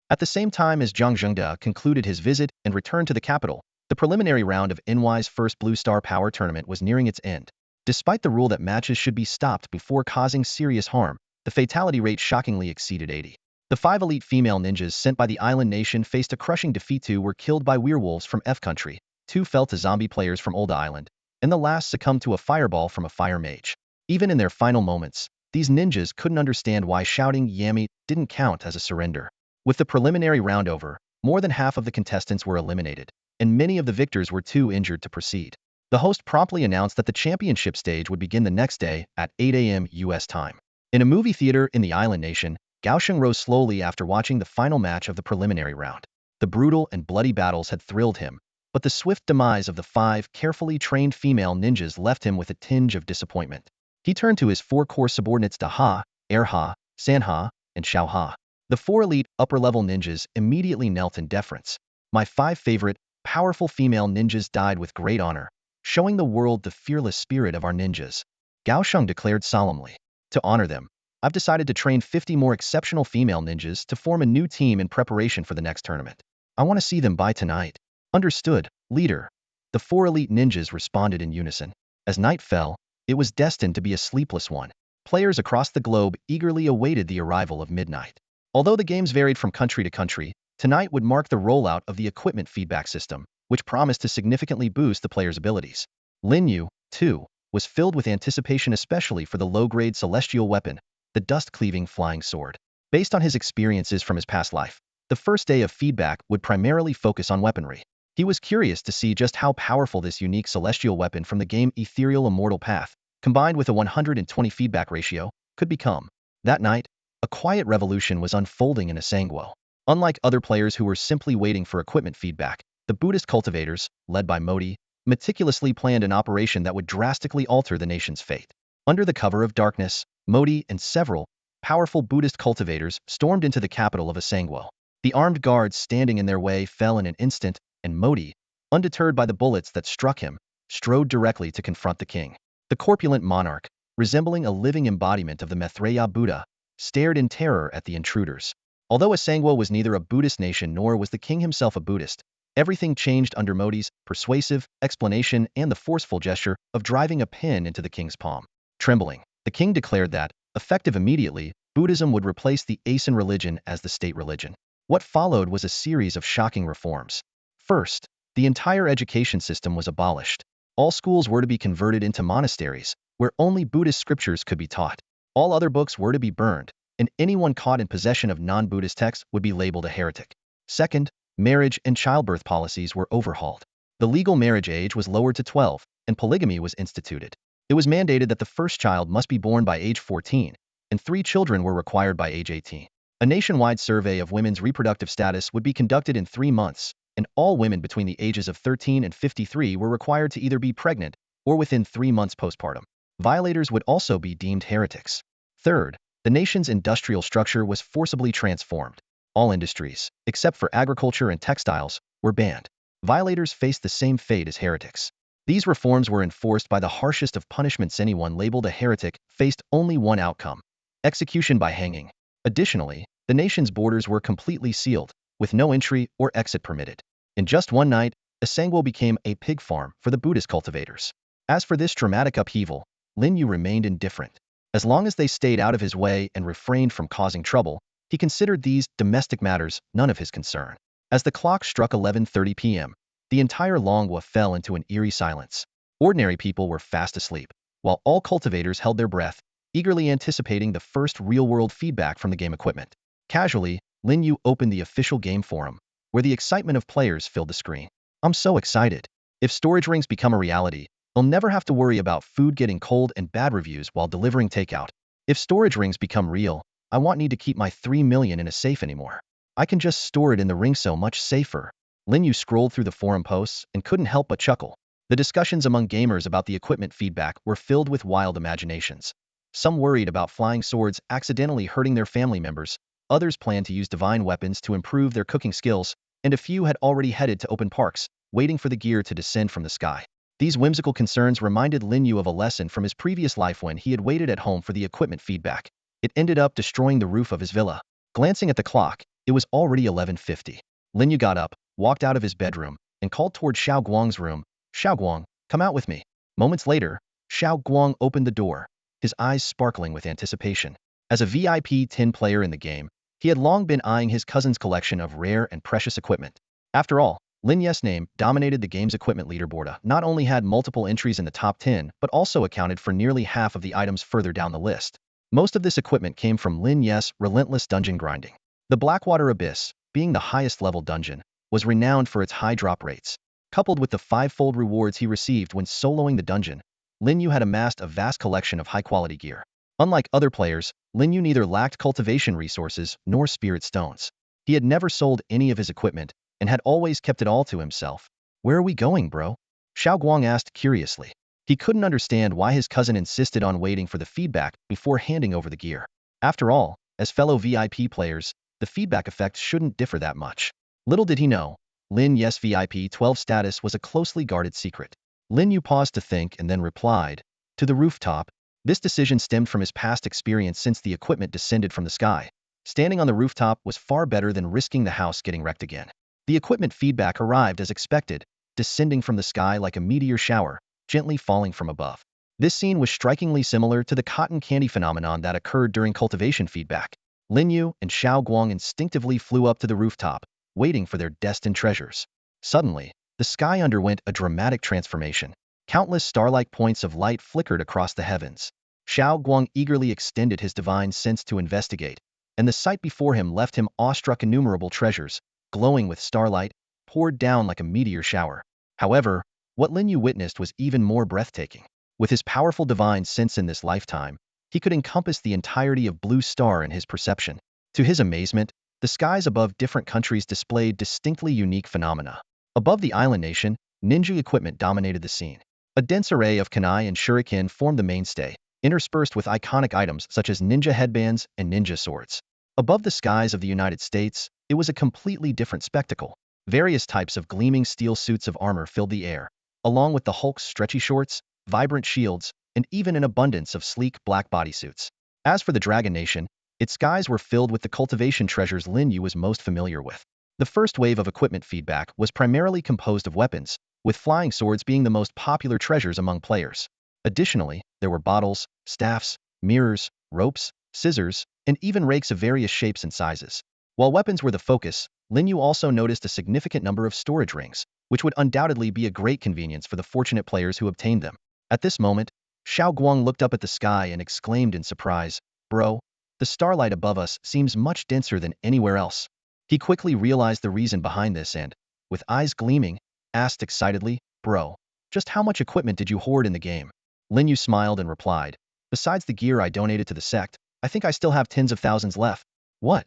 At the same time as Jiang Zhengda concluded his visit and returned to the capital, the preliminary round of NY's first Blue Star Power Tournament was nearing its end. Despite the rule that matches should be stopped before causing serious harm, the fatality rate shockingly exceeded 80. The 5 elite female ninjas sent by the island nation faced a crushing defeat. 2 were killed by werewolves from F country, 2 fell to zombie players from Olda Island, and the last succumbed to a fireball from a fire mage. Even in their final moments, these ninjas couldn't understand why shouting "Yummy" didn't count as a surrender. With the preliminary round over, more than half of the contestants were eliminated, and many of the victors were too injured to proceed. The host promptly announced that the championship stage would begin the next day at 8 a.m. U.S. time. In a movie theater in the island nation, Gaosheng rose slowly after watching the final match of the preliminary round. The brutal and bloody battles had thrilled him, but the swift demise of the 5 carefully trained female ninjas left him with a tinge of disappointment. He turned to his 4 core subordinates Da-Ha, Air-Ha, San-Ha, and Xiao-Ha. The 4 elite upper-level ninjas immediately knelt in deference. My 5 favorite, powerful female ninjas died with great honor, showing the world the fearless spirit of our ninjas, Gaosheng declared solemnly. To honor them, I've decided to train 50 more exceptional female ninjas to form a new team in preparation for the next tournament. I want to see them by tonight. Understood, leader. The 4 elite ninjas responded in unison. As night fell, it was destined to be a sleepless one. Players across the globe eagerly awaited the arrival of midnight. Although the games varied from country to country, tonight would mark the rollout of the equipment feedback system, which promised to significantly boost the player's abilities. Lin Yu, too, was filled with anticipation, especially for the low-grade celestial weapon, the dust-cleaving flying sword. Based on his experiences from his past life, the first day of feedback would primarily focus on weaponry. He was curious to see just how powerful this unique celestial weapon from the game Ethereal Immortal Path, combined with a 120 feedback ratio, could become. That night, a quiet revolution was unfolding in Asangwo. Unlike other players who were simply waiting for equipment feedback, the Buddhist cultivators, led by Modi, meticulously planned an operation that would drastically alter the nation's fate. Under the cover of darkness, Modi and several powerful Buddhist cultivators stormed into the capital of Asangwo. The armed guards standing in their way fell in an instant, and Modi, undeterred by the bullets that struck him, strode directly to confront the king. The corpulent monarch, resembling a living embodiment of the Maitreya Buddha, stared in terror at the intruders. Although Asangwa was neither a Buddhist nation nor was the king himself a Buddhist, everything changed under Modi's persuasive explanation and the forceful gesture of driving a pin into the king's palm. Trembling, the king declared that, effective immediately, Buddhism would replace the Asen religion as the state religion. What followed was a series of shocking reforms. First, the entire education system was abolished. All schools were to be converted into monasteries, where only Buddhist scriptures could be taught. All other books were to be burned, and anyone caught in possession of non-Buddhist texts would be labeled a heretic. Second, marriage and childbirth policies were overhauled. The legal marriage age was lowered to 12, and polygamy was instituted. It was mandated that the first child must be born by age 14, and 3 children were required by age 18. A nationwide survey of women's reproductive status would be conducted in 3 months, and all women between the ages of 13 and 53 were required to either be pregnant or within 3 months postpartum. Violators would also be deemed heretics. Third, the nation's industrial structure was forcibly transformed. All industries, except for agriculture and textiles, were banned. Violators faced the same fate as heretics. These reforms were enforced by the harshest of punishments. Anyone labeled a heretic faced only one outcome: execution by hanging. Additionally, the nation's borders were completely sealed, with no entry or exit permitted. In just one night, Asangwa became a pig farm for the Buddhist cultivators. As for this dramatic upheaval, Lin Yu remained indifferent. As long as they stayed out of his way and refrained from causing trouble, he considered these domestic matters none of his concern. As the clock struck 11:30 p.m., the entire Longwa fell into an eerie silence. Ordinary people were fast asleep, while all cultivators held their breath, eagerly anticipating the first real-world feedback from the game equipment. Casually, Lin Yu opened the official game forum, where the excitement of players filled the screen. "I'm so excited. If storage rings become a reality, I'll never have to worry about food getting cold and bad reviews while delivering takeout. If storage rings become real, I won't need to keep my 3 million in a safe anymore. I can just store it in the ring so much safer." Lin Yu scrolled through the forum posts and couldn't help but chuckle. The discussions among gamers about the equipment feedback were filled with wild imaginations. Some worried about flying swords accidentally hurting their family members, others planned to use divine weapons to improve their cooking skills, and a few had already headed to open parks, waiting for the gear to descend from the sky. These whimsical concerns reminded Lin Yu of a lesson from his previous life when he had waited at home for the equipment feedback. It ended up destroying the roof of his villa. Glancing at the clock, it was already 11:50. Lin Yu got up, walked out of his bedroom, and called toward Xiao Guang's room. "Xiao Guang, come out with me." Moments later, Xiao Guang opened the door, his eyes sparkling with anticipation. As a VIP 10 player in the game, he had long been eyeing his cousin's collection of rare and precious equipment. After all, Lin Yu's name dominated the game's equipment leaderboard. Not only had multiple entries in the top 10, but also accounted for nearly half of the items further down the list. Most of this equipment came from Lin Yu's relentless dungeon grinding. The Blackwater Abyss, being the highest level dungeon, was renowned for its high drop rates. Coupled with the 5-fold rewards he received when soloing the dungeon, Lin Yu had amassed a vast collection of high-quality gear. Unlike other players, Lin Yu neither lacked cultivation resources nor spirit stones. He had never sold any of his equipment and had always kept it all to himself. "Where are we going, bro?" Xiao Guang asked curiously. He couldn't understand why his cousin insisted on waiting for the feedback before handing over the gear. After all, as fellow VIP players, the feedback effect shouldn't differ that much. Little did he know, Lin Yu's VIP 12 status was a closely guarded secret. Lin Yu paused to think and then replied, "To the rooftop." This decision stemmed from his past experience since the equipment descended from the sky. Standing on the rooftop was far better than risking the house getting wrecked again. The equipment feedback arrived as expected, descending from the sky like a meteor shower, gently falling from above. This scene was strikingly similar to the cotton candy phenomenon that occurred during cultivation feedback. Lin Yu and Xiao Guang instinctively flew up to the rooftop, waiting for their destined treasures. Suddenly, the sky underwent a dramatic transformation. Countless star-like points of light flickered across the heavens. Xiao Guang eagerly extended his divine sense to investigate, and the sight before him left him awestruck. Innumerable treasures, glowing with starlight, poured down like a meteor shower. However, what Lin Yu witnessed was even more breathtaking. With his powerful divine sense in this lifetime, he could encompass the entirety of Blue Star in his perception. To his amazement, the skies above different countries displayed distinctly unique phenomena. Above the island nation, ninja equipment dominated the scene. A dense array of kunai and shuriken formed the mainstay, interspersed with iconic items such as ninja headbands and ninja swords. Above the skies of the United States, it was a completely different spectacle. Various types of gleaming steel suits of armor filled the air, along with the Hulk's stretchy shorts, vibrant shields, and even an abundance of sleek black bodysuits. As for the Dragon Nation, its skies were filled with the cultivation treasures Lin Yu was most familiar with. The first wave of equipment feedback was primarily composed of weapons, with flying swords being the most popular treasures among players. Additionally, there were bottles, staffs, mirrors, ropes, scissors, and even rakes of various shapes and sizes. While weapons were the focus, Lin Yu also noticed a significant number of storage rings, which would undoubtedly be a great convenience for the fortunate players who obtained them. At this moment, Xiao Guang looked up at the sky and exclaimed in surprise, "Bro, the starlight above us seems much denser than anywhere else." He quickly realized the reason behind this and, with eyes gleaming, asked excitedly, "Bro, just how much equipment did you hoard in the game?" Lin Yu smiled and replied, "Besides the gear I donated to the sect, I think I still have tens of thousands left." "What?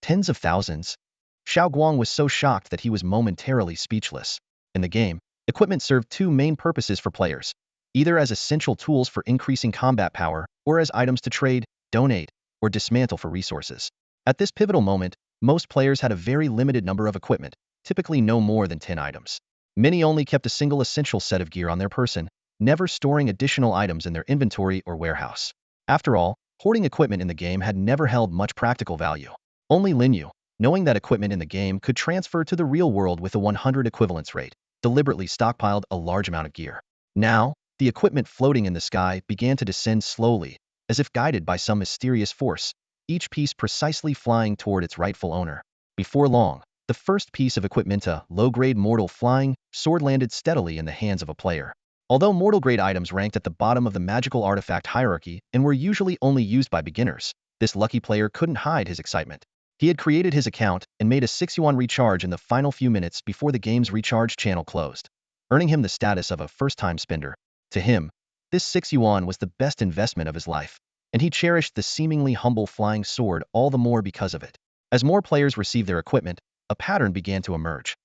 Tens of thousands?" Xiao Guang was so shocked that he was momentarily speechless. In the game, equipment served two main purposes for players, either as essential tools for increasing combat power or as items to trade, donate, or dismantle for resources. At this pivotal moment, most players had a very limited number of equipment, typically no more than 10 items. Many only kept a single essential set of gear on their person, never storing additional items in their inventory or warehouse. After all, hoarding equipment in the game had never held much practical value. Only Lin Yu, knowing that equipment in the game could transfer to the real world with a 100 equivalence rate, deliberately stockpiled a large amount of gear. Now, the equipment floating in the sky began to descend slowly, as if guided by some mysterious force, each piece precisely flying toward its rightful owner. Before long, the first piece of equipment, a low-grade mortal flying sword, landed steadily in the hands of a player. Although mortal-grade items ranked at the bottom of the magical artifact hierarchy and were usually only used by beginners, this lucky player couldn't hide his excitement. He had created his account and made a 6 yuan recharge in the final few minutes before the game's recharge channel closed, earning him the status of a first-time spender. To him, this 6 yuan was the best investment of his life, and he cherished the seemingly humble flying sword all the more because of it. As more players received their equipment, a pattern began to emerge.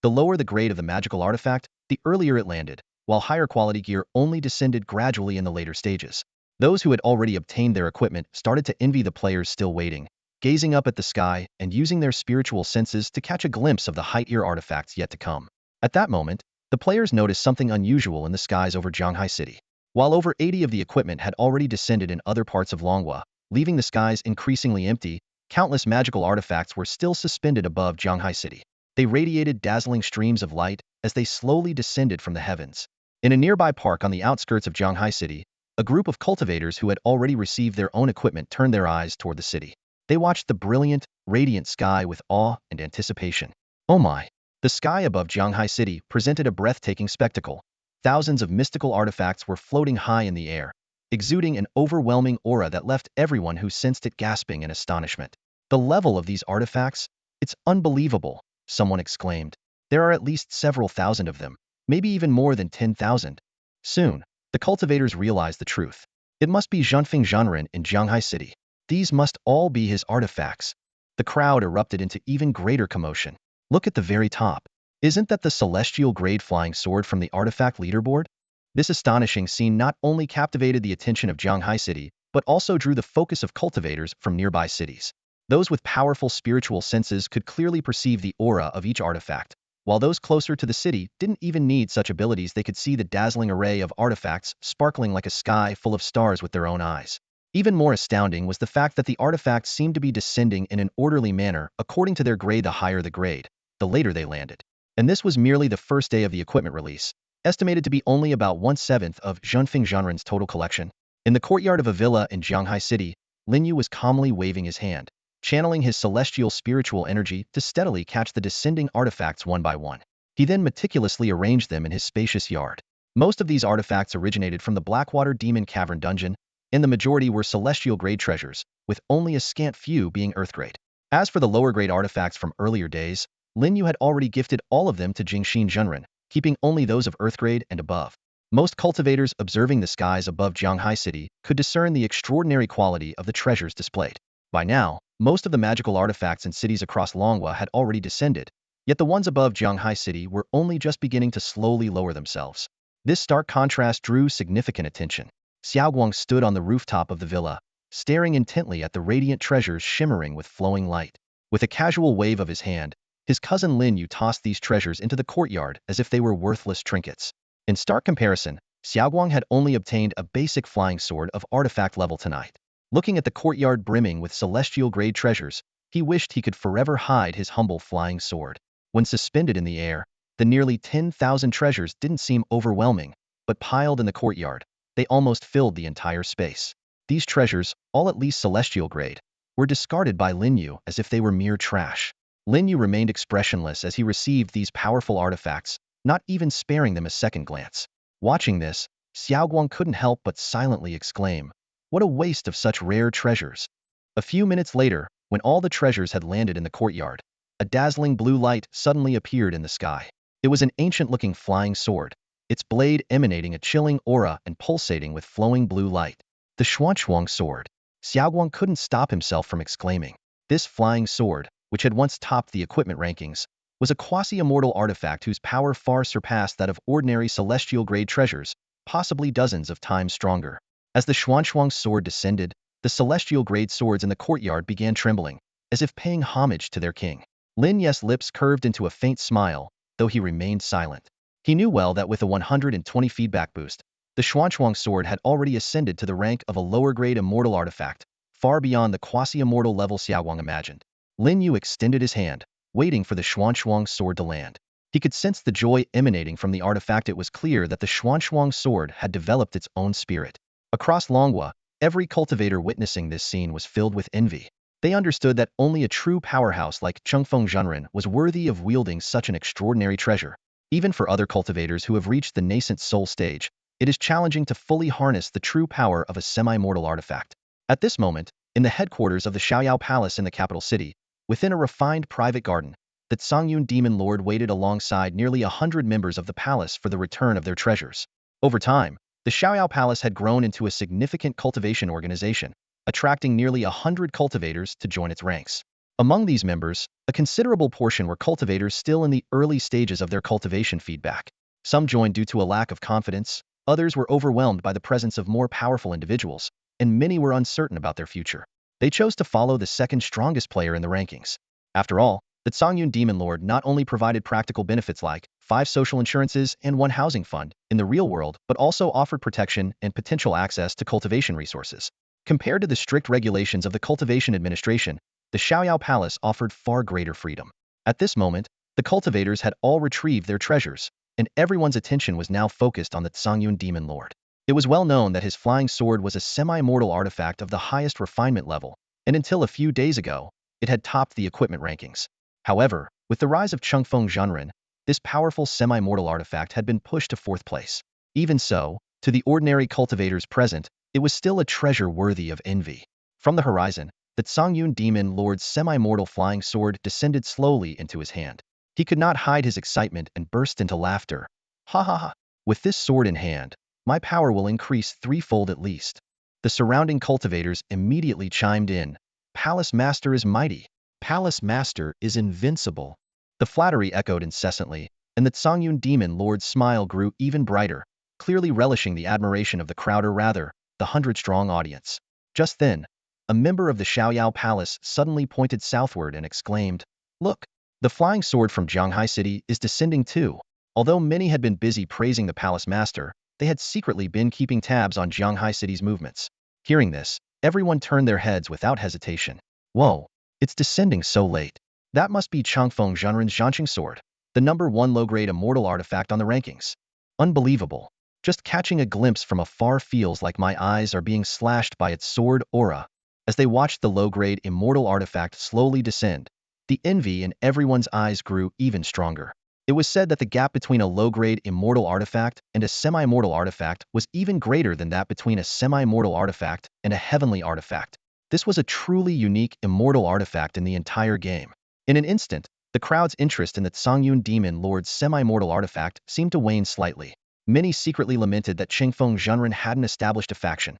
The lower the grade of the magical artifact, the earlier it landed, while higher quality gear only descended gradually in the later stages. Those who had already obtained their equipment started to envy the players still waiting, gazing up at the sky and using their spiritual senses to catch a glimpse of the high-tier artifacts yet to come. At that moment, the players noticed something unusual in the skies over Zhanghai City. While over 80 of the equipment had already descended in other parts of Longhua, leaving the skies increasingly empty, countless magical artifacts were still suspended above Zhanghai City. They radiated dazzling streams of light as they slowly descended from the heavens. In a nearby park on the outskirts of Zhanghai City, a group of cultivators who had already received their own equipment turned their eyes toward the city. They watched the brilliant, radiant sky with awe and anticipation. Oh my! The sky above Zhanghai City presented a breathtaking spectacle. Thousands of mystical artifacts were floating high in the air, exuding an overwhelming aura that left everyone who sensed it gasping in astonishment. "The level of these artifacts? It's unbelievable," someone exclaimed. "There are at least several thousand of them, maybe even more than 10,000. Soon, the cultivators realized the truth. It must be Zhenfeng Zhenren in Zhanghai City. These must all be his artifacts. The crowd erupted into even greater commotion. Look at the very top. Isn't that the celestial grade flying sword from the artifact leaderboard? This astonishing scene not only captivated the attention of Zhanghai City, but also drew the focus of cultivators from nearby cities. Those with powerful spiritual senses could clearly perceive the aura of each artifact, while those closer to the city didn't even need such abilities. They could see the dazzling array of artifacts sparkling like a sky full of stars with their own eyes. Even more astounding was the fact that the artifacts seemed to be descending in an orderly manner according to their grade. The higher the grade, the later they landed. And this was merely the first day of the equipment release, estimated to be only about 1/7 of Zhenfeng Zhenren's total collection. In the courtyard of a villa in Zhanghai City, Lin Yu was calmly waving his hand, channeling his celestial spiritual energy to steadily catch the descending artifacts one by one. He then meticulously arranged them in his spacious yard. Most of these artifacts originated from the Blackwater Demon Cavern dungeon, and the majority were celestial-grade treasures, with only a scant few being earth-grade. As for the lower-grade artifacts from earlier days, Lin Yu had already gifted all of them to Jingxin Zhenren, keeping only those of earth-grade and above. Most cultivators observing the skies above Zhanghai City could discern the extraordinary quality of the treasures displayed. By now, most of the magical artifacts in cities across Longhua had already descended, yet the ones above Zhanghai City were only just beginning to slowly lower themselves. This stark contrast drew significant attention. Xiaoguang stood on the rooftop of the villa, staring intently at the radiant treasures shimmering with flowing light. With a casual wave of his hand, His cousin Lin Yu tossed these treasures into the courtyard as if they were worthless trinkets. In stark comparison, Xiaoguang had only obtained a basic flying sword of artifact level tonight. Looking at the courtyard brimming with celestial-grade treasures, he wished he could forever hide his humble flying sword. When suspended in the air, the nearly 10,000 treasures didn't seem overwhelming, but piled in the courtyard, they almost filled the entire space. These treasures, all at least celestial grade, were discarded by Lin Yu as if they were mere trash. Lin Yu remained expressionless as he received these powerful artifacts, not even sparing them a second glance. Watching this, Xiaoguang couldn't help but silently exclaim, "What a waste of such rare treasures." A few minutes later, when all the treasures had landed in the courtyard, a dazzling blue light suddenly appeared in the sky. It was an ancient-looking flying sword, its blade emanating a chilling aura and pulsating with flowing blue light. The Xuanchuang sword. Xiaoguang couldn't stop himself from exclaiming. This flying sword, which had once topped the equipment rankings, was a quasi-immortal artifact whose power far surpassed that of ordinary celestial-grade treasures, possibly dozens of times stronger. As the Xuanchuang sword descended, the celestial-grade swords in the courtyard began trembling, as if paying homage to their king. Lin Yu's lips curved into a faint smile, though he remained silent. He knew well that with a 120 feedback boost, the Xuanchuang sword had already ascended to the rank of a lower-grade immortal artifact, far beyond the quasi-immortal level Xiaoguang imagined. Lin Yu extended his hand, waiting for the Xuanchuang sword to land. He could sense the joy emanating from the artifact. It was clear that the Xuanchuang sword had developed its own spirit. Across Longhua, every cultivator witnessing this scene was filled with envy. They understood that only a true powerhouse like Chengfeng Zhenren was worthy of wielding such an extraordinary treasure. Even for other cultivators who have reached the nascent soul stage, it is challenging to fully harness the true power of a semi-mortal artifact. At this moment, in the headquarters of the Xiaoyao Palace in the capital city, within a refined private garden, the Songyun Demon Lord waited alongside nearly 100 members of the palace for the return of their treasures. Over time, the Xiaoyao Palace had grown into a significant cultivation organization, attracting nearly 100 cultivators to join its ranks. Among these members, a considerable portion were cultivators still in the early stages of their cultivation feedback. Some joined due to a lack of confidence, others were overwhelmed by the presence of more powerful individuals, and many were uncertain about their future. They chose to follow the second strongest player in the rankings. After all, the Songyun Demon Lord not only provided practical benefits like 5 social insurances and 1 housing fund in the real world, but also offered protection and potential access to cultivation resources. Compared to the strict regulations of the cultivation administration, the Xiaoyao Palace offered far greater freedom. At this moment, the cultivators had all retrieved their treasures, and everyone's attention was now focused on the Songyun Demon Lord. It was well known that his flying sword was a semi-mortal artifact of the highest refinement level, and until a few days ago, it had topped the equipment rankings. However, with the rise of Chengfeng Zhenren, this powerful semi-mortal artifact had been pushed to 4th place. Even so, to the ordinary cultivators present, it was still a treasure worthy of envy. From the horizon, the Songyun Demon Lord's semi-mortal flying sword descended slowly into his hand. He could not hide his excitement and burst into laughter. "Ha ha ha! With this sword in hand, my power will increase 3-fold at least." The surrounding cultivators immediately chimed in. "Palace Master is mighty. Palace Master is invincible." The flattery echoed incessantly, and the Songyun Demon Lord's smile grew even brighter, clearly relishing the admiration of the crowd, or rather, the 100-strong audience. Just then, a member of the Xiaoyao Palace suddenly pointed southward and exclaimed, "Look! The flying sword from Jianghai City is descending too." Although many had been busy praising the Palace Master, they had secretly been keeping tabs on Jianghai City's movements. Hearing this, everyone turned their heads without hesitation. "Whoa! It's descending so late. That must be Changfeng Zhenren's Zhanqing sword, the #1 low-grade immortal artifact on the rankings. Unbelievable. Just catching a glimpse from afar feels like my eyes are being slashed by its sword aura." As they watched the low-grade immortal artifact slowly descend, the envy in everyone's eyes grew even stronger. It was said that the gap between a low-grade immortal artifact and a semi-mortal artifact was even greater than that between a semi-mortal artifact and a heavenly artifact. This was a truly unique immortal artifact in the entire game. In an instant, the crowd's interest in the Songyun Demon Lord's semi-mortal artifact seemed to wane slightly. Many secretly lamented that Chengfeng Zhenren hadn't established a faction.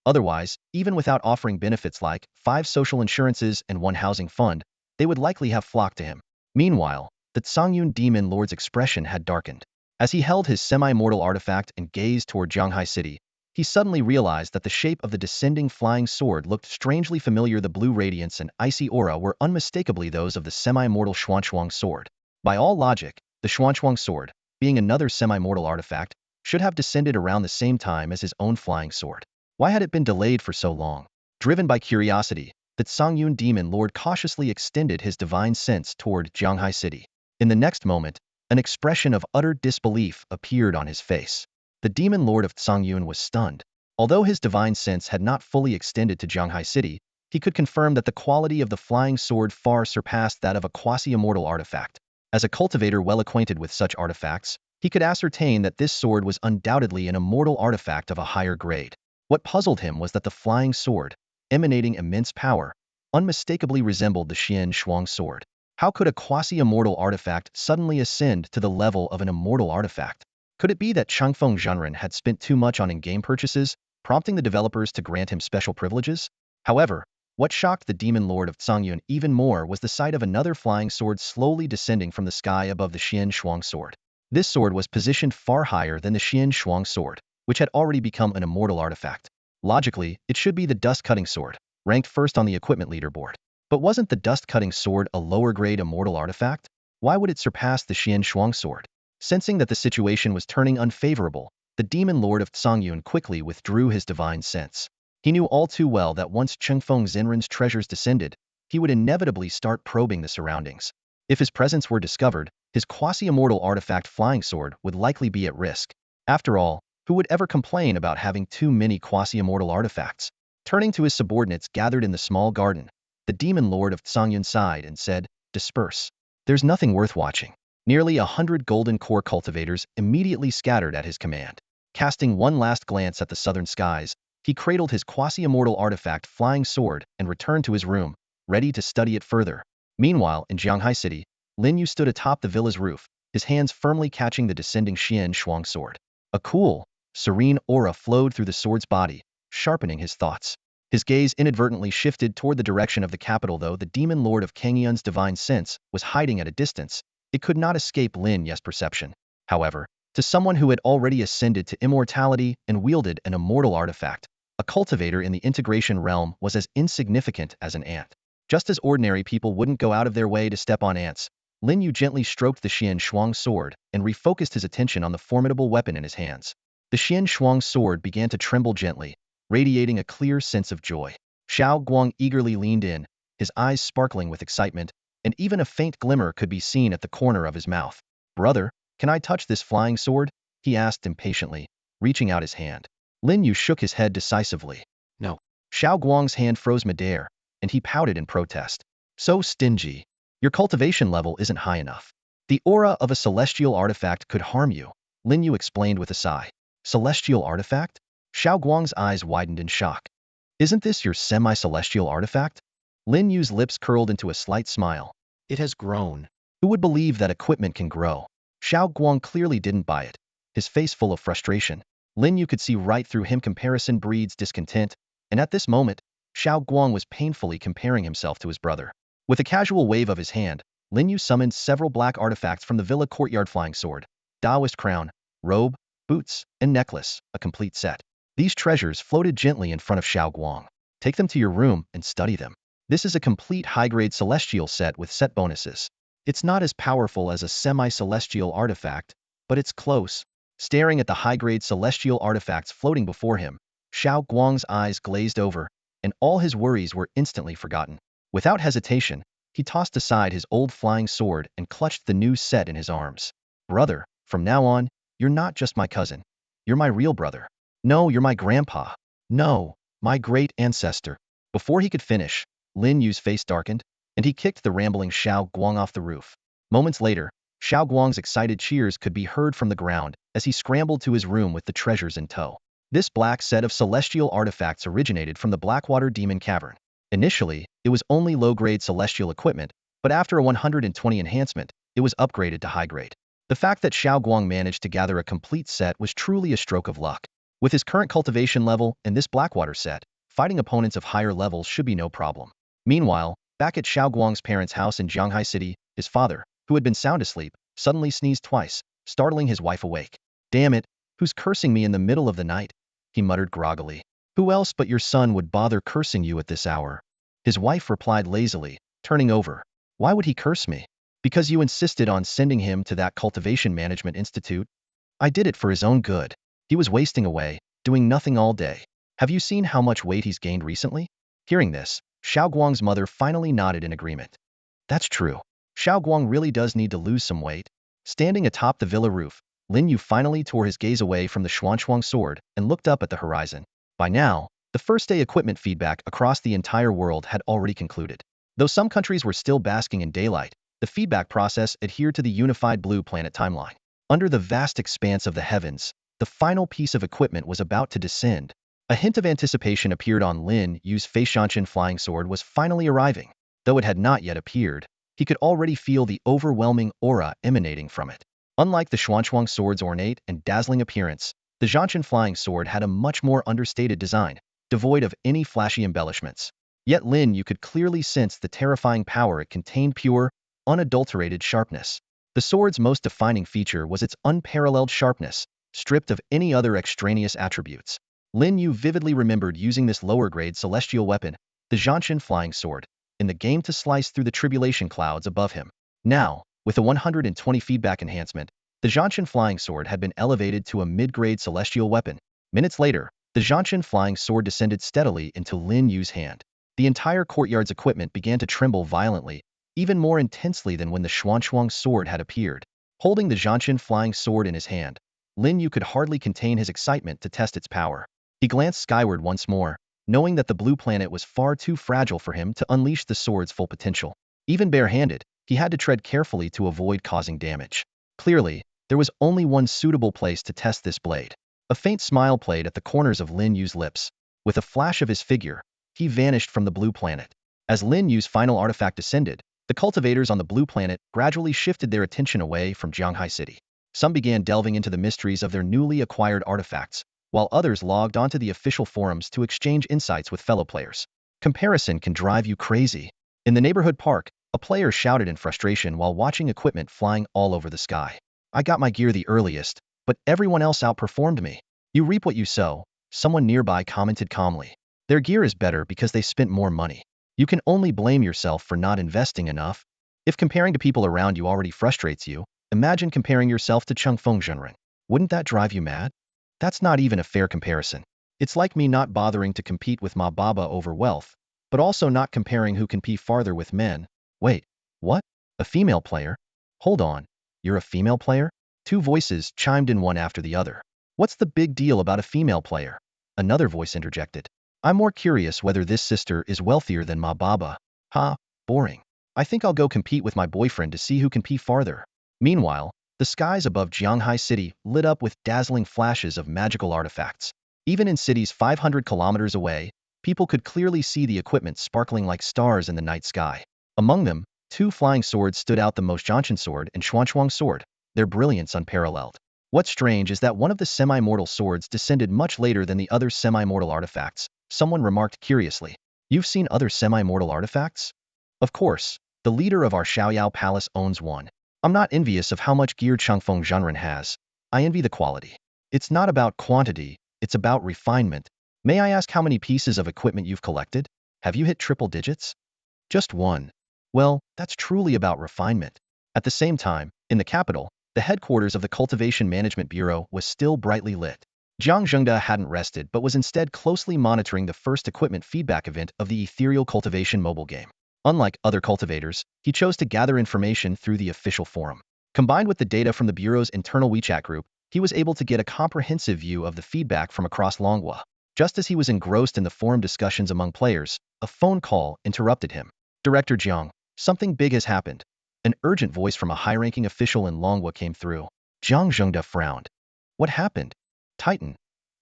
Otherwise, even without offering benefits like 5 social insurances and 1 housing fund, they would likely have flocked to him. Meanwhile, the Songyun Demon Lord's expression had darkened. As he held his semi-mortal artifact and gazed toward Jianghai City, he suddenly realized that the shape of the descending flying sword looked strangely familiar. The blue radiance and icy aura were unmistakably those of the semi-mortal Xuanchuang sword. By all logic, the Xuanchuang sword, being another semi-mortal artifact, should have descended around the same time as his own flying sword. Why had it been delayed for so long? Driven by curiosity, the Songyun demon lord cautiously extended his divine sense toward Jianghai City. In the next moment, an expression of utter disbelief appeared on his face. The demon lord of Songyun was stunned. Although his divine sense had not fully extended to Jianghai City, he could confirm that the quality of the flying sword far surpassed that of a quasi-immortal artifact. As a cultivator well acquainted with such artifacts, he could ascertain that this sword was undoubtedly an immortal artifact of a higher grade. What puzzled him was that the flying sword, emanating immense power, unmistakably resembled the Xian Shuang sword. How could a quasi-immortal artifact suddenly ascend to the level of an immortal artifact? Could it be that Changfeng Zhenren had spent too much on in-game purchases, prompting the developers to grant him special privileges? However, what shocked the demon lord of Songyun even more was the sight of another flying sword slowly descending from the sky above the Xian Shuang sword. This sword was positioned far higher than the Xian Shuang sword, which had already become an immortal artifact. Logically, it should be the dust-cutting sword, ranked first on the equipment leaderboard. But wasn't the dust-cutting sword a lower-grade immortal artifact? Why would it surpass the Xian Shuang sword? Sensing that the situation was turning unfavorable, the demon lord of Songyun quickly withdrew his divine sense. He knew all too well that once Chengfeng Zhenren's treasures descended, he would inevitably start probing the surroundings. If his presence were discovered, his quasi-immortal artifact flying sword would likely be at risk. After all, who would ever complain about having too many quasi-immortal artifacts? Turning to his subordinates gathered in the small garden, the demon lord of Songyun sighed and said, "Disperse. There's nothing worth watching." Nearly 100 golden core cultivators immediately scattered at his command. Casting one last glance at the southern skies, he cradled his quasi-immortal artifact flying sword and returned to his room, ready to study it further. Meanwhile, in Jianghai City, Lin Yu stood atop the villa's roof, his hands firmly catching the descending Xian Shuang sword. A cool, serene aura flowed through the sword's body, sharpening his thoughts. His gaze inadvertently shifted toward the direction of the capital. Though the demon lord of Kangyun's divine sense was hiding at a distance, it could not escape Lin Yu's perception. However, to someone who had already ascended to immortality and wielded an immortal artifact, a cultivator in the integration realm was as insignificant as an ant. Just as ordinary people wouldn't go out of their way to step on ants, Lin Yu gently stroked the Xian Shuang sword and refocused his attention on the formidable weapon in his hands. The Xian Shuang sword began to tremble gently, radiating a clear sense of joy. Xiao Guang eagerly leaned in, his eyes sparkling with excitement, and even a faint glimmer could be seen at the corner of his mouth. "Brother, can I touch this flying sword?" he asked impatiently, reaching out his hand. Lin Yu shook his head decisively. "No." Xiao Guang's hand froze midair, and he pouted in protest. "So stingy. Your cultivation level isn't high enough. The aura of a celestial artifact could harm you," Lin Yu explained with a sigh. "Celestial artifact?" Xiao Guang's eyes widened in shock. "Isn't this your semi-celestial artifact?" Lin Yu's lips curled into a slight smile. "It has grown." Who would believe that equipment can grow? Xiao Guang clearly didn't buy it, his face full of frustration. Lin Yu could see right through him. Comparison breeds discontent, and at this moment, Xiao Guang was painfully comparing himself to his brother. With a casual wave of his hand, Lin Yu summoned several black artifacts from the villa courtyard: flying sword, Taoist crown, robe, boots, and necklace, a complete set. These treasures floated gently in front of Xiao Guang. "Take them to your room and study them. This is a complete high-grade celestial set with set bonuses. It's not as powerful as a semi-celestial artifact, but it's close." Staring at the high-grade celestial artifacts floating before him, Xiao Guang's eyes glazed over, and all his worries were instantly forgotten. Without hesitation, he tossed aside his old flying sword and clutched the new set in his arms. "Brother, from now on, you're not just my cousin. You're my real brother. No, you're my grandpa. No, my great ancestor." Before he could finish, Lin Yu's face darkened, and he kicked the rambling Xiao Guang off the roof. Moments later, Xiao Guang's excited cheers could be heard from the ground as he scrambled to his room with the treasures in tow. This black set of celestial artifacts originated from the Blackwater Demon Cavern. Initially, it was only low-grade celestial equipment, but after a 120 enhancement, it was upgraded to high-grade. The fact that Xiao Guang managed to gather a complete set was truly a stroke of luck. With his current cultivation level and this Blackwater set, fighting opponents of higher levels should be no problem. Meanwhile, back at Xiao Guang's parents' house in Jianghai City, his father, who had been sound asleep, suddenly sneezed twice, startling his wife awake. "Damn it, who's cursing me in the middle of the night?" he muttered groggily. Who else but your son would bother cursing you at this hour? His wife replied lazily, turning over. Why would he curse me? Because you insisted on sending him to that cultivation management institute? I did it for his own good. He was wasting away, doing nothing all day. Have you seen how much weight he's gained recently? Hearing this, Xiaoguang's mother finally nodded in agreement. That's true. Xiaoguang really does need to lose some weight. Standing atop the villa roof, Lin Yu finally tore his gaze away from the Xuanchuang sword and looked up at the horizon. By now, the first-day equipment feedback across the entire world had already concluded. Though some countries were still basking in daylight, the feedback process adhered to the unified blue planet timeline. Under the vast expanse of the heavens, the final piece of equipment was about to descend. A hint of anticipation appeared on Lin Yu's Feishanshan flying sword was finally arriving. Though it had not yet appeared, he could already feel the overwhelming aura emanating from it. Unlike the Xuanchuang sword's ornate and dazzling appearance, the Zhanshan flying sword had a much more understated design, devoid of any flashy embellishments. Yet Lin Yu could clearly sense the terrifying power it contained, pure, unadulterated sharpness. The sword's most defining feature was its unparalleled sharpness, stripped of any other extraneous attributes. Lin Yu vividly remembered using this lower-grade celestial weapon, the Zhanshan flying sword, in the game to slice through the tribulation clouds above him. Now, with a 120 feedback enhancement, the Zhanshan flying sword had been elevated to a mid-grade celestial weapon. Minutes later, the Zhanshan flying sword descended steadily into Lin Yu's hand. The entire courtyard's equipment began to tremble violently, even more intensely than when the Xuanchuang sword had appeared. Holding the Zhanshan flying sword in his hand, Lin Yu could hardly contain his excitement to test its power. He glanced skyward once more, knowing that the blue planet was far too fragile for him to unleash the sword's full potential. Even barehanded, he had to tread carefully to avoid causing damage. Clearly, there was only one suitable place to test this blade. A faint smile played at the corners of Lin Yu's lips. With a flash of his figure, he vanished from the blue planet. As Lin Yu's final artifact descended, the cultivators on the blue planet gradually shifted their attention away from Jianghai City. Some began delving into the mysteries of their newly acquired artifacts, while others logged onto the official forums to exchange insights with fellow players. Comparison can drive you crazy. In the neighborhood park, a player shouted in frustration while watching equipment flying all over the sky. I got my gear the earliest, but everyone else outperformed me. You reap what you sow, someone nearby commented calmly. Their gear is better because they spent more money. You can only blame yourself for not investing enough. If comparing to people around you already frustrates you, imagine comparing yourself to Chengfeng Zhenren. Wouldn't that drive you mad? That's not even a fair comparison. It's like me not bothering to compete with Ma Baba over wealth, but also not comparing who can pee farther with men. Wait, what? A female player? Hold on, you're a female player? Two voices chimed in one after the other. What's the big deal about a female player? Another voice interjected. I'm more curious whether this sister is wealthier than Ma Baba. Ha, boring. I think I'll go compete with my boyfriend to see who can pee farther. Meanwhile, the skies above Jianghai City lit up with dazzling flashes of magical artifacts. Even in cities 500 kilometers away, people could clearly see the equipment sparkling like stars in the night sky. Among them, two flying swords stood out, the most Zhanshan sword and Xuanchuang sword, their brilliance unparalleled. What's strange is that one of the semi-mortal swords descended much later than the other semi-mortal artifacts, someone remarked curiously. You've seen other semi-mortal artifacts? Of course, the leader of our Xiaoyao Palace owns one. I'm not envious of how much gear Chengfeng Zhenren has. I envy the quality. It's not about quantity, it's about refinement. May I ask how many pieces of equipment you've collected? Have you hit triple digits? Just one. Well, that's truly about refinement. At the same time, in the capital, the headquarters of the Cultivation Management Bureau was still brightly lit. Jiang Zhengda hadn't rested but was instead closely monitoring the first equipment feedback event of the ethereal cultivation mobile game. Unlike other cultivators, he chose to gather information through the official forum. Combined with the data from the Bureau's internal WeChat group, he was able to get a comprehensive view of the feedback from across Longhua. Just as he was engrossed in the forum discussions among players, a phone call interrupted him. Director Jiang, something big has happened. An urgent voice from a high-ranking official in Longhua came through. Jiang Zhengda frowned. What happened? Titan.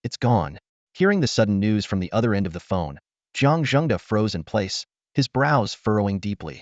It's gone. Hearing the sudden news from the other end of the phone, Jiang Zhengda froze in place, his brows furrowing deeply.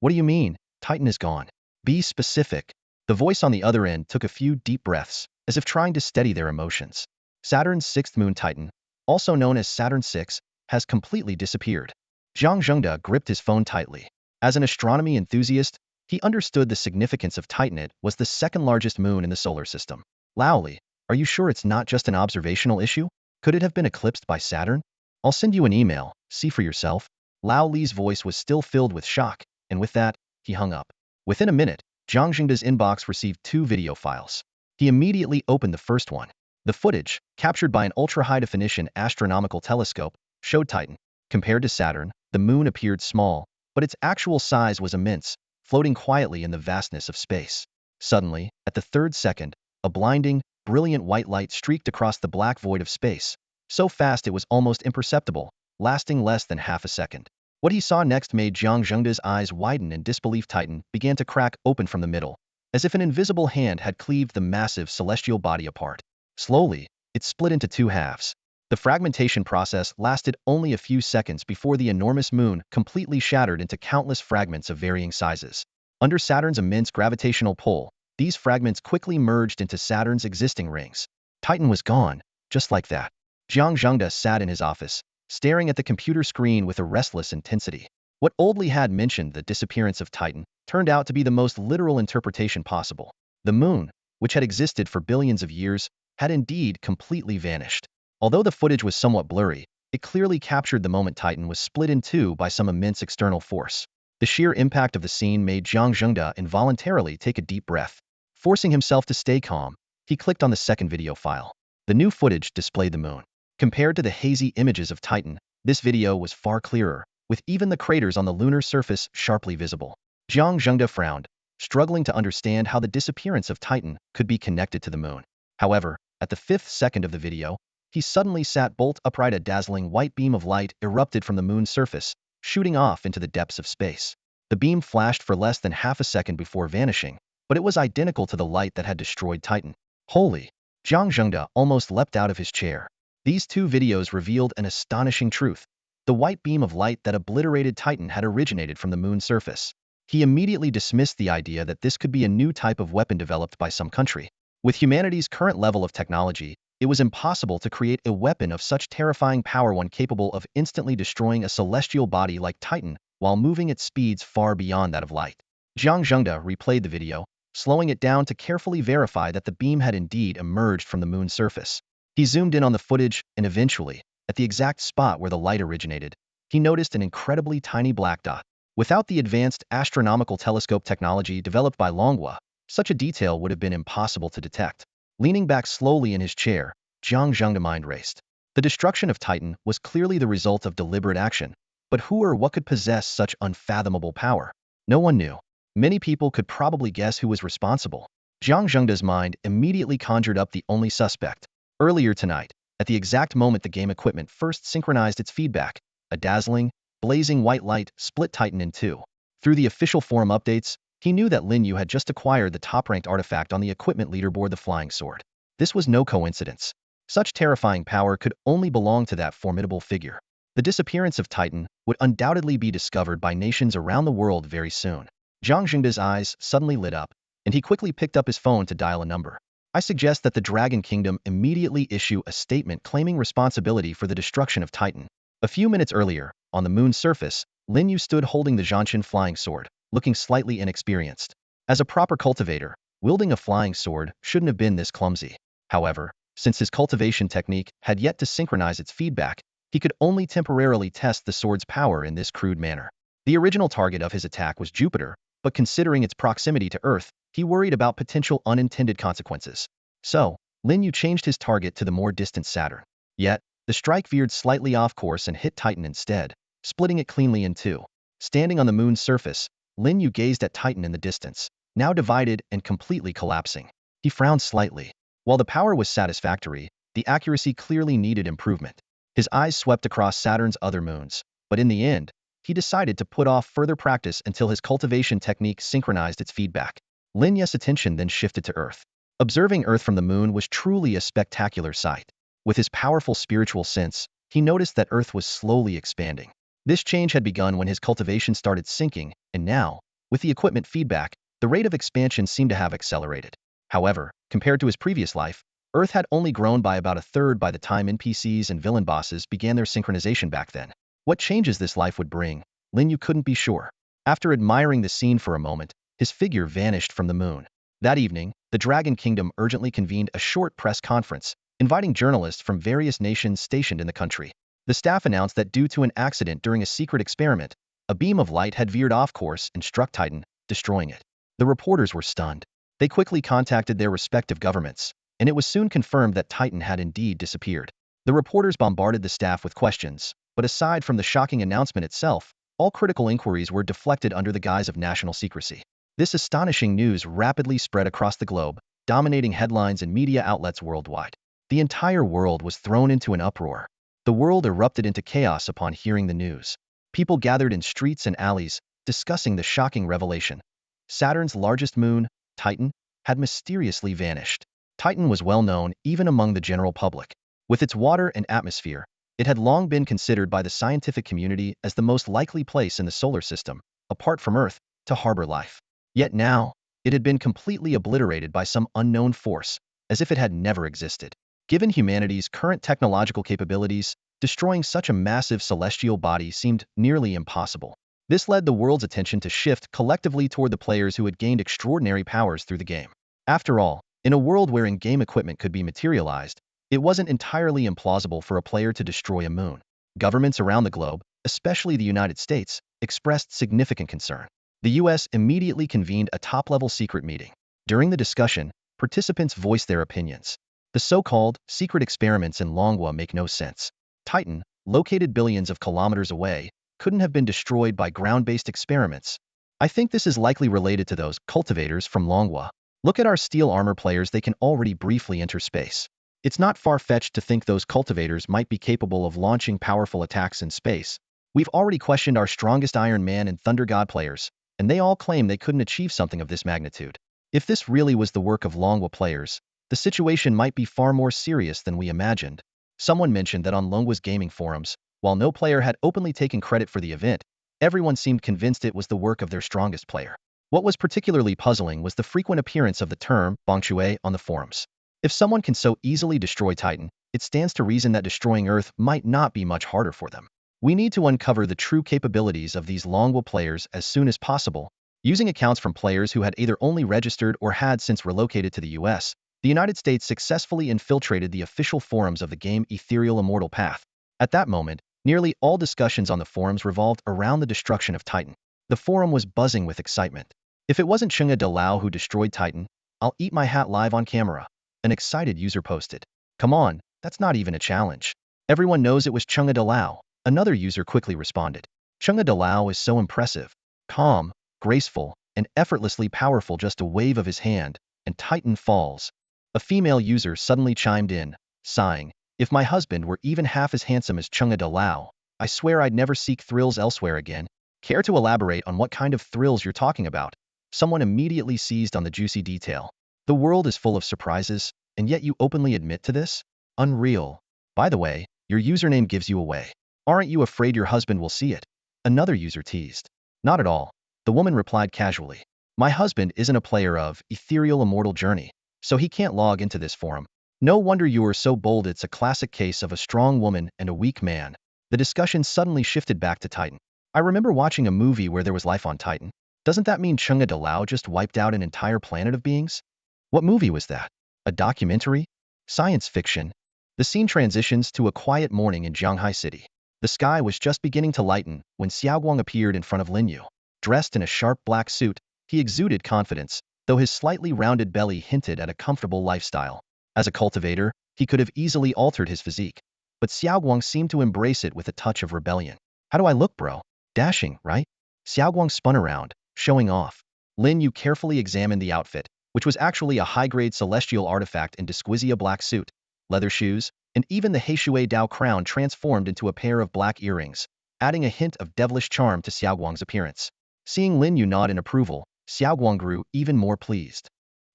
What do you mean, Titan is gone? Be specific. The voice on the other end took a few deep breaths, as if trying to steady their emotions. Saturn's sixth moon Titan, also known as Saturn VI, has completely disappeared. Jiang Zhengda gripped his phone tightly. As an astronomy enthusiast, he understood the significance of Titan. It was the second largest moon in the solar system. Loudly, are you sure it's not just an observational issue? Could it have been eclipsed by Saturn? I'll send you an email, see for yourself. Lao Li's voice was still filled with shock, and with that, he hung up. Within a minute, Zhang Jingda's inbox received 2 video files. He immediately opened the first one. The footage, captured by an ultra-high-definition astronomical telescope, showed Titan. Compared to Saturn, the moon appeared small, but its actual size was immense, floating quietly in the vastness of space. Suddenly, at the 3rd second, a blinding, brilliant white light streaked across the black void of space, so fast it was almost imperceptible, lasting less than half a second. What he saw next made Zhang Zhengda's eyes widen and disbelief. Titan began to crack open from the middle, as if an invisible hand had cleaved the massive celestial body apart. Slowly, it split into 2 halves. The fragmentation process lasted only a few seconds before the enormous moon completely shattered into countless fragments of varying sizes. Under Saturn's immense gravitational pull, these fragments quickly merged into Saturn's existing rings. Titan was gone, just like that. Zhang Zhengda sat in his office, staring at the computer screen with a restless intensity. What Old Li had mentioned, the disappearance of Titan, turned out to be the most literal interpretation possible. The moon, which had existed for billions of years, had indeed completely vanished. Although the footage was somewhat blurry, it clearly captured the moment Titan was split in 2 by some immense external force. The sheer impact of the scene made Zhang Zhengda involuntarily take a deep breath. Forcing himself to stay calm, he clicked on the second video file. The new footage displayed the moon. Compared to the hazy images of Titan, this video was far clearer, with even the craters on the lunar surface sharply visible. Zhang Zhengda frowned, struggling to understand how the disappearance of Titan could be connected to the moon. However, at the 5th second of the video, he suddenly sat bolt upright. A dazzling white beam of light erupted from the moon's surface, shooting off into the depths of space. The beam flashed for less than half a second before vanishing, but it was identical to the light that had destroyed Titan. Holy! Zhang Zhengda almost leapt out of his chair. These 2 videos revealed an astonishing truth. The white beam of light that obliterated Titan had originated from the moon's surface. He immediately dismissed the idea that this could be a new type of weapon developed by some country. With humanity's current level of technology, it was impossible to create a weapon of such terrifying power, one capable of instantly destroying a celestial body like Titan while moving at speeds far beyond that of light. Zhang Zhengda replayed the video, slowing it down to carefully verify that the beam had indeed emerged from the moon's surface. He zoomed in on the footage, and eventually, at the exact spot where the light originated, he noticed an incredibly tiny black dot. Without the advanced astronomical telescope technology developed by Longhua, such a detail would have been impossible to detect. Leaning back slowly in his chair, Zhang Zhengda's mind raced. The destruction of Titan was clearly the result of deliberate action, but who or what could possess such unfathomable power? No one knew. Many people could probably guess who was responsible. Zhang Zhengda's mind immediately conjured up the only suspect. Earlier tonight, at the exact moment the game equipment first synchronized its feedback, a dazzling, blazing white light split Titan in 2. Through the official forum updates, he knew that Lin Yu had just acquired the top-ranked artifact on the equipment leaderboard, the Flying Sword. This was no coincidence. Such terrifying power could only belong to that formidable figure. The disappearance of Titan would undoubtedly be discovered by nations around the world very soon. Zhang Zhengda's eyes suddenly lit up, and he quickly picked up his phone to dial a number. I suggest that the Dragon Kingdom immediately issue a statement claiming responsibility for the destruction of Titan. A few minutes earlier, on the moon's surface, Lin Yu stood holding the Zhanshan flying sword, looking slightly inexperienced. As a proper cultivator, wielding a flying sword shouldn't have been this clumsy. However, since his cultivation technique had yet to synchronize its feedback, he could only temporarily test the sword's power in this crude manner. The original target of his attack was Jupiter, but considering its proximity to Earth, he worried about potential unintended consequences. So, Lin Yu changed his target to the more distant Saturn. Yet, the strike veered slightly off course and hit Titan instead, splitting it cleanly in 2. Standing on the moon's surface, Lin Yu gazed at Titan in the distance, now divided and completely collapsing. He frowned slightly. While the power was satisfactory, the accuracy clearly needed improvement. His eyes swept across Saturn's other moons, but in the end, he decided to put off further practice until his cultivation technique synchronized its feedback. Lin Yu's attention then shifted to Earth. Observing Earth from the moon was truly a spectacular sight. With his powerful spiritual sense, he noticed that Earth was slowly expanding. This change had begun when his cultivation started syncing, and now, with the equipment feedback, the rate of expansion seemed to have accelerated. However, compared to his previous life, Earth had only grown by about a third by the time NPCs and villain bosses began their synchronization back then. What changes this life would bring, Lin Yu couldn't be sure. After admiring the scene for a moment, his figure vanished from the moon. That evening, the Dragon Kingdom urgently convened a short press conference, inviting journalists from various nations stationed in the country. The staff announced that due to an accident during a secret experiment, a beam of light had veered off course and struck Titan, destroying it. The reporters were stunned. They quickly contacted their respective governments, and it was soon confirmed that Titan had indeed disappeared. The reporters bombarded the staff with questions, but aside from the shocking announcement itself, all critical inquiries were deflected under the guise of national secrecy. This astonishing news rapidly spread across the globe, dominating headlines and media outlets worldwide. The entire world was thrown into an uproar. The world erupted into chaos upon hearing the news. People gathered in streets and alleys, discussing the shocking revelation. Saturn's largest moon, Titan, had mysteriously vanished. Titan was well known even among the general public. With its water and atmosphere, it had long been considered by the scientific community as the most likely place in the solar system, apart from Earth, to harbor life. Yet now, it had been completely obliterated by some unknown force, as if it had never existed. Given humanity's current technological capabilities, destroying such a massive celestial body seemed nearly impossible. This led the world's attention to shift collectively toward the players who had gained extraordinary powers through the game. After all, in a world where in-game equipment could be materialized, it wasn't entirely implausible for a player to destroy a moon. Governments around the globe, especially the United States, expressed significant concern. The US immediately convened a top-level secret meeting. During the discussion, participants voiced their opinions. The so-called secret experiments in Longwa make no sense. Titan, located billions of kilometers away, couldn't have been destroyed by ground-based experiments. I think this is likely related to those cultivators from Longwa. Look at our steel armor players, they can already briefly enter space. It's not far-fetched to think those cultivators might be capable of launching powerful attacks in space. We've already questioned our strongest Iron Man and Thunder God players, and they all claim they couldn't achieve something of this magnitude. If this really was the work of Longwa players, the situation might be far more serious than we imagined. Someone mentioned that on Longwa's gaming forums, while no player had openly taken credit for the event, everyone seemed convinced it was the work of their strongest player. What was particularly puzzling was the frequent appearance of the term Bongchue on the forums. If someone can so easily destroy Titan, it stands to reason that destroying Earth might not be much harder for them. We need to uncover the true capabilities of these Longwa players as soon as possible. Using accounts from players who had either only registered or had since relocated to the US, the United States successfully infiltrated the official forums of the game Ethereal Immortal Path. At that moment, nearly all discussions on the forums revolved around the destruction of Titan. The forum was buzzing with excitement. If it wasn't Chunga De Lao who destroyed Titan, I'll eat my hat live on camera, an excited user posted. Come on, that's not even a challenge. Everyone knows it was Chunga De Lao, another user quickly responded. Chunga De Lao is so impressive, calm, graceful, and effortlessly powerful, just a wave of his hand, and Titan falls. A female user suddenly chimed in, sighing, if my husband were even half as handsome as Chunga De Lao, I swear I'd never seek thrills elsewhere again. Care to elaborate on what kind of thrills you're talking about? Someone immediately seized on the juicy detail. The world is full of surprises, and yet you openly admit to this? Unreal. By the way, your username gives you away. Aren't you afraid your husband will see it? Another user teased. Not at all. The woman replied casually. My husband isn't a player of Ethereal Immortal Journey, so he can't log into this forum. No wonder you are so bold. It's a classic case of a strong woman and a weak man. The discussion suddenly shifted back to Titan. I remember watching a movie where there was life on Titan. Doesn't that mean Chunga De Lao just wiped out an entire planet of beings? What movie was that? A documentary? Science fiction? The scene transitions to a quiet morning in Jianghai City. The sky was just beginning to lighten when Xiaoguang appeared in front of Lin Yu. Dressed in a sharp black suit, he exuded confidence, though his slightly rounded belly hinted at a comfortable lifestyle. As a cultivator, he could have easily altered his physique, but Xiaoguang seemed to embrace it with a touch of rebellion. How do I look, bro? Dashing, right? Xiaoguang spun around, showing off. Lin Yu carefully examined the outfit, which was actually a high-grade celestial artifact in Disquisia black suit, leather shoes, and even the Heishui Dao crown transformed into a pair of black earrings, adding a hint of devilish charm to Xiaoguang's appearance. Seeing Lin Yu nod in approval, Xiaoguang grew even more pleased.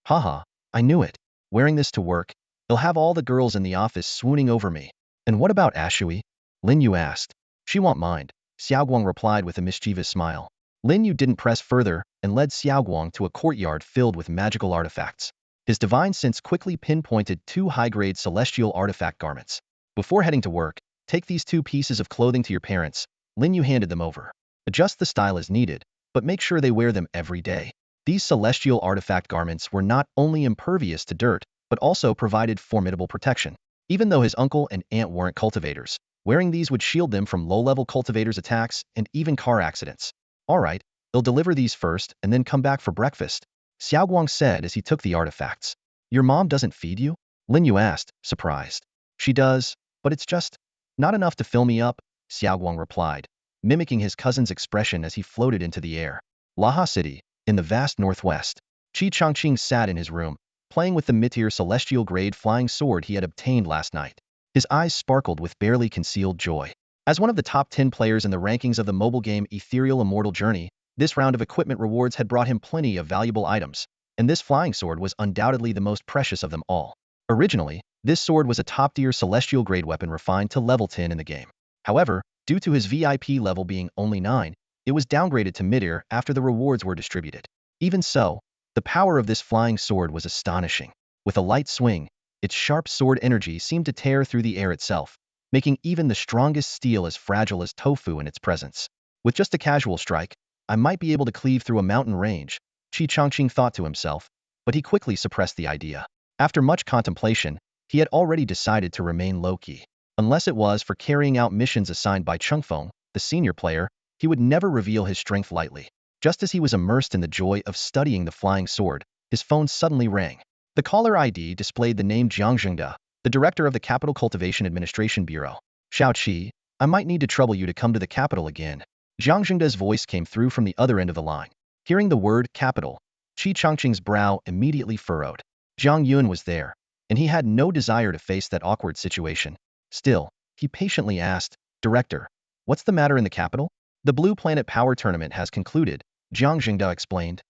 Haha, I knew it. Wearing this to work, he'll have all the girls in the office swooning over me. And what about Ashui? Lin Yu asked. She won't mind, Xiaoguang replied with a mischievous smile. Lin Yu didn't press further and led Xiaoguang to a courtyard filled with magical artifacts. His divine sense quickly pinpointed 2 high-grade celestial artifact garments. Before heading to work, take these 2 pieces of clothing to your parents. Lin Yu handed them over. Adjust the style as needed, but make sure they wear them every day. These celestial artifact garments were not only impervious to dirt, but also provided formidable protection. Even though his uncle and aunt weren't cultivators, wearing these would shield them from low-level cultivators' attacks and even car accidents. All right, they'll deliver these first and then come back for breakfast, Xiaoguang said as he took the artifacts. Your mom doesn't feed you? Lin Yu asked, surprised. She does, but it's just not enough to fill me up, Xiaoguang replied, mimicking his cousin's expression as he floated into the air. Laha City, in the vast northwest. Qi Chongqing sat in his room, playing with the mid-tier celestial-grade flying sword he had obtained last night. His eyes sparkled with barely concealed joy. As one of the top 10 players in the rankings of the mobile game Ethereal Immortal Journey, this round of equipment rewards had brought him plenty of valuable items, and this flying sword was undoubtedly the most precious of them all. Originally, this sword was a top-tier celestial-grade weapon refined to level 10 in the game. However, due to his VIP level being only 9, it was downgraded to mid-tier after the rewards were distributed. Even so, the power of this flying sword was astonishing. With a light swing, its sharp sword energy seemed to tear through the air itself, making even the strongest steel as fragile as tofu in its presence. With just a casual strike, I might be able to cleave through a mountain range, Qi Chongqing thought to himself, but he quickly suppressed the idea. After much contemplation, he had already decided to remain low-key. Unless it was for carrying out missions assigned by Chengfeng, the senior player, he would never reveal his strength lightly. Just as he was immersed in the joy of studying the flying sword, his phone suddenly rang. The caller ID displayed the name Jiang Zhengde, the director of the Capital Cultivation Administration Bureau. Xiao Qi, I might need to trouble you to come to the capital again. Jiang Zhengde's voice came through from the other end of the line. Hearing the word capital, Qi Chongqing's brow immediately furrowed. Jiang Yun was there, and he had no desire to face that awkward situation. Still, he patiently asked, Director, what's the matter in the capital? The Blue Planet Power Tournament has concluded, Jiang Zhengde explained.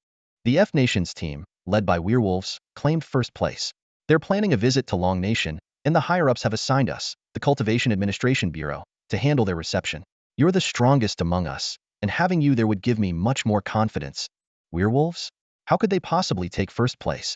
The F Nation's team, led by werewolves, claimed first place. They're planning a visit to Long Nation, and the higher-ups have assigned us, the Cultivation Administration Bureau, to handle their reception. You're the strongest among us, and having you there would give me much more confidence. Werewolves? How could they possibly take first place?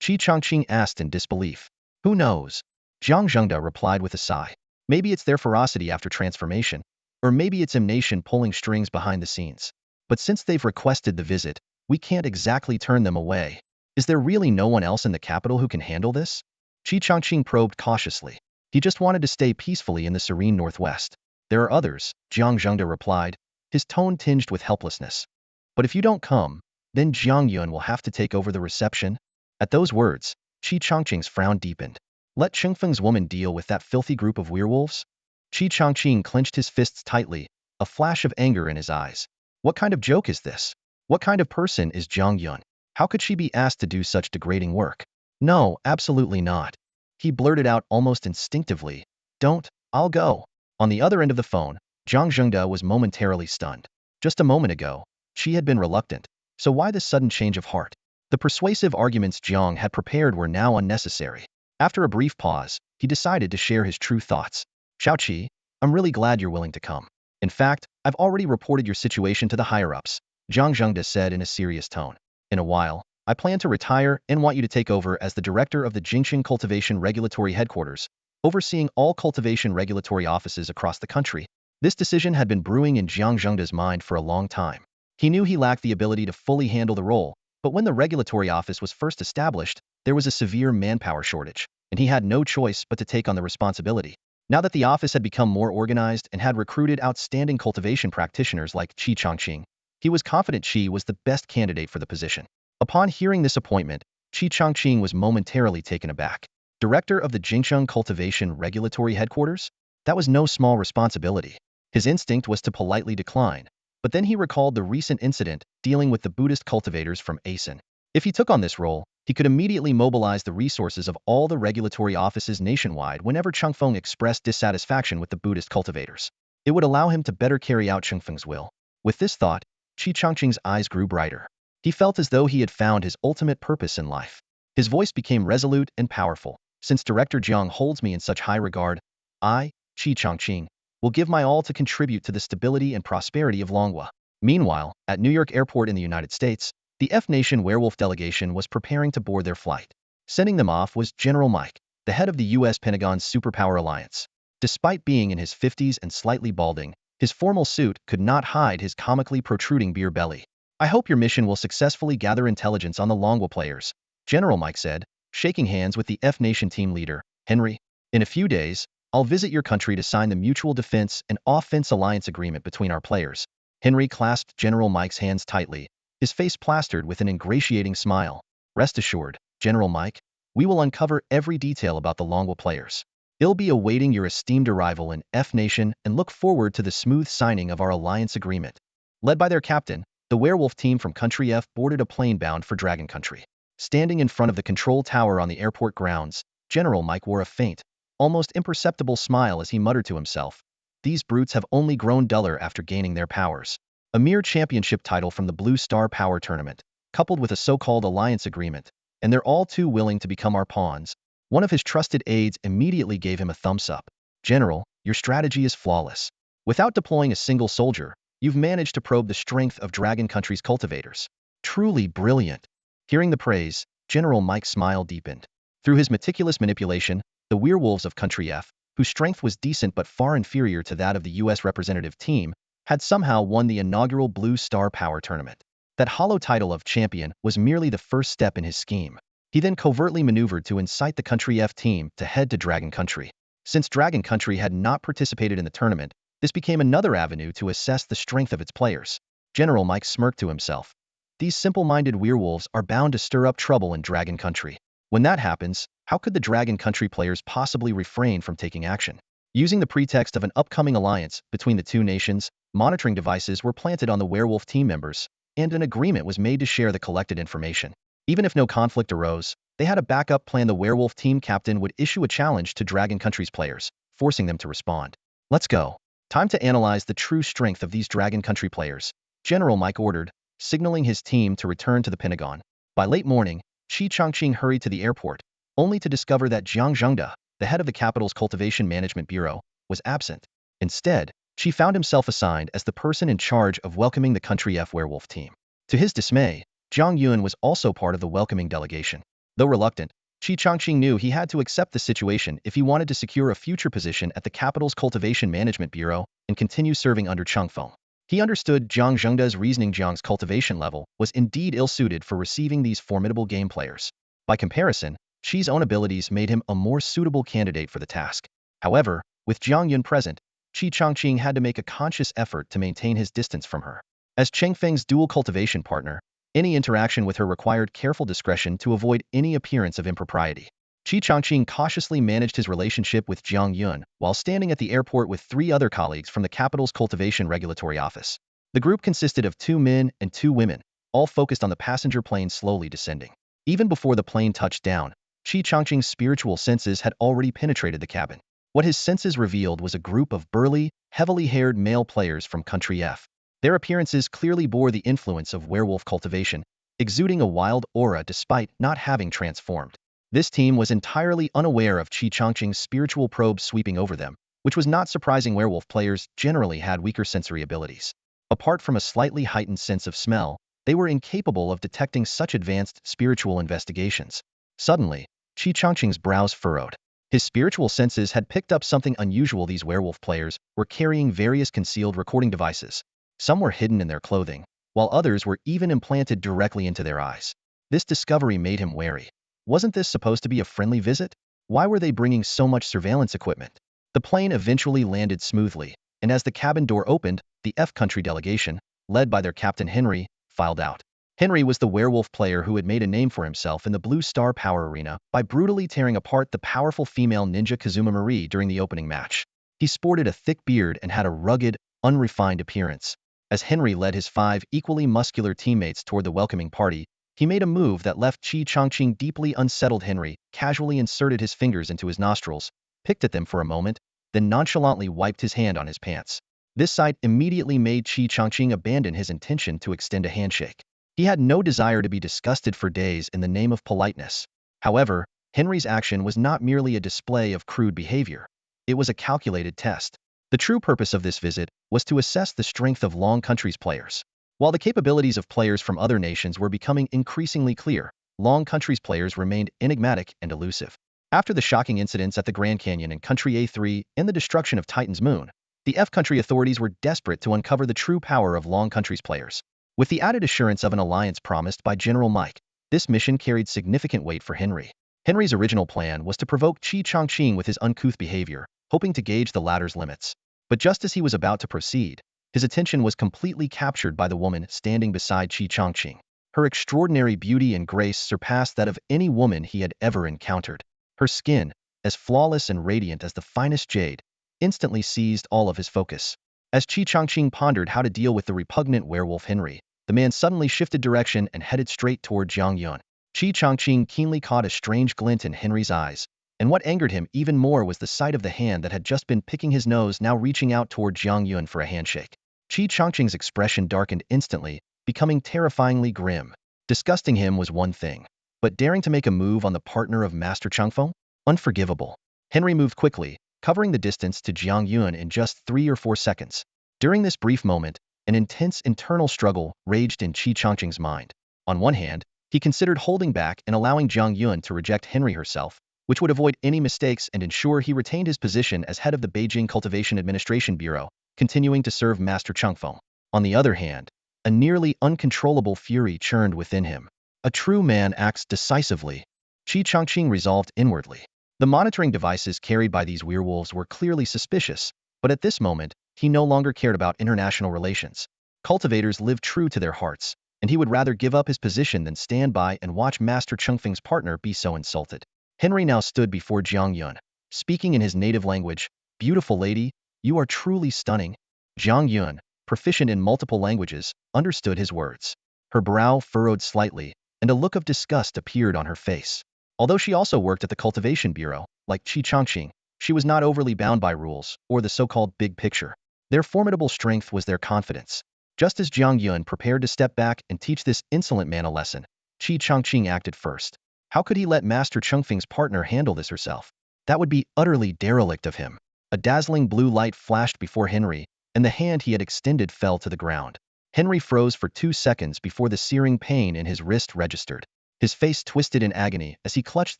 Qi Chongqing asked in disbelief. Who knows? Jiang Zhengde replied with a sigh. Maybe it's their ferocity after transformation, or maybe it's Nation pulling strings behind the scenes. But since they've requested the visit, we can't exactly turn them away. Is there really no one else in the capital who can handle this? Qi Chongqing probed cautiously. He just wanted to stay peacefully in the serene northwest. There are others, Jiang Zhengde replied, his tone tinged with helplessness. But if you don't come, then Jiang Yun will have to take over the reception. At those words, Qi Chongqing's frown deepened. Let Chengfeng's woman deal with that filthy group of werewolves? Qi Chongqing clenched his fists tightly, a flash of anger in his eyes. What kind of joke is this? What kind of person is Jiang Yun? How could she be asked to do such degrading work? No, absolutely not. He blurted out almost instinctively. Don't, I'll go. On the other end of the phone, Jiang Zhengde was momentarily stunned. Just a moment ago, she had been reluctant, so why this sudden change of heart? The persuasive arguments Jiang had prepared were now unnecessary. After a brief pause, he decided to share his true thoughts. Xiao Qi, I'm really glad you're willing to come. In fact, I've already reported your situation to the higher-ups, Jiang Zhengde said in a serious tone. In a while, I plan to retire and want you to take over as the director of the Jingxing Cultivation Regulatory Headquarters, overseeing all cultivation regulatory offices across the country. This decision had been brewing in Jiang Zhengde's mind for a long time. He knew he lacked the ability to fully handle the role, but when the regulatory office was first established, there was a severe manpower shortage, and he had no choice but to take on the responsibility. Now that the office had become more organized and had recruited outstanding cultivation practitioners like Qi Chongqing, he was confident Qi was the best candidate for the position. Upon hearing this appointment, Qi Chongqing was momentarily taken aback. Director of the Jingxing Cultivation Regulatory Headquarters? That was no small responsibility. His instinct was to politely decline, but then he recalled the recent incident dealing with the Buddhist cultivators from Asen. If he took on this role, he could immediately mobilize the resources of all the regulatory offices nationwide whenever Chengfeng expressed dissatisfaction with the Buddhist cultivators. It would allow him to better carry out Chengfeng's will. With this thought, Qi Chongqing's eyes grew brighter. He felt as though he had found his ultimate purpose in life. His voice became resolute and powerful. Since Director Jiang holds me in such high regard, I, Qi Chongqing, will give my all to contribute to the stability and prosperity of Longhua. Meanwhile, at New York Airport in the United States, the F Nation werewolf delegation was preparing to board their flight. Sending them off was General Mike, the head of the U.S. Pentagon's Superpower Alliance. Despite being in his 50s and slightly balding, his formal suit could not hide his comically protruding beer belly. I hope your mission will successfully gather intelligence on the Longhua players, General Mike said, shaking hands with the F Nation team leader, Henry. In a few days, I'll visit your country to sign the Mutual Defense and Offense Alliance Agreement between our players. Henry clasped General Mike's hands tightly, his face plastered with an ingratiating smile. Rest assured, General Mike, we will uncover every detail about the Longwell players. They'll be awaiting your esteemed arrival in F Nation and look forward to the smooth signing of our alliance agreement. Led by their captain, the werewolf team from Country F boarded a plane bound for Dragon Country. Standing in front of the control tower on the airport grounds, General Mike wore a faint, almost imperceptible smile as he muttered to himself, "These brutes have only grown duller after gaining their powers." A mere championship title from the Blue Star Power Tournament, coupled with a so-called alliance agreement, and they're all too willing to become our pawns. One of his trusted aides immediately gave him a thumbs up. "General, your strategy is flawless. Without deploying a single soldier, you've managed to probe the strength of Dragon Country's cultivators. Truly brilliant." Hearing the praise, General Mike's smile deepened. Through his meticulous manipulation, the werewolves of Country F, whose strength was decent but far inferior to that of the U.S. representative team, had somehow won the inaugural Blue Star Power Tournament. That hollow title of champion was merely the first step in his scheme. He then covertly maneuvered to incite the Country F team to head to Dragon Country. Since Dragon Country had not participated in the tournament, this became another avenue to assess the strength of its players. General Mike smirked to himself. These simple-minded werewolves are bound to stir up trouble in Dragon Country. When that happens, how could the Dragon Country players possibly refrain from taking action? Using the pretext of an upcoming alliance between the two nations, monitoring devices were planted on the werewolf team members, and an agreement was made to share the collected information. Even if no conflict arose, they had a backup plan. The werewolf team captain would issue a challenge to Dragon Country's players, forcing them to respond. "Let's go. Time to analyze the true strength of these Dragon Country players," General Mike ordered, signaling his team to return to the Pentagon. By late morning, Qi Changqing hurried to the airport, only to discover that Jiang Zhengde, the head of the capital's Cultivation Management Bureau, was absent. Instead, Qi found himself assigned as the person in charge of welcoming the Country F werewolf team. To his dismay, Zhang Yun was also part of the welcoming delegation. Though reluctant, Qi Changqing knew he had to accept the situation if he wanted to secure a future position at the capital's Cultivation Management Bureau and continue serving under Changfeng. He understood Jiang Zhengde's reasoning. Jiang's cultivation level was indeed ill-suited for receiving these formidable game players. By comparison, Qi's own abilities made him a more suitable candidate for the task. However, with Jiang Yun present, Qi Changqing had to make a conscious effort to maintain his distance from her. As Chengfeng's dual cultivation partner, any interaction with her required careful discretion to avoid any appearance of impropriety. Qi Changqing cautiously managed his relationship with Jiang Yun while standing at the airport with 3 other colleagues from the capital's Cultivation Regulatory Office. The group consisted of 2 men and 2 women, all focused on the passenger plane slowly descending. Even before the plane touched down, Qi Changqing's spiritual senses had already penetrated the cabin. What his senses revealed was a group of burly, heavily haired male players from Country F. Their appearances clearly bore the influence of werewolf cultivation, exuding a wild aura despite not having transformed. This team was entirely unaware of Qi Changqing's spiritual probe sweeping over them, which was not surprising. Werewolf players generally had weaker sensory abilities. Apart from a slightly heightened sense of smell, they were incapable of detecting such advanced spiritual investigations. Suddenly, Qi Changqing's brows furrowed. His spiritual senses had picked up something unusual. These werewolf players were carrying various concealed recording devices. Some were hidden in their clothing, while others were even implanted directly into their eyes. This discovery made him wary. Wasn't this supposed to be a friendly visit? Why were they bringing so much surveillance equipment? The plane eventually landed smoothly, and as the cabin door opened, the F Country delegation, led by their captain Henry, filed out. Henry was the werewolf player who had made a name for himself in the Blue Star Power Arena by brutally tearing apart the powerful female ninja Kazuma Marie during the opening match. He sported a thick beard and had a rugged, unrefined appearance. As Henry led his 5 equally muscular teammates toward the welcoming party, he made a move that left Qi Changqing deeply unsettled. Henry casually inserted his fingers into his nostrils, picked at them for a moment, then nonchalantly wiped his hand on his pants. This sight immediately made Qi Changqing abandon his intention to extend a handshake. He had no desire to be disgusted for days in the name of politeness. However, Henry's action was not merely a display of crude behavior. It was a calculated test. The true purpose of this visit was to assess the strength of Long Country's players. While the capabilities of players from other nations were becoming increasingly clear, Long Country's players remained enigmatic and elusive. After the shocking incidents at the Grand Canyon and Country A3 and the destruction of Titan's moon, the F Country authorities were desperate to uncover the true power of Long Country's players. With the added assurance of an alliance promised by General Mike, this mission carried significant weight for Henry. Henry's original plan was to provoke Qi Chongqing with his uncouth behavior, hoping to gauge the latter's limits. But just as he was about to proceed, his attention was completely captured by the woman standing beside Qi Chongqing. Her extraordinary beauty and grace surpassed that of any woman he had ever encountered. Her skin, as flawless and radiant as the finest jade, instantly seized all of his focus. As Qi Chongqing pondered how to deal with the repugnant werewolf Henry, the man suddenly shifted direction and headed straight toward Jiang Yun. Qi Chongqing keenly caught a strange glint in Henry's eyes, and what angered him even more was the sight of the hand that had just been picking his nose now reaching out toward Jiang Yun for a handshake. Qi Chongqing's expression darkened instantly, becoming terrifyingly grim. Disgusting him was one thing, but daring to make a move on the partner of Master Changfeng? Unforgivable. Henry moved quickly, covering the distance to Jiang Yun in just 3 or 4 seconds. During this brief moment, an intense internal struggle raged in Qi Chongqing's mind. On one hand, he considered holding back and allowing Jiang Yun to reject Henry herself, which would avoid any mistakes and ensure he retained his position as head of the Beijing Cultivation Administration Bureau, continuing to serve Master Changfeng. On the other hand, a nearly uncontrollable fury churned within him. A true man acts decisively, Qi Chongqing resolved inwardly. The monitoring devices carried by these werewolves were clearly suspicious, but at this moment, he no longer cared about international relations. Cultivators live true to their hearts, and he would rather give up his position than stand by and watch Master Changfeng's partner be so insulted. Henry now stood before Jiang Yun, speaking in his native language. "Beautiful lady, you are truly stunning." Jiang Yun, proficient in multiple languages, understood his words. Her brow furrowed slightly, and a look of disgust appeared on her face. Although she also worked at the Cultivation Bureau, like Qi Chongqing, she was not overly bound by rules, or the so-called big picture. Their formidable strength was their confidence. Just as Jiang Yun prepared to step back and teach this insolent man a lesson, Qi Chongqing acted first. How could he let Master Changfeng's partner handle this herself? That would be utterly derelict of him. A dazzling blue light flashed before Henry, and the hand he had extended fell to the ground. Henry froze for 2 seconds before the searing pain in his wrist registered. His face twisted in agony as he clutched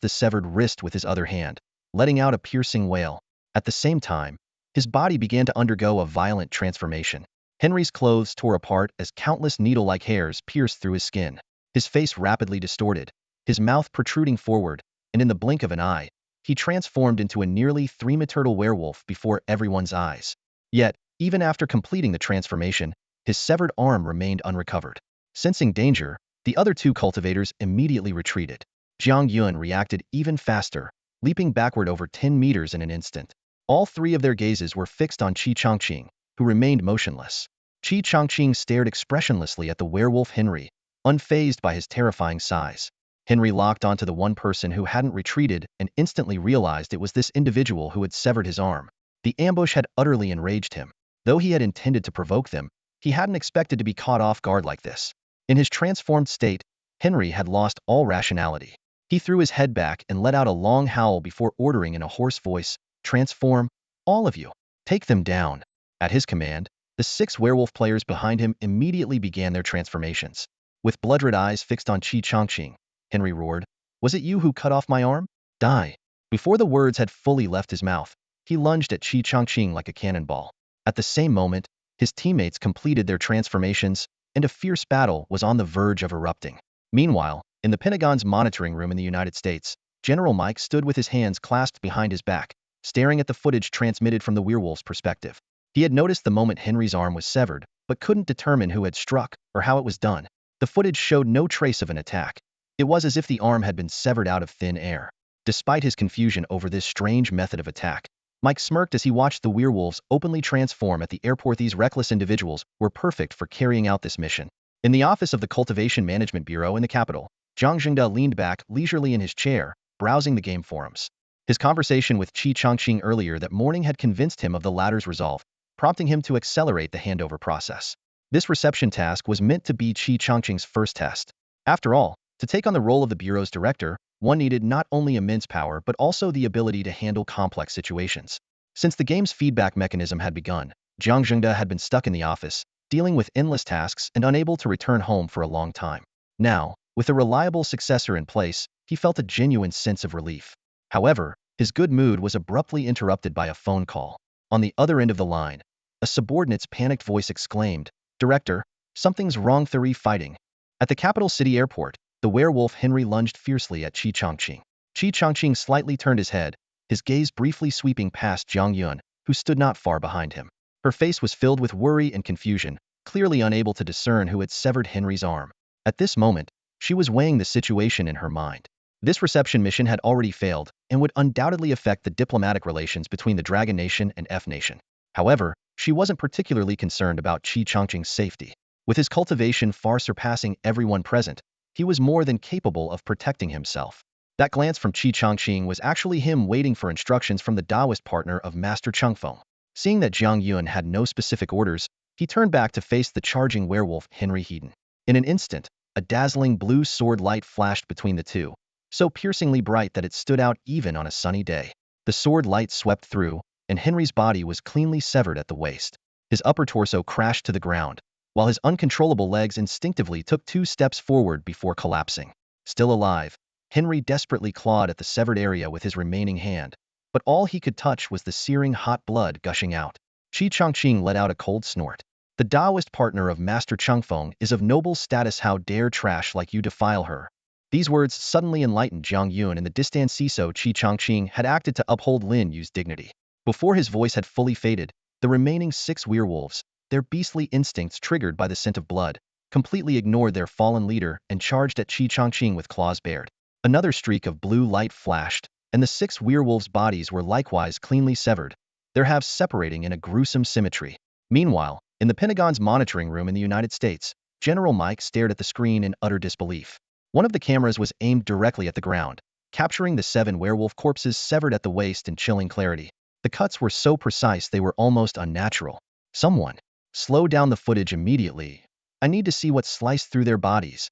the severed wrist with his other hand, letting out a piercing wail. At the same time, his body began to undergo a violent transformation. Henry's clothes tore apart as countless needle-like hairs pierced through his skin. His face rapidly distorted, his mouth protruding forward, and in the blink of an eye, he transformed into a nearly 3-meter-tall werewolf before everyone's eyes. Yet, even after completing the transformation, his severed arm remained unrecovered. Sensing danger, the other 2 cultivators immediately retreated. Jiang Yun reacted even faster, leaping backward over 10 meters in an instant. All 3 of their gazes were fixed on Qi Chongqing, who remained motionless. Qi Chongqing stared expressionlessly at the werewolf Henry, unfazed by his terrifying size. Henry locked onto the one person who hadn't retreated and instantly realized it was this individual who had severed his arm. The ambush had utterly enraged him. Though he had intended to provoke them, he hadn't expected to be caught off guard like this. In his transformed state, Henry had lost all rationality. He threw his head back and let out a long howl before ordering in a hoarse voice, "Transform, all of you. Take them down." At his command, the 6 werewolf players behind him immediately began their transformations. With blood-red eyes fixed on Qi Chongqing, Henry roared, "Was it you who cut off my arm? Die." Before the words had fully left his mouth, he lunged at Qi Chongqing like a cannonball. At the same moment, his teammates completed their transformations, and a fierce battle was on the verge of erupting. Meanwhile, in the Pentagon's monitoring room in the United States, General Mike stood with his hands clasped behind his back, staring at the footage transmitted from the werewolf's perspective. He had noticed the moment Henry's arm was severed, but couldn't determine who had struck or how it was done. The footage showed no trace of an attack. It was as if the arm had been severed out of thin air. Despite his confusion over this strange method of attack, Mike smirked as he watched the werewolves openly transform at the airport. These reckless individuals were perfect for carrying out this mission. In the office of the Cultivation Management Bureau in the capital, Zhang Zhengde leaned back leisurely in his chair, browsing the game forums. His conversation with Qi Chongqing earlier that morning had convinced him of the latter's resolve, prompting him to accelerate the handover process. This reception task was meant to be Qi Chongqing's first test. After all, to take on the role of the Bureau's director, one needed not only immense power but also the ability to handle complex situations. Since the game's feedback mechanism had begun, Zhang Zhengde had been stuck in the office, dealing with endless tasks and unable to return home for a long time. Now, with a reliable successor in place, he felt a genuine sense of relief. However, his good mood was abruptly interrupted by a phone call. On the other end of the line, a subordinate's panicked voice exclaimed, "Director, something's wrong. Fighting." At the capital city airport, the werewolf Henry lunged fiercely at Qi Chongqing. Qi Changqing slightly turned his head, his gaze briefly sweeping past Jiang Yun, who stood not far behind him. Her face was filled with worry and confusion, clearly unable to discern who had severed Henry's arm. At this moment, she was weighing the situation in her mind. This reception mission had already failed and would undoubtedly affect the diplomatic relations between the Dragon Nation and F Nation. However, she wasn't particularly concerned about Qi Changqing's safety. With his cultivation far surpassing everyone present, he was more than capable of protecting himself. That glance from Qi Changqing was actually him waiting for instructions from the Taoist partner of Master Chengfeng. Seeing that Jiang Yun had no specific orders, he turned back to face the charging werewolf Henry Heaton. In an instant, a dazzling blue sword light flashed between the two, so piercingly bright that it stood out even on a sunny day. The sword light swept through, and Henry's body was cleanly severed at the waist. His upper torso crashed to the ground, while his uncontrollable legs instinctively took 2 steps forward before collapsing. Still alive, Henry desperately clawed at the severed area with his remaining hand, but all he could touch was the searing hot blood gushing out. Qi Changqing let out a cold snort. The Taoist partner of Master Chengfeng is of noble status. How dare trash like you defile her? These words suddenly enlightened Jiang Yun and the distanciso Qi Changqing had acted to uphold Lin Yu's dignity. Before his voice had fully faded, the remaining 6 werewolves, their beastly instincts triggered by the scent of blood, completely ignored their fallen leader and charged at Qi Changqing with claws bared. Another streak of blue light flashed, and the 6 werewolves' bodies were likewise cleanly severed, their halves separating in a gruesome symmetry. Meanwhile, in the Pentagon's monitoring room in the United States, General Mike stared at the screen in utter disbelief. One of the cameras was aimed directly at the ground, capturing the 7 werewolf corpses severed at the waist in chilling clarity. The cuts were so precise they were almost unnatural. Someone, slow down the footage immediately. I need to see what sliced through their bodies.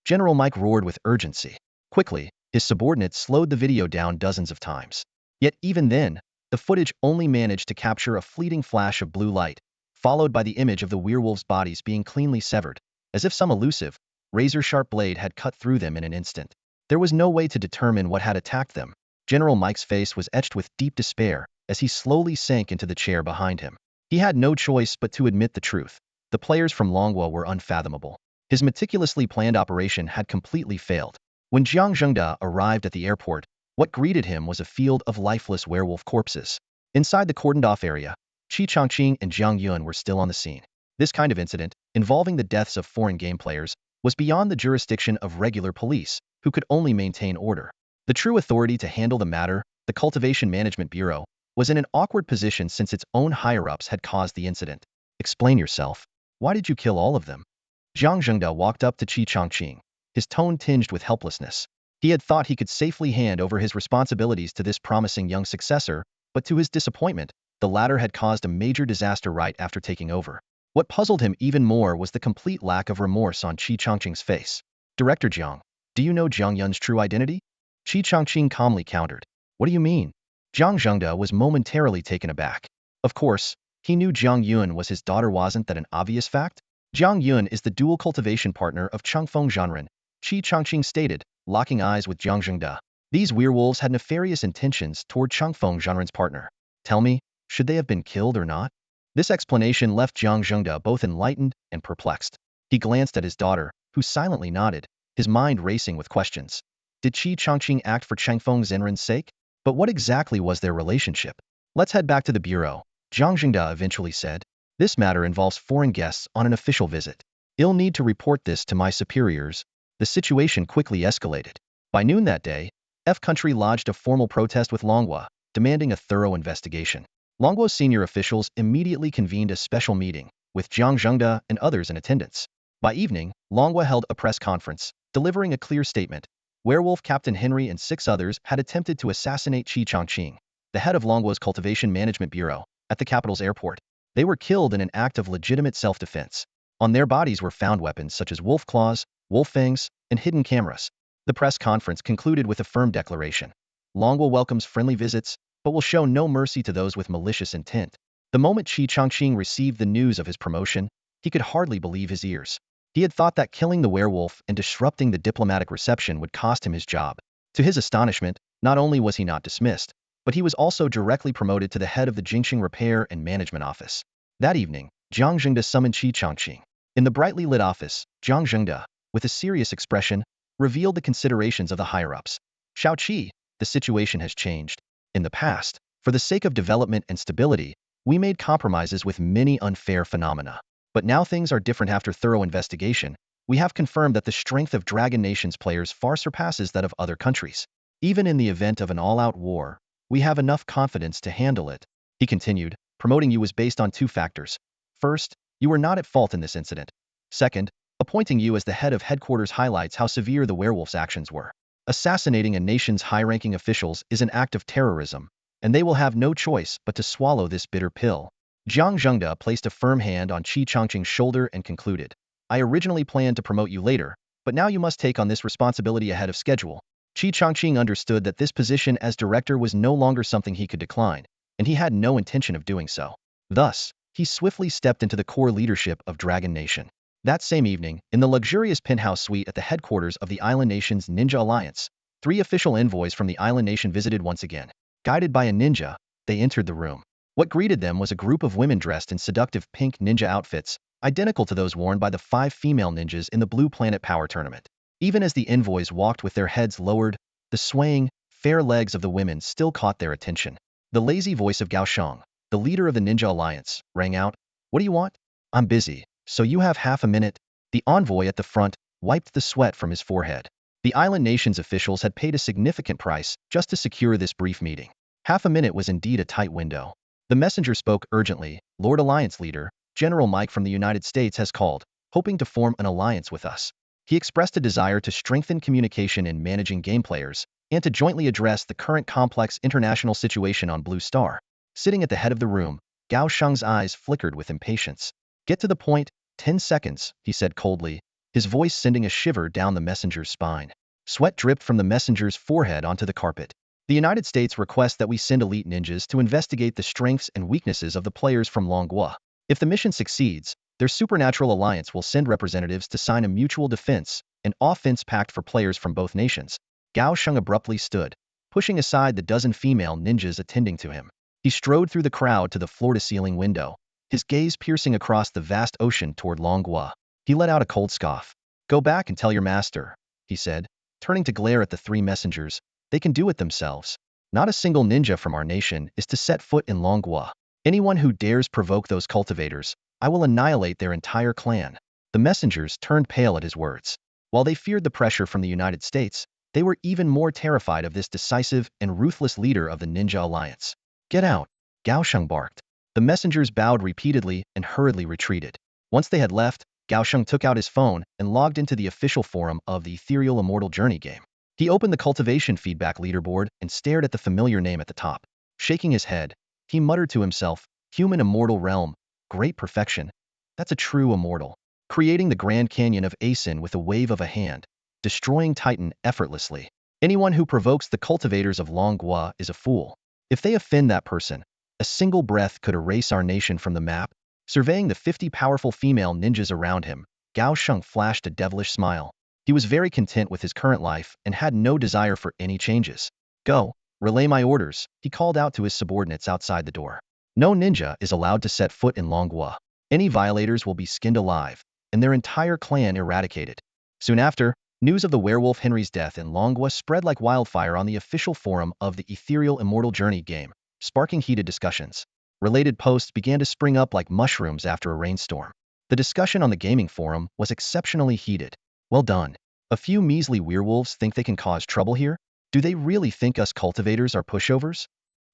General Mike roared with urgency. Quickly, his subordinates slowed the video down dozens of times. Yet even then, the footage only managed to capture a fleeting flash of blue light, followed by the image of the werewolves' bodies being cleanly severed, as if some elusive, razor-sharp blade had cut through them in an instant. There was no way to determine what had attacked them. General Mike's face was etched with deep despair as he slowly sank into the chair behind him. He had no choice but to admit the truth. The players from Longhua were unfathomable. His meticulously planned operation had completely failed. When Jiang Zhengda arrived at the airport, what greeted him was a field of lifeless werewolf corpses. Inside the cordoned-off area, Qi Changqing and Jiang Yun were still on the scene. This kind of incident, involving the deaths of foreign game players, was beyond the jurisdiction of regular police, who could only maintain order. The true authority to handle the matter, the Cultivation Management Bureau, was in an awkward position since its own higher-ups had caused the incident. Explain yourself. Why did you kill all of them? Jiang Zhengda walked up to Qi Changqing, his tone tinged with helplessness. He had thought he could safely hand over his responsibilities to this promising young successor, but to his disappointment, the latter had caused a major disaster right after taking over. What puzzled him even more was the complete lack of remorse on Qi Changqing's face. Director Jiang, do you know Jiang Yun's true identity? Qi Changqing calmly countered. What do you mean? Jiang Zhengda was momentarily taken aback. Of course, he knew Jiang Yun was his daughter. Wasn't that an obvious fact? Jiang Yun is the dual cultivation partner of Chengfeng Zhanren, Qi Changqing stated, locking eyes with Jiang Zhengda. These werewolves had nefarious intentions toward Chengfeng Zhanren's partner. Tell me, should they have been killed or not? This explanation left Jiang Zhengda both enlightened and perplexed. He glanced at his daughter, who silently nodded, his mind racing with questions. Did Qi Changqing act for Chengfeng Zhanren's sake? But what exactly was their relationship? Let's head back to the bureau, Jiang Zhengda eventually said. This matter involves foreign guests on an official visit. I'll need to report this to my superiors. The situation quickly escalated. By noon that day, F country lodged a formal protest with Longhua, demanding a thorough investigation. Longhua's senior officials immediately convened a special meeting, with Jiang Zhengda and others in attendance. By evening, Longhua held a press conference, delivering a clear statement. Werewolf Captain Henry and 6 others had attempted to assassinate Qi Changqing, the head of Longhua's Cultivation Management Bureau, at the capital's airport. They were killed in an act of legitimate self-defense. On their bodies were found weapons such as wolf claws, wolf fangs, and hidden cameras. The press conference concluded with a firm declaration. Longhua welcomes friendly visits, but will show no mercy to those with malicious intent. The moment Qi Changqing received the news of his promotion, he could hardly believe his ears. He had thought that killing the werewolf and disrupting the diplomatic reception would cost him his job. To his astonishment, not only was he not dismissed, but he was also directly promoted to the head of the Jingxing Repair and Management Office. That evening, Jiang Zhengda summoned Qi Changqing. In the brightly lit office, Jiang Zhengda, with a serious expression, revealed the considerations of the higher-ups. Shao Qi, the situation has changed. In the past, for the sake of development and stability, we made compromises with many unfair phenomena. But now things are different. After thorough investigation, we have confirmed that the strength of Dragon Nation's players far surpasses that of other countries. Even in the event of an all-out war, we have enough confidence to handle it. He continued, promoting you was based on two factors. First, you were not at fault in this incident. Second, appointing you as the head of headquarters highlights how severe the werewolf's actions were. Assassinating a nation's high-ranking officials is an act of terrorism, and they will have no choice but to swallow this bitter pill. Jiang Zhengde placed a firm hand on Qi Chongqing's shoulder and concluded, I originally planned to promote you later, but now you must take on this responsibility ahead of schedule. Qi Chongqing understood that this position as director was no longer something he could decline, and he had no intention of doing so. Thus, he swiftly stepped into the core leadership of Dragon Nation. That same evening, in the luxurious penthouse suite at the headquarters of the Island Nation's Ninja Alliance, 3 official envoys from the Island Nation visited once again. Guided by a ninja, they entered the room. What greeted them was a group of women dressed in seductive pink ninja outfits, identical to those worn by the 5 female ninjas in the Blue Planet Power Tournament. Even as the envoys walked with their heads lowered, the swaying, fair legs of the women still caught their attention. The lazy voice of Gao Shang, the leader of the Ninja Alliance, rang out, What do you want? I'm busy, so you have half a minute. The envoy at the front wiped the sweat from his forehead. The Island Nation's officials had paid a significant price just to secure this brief meeting. Half a minute was indeed a tight window. The messenger spoke urgently, Lord Alliance Leader, General Mike from the United States has called, hoping to form an alliance with us. He expressed a desire to strengthen communication in managing game players, and to jointly address the current complex international situation on Blue Star. Sitting at the head of the room, Gao Shang's eyes flickered with impatience. Get to the point, 10 seconds, he said coldly, his voice sending a shiver down the messenger's spine. Sweat dripped from the messenger's forehead onto the carpet. The United States requests that we send elite ninjas to investigate the strengths and weaknesses of the players from Longhua. If the mission succeeds, their supernatural alliance will send representatives to sign a mutual defense and offense pact for players from both nations. Gao Shang abruptly stood, pushing aside the dozen female ninjas attending to him. He strode through the crowd to the floor-to-ceiling window, his gaze piercing across the vast ocean toward Longhua. He let out a cold scoff. Go back and tell your master, he said, turning to glare at the 3 messengers. They can do it themselves. Not a single ninja from our nation is to set foot in Longhua. Anyone who dares provoke those cultivators, I will annihilate their entire clan. The messengers turned pale at his words. While they feared the pressure from the United States, they were even more terrified of this decisive and ruthless leader of the Ninja Alliance. Get out, Gao Shang barked. The messengers bowed repeatedly and hurriedly retreated. Once they had left, Gao Shang took out his phone and logged into the official forum of the Ethereal Immortal Journey game. He opened the cultivation feedback leaderboard and stared at the familiar name at the top. Shaking his head, he muttered to himself, Human Immortal Realm, great perfection. That's a true immortal. Creating the Grand Canyon of Asin with a wave of a hand, destroying Titan effortlessly. Anyone who provokes the cultivators of Longhua is a fool. If they offend that person, a single breath could erase our nation from the map. Surveying the 50 powerful female ninjas around him, Gao Shang flashed a devilish smile. He was very content with his current life and had no desire for any changes. Go, relay my orders, he called out to his subordinates outside the door. No ninja is allowed to set foot in Longhua. Any violators will be skinned alive, and their entire clan eradicated. Soon after, news of the werewolf Henry's death in Longhua spread like wildfire on the official forum of the Ethereal Immortal Journey game, sparking heated discussions. Related posts began to spring up like mushrooms after a rainstorm. The discussion on the gaming forum was exceptionally heated. Well done. A few measly werewolves think they can cause trouble here? Do they really think us cultivators are pushovers?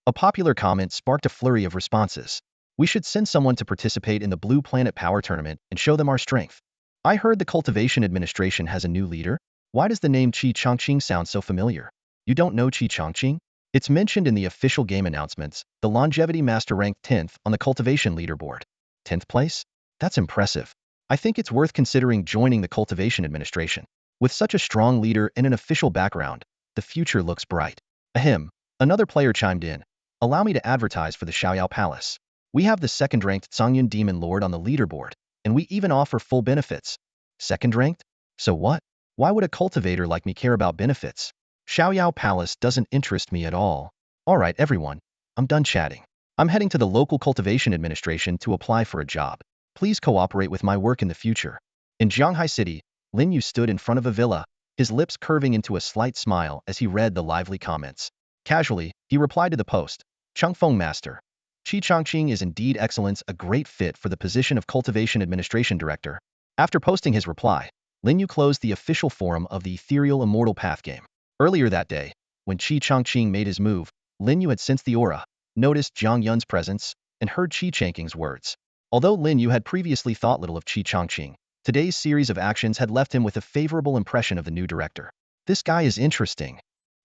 A popular comment sparked a flurry of responses. We should send someone to participate in the Blue Planet Power Tournament and show them our strength. I heard the Cultivation Administration has a new leader. Why does the name Qi Chongqing sound so familiar? You don't know Qi Chongqing? It's mentioned in the official game announcements, the Longevity Master ranked 10th on the Cultivation leaderboard. 10th place? That's impressive. I think it's worth considering joining the Cultivation Administration. With such a strong leader and an official background, the future looks bright. Ahem. Another player chimed in. Allow me to advertise for the Xiaoyao Palace. We have the second-ranked Songyun Demon Lord on the leaderboard, and we even offer full benefits. Second-ranked? So what? Why would a cultivator like me care about benefits? Xiaoyao Palace doesn't interest me at all. Alright everyone, I'm done chatting. I'm heading to the local cultivation administration to apply for a job. Please cooperate with my work in the future. In Jianghai City, Lin Yu stood in front of a villa, his lips curving into a slight smile as he read the lively comments. Casually, he replied to the post, Changfeng Master. Qi Changqing is indeed excellence, a great fit for the position of Cultivation Administration Director. After posting his reply, Lin Yu closed the official forum of the ethereal Immortal Path game. Earlier that day, when Qi Changqing made his move, Lin Yu had sensed the aura, noticed Zhang Yun's presence, and heard Qi Changqing's words. Although Lin Yu had previously thought little of Qi Changqing, today's series of actions had left him with a favorable impression of the new director. This guy is interesting.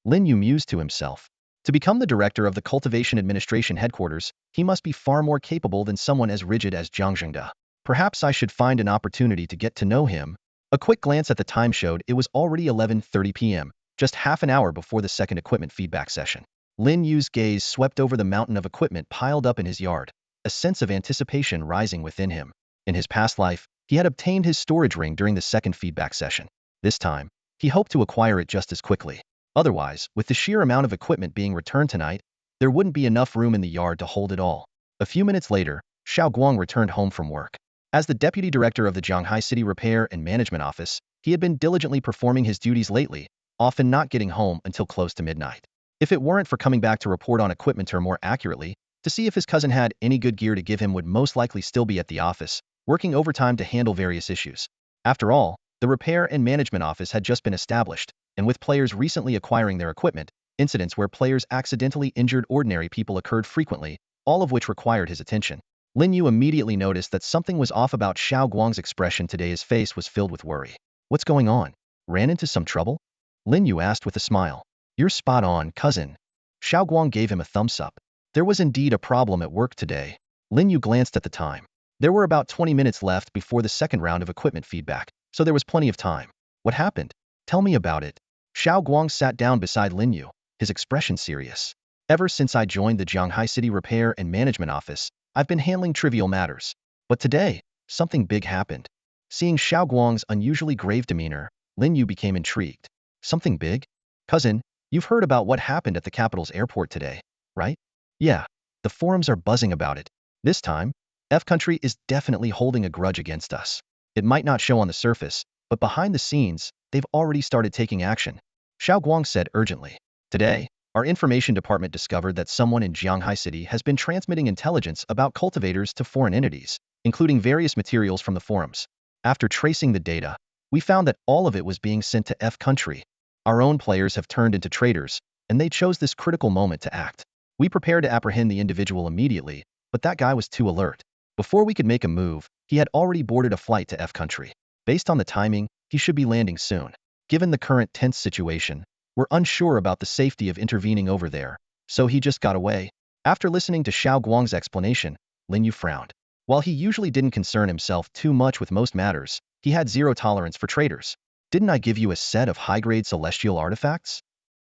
Lin Yu mused to himself. To become the director of the Cultivation Administration headquarters, he must be far more capable than someone as rigid as Zhang Zhengde. Perhaps I should find an opportunity to get to know him. A quick glance at the time showed it was already 11:30 p.m., just half an hour before the second equipment feedback session. Lin Yu's gaze swept over the mountain of equipment piled up in his yard, a sense of anticipation rising within him. In his past life, he had obtained his storage ring during the second feedback session. This time, he hoped to acquire it just as quickly. Otherwise, with the sheer amount of equipment being returned tonight, there wouldn't be enough room in the yard to hold it all. A few minutes later, Xiao Guang returned home from work. As the deputy director of the Shanghai City Repair and Management Office, he had been diligently performing his duties lately, often not getting home until close to midnight. If it weren't for coming back to report on equipment or more accurately, to see if his cousin had any good gear to give him, would most likely still be at the office, working overtime to handle various issues. After all, the Repair and Management Office had just been established, and with players recently acquiring their equipment, incidents where players accidentally injured ordinary people occurred frequently, all of which required his attention. Lin Yu immediately noticed that something was off about Xiao Guang's expression today. His face was filled with worry. What's going on? Ran into some trouble? Lin Yu asked with a smile. You're spot on, cousin. Xiao Guang gave him a thumbs up. There was indeed a problem at work today. Lin Yu glanced at the time. There were about 20 minutes left before the second round of equipment feedback, so there was plenty of time. What happened? Tell me about it. Xiao Guang sat down beside Lin Yu, his expression serious. Ever since I joined the Shanghai City Repair and Management Office, I've been handling trivial matters. But today, something big happened. Seeing Xiao Guang's unusually grave demeanor, Lin Yu became intrigued. Something big? Cousin, you've heard about what happened at the capital's airport today, right? Yeah, the forums are buzzing about it. This time, F country is definitely holding a grudge against us. It might not show on the surface, but behind the scenes, they've already started taking action. Xiao Guang said urgently. Today, our information department discovered that someone in Shanghai City has been transmitting intelligence about cultivators to foreign entities, including various materials from the forums. After tracing the data, we found that all of it was being sent to F country. Our own players have turned into traitors, and they chose this critical moment to act. We prepared to apprehend the individual immediately, but that guy was too alert. Before we could make a move, he had already boarded a flight to F country. Based on the timing, he should be landing soon. Given the current tense situation, we're unsure about the safety of intervening over there, so he just got away. After listening to Xiao Guang's explanation, Lin Yu frowned. While he usually didn't concern himself too much with most matters, he had zero tolerance for traitors. Didn't I give you a set of high-grade celestial artifacts?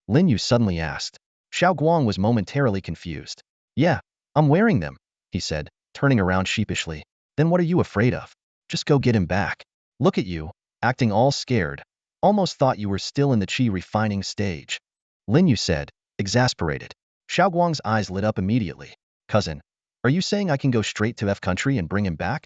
Lin Yu suddenly asked. Xiao Guang was momentarily confused. Yeah, I'm wearing them, he said, turning around sheepishly. Then what are you afraid of? Just go get him back. Look at you, acting all scared. Almost thought you were still in the chi refining stage. Lin Yu said, exasperated. Xiao Guang's eyes lit up immediately. Cousin, are you saying I can go straight to F country and bring him back?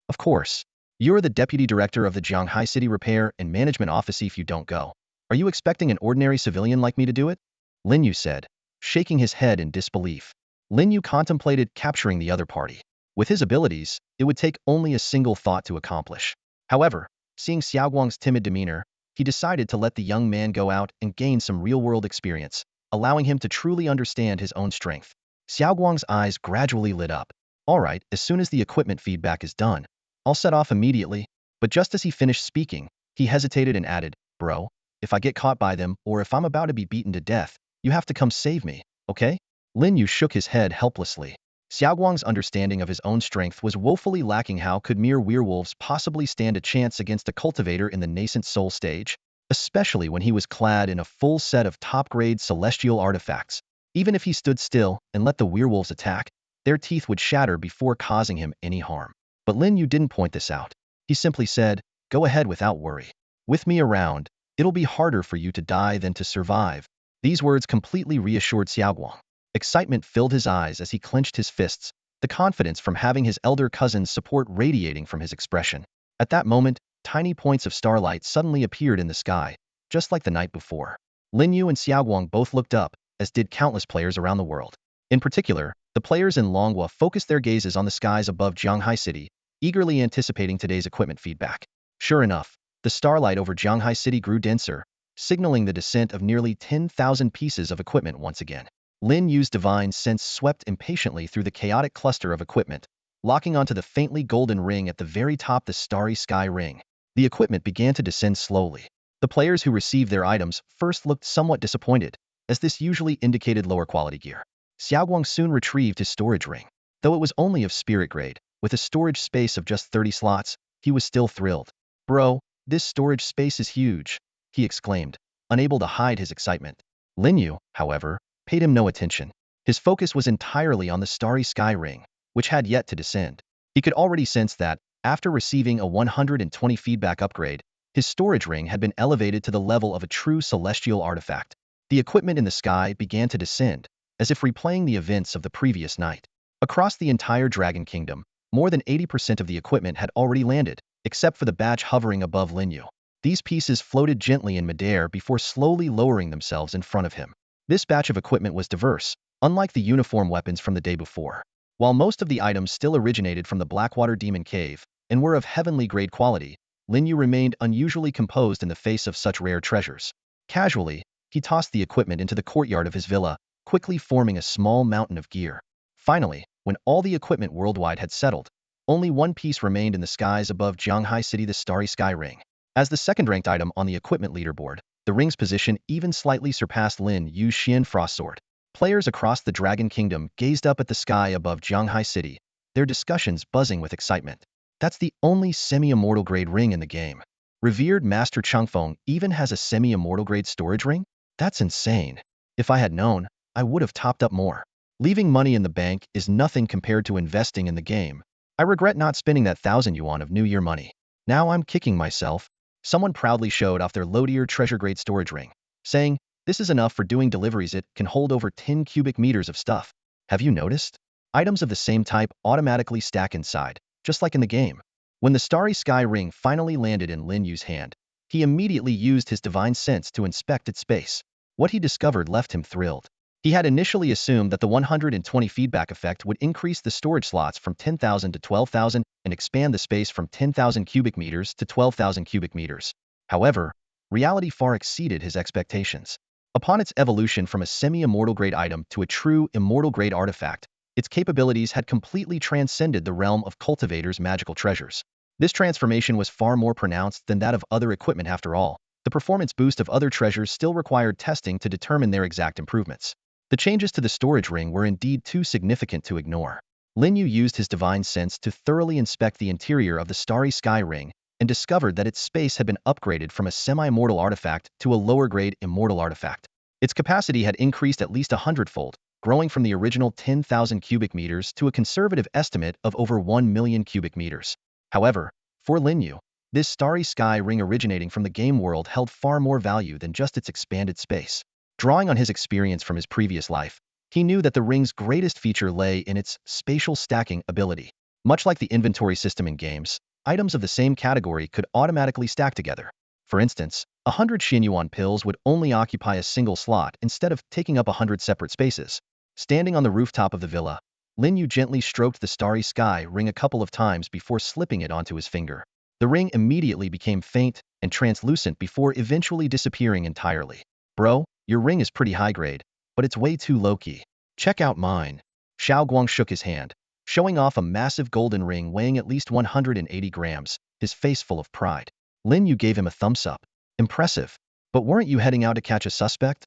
Of course. You're the deputy director of the Shanghai City Repair and Management Office. If you don't go, are you expecting an ordinary civilian like me to do it? Lin Yu said, shaking his head in disbelief. Lin Yu contemplated capturing the other party. With his abilities, it would take only a single thought to accomplish. However, seeing Xiao Guang's timid demeanor, he decided to let the young man go out and gain some real-world experience, allowing him to truly understand his own strength. Xiao Guang's eyes gradually lit up. All right, as soon as the equipment feedback is done, I'll set off immediately. But just as he finished speaking, he hesitated and added, Bro, if I get caught by them or if I'm about to be beaten to death, you have to come save me, okay? Lin Yu shook his head helplessly. Xiao Guang's understanding of his own strength was woefully lacking. How could mere werewolves possibly stand a chance against a cultivator in the nascent soul stage? Especially when he was clad in a full set of top-grade celestial artifacts. Even if he stood still and let the werewolves attack, their teeth would shatter before causing him any harm. But Lin Yu didn't point this out. He simply said, go ahead without worry. With me around, it'll be harder for you to die than to survive. These words completely reassured Xiao Guang. Excitement filled his eyes as he clenched his fists, the confidence from having his elder cousin's support radiating from his expression. At that moment, tiny points of starlight suddenly appeared in the sky, just like the night before. Lin Yu and Xiao Guang both looked up, as did countless players around the world. In particular, the players in Longhua focused their gazes on the skies above Jianghai City, eagerly anticipating today's equipment feedback. Sure enough, the starlight over Jianghai City grew denser, signaling the descent of nearly 10,000 pieces of equipment once again. Lin Yu's divine sense swept impatiently through the chaotic cluster of equipment, locking onto the faintly golden ring at the very top the starry sky ring. The equipment began to descend slowly. The players who received their items first looked somewhat disappointed, as this usually indicated lower quality gear. Xiaoguang soon retrieved his storage ring. Though it was only of spirit grade, with a storage space of just 30 slots, he was still thrilled. Bro, this storage space is huge, he exclaimed, unable to hide his excitement. Lin Yu, however, paid him no attention. His focus was entirely on the starry sky ring, which had yet to descend. He could already sense that, after receiving a 120 feedback upgrade, his storage ring had been elevated to the level of a true celestial artifact. The equipment in the sky began to descend, as if replaying the events of the previous night. Across the entire Dragon Kingdom, more than 80% of the equipment had already landed, except for the batch hovering above Lin Yu. These pieces floated gently in midair before slowly lowering themselves in front of him. This batch of equipment was diverse, unlike the uniform weapons from the day before. While most of the items still originated from the Blackwater Demon Cave and were of heavenly grade quality, Lin Yu remained unusually composed in the face of such rare treasures. Casually, he tossed the equipment into the courtyard of his villa, quickly forming a small mountain of gear. Finally, when all the equipment worldwide had settled, only one piece remained in the skies above Jianghai City, the starry sky ring. As the second-ranked item on the equipment leaderboard, the ring's position even slightly surpassed Lin Yu's Xian Frost Sword. Players across the Dragon Kingdom gazed up at the sky above Jianghai City, their discussions buzzing with excitement. That's the only semi-immortal grade ring in the game. Revered Master Changfeng even has a semi-immortal grade storage ring? That's insane. If I had known, I would have topped up more. Leaving money in the bank is nothing compared to investing in the game. I regret not spending that 1,000 yuan of New Year money. Now I'm kicking myself. Someone proudly showed off their low-tier treasure-grade storage ring, saying, "This is enough for doing deliveries. It can hold over 10 cubic meters of stuff." Have you noticed? Items of the same type automatically stack inside, just like in the game. When the starry sky ring finally landed in Lin Yu's hand, he immediately used his divine sense to inspect its space. What he discovered left him thrilled. He had initially assumed that the 120 feedback effect would increase the storage slots from 10,000 to 12,000 and expand the space from 10,000 cubic meters to 12,000 cubic meters. However, reality far exceeded his expectations. Upon its evolution from a semi-immortal grade item to a true immortal grade artifact, its capabilities had completely transcended the realm of cultivators' magical treasures. This transformation was far more pronounced than that of other equipment. After all, the performance boost of other treasures still required testing to determine their exact improvements. The changes to the storage ring were indeed too significant to ignore. Lin Yu used his divine sense to thoroughly inspect the interior of the starry sky ring and discovered that its space had been upgraded from a semi-immortal artifact to a lower-grade immortal artifact. Its capacity had increased at least 100-fold, growing from the original 10,000 cubic meters to a conservative estimate of over 1 million cubic meters. However, for Lin Yu, this starry sky ring originating from the game world held far more value than just its expanded space. Drawing on his experience from his previous life, he knew that the ring's greatest feature lay in its spatial stacking ability. Much like the inventory system in games, items of the same category could automatically stack together. For instance, 100 Xinyuan pills would only occupy a single slot instead of taking up 100 separate spaces. Standing on the rooftop of the villa, Lin Yu gently stroked the starry sky ring a couple of times before slipping it onto his finger. The ring immediately became faint and translucent before eventually disappearing entirely. Bro, your ring is pretty high grade, but it's way too low-key. Check out mine. Xiao Guang shook his hand, showing off a massive golden ring weighing at least 180 grams, his face full of pride. Lin Yu gave him a thumbs up. Impressive. But weren't you heading out to catch a suspect?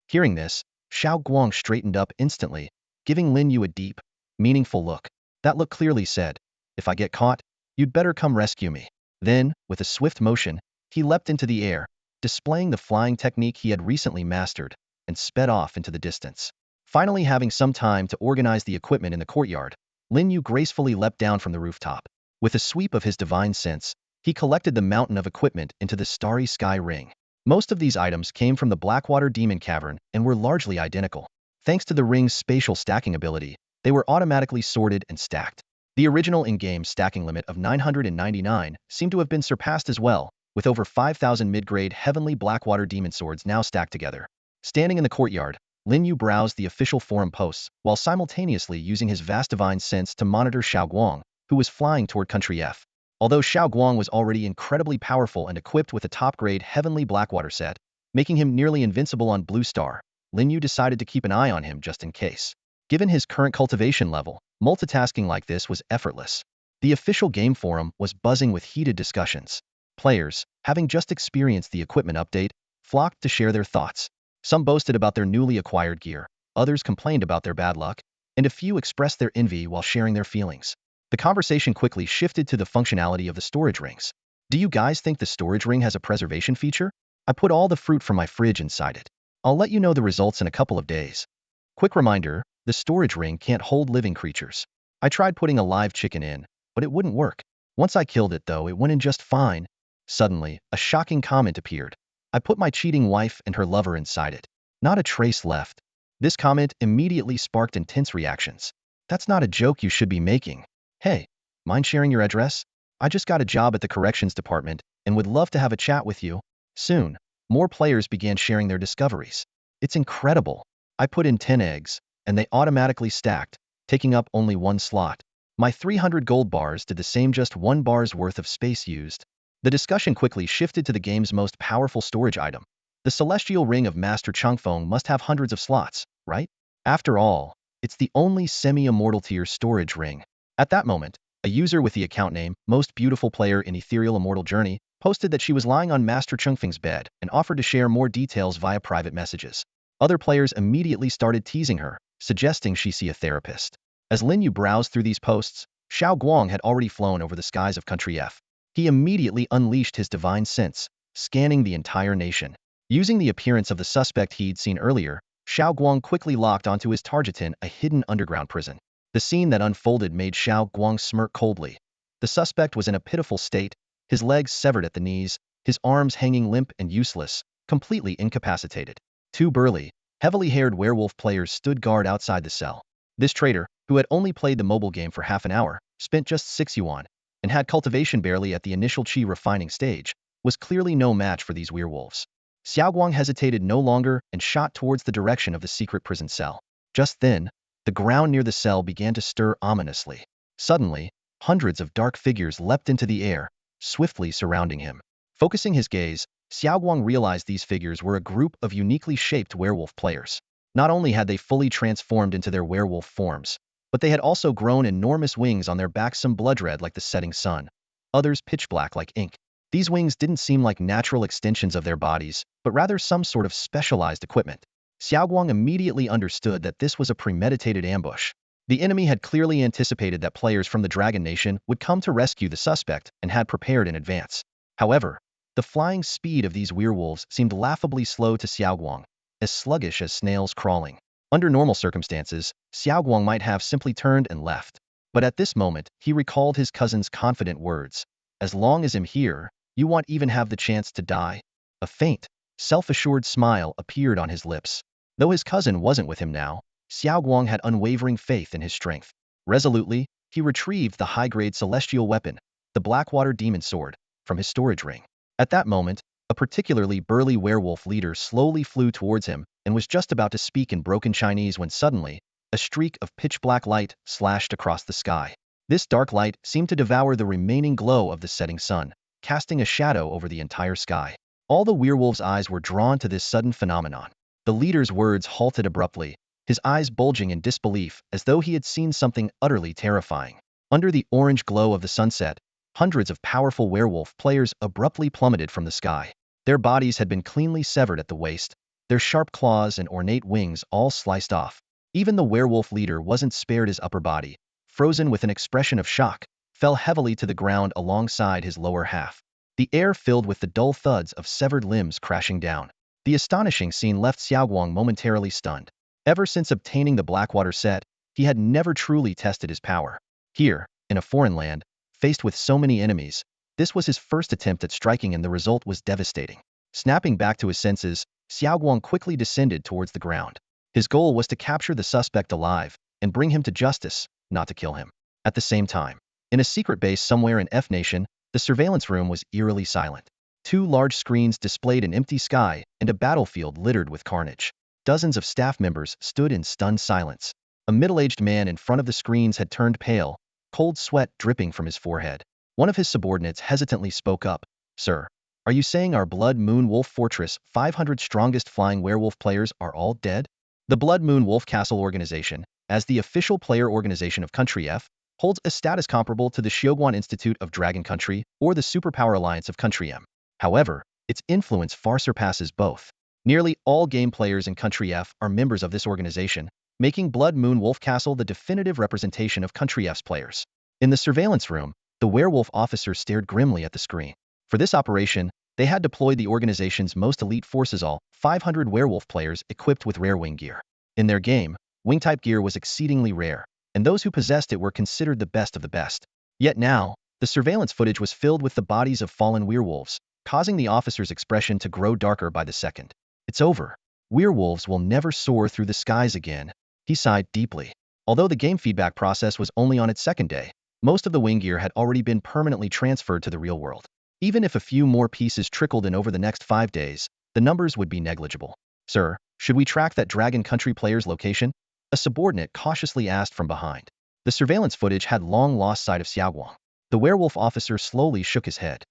Hearing this, Xiao Guang straightened up instantly, giving Lin Yu a deep, meaningful look. That look clearly said, "If I get caught, you'd better come rescue me." Then, with a swift motion, he leapt into the air, displaying the flying technique he had recently mastered, and sped off into the distance. Finally having some time to organize the equipment in the courtyard, Lin Yu gracefully leapt down from the rooftop. With a sweep of his divine sense, he collected the mountain of equipment into the starry sky ring. Most of these items came from the Blackwater Demon Cavern and were largely identical. Thanks to the ring's spatial stacking ability, they were automatically sorted and stacked. The original in-game stacking limit of 999 seemed to have been surpassed as well, with over 5,000 mid-grade heavenly Blackwater Demon Swords now stacked together. Standing in the courtyard, Lin Yu browsed the official forum posts while simultaneously using his vast divine sense to monitor Xiao Guang, who was flying toward Country F. Although Xiao Guang was already incredibly powerful and equipped with a top-grade Heavenly Blackwater set, making him nearly invincible on Blue Star, Lin Yu decided to keep an eye on him just in case. Given his current cultivation level, multitasking like this was effortless. The official game forum was buzzing with heated discussions. Players, having just experienced the equipment update, flocked to share their thoughts. Some boasted about their newly acquired gear, others complained about their bad luck, and a few expressed their envy while sharing their feelings. The conversation quickly shifted to the functionality of the storage rings. Do you guys think the storage ring has a preservation feature? I put all the fruit from my fridge inside it. I'll let you know the results in a couple of days. Quick reminder, the storage ring can't hold living creatures. I tried putting a live chicken in, but it wouldn't work. Once I killed it though, it went in just fine. Suddenly, a shocking comment appeared. I put my cheating wife and her lover inside it. Not a trace left. This comment immediately sparked intense reactions. That's not a joke you should be making. Hey, mind sharing your address? I just got a job at the corrections department and would love to have a chat with you. Soon, more players began sharing their discoveries. It's incredible. I put in 10 eggs, and they automatically stacked, taking up only one slot. My 300 gold bars did the same, just 1 bar's worth of space used. The discussion quickly shifted to the game's most powerful storage item. The Celestial Ring of Master Changfeng must have hundreds of slots, right? After all, it's the only semi-immortal tier storage ring. At that moment, a user with the account name, Most Beautiful Player in Ethereal Immortal Journey, posted that she was lying on Master Changfeng's bed and offered to share more details via private messages. Other players immediately started teasing her, suggesting she see a therapist. As Lin Yu browsed through these posts, Xiao Guang had already flown over the skies of Country F. He immediately unleashed his divine sense, scanning the entire nation. Using the appearance of the suspect he'd seen earlier, Xiao Guang quickly locked onto his target, a hidden underground prison. The scene that unfolded made Xiao Guang smirk coldly. The suspect was in a pitiful state, his legs severed at the knees, his arms hanging limp and useless, completely incapacitated. 2 burly, heavily haired werewolf players stood guard outside the cell. This traitor, who had only played the mobile game for half an hour, spent just 6 yuan, and had cultivation barely at the initial chi refining stage, was clearly no match for these werewolves. Xiao Guang hesitated no longer and shot towards the direction of the secret prison cell. Just then, the ground near the cell began to stir ominously. Suddenly, hundreds of dark figures leapt into the air, swiftly surrounding him. Focusing his gaze, Xiao Guang realized these figures were a group of uniquely shaped werewolf players. Not only had they fully transformed into their werewolf forms, but they had also grown enormous wings on their backs, some blood red like the setting sun, others pitch black like ink. These wings didn't seem like natural extensions of their bodies, but rather some sort of specialized equipment. Xiao Guang immediately understood that this was a premeditated ambush. The enemy had clearly anticipated that players from the Dragon Nation would come to rescue the suspect and had prepared in advance. However, the flying speed of these werewolves seemed laughably slow to Xiao Guang, as sluggish as snails crawling. Under normal circumstances, Xiao Guang might have simply turned and left. But at this moment, he recalled his cousin's confident words. As long as I'm here, you won't even have the chance to die. A faint, self-assured smile appeared on his lips. Though his cousin wasn't with him now, Xiao Guang had unwavering faith in his strength. Resolutely, he retrieved the high-grade celestial weapon, the Blackwater Demon Sword, from his storage ring. At that moment, a particularly burly werewolf leader slowly flew towards him and was just about to speak in broken Chinese when suddenly, a streak of pitch-black light slashed across the sky. This dark light seemed to devour the remaining glow of the setting sun, casting a shadow over the entire sky. All the werewolves' eyes were drawn to this sudden phenomenon. The leader's words halted abruptly, his eyes bulging in disbelief as though he had seen something utterly terrifying. Under the orange glow of the sunset, hundreds of powerful werewolf players abruptly plummeted from the sky. Their bodies had been cleanly severed at the waist, their sharp claws and ornate wings all sliced off. Even the werewolf leader wasn't spared. His upper body, frozen with an expression of shock, fell heavily to the ground alongside his lower half. The air filled with the dull thuds of severed limbs crashing down. The astonishing scene left Xiao Guang momentarily stunned. Ever since obtaining the Blackwater set, he had never truly tested his power. Here, in a foreign land, faced with so many enemies, this was his first attempt at striking and the result was devastating. Snapping back to his senses, Xiao Guang quickly descended towards the ground. His goal was to capture the suspect alive and bring him to justice, not to kill him. At the same time, in a secret base somewhere in F Nation, the surveillance room was eerily silent. 2 large screens displayed an empty sky and a battlefield littered with carnage. Dozens of staff members stood in stunned silence. A middle-aged man in front of the screens had turned pale, cold sweat dripping from his forehead. One of his subordinates hesitantly spoke up. "Sir, are you saying our Blood Moon Wolf Fortress 500 strongest flying werewolf players are all dead?" The Blood Moon Wolf Castle organization, as the official player organization of Country F, holds a status comparable to the Xiaoguan Institute of Dragon Country or the Superpower Alliance of Country M. However, its influence far surpasses both. Nearly all game players in Country F are members of this organization, making Blood Moon Wolf Castle the definitive representation of Country F's players. In the surveillance room, the werewolf officer stared grimly at the screen. For this operation, they had deployed the organization's most elite forces, all 500 werewolf players equipped with rare wing gear. In their game, wing-type gear was exceedingly rare, and those who possessed it were considered the best of the best. Yet now, the surveillance footage was filled with the bodies of fallen werewolves, causing the officer's expression to grow darker by the second. "It's over. Werewolves will never soar through the skies again." He sighed deeply. Although the game feedback process was only on its second day, most of the wing gear had already been permanently transferred to the real world. Even if a few more pieces trickled in over the next 5 days, the numbers would be negligible. "Sir, should we track that Dragon Country player's location?" a subordinate cautiously asked from behind. The surveillance footage had long lost sight of Xiaoguang. The werewolf officer slowly shook his head.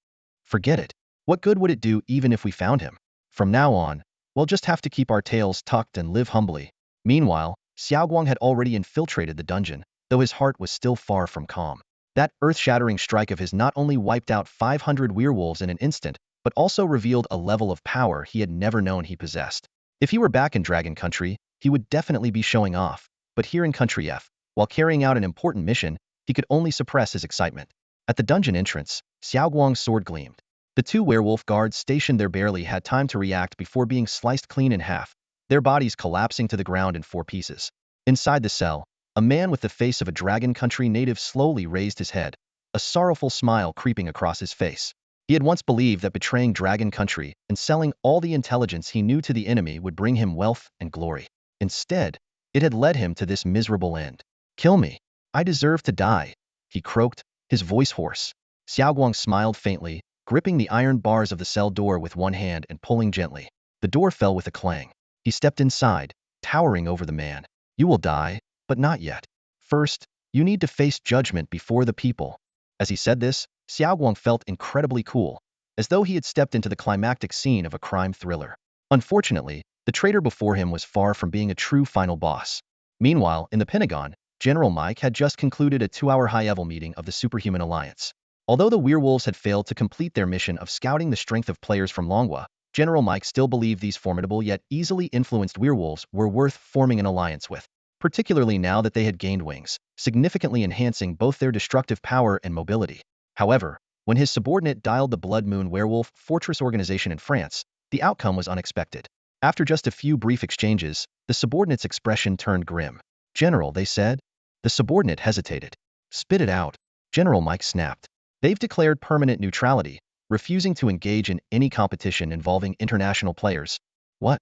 "Forget it. What good would it do even if we found him? From now on, we'll just have to keep our tails tucked and live humbly." Meanwhile, Xiaoguang had already infiltrated the dungeon, though his heart was still far from calm. That earth-shattering strike of his not only wiped out 500 werewolves in an instant, but also revealed a level of power he had never known he possessed. If he were back in Dragon Country, he would definitely be showing off, but here in Country F, while carrying out an important mission, he could only suppress his excitement. At the dungeon entrance, Xiaoguang's sword gleamed. The 2 werewolf guards stationed there barely had time to react before being sliced clean in half, their bodies collapsing to the ground in 4 pieces. Inside the cell, a man with the face of a Dragon Country native slowly raised his head, a sorrowful smile creeping across his face. He had once believed that betraying Dragon Country and selling all the intelligence he knew to the enemy would bring him wealth and glory. Instead, it had led him to this miserable end. "Kill me. I deserve to die," he croaked, his voice hoarse. Xiaoguang smiled faintly, gripping the iron bars of the cell door with one hand and pulling gently. The door fell with a clang. He stepped inside, towering over the man. "You will die, but not yet. First, you need to face judgment before the people." As he said this, Xiaoguang felt incredibly cool, as though he had stepped into the climactic scene of a crime thriller. Unfortunately, the traitor before him was far from being a true final boss. Meanwhile, in the Pentagon, General Mike had just concluded a 2-hour high-level meeting of the Superhuman Alliance. Although the werewolves had failed to complete their mission of scouting the strength of players from Longhua, General Mike still believed these formidable yet easily influenced werewolves were worth forming an alliance with, particularly now that they had gained wings, significantly enhancing both their destructive power and mobility. However, when his subordinate dialed the Blood Moon Werewolf Fortress organization in France, the outcome was unexpected. After just a few brief exchanges, the subordinate's expression turned grim. "General," they said. The subordinate hesitated. "Spit it out," General Mike snapped. "They've declared permanent neutrality, refusing to engage in any competition involving international players." "What?"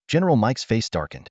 General Mike's face darkened.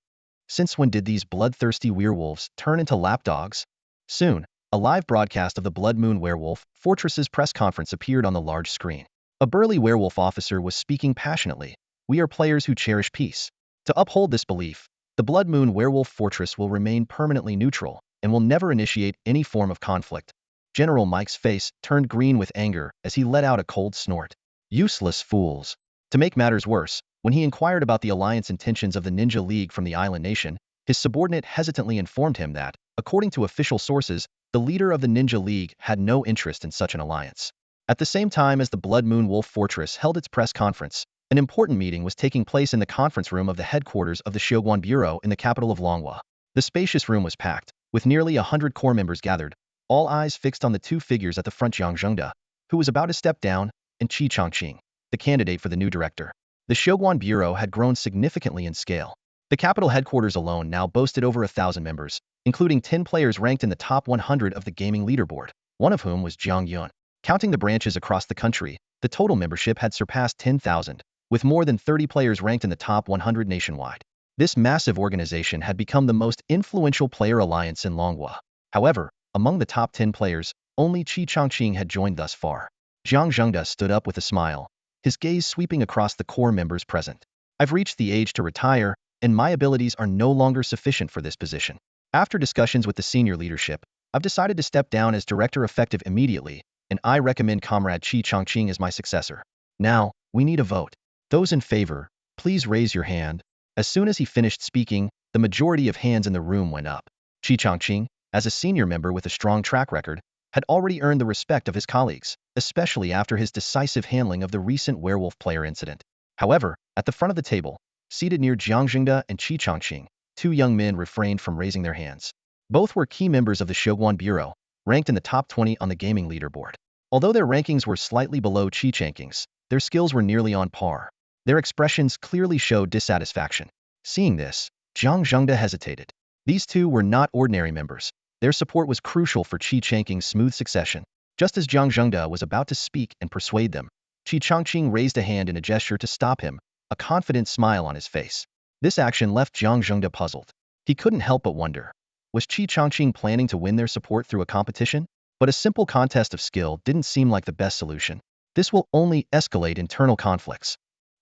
"Since when did these bloodthirsty werewolves turn into lapdogs?" Soon, a live broadcast of the Blood Moon Werewolf Fortress's press conference appeared on the large screen. A burly werewolf officer was speaking passionately. "We are players who cherish peace. To uphold this belief, the Blood Moon Werewolf Fortress will remain permanently neutral and will never initiate any form of conflict." General Mike's face turned green with anger as he let out a cold snort. "Useless fools." To make matters worse, when he inquired about the alliance intentions of the Ninja League from the island nation, his subordinate hesitantly informed him that, according to official sources, the leader of the Ninja League had no interest in such an alliance. At the same time as the Blood Moon Wolf Fortress held its press conference, an important meeting was taking place in the conference room of the headquarters of the Xiaoguan Bureau in the capital of Longhua. The spacious room was packed, with nearly 100 core members gathered, all eyes fixed on the 2 figures at the front: Jiang Zhengde, who was about to step down, and Qi Changqing, the candidate for the new director. The Xiaoguan Bureau had grown significantly in scale. The capital headquarters alone now boasted over 1,000 members, including 10 players ranked in the top 100 of the gaming leaderboard, one of whom was Jiang Yun. Counting the branches across the country, the total membership had surpassed 10,000, with more than 30 players ranked in the top 100 nationwide. This massive organization had become the most influential player alliance in Longhua. However, among the top 10 players, only Qi Changqing had joined thus far. Jiang Zhengde stood up with a smile, his gaze sweeping across the core members present. "I've reached the age to retire, and my abilities are no longer sufficient for this position. After discussions with the senior leadership, I've decided to step down as director effective immediately, and I recommend Comrade Qi Chongqing as my successor. Now, we need a vote. Those in favor, please raise your hand. As soon as he finished speaking, the majority of hands in the room went up. Qi Chongqing, as a senior member with a strong track record, had already earned the respect of his colleagues, especially after his decisive handling of the recent werewolf player incident. However, at the front of the table, seated near Jiang Zhengde and Qi Chongqing, two young men refrained from raising their hands. Both were key members of the Shoguan Bureau, ranked in the top 20 on the gaming leaderboard. Although their rankings were slightly below Qi Chongqing's, their skills were nearly on par. Their expressions clearly showed dissatisfaction. Seeing this, Jiang Zhengde hesitated. These two were not ordinary members. Their support was crucial for Qi Chongqing's smooth succession. Just as Jiang Zhengde was about to speak and persuade them, Qi Chongqing raised a hand in a gesture to stop him, a confident smile on his face. This action left Jiang Zhengde puzzled. He couldn't help but wonder, was Qi Chongqing planning to win their support through a competition? But a simple contest of skill didn't seem like the best solution. This will only escalate internal conflicts.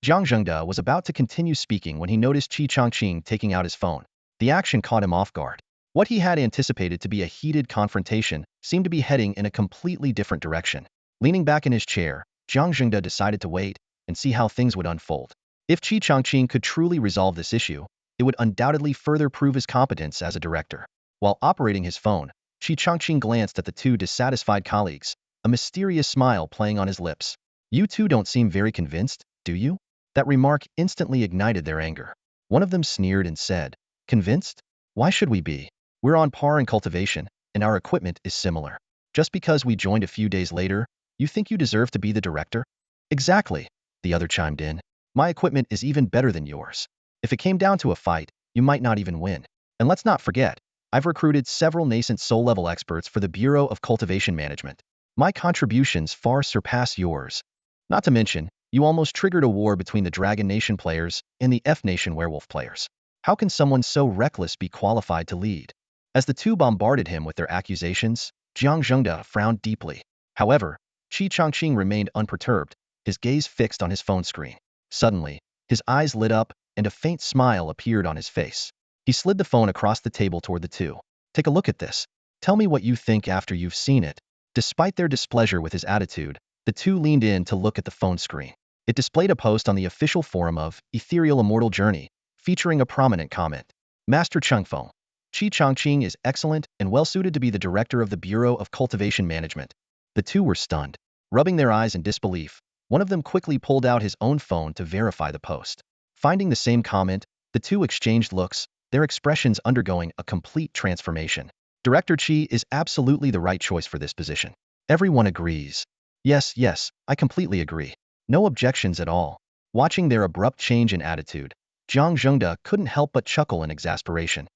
Jiang Zhengde was about to continue speaking when he noticed Qi Chongqing taking out his phone. The action caught him off guard. What he had anticipated to be a heated confrontation seemed to be heading in a completely different direction. Leaning back in his chair, Jiang Zhengde decided to wait and see how things would unfold. If Qi Chongqing could truly resolve this issue, it would undoubtedly further prove his competence as a director. While operating his phone, Qi Chongqing glanced at the two dissatisfied colleagues, a mysterious smile playing on his lips. You two don't seem very convinced, do you? That remark instantly ignited their anger. One of them sneered and said, "Convinced? Why should we be? We're on par in cultivation, and our equipment is similar. Just because we joined a few days later, you think you deserve to be the director?" "Exactly," the other chimed in. "My equipment is even better than yours. If it came down to a fight, you might not even win. And let's not forget, I've recruited several nascent soul-level experts for the Bureau of Cultivation Management. My contributions far surpass yours. Not to mention, you almost triggered a war between the Dragon Nation players and the F Nation werewolf players. How can someone so reckless be qualified to lead?" As the two bombarded him with their accusations, Jiang Zhengde frowned deeply. However, Qi Chongqing remained unperturbed, his gaze fixed on his phone screen. Suddenly, his eyes lit up and a faint smile appeared on his face. He slid the phone across the table toward the two. "Take a look at this. Tell me what you think after you've seen it." Despite their displeasure with his attitude, the two leaned in to look at the phone screen. It displayed a post on the official forum of Ethereal Immortal Journey, featuring a prominent comment. "Master Chengfeng, Qi Chongqing is excellent and well-suited to be the director of the Bureau of Cultivation Management." The two were stunned. Rubbing their eyes in disbelief, one of them quickly pulled out his own phone to verify the post. Finding the same comment, the two exchanged looks, their expressions undergoing a complete transformation. Director Qi is absolutely the right choice for this position. Everyone agrees. Yes, I completely agree. No objections at all. Watching their abrupt change in attitude, Jiang Zhengde couldn't help but chuckle in exasperation.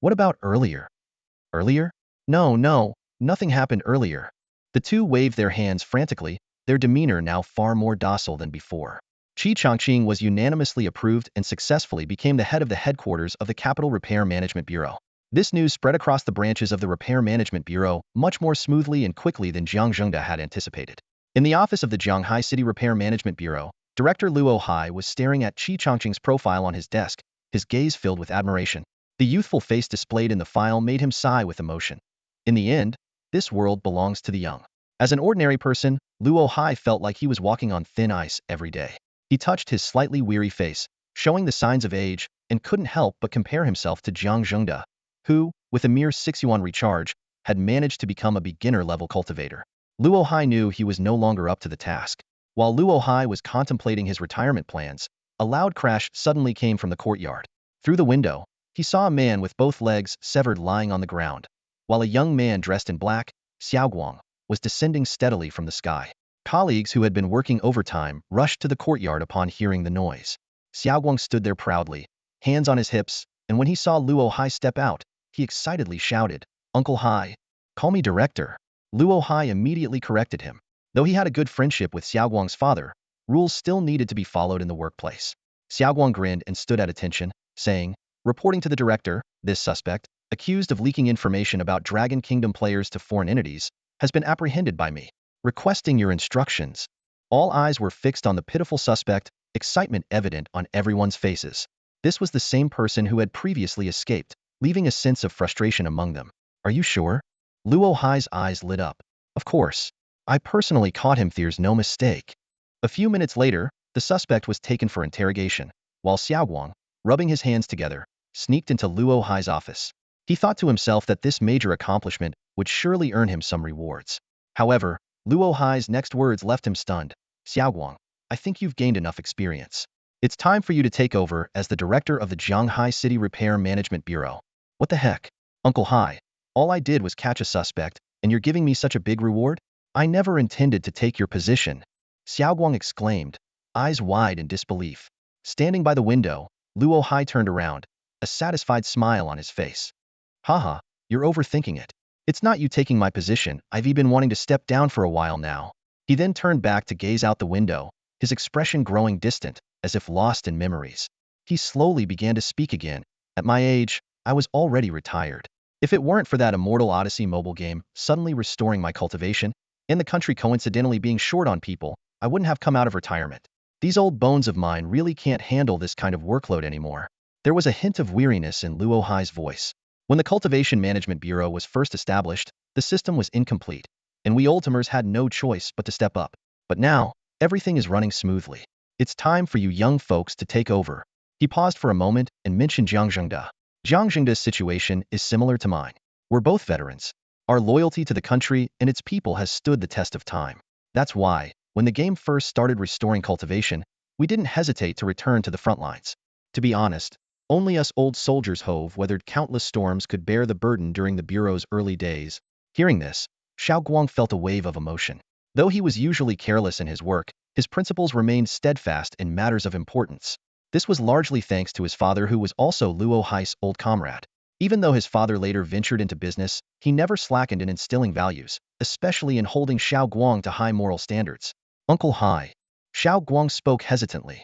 What about earlier? Earlier? No, nothing happened earlier. The two waved their hands frantically, their demeanor now far more docile than before. Qi Chongqing was unanimously approved and successfully became the head of the headquarters of the Capital Repair Management Bureau. This news spread across the branches of the Repair Management Bureau much more smoothly and quickly than Jiang Zhengde had anticipated. In the office of the Jianghai City Repair Management Bureau, Director Luo Hai was staring at Qi Chongqing's profile on his desk, his gaze filled with admiration. The youthful face displayed in the file made him sigh with emotion. In the end, this world belongs to the young. As an ordinary person, Luo Hai felt like he was walking on thin ice every day. He touched his slightly weary face, showing the signs of age, and couldn't help but compare himself to Jiang Zhengde, who, with a mere 6 yuan recharge, had managed to become a beginner-level cultivator. Luo Hai knew he was no longer up to the task. While Luo Hai was contemplating his retirement plans, a loud crash suddenly came from the courtyard. Through the window, he saw a man with both legs severed lying on the ground, while a young man dressed in black, Xiaoguang, was descending steadily from the sky. Colleagues who had been working overtime rushed to the courtyard upon hearing the noise. Xiaoguang stood there proudly, hands on his hips, and when he saw Luo Hai step out, he excitedly shouted, "Uncle Hai, call me director." Luo Hai immediately corrected him. Though he had a good friendship with Xiaoguang's father, rules still needed to be followed in the workplace. Xiaoguang grinned and stood at attention, saying, "Reporting to the director, this suspect, accused of leaking information about Dragon Kingdom players to foreign entities, has been apprehended by me. Requesting your instructions." All eyes were fixed on the pitiful suspect, excitement evident on everyone's faces. This was the same person who had previously escaped, leaving a sense of frustration among them. Are you sure? Luo Hai's eyes lit up. Of course. I personally caught him, there's no mistake. A few minutes later, the suspect was taken for interrogation, while Xiaoguang, rubbing his hands together, sneaked into Luo Hai's office. He thought to himself that this major accomplishment would surely earn him some rewards. However, Luo Hai's next words left him stunned. Xiaoguang, I think you've gained enough experience. It's time for you to take over as the director of the Jianghai City Repair Management Bureau. What the heck? Uncle Hai, all I did was catch a suspect, and you're giving me such a big reward? I never intended to take your position. Xiaoguang exclaimed, eyes wide in disbelief. Standing by the window, Luo Hai turned around, a satisfied smile on his face. Haha, you're overthinking it. It's not you taking my position, I've been wanting to step down for a while now. He then turned back to gaze out the window, his expression growing distant, as if lost in memories. He slowly began to speak again. At my age, I was already retired. If it weren't for that Immortality mobile game suddenly restoring my cultivation, and the country coincidentally being short on people, I wouldn't have come out of retirement. These old bones of mine really can't handle this kind of workload anymore. There was a hint of weariness in Luo Hai's voice. When the Cultivation Management Bureau was first established, the system was incomplete, and we old-timers had no choice but to step up. But now, everything is running smoothly. It's time for you young folks to take over. He paused for a moment and mentioned Jiang Zhengda. Jiang Zhengda's situation is similar to mine. We're both veterans. Our loyalty to the country and its people has stood the test of time. That's why, when the game first started restoring cultivation, we didn't hesitate to return to the front lines. To be honest, only us old soldiers who've weathered countless storms could bear the burden during the Bureau's early days. Hearing this, Xiaoguang felt a wave of emotion. Though he was usually careless in his work, his principles remained steadfast in matters of importance. This was largely thanks to his father, who was also Luo Hai's old comrade. Even though his father later ventured into business, he never slackened in instilling values, especially in holding Xiaoguang to high moral standards. Uncle Hai. Xiaoguang spoke hesitantly.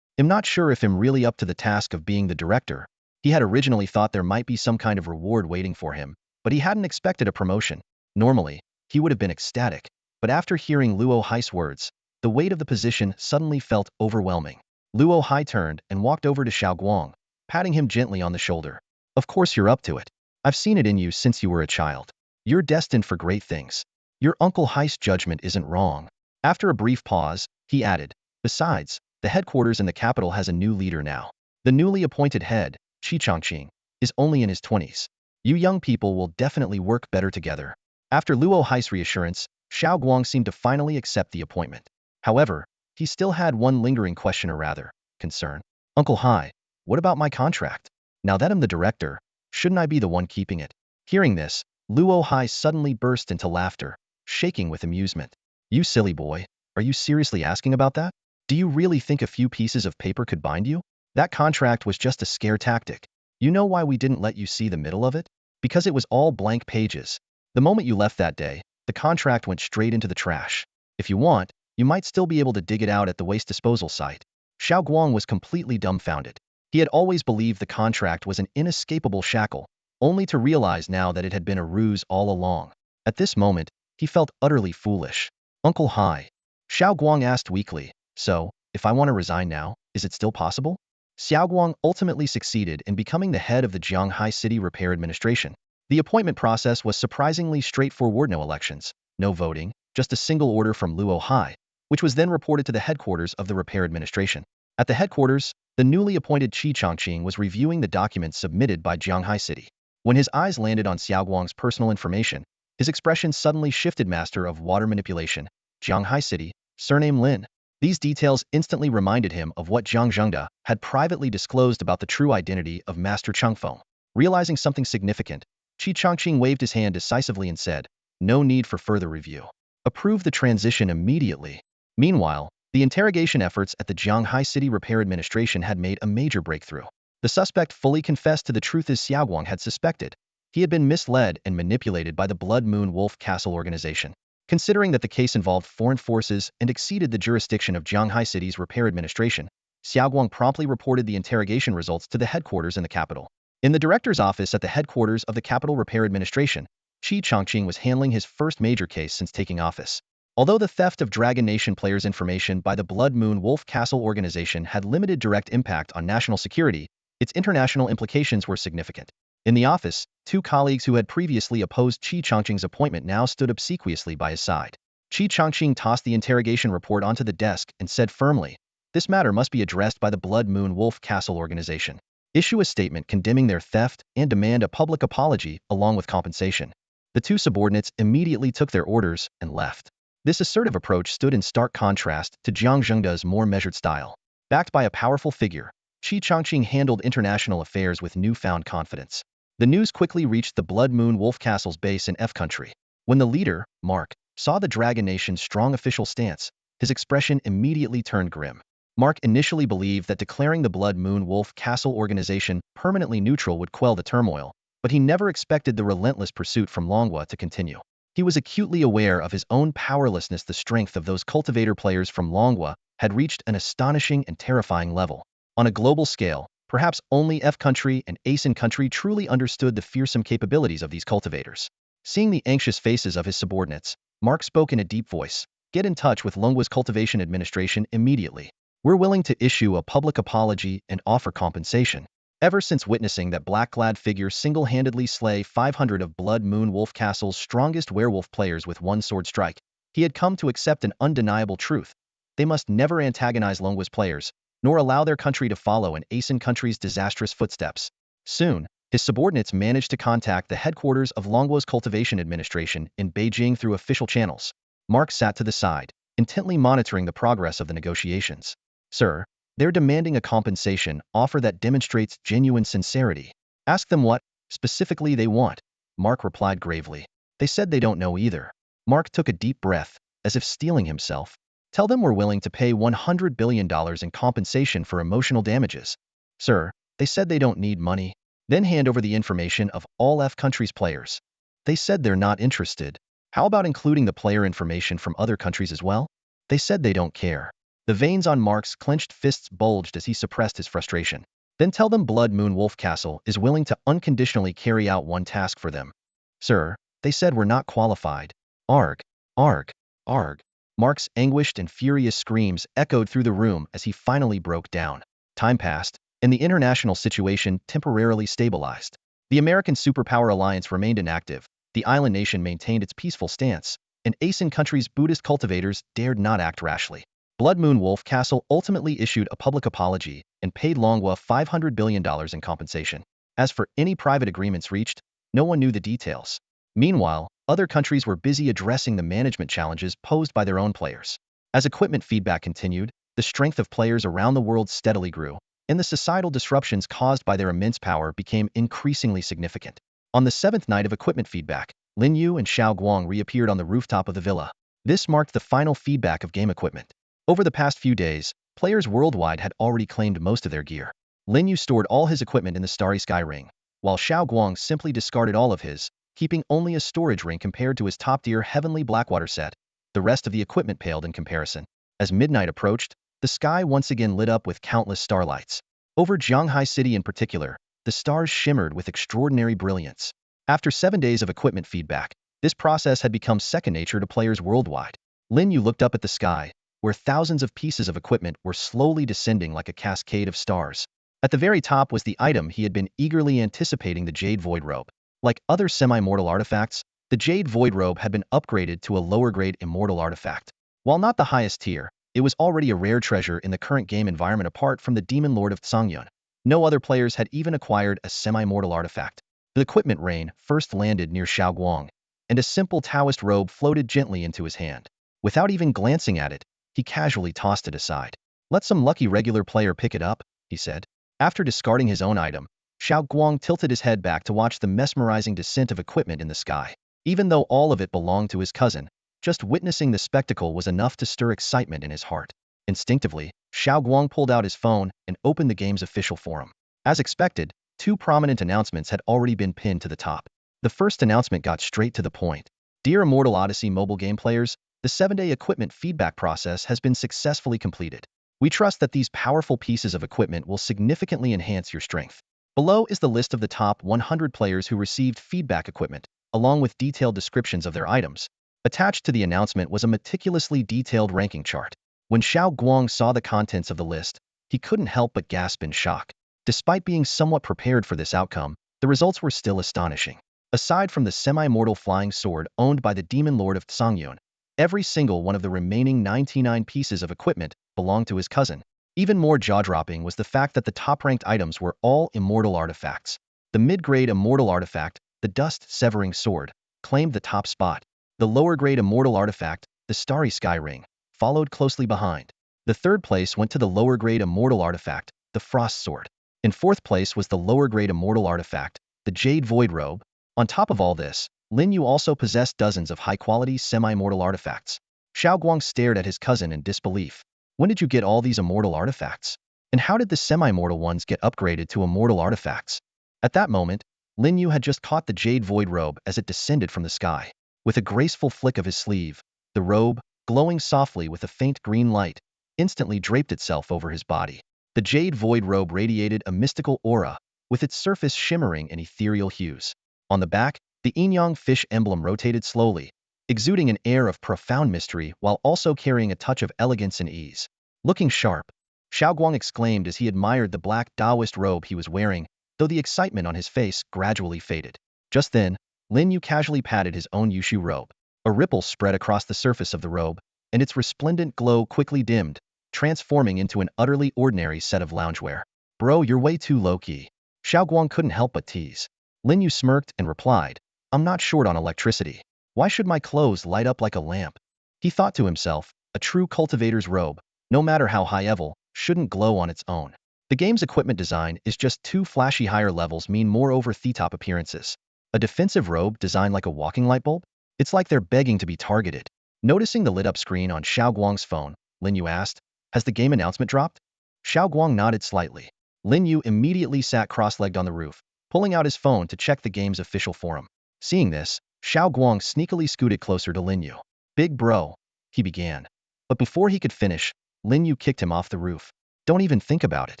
I'm not sure if I'm really up to the task of being the director. He had originally thought there might be some kind of reward waiting for him, but he hadn't expected a promotion. Normally, he would have been ecstatic, but after hearing Luo Hai's words, the weight of the position suddenly felt overwhelming. Luo Hai turned and walked over to Xiaoguang, patting him gently on the shoulder. Of course you're up to it. I've seen it in you since you were a child. You're destined for great things. Your Uncle Hai's judgment isn't wrong. After a brief pause, he added, besides, the headquarters in the capital has a new leader now. The newly appointed head, Qi Changqing, is only in his 20s. You young people will definitely work better together. After Luo Hai's reassurance, Xiaoguang seemed to finally accept the appointment. However, he still had one lingering question, or rather, concern. Uncle Hai, what about my contract? Now that I'm the director, shouldn't I be the one keeping it? Hearing this, Luo Hai suddenly burst into laughter, shaking with amusement. You silly boy, are you seriously asking about that? Do you really think a few pieces of paper could bind you? That contract was just a scare tactic. You know why we didn't let you see the middle of it? Because it was all blank pages. The moment you left that day, the contract went straight into the trash. If you want, you might still be able to dig it out at the waste disposal site. Xiaoguang was completely dumbfounded. He had always believed the contract was an inescapable shackle, only to realize now that it had been a ruse all along. At this moment, he felt utterly foolish. Uncle Hai. Xiaoguang asked weakly, so, if I want to resign now, is it still possible? Xiaoguang ultimately succeeded in becoming the head of the Jianghai City Repair Administration. The appointment process was surprisingly straightforward. No elections, no voting, just a single order from Luo Hai, which was then reported to the headquarters of the repair administration. At the headquarters, the newly appointed Qi Changqing was reviewing the documents submitted by Jianghai City. When his eyes landed on Xiaoguang's personal information, his expression suddenly shifted. Master of water manipulation, Jianghai City, surname Lin. These details instantly reminded him of what Jiang Zhengda had privately disclosed about the true identity of Master Changfeng. Realizing something significant, Qi Changqing waved his hand decisively and said, no need for further review. Approve the transition immediately. Meanwhile, the interrogation efforts at the Jianghai City Repair Administration had made a major breakthrough. The suspect fully confessed to the truth as Xiaoguang had suspected. He had been misled and manipulated by the Blood Moon Wolf Castle organization. Considering that the case involved foreign forces and exceeded the jurisdiction of Jianghai City's repair administration, Xiaoguang promptly reported the interrogation results to the headquarters in the capital. In the director's office at the headquarters of the capital repair administration, Qi Changqing was handling his first major case since taking office. Although the theft of Dragon Nation players' information by the Blood Moon Wolf Castle organization had limited direct impact on national security, its international implications were significant. In the office, two colleagues who had previously opposed Qi Chongqing's appointment now stood obsequiously by his side. Qi Chongqing tossed the interrogation report onto the desk and said firmly, "This matter must be addressed by the Blood Moon Wolf Castle organization. Issue a statement condemning their theft and demand a public apology along with compensation." The two subordinates immediately took their orders and left. This assertive approach stood in stark contrast to Jiang Zhengda's more measured style. Backed by a powerful figure, Qi Chongqing handled international affairs with newfound confidence. The news quickly reached the Blood Moon Wolf Castle's base in F country. When the leader, Mark, saw the Dragon Nation's strong official stance, his expression immediately turned grim. Mark initially believed that declaring the Blood Moon Wolf Castle organization permanently neutral would quell the turmoil, but he never expected the relentless pursuit from Longhua to continue. He was acutely aware of his own powerlessness. The strength of those cultivator players from Longhua had reached an astonishing and terrifying level. On a global scale, perhaps only F country and ASEAN country truly understood the fearsome capabilities of these cultivators. Seeing the anxious faces of his subordinates, Mark spoke in a deep voice, "Get in touch with Longhua's cultivation administration immediately. We're willing to issue a public apology and offer compensation." Ever since witnessing that black-clad figure single-handedly slay 500 of Blood Moon Wolf Castle's strongest werewolf players with one sword strike, he had come to accept an undeniable truth. They must never antagonize Longhua's players, nor allow their country to follow an ASEAN country's disastrous footsteps. Soon, his subordinates managed to contact the headquarters of Longhua's cultivation administration in Beijing through official channels. Mark sat to the side, intently monitoring the progress of the negotiations. "Sir, they're demanding a compensation offer that demonstrates genuine sincerity. Ask them what, specifically, they want," Mark replied gravely. "They said they don't know either." Mark took a deep breath, as if steeling himself. "Tell them we're willing to pay $100 billion in compensation for emotional damages." "Sir, they said they don't need money." "Then hand over the information of all F countries' players." "They said they're not interested." "How about including the player information from other countries as well?" "They said they don't care." The veins on Mark's clenched fists bulged as he suppressed his frustration. "Then tell them Blood Moon Wolf Castle is willing to unconditionally carry out one task for them." "Sir, they said we're not qualified." "Arg, arg, arg." Mark's anguished and furious screams echoed through the room as he finally broke down. Time passed, and the international situation temporarily stabilized. The American superpower alliance remained inactive, the island nation maintained its peaceful stance, and ASEAN countries' Buddhist cultivators dared not act rashly. Blood Moon Wolf Castle ultimately issued a public apology and paid Longhua $500 billion in compensation. As for any private agreements reached, no one knew the details. Meanwhile, other countries were busy addressing the management challenges posed by their own players. As equipment feedback continued, the strength of players around the world steadily grew, and the societal disruptions caused by their immense power became increasingly significant. On the seventh night of equipment feedback, Lin Yu and Xiao Guang reappeared on the rooftop of the villa. This marked the final feedback of game equipment. Over the past few days, players worldwide had already claimed most of their gear. Lin Yu stored all his equipment in the Starry Sky Ring, while Xiao Guang simply discarded all of his, keeping only a storage ring compared to his top-tier Heavenly Blackwater set. The rest of the equipment paled in comparison. As midnight approached, the sky once again lit up with countless starlights. Over Jianghai City in particular, the stars shimmered with extraordinary brilliance. After 7 days of equipment feedback, this process had become second nature to players worldwide. Lin Yu looked up at the sky, where thousands of pieces of equipment were slowly descending like a cascade of stars. At the very top was the item he had been eagerly anticipating, the Jade Void Robe. Like other semi-mortal artifacts, the Jade Void Robe had been upgraded to a lower-grade immortal artifact. While not the highest tier, it was already a rare treasure in the current game environment apart from the Demon Lord of Tsangyun. No other players had even acquired a semi-mortal artifact. The equipment rain first landed near Xiao Guang, and a simple Taoist robe floated gently into his hand. Without even glancing at it, he casually tossed it aside. "Let some lucky regular player pick it up," he said. After discarding his own item, Xiao Guang tilted his head back to watch the mesmerizing descent of equipment in the sky. Even though all of it belonged to his cousin, just witnessing the spectacle was enough to stir excitement in his heart. Instinctively, Xiao Guang pulled out his phone and opened the game's official forum. As expected, two prominent announcements had already been pinned to the top. The first announcement got straight to the point. "Dear Immortal Odyssey mobile game players, the 7-day equipment feedback process has been successfully completed. We trust that these powerful pieces of equipment will significantly enhance your strength." Below is the list of the top 100 players who received feedback equipment, along with detailed descriptions of their items. Attached to the announcement was a meticulously detailed ranking chart. When Xiao Guang saw the contents of the list, he couldn't help but gasp in shock. Despite being somewhat prepared for this outcome, the results were still astonishing. Aside from the semi-mortal flying sword owned by the demon lord of Tsangyun, every single one of the remaining 99 pieces of equipment belonged to his cousin. Even more jaw-dropping was the fact that the top-ranked items were all immortal artifacts. The mid-grade immortal artifact, the dust-severing sword, claimed the top spot. The lower-grade immortal artifact, the starry sky ring, followed closely behind. The third place went to the lower-grade immortal artifact, the frost sword. In fourth place was the lower-grade immortal artifact, the jade void robe. On top of all this, Lin Yu also possessed dozens of high-quality semi-mortal artifacts. Xiao Guang stared at his cousin in disbelief. When did you get all these immortal artifacts? And how did the semi-mortal ones get upgraded to immortal artifacts? At that moment, Lin Yu had just caught the jade void robe as it descended from the sky. With a graceful flick of his sleeve, the robe, glowing softly with a faint green light, instantly draped itself over his body. The jade void robe radiated a mystical aura, with its surface shimmering in ethereal hues. On the back, the yin-yang fish emblem rotated slowly, exuding an air of profound mystery while also carrying a touch of elegance and ease. Looking sharp, Xiao Guang exclaimed as he admired the black Taoist robe he was wearing, though the excitement on his face gradually faded. Just then, Lin Yu casually patted his own Yushu robe. A ripple spread across the surface of the robe, and its resplendent glow quickly dimmed, transforming into an utterly ordinary set of loungewear. Bro, you're way too low-key. Xiao Guang couldn't help but tease. Lin Yu smirked and replied, I'm not short on electricity. Why should my clothes light up like a lamp? He thought to himself, a true cultivator's robe, no matter how high-level, shouldn't glow on its own. The game's equipment design is just too flashy. Higher levels mean more over-the-top appearances. A defensive robe designed like a walking light bulb? It's like they're begging to be targeted. Noticing the lit-up screen on Xiao Guang's phone, Lin Yu asked, has the game announcement dropped? Xiao Guang nodded slightly. Lin Yu immediately sat cross-legged on the roof, pulling out his phone to check the game's official forum. Seeing this, Xiao Guang sneakily scooted closer to Lin Yu. Big bro, he began. But before he could finish, Lin Yu kicked him off the roof. Don't even think about it.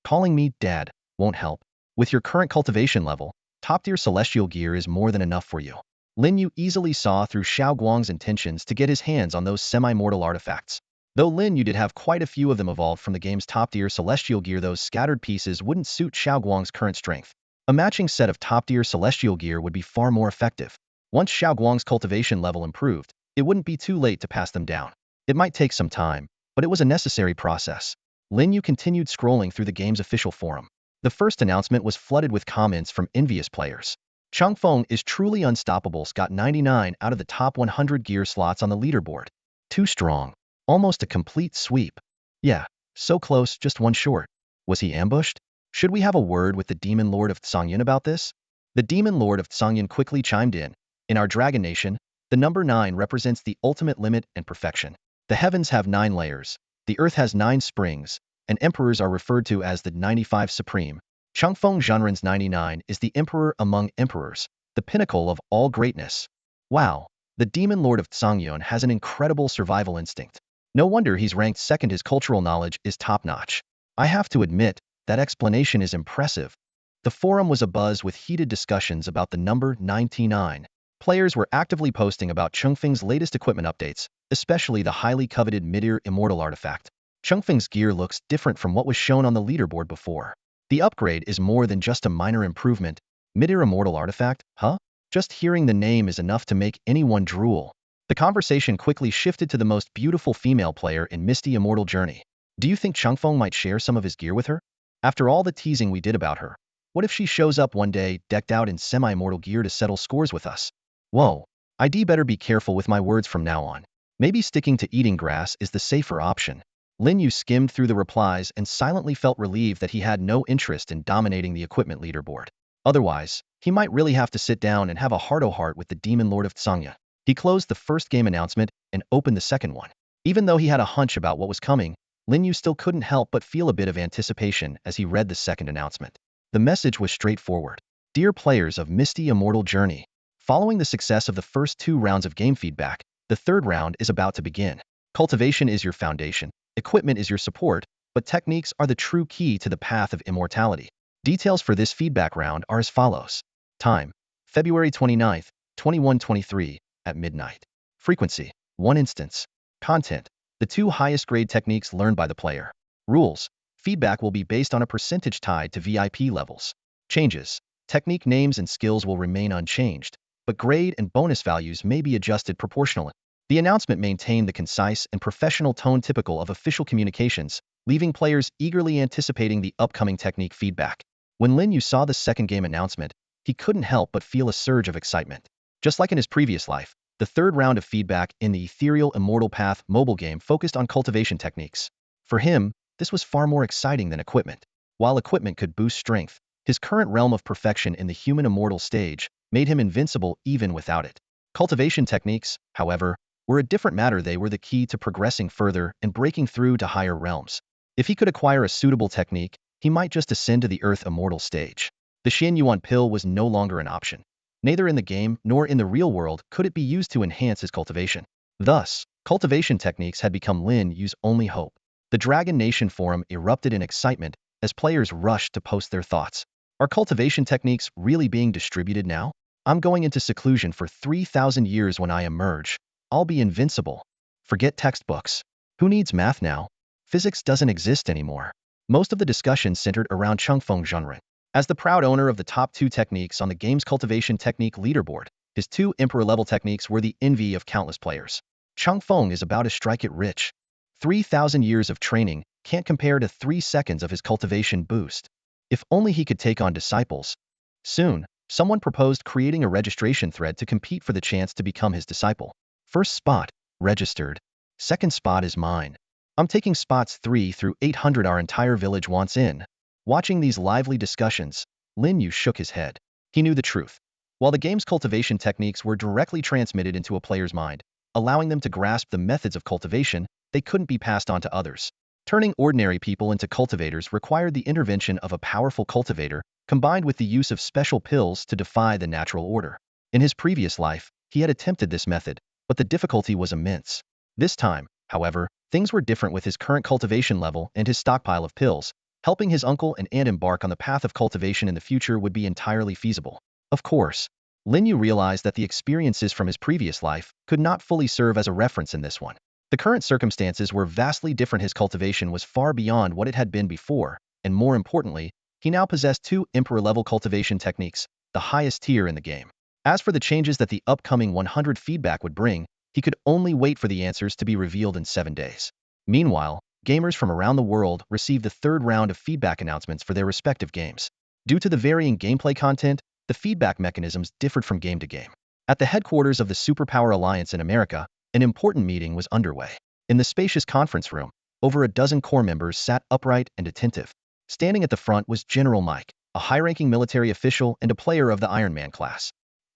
Calling me dad won't help. With your current cultivation level, top-tier celestial gear is more than enough for you. Lin Yu easily saw through Xiao Guang's intentions to get his hands on those semi-mortal artifacts. Though Lin Yu did have quite a few of them evolved from the game's top-tier celestial gear, those scattered pieces wouldn't suit Xiao Guang's current strength. A matching set of top-tier celestial gear would be far more effective. Once Xiao Guang's cultivation level improved, it wouldn't be too late to pass them down. It might take some time, but it was a necessary process. Lin Yu continued scrolling through the game's official forum. The first announcement was flooded with comments from envious players. Changfeng is truly unstoppable. Got 99 out of the top 100 gear slots on the leaderboard. Too strong. Almost a complete sweep. Yeah, so close, just one short. Was he ambushed? Should we have a word with the demon lord of Tsangyun about this? The demon lord of Tsangyun quickly chimed in. In our Dragon Nation, the number 9 represents the ultimate limit and perfection. The heavens have 9 layers, the earth has 9 springs, and emperors are referred to as the 95 supreme. Changfeng Zhenren's 99 is the emperor among emperors, the pinnacle of all greatness. Wow, the demon lord of Tsangyun has an incredible survival instinct. No wonder he's ranked second. His cultural knowledge is top-notch. I have to admit, that explanation is impressive. The forum was abuzz with heated discussions about the number 99. Players were actively posting about Changfeng's latest equipment updates, especially the highly coveted mid-ear immortal artifact. Changfeng's gear looks different from what was shown on the leaderboard before. The upgrade is more than just a minor improvement. Mid-ear immortal artifact, huh? Just hearing the name is enough to make anyone drool. The conversation quickly shifted to the most beautiful female player in Misty Immortal Journey. Do you think Changfeng might share some of his gear with her? After all the teasing we did about her, what if she shows up one day decked out in semi-mortal gear to settle scores with us? Whoa, I'd better be careful with my words from now on. Maybe sticking to eating grass is the safer option. Lin Yu skimmed through the replies and silently felt relieved that he had no interest in dominating the equipment leaderboard. Otherwise, he might really have to sit down and have a heart-to-heart with the demon lord of Tsangya. He closed the first game announcement and opened the second one. Even though he had a hunch about what was coming, Lin Yu still couldn't help but feel a bit of anticipation as he read the second announcement. The message was straightforward. Dear players of Misty Immortal Journey, following the success of the first 2 rounds of game feedback, the third round is about to begin. Cultivation is your foundation, equipment is your support, but techniques are the true key to the path of immortality. Details for this feedback round are as follows. Time: February 29th, 2123, at midnight. Frequency: 1 instance. Content: the 2 highest grade techniques learned by the player. Rules: Feedback will be based on a percentage tied to VIP levels. Changes. Technique names and skills will remain unchanged, but grade and bonus values may be adjusted proportionally. The announcement maintained the concise and professional tone typical of official communications, leaving players eagerly anticipating the upcoming technique feedback. When Lin Yu saw the second game announcement, he couldn't help but feel a surge of excitement. Just like in his previous life, the third round of feedback in the ethereal Immortal Path mobile game focused on cultivation techniques. For him, this was far more exciting than equipment. While equipment could boost strength, his current realm of perfection in the human immortal stage made him invincible even without it. Cultivation techniques, however, were a different matter. They were the key to progressing further and breaking through to higher realms. If he could acquire a suitable technique, he might just ascend to the Earth immortal stage. The Xian Yuan pill was no longer an option. Neither in the game nor in the real world could it be used to enhance his cultivation. Thus, cultivation techniques had become Lin Yu's only hope. The Dragon Nation forum erupted in excitement as players rushed to post their thoughts. Are cultivation techniques really being distributed now? I'm going into seclusion for 3,000 years. When I emerge, I'll be invincible. Forget textbooks. Who needs math now? Physics doesn't exist anymore. Most of the discussion centered around Changfeng Zhenren. As the proud owner of the top 2 techniques on the game's cultivation technique leaderboard, his 2 emperor-level techniques were the envy of countless players. Changfeng is about to strike it rich. 3,000 years of training can't compare to 3 seconds of his cultivation boost. If only he could take on disciples. Soon, someone proposed creating a registration thread to compete for the chance to become his disciple. First spot, registered. Second spot is mine. I'm taking spots 3 through 800. Our entire village wants in. Watching these lively discussions, Lin Yu shook his head. He knew the truth. While the game's cultivation techniques were directly transmitted into a player's mind, allowing them to grasp the methods of cultivation, they couldn't be passed on to others. Turning ordinary people into cultivators required the intervention of a powerful cultivator, combined with the use of special pills to defy the natural order. In his previous life, he had attempted this method, but the difficulty was immense. This time, however, things were different. With his current cultivation level and his stockpile of pills, helping his uncle and aunt embark on the path of cultivation in the future would be entirely feasible. Of course, Lin Yu realized that the experiences from his previous life could not fully serve as a reference in this one. The current circumstances were vastly different. His cultivation was far beyond what it had been before, and more importantly, he now possessed 2 emperor-level cultivation techniques, the highest tier in the game. As for the changes that the upcoming 100 feedback would bring, he could only wait for the answers to be revealed in 7 days. Meanwhile, gamers from around the world received the third round of feedback announcements for their respective games. Due to the varying gameplay content, the feedback mechanisms differed from game to game. At the headquarters of the Superpower Alliance in America, an important meeting was underway. In the spacious conference room, over a dozen core members sat upright and attentive. Standing at the front was General Mike, a high-ranking military official and a player of the Iron Man class.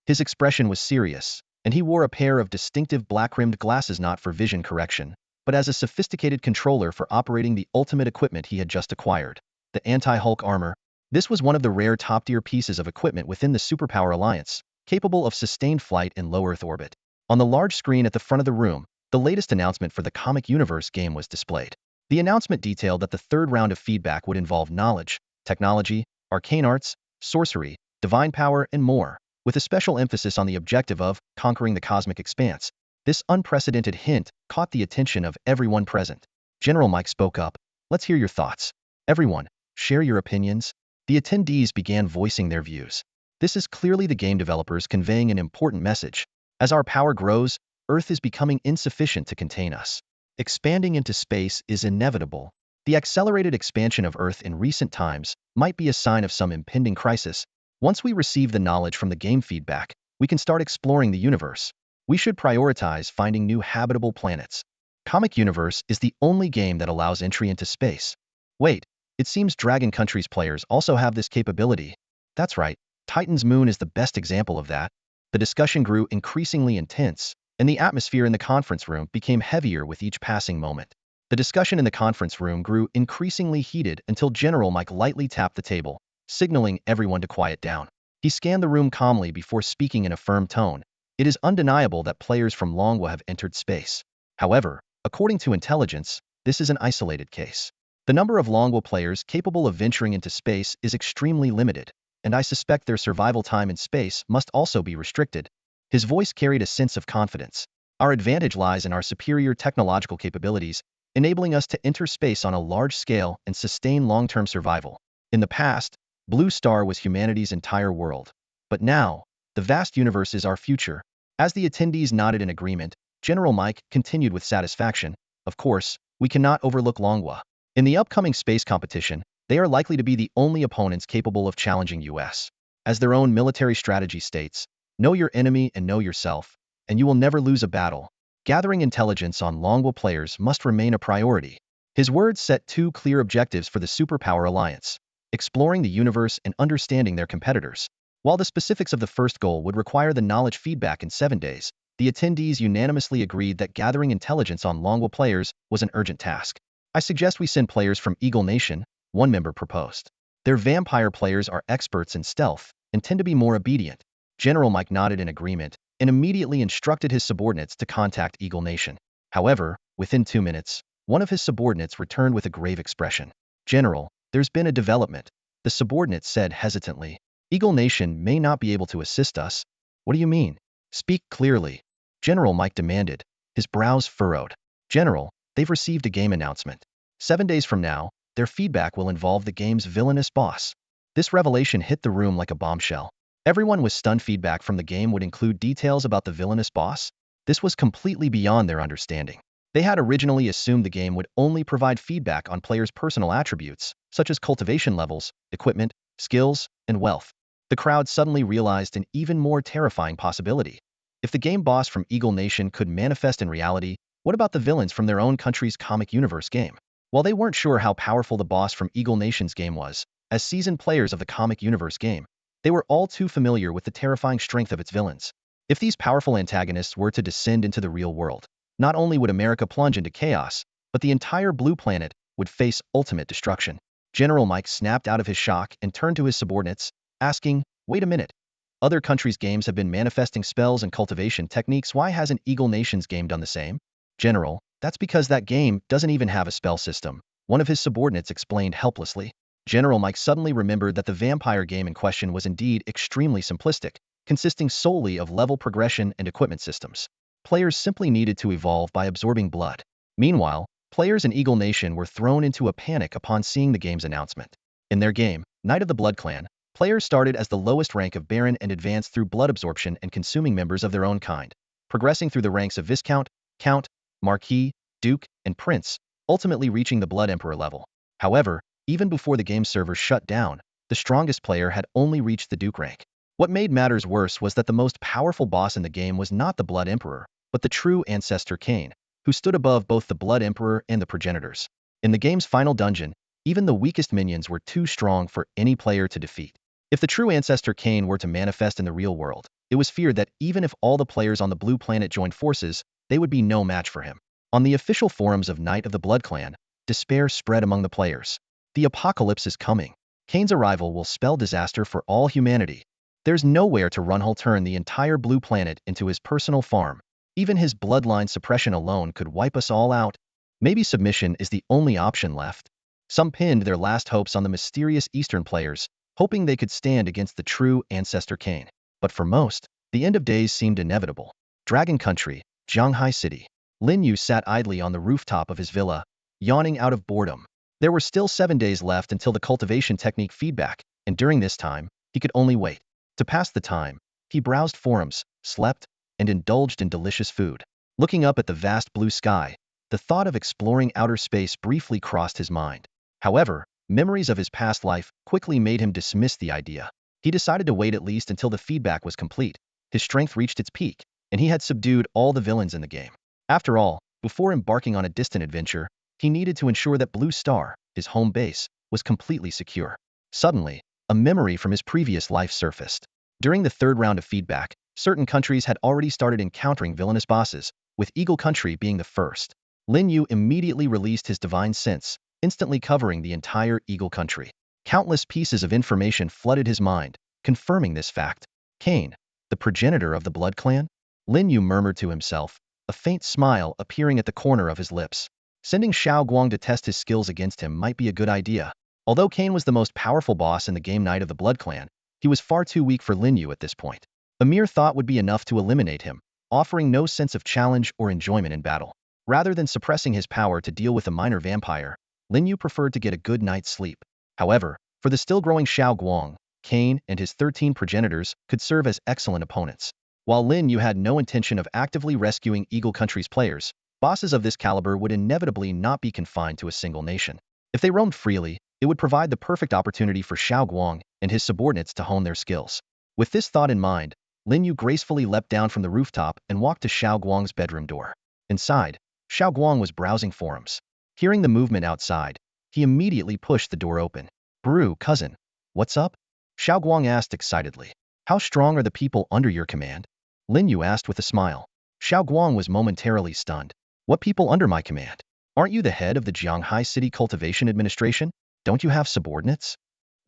His expression was serious, and he wore a pair of distinctive black-rimmed glasses, not for vision correction, but as a sophisticated controller for operating the ultimate equipment he had just acquired, the anti-Hulk armor. This was one of the rare top-tier pieces of equipment within the Superpower Alliance, capable of sustained flight in low Earth orbit. On the large screen at the front of the room, the latest announcement for the Comic Universe game was displayed. The announcement detailed that the third round of feedback would involve knowledge, technology, arcane arts, sorcery, divine power, and more, with a special emphasis on the objective of conquering the cosmic expanse. This unprecedented hint caught the attention of everyone present. General Mike spoke up. Let's hear your thoughts. Everyone, share your opinions. The attendees began voicing their views. This is clearly the game developers conveying an important message. As our power grows, Earth is becoming insufficient to contain us. Expanding into space is inevitable. The accelerated expansion of Earth in recent times might be a sign of some impending crisis. Once we receive the knowledge from the game feedback, we can start exploring the universe. We should prioritize finding new habitable planets. Comic Universe is the only game that allows entry into space. Wait, it seems Dragon Country's players also have this capability. That's right, Titan's Moon is the best example of that. The discussion grew increasingly intense, and the atmosphere in the conference room became heavier with each passing moment. The discussion in the conference room grew increasingly heated until General Mike lightly tapped the table, signaling everyone to quiet down. He scanned the room calmly before speaking in a firm tone. It is undeniable that players from Longwa have entered space. However, according to intelligence, this is an isolated case. The number of Longwa players capable of venturing into space is extremely limited, and I suspect their survival time in space must also be restricted. His voice carried a sense of confidence. Our advantage lies in our superior technological capabilities. enabling us to enter space on a large scale and sustain long-term survival. In the past, Blue Star was humanity's entire world. But now, the vast universe is our future. As the attendees nodded in agreement, General Mike continued with satisfaction. Of course, we cannot overlook Longwa. In the upcoming space competition, they are likely to be the only opponents capable of challenging US. As their own military strategy states, know your enemy and know yourself, and you will never lose a battle. Gathering intelligence on Longwa players must remain a priority. His words set two clear objectives for the Superpower Alliance: exploring the universe and understanding their competitors. While the specifics of the first goal would require the knowledge feedback in 7 days, the attendees unanimously agreed that gathering intelligence on Longwa players was an urgent task. I suggest we send players from Eagle Nation, one member proposed. Their vampire players are experts in stealth and tend to be more obedient. General Mike nodded in agreement and immediately instructed his subordinates to contact Eagle Nation. However, within 2 minutes, one of his subordinates returned with a grave expression. "General, there's been a development," the subordinate said hesitantly. "Eagle Nation may not be able to assist us." "What do you mean? Speak clearly," General Mike demanded, his brows furrowed. "General, they've received a game announcement. 7 days from now, their feedback will involve the game's villainous boss." This revelation hit the room like a bombshell. Everyone was stunned. Feedback from the game would include details about the villainous boss. This was completely beyond their understanding. They had originally assumed the game would only provide feedback on players' personal attributes, such as cultivation levels, equipment, skills, and wealth. The crowd suddenly realized an even more terrifying possibility. If the game boss from Eagle Nation could manifest in reality, what about the villains from their own country's comic universe game? While they weren't sure how powerful the boss from Eagle Nation's game was, as seasoned players of the comic universe game, they were all too familiar with the terrifying strength of its villains. If these powerful antagonists were to descend into the real world, not only would America plunge into chaos, but the entire blue planet would face ultimate destruction. General Mike snapped out of his shock and turned to his subordinates, asking, "Wait a minute. Other countries' games have been manifesting spells and cultivation techniques. Why hasn't Eagle Nation's game done the same?" "General, that's because that game doesn't even have a spell system," one of his subordinates explained helplessly. General Mike suddenly remembered that the vampire game in question was indeed extremely simplistic, consisting solely of level progression and equipment systems. Players simply needed to evolve by absorbing blood. Meanwhile, players in Eagle Nation were thrown into a panic upon seeing the game's announcement. In their game, Knight of the Blood Clan, players started as the lowest rank of Baron and advanced through blood absorption and consuming members of their own kind, progressing through the ranks of Viscount, Count, Marquis, Duke, and Prince, ultimately reaching the Blood Emperor level. However, even before the game server shut down, the strongest player had only reached the Duke rank. What made matters worse was that the most powerful boss in the game was not the Blood Emperor, but the true ancestor Cain, who stood above both the Blood Emperor and the progenitors. In the game's final dungeon, even the weakest minions were too strong for any player to defeat. If the true ancestor Cain were to manifest in the real world, it was feared that even if all the players on the blue planet joined forces, they would be no match for him. On the official forums of Knight of the Blood Clan, despair spread among the players. The apocalypse is coming. Cain's arrival will spell disaster for all humanity. There's nowhere to run. He'll turn the entire blue planet into his personal farm. Even his bloodline suppression alone could wipe us all out. Maybe submission is the only option left. Some pinned their last hopes on the mysterious Eastern players, hoping they could stand against the true ancestor Cain. But for most, the end of days seemed inevitable. Dragon Country, Shanghai City. Lin Yu sat idly on the rooftop of his villa, yawning out of boredom. There were still 7 days left until the cultivation technique feedback, and during this time, he could only wait. To pass the time, he browsed forums, slept, and indulged in delicious food. Looking up at the vast blue sky, the thought of exploring outer space briefly crossed his mind. However, memories of his past life quickly made him dismiss the idea. He decided to wait at least until the feedback was complete. His strength reached its peak, and he had subdued all the villains in the game. After all, before embarking on a distant adventure, he needed to ensure that Blue Star, his home base, was completely secure. Suddenly, a memory from his previous life surfaced. During the third round of feedback, certain countries had already started encountering villainous bosses, with Eagle Country being the first. Lin Yu immediately released his divine sense, instantly covering the entire Eagle Country. Countless pieces of information flooded his mind, confirming this fact. Cain, the progenitor of the Blood Clan? Lin Yu murmured to himself, a faint smile appearing at the corner of his lips. Sending Xiao Guang to test his skills against him might be a good idea. Although Cain was the most powerful boss in the game Knight of the Blood Clan, he was far too weak for Lin Yu at this point. A mere thought would be enough to eliminate him, offering no sense of challenge or enjoyment in battle. Rather than suppressing his power to deal with a minor vampire, Lin Yu preferred to get a good night's sleep. However, for the still-growing Xiao Guang, Cain and his 13 progenitors could serve as excellent opponents. While Lin Yu had no intention of actively rescuing Eagle Country's players, bosses of this caliber would inevitably not be confined to a single nation. If they roamed freely, it would provide the perfect opportunity for Xiao Guang and his subordinates to hone their skills. With this thought in mind, Lin Yu gracefully leapt down from the rooftop and walked to Xiao Guang's bedroom door. Inside, Xiao Guang was browsing forums. Hearing the movement outside, he immediately pushed the door open. "Brew, cousin, what's up?" Xiao Guang asked excitedly. "How strong are the people under your command?" Lin Yu asked with a smile. Xiao Guang was momentarily stunned. "What people under my command? Aren't you the head of the Jianghai City Cultivation Administration? Don't you have subordinates?"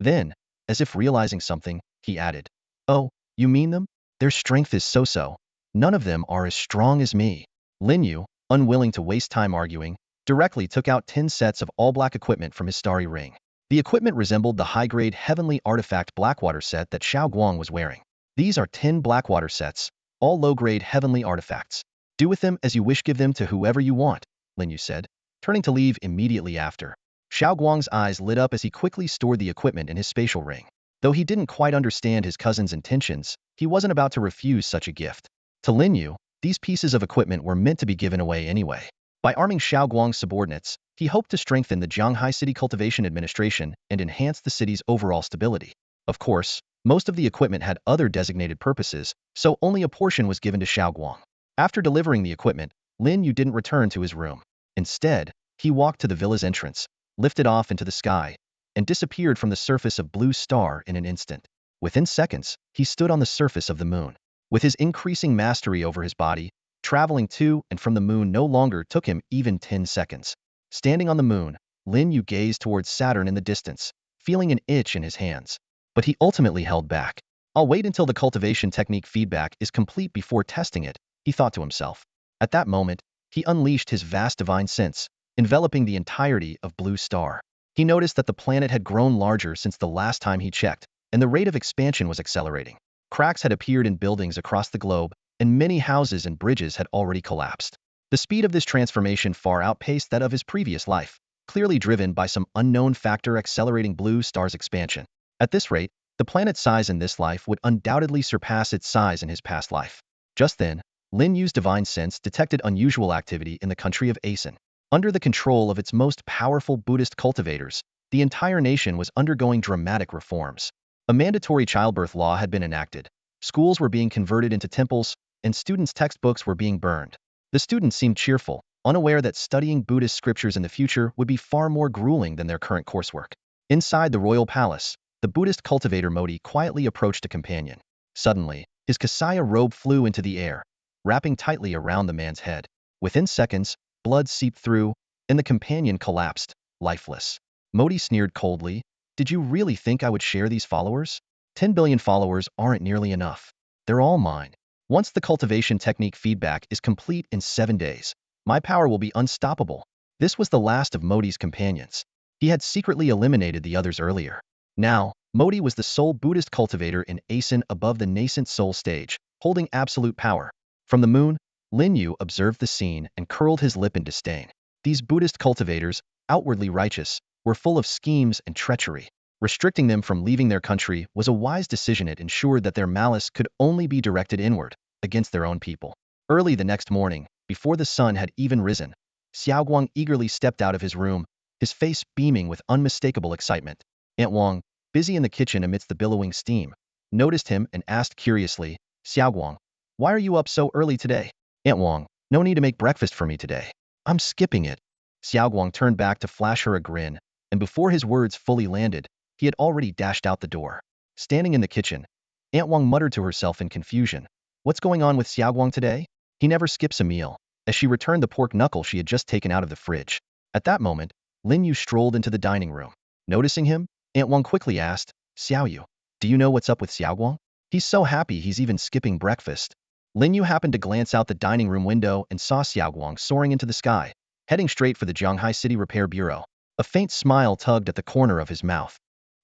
Then, as if realizing something, he added, "Oh, you mean them? Their strength is so-so. None of them are as strong as me." Lin Yu, unwilling to waste time arguing, directly took out 10 sets of all-black equipment from his starry ring. The equipment resembled the high-grade Heavenly Artifact Blackwater set that Xiao Guang was wearing. "These are 10 Blackwater sets, all low-grade Heavenly Artifacts. Do with them as you wish, give them to whoever you want," Lin Yu said, turning to leave immediately after. Xiao Guang's eyes lit up as he quickly stored the equipment in his spatial ring. Though he didn't quite understand his cousin's intentions, he wasn't about to refuse such a gift. To Lin Yu, these pieces of equipment were meant to be given away anyway. By arming Xiao Guang's subordinates, he hoped to strengthen the Jianghai City Cultivation Administration and enhance the city's overall stability. Of course, most of the equipment had other designated purposes, so only a portion was given to Xiao Guang. After delivering the equipment, Lin Yu didn't return to his room. Instead, he walked to the villa's entrance, lifted off into the sky, and disappeared from the surface of Blue Star in an instant. Within seconds, he stood on the surface of the moon. With his increasing mastery over his body, traveling to and from the moon no longer took him even 10 seconds. Standing on the moon, Lin Yu gazed towards Saturn in the distance, feeling an itch in his hands. But he ultimately held back. "I'll wait until the cultivation technique feedback is complete before testing it," he thought to himself. At that moment, he unleashed his vast divine sense, enveloping the entirety of Blue Star. He noticed that the planet had grown larger since the last time he checked, and the rate of expansion was accelerating. Cracks had appeared in buildings across the globe, and many houses and bridges had already collapsed. The speed of this transformation far outpaced that of his previous life, clearly driven by some unknown factor accelerating Blue Star's expansion. At this rate, the planet's size in this life would undoubtedly surpass its size in his past life. Just then, Lin Yu's divine sense detected unusual activity in the country of Asen. Under the control of its most powerful Buddhist cultivators, the entire nation was undergoing dramatic reforms. A mandatory childbirth law had been enacted, schools were being converted into temples, and students' textbooks were being burned. The students seemed cheerful, unaware that studying Buddhist scriptures in the future would be far more grueling than their current coursework. Inside the royal palace, the Buddhist cultivator Modi quietly approached a companion. Suddenly, his Kasaya robe flew into the air, wrapping tightly around the man's head. Within seconds, blood seeped through, and the companion collapsed, lifeless. Modi sneered coldly, "Did you really think I would share these followers? 10 billion followers aren't nearly enough. They're all mine. Once the cultivation technique feedback is complete in 7 days, my power will be unstoppable." This was the last of Modi's companions. He had secretly eliminated the others earlier. Now, Modi was the sole Buddhist cultivator in Asen above the nascent soul stage, holding absolute power. From the moon, Lin Yu observed the scene and curled his lip in disdain. These Buddhist cultivators, outwardly righteous, were full of schemes and treachery. Restricting them from leaving their country was a wise decision. It ensured that their malice could only be directed inward, against their own people. Early the next morning, before the sun had even risen, Xiao Guang eagerly stepped out of his room, his face beaming with unmistakable excitement. Aunt Wang, busy in the kitchen amidst the billowing steam, noticed him and asked curiously, "Xiao Guang, why are you up so early today?" "Aunt Wang, no need to make breakfast for me today. I'm skipping it." Xiao Guang turned back to flash her a grin, and before his words fully landed, he had already dashed out the door. Standing in the kitchen, Aunt Wang muttered to herself in confusion, "What's going on with Xiao Guang today? He never skips a meal," as she returned the pork knuckle she had just taken out of the fridge. At that moment, Lin Yu strolled into the dining room. Noticing him, Aunt Wang quickly asked, "Xiao Yu, do you know what's up with Xiao Guang? He's so happy he's even skipping breakfast." Lin Yu happened to glance out the dining room window and saw Xiao Guang soaring into the sky, heading straight for the Jianghai City Repair Bureau. A faint smile tugged at the corner of his mouth.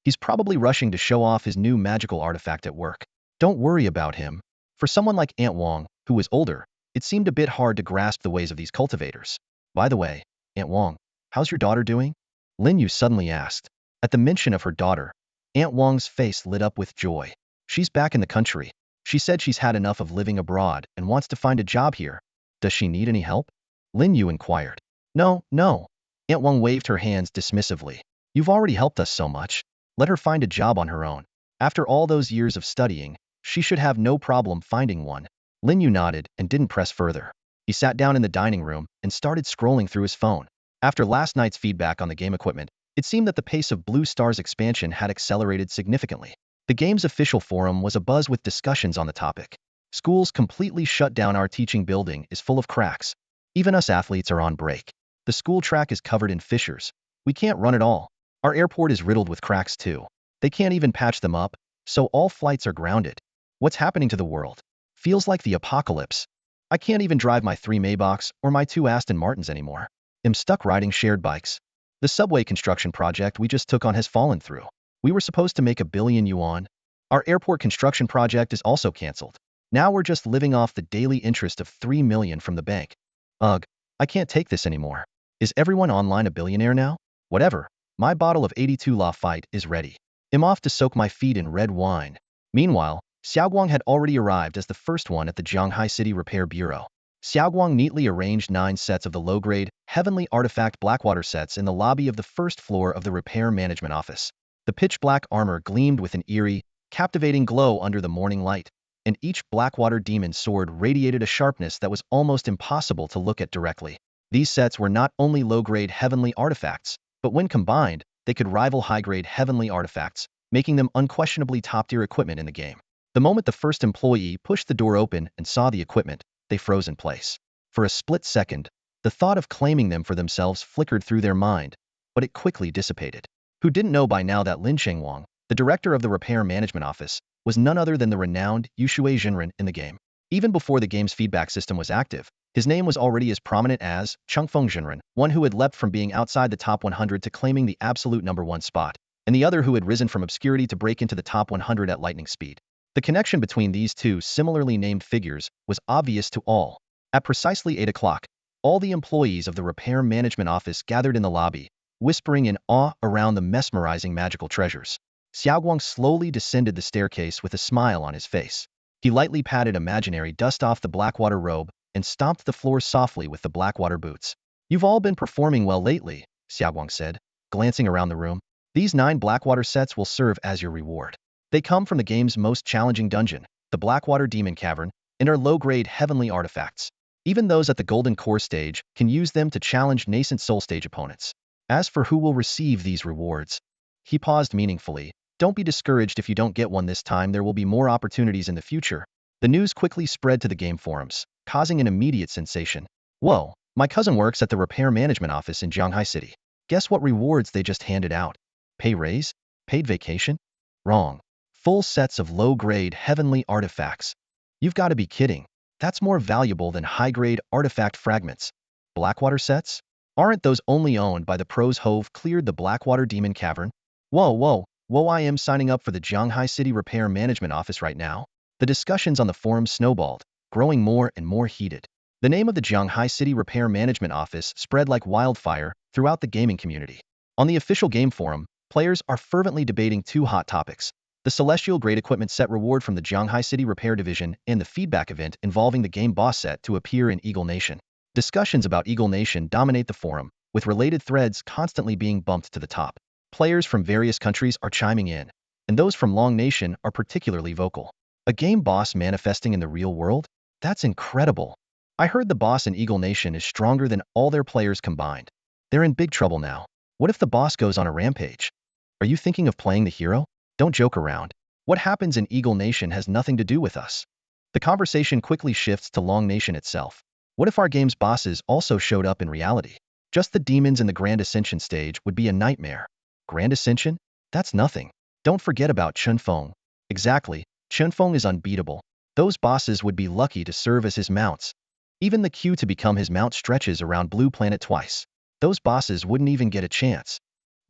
He's probably rushing to show off his new magical artifact at work. Don't worry about him. For someone like Aunt Wang, who was older, It seemed a bit hard to grasp the ways of these cultivators. By the way, Aunt Wang, how's your daughter doing? Lin Yu suddenly asked. At the mention of her daughter, Aunt Wang's face lit up with joy. She's back in the country. She said she's had enough of living abroad and wants to find a job here. Does she need any help? Lin Yu inquired. No, no. Aunt Wang waved her hands dismissively. You've already helped us so much. Let her find a job on her own. After all those years of studying, she should have no problem finding one. Lin Yu nodded and didn't press further. He sat down in the dining room and started scrolling through his phone. After last night's feedback on the game equipment, it seemed that the pace of Blue Star's expansion had accelerated significantly. The game's official forum was abuzz with discussions on the topic. Schools completely shut down. Our teaching building is full of cracks. Even us athletes are on break. The school track is covered in fissures. We can't run at all. Our airport is riddled with cracks too. They can't even patch them up, so all flights are grounded. What's happening to the world? Feels like the apocalypse. I can't even drive my 3 Maybachs or my 2 Aston Martins anymore. I'm stuck riding shared bikes. The subway construction project we just took on has fallen through. We were supposed to make $1 billion. Our airport construction project is also canceled. Now we're just living off the daily interest of $3 million from the bank. Ugh, I can't take this anymore. Is everyone online a billionaire now? Whatever. My bottle of 82 Lafite is ready. I'm off to soak my feet in red wine. Meanwhile, Xiaoguang had already arrived as the first one at the Zhanghai City Repair Bureau. Xiaoguang neatly arranged 9 sets of the low-grade, heavenly artifact Blackwater sets in the lobby of the first floor of the Repair Management Office. The pitch-black armor gleamed with an eerie, captivating glow under the morning light, and each Blackwater demon sword radiated a sharpness that was almost impossible to look at directly. These sets were not only low-grade heavenly artifacts, but when combined, they could rival high-grade heavenly artifacts, making them unquestionably top-tier equipment in the game. The moment the first employee pushed the door open and saw the equipment, they froze in place. For a split second, the thought of claiming them for themselves flickered through their mind, but it quickly dissipated. Who didn't know by now that Lin Chengwang, the director of the Repair Management Office, was none other than the renowned Yushui Jinren in the game. Even before the game's feedback system was active, his name was already as prominent as Chengfeng Jinren, one who had leapt from being outside the top 100 to claiming the absolute #1 spot, and the other who had risen from obscurity to break into the top 100 at lightning speed. The connection between these two similarly named figures was obvious to all. At precisely 8 o'clock, all the employees of the Repair Management Office gathered in the lobby, whispering in awe around the mesmerizing magical treasures. Xiaoguang slowly descended the staircase with a smile on his face. He lightly patted imaginary dust off the Blackwater robe and stomped the floor softly with the Blackwater boots. You've all been performing well lately, Xiaoguang said, glancing around the room. These 9 Blackwater sets will serve as your reward. They come from the game's most challenging dungeon, the Blackwater Demon Cavern, and are low-grade heavenly artifacts. Even those at the Golden Core stage can use them to challenge nascent Soul Stage opponents. As for who will receive these rewards, he paused meaningfully. Don't be discouraged if you don't get one this time. There will be more opportunities in the future. The news quickly spread to the game forums, causing an immediate sensation. Whoa, my cousin works at the Repair Management Office in Zhanghai City. Guess what rewards they just handed out? Pay raise? Paid vacation? Wrong. Full sets of low-grade heavenly artifacts. You've got to be kidding. That's more valuable than high-grade artifact fragments. Blackwater sets? Aren't those only owned by the pros? Hove cleared the Blackwater Demon Cavern? Whoa, I am signing up for the Zhanghai City Repair Management Office right now. The discussions on the forum snowballed, growing more and more heated. The name of the Zhanghai City Repair Management Office spread like wildfire throughout the gaming community. On the official game forum, players are fervently debating 2 hot topics: the Celestial Grade Equipment Set reward from the Zhanghai City Repair Division and the feedback event involving the game boss set to appear in Eagle Nation. Discussions about Eagle Nation dominate the forum, with related threads constantly being bumped to the top. Players from various countries are chiming in, and those from Long Nation are particularly vocal. A game boss manifesting in the real world? That's incredible. I heard the boss in Eagle Nation is stronger than all their players combined. They're in big trouble now. What if the boss goes on a rampage? Are you thinking of playing the hero? Don't joke around. What happens in Eagle Nation has nothing to do with us. The conversation quickly shifts to Long Nation itself. What if our game's bosses also showed up in reality? Just the demons in the Grand Ascension stage would be a nightmare. Grand Ascension? That's nothing. Don't forget about Chunfeng. Exactly, Chunfeng is unbeatable. Those bosses would be lucky to serve as his mounts. Even the queue to become his mount stretches around Blue Planet twice. Those bosses wouldn't even get a chance.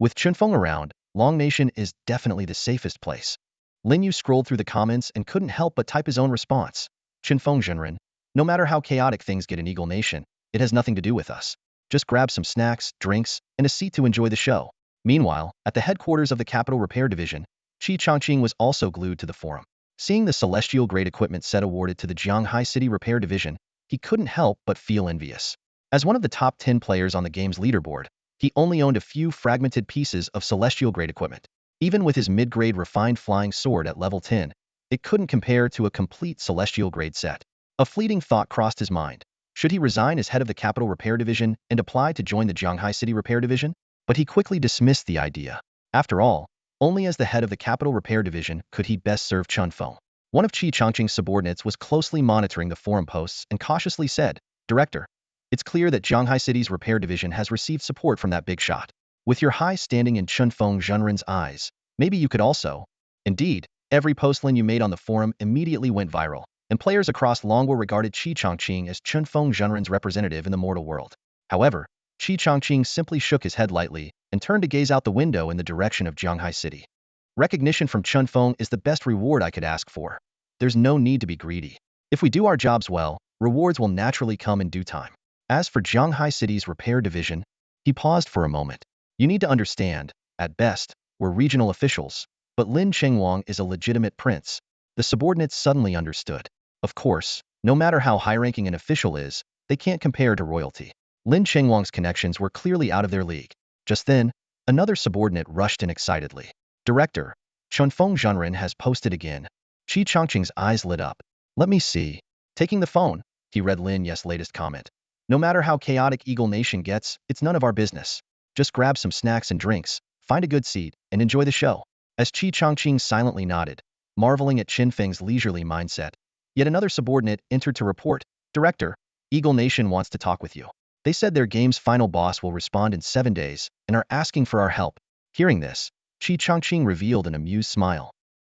With Chunfeng around, Long Nation is definitely the safest place. Lin Yu scrolled through the comments and couldn't help but type his own response. Chunfeng Jinren. No matter how chaotic things get in Eagle Nation, it has nothing to do with us. Just grab some snacks, drinks, and a seat to enjoy the show. Meanwhile, at the headquarters of the Capital Repair Division, Qi Changqing was also glued to the forum. Seeing the celestial grade equipment set awarded to the Jianghai City Repair Division, he couldn't help but feel envious. As one of the top 10 players on the game's leaderboard, he only owned a few fragmented pieces of celestial grade equipment. Even with his mid-grade refined flying sword at level 10, it couldn't compare to a complete celestial grade set. A fleeting thought crossed his mind. Should he resign as head of the Capital Repair Division and apply to join the Jianghai City Repair Division? But he quickly dismissed the idea. After all, only as the head of the Capital Repair Division could he best serve Chun Feng. One of Qi Changqing's subordinates was closely monitoring the forum posts and cautiously said, "Director, it's clear that Jianghai City's Repair Division has received support from that big shot. With your high standing in Chun Feng Zhenren's eyes, maybe you could also." Indeed, every post Lin Yu made on the forum immediately went viral, and players across Longwo regarded Qi Changqing as Chun Feng Zhenren's representative in the mortal world. However, Qi Changqing simply shook his head lightly and turned to gaze out the window in the direction of Jianghai City. "Recognition from Chun Feng is the best reward I could ask for. There's no need to be greedy. If we do our jobs well, rewards will naturally come in due time." As for Jianghai City's Repair Division, he paused for a moment. "You need to understand, at best, we're regional officials, but Lin Chengwang is a legitimate prince." The subordinates suddenly understood. Of course, no matter how high-ranking an official is, they can't compare to royalty. Lin Chengwang's connections were clearly out of their league. Just then, another subordinate rushed in excitedly. "Director, Chun Feng Zhenren has posted again." Qi Changqing's eyes lit up. "Let me see." Taking the phone, he read Lin Yu's latest comment. "No matter how chaotic Eagle Nation gets, it's none of our business. Just grab some snacks and drinks, find a good seat, and enjoy the show." As Qi Changqing silently nodded, marveling at Qin Feng's leisurely mindset, yet another subordinate entered to report, "Director, Eagle Nation wants to talk with you. They said their game's final boss will respond in 7 days and are asking for our help." Hearing this, Qi Changqing revealed an amused smile.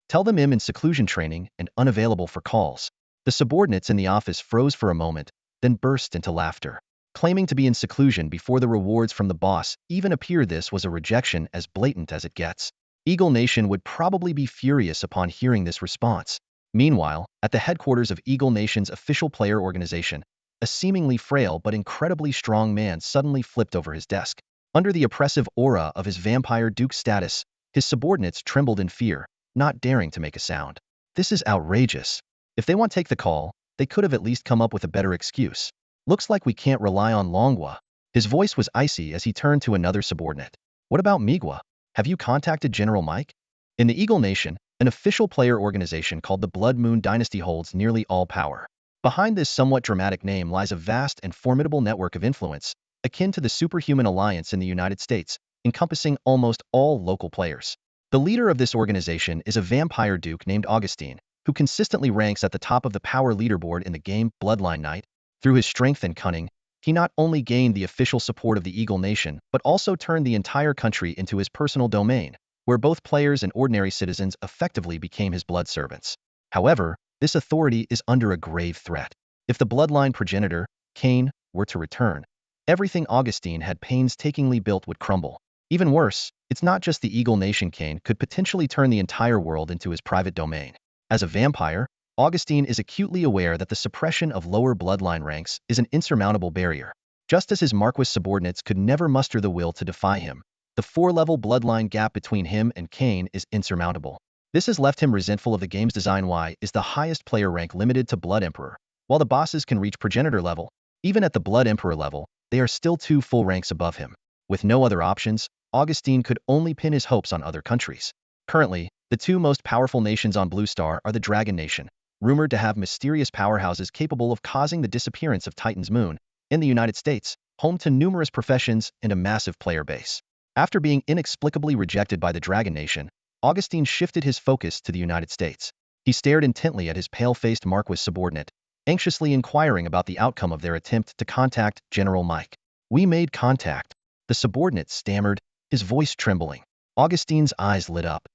"Tell them I'm in seclusion training and unavailable for calls." The subordinates in the office froze for a moment, then burst into laughter. Claiming to be in seclusion before the rewards from the boss even appeared, this was a rejection as blatant as it gets. Eagle Nation would probably be furious upon hearing this response. Meanwhile, at the headquarters of Eagle Nation's official player organization, a seemingly frail but incredibly strong man suddenly flipped over his desk. Under the oppressive aura of his vampire duke status, his subordinates trembled in fear, not daring to make a sound. "This is outrageous. If they want to take the call, they could have at least come up with a better excuse. Looks like we can't rely on Longhua." His voice was icy as he turned to another subordinate. "What about Migua? Have you contacted General Mike?" In the Eagle Nation, an official player organization called the Blood Moon Dynasty holds nearly all power. Behind this somewhat dramatic name lies a vast and formidable network of influence, akin to the Superhuman Alliance in the United States, encompassing almost all local players. The leader of this organization is a vampire duke named Augustine, who consistently ranks at the top of the power leaderboard in the game Bloodline Knight. Through his strength and cunning, he not only gained the official support of the Eagle Nation, but also turned the entire country into his personal domain, where both players and ordinary citizens effectively became his blood servants. However, this authority is under a grave threat. If the bloodline progenitor, Cain, were to return, everything Augustine had painstakingly built would crumble. Even worse, it's not just the Eagle Nation. Cain could potentially turn the entire world into his private domain. As a vampire, Augustine is acutely aware that the suppression of lower bloodline ranks is an insurmountable barrier. Just as his Marquis subordinates could never muster the will to defy him, the 4-level bloodline gap between him and Cain is insurmountable. This has left him resentful of the game's design. Y is the highest player rank limited to Blood Emperor, while the bosses can reach progenitor level. Even at the Blood Emperor level, they are still 2 full ranks above him. With no other options, Augustine could only pin his hopes on other countries. Currently, the 2 most powerful nations on Blue Star are the Dragon Nation, rumored to have mysterious powerhouses capable of causing the disappearance of Titan's moon, in the United States, home to numerous professions and a massive player base. After being inexplicably rejected by the Dragon Nation, Augustine shifted his focus to the United States. He stared intently at his pale-faced Marquis subordinate, anxiously inquiring about the outcome of their attempt to contact General Mike. "We made contact," the subordinate stammered, his voice trembling. Augustine's eyes lit up.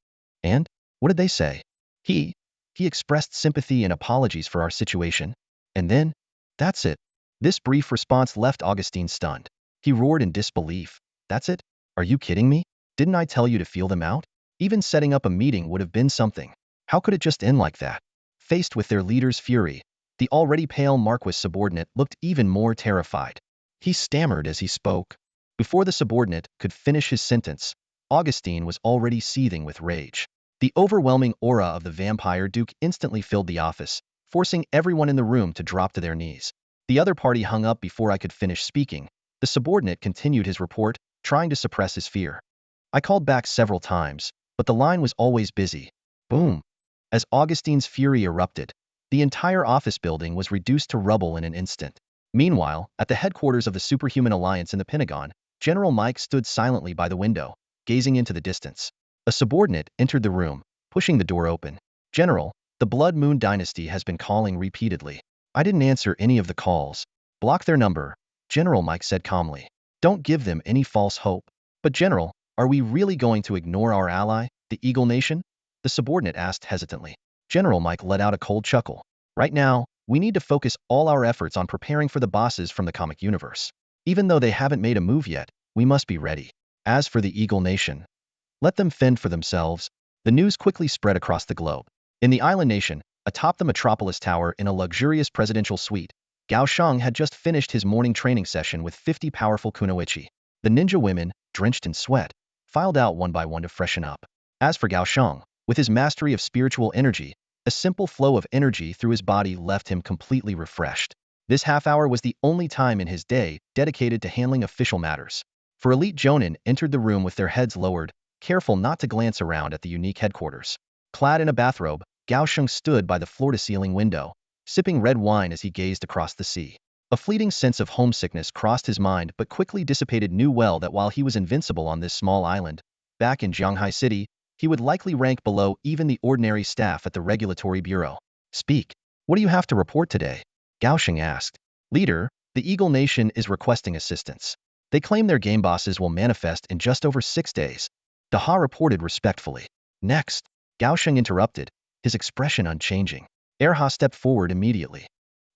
"And? What did they say?" He expressed sympathy and apologies for our situation. And then, that's it." This brief response left Augustine stunned. He roared in disbelief. "That's it? Are you kidding me? Didn't I tell you to feel them out? Even setting up a meeting would have been something. How could it just end like that?" Faced with their leader's fury, The already pale Marquis subordinate looked even more terrified. He stammered as he spoke. Before the subordinate could finish his sentence, Augustine was already seething with rage. The overwhelming aura of the vampire duke instantly filled the office, forcing everyone in the room to drop to their knees. The other party hung up before I could finish speaking. The subordinate continued his report, trying to suppress his fear. I called back several times, but the line was always busy. Boom! As Augustine's fury erupted, the entire office building was reduced to rubble in an instant. Meanwhile, at the headquarters of the Superhuman Alliance in the Pentagon, General Mike stood silently by the window, gazing into the distance. A subordinate entered the room, pushing the door open. General, the Blood Moon Dynasty has been calling repeatedly. I didn't answer any of the calls. Block their number, General Mike said calmly. Don't give them any false hope. But General, are we really going to ignore our ally, the Eagle Nation? The subordinate asked hesitantly. General Mike let out a cold chuckle. Right now, we need to focus all our efforts on preparing for the bosses from the comic universe. Even though they haven't made a move yet, we must be ready. As for the Eagle Nation, let them fend for themselves. The news quickly spread across the globe. In the island nation, atop the Metropolis Tower in a luxurious presidential suite, Gao Sheng had just finished his morning training session with 50 powerful kunoichi. The ninja women, drenched in sweat, filed out one by one to freshen up. As for Gao Sheng, with his mastery of spiritual energy, a simple flow of energy through his body left him completely refreshed. This half hour was the only time in his day dedicated to handling official matters. For elite Jonin entered the room with their heads lowered, careful not to glance around at the unique headquarters. Clad in a bathrobe, Gao Sheng stood by the floor-to-ceiling window, sipping red wine as he gazed across the sea. A fleeting sense of homesickness crossed his mind but quickly dissipated. Knew well that while he was invincible on this small island, back in Zhanghai City, he would likely rank below even the ordinary staff at the Regulatory Bureau. Speak. What do you have to report today? Gao Sheng asked. Leader, the Eagle Nation is requesting assistance. They claim their game bosses will manifest in just over 6 days. Daha reported respectfully. Next, Gao Sheng interrupted, his expression unchanging. Erha stepped forward immediately.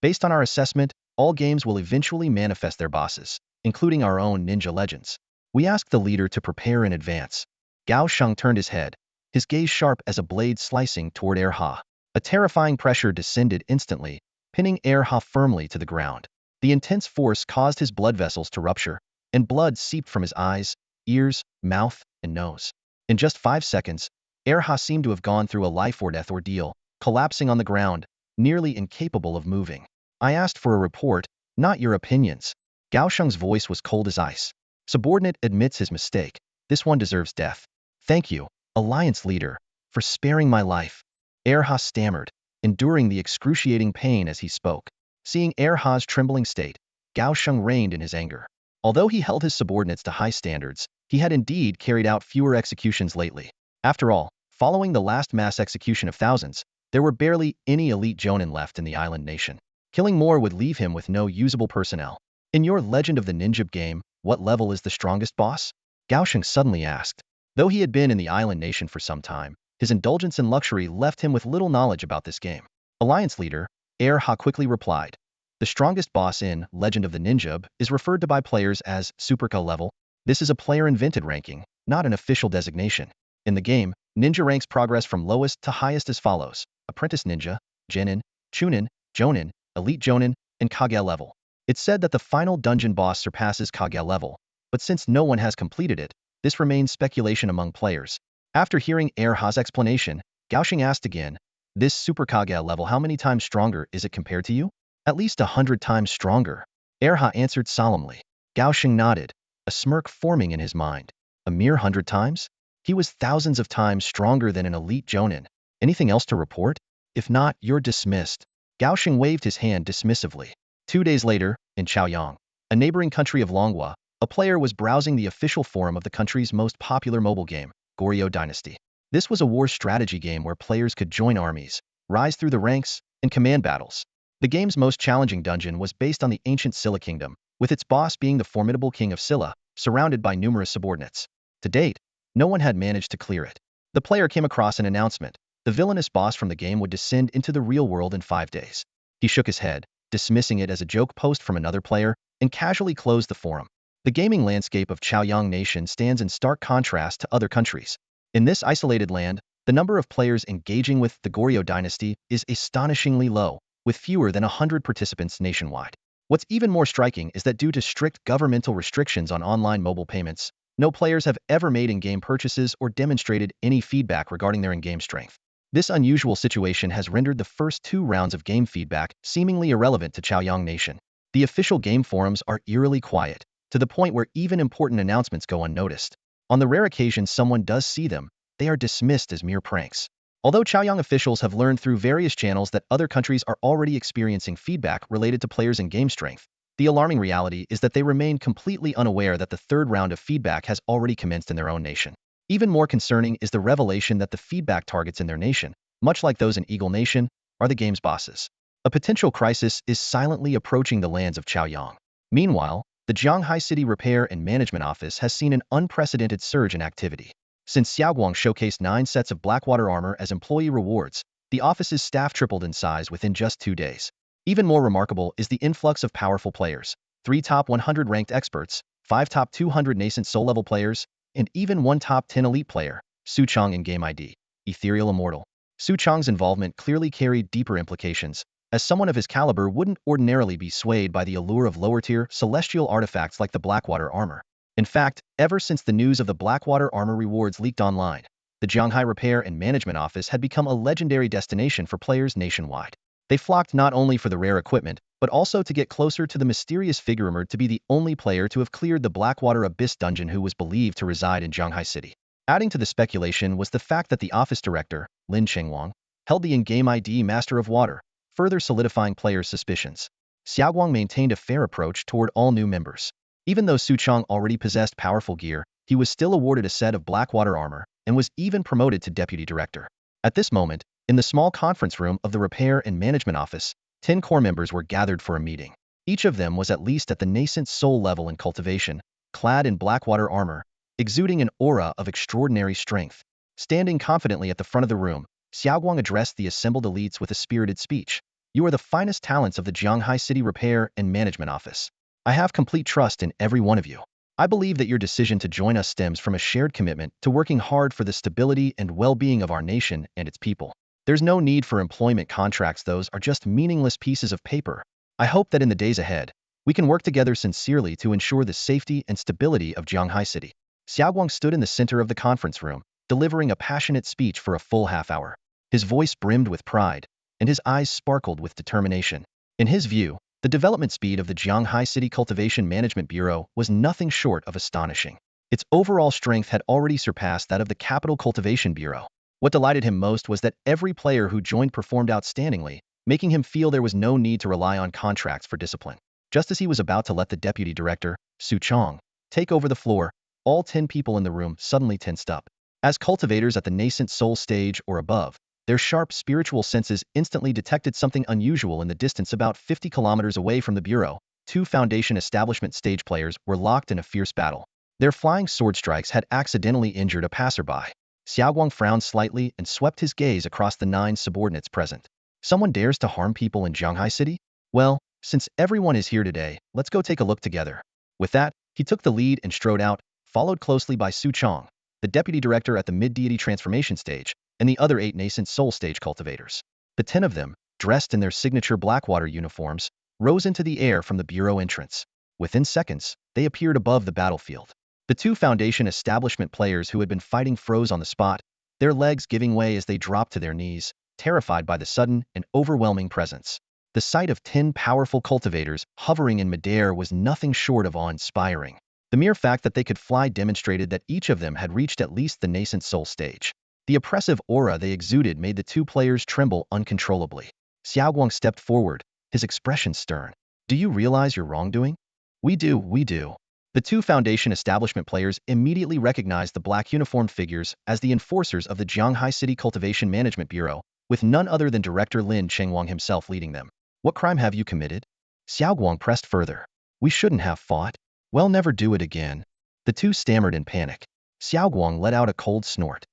Based on our assessment, all games will eventually manifest their bosses, including our own Ninja Legends. We ask the leader to prepare in advance. Gao Sheng turned his head, his gaze sharp as a blade slicing toward Erha. A terrifying pressure descended instantly, pinning Erha firmly to the ground. The intense force caused his blood vessels to rupture, and blood seeped from his eyes, ears, mouth, and nose. In just 5 seconds, Erha seemed to have gone through a life-or-death ordeal, collapsing on the ground, nearly incapable of moving. I asked for a report, not your opinions. Gao Sheng's voice was cold as ice. Subordinate admits his mistake. This one deserves death. Thank you, Alliance Leader, for sparing my life. Erha stammered, enduring the excruciating pain as he spoke. Seeing Erha's trembling state, Gao Sheng reigned in his anger. Although he held his subordinates to high standards, he had indeed carried out fewer executions lately. After all, following the last mass execution of thousands, there were barely any elite Jonin left in the island nation. Killing more would leave him with no usable personnel. In your Legend of the Ninja game, what level is the strongest boss? Gao Sheng suddenly asked. Though he had been in the island nation for some time, his indulgence in luxury left him with little knowledge about this game. Alliance Leader, Ha quickly replied. The strongest boss in Legend of the Ninja is referred to by players as Superka level. This is a player-invented ranking, not an official designation. In the game, ninja ranks progress from lowest to highest as follows: Apprentice Ninja, Genin, Chunin, Jonin, Elite Jonin, and Kage level. It's said that the final dungeon boss surpasses Kage level, but since no one has completed it, this remains speculation among players. After hearing Erha's explanation, Gao Sheng asked again, this Super Kage level, how many times stronger is it compared to you? At least 100 times stronger. Erha answered solemnly. Gao Sheng nodded, a smirk forming in his mind. A mere 100 times? He was thousands of times stronger than an elite Jonin. Anything else to report? If not, you're dismissed. Gao Sheng waved his hand dismissively. 2 days later, in Chaoyang, a neighboring country of Longhua, a player was browsing the official forum of the country's most popular mobile game, Goryeo Dynasty. This was a war strategy game where players could join armies, rise through the ranks, and command battles. The game's most challenging dungeon was based on the ancient Silla kingdom, with its boss being the formidable king of Silla, surrounded by numerous subordinates. To date, no one had managed to clear it. The player came across an announcement. The villainous boss from the game would descend into the real world in 5 days. He shook his head, dismissing it as a joke post from another player, and casually closed the forum. The gaming landscape of Chaoyang Nation stands in stark contrast to other countries. In this isolated land, the number of players engaging with the Goryeo Dynasty is astonishingly low, with fewer than 100 participants nationwide. What's even more striking is that due to strict governmental restrictions on online mobile payments, no players have ever made in-game purchases or demonstrated any feedback regarding their in-game strength. This unusual situation has rendered the first 2 rounds of game feedback seemingly irrelevant to Chaoyang Nation. The official game forums are eerily quiet, to the point where even important announcements go unnoticed. On the rare occasion someone does see them, they are dismissed as mere pranks. Although Chaoyang officials have learned through various channels that other countries are already experiencing feedback related to players' in-game strength, the alarming reality is that they remain completely unaware that the 3rd round of feedback has already commenced in their own nation. Even more concerning is the revelation that the feedback targets in their nation, much like those in Eagle Nation, are the game's bosses. A potential crisis is silently approaching the lands of Chaoyang. Meanwhile, the Jianghai City Repair and Management Office has seen an unprecedented surge in activity. Since Xiaoguang showcased 9 sets of Blackwater armor as employee rewards, the office's staff tripled in size within just 2 days. Even more remarkable is the influx of powerful players: 3 top 100 ranked experts, 5 top 200 nascent soul-level players, and even 1 top 10 elite player, Su Chong in Game ID, Ethereal Immortal. Su Chong's involvement clearly carried deeper implications, as someone of his caliber wouldn't ordinarily be swayed by the allure of lower-tier celestial artifacts like the Blackwater armor. In fact, ever since the news of the Blackwater armor rewards leaked online, the Jianghai Repair and Management Office had become a legendary destination for players nationwide. They flocked not only for the rare equipment, but also to get closer to the mysterious figure rumored to be the only player to have cleared the Blackwater Abyss dungeon who was believed to reside in Jianghai City. Adding to the speculation was the fact that the office director, Lin Yu, held the in-game ID Master of Water, further solidifying players' suspicions. Xiaoguang maintained a fair approach toward all new members. Even though Su Chong already possessed powerful gear, he was still awarded a set of Blackwater armor and was even promoted to deputy director. At this moment, in the small conference room of the Repair and Management Office, 10 core members were gathered for a meeting. Each of them was at least at the nascent soul level in cultivation, clad in Blackwater armor, exuding an aura of extraordinary strength. Standing confidently at the front of the room, Xiaoguang addressed the assembled elites with a spirited speech. "You are the finest talents of the Jianghai City Repair and Management Office. I have complete trust in every one of you. I believe that your decision to join us stems from a shared commitment to working hard for the stability and well-being of our nation and its people. There's no need for employment contracts, those are just meaningless pieces of paper. I hope that in the days ahead, we can work together sincerely to ensure the safety and stability of Jianghai City." Xiaoguang stood in the center of the conference room, delivering a passionate speech for a full half-hour. His voice brimmed with pride, and his eyes sparkled with determination. In his view, the development speed of the Jianghai City Cultivation Management Bureau was nothing short of astonishing. Its overall strength had already surpassed that of the Capital Cultivation Bureau. What delighted him most was that every player who joined performed outstandingly, making him feel there was no need to rely on contracts for discipline. Just as he was about to let the deputy director, Su Chong, take over the floor, all 10 people in the room suddenly tensed up. As cultivators at the nascent soul stage or above, their sharp spiritual senses instantly detected something unusual in the distance about 50 kilometers away from the bureau. 2 Foundation Establishment stage players were locked in a fierce battle. Their flying sword strikes had accidentally injured a passerby. Xiaoguang frowned slightly and swept his gaze across the 9 subordinates present. Someone dares to harm people in Jianghai City? Well, since everyone is here today, let's go take a look together. With that, he took the lead and strode out, followed closely by Su Chong, the deputy director at the mid-deity transformation stage, and the other 8 nascent soul stage cultivators. The 10 of them, dressed in their signature Blackwater uniforms, rose into the air from the bureau entrance. Within seconds, they appeared above the battlefield. The 2 Foundation Establishment players who had been fighting froze on the spot, their legs giving way as they dropped to their knees, terrified by the sudden and overwhelming presence. The sight of 10 powerful cultivators hovering in midair was nothing short of awe-inspiring. The mere fact that they could fly demonstrated that each of them had reached at least the nascent soul stage. The oppressive aura they exuded made the 2 players tremble uncontrollably. Xiaoguang stepped forward, his expression stern. "Do you realize your wrongdoing?" We do. The 2 Foundation Establishment players immediately recognized the black uniformed figures as the enforcers of the Jianghai City Cultivation Management Bureau, with none other than Director Lin Chengwang himself leading them. "What crime have you committed?" Xiaoguang pressed further. "We shouldn't have fought. We'll never do it again." The 2 stammered in panic. Xiaoguang let out a cold snort.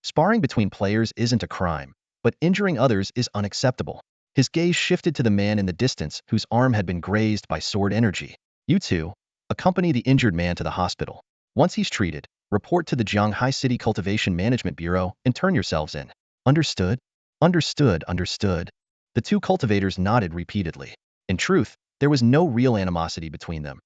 Sparring between players isn't a crime, but injuring others is unacceptable. His gaze shifted to the man in the distance whose arm had been grazed by sword energy. "You 2, accompany the injured man to the hospital. Once he's treated, report to the Jianghai City Cultivation Management Bureau and turn yourselves in." Understood? Understood. The two cultivators nodded repeatedly. In truth, there was no real animosity between them.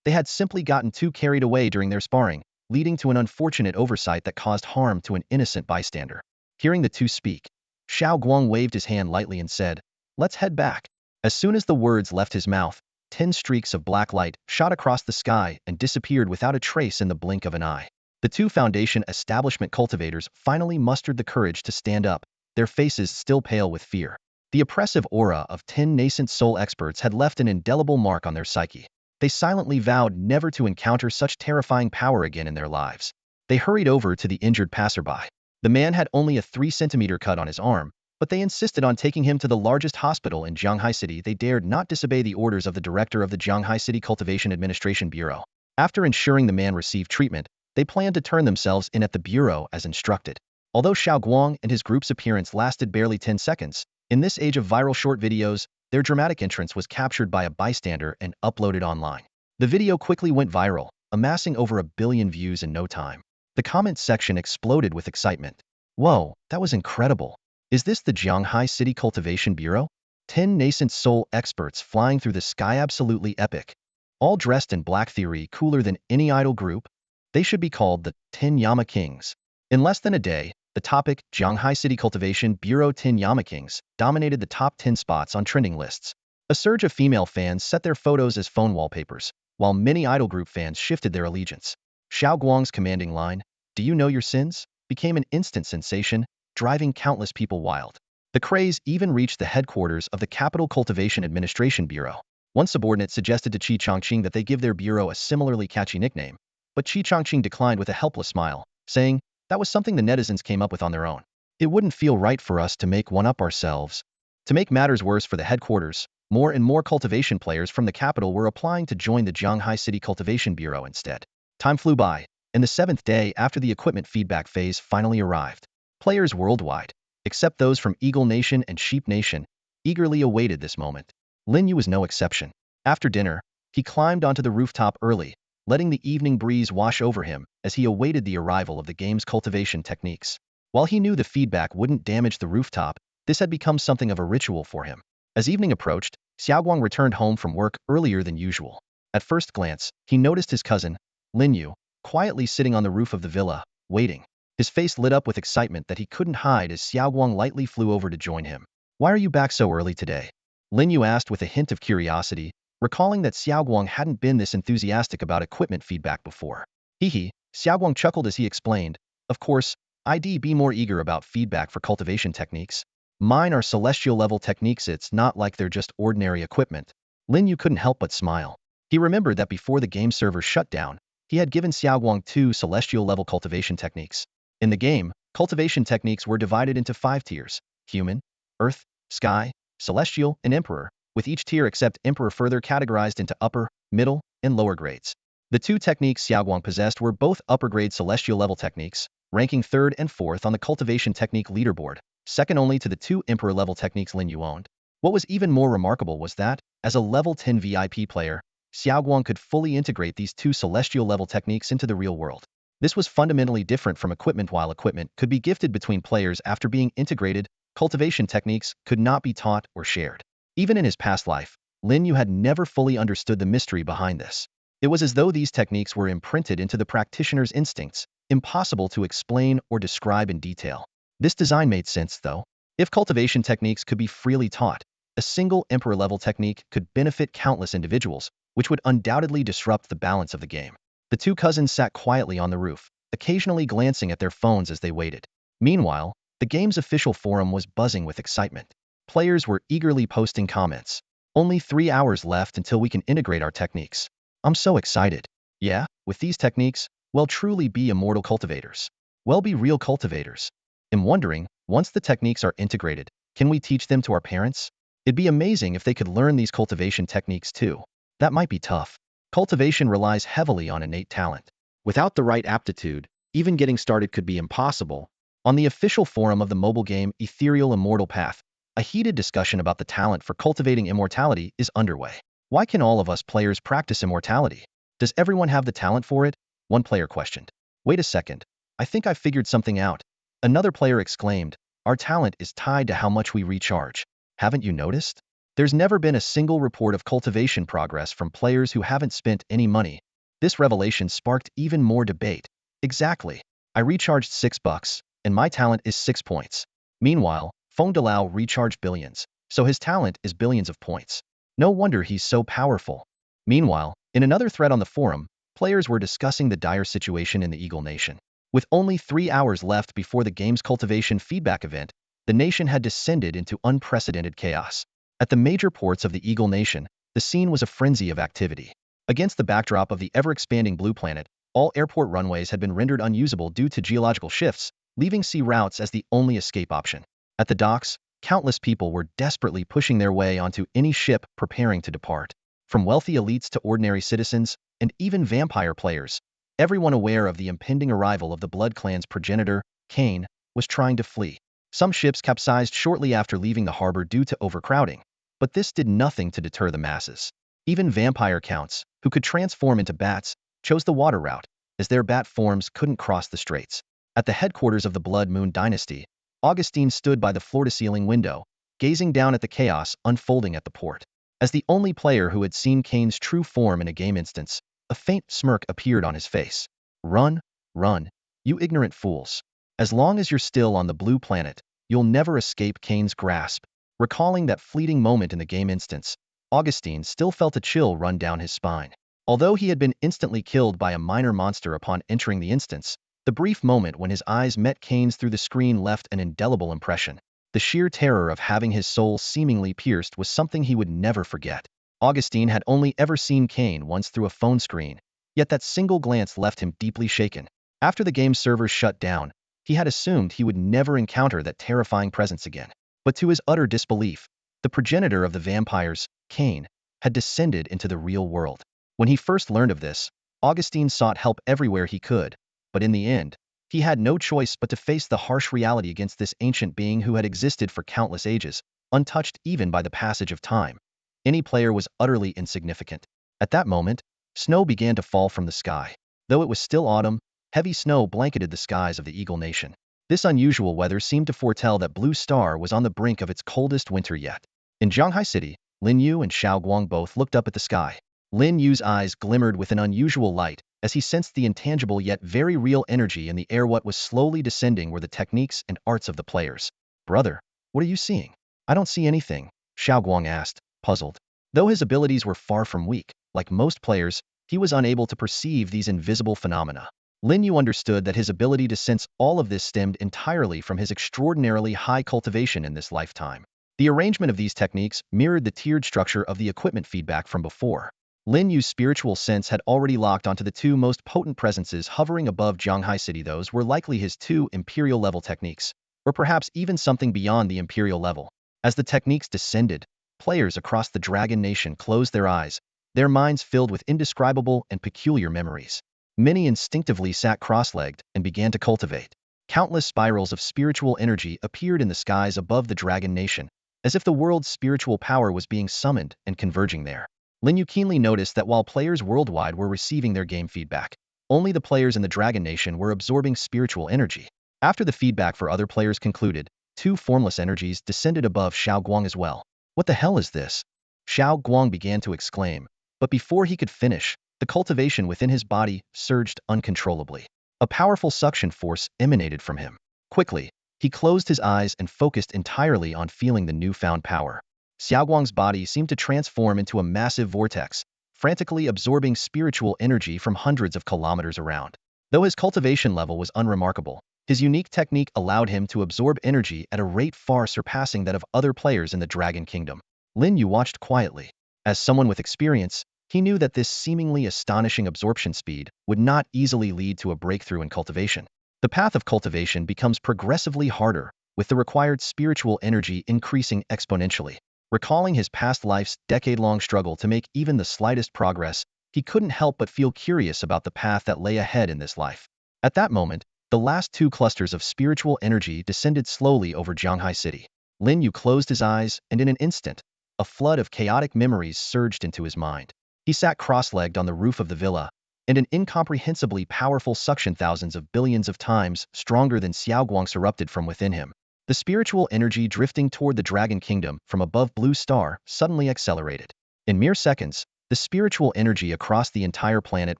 They had simply gotten too carried away during their sparring, leading to an unfortunate oversight that caused harm to an innocent bystander. Hearing the two speak, Xiao Guang waved his hand lightly and said, "Let's head back." As soon as the words left his mouth, 10 streaks of black light shot across the sky and disappeared without a trace in the blink of an eye. The two Foundation establishment cultivators finally mustered the courage to stand up, their faces still pale with fear. The oppressive aura of 10 nascent soul experts had left an indelible mark on their psyche. They silently vowed never to encounter such terrifying power again in their lives. They hurried over to the injured passerby. The man had only a 3-centimeter cut on his arm, but they insisted on taking him to the largest hospital in Jianghai City. They dared not disobey the orders of the director of the Jianghai City Cultivation Administration Bureau. After ensuring the man received treatment, they planned to turn themselves in at the bureau as instructed. Although Xiao Guang and his group's appearance lasted barely 10 seconds, in this age of viral short videos, their dramatic entrance was captured by a bystander and uploaded online. The video quickly went viral, amassing over 1 billion views in no time. The comments section exploded with excitement. "Whoa, that was incredible. Is this the Jianghai City Cultivation Bureau? 10 nascent soul experts flying through the sky, absolutely epic. All dressed in black, theory cooler than any idol group. They should be called the 10 Yama Kings." In less than a day, the topic, Jianghai City Cultivation Bureau 10 Yama Kings, dominated the top 10 spots on trending lists. A surge of female fans set their photos as phone wallpapers, while many idol group fans shifted their allegiance. Xiao Guang's commanding line, "Do you know your sins?" became an instant sensation, driving countless people wild. The craze even reached the headquarters of the Capital Cultivation Administration Bureau. One subordinate suggested to Qi Chongqing that they give their bureau a similarly catchy nickname, but Qi Chongqing declined with a helpless smile, saying, "That was something the netizens came up with on their own. It wouldn't feel right for us to make one up ourselves." To make matters worse for the headquarters, more and more cultivation players from the capital were applying to join the Jianghai City Cultivation Bureau instead. Time flew by, and the 7th day after the equipment feedback phase finally arrived. Players worldwide, except those from Eagle Nation and Sheep Nation, eagerly awaited this moment. Lin Yu was no exception. After dinner, he climbed onto the rooftop early, letting the evening breeze wash over him as he awaited the arrival of the game's cultivation techniques. While he knew the feedback wouldn't damage the rooftop, this had become something of a ritual for him. As evening approached, Xiaoguang returned home from work earlier than usual. At first glance, he noticed his cousin, Lin Yu, quietly sitting on the roof of the villa, waiting. His face lit up with excitement that he couldn't hide as Xiaoguang lightly flew over to join him. "Why are you back so early today?" Lin Yu asked with a hint of curiosity, recalling that Xiaoguang hadn't been this enthusiastic about equipment feedback before. Hee, Xiaoguang chuckled as he explained, "Of course, I'd be more eager about feedback for cultivation techniques. Mine are celestial level techniques, it's not like they're just ordinary equipment." Lin Yu couldn't help but smile. He remembered that before the game server shut down, he had given Xiaoguang 2 celestial level cultivation techniques. In the game, cultivation techniques were divided into 5 tiers: human, earth, sky, celestial, and emperor, with each tier except emperor further categorized into upper, middle, and lower grades. The 2 techniques Xiaoguang possessed were both upper-grade celestial level techniques, ranking 3rd and 4th on the cultivation technique leaderboard, second only to the 2 emperor-level techniques Lin Yu owned. What was even more remarkable was that, as a level 10 VIP player, Xiaoguang could fully integrate these 2 celestial level techniques into the real world. This was fundamentally different from equipment. While equipment could be gifted between players after being integrated, cultivation techniques could not be taught or shared. Even in his past life, Lin Yu had never fully understood the mystery behind this. It was as though these techniques were imprinted into the practitioner's instincts, impossible to explain or describe in detail. This design made sense, though. If cultivation techniques could be freely taught, a single emperor-level technique could benefit countless individuals, which would undoubtedly disrupt the balance of the game. The 2 cousins sat quietly on the roof, occasionally glancing at their phones as they waited. Meanwhile, the game's official forum was buzzing with excitement. Players were eagerly posting comments. "Only 3 hours left until we can integrate our techniques. I'm so excited. Yeah, with these techniques, we'll truly be immortal cultivators. We'll be real cultivators. I'm wondering, once the techniques are integrated, can we teach them to our parents? It'd be amazing if they could learn these cultivation techniques too. That might be tough. Cultivation relies heavily on innate talent. Without the right aptitude, even getting started could be impossible." On the official forum of the mobile game Ethereal Immortal Path, a heated discussion about the talent for cultivating immortality is underway. "Why can all of us players practice immortality? Does everyone have the talent for it?" one player questioned. "Wait a second. I think I figured something out." Another player exclaimed, "Our talent is tied to how much we recharge. Haven't you noticed? There's never been a single report of cultivation progress from players who haven't spent any money. This revelation sparked even more debate. Exactly. I recharged $6, and my talent is 6 points. Meanwhile, Feng Delao recharged billions, so his talent is billions of points. No wonder he's so powerful. Meanwhile, in another thread on the forum, players were discussing the dire situation in the Eagle Nation. With only 3 hours left before the game's cultivation feedback event, the nation had descended into unprecedented chaos. At the major ports of the Eagle Nation, the scene was a frenzy of activity. Against the backdrop of the ever-expanding blue planet, all airport runways had been rendered unusable due to geological shifts, leaving sea routes as the only escape option. At the docks, countless people were desperately pushing their way onto any ship preparing to depart. From wealthy elites to ordinary citizens, and even vampire players, everyone aware of the impending arrival of the Blood Clan's progenitor, Cain, was trying to flee. Some ships capsized shortly after leaving the harbor due to overcrowding, but this did nothing to deter the masses. Even vampire counts, who could transform into bats, chose the water route, as their bat forms couldn't cross the straits. At the headquarters of the Blood Moon dynasty, Augustine stood by the floor-to-ceiling window, gazing down at the chaos unfolding at the port. As the only player who had seen Cain's true form in a game instance, a faint smirk appeared on his face. Run, run, you ignorant fools. As long as you're still on the blue planet, you'll never escape Cain's grasp. Recalling that fleeting moment in the game instance, Augustine still felt a chill run down his spine. Although he had been instantly killed by a minor monster upon entering the instance, the brief moment when his eyes met Cain's through the screen left an indelible impression. The sheer terror of having his soul seemingly pierced was something he would never forget. Augustine had only ever seen Cain once through a phone screen, yet that single glance left him deeply shaken. After the game's servers shut down, he had assumed he would never encounter that terrifying presence again. But to his utter disbelief, the progenitor of the vampires, Cain, had descended into the real world. When he first learned of this, Augustine sought help everywhere he could, but in the end, he had no choice but to face the harsh reality against this ancient being who had existed for countless ages, untouched even by the passage of time. Any player was utterly insignificant. At that moment, snow began to fall from the sky. Though it was still autumn, heavy snow blanketed the skies of the Eagle Nation. This unusual weather seemed to foretell that Blue Star was on the brink of its coldest winter yet. In Zhanghai City, Lin Yu and Xiao Guang both looked up at the sky. Lin Yu's eyes glimmered with an unusual light, as he sensed the intangible yet very real energy in the air. What was slowly descending were the techniques and arts of the players. Brother, what are you seeing? I don't see anything, Xiao Guang asked, puzzled. Though his abilities were far from weak, like most players, he was unable to perceive these invisible phenomena. Lin Yu understood that his ability to sense all of this stemmed entirely from his extraordinarily high cultivation in this lifetime. The arrangement of these techniques mirrored the tiered structure of the equipment feedback from before. Lin Yu's spiritual sense had already locked onto the two most potent presences hovering above Zhanghai City. Those were likely his two Imperial-level techniques, or perhaps even something beyond the Imperial level. As the techniques descended, players across the Dragon Nation closed their eyes, their minds filled with indescribable and peculiar memories. Many instinctively sat cross-legged and began to cultivate. Countless spirals of spiritual energy appeared in the skies above the Dragon Nation, as if the world's spiritual power was being summoned and converging there. Lin Yu keenly noticed that while players worldwide were receiving their game feedback, only the players in the Dragon Nation were absorbing spiritual energy. After the feedback for other players concluded, two formless energies descended above Xiao Guang as well. What the hell is this? Xiao Guang began to exclaim, but before he could finish, the cultivation within his body surged uncontrollably. A powerful suction force emanated from him. Quickly, he closed his eyes and focused entirely on feeling the newfound power. Xiao Guang's body seemed to transform into a massive vortex, frantically absorbing spiritual energy from hundreds of kilometers around. Though his cultivation level was unremarkable, his unique technique allowed him to absorb energy at a rate far surpassing that of other players in the Dragon Kingdom. Lin Yu watched quietly. As someone with experience, he knew that this seemingly astonishing absorption speed would not easily lead to a breakthrough in cultivation. The path of cultivation becomes progressively harder, with the required spiritual energy increasing exponentially. Recalling his past life's decade-long struggle to make even the slightest progress, he couldn't help but feel curious about the path that lay ahead in this life. At that moment, the last two clusters of spiritual energy descended slowly over Zhanghai City. Lin Yu closed his eyes, and in an instant, a flood of chaotic memories surged into his mind. He sat cross-legged on the roof of the villa, and an incomprehensibly powerful suction thousands of billions of times stronger than Xiao Guang's erupted from within him. The spiritual energy drifting toward the Dragon Kingdom from above Blue Star suddenly accelerated. In mere seconds, the spiritual energy across the entire planet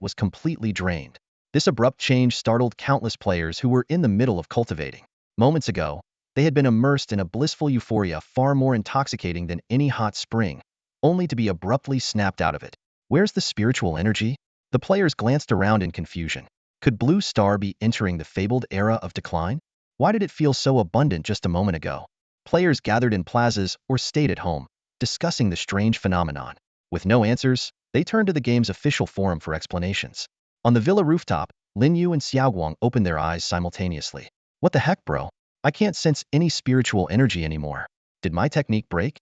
was completely drained. This abrupt change startled countless players who were in the middle of cultivating. Moments ago, they had been immersed in a blissful euphoria far more intoxicating than any hot spring, only to be abruptly snapped out of it. Where's the spiritual energy? The players glanced around in confusion. Could Blue Star be entering the fabled era of decline? Why did it feel so abundant just a moment ago? Players gathered in plazas or stayed at home, discussing the strange phenomenon. With no answers, they turned to the game's official forum for explanations. On the villa rooftop, Lin Yu and Xiaoguang opened their eyes simultaneously. What the heck, bro? I can't sense any spiritual energy anymore. Did my technique break?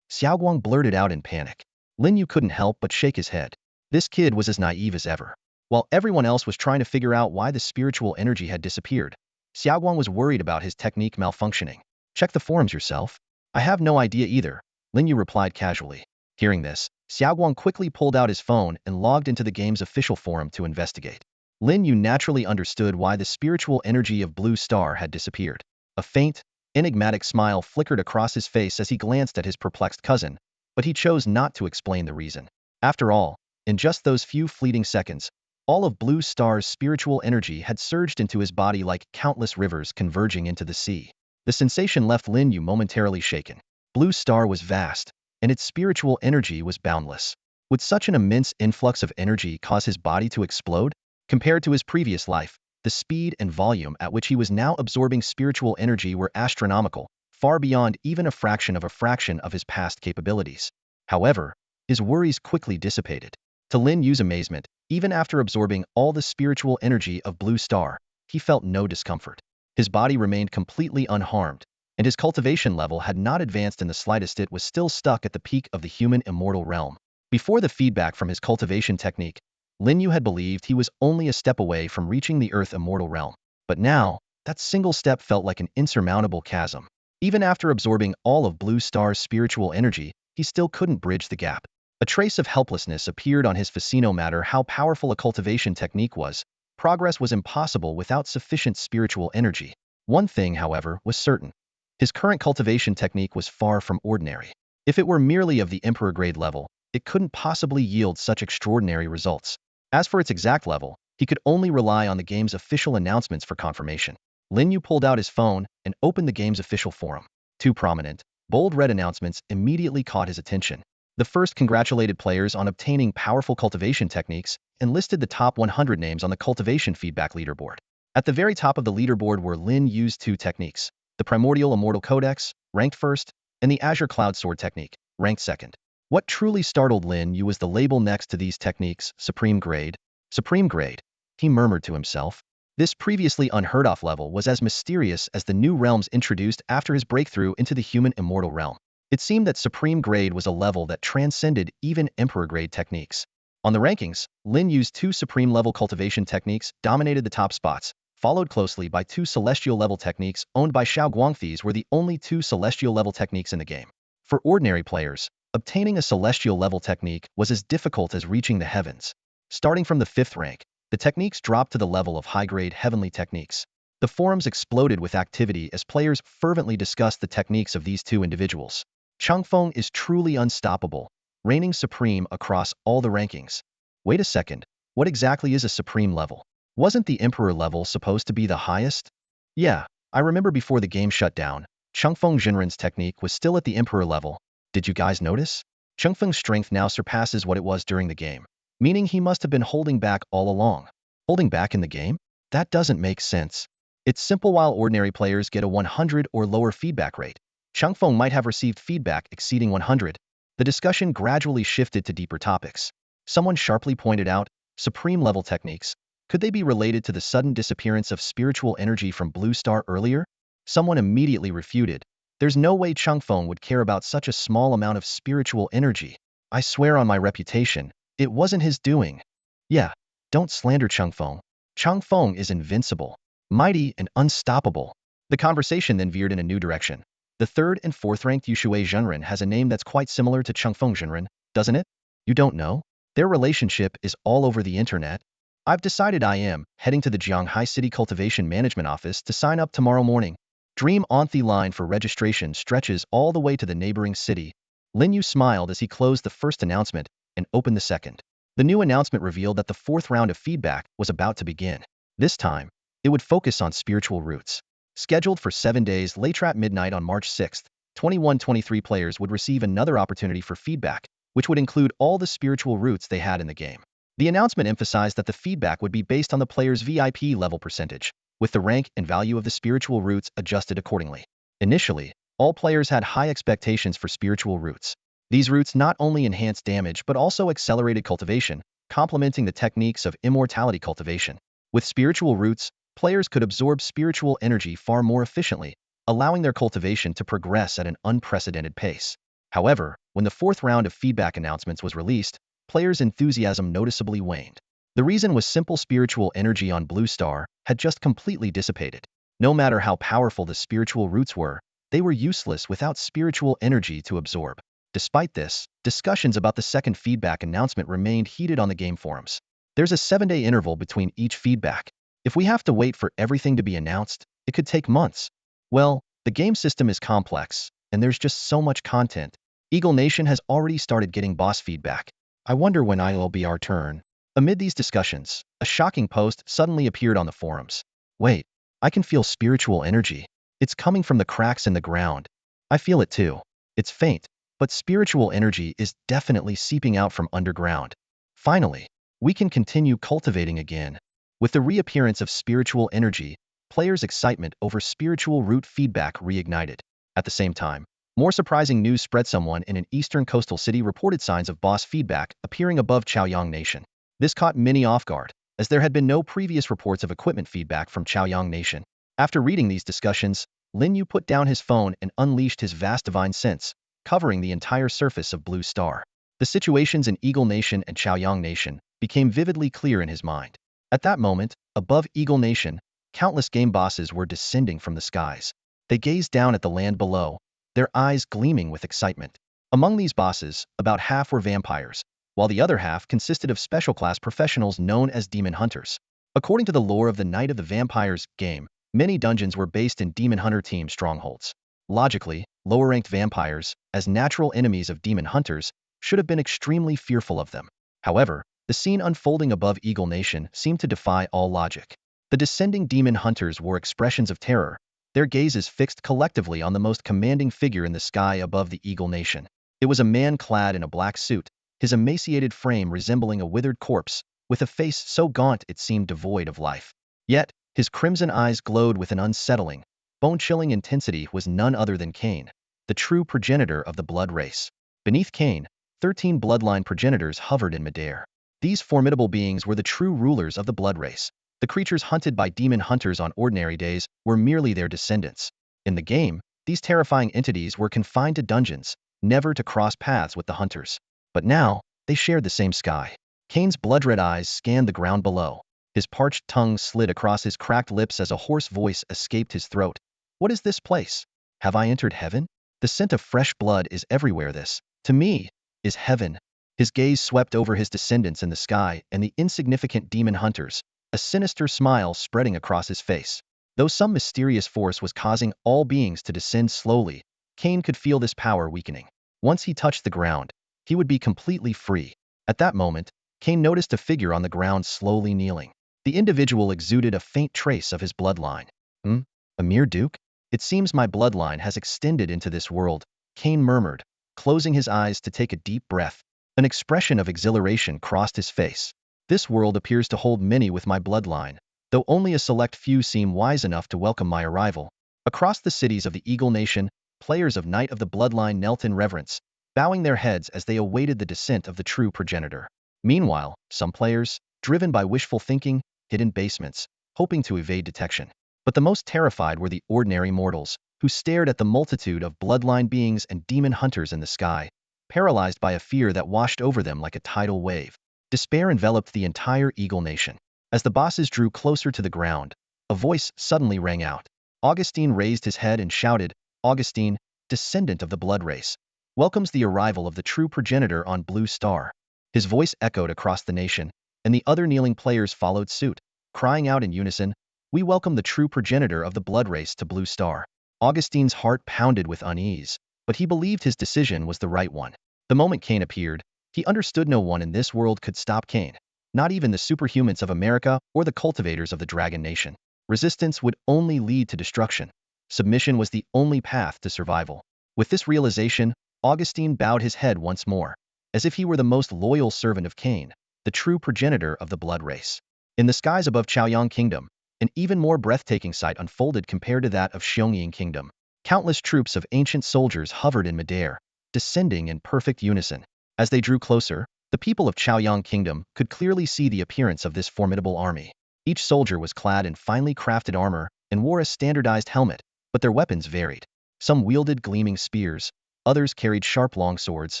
Xiaoguang blurted out in panic. Lin Yu couldn't help but shake his head. This kid was as naive as ever. While everyone else was trying to figure out why the spiritual energy had disappeared, Xiaoguang was worried about his technique malfunctioning. Check the forums yourself. I have no idea either, Lin Yu replied casually. Hearing this, Xiaoguang quickly pulled out his phone and logged into the game's official forum to investigate. Lin Yu naturally understood why the spiritual energy of Blue Star had disappeared. A faint, enigmatic smile flickered across his face as he glanced at his perplexed cousin, but he chose not to explain the reason. After all, in just those few fleeting seconds, all of Blue Star's spiritual energy had surged into his body like countless rivers converging into the sea. The sensation left Lin Yu momentarily shaken. Blue Star was vast, and its spiritual energy was boundless. Would such an immense influx of energy cause his body to explode? Compared to his previous life, the speed and volume at which he was now absorbing spiritual energy were astronomical, far beyond even a fraction of his past capabilities. However, his worries quickly dissipated. To Lin Yu's amazement, even after absorbing all the spiritual energy of Blue Star, he felt no discomfort. His body remained completely unharmed, and his cultivation level had not advanced in the slightest. It was still stuck at the peak of the human immortal realm. Before the feedback from his cultivation technique, Lin Yu had believed he was only a step away from reaching the Earth immortal realm. But now, that single step felt like an insurmountable chasm. Even after absorbing all of Blue Star's spiritual energy, he still couldn't bridge the gap. A trace of helplessness appeared on his face. No matter how powerful a cultivation technique was, progress was impossible without sufficient spiritual energy. One thing, however, was certain. His current cultivation technique was far from ordinary. If it were merely of the Emperor grade level, it couldn't possibly yield such extraordinary results. As for its exact level, he could only rely on the game's official announcements for confirmation. Lin Yu pulled out his phone and opened the game's official forum. Two prominent, bold red announcements immediately caught his attention. The first congratulated players on obtaining powerful cultivation techniques and listed the top 100 names on the cultivation feedback leaderboard. At the very top of the leaderboard were Lin Yu's two techniques, the Primordial Immortal Codex, ranked first, and the Azure Cloud Sword technique, ranked second. What truly startled Lin Yu was the label next to these techniques, Supreme Grade. Supreme Grade, he murmured to himself. This previously unheard-of level was as mysterious as the new realms introduced after his breakthrough into the human immortal realm. It seemed that Supreme Grade was a level that transcended even Emperor Grade techniques. On the rankings, Lin Yu's two Supreme-level cultivation techniques dominated the top spots, followed closely by two Celestial-level techniques owned by Xiaoguang. These were the only two Celestial-level techniques in the game. For ordinary players, obtaining a Celestial-level technique was as difficult as reaching the heavens. Starting from the 5th rank, the techniques dropped to the level of high-grade heavenly techniques. The forums exploded with activity as players fervently discussed the techniques of these two individuals. Changfeng is truly unstoppable, reigning supreme across all the rankings. Wait a second, what exactly is a supreme level? Wasn't the Emperor level supposed to be the highest? Yeah, I remember before the game shut down, Changfeng Jinren's technique was still at the Emperor level. Did you guys notice? Changfeng's strength now surpasses what it was during the game, meaning he must have been holding back all along. Holding back in the game? That doesn't make sense. It's simple. While ordinary players get a 100 or lower feedback rate, Changfeng might have received feedback exceeding 100. The discussion gradually shifted to deeper topics. Someone sharply pointed out, supreme-level techniques. Could they be related to the sudden disappearance of spiritual energy from Blue Star earlier? Someone immediately refuted. There's no way Changfeng would care about such a small amount of spiritual energy. I swear on my reputation, it wasn't his doing. Yeah, don't slander Changfeng. Changfeng is invincible, mighty, and unstoppable. The conversation then veered in a new direction. The 3rd and 4th ranked Yushui Zhenren has a name that's quite similar to Changfeng Zhenren, doesn't it? You don't know? Their relationship is all over the internet. I've decided I am heading to the Jianghai City Cultivation Management Office to sign up tomorrow morning. Dream on the line for registration stretches all the way to the neighboring city. Lin Yu smiled as he closed the first announcement and opened the second. The new announcement revealed that the fourth round of feedback was about to begin. This time, it would focus on spiritual roots. Scheduled for 7 days later at midnight on March 6th, 21-23 players would receive another opportunity for feedback, which would include all the spiritual roots they had in the game. The announcement emphasized that the feedback would be based on the player's VIP level percentage, with the rank and value of the spiritual roots adjusted accordingly. Initially, all players had high expectations for spiritual roots. These roots not only enhanced damage but also accelerated cultivation, complementing the techniques of immortality cultivation. With spiritual roots, players could absorb spiritual energy far more efficiently, allowing their cultivation to progress at an unprecedented pace. However, when the fourth round of feedback announcements was released, players' enthusiasm noticeably waned. The reason was simple: spiritual energy on Blue Star had just completely dissipated. No matter how powerful the spiritual roots were, they were useless without spiritual energy to absorb. Despite this, discussions about the second feedback announcement remained heated on the game forums. There's a 7-day interval between each feedback. If we have to wait for everything to be announced, it could take months. Well, the game system is complex, and there's just so much content. Eagle Nation has already started getting boss feedback. I wonder when it'll be our turn. Amid these discussions, a shocking post suddenly appeared on the forums. Wait, I can feel spiritual energy. It's coming from the cracks in the ground. I feel it too. It's faint, but spiritual energy is definitely seeping out from underground. Finally, we can continue cultivating again. With the reappearance of spiritual energy, players' excitement over spiritual root feedback reignited. At the same time, more surprising news spread. Someone in an eastern coastal city reported signs of boss feedback appearing above Chaoyang Nation. This caught many off guard, as there had been no previous reports of equipment feedback from Chaoyang Nation. After reading these discussions, Lin Yu put down his phone and unleashed his vast divine sense, covering the entire surface of Blue Star. The situations in Eagle Nation and Chaoyang Nation became vividly clear in his mind. At that moment, above Eagle Nation, countless game bosses were descending from the skies. They gazed down at the land below, their eyes gleaming with excitement. Among these bosses, about half were vampires, while the other half consisted of special class professionals known as demon hunters. According to the lore of the Night of the Vampires game, many dungeons were based in demon hunter team strongholds. Logically, lower-ranked vampires, as natural enemies of demon hunters, should have been extremely fearful of them. However, the scene unfolding above Eagle Nation seemed to defy all logic. The descending demon hunters wore expressions of terror, their gazes fixed collectively on the most commanding figure in the sky above the Eagle Nation. It was a man clad in a black suit, his emaciated frame resembling a withered corpse, with a face so gaunt it seemed devoid of life. Yet, his crimson eyes glowed with an unsettling, bone-chilling intensity. Was none other than Cain, the true progenitor of the blood race. Beneath Cain, 13 bloodline progenitors hovered in midair. These formidable beings were the true rulers of the blood race. The creatures hunted by demon hunters on ordinary days were merely their descendants. In the game, these terrifying entities were confined to dungeons, never to cross paths with the hunters. But now, they shared the same sky. Cain's blood-red eyes scanned the ground below. His parched tongue slid across his cracked lips as a hoarse voice escaped his throat. What is this place? Have I entered heaven? The scent of fresh blood is everywhere. This, to me, is heaven. His gaze swept over his descendants in the sky and the insignificant demon hunters, a sinister smile spreading across his face. Though some mysterious force was causing all beings to descend slowly, Cain could feel this power weakening. Once he touched the ground, he would be completely free. At that moment, Cain noticed a figure on the ground slowly kneeling. The individual exuded a faint trace of his bloodline. A mere duke? It seems my bloodline has extended into this world, Cain murmured, closing his eyes to take a deep breath. An expression of exhilaration crossed his face. This world appears to hold many with my bloodline, though only a select few seem wise enough to welcome my arrival. Across the cities of the Eagle Nation, players of Night of the Bloodline knelt in reverence, bowing their heads as they awaited the descent of the true progenitor. Meanwhile, some players, driven by wishful thinking, hid in basements, hoping to evade detection. But the most terrified were the ordinary mortals, who stared at the multitude of bloodline beings and demon hunters in the sky, paralyzed by a fear that washed over them like a tidal wave. Despair enveloped the entire Eagle Nation. As the bosses drew closer to the ground, a voice suddenly rang out. Augustine raised his head and shouted, "Augustine, descendant of the blood race, welcomes the arrival of the true progenitor on Blue Star." His voice echoed across the nation, and the other kneeling players followed suit, crying out in unison, "We welcome the true progenitor of the blood race to Blue Star." Augustine's heart pounded with unease, but he believed his decision was the right one. The moment Cain appeared, he understood no one in this world could stop Cain, not even the superhumans of America or the cultivators of the Dragon Nation. Resistance would only lead to destruction. Submission was the only path to survival. With this realization, Augustine bowed his head once more, as if he were the most loyal servant of Cain, the true progenitor of the blood race. In the skies above Chaoyang Kingdom, an even more breathtaking sight unfolded compared to that of Xiongyin Kingdom. Countless troops of ancient soldiers hovered in midair, descending in perfect unison. As they drew closer, the people of Chaoyang Kingdom could clearly see the appearance of this formidable army. Each soldier was clad in finely crafted armor and wore a standardized helmet, but their weapons varied. Some wielded gleaming spears, others carried sharp longswords,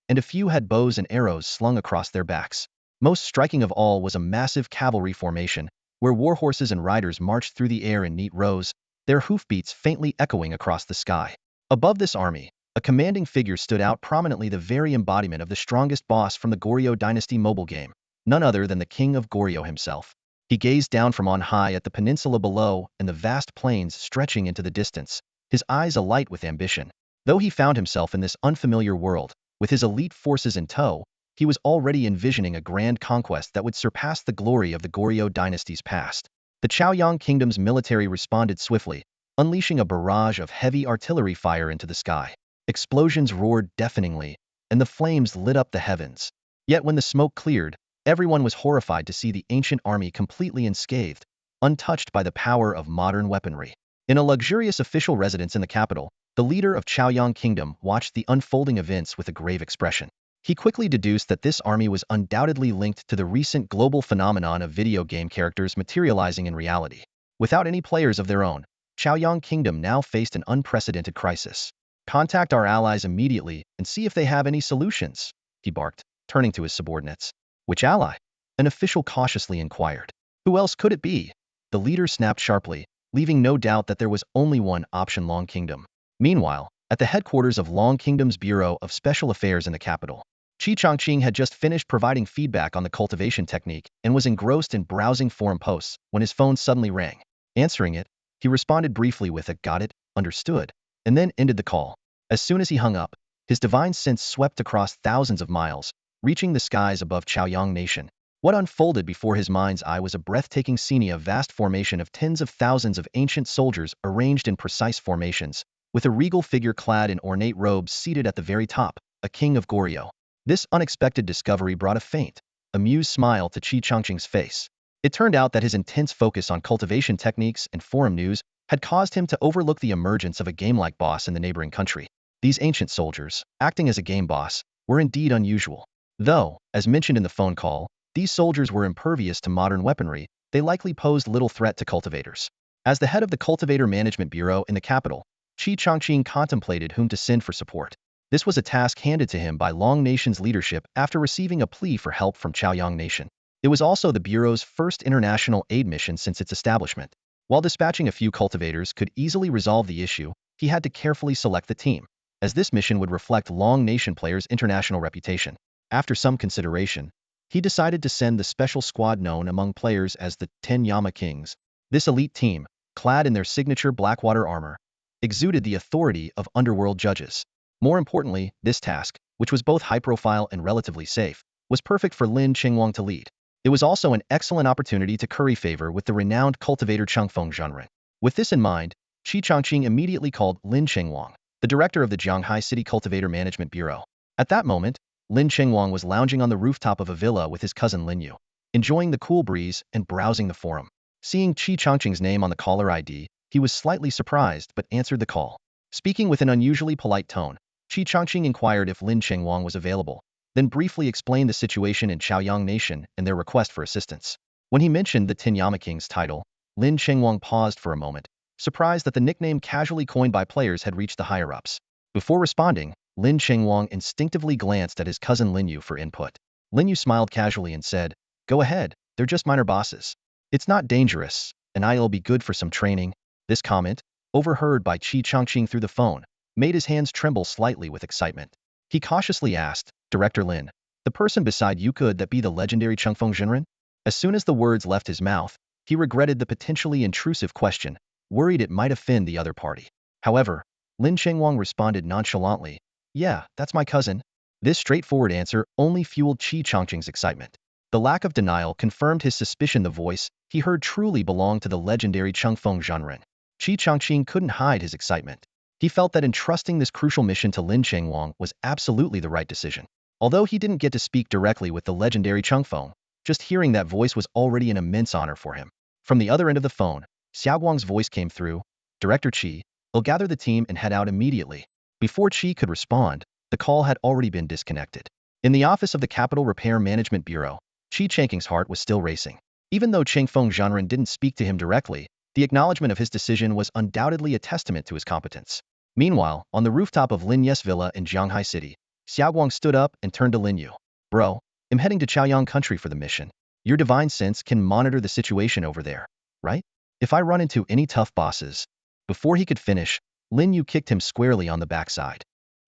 and a few had bows and arrows slung across their backs. Most striking of all was a massive cavalry formation, where warhorses and riders marched through the air in neat rows, their hoofbeats faintly echoing across the sky. Above this army, a commanding figure stood out prominently, the very embodiment of the strongest boss from the Goryeo dynasty mobile game, none other than the king of Goryeo himself. He gazed down from on high at the peninsula below and the vast plains stretching into the distance, his eyes alight with ambition. Though he found himself in this unfamiliar world, with his elite forces in tow, he was already envisioning a grand conquest that would surpass the glory of the Goryeo dynasty's past. The Chaoyang Kingdom's military responded swiftly, unleashing a barrage of heavy artillery fire into the sky. Explosions roared deafeningly, and the flames lit up the heavens. Yet when the smoke cleared, everyone was horrified to see the ancient army completely unscathed, untouched by the power of modern weaponry. In a luxurious official residence in the capital, the leader of Chaoyang Kingdom watched the unfolding events with a grave expression. He quickly deduced that this army was undoubtedly linked to the recent global phenomenon of video game characters materializing in reality. Without any players of their own, Chaoyang Kingdom now faced an unprecedented crisis. "Contact our allies immediately and see if they have any solutions," he barked, turning to his subordinates. "Which ally?" an official cautiously inquired. "Who else could it be?" the leader snapped sharply, leaving no doubt that there was only one option: Long Kingdom. Meanwhile, at the headquarters of Long Kingdom's Bureau of Special Affairs in the capital, Qi Chongqing had just finished providing feedback on the cultivation technique and was engrossed in browsing forum posts when his phone suddenly rang. Answering it, he responded briefly with a "got it, understood," and then ended the call. As soon as he hung up, his divine sense swept across thousands of miles, reaching the skies above Chaoyang Nation. What unfolded before his mind's eye was a breathtaking scene: a vast formation of tens of thousands of ancient soldiers arranged in precise formations, with a regal figure clad in ornate robes seated at the very top, a king of Goryeo. This unexpected discovery brought a faint, amused smile to Qi Chongqing's face. It turned out that his intense focus on cultivation techniques and forum news had caused him to overlook the emergence of a game-like boss in the neighboring country. These ancient soldiers, acting as a game boss, were indeed unusual. Though, as mentioned in the phone call, these soldiers were impervious to modern weaponry, they likely posed little threat to cultivators. As the head of the Cultivator Management Bureau in the capital, Qi Chongqing contemplated whom to send for support. This was a task handed to him by Long Nation's leadership after receiving a plea for help from Chaoyang Nation. It was also the Bureau's first international aid mission since its establishment. While dispatching a few cultivators could easily resolve the issue, he had to carefully select the team, as this mission would reflect Long Nation players' international reputation. After some consideration, he decided to send the special squad known among players as the 10 Yama Kings. This elite team, clad in their signature Blackwater armor, exuded the authority of underworld judges. More importantly, this task, which was both high-profile and relatively safe, was perfect for Lin Chengwang to lead. It was also an excellent opportunity to curry favor with the renowned cultivator Chengfeng Zhenren. With this in mind, Qi Chongqing immediately called Lin Chengwang, the director of the Jianghai City Cultivator Management Bureau. At that moment, Lin Chengwang was lounging on the rooftop of a villa with his cousin Lin Yu, enjoying the cool breeze and browsing the forum. Seeing Qi Chongqing's name on the caller ID, he was slightly surprised but answered the call. Speaking with an unusually polite tone, Qi Chongqing inquired if Lin Chengwang was available, then briefly explained the situation in Chaoyang Nation and their request for assistance. When he mentioned the Tin Yama King's title, Lin Chengwang paused for a moment, surprised that the nickname casually coined by players had reached the higher-ups. Before responding, Lin Chengwang instinctively glanced at his cousin Lin Yu for input. Lin Yu smiled casually and said, "Go ahead, they're just minor bosses. It's not dangerous, and I'll be good for some training." This comment, overheard by Qi Chongqing through the phone, made his hands tremble slightly with excitement. He cautiously asked, "Director Lin, the person beside you, could that be the legendary Chengfeng Zhenren?" As soon as the words left his mouth, he regretted the potentially intrusive question, worried it might offend the other party. However, Lin Chengwang responded nonchalantly, "Yeah, that's my cousin." This straightforward answer only fueled Qi Changqing's excitement. The lack of denial confirmed his suspicion the voice he heard truly belonged to the legendary Chengfeng Zhanren. Qi Changqing couldn't hide his excitement. He felt that entrusting this crucial mission to Lin Chengwang was absolutely the right decision. Although he didn't get to speak directly with the legendary Chengfeng, just hearing that voice was already an immense honor for him. From the other end of the phone, Xiaoguang's voice came through, "Director Qi, will gather the team and head out immediately." Before Qi could respond, the call had already been disconnected. In the office of the Capital Repair Management Bureau, Qi Changqing's heart was still racing. Even though Chengfeng Zhanren didn't speak to him directly, the acknowledgement of his decision was undoubtedly a testament to his competence. Meanwhile, on the rooftop of Lin Yu's villa in Jianghai City, Xiaoguang stood up and turned to Lin Yu. "Bro, I'm heading to Chaoyang country for the mission. Your divine sense can monitor the situation over there, right? If I run into any tough bosses..." Before he could finish, Lin Yu kicked him squarely on the backside.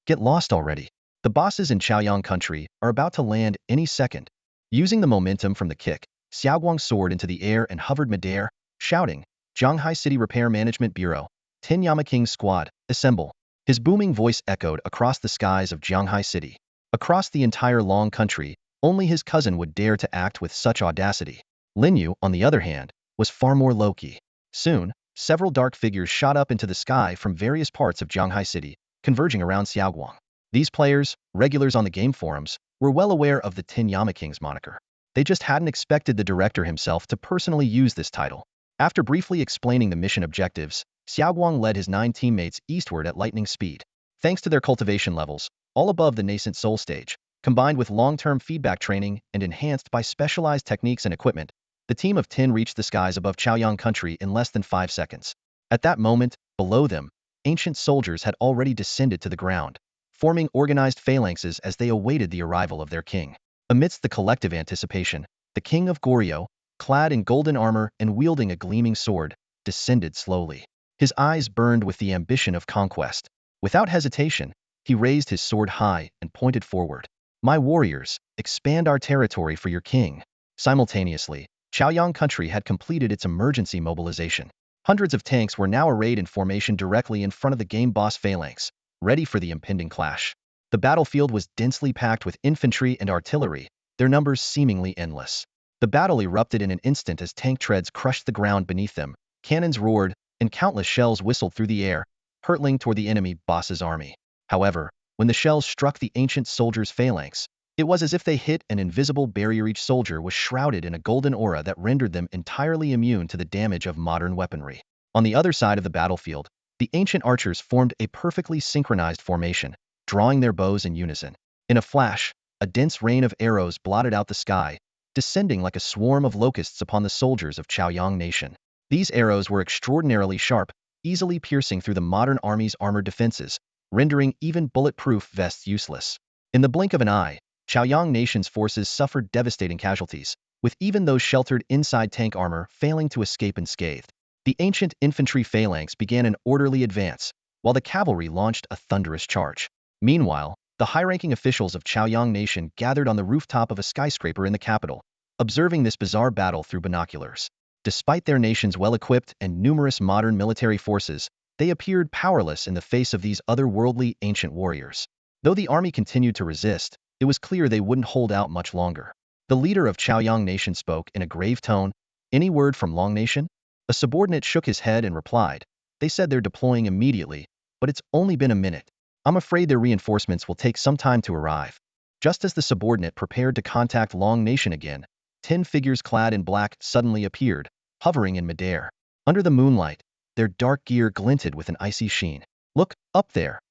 "Get lost already. The bosses in Chaoyang country are about to land any second." Using the momentum from the kick, Xiaoguang soared into the air and hovered midair, shouting, "Jianghai City Repair Management Bureau, Tinyama King's squad, assemble." His booming voice echoed across the skies of Jianghai City. Across the entire long country, only his cousin would dare to act with such audacity. Lin Yu, on the other hand, was far more low-key. Soon, several dark figures shot up into the sky from various parts of Jianghai City, converging around Xiaoguang. These players, regulars on the game forums, were well aware of the Tinyama King's moniker. They just hadn't expected the director himself to personally use this title. After briefly explaining the mission objectives, Xiaoguang led his 9 teammates eastward at lightning speed. Thanks to their cultivation levels, all above the nascent soul stage, combined with long-term feedback training and enhanced by specialized techniques and equipment, the team of 10 reached the skies above Chaoyang country in less than 5 seconds. At that moment, below them, ancient soldiers had already descended to the ground, forming organized phalanxes as they awaited the arrival of their king. Amidst the collective anticipation, the king of Goryeo, clad in golden armor and wielding a gleaming sword, descended slowly. His eyes burned with the ambition of conquest. Without hesitation, he raised his sword high and pointed forward. "My warriors, expand our territory for your king." Simultaneously, Chaoyang country had completed its emergency mobilization. Hundreds of tanks were now arrayed in formation directly in front of the game boss phalanx, ready for the impending clash. The battlefield was densely packed with infantry and artillery, their numbers seemingly endless. The battle erupted in an instant as tank treads crushed the ground beneath them, cannons roared, and countless shells whistled through the air, hurtling toward the enemy boss's army. However, when the shells struck the ancient soldiers' phalanx, it was as if they hit an invisible barrier. Each soldier was shrouded in a golden aura that rendered them entirely immune to the damage of modern weaponry. On the other side of the battlefield, the ancient archers formed a perfectly synchronized formation, drawing their bows in unison. In a flash, a dense rain of arrows blotted out the sky, descending like a swarm of locusts upon the soldiers of Chaoyang Nation. These arrows were extraordinarily sharp, easily piercing through the modern army's armored defenses, rendering even bulletproof vests useless. In the blink of an eye, Chaoyang Nation's forces suffered devastating casualties, with even those sheltered inside tank armor failing to escape unscathed. The ancient infantry phalanx began an orderly advance, while the cavalry launched a thunderous charge. Meanwhile, the high-ranking officials of Chaoyang Nation gathered on the rooftop of a skyscraper in the capital, observing this bizarre battle through binoculars. Despite their nation's well-equipped and numerous modern military forces, they appeared powerless in the face of these otherworldly ancient warriors. Though the army continued to resist, it was clear they wouldn't hold out much longer. The leader of Chaoyang Nation spoke in a grave tone. "Any word from Long Nation?" A subordinate shook his head and replied, "They said they're deploying immediately, but it's only been a minute. I'm afraid their reinforcements will take some time to arrive." Just as the subordinate prepared to contact Long Nation again, 10 figures clad in black suddenly appeared, hovering in midair. Under the moonlight, their dark gear glinted with an icy sheen. "Look, up there!"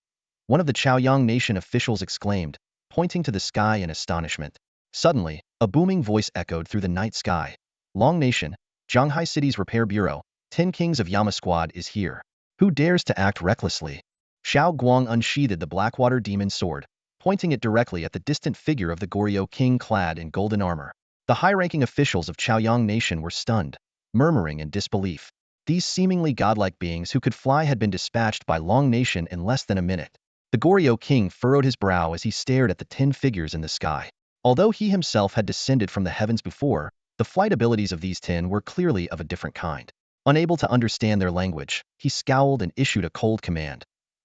one of the Chaoyang Nation officials exclaimed, pointing to the sky in astonishment. Suddenly, a booming voice echoed through the night sky. "Long Nation, Jianghai City's Repair Bureau, 10 Kings of Yama Squad is here. Who dares to act recklessly?" Xiao Guang unsheathed the Blackwater Demon sword, pointing it directly at the distant figure of the Goryeo king clad in golden armor. The high-ranking officials of Chaoyang Nation were stunned, murmuring in disbelief. These seemingly godlike beings who could fly had been dispatched by Long Nation in less than a minute. The Goryeo king furrowed his brow as he stared at the 10 figures in the sky. Although he himself had descended from the heavens before, the flight abilities of these 10 were clearly of a different kind. Unable to understand their language, he scowled and issued a cold command.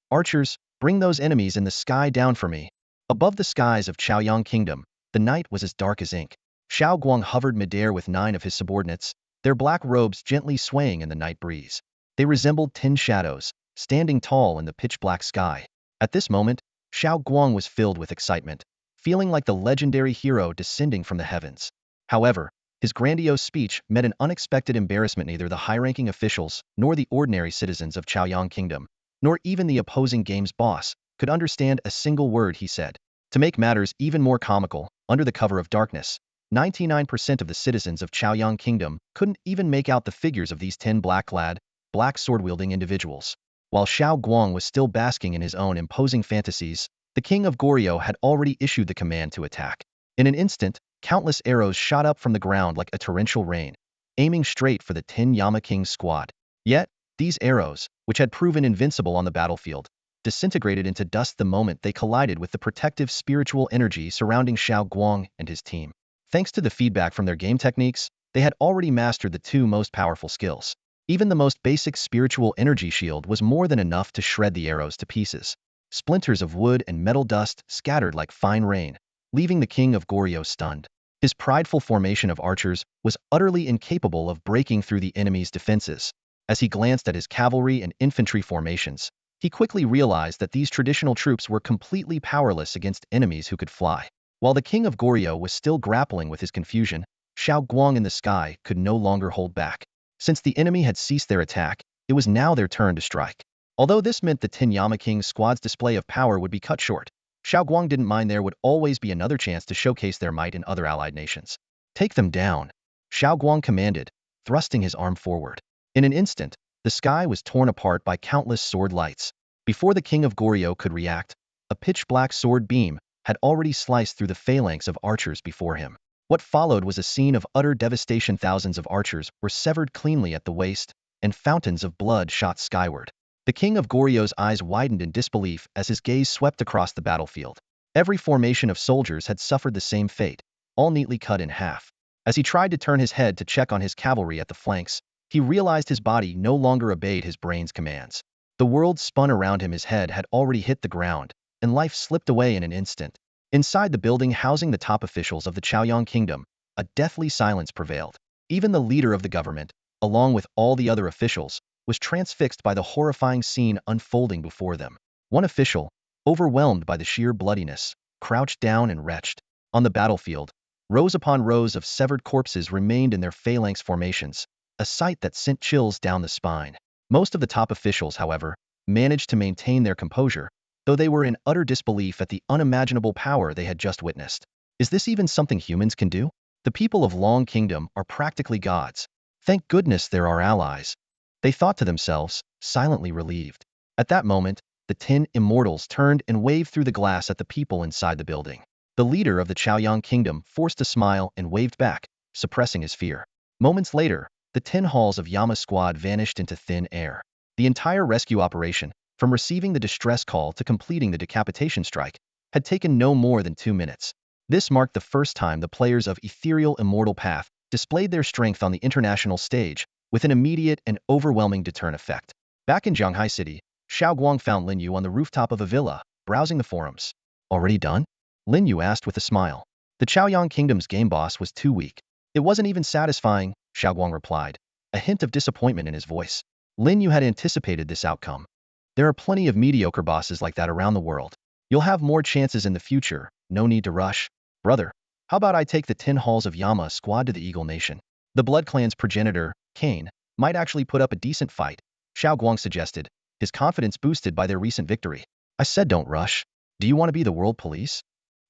Archers, bring those enemies in the sky down for me. Above the skies of Chaoyang Kingdom, the night was as dark as ink. Xiao Guang hovered midair with 9 of his subordinates, their black robes gently swaying in the night breeze. They resembled tin shadows, standing tall in the pitch-black sky. At this moment, Xiao Guang was filled with excitement, feeling like the legendary hero descending from the heavens. However, his grandiose speech met an unexpected embarrassment. Neither the high-ranking officials, nor the ordinary citizens of Chaoyang Kingdom, nor even the opposing game's boss, could understand a single word he said. To make matters even more comical, under the cover of darkness, 99% of the citizens of Chaoyang Kingdom couldn't even make out the figures of these 10 black-clad, black sword-wielding individuals. While Xiao Guang was still basking in his own imposing fantasies, the king of Goryeo had already issued the command to attack. In an instant, countless arrows shot up from the ground like a torrential rain, aiming straight for the 10 Yama King's squad. Yet, these arrows, which had proven invincible on the battlefield, disintegrated into dust the moment they collided with the protective spiritual energy surrounding Xiao Guang and his team. Thanks to the feedback from their game techniques, they had already mastered the 2 most powerful skills. Even the most basic spiritual energy shield was more than enough to shred the arrows to pieces. Splinters of wood and metal dust scattered like fine rain, leaving the king of Goryeo stunned. His prideful formation of archers was utterly incapable of breaking through the enemy's defenses. As he glanced at his cavalry and infantry formations, he quickly realized that these traditional troops were completely powerless against enemies who could fly. While the king of Goryeo was still grappling with his confusion, Xiao Guang in the sky could no longer hold back. Since the enemy had ceased their attack, it was now their turn to strike. Although this meant the 10 Yama King's squad's display of power would be cut short, Xiao Guang didn't mind. There would always be another chance to showcase their might in other allied nations. Take them down, Xiao Guang commanded, thrusting his arm forward. In an instant, the sky was torn apart by countless sword lights. Before the king of Goryeo could react, a pitch-black sword beam had already sliced through the phalanx of archers before him. What followed was a scene of utter devastation. Thousands of archers were severed cleanly at the waist, and fountains of blood shot skyward. The king of Goryeo's eyes widened in disbelief as his gaze swept across the battlefield. Every formation of soldiers had suffered the same fate, all neatly cut in half. As he tried to turn his head to check on his cavalry at the flanks, he realized his body no longer obeyed his brain's commands. The world spun around him. His head had already hit the ground, and life slipped away in an instant. Inside the building housing the top officials of the Chaoyang Kingdom, a deathly silence prevailed. Even the leader of the government, along with all the other officials, was transfixed by the horrifying scene unfolding before them. One official, overwhelmed by the sheer bloodiness, crouched down and retched. On the battlefield, rows upon rows of severed corpses remained in their phalanx formations, a sight that sent chills down the spine. Most of the top officials, however, managed to maintain their composure, though they were in utter disbelief at the unimaginable power they had just witnessed. Is this even something humans can do? The people of Long Kingdom are practically gods. Thank goodness they're our allies, they thought to themselves, silently relieved. At that moment, the 10 immortals turned and waved through the glass at the people inside the building. The leader of the Chaoyang Kingdom forced a smile and waved back, suppressing his fear. Moments later, the 10 halls of Yama squad vanished into thin air. The entire rescue operation, from receiving the distress call to completing the decapitation strike, had taken no more than 2 minutes. This marked the first time the players of Ethereal Immortal Path displayed their strength on the international stage, with an immediate and overwhelming deterrent effect. Back in Zhanghai City, Xiao Guang found Lin Yu on the rooftop of a villa, browsing the forums. Already done? Lin Yu asked with a smile. The Chaoyang Kingdom's game boss was too weak. It wasn't even satisfying, Xiao Guang replied, a hint of disappointment in his voice. Lin Yu had anticipated this outcome. There are plenty of mediocre bosses like that around the world. You'll have more chances in the future, no need to rush. Brother, how about I take the 10 halls of Yama squad to the Eagle Nation? The Blood Clan's progenitor, Kane, might actually put up a decent fight, Xiao Guang suggested, his confidence boosted by their recent victory. I said don't rush. Do you want to be the world police?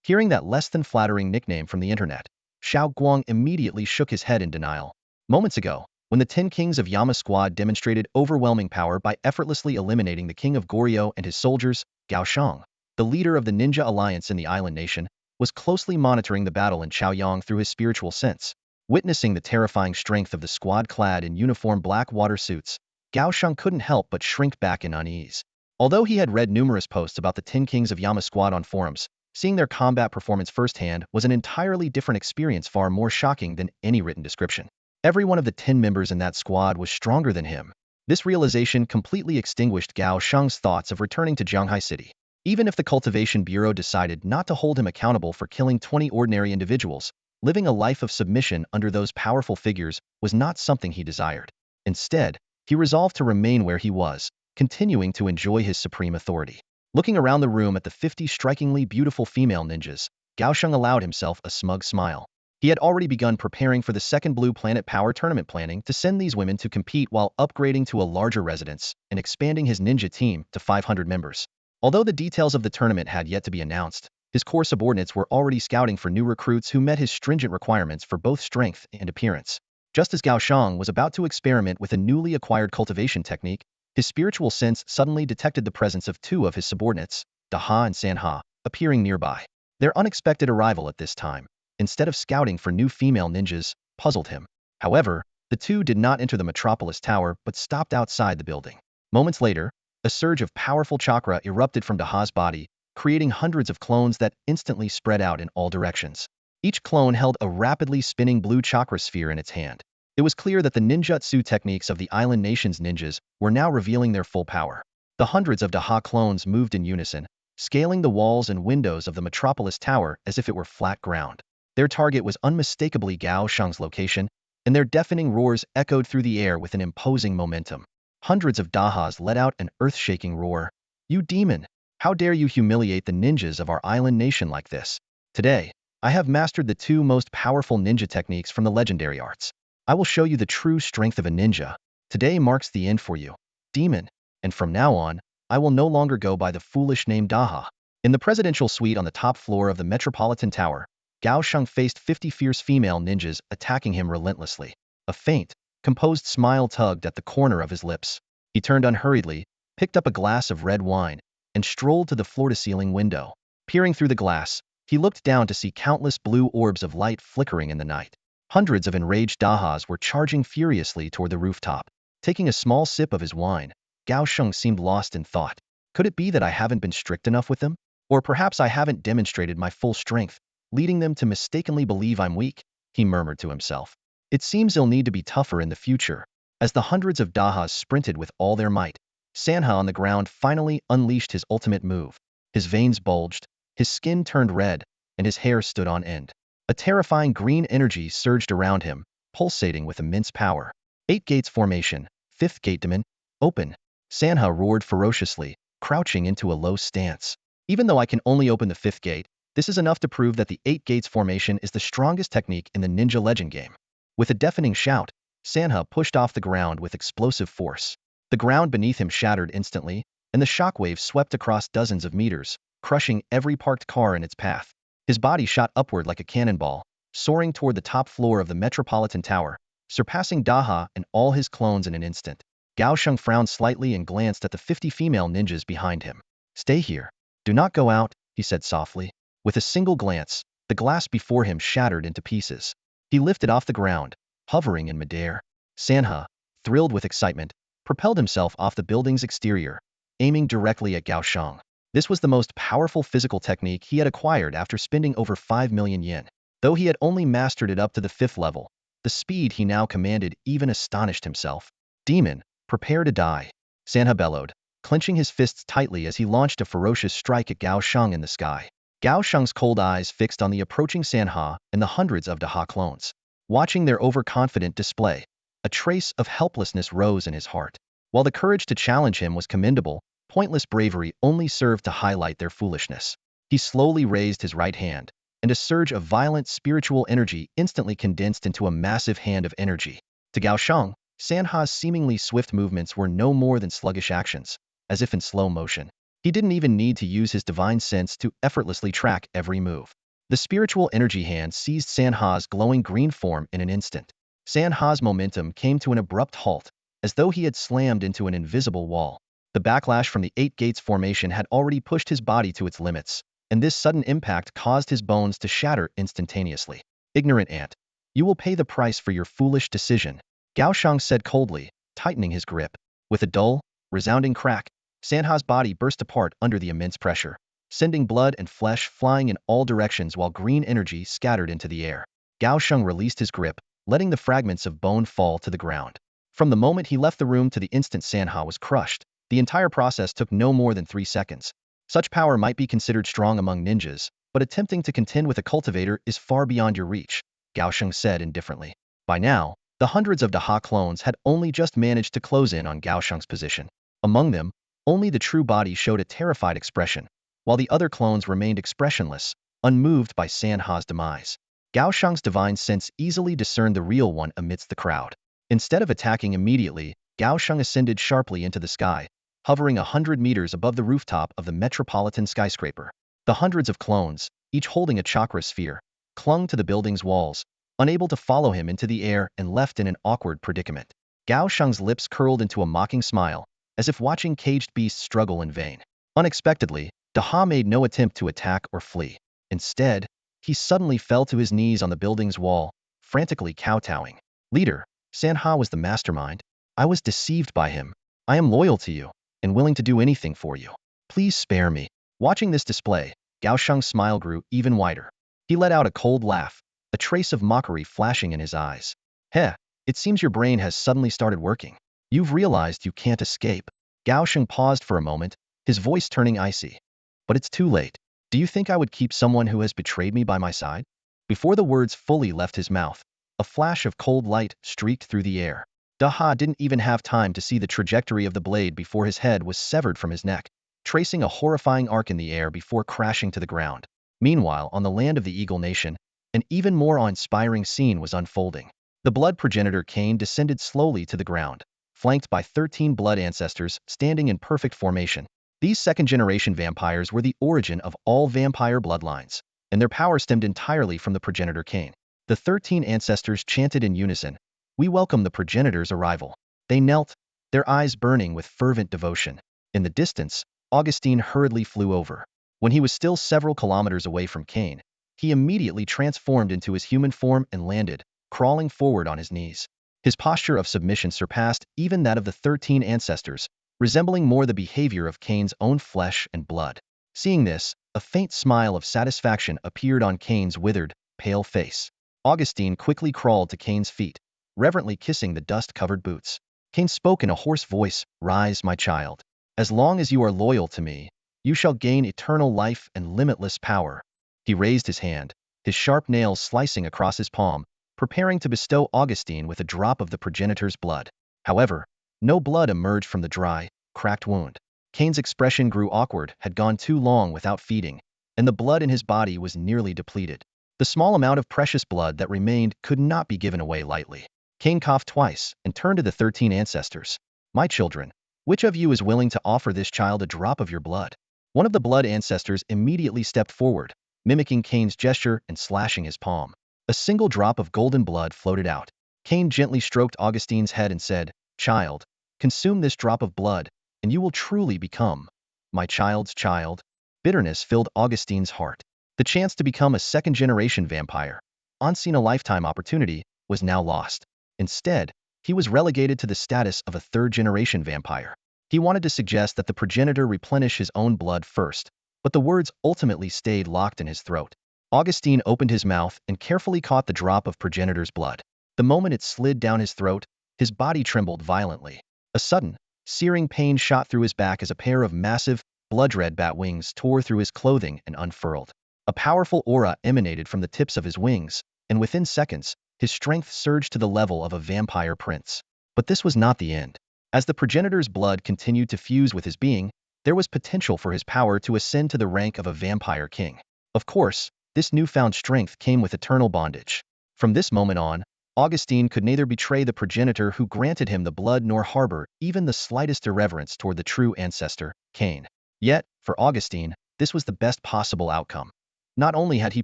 Hearing that less than flattering nickname from the internet, Xiao Guang immediately shook his head in denial. Moments ago, when the 10 kings of Yama squad demonstrated overwhelming power by effortlessly eliminating the king of Goryeo and his soldiers, Gao Shang, the leader of the ninja alliance in the island nation, was closely monitoring the battle in Chaoyang through his spiritual sense. Witnessing the terrifying strength of the squad clad in uniform black water suits, Gao Shang couldn't help but shrink back in unease. Although he had read numerous posts about the 10 kings of Yama squad on forums, seeing their combat performance firsthand was an entirely different experience, far more shocking than any written description. Every one of the 10 members in that squad was stronger than him. This realization completely extinguished Gao Sheng's thoughts of returning to Zhanghai City. Even if the Cultivation Bureau decided not to hold him accountable for killing 20 ordinary individuals, living a life of submission under those powerful figures was not something he desired. Instead, he resolved to remain where he was, continuing to enjoy his supreme authority. Looking around the room at the 50 strikingly beautiful female ninjas, Gao Sheng allowed himself a smug smile. He had already begun preparing for the second Blue Planet Power Tournament, planning to send these women to compete while upgrading to a larger residence and expanding his ninja team to 500 members. Although the details of the tournament had yet to be announced, his core subordinates were already scouting for new recruits who met his stringent requirements for both strength and appearance. Just as Gao Sheng was about to experiment with a newly acquired cultivation technique, his spiritual sense suddenly detected the presence of two of his subordinates, Daha and Sanha, appearing nearby. Their unexpected arrival at this time, instead of scouting for new female ninjas, puzzled him. However, the two did not enter the Metropolis Tower but stopped outside the building. Moments later, a surge of powerful chakra erupted from Daha's body, creating hundreds of clones that instantly spread out in all directions. Each clone held a rapidly spinning blue chakra sphere in its hand. It was clear that the ninjutsu techniques of the island nation's ninjas were now revealing their full power. The hundreds of Daha clones moved in unison, scaling the walls and windows of the Metropolis Tower as if it were flat ground. Their target was unmistakably Gao Sheng's location, and their deafening roars echoed through the air with an imposing momentum. Hundreds of Dahas let out an earth-shaking roar. "You demon! How dare you humiliate the ninjas of our island nation like this? Today, I have mastered the two most powerful ninja techniques from the legendary arts. I will show you the true strength of a ninja. Today marks the end for you, demon, and from now on, I will no longer go by the foolish name Daha." In the presidential suite on the top floor of the Metropolitan Tower, Gao Sheng faced 50 fierce female ninjas attacking him relentlessly. A faint, composed smile tugged at the corner of his lips. He turned unhurriedly, picked up a glass of red wine, and strolled to the floor-to-ceiling window. Peering through the glass, he looked down to see countless blue orbs of light flickering in the night. Hundreds of enraged Dahas were charging furiously toward the rooftop. Taking a small sip of his wine, Gao Sheng seemed lost in thought. Could it be that I haven't been strict enough with them? Or perhaps I haven't demonstrated my full strength, leading them to mistakenly believe I'm weak, he murmured to himself. It seems I'll need to be tougher in the future. As the hundreds of Dahas sprinted with all their might, Sanha on the ground finally unleashed his ultimate move. His veins bulged, his skin turned red, and his hair stood on end. A terrifying green energy surged around him, pulsating with immense power. 8 gates formation, 5th gate demon, open. Sanha roared ferociously, crouching into a low stance. Even though I can only open the 5th gate, this is enough to prove that the 8 gates formation is the strongest technique in the Ninja Legend game. With a deafening shout, Sanha pushed off the ground with explosive force. The ground beneath him shattered instantly, and the shockwave swept across dozens of meters, crushing every parked car in its path. His body shot upward like a cannonball, soaring toward the top floor of the Metropolitan Tower, surpassing Daha and all his clones in an instant. Gao Sheng frowned slightly and glanced at the 50 female ninjas behind him. "Stay here. Do not go out," he said softly. With a single glance, the glass before him shattered into pieces. He lifted off the ground, hovering in midair. Sanha, thrilled with excitement, propelled himself off the building's exterior, aiming directly at Gao Sheng. This was the most powerful physical technique he had acquired after spending over 5 million yen. Though he had only mastered it up to the 5th level, the speed he now commanded even astonished himself. "Demon, prepare to die," Sanha bellowed, clenching his fists tightly as he launched a ferocious strike at Gao Sheng in the sky. Gao Sheng's cold eyes fixed on the approaching Sanha and the hundreds of Daha clones. Watching their overconfident display, a trace of helplessness rose in his heart. While the courage to challenge him was commendable, pointless bravery only served to highlight their foolishness. He slowly raised his right hand, and a surge of violent spiritual energy instantly condensed into a massive hand of energy. To Gao Sheng, Sanha's seemingly swift movements were no more than sluggish actions, as if in slow motion. He didn't even need to use his divine sense to effortlessly track every move. The spiritual energy hand seized Sanha's glowing green form in an instant. Sanha's momentum came to an abrupt halt, as though he had slammed into an invisible wall. The backlash from the 8 gates formation had already pushed his body to its limits, and this sudden impact caused his bones to shatter instantaneously. "Ignorant ant, you will pay the price for your foolish decision," Gao Sheng said coldly, tightening his grip. With a dull, resounding crack, Sanha's body burst apart under the immense pressure, sending blood and flesh flying in all directions while green energy scattered into the air. Gao Sheng released his grip, letting the fragments of bone fall to the ground. From the moment he left the room to the instant Sanha was crushed, the entire process took no more than 3 seconds. Such power might be considered strong among ninjas, but attempting to contend with a cultivator is far beyond your reach, Gao Sheng said indifferently. By now, the hundreds of Daha clones had only just managed to close in on Gao Sheng's position. Among them, only the true body showed a terrified expression, while the other clones remained expressionless, unmoved by Sanha's demise. Gao Sheng's divine sense easily discerned the real one amidst the crowd. Instead of attacking immediately, Gao Sheng ascended sharply into the sky, hovering 100 meters above the rooftop of the metropolitan skyscraper. The hundreds of clones, each holding a chakra sphere, clung to the building's walls, unable to follow him into the air and left in an awkward predicament. Gao Sheng's lips curled into a mocking smile, as if watching caged beasts struggle in vain. Unexpectedly, Daha made no attempt to attack or flee. Instead, he suddenly fell to his knees on the building's wall, frantically kowtowing. Leader, Sanha was the mastermind. I was deceived by him. I am loyal to you, and willing to do anything for you. Please spare me. Watching this display, Gao Sheng's smile grew even wider. He let out a cold laugh, a trace of mockery flashing in his eyes. Heh, it seems your brain has suddenly started working. You've realized you can't escape. Gao Sheng paused for a moment, his voice turning icy. But it's too late. Do you think I would keep someone who has betrayed me by my side? Before the words fully left his mouth, a flash of cold light streaked through the air. Daha didn't even have time to see the trajectory of the blade before his head was severed from his neck, tracing a horrifying arc in the air before crashing to the ground. Meanwhile, on the land of the Eagle Nation, an even more awe-inspiring scene was unfolding. The blood progenitor Cain descended slowly to the ground, flanked by 13 blood ancestors standing in perfect formation. These second-generation vampires were the origin of all vampire bloodlines, and their power stemmed entirely from the progenitor Cain. The 13 ancestors chanted in unison, "We welcome the progenitor's arrival." They knelt, their eyes burning with fervent devotion. In the distance, Augustine hurriedly flew over. When he was still several kilometers away from Cain, he immediately transformed into his human form and landed, crawling forward on his knees. His posture of submission surpassed even that of the 13 ancestors, resembling more the behavior of Cain's own flesh and blood. Seeing this, a faint smile of satisfaction appeared on Cain's withered, pale face. Augustine quickly crawled to Cain's feet, reverently kissing the dust-covered boots. Cain spoke in a hoarse voice, "Rise, my child. As long as you are loyal to me, you shall gain eternal life and limitless power." He raised his hand, his sharp nails slicing across his palm, preparing to bestow Augustine with a drop of the progenitor's blood. However, no blood emerged from the dry, cracked wound. Cain's expression grew awkward, had gone too long without feeding, and the blood in his body was nearly depleted. The small amount of precious blood that remained could not be given away lightly. Cain coughed twice and turned to the 13 ancestors. "My children, which of you is willing to offer this child a drop of your blood?" One of the blood ancestors immediately stepped forward, mimicking Cain's gesture and slashing his palm. A single drop of golden blood floated out. Cain gently stroked Augustine's head and said, "Child, consume this drop of blood, and you will truly become my child's child." Bitterness filled Augustine's heart. The chance to become a second-generation vampire, unseen a lifetime opportunity, was now lost. Instead, he was relegated to the status of a third-generation vampire. He wanted to suggest that the progenitor replenish his own blood first, but the words ultimately stayed locked in his throat. Augustine opened his mouth and carefully caught the drop of progenitor's blood. The moment it slid down his throat, his body trembled violently. A sudden, searing pain shot through his back as a pair of massive, blood-red bat wings tore through his clothing and unfurled. A powerful aura emanated from the tips of his wings, and within seconds, his strength surged to the level of a vampire prince. But this was not the end. As the progenitor's blood continued to fuse with his being, there was potential for his power to ascend to the rank of a vampire king. Of course, this newfound strength came with eternal bondage. From this moment on, Augustine could neither betray the progenitor who granted him the blood nor harbor even the slightest irreverence toward the true ancestor, Cain. Yet, for Augustine, this was the best possible outcome. Not only had he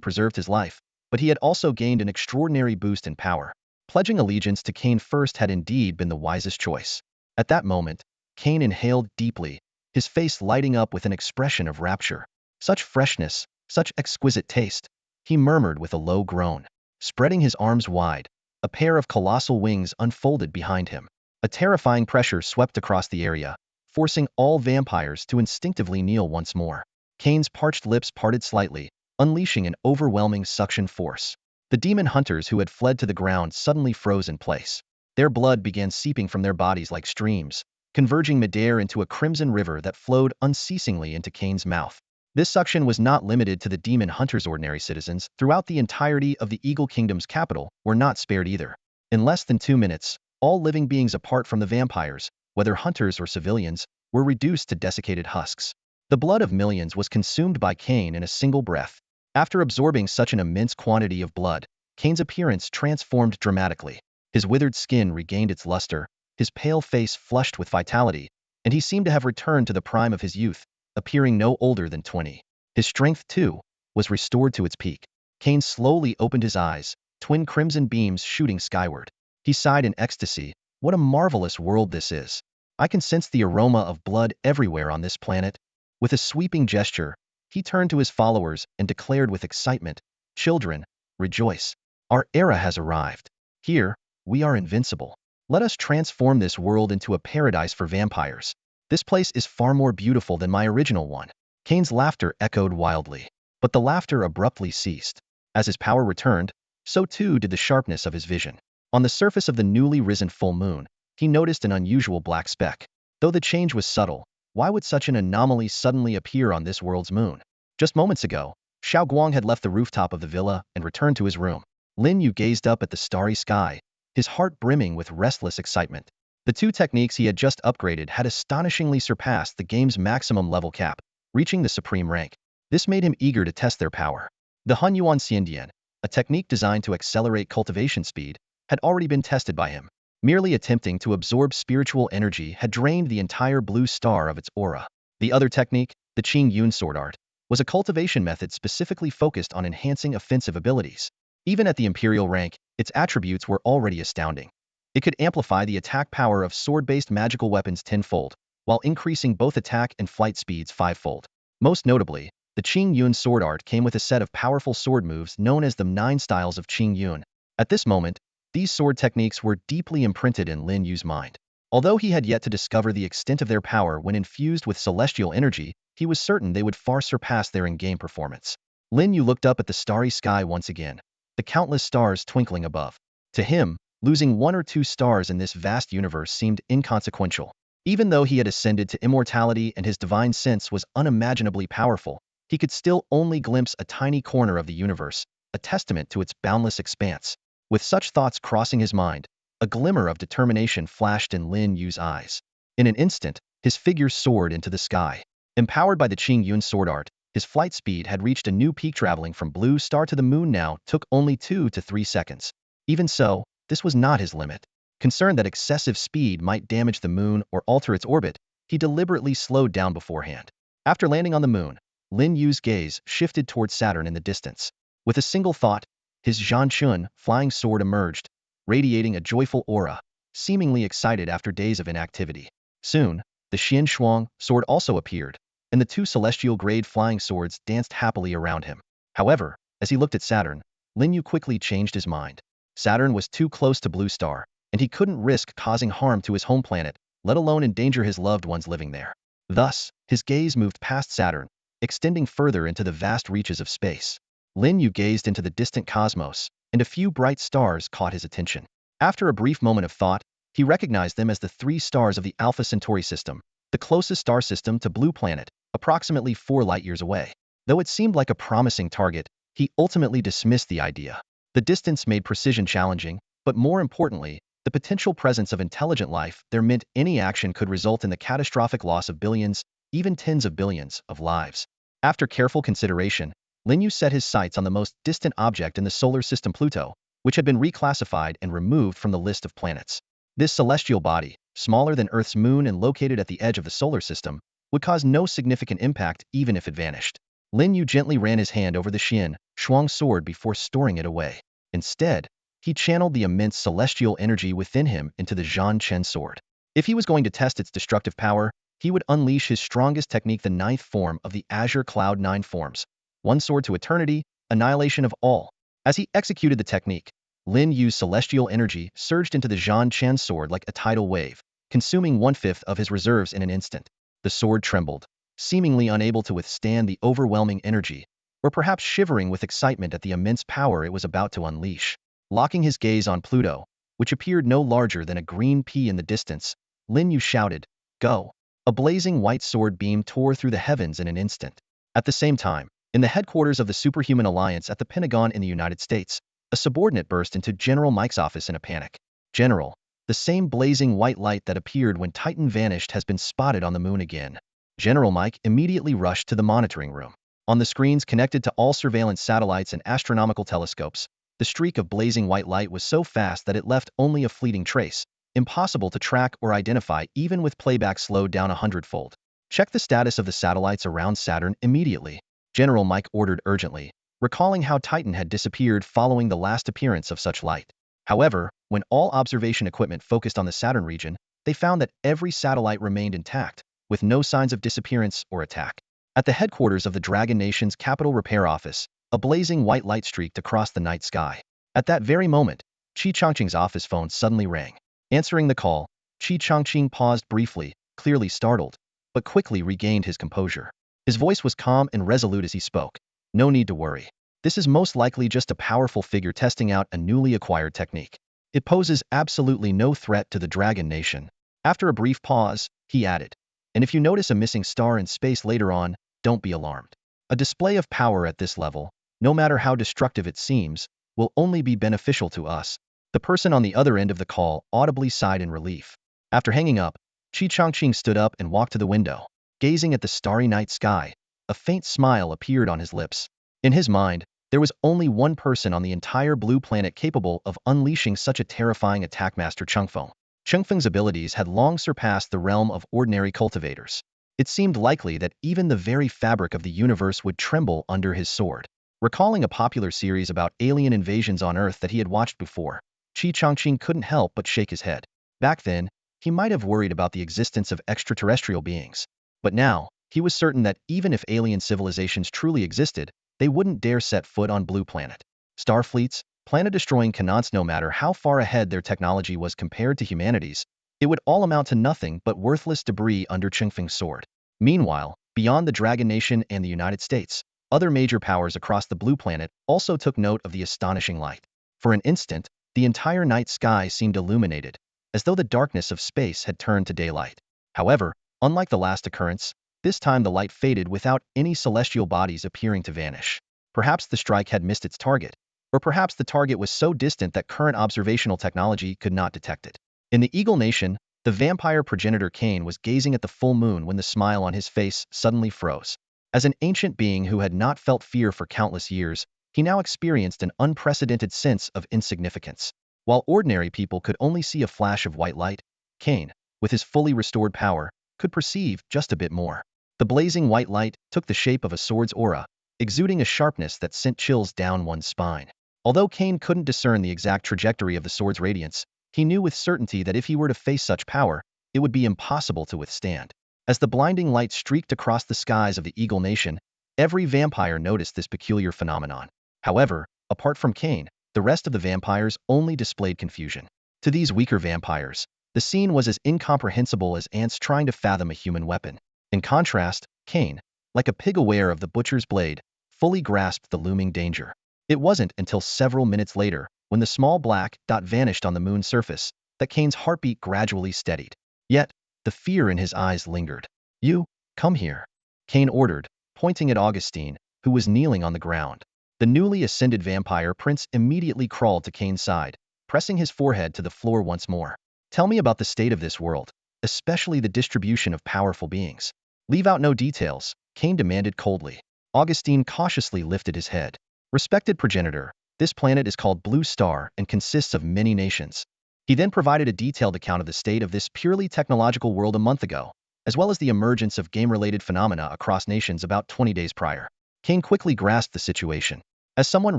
preserved his life, but he had also gained an extraordinary boost in power. Pledging allegiance to Cain first had indeed been the wisest choice. At that moment, Cain inhaled deeply, his face lighting up with an expression of rapture. Such freshness, such exquisite taste, he murmured with a low groan. Spreading his arms wide, a pair of colossal wings unfolded behind him. A terrifying pressure swept across the area, forcing all vampires to instinctively kneel once more. Cain's parched lips parted slightly, unleashing an overwhelming suction force. The demon hunters who had fled to the ground suddenly froze in place. Their blood began seeping from their bodies like streams, converging midair into a crimson river that flowed unceasingly into Cain's mouth. This suction was not limited to the demon hunters. Ordinary citizens throughout the entirety of the Eagle Kingdom's capital were not spared either. In less than 2 minutes, all living beings apart from the vampires, whether hunters or civilians, were reduced to desiccated husks. The blood of millions was consumed by Cain in a single breath. After absorbing such an immense quantity of blood, Cain's appearance transformed dramatically. His withered skin regained its luster, his pale face flushed with vitality, and he seemed to have returned to the prime of his youth, appearing no older than 20. His strength, too, was restored to its peak. Cain slowly opened his eyes, twin crimson beams shooting skyward. He sighed in ecstasy. What a marvelous world this is. I can sense the aroma of blood everywhere on this planet. With a sweeping gesture, he turned to his followers and declared with excitement, "Children, rejoice. Our era has arrived. Here, we are invincible. Let us transform this world into a paradise for vampires. This place is far more beautiful than my original one." Cain's laughter echoed wildly. But the laughter abruptly ceased. As his power returned, so too did the sharpness of his vision. On the surface of the newly risen full moon, he noticed an unusual black speck. Though the change was subtle, why would such an anomaly suddenly appear on this world's moon? Just moments ago, Xiao Guang had left the rooftop of the villa and returned to his room. Lin Yu gazed up at the starry sky, his heart brimming with restless excitement. The two techniques he had just upgraded had astonishingly surpassed the game's maximum level cap, reaching the supreme rank. This made him eager to test their power. The Hunyuan Xiandian, a technique designed to accelerate cultivation speed, had already been tested by him. Merely attempting to absorb spiritual energy had drained the entire blue star of its aura. The other technique, the Qing Yun sword art, was a cultivation method specifically focused on enhancing offensive abilities. Even at the imperial rank, its attributes were already astounding. It could amplify the attack power of sword-based magical weapons tenfold, while increasing both attack and flight speeds fivefold. Most notably, the Qing Yun sword art came with a set of powerful sword moves known as the 9 styles of Qing Yun. At this moment, these sword techniques were deeply imprinted in Lin Yu's mind. Although he had yet to discover the extent of their power when infused with celestial energy, he was certain they would far surpass their in-game performance. Lin Yu looked up at the starry sky once again, the countless stars twinkling above. To him, losing 1 or 2 stars in this vast universe seemed inconsequential. Even though he had ascended to immortality and his divine sense was unimaginably powerful, he could still only glimpse a tiny corner of the universe, a testament to its boundless expanse. With such thoughts crossing his mind, a glimmer of determination flashed in Lin Yu's eyes. In an instant, his figure soared into the sky. Empowered by the Qing Yun sword art, his flight speed had reached a new peak. Traveling from Blue Star to the moon now took only 2 to 3 seconds. Even so, this was not his limit. Concerned that excessive speed might damage the moon or alter its orbit, he deliberately slowed down beforehand. After landing on the moon, Lin Yu's gaze shifted towards Saturn in the distance. With a single thought, his Zhanchun flying sword emerged, radiating a joyful aura, seemingly excited after days of inactivity. Soon, the Xian Shuang sword also appeared, and the 2 celestial-grade flying swords danced happily around him. However, as he looked at Saturn, Lin Yu quickly changed his mind. Saturn was too close to Blue Star, and he couldn't risk causing harm to his home planet, let alone endanger his loved ones living there. Thus, his gaze moved past Saturn, extending further into the vast reaches of space. Lin Yu gazed into the distant cosmos, and a few bright stars caught his attention. After a brief moment of thought, he recognized them as the 3 stars of the Alpha Centauri system, the closest star system to Blue Planet, approximately 4 light-years away. Though it seemed like a promising target, he ultimately dismissed the idea. The distance made precision challenging, but more importantly, the potential presence of intelligent life there meant any action could result in the catastrophic loss of billions, even tens of billions, of lives. After careful consideration, Lin Yu set his sights on the most distant object in the solar system, Pluto, which had been reclassified and removed from the list of planets. This celestial body, smaller than Earth's moon and located at the edge of the solar system, would cause no significant impact even if it vanished. Lin Yu gently ran his hand over the Xian Shuang sword before storing it away. Instead, he channeled the immense celestial energy within him into the Zhan Chen sword. If he was going to test its destructive power, he would unleash his strongest technique, the 9th form of the Azure Cloud 9 forms. 1 sword to eternity, annihilation of all. As he executed the technique, Lin Yu's celestial energy surged into the Zhan Chen sword like a tidal wave, consuming 1/5 of his reserves in an instant. The sword trembled, seemingly unable to withstand the overwhelming energy, or perhaps shivering with excitement at the immense power it was about to unleash. Locking his gaze on Pluto, which appeared no larger than a green pea in the distance, Lin Yu shouted, "Go!" A blazing white sword beam tore through the heavens in an instant. At the same time, in the headquarters of the Superhuman Alliance at the Pentagon in the United States, a subordinate burst into General Mike's office in a panic. "General, the same blazing white light that appeared when Titan vanished has been spotted on the moon again." General Mike immediately rushed to the monitoring room. On the screens connected to all surveillance satellites and astronomical telescopes, the streak of blazing white light was so fast that it left only a fleeting trace, impossible to track or identify even with playback slowed down 100-fold. "Check the status of the satellites around Saturn immediately," General Mike ordered urgently, recalling how Titan had disappeared following the last appearance of such light. However, when all observation equipment focused on the Saturn region, they found that every satellite remained intact, with no signs of disappearance or attack. At the headquarters of the Dragon Nation's Capital Repair Office, a blazing white light streaked across the night sky. At that very moment, Qi Changqing's office phone suddenly rang. Answering the call, Qi Changqing paused briefly, clearly startled, but quickly regained his composure. His voice was calm and resolute as he spoke. "No need to worry. This is most likely just a powerful figure testing out a newly acquired technique. It poses absolutely no threat to the Dragon Nation." After a brief pause, he added, "And if you notice a missing star in space later on, don't be alarmed. A display of power at this level, no matter how destructive it seems, will only be beneficial to us." The person on the other end of the call audibly sighed in relief. After hanging up, Qi Changqing stood up and walked to the window. Gazing at the starry night sky, a faint smile appeared on his lips. In his mind, there was only one person on the entire blue planet capable of unleashing such a terrifying attack, Master Changfeng. Changfeng's abilities had long surpassed the realm of ordinary cultivators. It seemed likely that even the very fabric of the universe would tremble under his sword. Recalling a popular series about alien invasions on Earth that he had watched before, Qi Changqing couldn't help but shake his head. Back then, he might have worried about the existence of extraterrestrial beings. But now, he was certain that even if alien civilizations truly existed, they wouldn't dare set foot on Blue Planet. Starfleets, planet-destroying canons, no matter how far ahead their technology was compared to humanity's, it would all amount to nothing but worthless debris under Changfeng's sword. Meanwhile, beyond the Dragon Nation and the United States, other major powers across the Blue Planet also took note of the astonishing light. For an instant, the entire night sky seemed illuminated, as though the darkness of space had turned to daylight. However, unlike the last occurrence, this time the light faded without any celestial bodies appearing to vanish. Perhaps the strike had missed its target, or perhaps the target was so distant that current observational technology could not detect it. In the Eagle Nation, the vampire progenitor Cain was gazing at the full moon when the smile on his face suddenly froze. As an ancient being who had not felt fear for countless years, he now experienced an unprecedented sense of insignificance. While ordinary people could only see a flash of white light, Cain, with his fully restored power, could perceive just a bit more. The blazing white light took the shape of a sword's aura, exuding a sharpness that sent chills down one's spine. Although Cain couldn't discern the exact trajectory of the sword's radiance, he knew with certainty that if he were to face such power, it would be impossible to withstand. As the blinding light streaked across the skies of the Eagle Nation, every vampire noticed this peculiar phenomenon. However, apart from Cain, the rest of the vampires only displayed confusion. To these weaker vampires, the scene was as incomprehensible as ants trying to fathom a human weapon. In contrast, Cain, like a pig aware of the butcher's blade, fully grasped the looming danger. It wasn't until several minutes later, when the small black dot vanished on the moon's surface, that Cain's heartbeat gradually steadied. Yet, the fear in his eyes lingered. "You, come here," Cain ordered, pointing at Augustine, who was kneeling on the ground. The newly ascended vampire prince immediately crawled to Cain's side, pressing his forehead to the floor once more. "Tell me about the state of this world, especially the distribution of powerful beings." "Leave out no details," Cain demanded coldly. Augustine cautiously lifted his head. "Respected progenitor, this planet is called Blue Star and consists of many nations." He then provided a detailed account of the state of this purely technological world a month ago, as well as the emergence of game-related phenomena across nations about 20 days prior. Cain quickly grasped the situation. As someone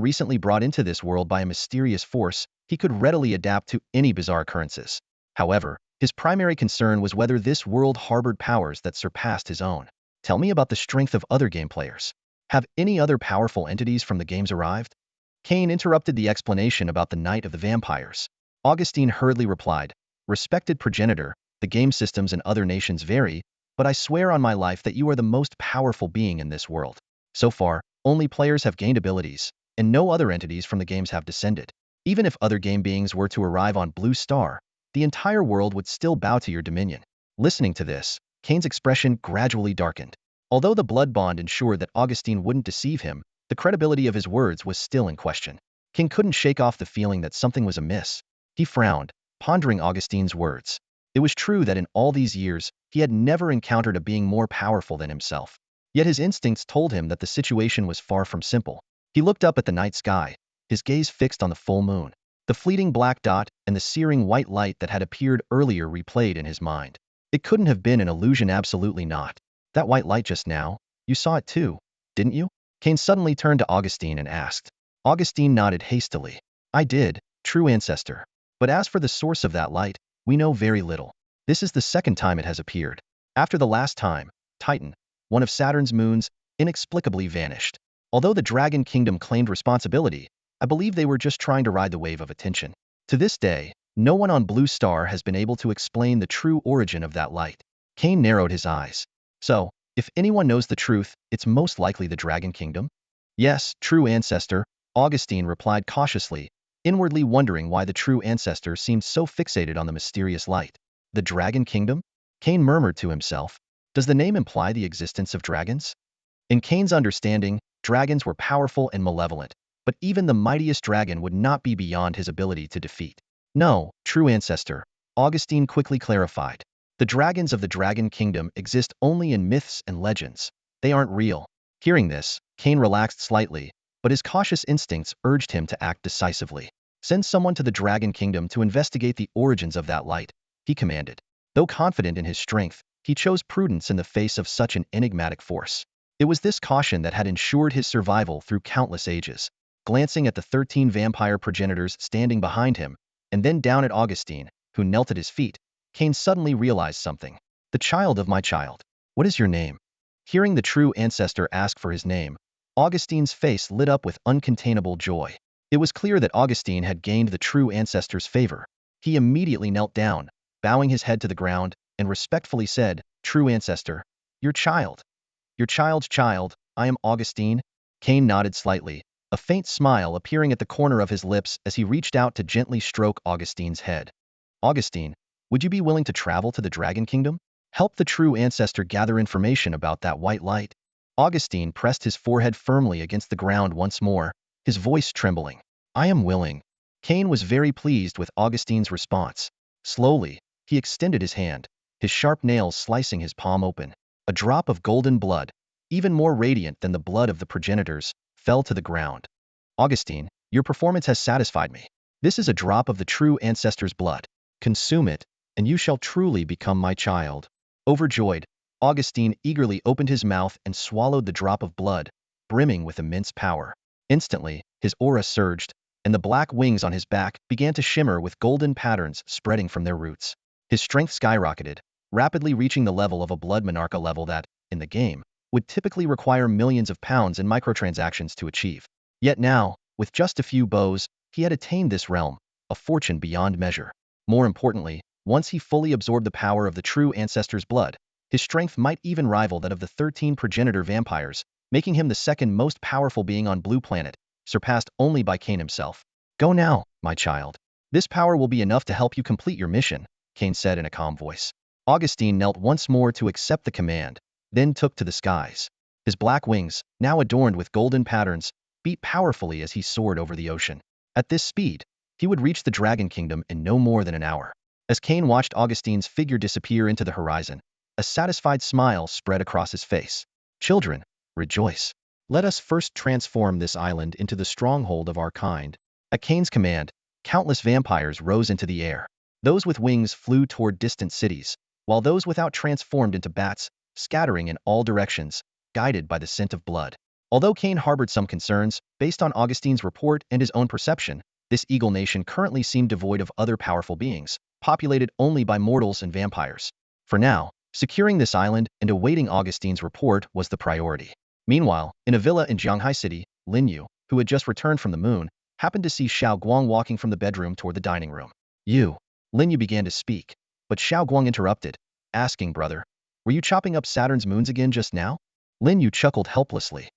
recently brought into this world by a mysterious force, he could readily adapt to any bizarre occurrences. However, his primary concern was whether this world harbored powers that surpassed his own. "Tell me about the strength of other game players. Have any other powerful entities from the games arrived?" Cain interrupted the explanation about the Night of the Vampires. Augustine hurriedly replied, "Respected progenitor, the game systems in other nations vary, but I swear on my life that you are the most powerful being in this world. So far, Only players have gained abilities, and no other entities from the games have descended. Even if other game beings were to arrive on Blue Star, the entire world would still bow to your dominion. Listening to this, Kane's expression gradually darkened. Although the blood bond ensured that Augustine wouldn't deceive him, the credibility of his words was still in question. Kane couldn't shake off the feeling that something was amiss. He frowned, pondering Augustine's words. It was true that in all these years, he had never encountered a being more powerful than himself. Yet his instincts told him that the situation was far from simple. He looked up at the night sky, his gaze fixed on the full moon. The fleeting black dot and the searing white light that had appeared earlier replayed in his mind. It couldn't have been an illusion, absolutely not. That white light just now, you saw it too, didn't you? Kane suddenly turned to Augustine and asked. Augustine nodded hastily. I did, true ancestor. But as for the source of that light, we know very little. This is the second time it has appeared. After the last time, Titan, one of Saturn's moons, inexplicably vanished. Although the Dragon Kingdom claimed responsibility, I believe they were just trying to ride the wave of attention. To this day, no one on Blue Star has been able to explain the true origin of that light. Kane narrowed his eyes. So, if anyone knows the truth, it's most likely the Dragon Kingdom? Yes, true ancestor, Augustine replied cautiously, inwardly wondering why the true ancestor seemed so fixated on the mysterious light. The Dragon Kingdom? Kane murmured to himself. Does the name imply the existence of dragons? In Kane's understanding, dragons were powerful and malevolent, but even the mightiest dragon would not be beyond his ability to defeat. No, true ancestor, Augustine quickly clarified. The dragons of the Dragon Kingdom exist only in myths and legends. They aren't real. Hearing this, Kane relaxed slightly, but his cautious instincts urged him to act decisively. Send someone to the Dragon Kingdom to investigate the origins of that light, he commanded. Though confident in his strength, he chose prudence in the face of such an enigmatic force. It was this caution that had ensured his survival through countless ages. Glancing at the 13 vampire progenitors standing behind him, and then down at Augustine, who knelt at his feet, Kane suddenly realized something. The child of my child. What is your name? Hearing the true ancestor ask for his name, Augustine's face lit up with uncontainable joy. It was clear that Augustine had gained the true ancestor's favor. He immediately knelt down, bowing his head to the ground, and respectfully said, True ancestor, your child. Your child's child, I am Augustine. Kane nodded slightly, a faint smile appearing at the corner of his lips as he reached out to gently stroke Augustine's head. Augustine, would you be willing to travel to the Dragon Kingdom? Help the true ancestor gather information about that white light. Augustine pressed his forehead firmly against the ground once more, his voice trembling. I am willing. Kane was very pleased with Augustine's response. Slowly, he extended his hand, his sharp nails slicing his palm open. A drop of golden blood, even more radiant than the blood of the progenitors, fell to the ground. Augustine, your performance has satisfied me. This is a drop of the true ancestor's blood. Consume it, and you shall truly become my child. Overjoyed, Augustine eagerly opened his mouth and swallowed the drop of blood, brimming with immense power. Instantly, his aura surged, and the black wings on his back began to shimmer with golden patterns spreading from their roots. His strength skyrocketed, rapidly reaching the level of a blood monarcha level that, in the game, would typically require millions of pounds in microtransactions to achieve. Yet now, with just a few bows, he had attained this realm, a fortune beyond measure. More importantly, once he fully absorbed the power of the true ancestor's blood, his strength might even rival that of the 13 progenitor vampires, making him the second most powerful being on Blue Planet, surpassed only by Kane himself. Go now, my child. This power will be enough to help you complete your mission, Kane said in a calm voice. Augustine knelt once more to accept the command, then took to the skies. His black wings, now adorned with golden patterns, beat powerfully as he soared over the ocean. At this speed, he would reach the Dragon Kingdom in no more than an hour. As Kane watched Augustine's figure disappear into the horizon, a satisfied smile spread across his face. Children, rejoice. Let us first transform this island into the stronghold of our kind. At Kane's command, countless vampires rose into the air. Those with wings flew toward distant cities, while those without transformed into bats, scattering in all directions, guided by the scent of blood. Although Kane harbored some concerns, based on Augustine's report and his own perception, this Eagle Nation currently seemed devoid of other powerful beings, populated only by mortals and vampires. For now, securing this island and awaiting Augustine's report was the priority. Meanwhile, in a villa in Jianghai City, Lin Yu, who had just returned from the moon, happened to see Xiao Guang walking from the bedroom toward the dining room. You. Lin Yu began to speak, but Xiao Guang interrupted, asking, brother, were you chopping up Saturn's moons again just now? Lin Yu chuckled helplessly.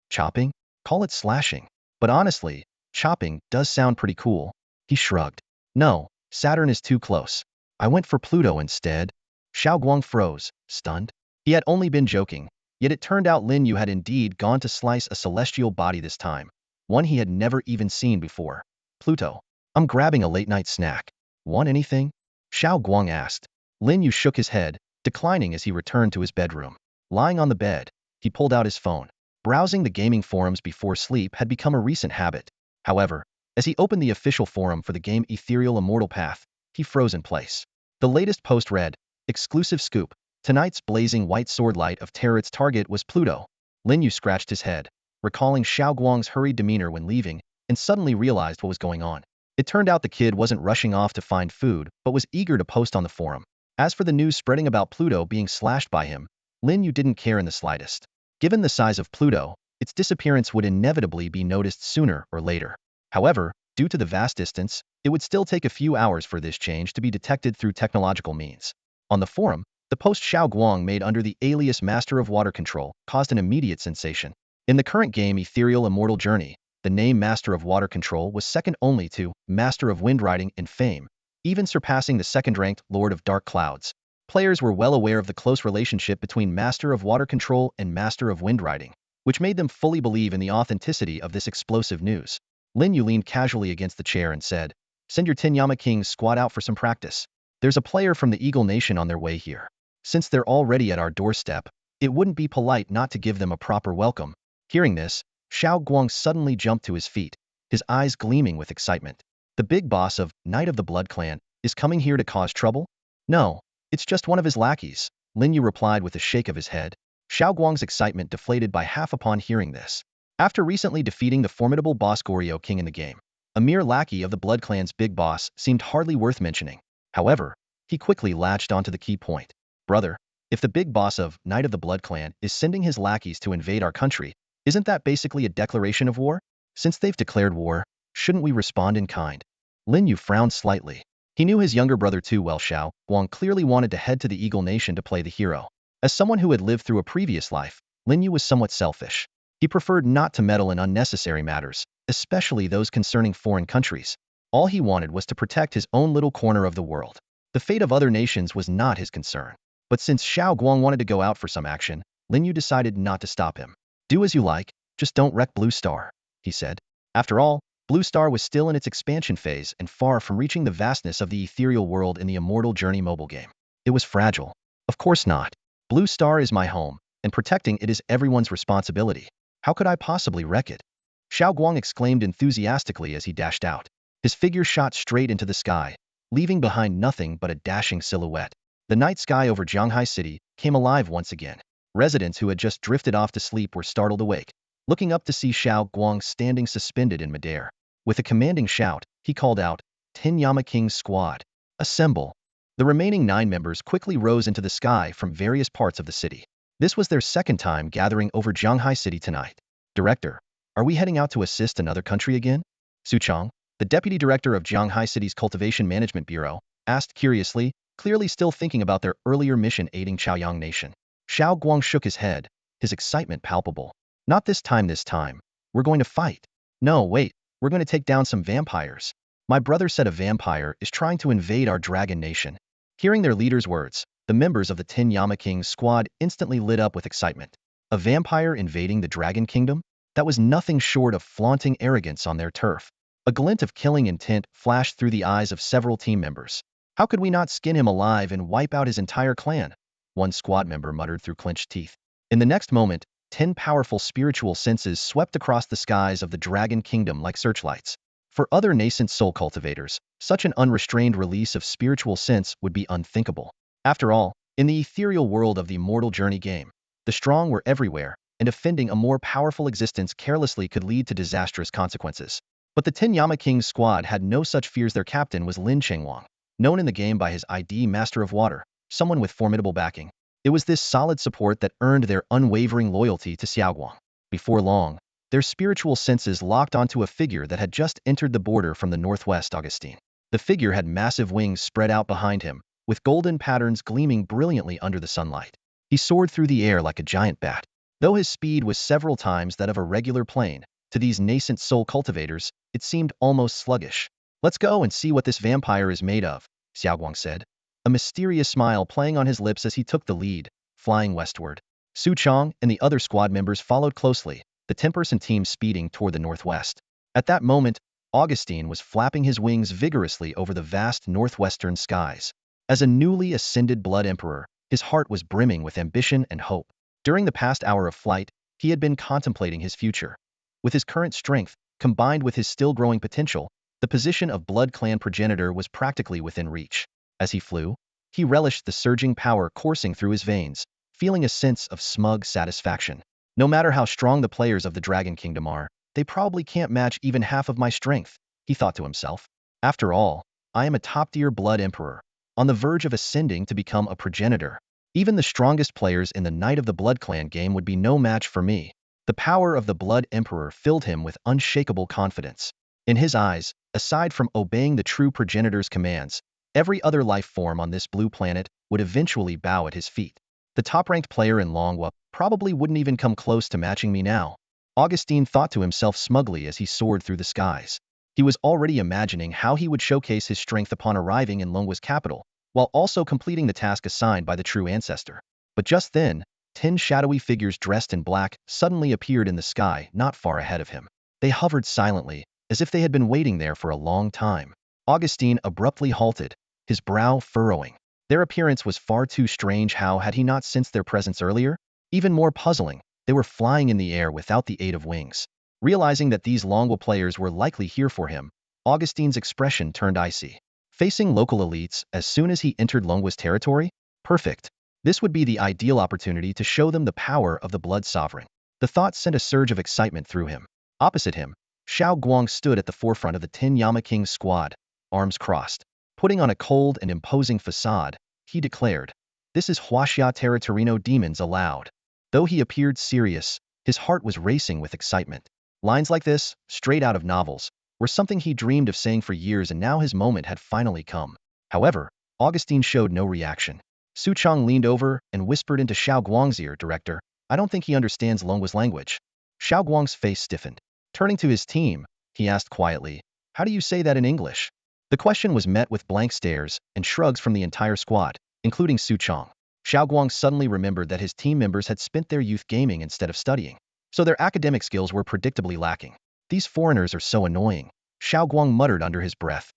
Chopping? Call it slashing. But honestly, chopping does sound pretty cool. He shrugged. No, Saturn is too close. I went for Pluto instead. Xiao Guang froze, stunned. He had only been joking, yet it turned out Lin Yu had indeed gone to slice a celestial body this time, one he had never even seen before. Pluto. I'm grabbing a late-night snack. Want anything? Xiao Guang asked. Lin Yu shook his head, declining as he returned to his bedroom. Lying on the bed, he pulled out his phone. Browsing the gaming forums before sleep had become a recent habit. However, as he opened the official forum for the game Ethereal Immortal Path, he froze in place. The latest post read, "Exclusive scoop. Tonight's blazing white sword light of terror's target was Pluto." Lin Yu scratched his head, recalling Xiao Guang's hurried demeanor when leaving, and suddenly realized what was going on. It turned out the kid wasn't rushing off to find food, but was eager to post on the forum. As for the news spreading about Pluto being slashed by him, Lin Yu didn't care in the slightest. Given the size of Pluto, its disappearance would inevitably be noticed sooner or later. However, due to the vast distance, it would still take a few hours for this change to be detected through technological means. On the forum, the post Xiao Guang made under the alias Master of Water Control caused an immediate sensation. In the current game Ethereal Immortal Journey, the name Master of Water Control was second only to Master of Wind Riding in fame, even surpassing the second-ranked Lord of Dark Clouds. Players were well aware of the close relationship between Master of Water Control and Master of Wind Riding, which made them fully believe in the authenticity of this explosive news. Lin Yu leaned casually against the chair and said, "Send your Tinyama King's squad out for some practice. There's a player from the Eagle Nation on their way here. Since they're already at our doorstep, it wouldn't be polite not to give them a proper welcome." Hearing this, Xiao Guang suddenly jumped to his feet, his eyes gleaming with excitement. The big boss of Knight of the Blood Clan is coming here to cause trouble? No, it's just one of his lackeys, Lin Yu replied with a shake of his head. Xiao Guang's excitement deflated by half upon hearing this. After recently defeating the formidable boss Goryo King in the game, a mere lackey of the Blood Clan's big boss seemed hardly worth mentioning. However, he quickly latched onto the key point. Brother, if the big boss of Knight of the Blood Clan is sending his lackeys to invade our country, isn't that basically a declaration of war? Since they've declared war, shouldn't we respond in kind? Lin Yu frowned slightly. He knew his younger brother too well. Xiao Guang clearly wanted to head to the Eagle Nation to play the hero. As someone who had lived through a previous life, Lin Yu was somewhat selfish. He preferred not to meddle in unnecessary matters, especially those concerning foreign countries. All he wanted was to protect his own little corner of the world. The fate of other nations was not his concern. But since Xiao Guang wanted to go out for some action, Lin Yu decided not to stop him. "Do as you like, just don't wreck Blue Star," he said. After all, Blue Star was still in its expansion phase and far from reaching the vastness of the ethereal world in the Immortal Journey mobile game. It was fragile. Of course not. Blue Star is my home, and protecting it is everyone's responsibility. How could I possibly wreck it? Xiao Guang exclaimed enthusiastically as he dashed out. His figure shot straight into the sky, leaving behind nothing but a dashing silhouette. The night sky over Jianghai City came alive once again. Residents who had just drifted off to sleep were startled awake, looking up to see Xiao Guang standing suspended in midair. With a commanding shout, he called out, "Tinyama King's squad, assemble." The remaining 9 members quickly rose into the sky from various parts of the city. This was their second time gathering over Jianghai City tonight. "Director, are we heading out to assist another country again?" Su Chong, the deputy director of Jianghai City's Cultivation Management Bureau, asked curiously, clearly still thinking about their earlier mission aiding Chaoyang Nation. Xiao Guang shook his head, his excitement palpable. "Not this time. This time, we're going to fight. No, wait, we're going to take down some vampires. My brother said a vampire is trying to invade our dragon nation." Hearing their leader's words, the members of the Tinyama King's squad instantly lit up with excitement. A vampire invading the Dragon Kingdom? That was nothing short of flaunting arrogance on their turf. A glint of killing intent flashed through the eyes of several team members. "How could we not skin him alive and wipe out his entire clan?" one squad member muttered through clenched teeth. In the next moment, 10 powerful spiritual senses swept across the skies of the Dragon Kingdom like searchlights. For other nascent soul cultivators, such an unrestrained release of spiritual sense would be unthinkable. After all, in the ethereal world of the Immortal Journey game, the strong were everywhere, and offending a more powerful existence carelessly could lead to disastrous consequences. But the Tinyama King's squad had no such fears. Their captain was Lin Chengwang, known in the game by his ID Master of Water, someone with formidable backing. It was this solid support that earned their unwavering loyalty to Xiao Guang. Before long, their spiritual senses locked onto a figure that had just entered the border from the northwest. Augustine. The figure had massive wings spread out behind him, with golden patterns gleaming brilliantly under the sunlight. He soared through the air like a giant bat. Though his speed was several times that of a regular plane, To these nascent soul cultivators, it seemed almost sluggish. Let's go and see what this vampire is made of, Xiaoguang said, a mysterious smile playing on his lips as he took the lead, flying westward. Su Chong and the other squad members followed closely, the 10-person team speeding toward the northwest. At that moment, Augustine was flapping his wings vigorously over the vast northwestern skies. As a newly ascended Blood Emperor, his heart was brimming with ambition and hope. During the past hour of flight, he had been contemplating his future. With his current strength, combined with his still growing potential, the position of Blood Clan progenitor was practically within reach. As he flew, he relished the surging power coursing through his veins, feeling a sense of smug satisfaction. No matter how strong the players of the Dragon Kingdom are, they probably can't match even half of my strength, he thought to himself. After all, I am a top-tier Blood Emperor, on the verge of ascending to become a progenitor. Even the strongest players in the Knight of the Blood Clan game would be no match for me. The power of the Blood Emperor filled him with unshakable confidence. In his eyes, aside from obeying the true progenitor's commands, every other life form on this blue planet would eventually bow at his feet. The top-ranked player in Longwa probably wouldn't even come close to matching me now, Augustine thought to himself smugly as he soared through the skies. He was already imagining how he would showcase his strength upon arriving in Longwa's capital, while also completing the task assigned by the true ancestor. But just then, 10 shadowy figures dressed in black suddenly appeared in the sky not far ahead of him. They hovered silently, as if they had been waiting there for a long time. Augustine abruptly halted, his brow furrowing. Their appearance was far too strange. How had he not sensed their presence earlier? Even more puzzling, they were flying in the air without the aid of wings. Realizing that these Longwa players were likely here for him, Augustine's expression turned icy. Facing local elites as soon as he entered Longwa's territory? Perfect. This would be the ideal opportunity to show them the power of the Blood Sovereign. The thought sent a surge of excitement through him. Opposite him, Xiao Guang stood at the forefront of the 10 Yama King's squad, arms crossed. Putting on a cold and imposing facade, he declared, "This is Huaxia Territorino demons allowed." Though he appeared serious, his heart was racing with excitement. Lines like this, straight out of novels, were something he dreamed of saying for years, and now his moment had finally come. However, Augustine showed no reaction. Su Chong leaned over and whispered into Xiao Guang's ear, "Director, I don't think he understands Longwa's language." Xiao Guang's face stiffened. Turning to his team, he asked quietly, "How do you say that in English?" The question was met with blank stares and shrugs from the entire squad, including Su Chong. Xiao Guang suddenly remembered that his team members had spent their youth gaming instead of studying, so their academic skills were predictably lacking. "These foreigners are so annoying," Xiao Guang muttered under his breath.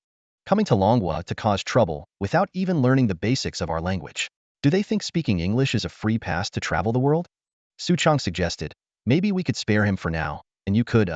"Coming to Longwa to cause trouble without even learning the basics of our language. Do they think speaking English is a free pass to travel the world?" Su Chong suggested, "Maybe we could spare him for now, and you could,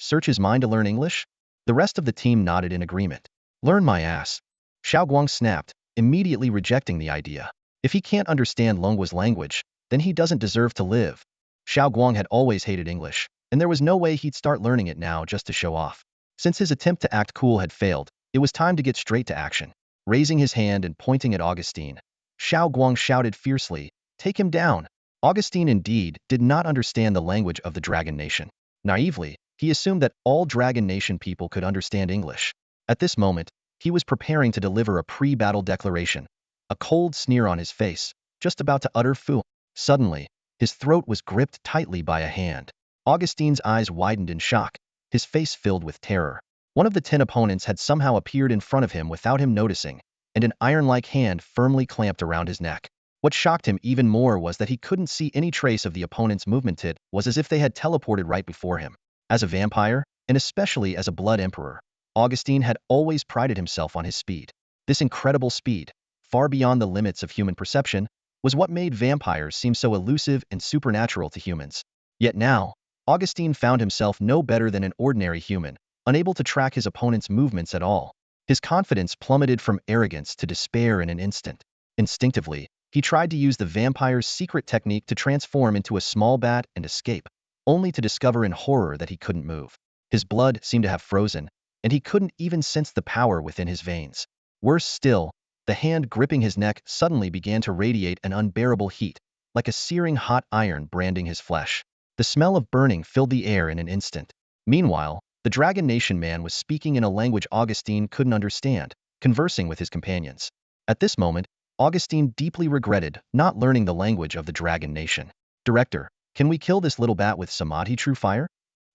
search his mind to learn English?" The rest of the team nodded in agreement. "Learn my ass," Xiao Guang snapped, immediately rejecting the idea. If he can't understand Longwa's language, then he doesn't deserve to live. Xiao Guang had always hated English, and there was no way he'd start learning it now just to show off. Since his attempt to act cool had failed, it was time to get straight to action. Raising his hand and pointing at Augustine, Xiao Guang shouted fiercely, "Take him down!" Augustine indeed did not understand the language of the Dragon Nation. Naively, he assumed that all Dragon Nation people could understand English. At this moment, he was preparing to deliver a pre-battle declaration, a cold sneer on his face, just about to utter "Fu." Suddenly, his throat was gripped tightly by a hand. Augustine's eyes widened in shock, his face filled with terror. One of the 10 opponents had somehow appeared in front of him without him noticing, and an iron-like hand firmly clamped around his neck. What shocked him even more was that he couldn't see any trace of the opponent's movement. It was as if they had teleported right before him. As a vampire, and especially as a Blood Emperor, Augustine had always prided himself on his speed. This incredible speed, far beyond the limits of human perception, was what made vampires seem so elusive and supernatural to humans. Yet now, Augustine found himself no better than an ordinary human, unable to track his opponent's movements at all. His confidence plummeted from arrogance to despair in an instant. Instinctively, he tried to use the vampire's secret technique to transform into a small bat and escape, only to discover in horror that he couldn't move. His blood seemed to have frozen, and he couldn't even sense the power within his veins. Worse still, the hand gripping his neck suddenly began to radiate an unbearable heat, like a searing hot iron branding his flesh. The smell of burning filled the air in an instant. Meanwhile, the Dragon Nation man was speaking in a language Augustine couldn't understand, conversing with his companions. At this moment, Augustine deeply regretted not learning the language of the Dragon Nation. "Director, can we kill this little bat with Samadhi True Fire?"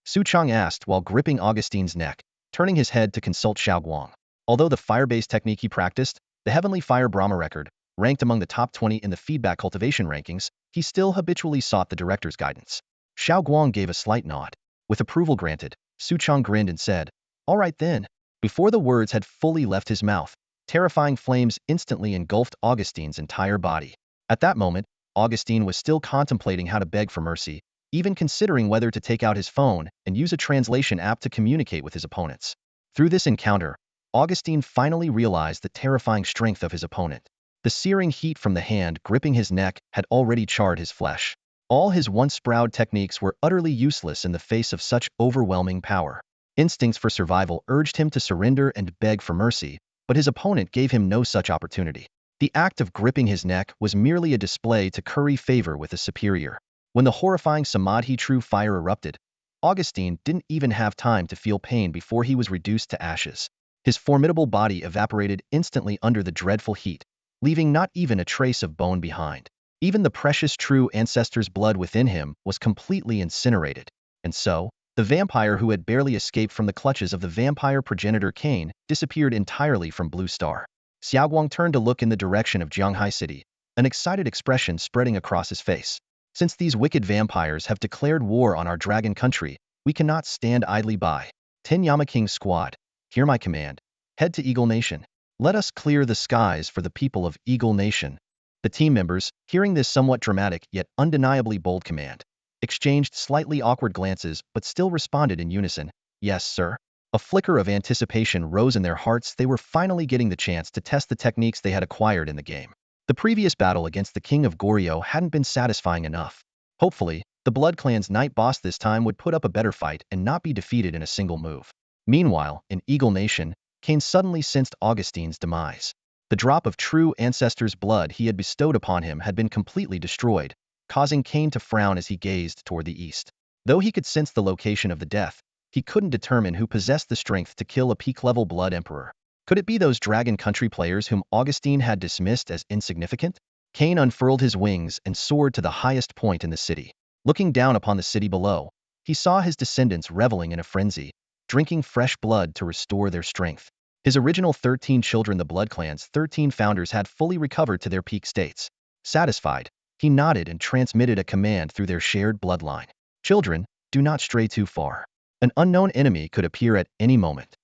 Su Chang asked while gripping Augustine's neck, turning his head to consult Xiaoguang. Although the fire-based technique he practiced, the Heavenly Fire Brahma record, ranked among the top 20 in the feedback cultivation rankings, he still habitually sought the director's guidance. Xiaoguang gave a slight nod. With approval granted, Su Chang grinned and said, "All right then." Before the words had fully left his mouth, terrifying flames instantly engulfed Augustine's entire body. At that moment, Augustine was still contemplating how to beg for mercy, even considering whether to take out his phone and use a translation app to communicate with his opponents. Through this encounter, Augustine finally realized the terrifying strength of his opponent. The searing heat from the hand gripping his neck had already charred his flesh. All his once proud techniques were utterly useless in the face of such overwhelming power. Instincts for survival urged him to surrender and beg for mercy, but his opponent gave him no such opportunity. The act of gripping his neck was merely a display to curry favor with a superior. When the horrifying Samadhi true fire erupted, Augustine didn't even have time to feel pain before he was reduced to ashes. His formidable body evaporated instantly under the dreadful heat, leaving not even a trace of bone behind. Even the precious true ancestor's blood within him was completely incinerated. And so, the vampire who had barely escaped from the clutches of the vampire progenitor Cain disappeared entirely from Blue Star. Xiaoguang turned to look in the direction of Jianghai City, an excited expression spreading across his face. Since these wicked vampires have declared war on our dragon country, we cannot stand idly by. 10 Yama King's squad, hear my command. Head to Eagle Nation. Let us clear the skies for the people of Eagle Nation. The team members, hearing this somewhat dramatic yet undeniably bold command, exchanged slightly awkward glances but still responded in unison, "Yes, sir." A flicker of anticipation rose in their hearts. They were finally getting the chance to test the techniques they had acquired in the game. The previous battle against the King of Goryeo hadn't been satisfying enough. Hopefully, the Blood Clan's night boss this time would put up a better fight and not be defeated in a single move. Meanwhile, in Eagle Nation, Cain suddenly sensed Augustine's demise. The drop of true ancestor's blood he had bestowed upon him had been completely destroyed, causing Cain to frown as he gazed toward the east. Though he could sense the location of the death, he couldn't determine who possessed the strength to kill a peak-level Blood Emperor. Could it be those Dragon Country players whom Augustine had dismissed as insignificant? Cain unfurled his wings and soared to the highest point in the city. Looking down upon the city below, he saw his descendants reveling in a frenzy, drinking fresh blood to restore their strength. His original 13 children, the Blood Clan's 13 founders, had fully recovered to their peak states. Satisfied, he nodded and transmitted a command through their shared bloodline. "Children, do not stray too far. An unknown enemy could appear at any moment."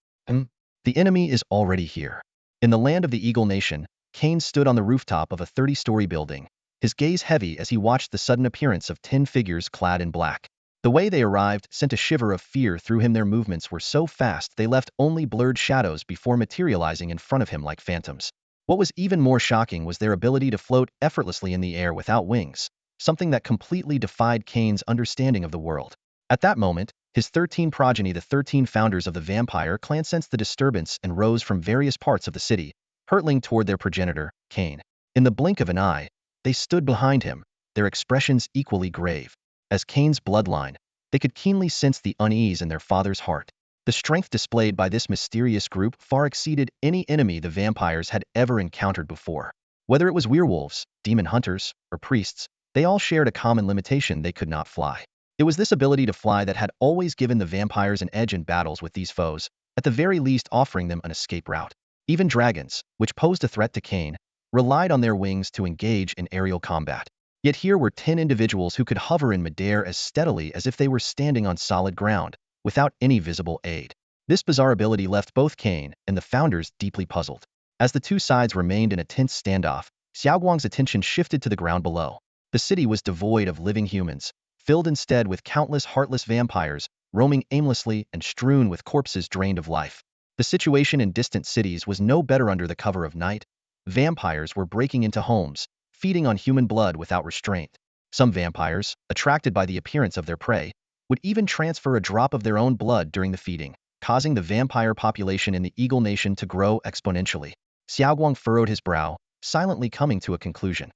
The enemy is already here. In the land of the Eagle Nation, Cain stood on the rooftop of a 30-story building, his gaze heavy as he watched the sudden appearance of 10 figures clad in black. The way they arrived sent a shiver of fear through him. Their movements were so fast they left only blurred shadows before materializing in front of him like phantoms. What was even more shocking was their ability to float effortlessly in the air without wings, something that completely defied Cain's understanding of the world. At that moment, his 13 progeny, the 13 founders of the vampire clan, sensed the disturbance and rose from various parts of the city, hurtling toward their progenitor, Cain. In the blink of an eye, they stood behind him, their expressions equally grave. As Cain's bloodline, they could keenly sense the unease in their father's heart. The strength displayed by this mysterious group far exceeded any enemy the vampires had ever encountered before. Whether it was werewolves, demon hunters, or priests, they all shared a common limitation: they could not fly. It was this ability to fly that had always given the vampires an edge in battles with these foes, at the very least offering them an escape route. Even dragons, which posed a threat to Cain, relied on their wings to engage in aerial combat. Yet here were 10 individuals who could hover in midair as steadily as if they were standing on solid ground, without any visible aid. This bizarre ability left both Cain and the founders deeply puzzled. As the two sides remained in a tense standoff, Xiaoguang's attention shifted to the ground below. The city was devoid of living humans, filled instead with countless heartless vampires, roaming aimlessly and strewn with corpses drained of life. The situation in distant cities was no better. Under the cover of night, vampires were breaking into homes, feeding on human blood without restraint. Some vampires, attracted by the appearance of their prey, would even transfer a drop of their own blood during the feeding, causing the vampire population in the Eagle Nation to grow exponentially. Xiaoguang furrowed his brow, silently coming to a conclusion.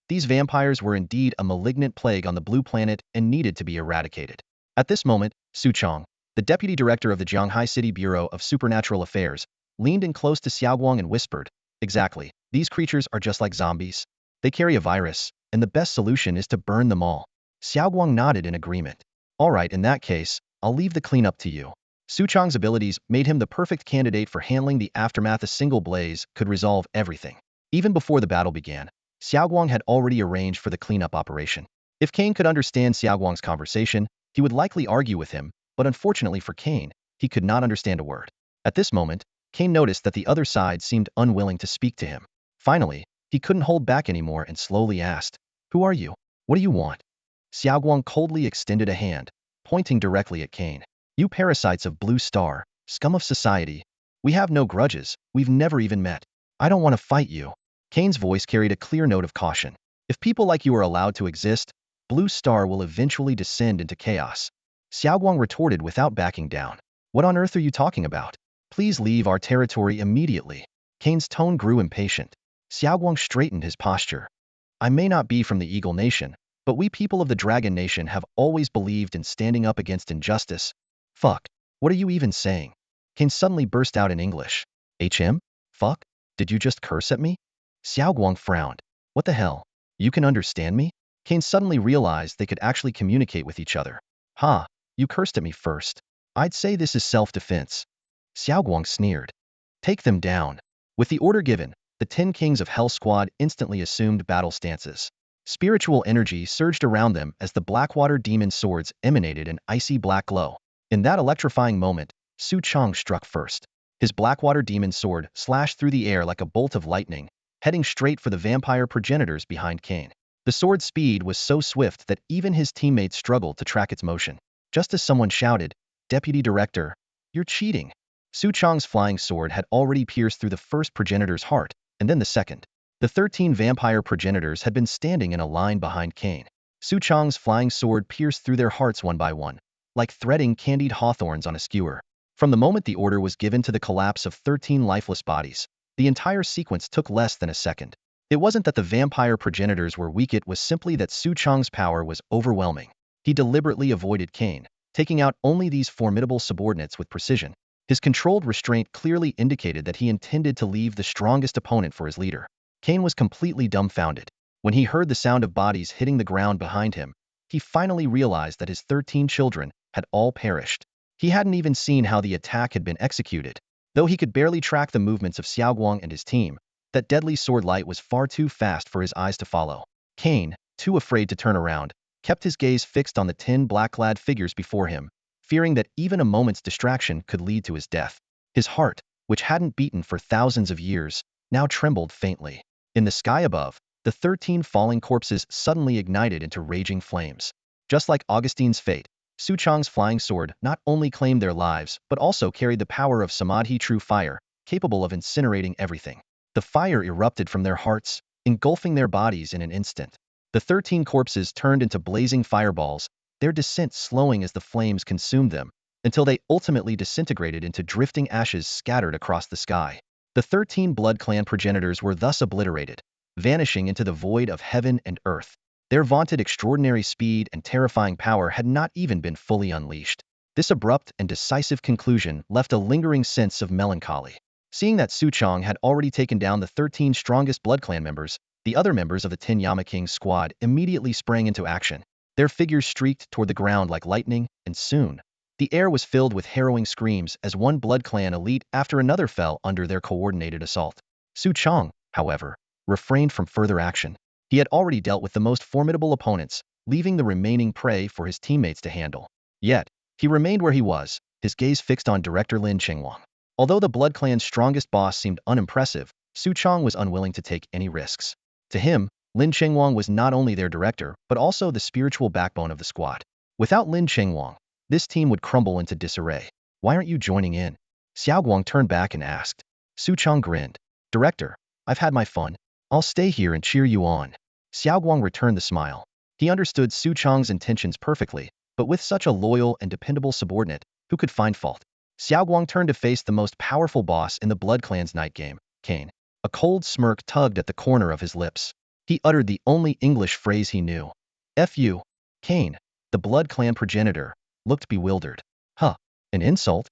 These vampires were indeed a malignant plague on the Blue Planet and needed to be eradicated. At this moment, Su Chang, the deputy director of the Jianghai City Bureau of Supernatural Affairs, leaned in close to Xiaoguang and whispered, "Exactly. These creatures are just like zombies. They carry a virus, and the best solution is to burn them all." Xiaoguang nodded in agreement. "All right, in that case, I'll leave the cleanup to you. Su Chang's abilities made him the perfect candidate for handling the aftermath. A single blaze could resolve everything. Even before the battle began, Xiaoguang had already arranged for the cleanup operation. If Kane could understand Xiaoguang's conversation, he would likely argue with him, but unfortunately for Kane, he could not understand a word. At this moment, Kane noticed that the other side seemed unwilling to speak to him. Finally, he couldn't hold back anymore and slowly asked, "Who are you? What do you want?" Xiaoguang coldly extended a hand, pointing directly at Kane. "You parasites of Blue Star, scum of society. We have no grudges, we've never even met. I don't want to fight you." Kane's voice carried a clear note of caution. "If people like you are allowed to exist, Blue Star will eventually descend into chaos." Xiaoguang retorted without backing down. "What on earth are you talking about? Please leave our territory immediately." Kane's tone grew impatient. Xiaoguang straightened his posture. "I may not be from the Eagle Nation, but we people of the Dragon Nation have always believed in standing up against injustice." "Fuck. What are you even saying?" Kane suddenly burst out in English. "HM? Fuck? Did you just curse at me?" Xiaoguang frowned. "What the hell? You can understand me?" Kane suddenly realized they could actually communicate with each other. "Ha, you cursed at me first. I'd say this is self-defense." Xiaoguang sneered. "Take them down." With the order given, the 10 Kings of Hell Squad instantly assumed battle stances. Spiritual energy surged around them as the Blackwater demon swords emanated an icy black glow. In that electrifying moment, Su Chang struck first. His Blackwater demon sword slashed through the air like a bolt of lightning, heading straight for the vampire progenitors behind Kane. The sword's speed was so swift that even his teammates struggled to track its motion. Just as someone shouted, "Deputy Director, you're cheating." Su Chang's flying sword had already pierced through the first progenitor's heart, and then the second. The 13 vampire progenitors had been standing in a line behind Kane. Su Chang's flying sword pierced through their hearts one by one, like threading candied hawthorns on a skewer. From the moment the order was given to the collapse of 13 lifeless bodies, the entire sequence took less than a second. It wasn't that the vampire progenitors were weak, it was simply that Su Chang's power was overwhelming. He deliberately avoided Kane, taking out only these formidable subordinates with precision. His controlled restraint clearly indicated that he intended to leave the strongest opponent for his leader. Kane was completely dumbfounded. When he heard the sound of bodies hitting the ground behind him, he finally realized that his 13 children had all perished. He hadn't even seen how the attack had been executed. Though he could barely track the movements of Xiaoguang and his team, that deadly sword light was far too fast for his eyes to follow. Kane, too afraid to turn around, kept his gaze fixed on the 10 black-clad figures before him, fearing that even a moment's distraction could lead to his death. His heart, which hadn't beaten for thousands of years, now trembled faintly. In the sky above, the 13 falling corpses suddenly ignited into raging flames. Just like Augustine's fate, Su Chang's flying sword not only claimed their lives, but also carried the power of Samadhi true fire, capable of incinerating everything. The fire erupted from their hearts, engulfing their bodies in an instant. The 13 corpses turned into blazing fireballs, their descent slowing as the flames consumed them, until they ultimately disintegrated into drifting ashes scattered across the sky. The 13 Blood Clan progenitors were thus obliterated, vanishing into the void of heaven and earth. Their vaunted extraordinary speed and terrifying power had not even been fully unleashed. This abrupt and decisive conclusion left a lingering sense of melancholy. Seeing that Su Chang had already taken down the 13 strongest Blood Clan members, the other members of the 10 Yama King's squad immediately sprang into action. Their figures streaked toward the ground like lightning, and soon, the air was filled with harrowing screams as one Blood Clan elite after another fell under their coordinated assault. Su Chang, however, refrained from further action. He had already dealt with the most formidable opponents, leaving the remaining prey for his teammates to handle. Yet, he remained where he was, his gaze fixed on Director Lin Chengwang. Although the Blood Clan's strongest boss seemed unimpressive, Su Chang was unwilling to take any risks. To him, Lin Chengwang was not only their director, but also the spiritual backbone of the squad. Without Lin Chengwang, this team would crumble into disarray. "Why aren't you joining in?" Xiaoguang turned back and asked. Su Chang grinned. "Director, I've had my fun. I'll stay here and cheer you on." Xiaoguang returned the smile. He understood Su Chang's intentions perfectly, but with such a loyal and dependable subordinate, who could find fault? Xiaoguang turned to face the most powerful boss in the Blood Clan's night game, Kane. A cold smirk tugged at the corner of his lips. He uttered the only English phrase he knew. "F you." Kane, the Blood Clan progenitor, looked bewildered. Huh, an insult?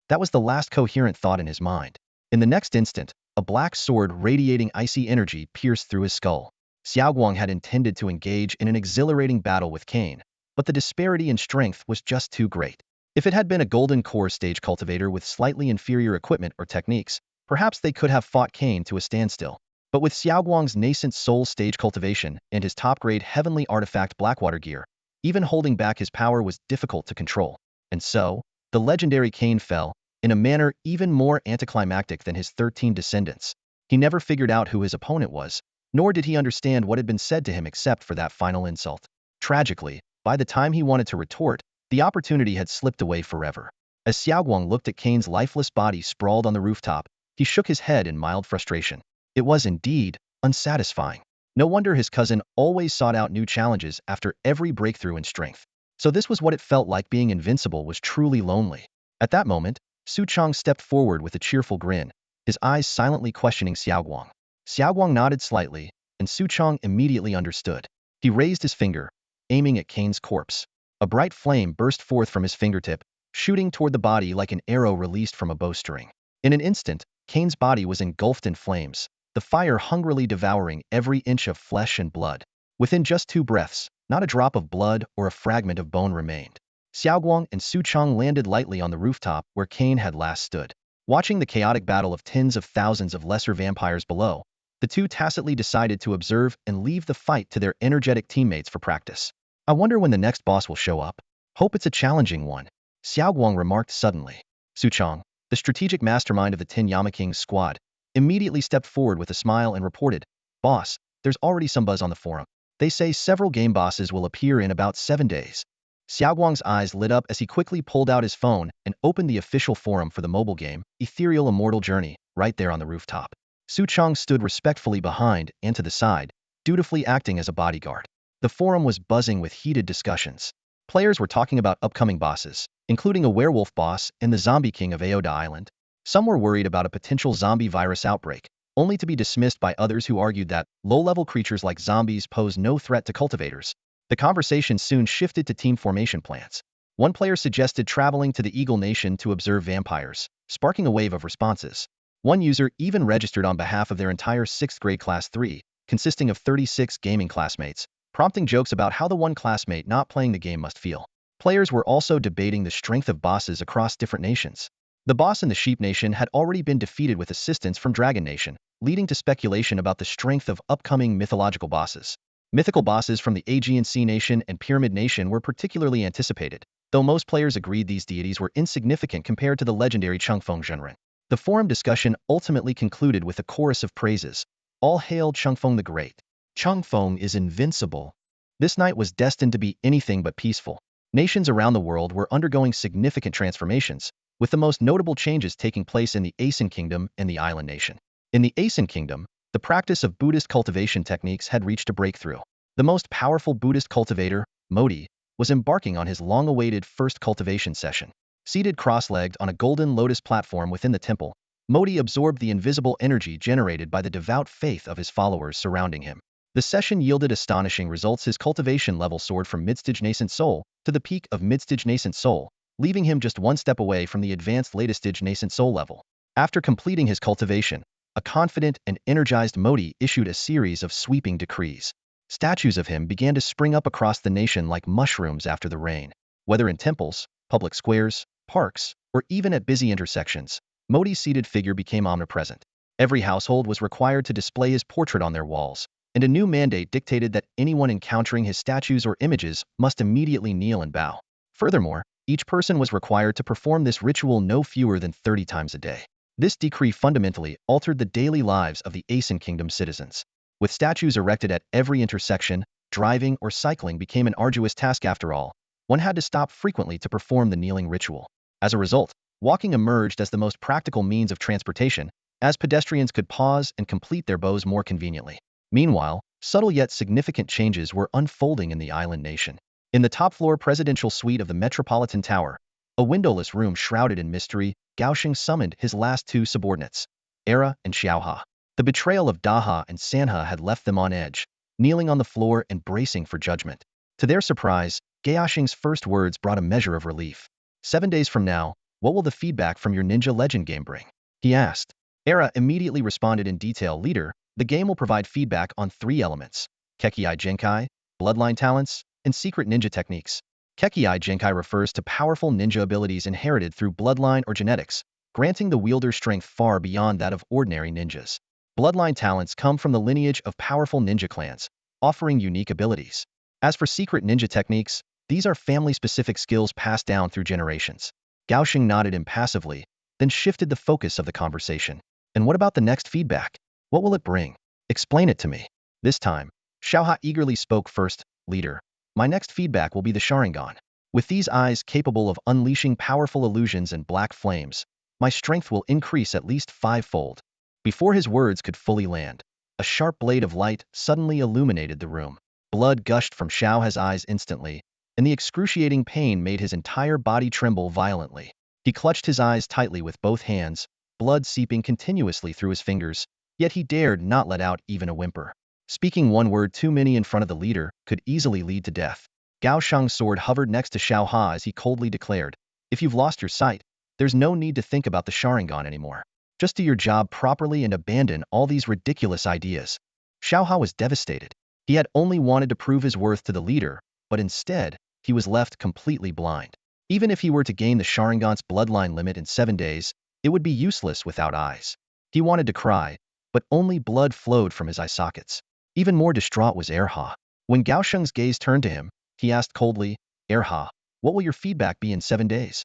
That was the last coherent thought in his mind. In the next instant, a black sword radiating icy energy pierced through his skull. Xiaoguang had intended to engage in an exhilarating battle with Kane, but the disparity in strength was just too great. If it had been a golden core stage cultivator with slightly inferior equipment or techniques, perhaps they could have fought Kane to a standstill. But with Xiaoguang's nascent soul stage cultivation and his top-grade heavenly artifact Blackwater gear, even holding back his power was difficult to control. And so, the legendary Kane fell, in a manner even more anticlimactic than his 13 descendants. He never figured out who his opponent was, nor did he understand what had been said to him except for that final insult. Tragically, by the time he wanted to retort, the opportunity had slipped away forever. As Xiaoguang looked at Kane's lifeless body sprawled on the rooftop, he shook his head in mild frustration. It was indeed unsatisfying. No wonder his cousin always sought out new challenges after every breakthrough in strength. So this was what it felt like being invincible was truly lonely. At that moment, Su Chong stepped forward with a cheerful grin, his eyes silently questioning Xiaoguang. Xiaoguang nodded slightly, and Su Chong immediately understood. He raised his finger, aiming at Kane's corpse. A bright flame burst forth from his fingertip, shooting toward the body like an arrow released from a bowstring. In an instant, Kane's body was engulfed in flames, the fire hungrily devouring every inch of flesh and blood. Within just 2 breaths, not a drop of blood or a fragment of bone remained. Xiaoguang and Su Chong landed lightly on the rooftop where Kane had last stood. Watching the chaotic battle of tens of thousands of lesser vampires below, the two tacitly decided to observe and leave the fight to their energetic teammates for practice. I wonder when the next boss will show up. Hope it's a challenging one, Xiaoguang remarked suddenly. Su Chong, the strategic mastermind of the Tin Yama King's squad, immediately stepped forward with a smile and reported, "Boss, there's already some buzz on the forum. They say several game bosses will appear in about 7 days." Xiaoguang's eyes lit up as he quickly pulled out his phone and opened the official forum for the mobile game, Ethereal Immortal Journey, right there on the rooftop. Su Chong stood respectfully behind and to the side, dutifully acting as a bodyguard. The forum was buzzing with heated discussions. Players were talking about upcoming bosses, including a werewolf boss and the zombie king of Aoda Island. Some were worried about a potential zombie virus outbreak, only to be dismissed by others who argued that low-level creatures like zombies pose no threat to cultivators. The conversation soon shifted to team formation plans. One player suggested traveling to the Eagle Nation to observe vampires, sparking a wave of responses. One user even registered on behalf of their entire 6th grade Class 3, consisting of 36 gaming classmates, prompting jokes about how the one classmate not playing the game must feel. Players were also debating the strength of bosses across different nations. The boss in the Sheep Nation had already been defeated with assistance from Dragon Nation, leading to speculation about the strength of upcoming mythological bosses. Mythical bosses from the Aegean Sea Nation and Pyramid Nation were particularly anticipated, though most players agreed these deities were insignificant compared to the legendary Chungfeng Zhenren. The forum discussion ultimately concluded with a chorus of praises. All hail Chungfeng the Great. Chungfeng is invincible. This night was destined to be anything but peaceful. Nations around the world were undergoing significant transformations, with the most notable changes taking place in the Asen Kingdom and the Island Nation. In the Asen Kingdom, the practice of Buddhist cultivation techniques had reached a breakthrough. The most powerful Buddhist cultivator, Modi, was embarking on his long-awaited first cultivation session. Seated cross-legged on a golden lotus platform within the temple, Modi absorbed the invisible energy generated by the devout faith of his followers surrounding him. The session yielded astonishing results. His cultivation level soared from mid-stage nascent soul to the peak of mid-stage nascent soul, leaving him just one step away from the advanced latest-stage nascent soul level. After completing his cultivation, a confident and energized Modi issued a series of sweeping decrees. Statues of him began to spring up across the nation like mushrooms after the rain. Whether in temples, public squares, parks, or even at busy intersections, Modi's seated figure became omnipresent. Every household was required to display his portrait on their walls, and a new mandate dictated that anyone encountering his statues or images must immediately kneel and bow. Furthermore, each person was required to perform this ritual no fewer than 30 times a day. This decree fundamentally altered the daily lives of the Asen Kingdom citizens. With statues erected at every intersection, driving or cycling became an arduous task after all. One had to stop frequently to perform the kneeling ritual. As a result, walking emerged as the most practical means of transportation, as pedestrians could pause and complete their bows more conveniently. Meanwhile, subtle yet significant changes were unfolding in the island nation. In the top-floor presidential suite of the Metropolitan Tower, a windowless room shrouded in mystery, Gaosheng summoned his last 2 subordinates, Era and Xiaoha. The betrayal of Daha and Sanha had left them on edge, kneeling on the floor and bracing for judgment. To their surprise, Gaosheng's first words brought a measure of relief. 7 days from now, what will the feedback from your Ninja Legend game bring? He asked. Era immediately responded in detail, Leader, the game will provide feedback on 3 elements: Kekkei Genkai, Bloodline Talents, and Secret Ninja Techniques. Kekiai Genkai refers to powerful ninja abilities inherited through bloodline or genetics, granting the wielder strength far beyond that of ordinary ninjas. Bloodline talents come from the lineage of powerful ninja clans, offering unique abilities. As for secret ninja techniques, these are family-specific skills passed down through generations. Gaosheng nodded impassively, then shifted the focus of the conversation. And what about the next feedback? What will it bring? Explain it to me. This time, Xiaoha eagerly spoke first. Leader, my next feedback will be the Sharingan. With these eyes capable of unleashing powerful illusions and black flames, my strength will increase at least fivefold. Before his words could fully land, a sharp blade of light suddenly illuminated the room. Blood gushed from Xiaoha's eyes instantly, and the excruciating pain made his entire body tremble violently. He clutched his eyes tightly with both hands, blood seeping continuously through his fingers, yet he dared not let out even a whimper. Speaking one word too many in front of the leader could easily lead to death. Gao Shang's sword hovered next to Xiaoha as he coldly declared, "If you've lost your sight, there's no need to think about the Sharingan anymore. Just do your job properly and abandon all these ridiculous ideas." Xiaoha was devastated. He had only wanted to prove his worth to the leader, but instead, he was left completely blind. Even if he were to gain the Sharingan's bloodline limit in 7 days, it would be useless without eyes. He wanted to cry, but only blood flowed from his eye sockets. Even more distraught was Erha. When Gaosheng's gaze turned to him, he asked coldly, "Erha, what will your feedback be in 7 days?"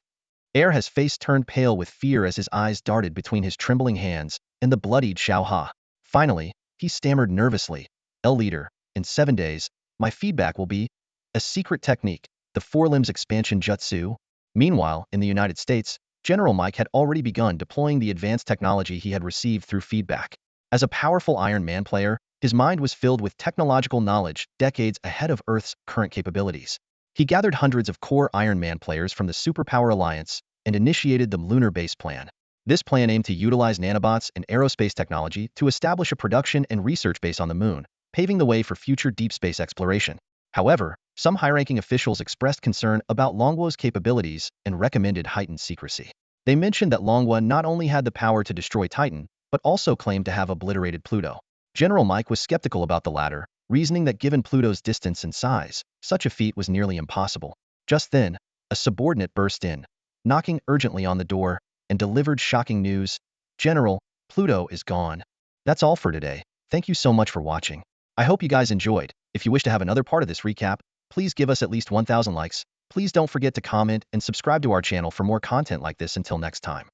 Erha's face turned pale with fear as his eyes darted between his trembling hands and the bloodied Xiaoha. Finally, he stammered nervously, Leader, in 7 days, my feedback will be a secret technique, the Four Limbs Expansion Jutsu." Meanwhile, in the United States, General Mike had already begun deploying the advanced technology he had received through feedback. As a powerful Iron Man player, his mind was filled with technological knowledge decades ahead of Earth's current capabilities. He gathered hundreds of core Iron Man players from the Superpower Alliance and initiated the Lunar Base Plan. This plan aimed to utilize nanobots and aerospace technology to establish a production and research base on the moon, paving the way for future deep space exploration. However, some high-ranking officials expressed concern about Longguo's capabilities and recommended heightened secrecy. They mentioned that Longguo not only had the power to destroy Titan, but also claimed to have obliterated Pluto. General Mike was skeptical about the latter, reasoning that given Pluto's distance and size, such a feat was nearly impossible. Just then, a subordinate burst in, knocking urgently on the door, and delivered shocking news. "General, Pluto is gone." That's all for today. Thank you so much for watching. I hope you guys enjoyed. If you wish to have another part of this recap, please give us at least 1,000 likes. Please don't forget to comment and subscribe to our channel for more content like this. Until next time.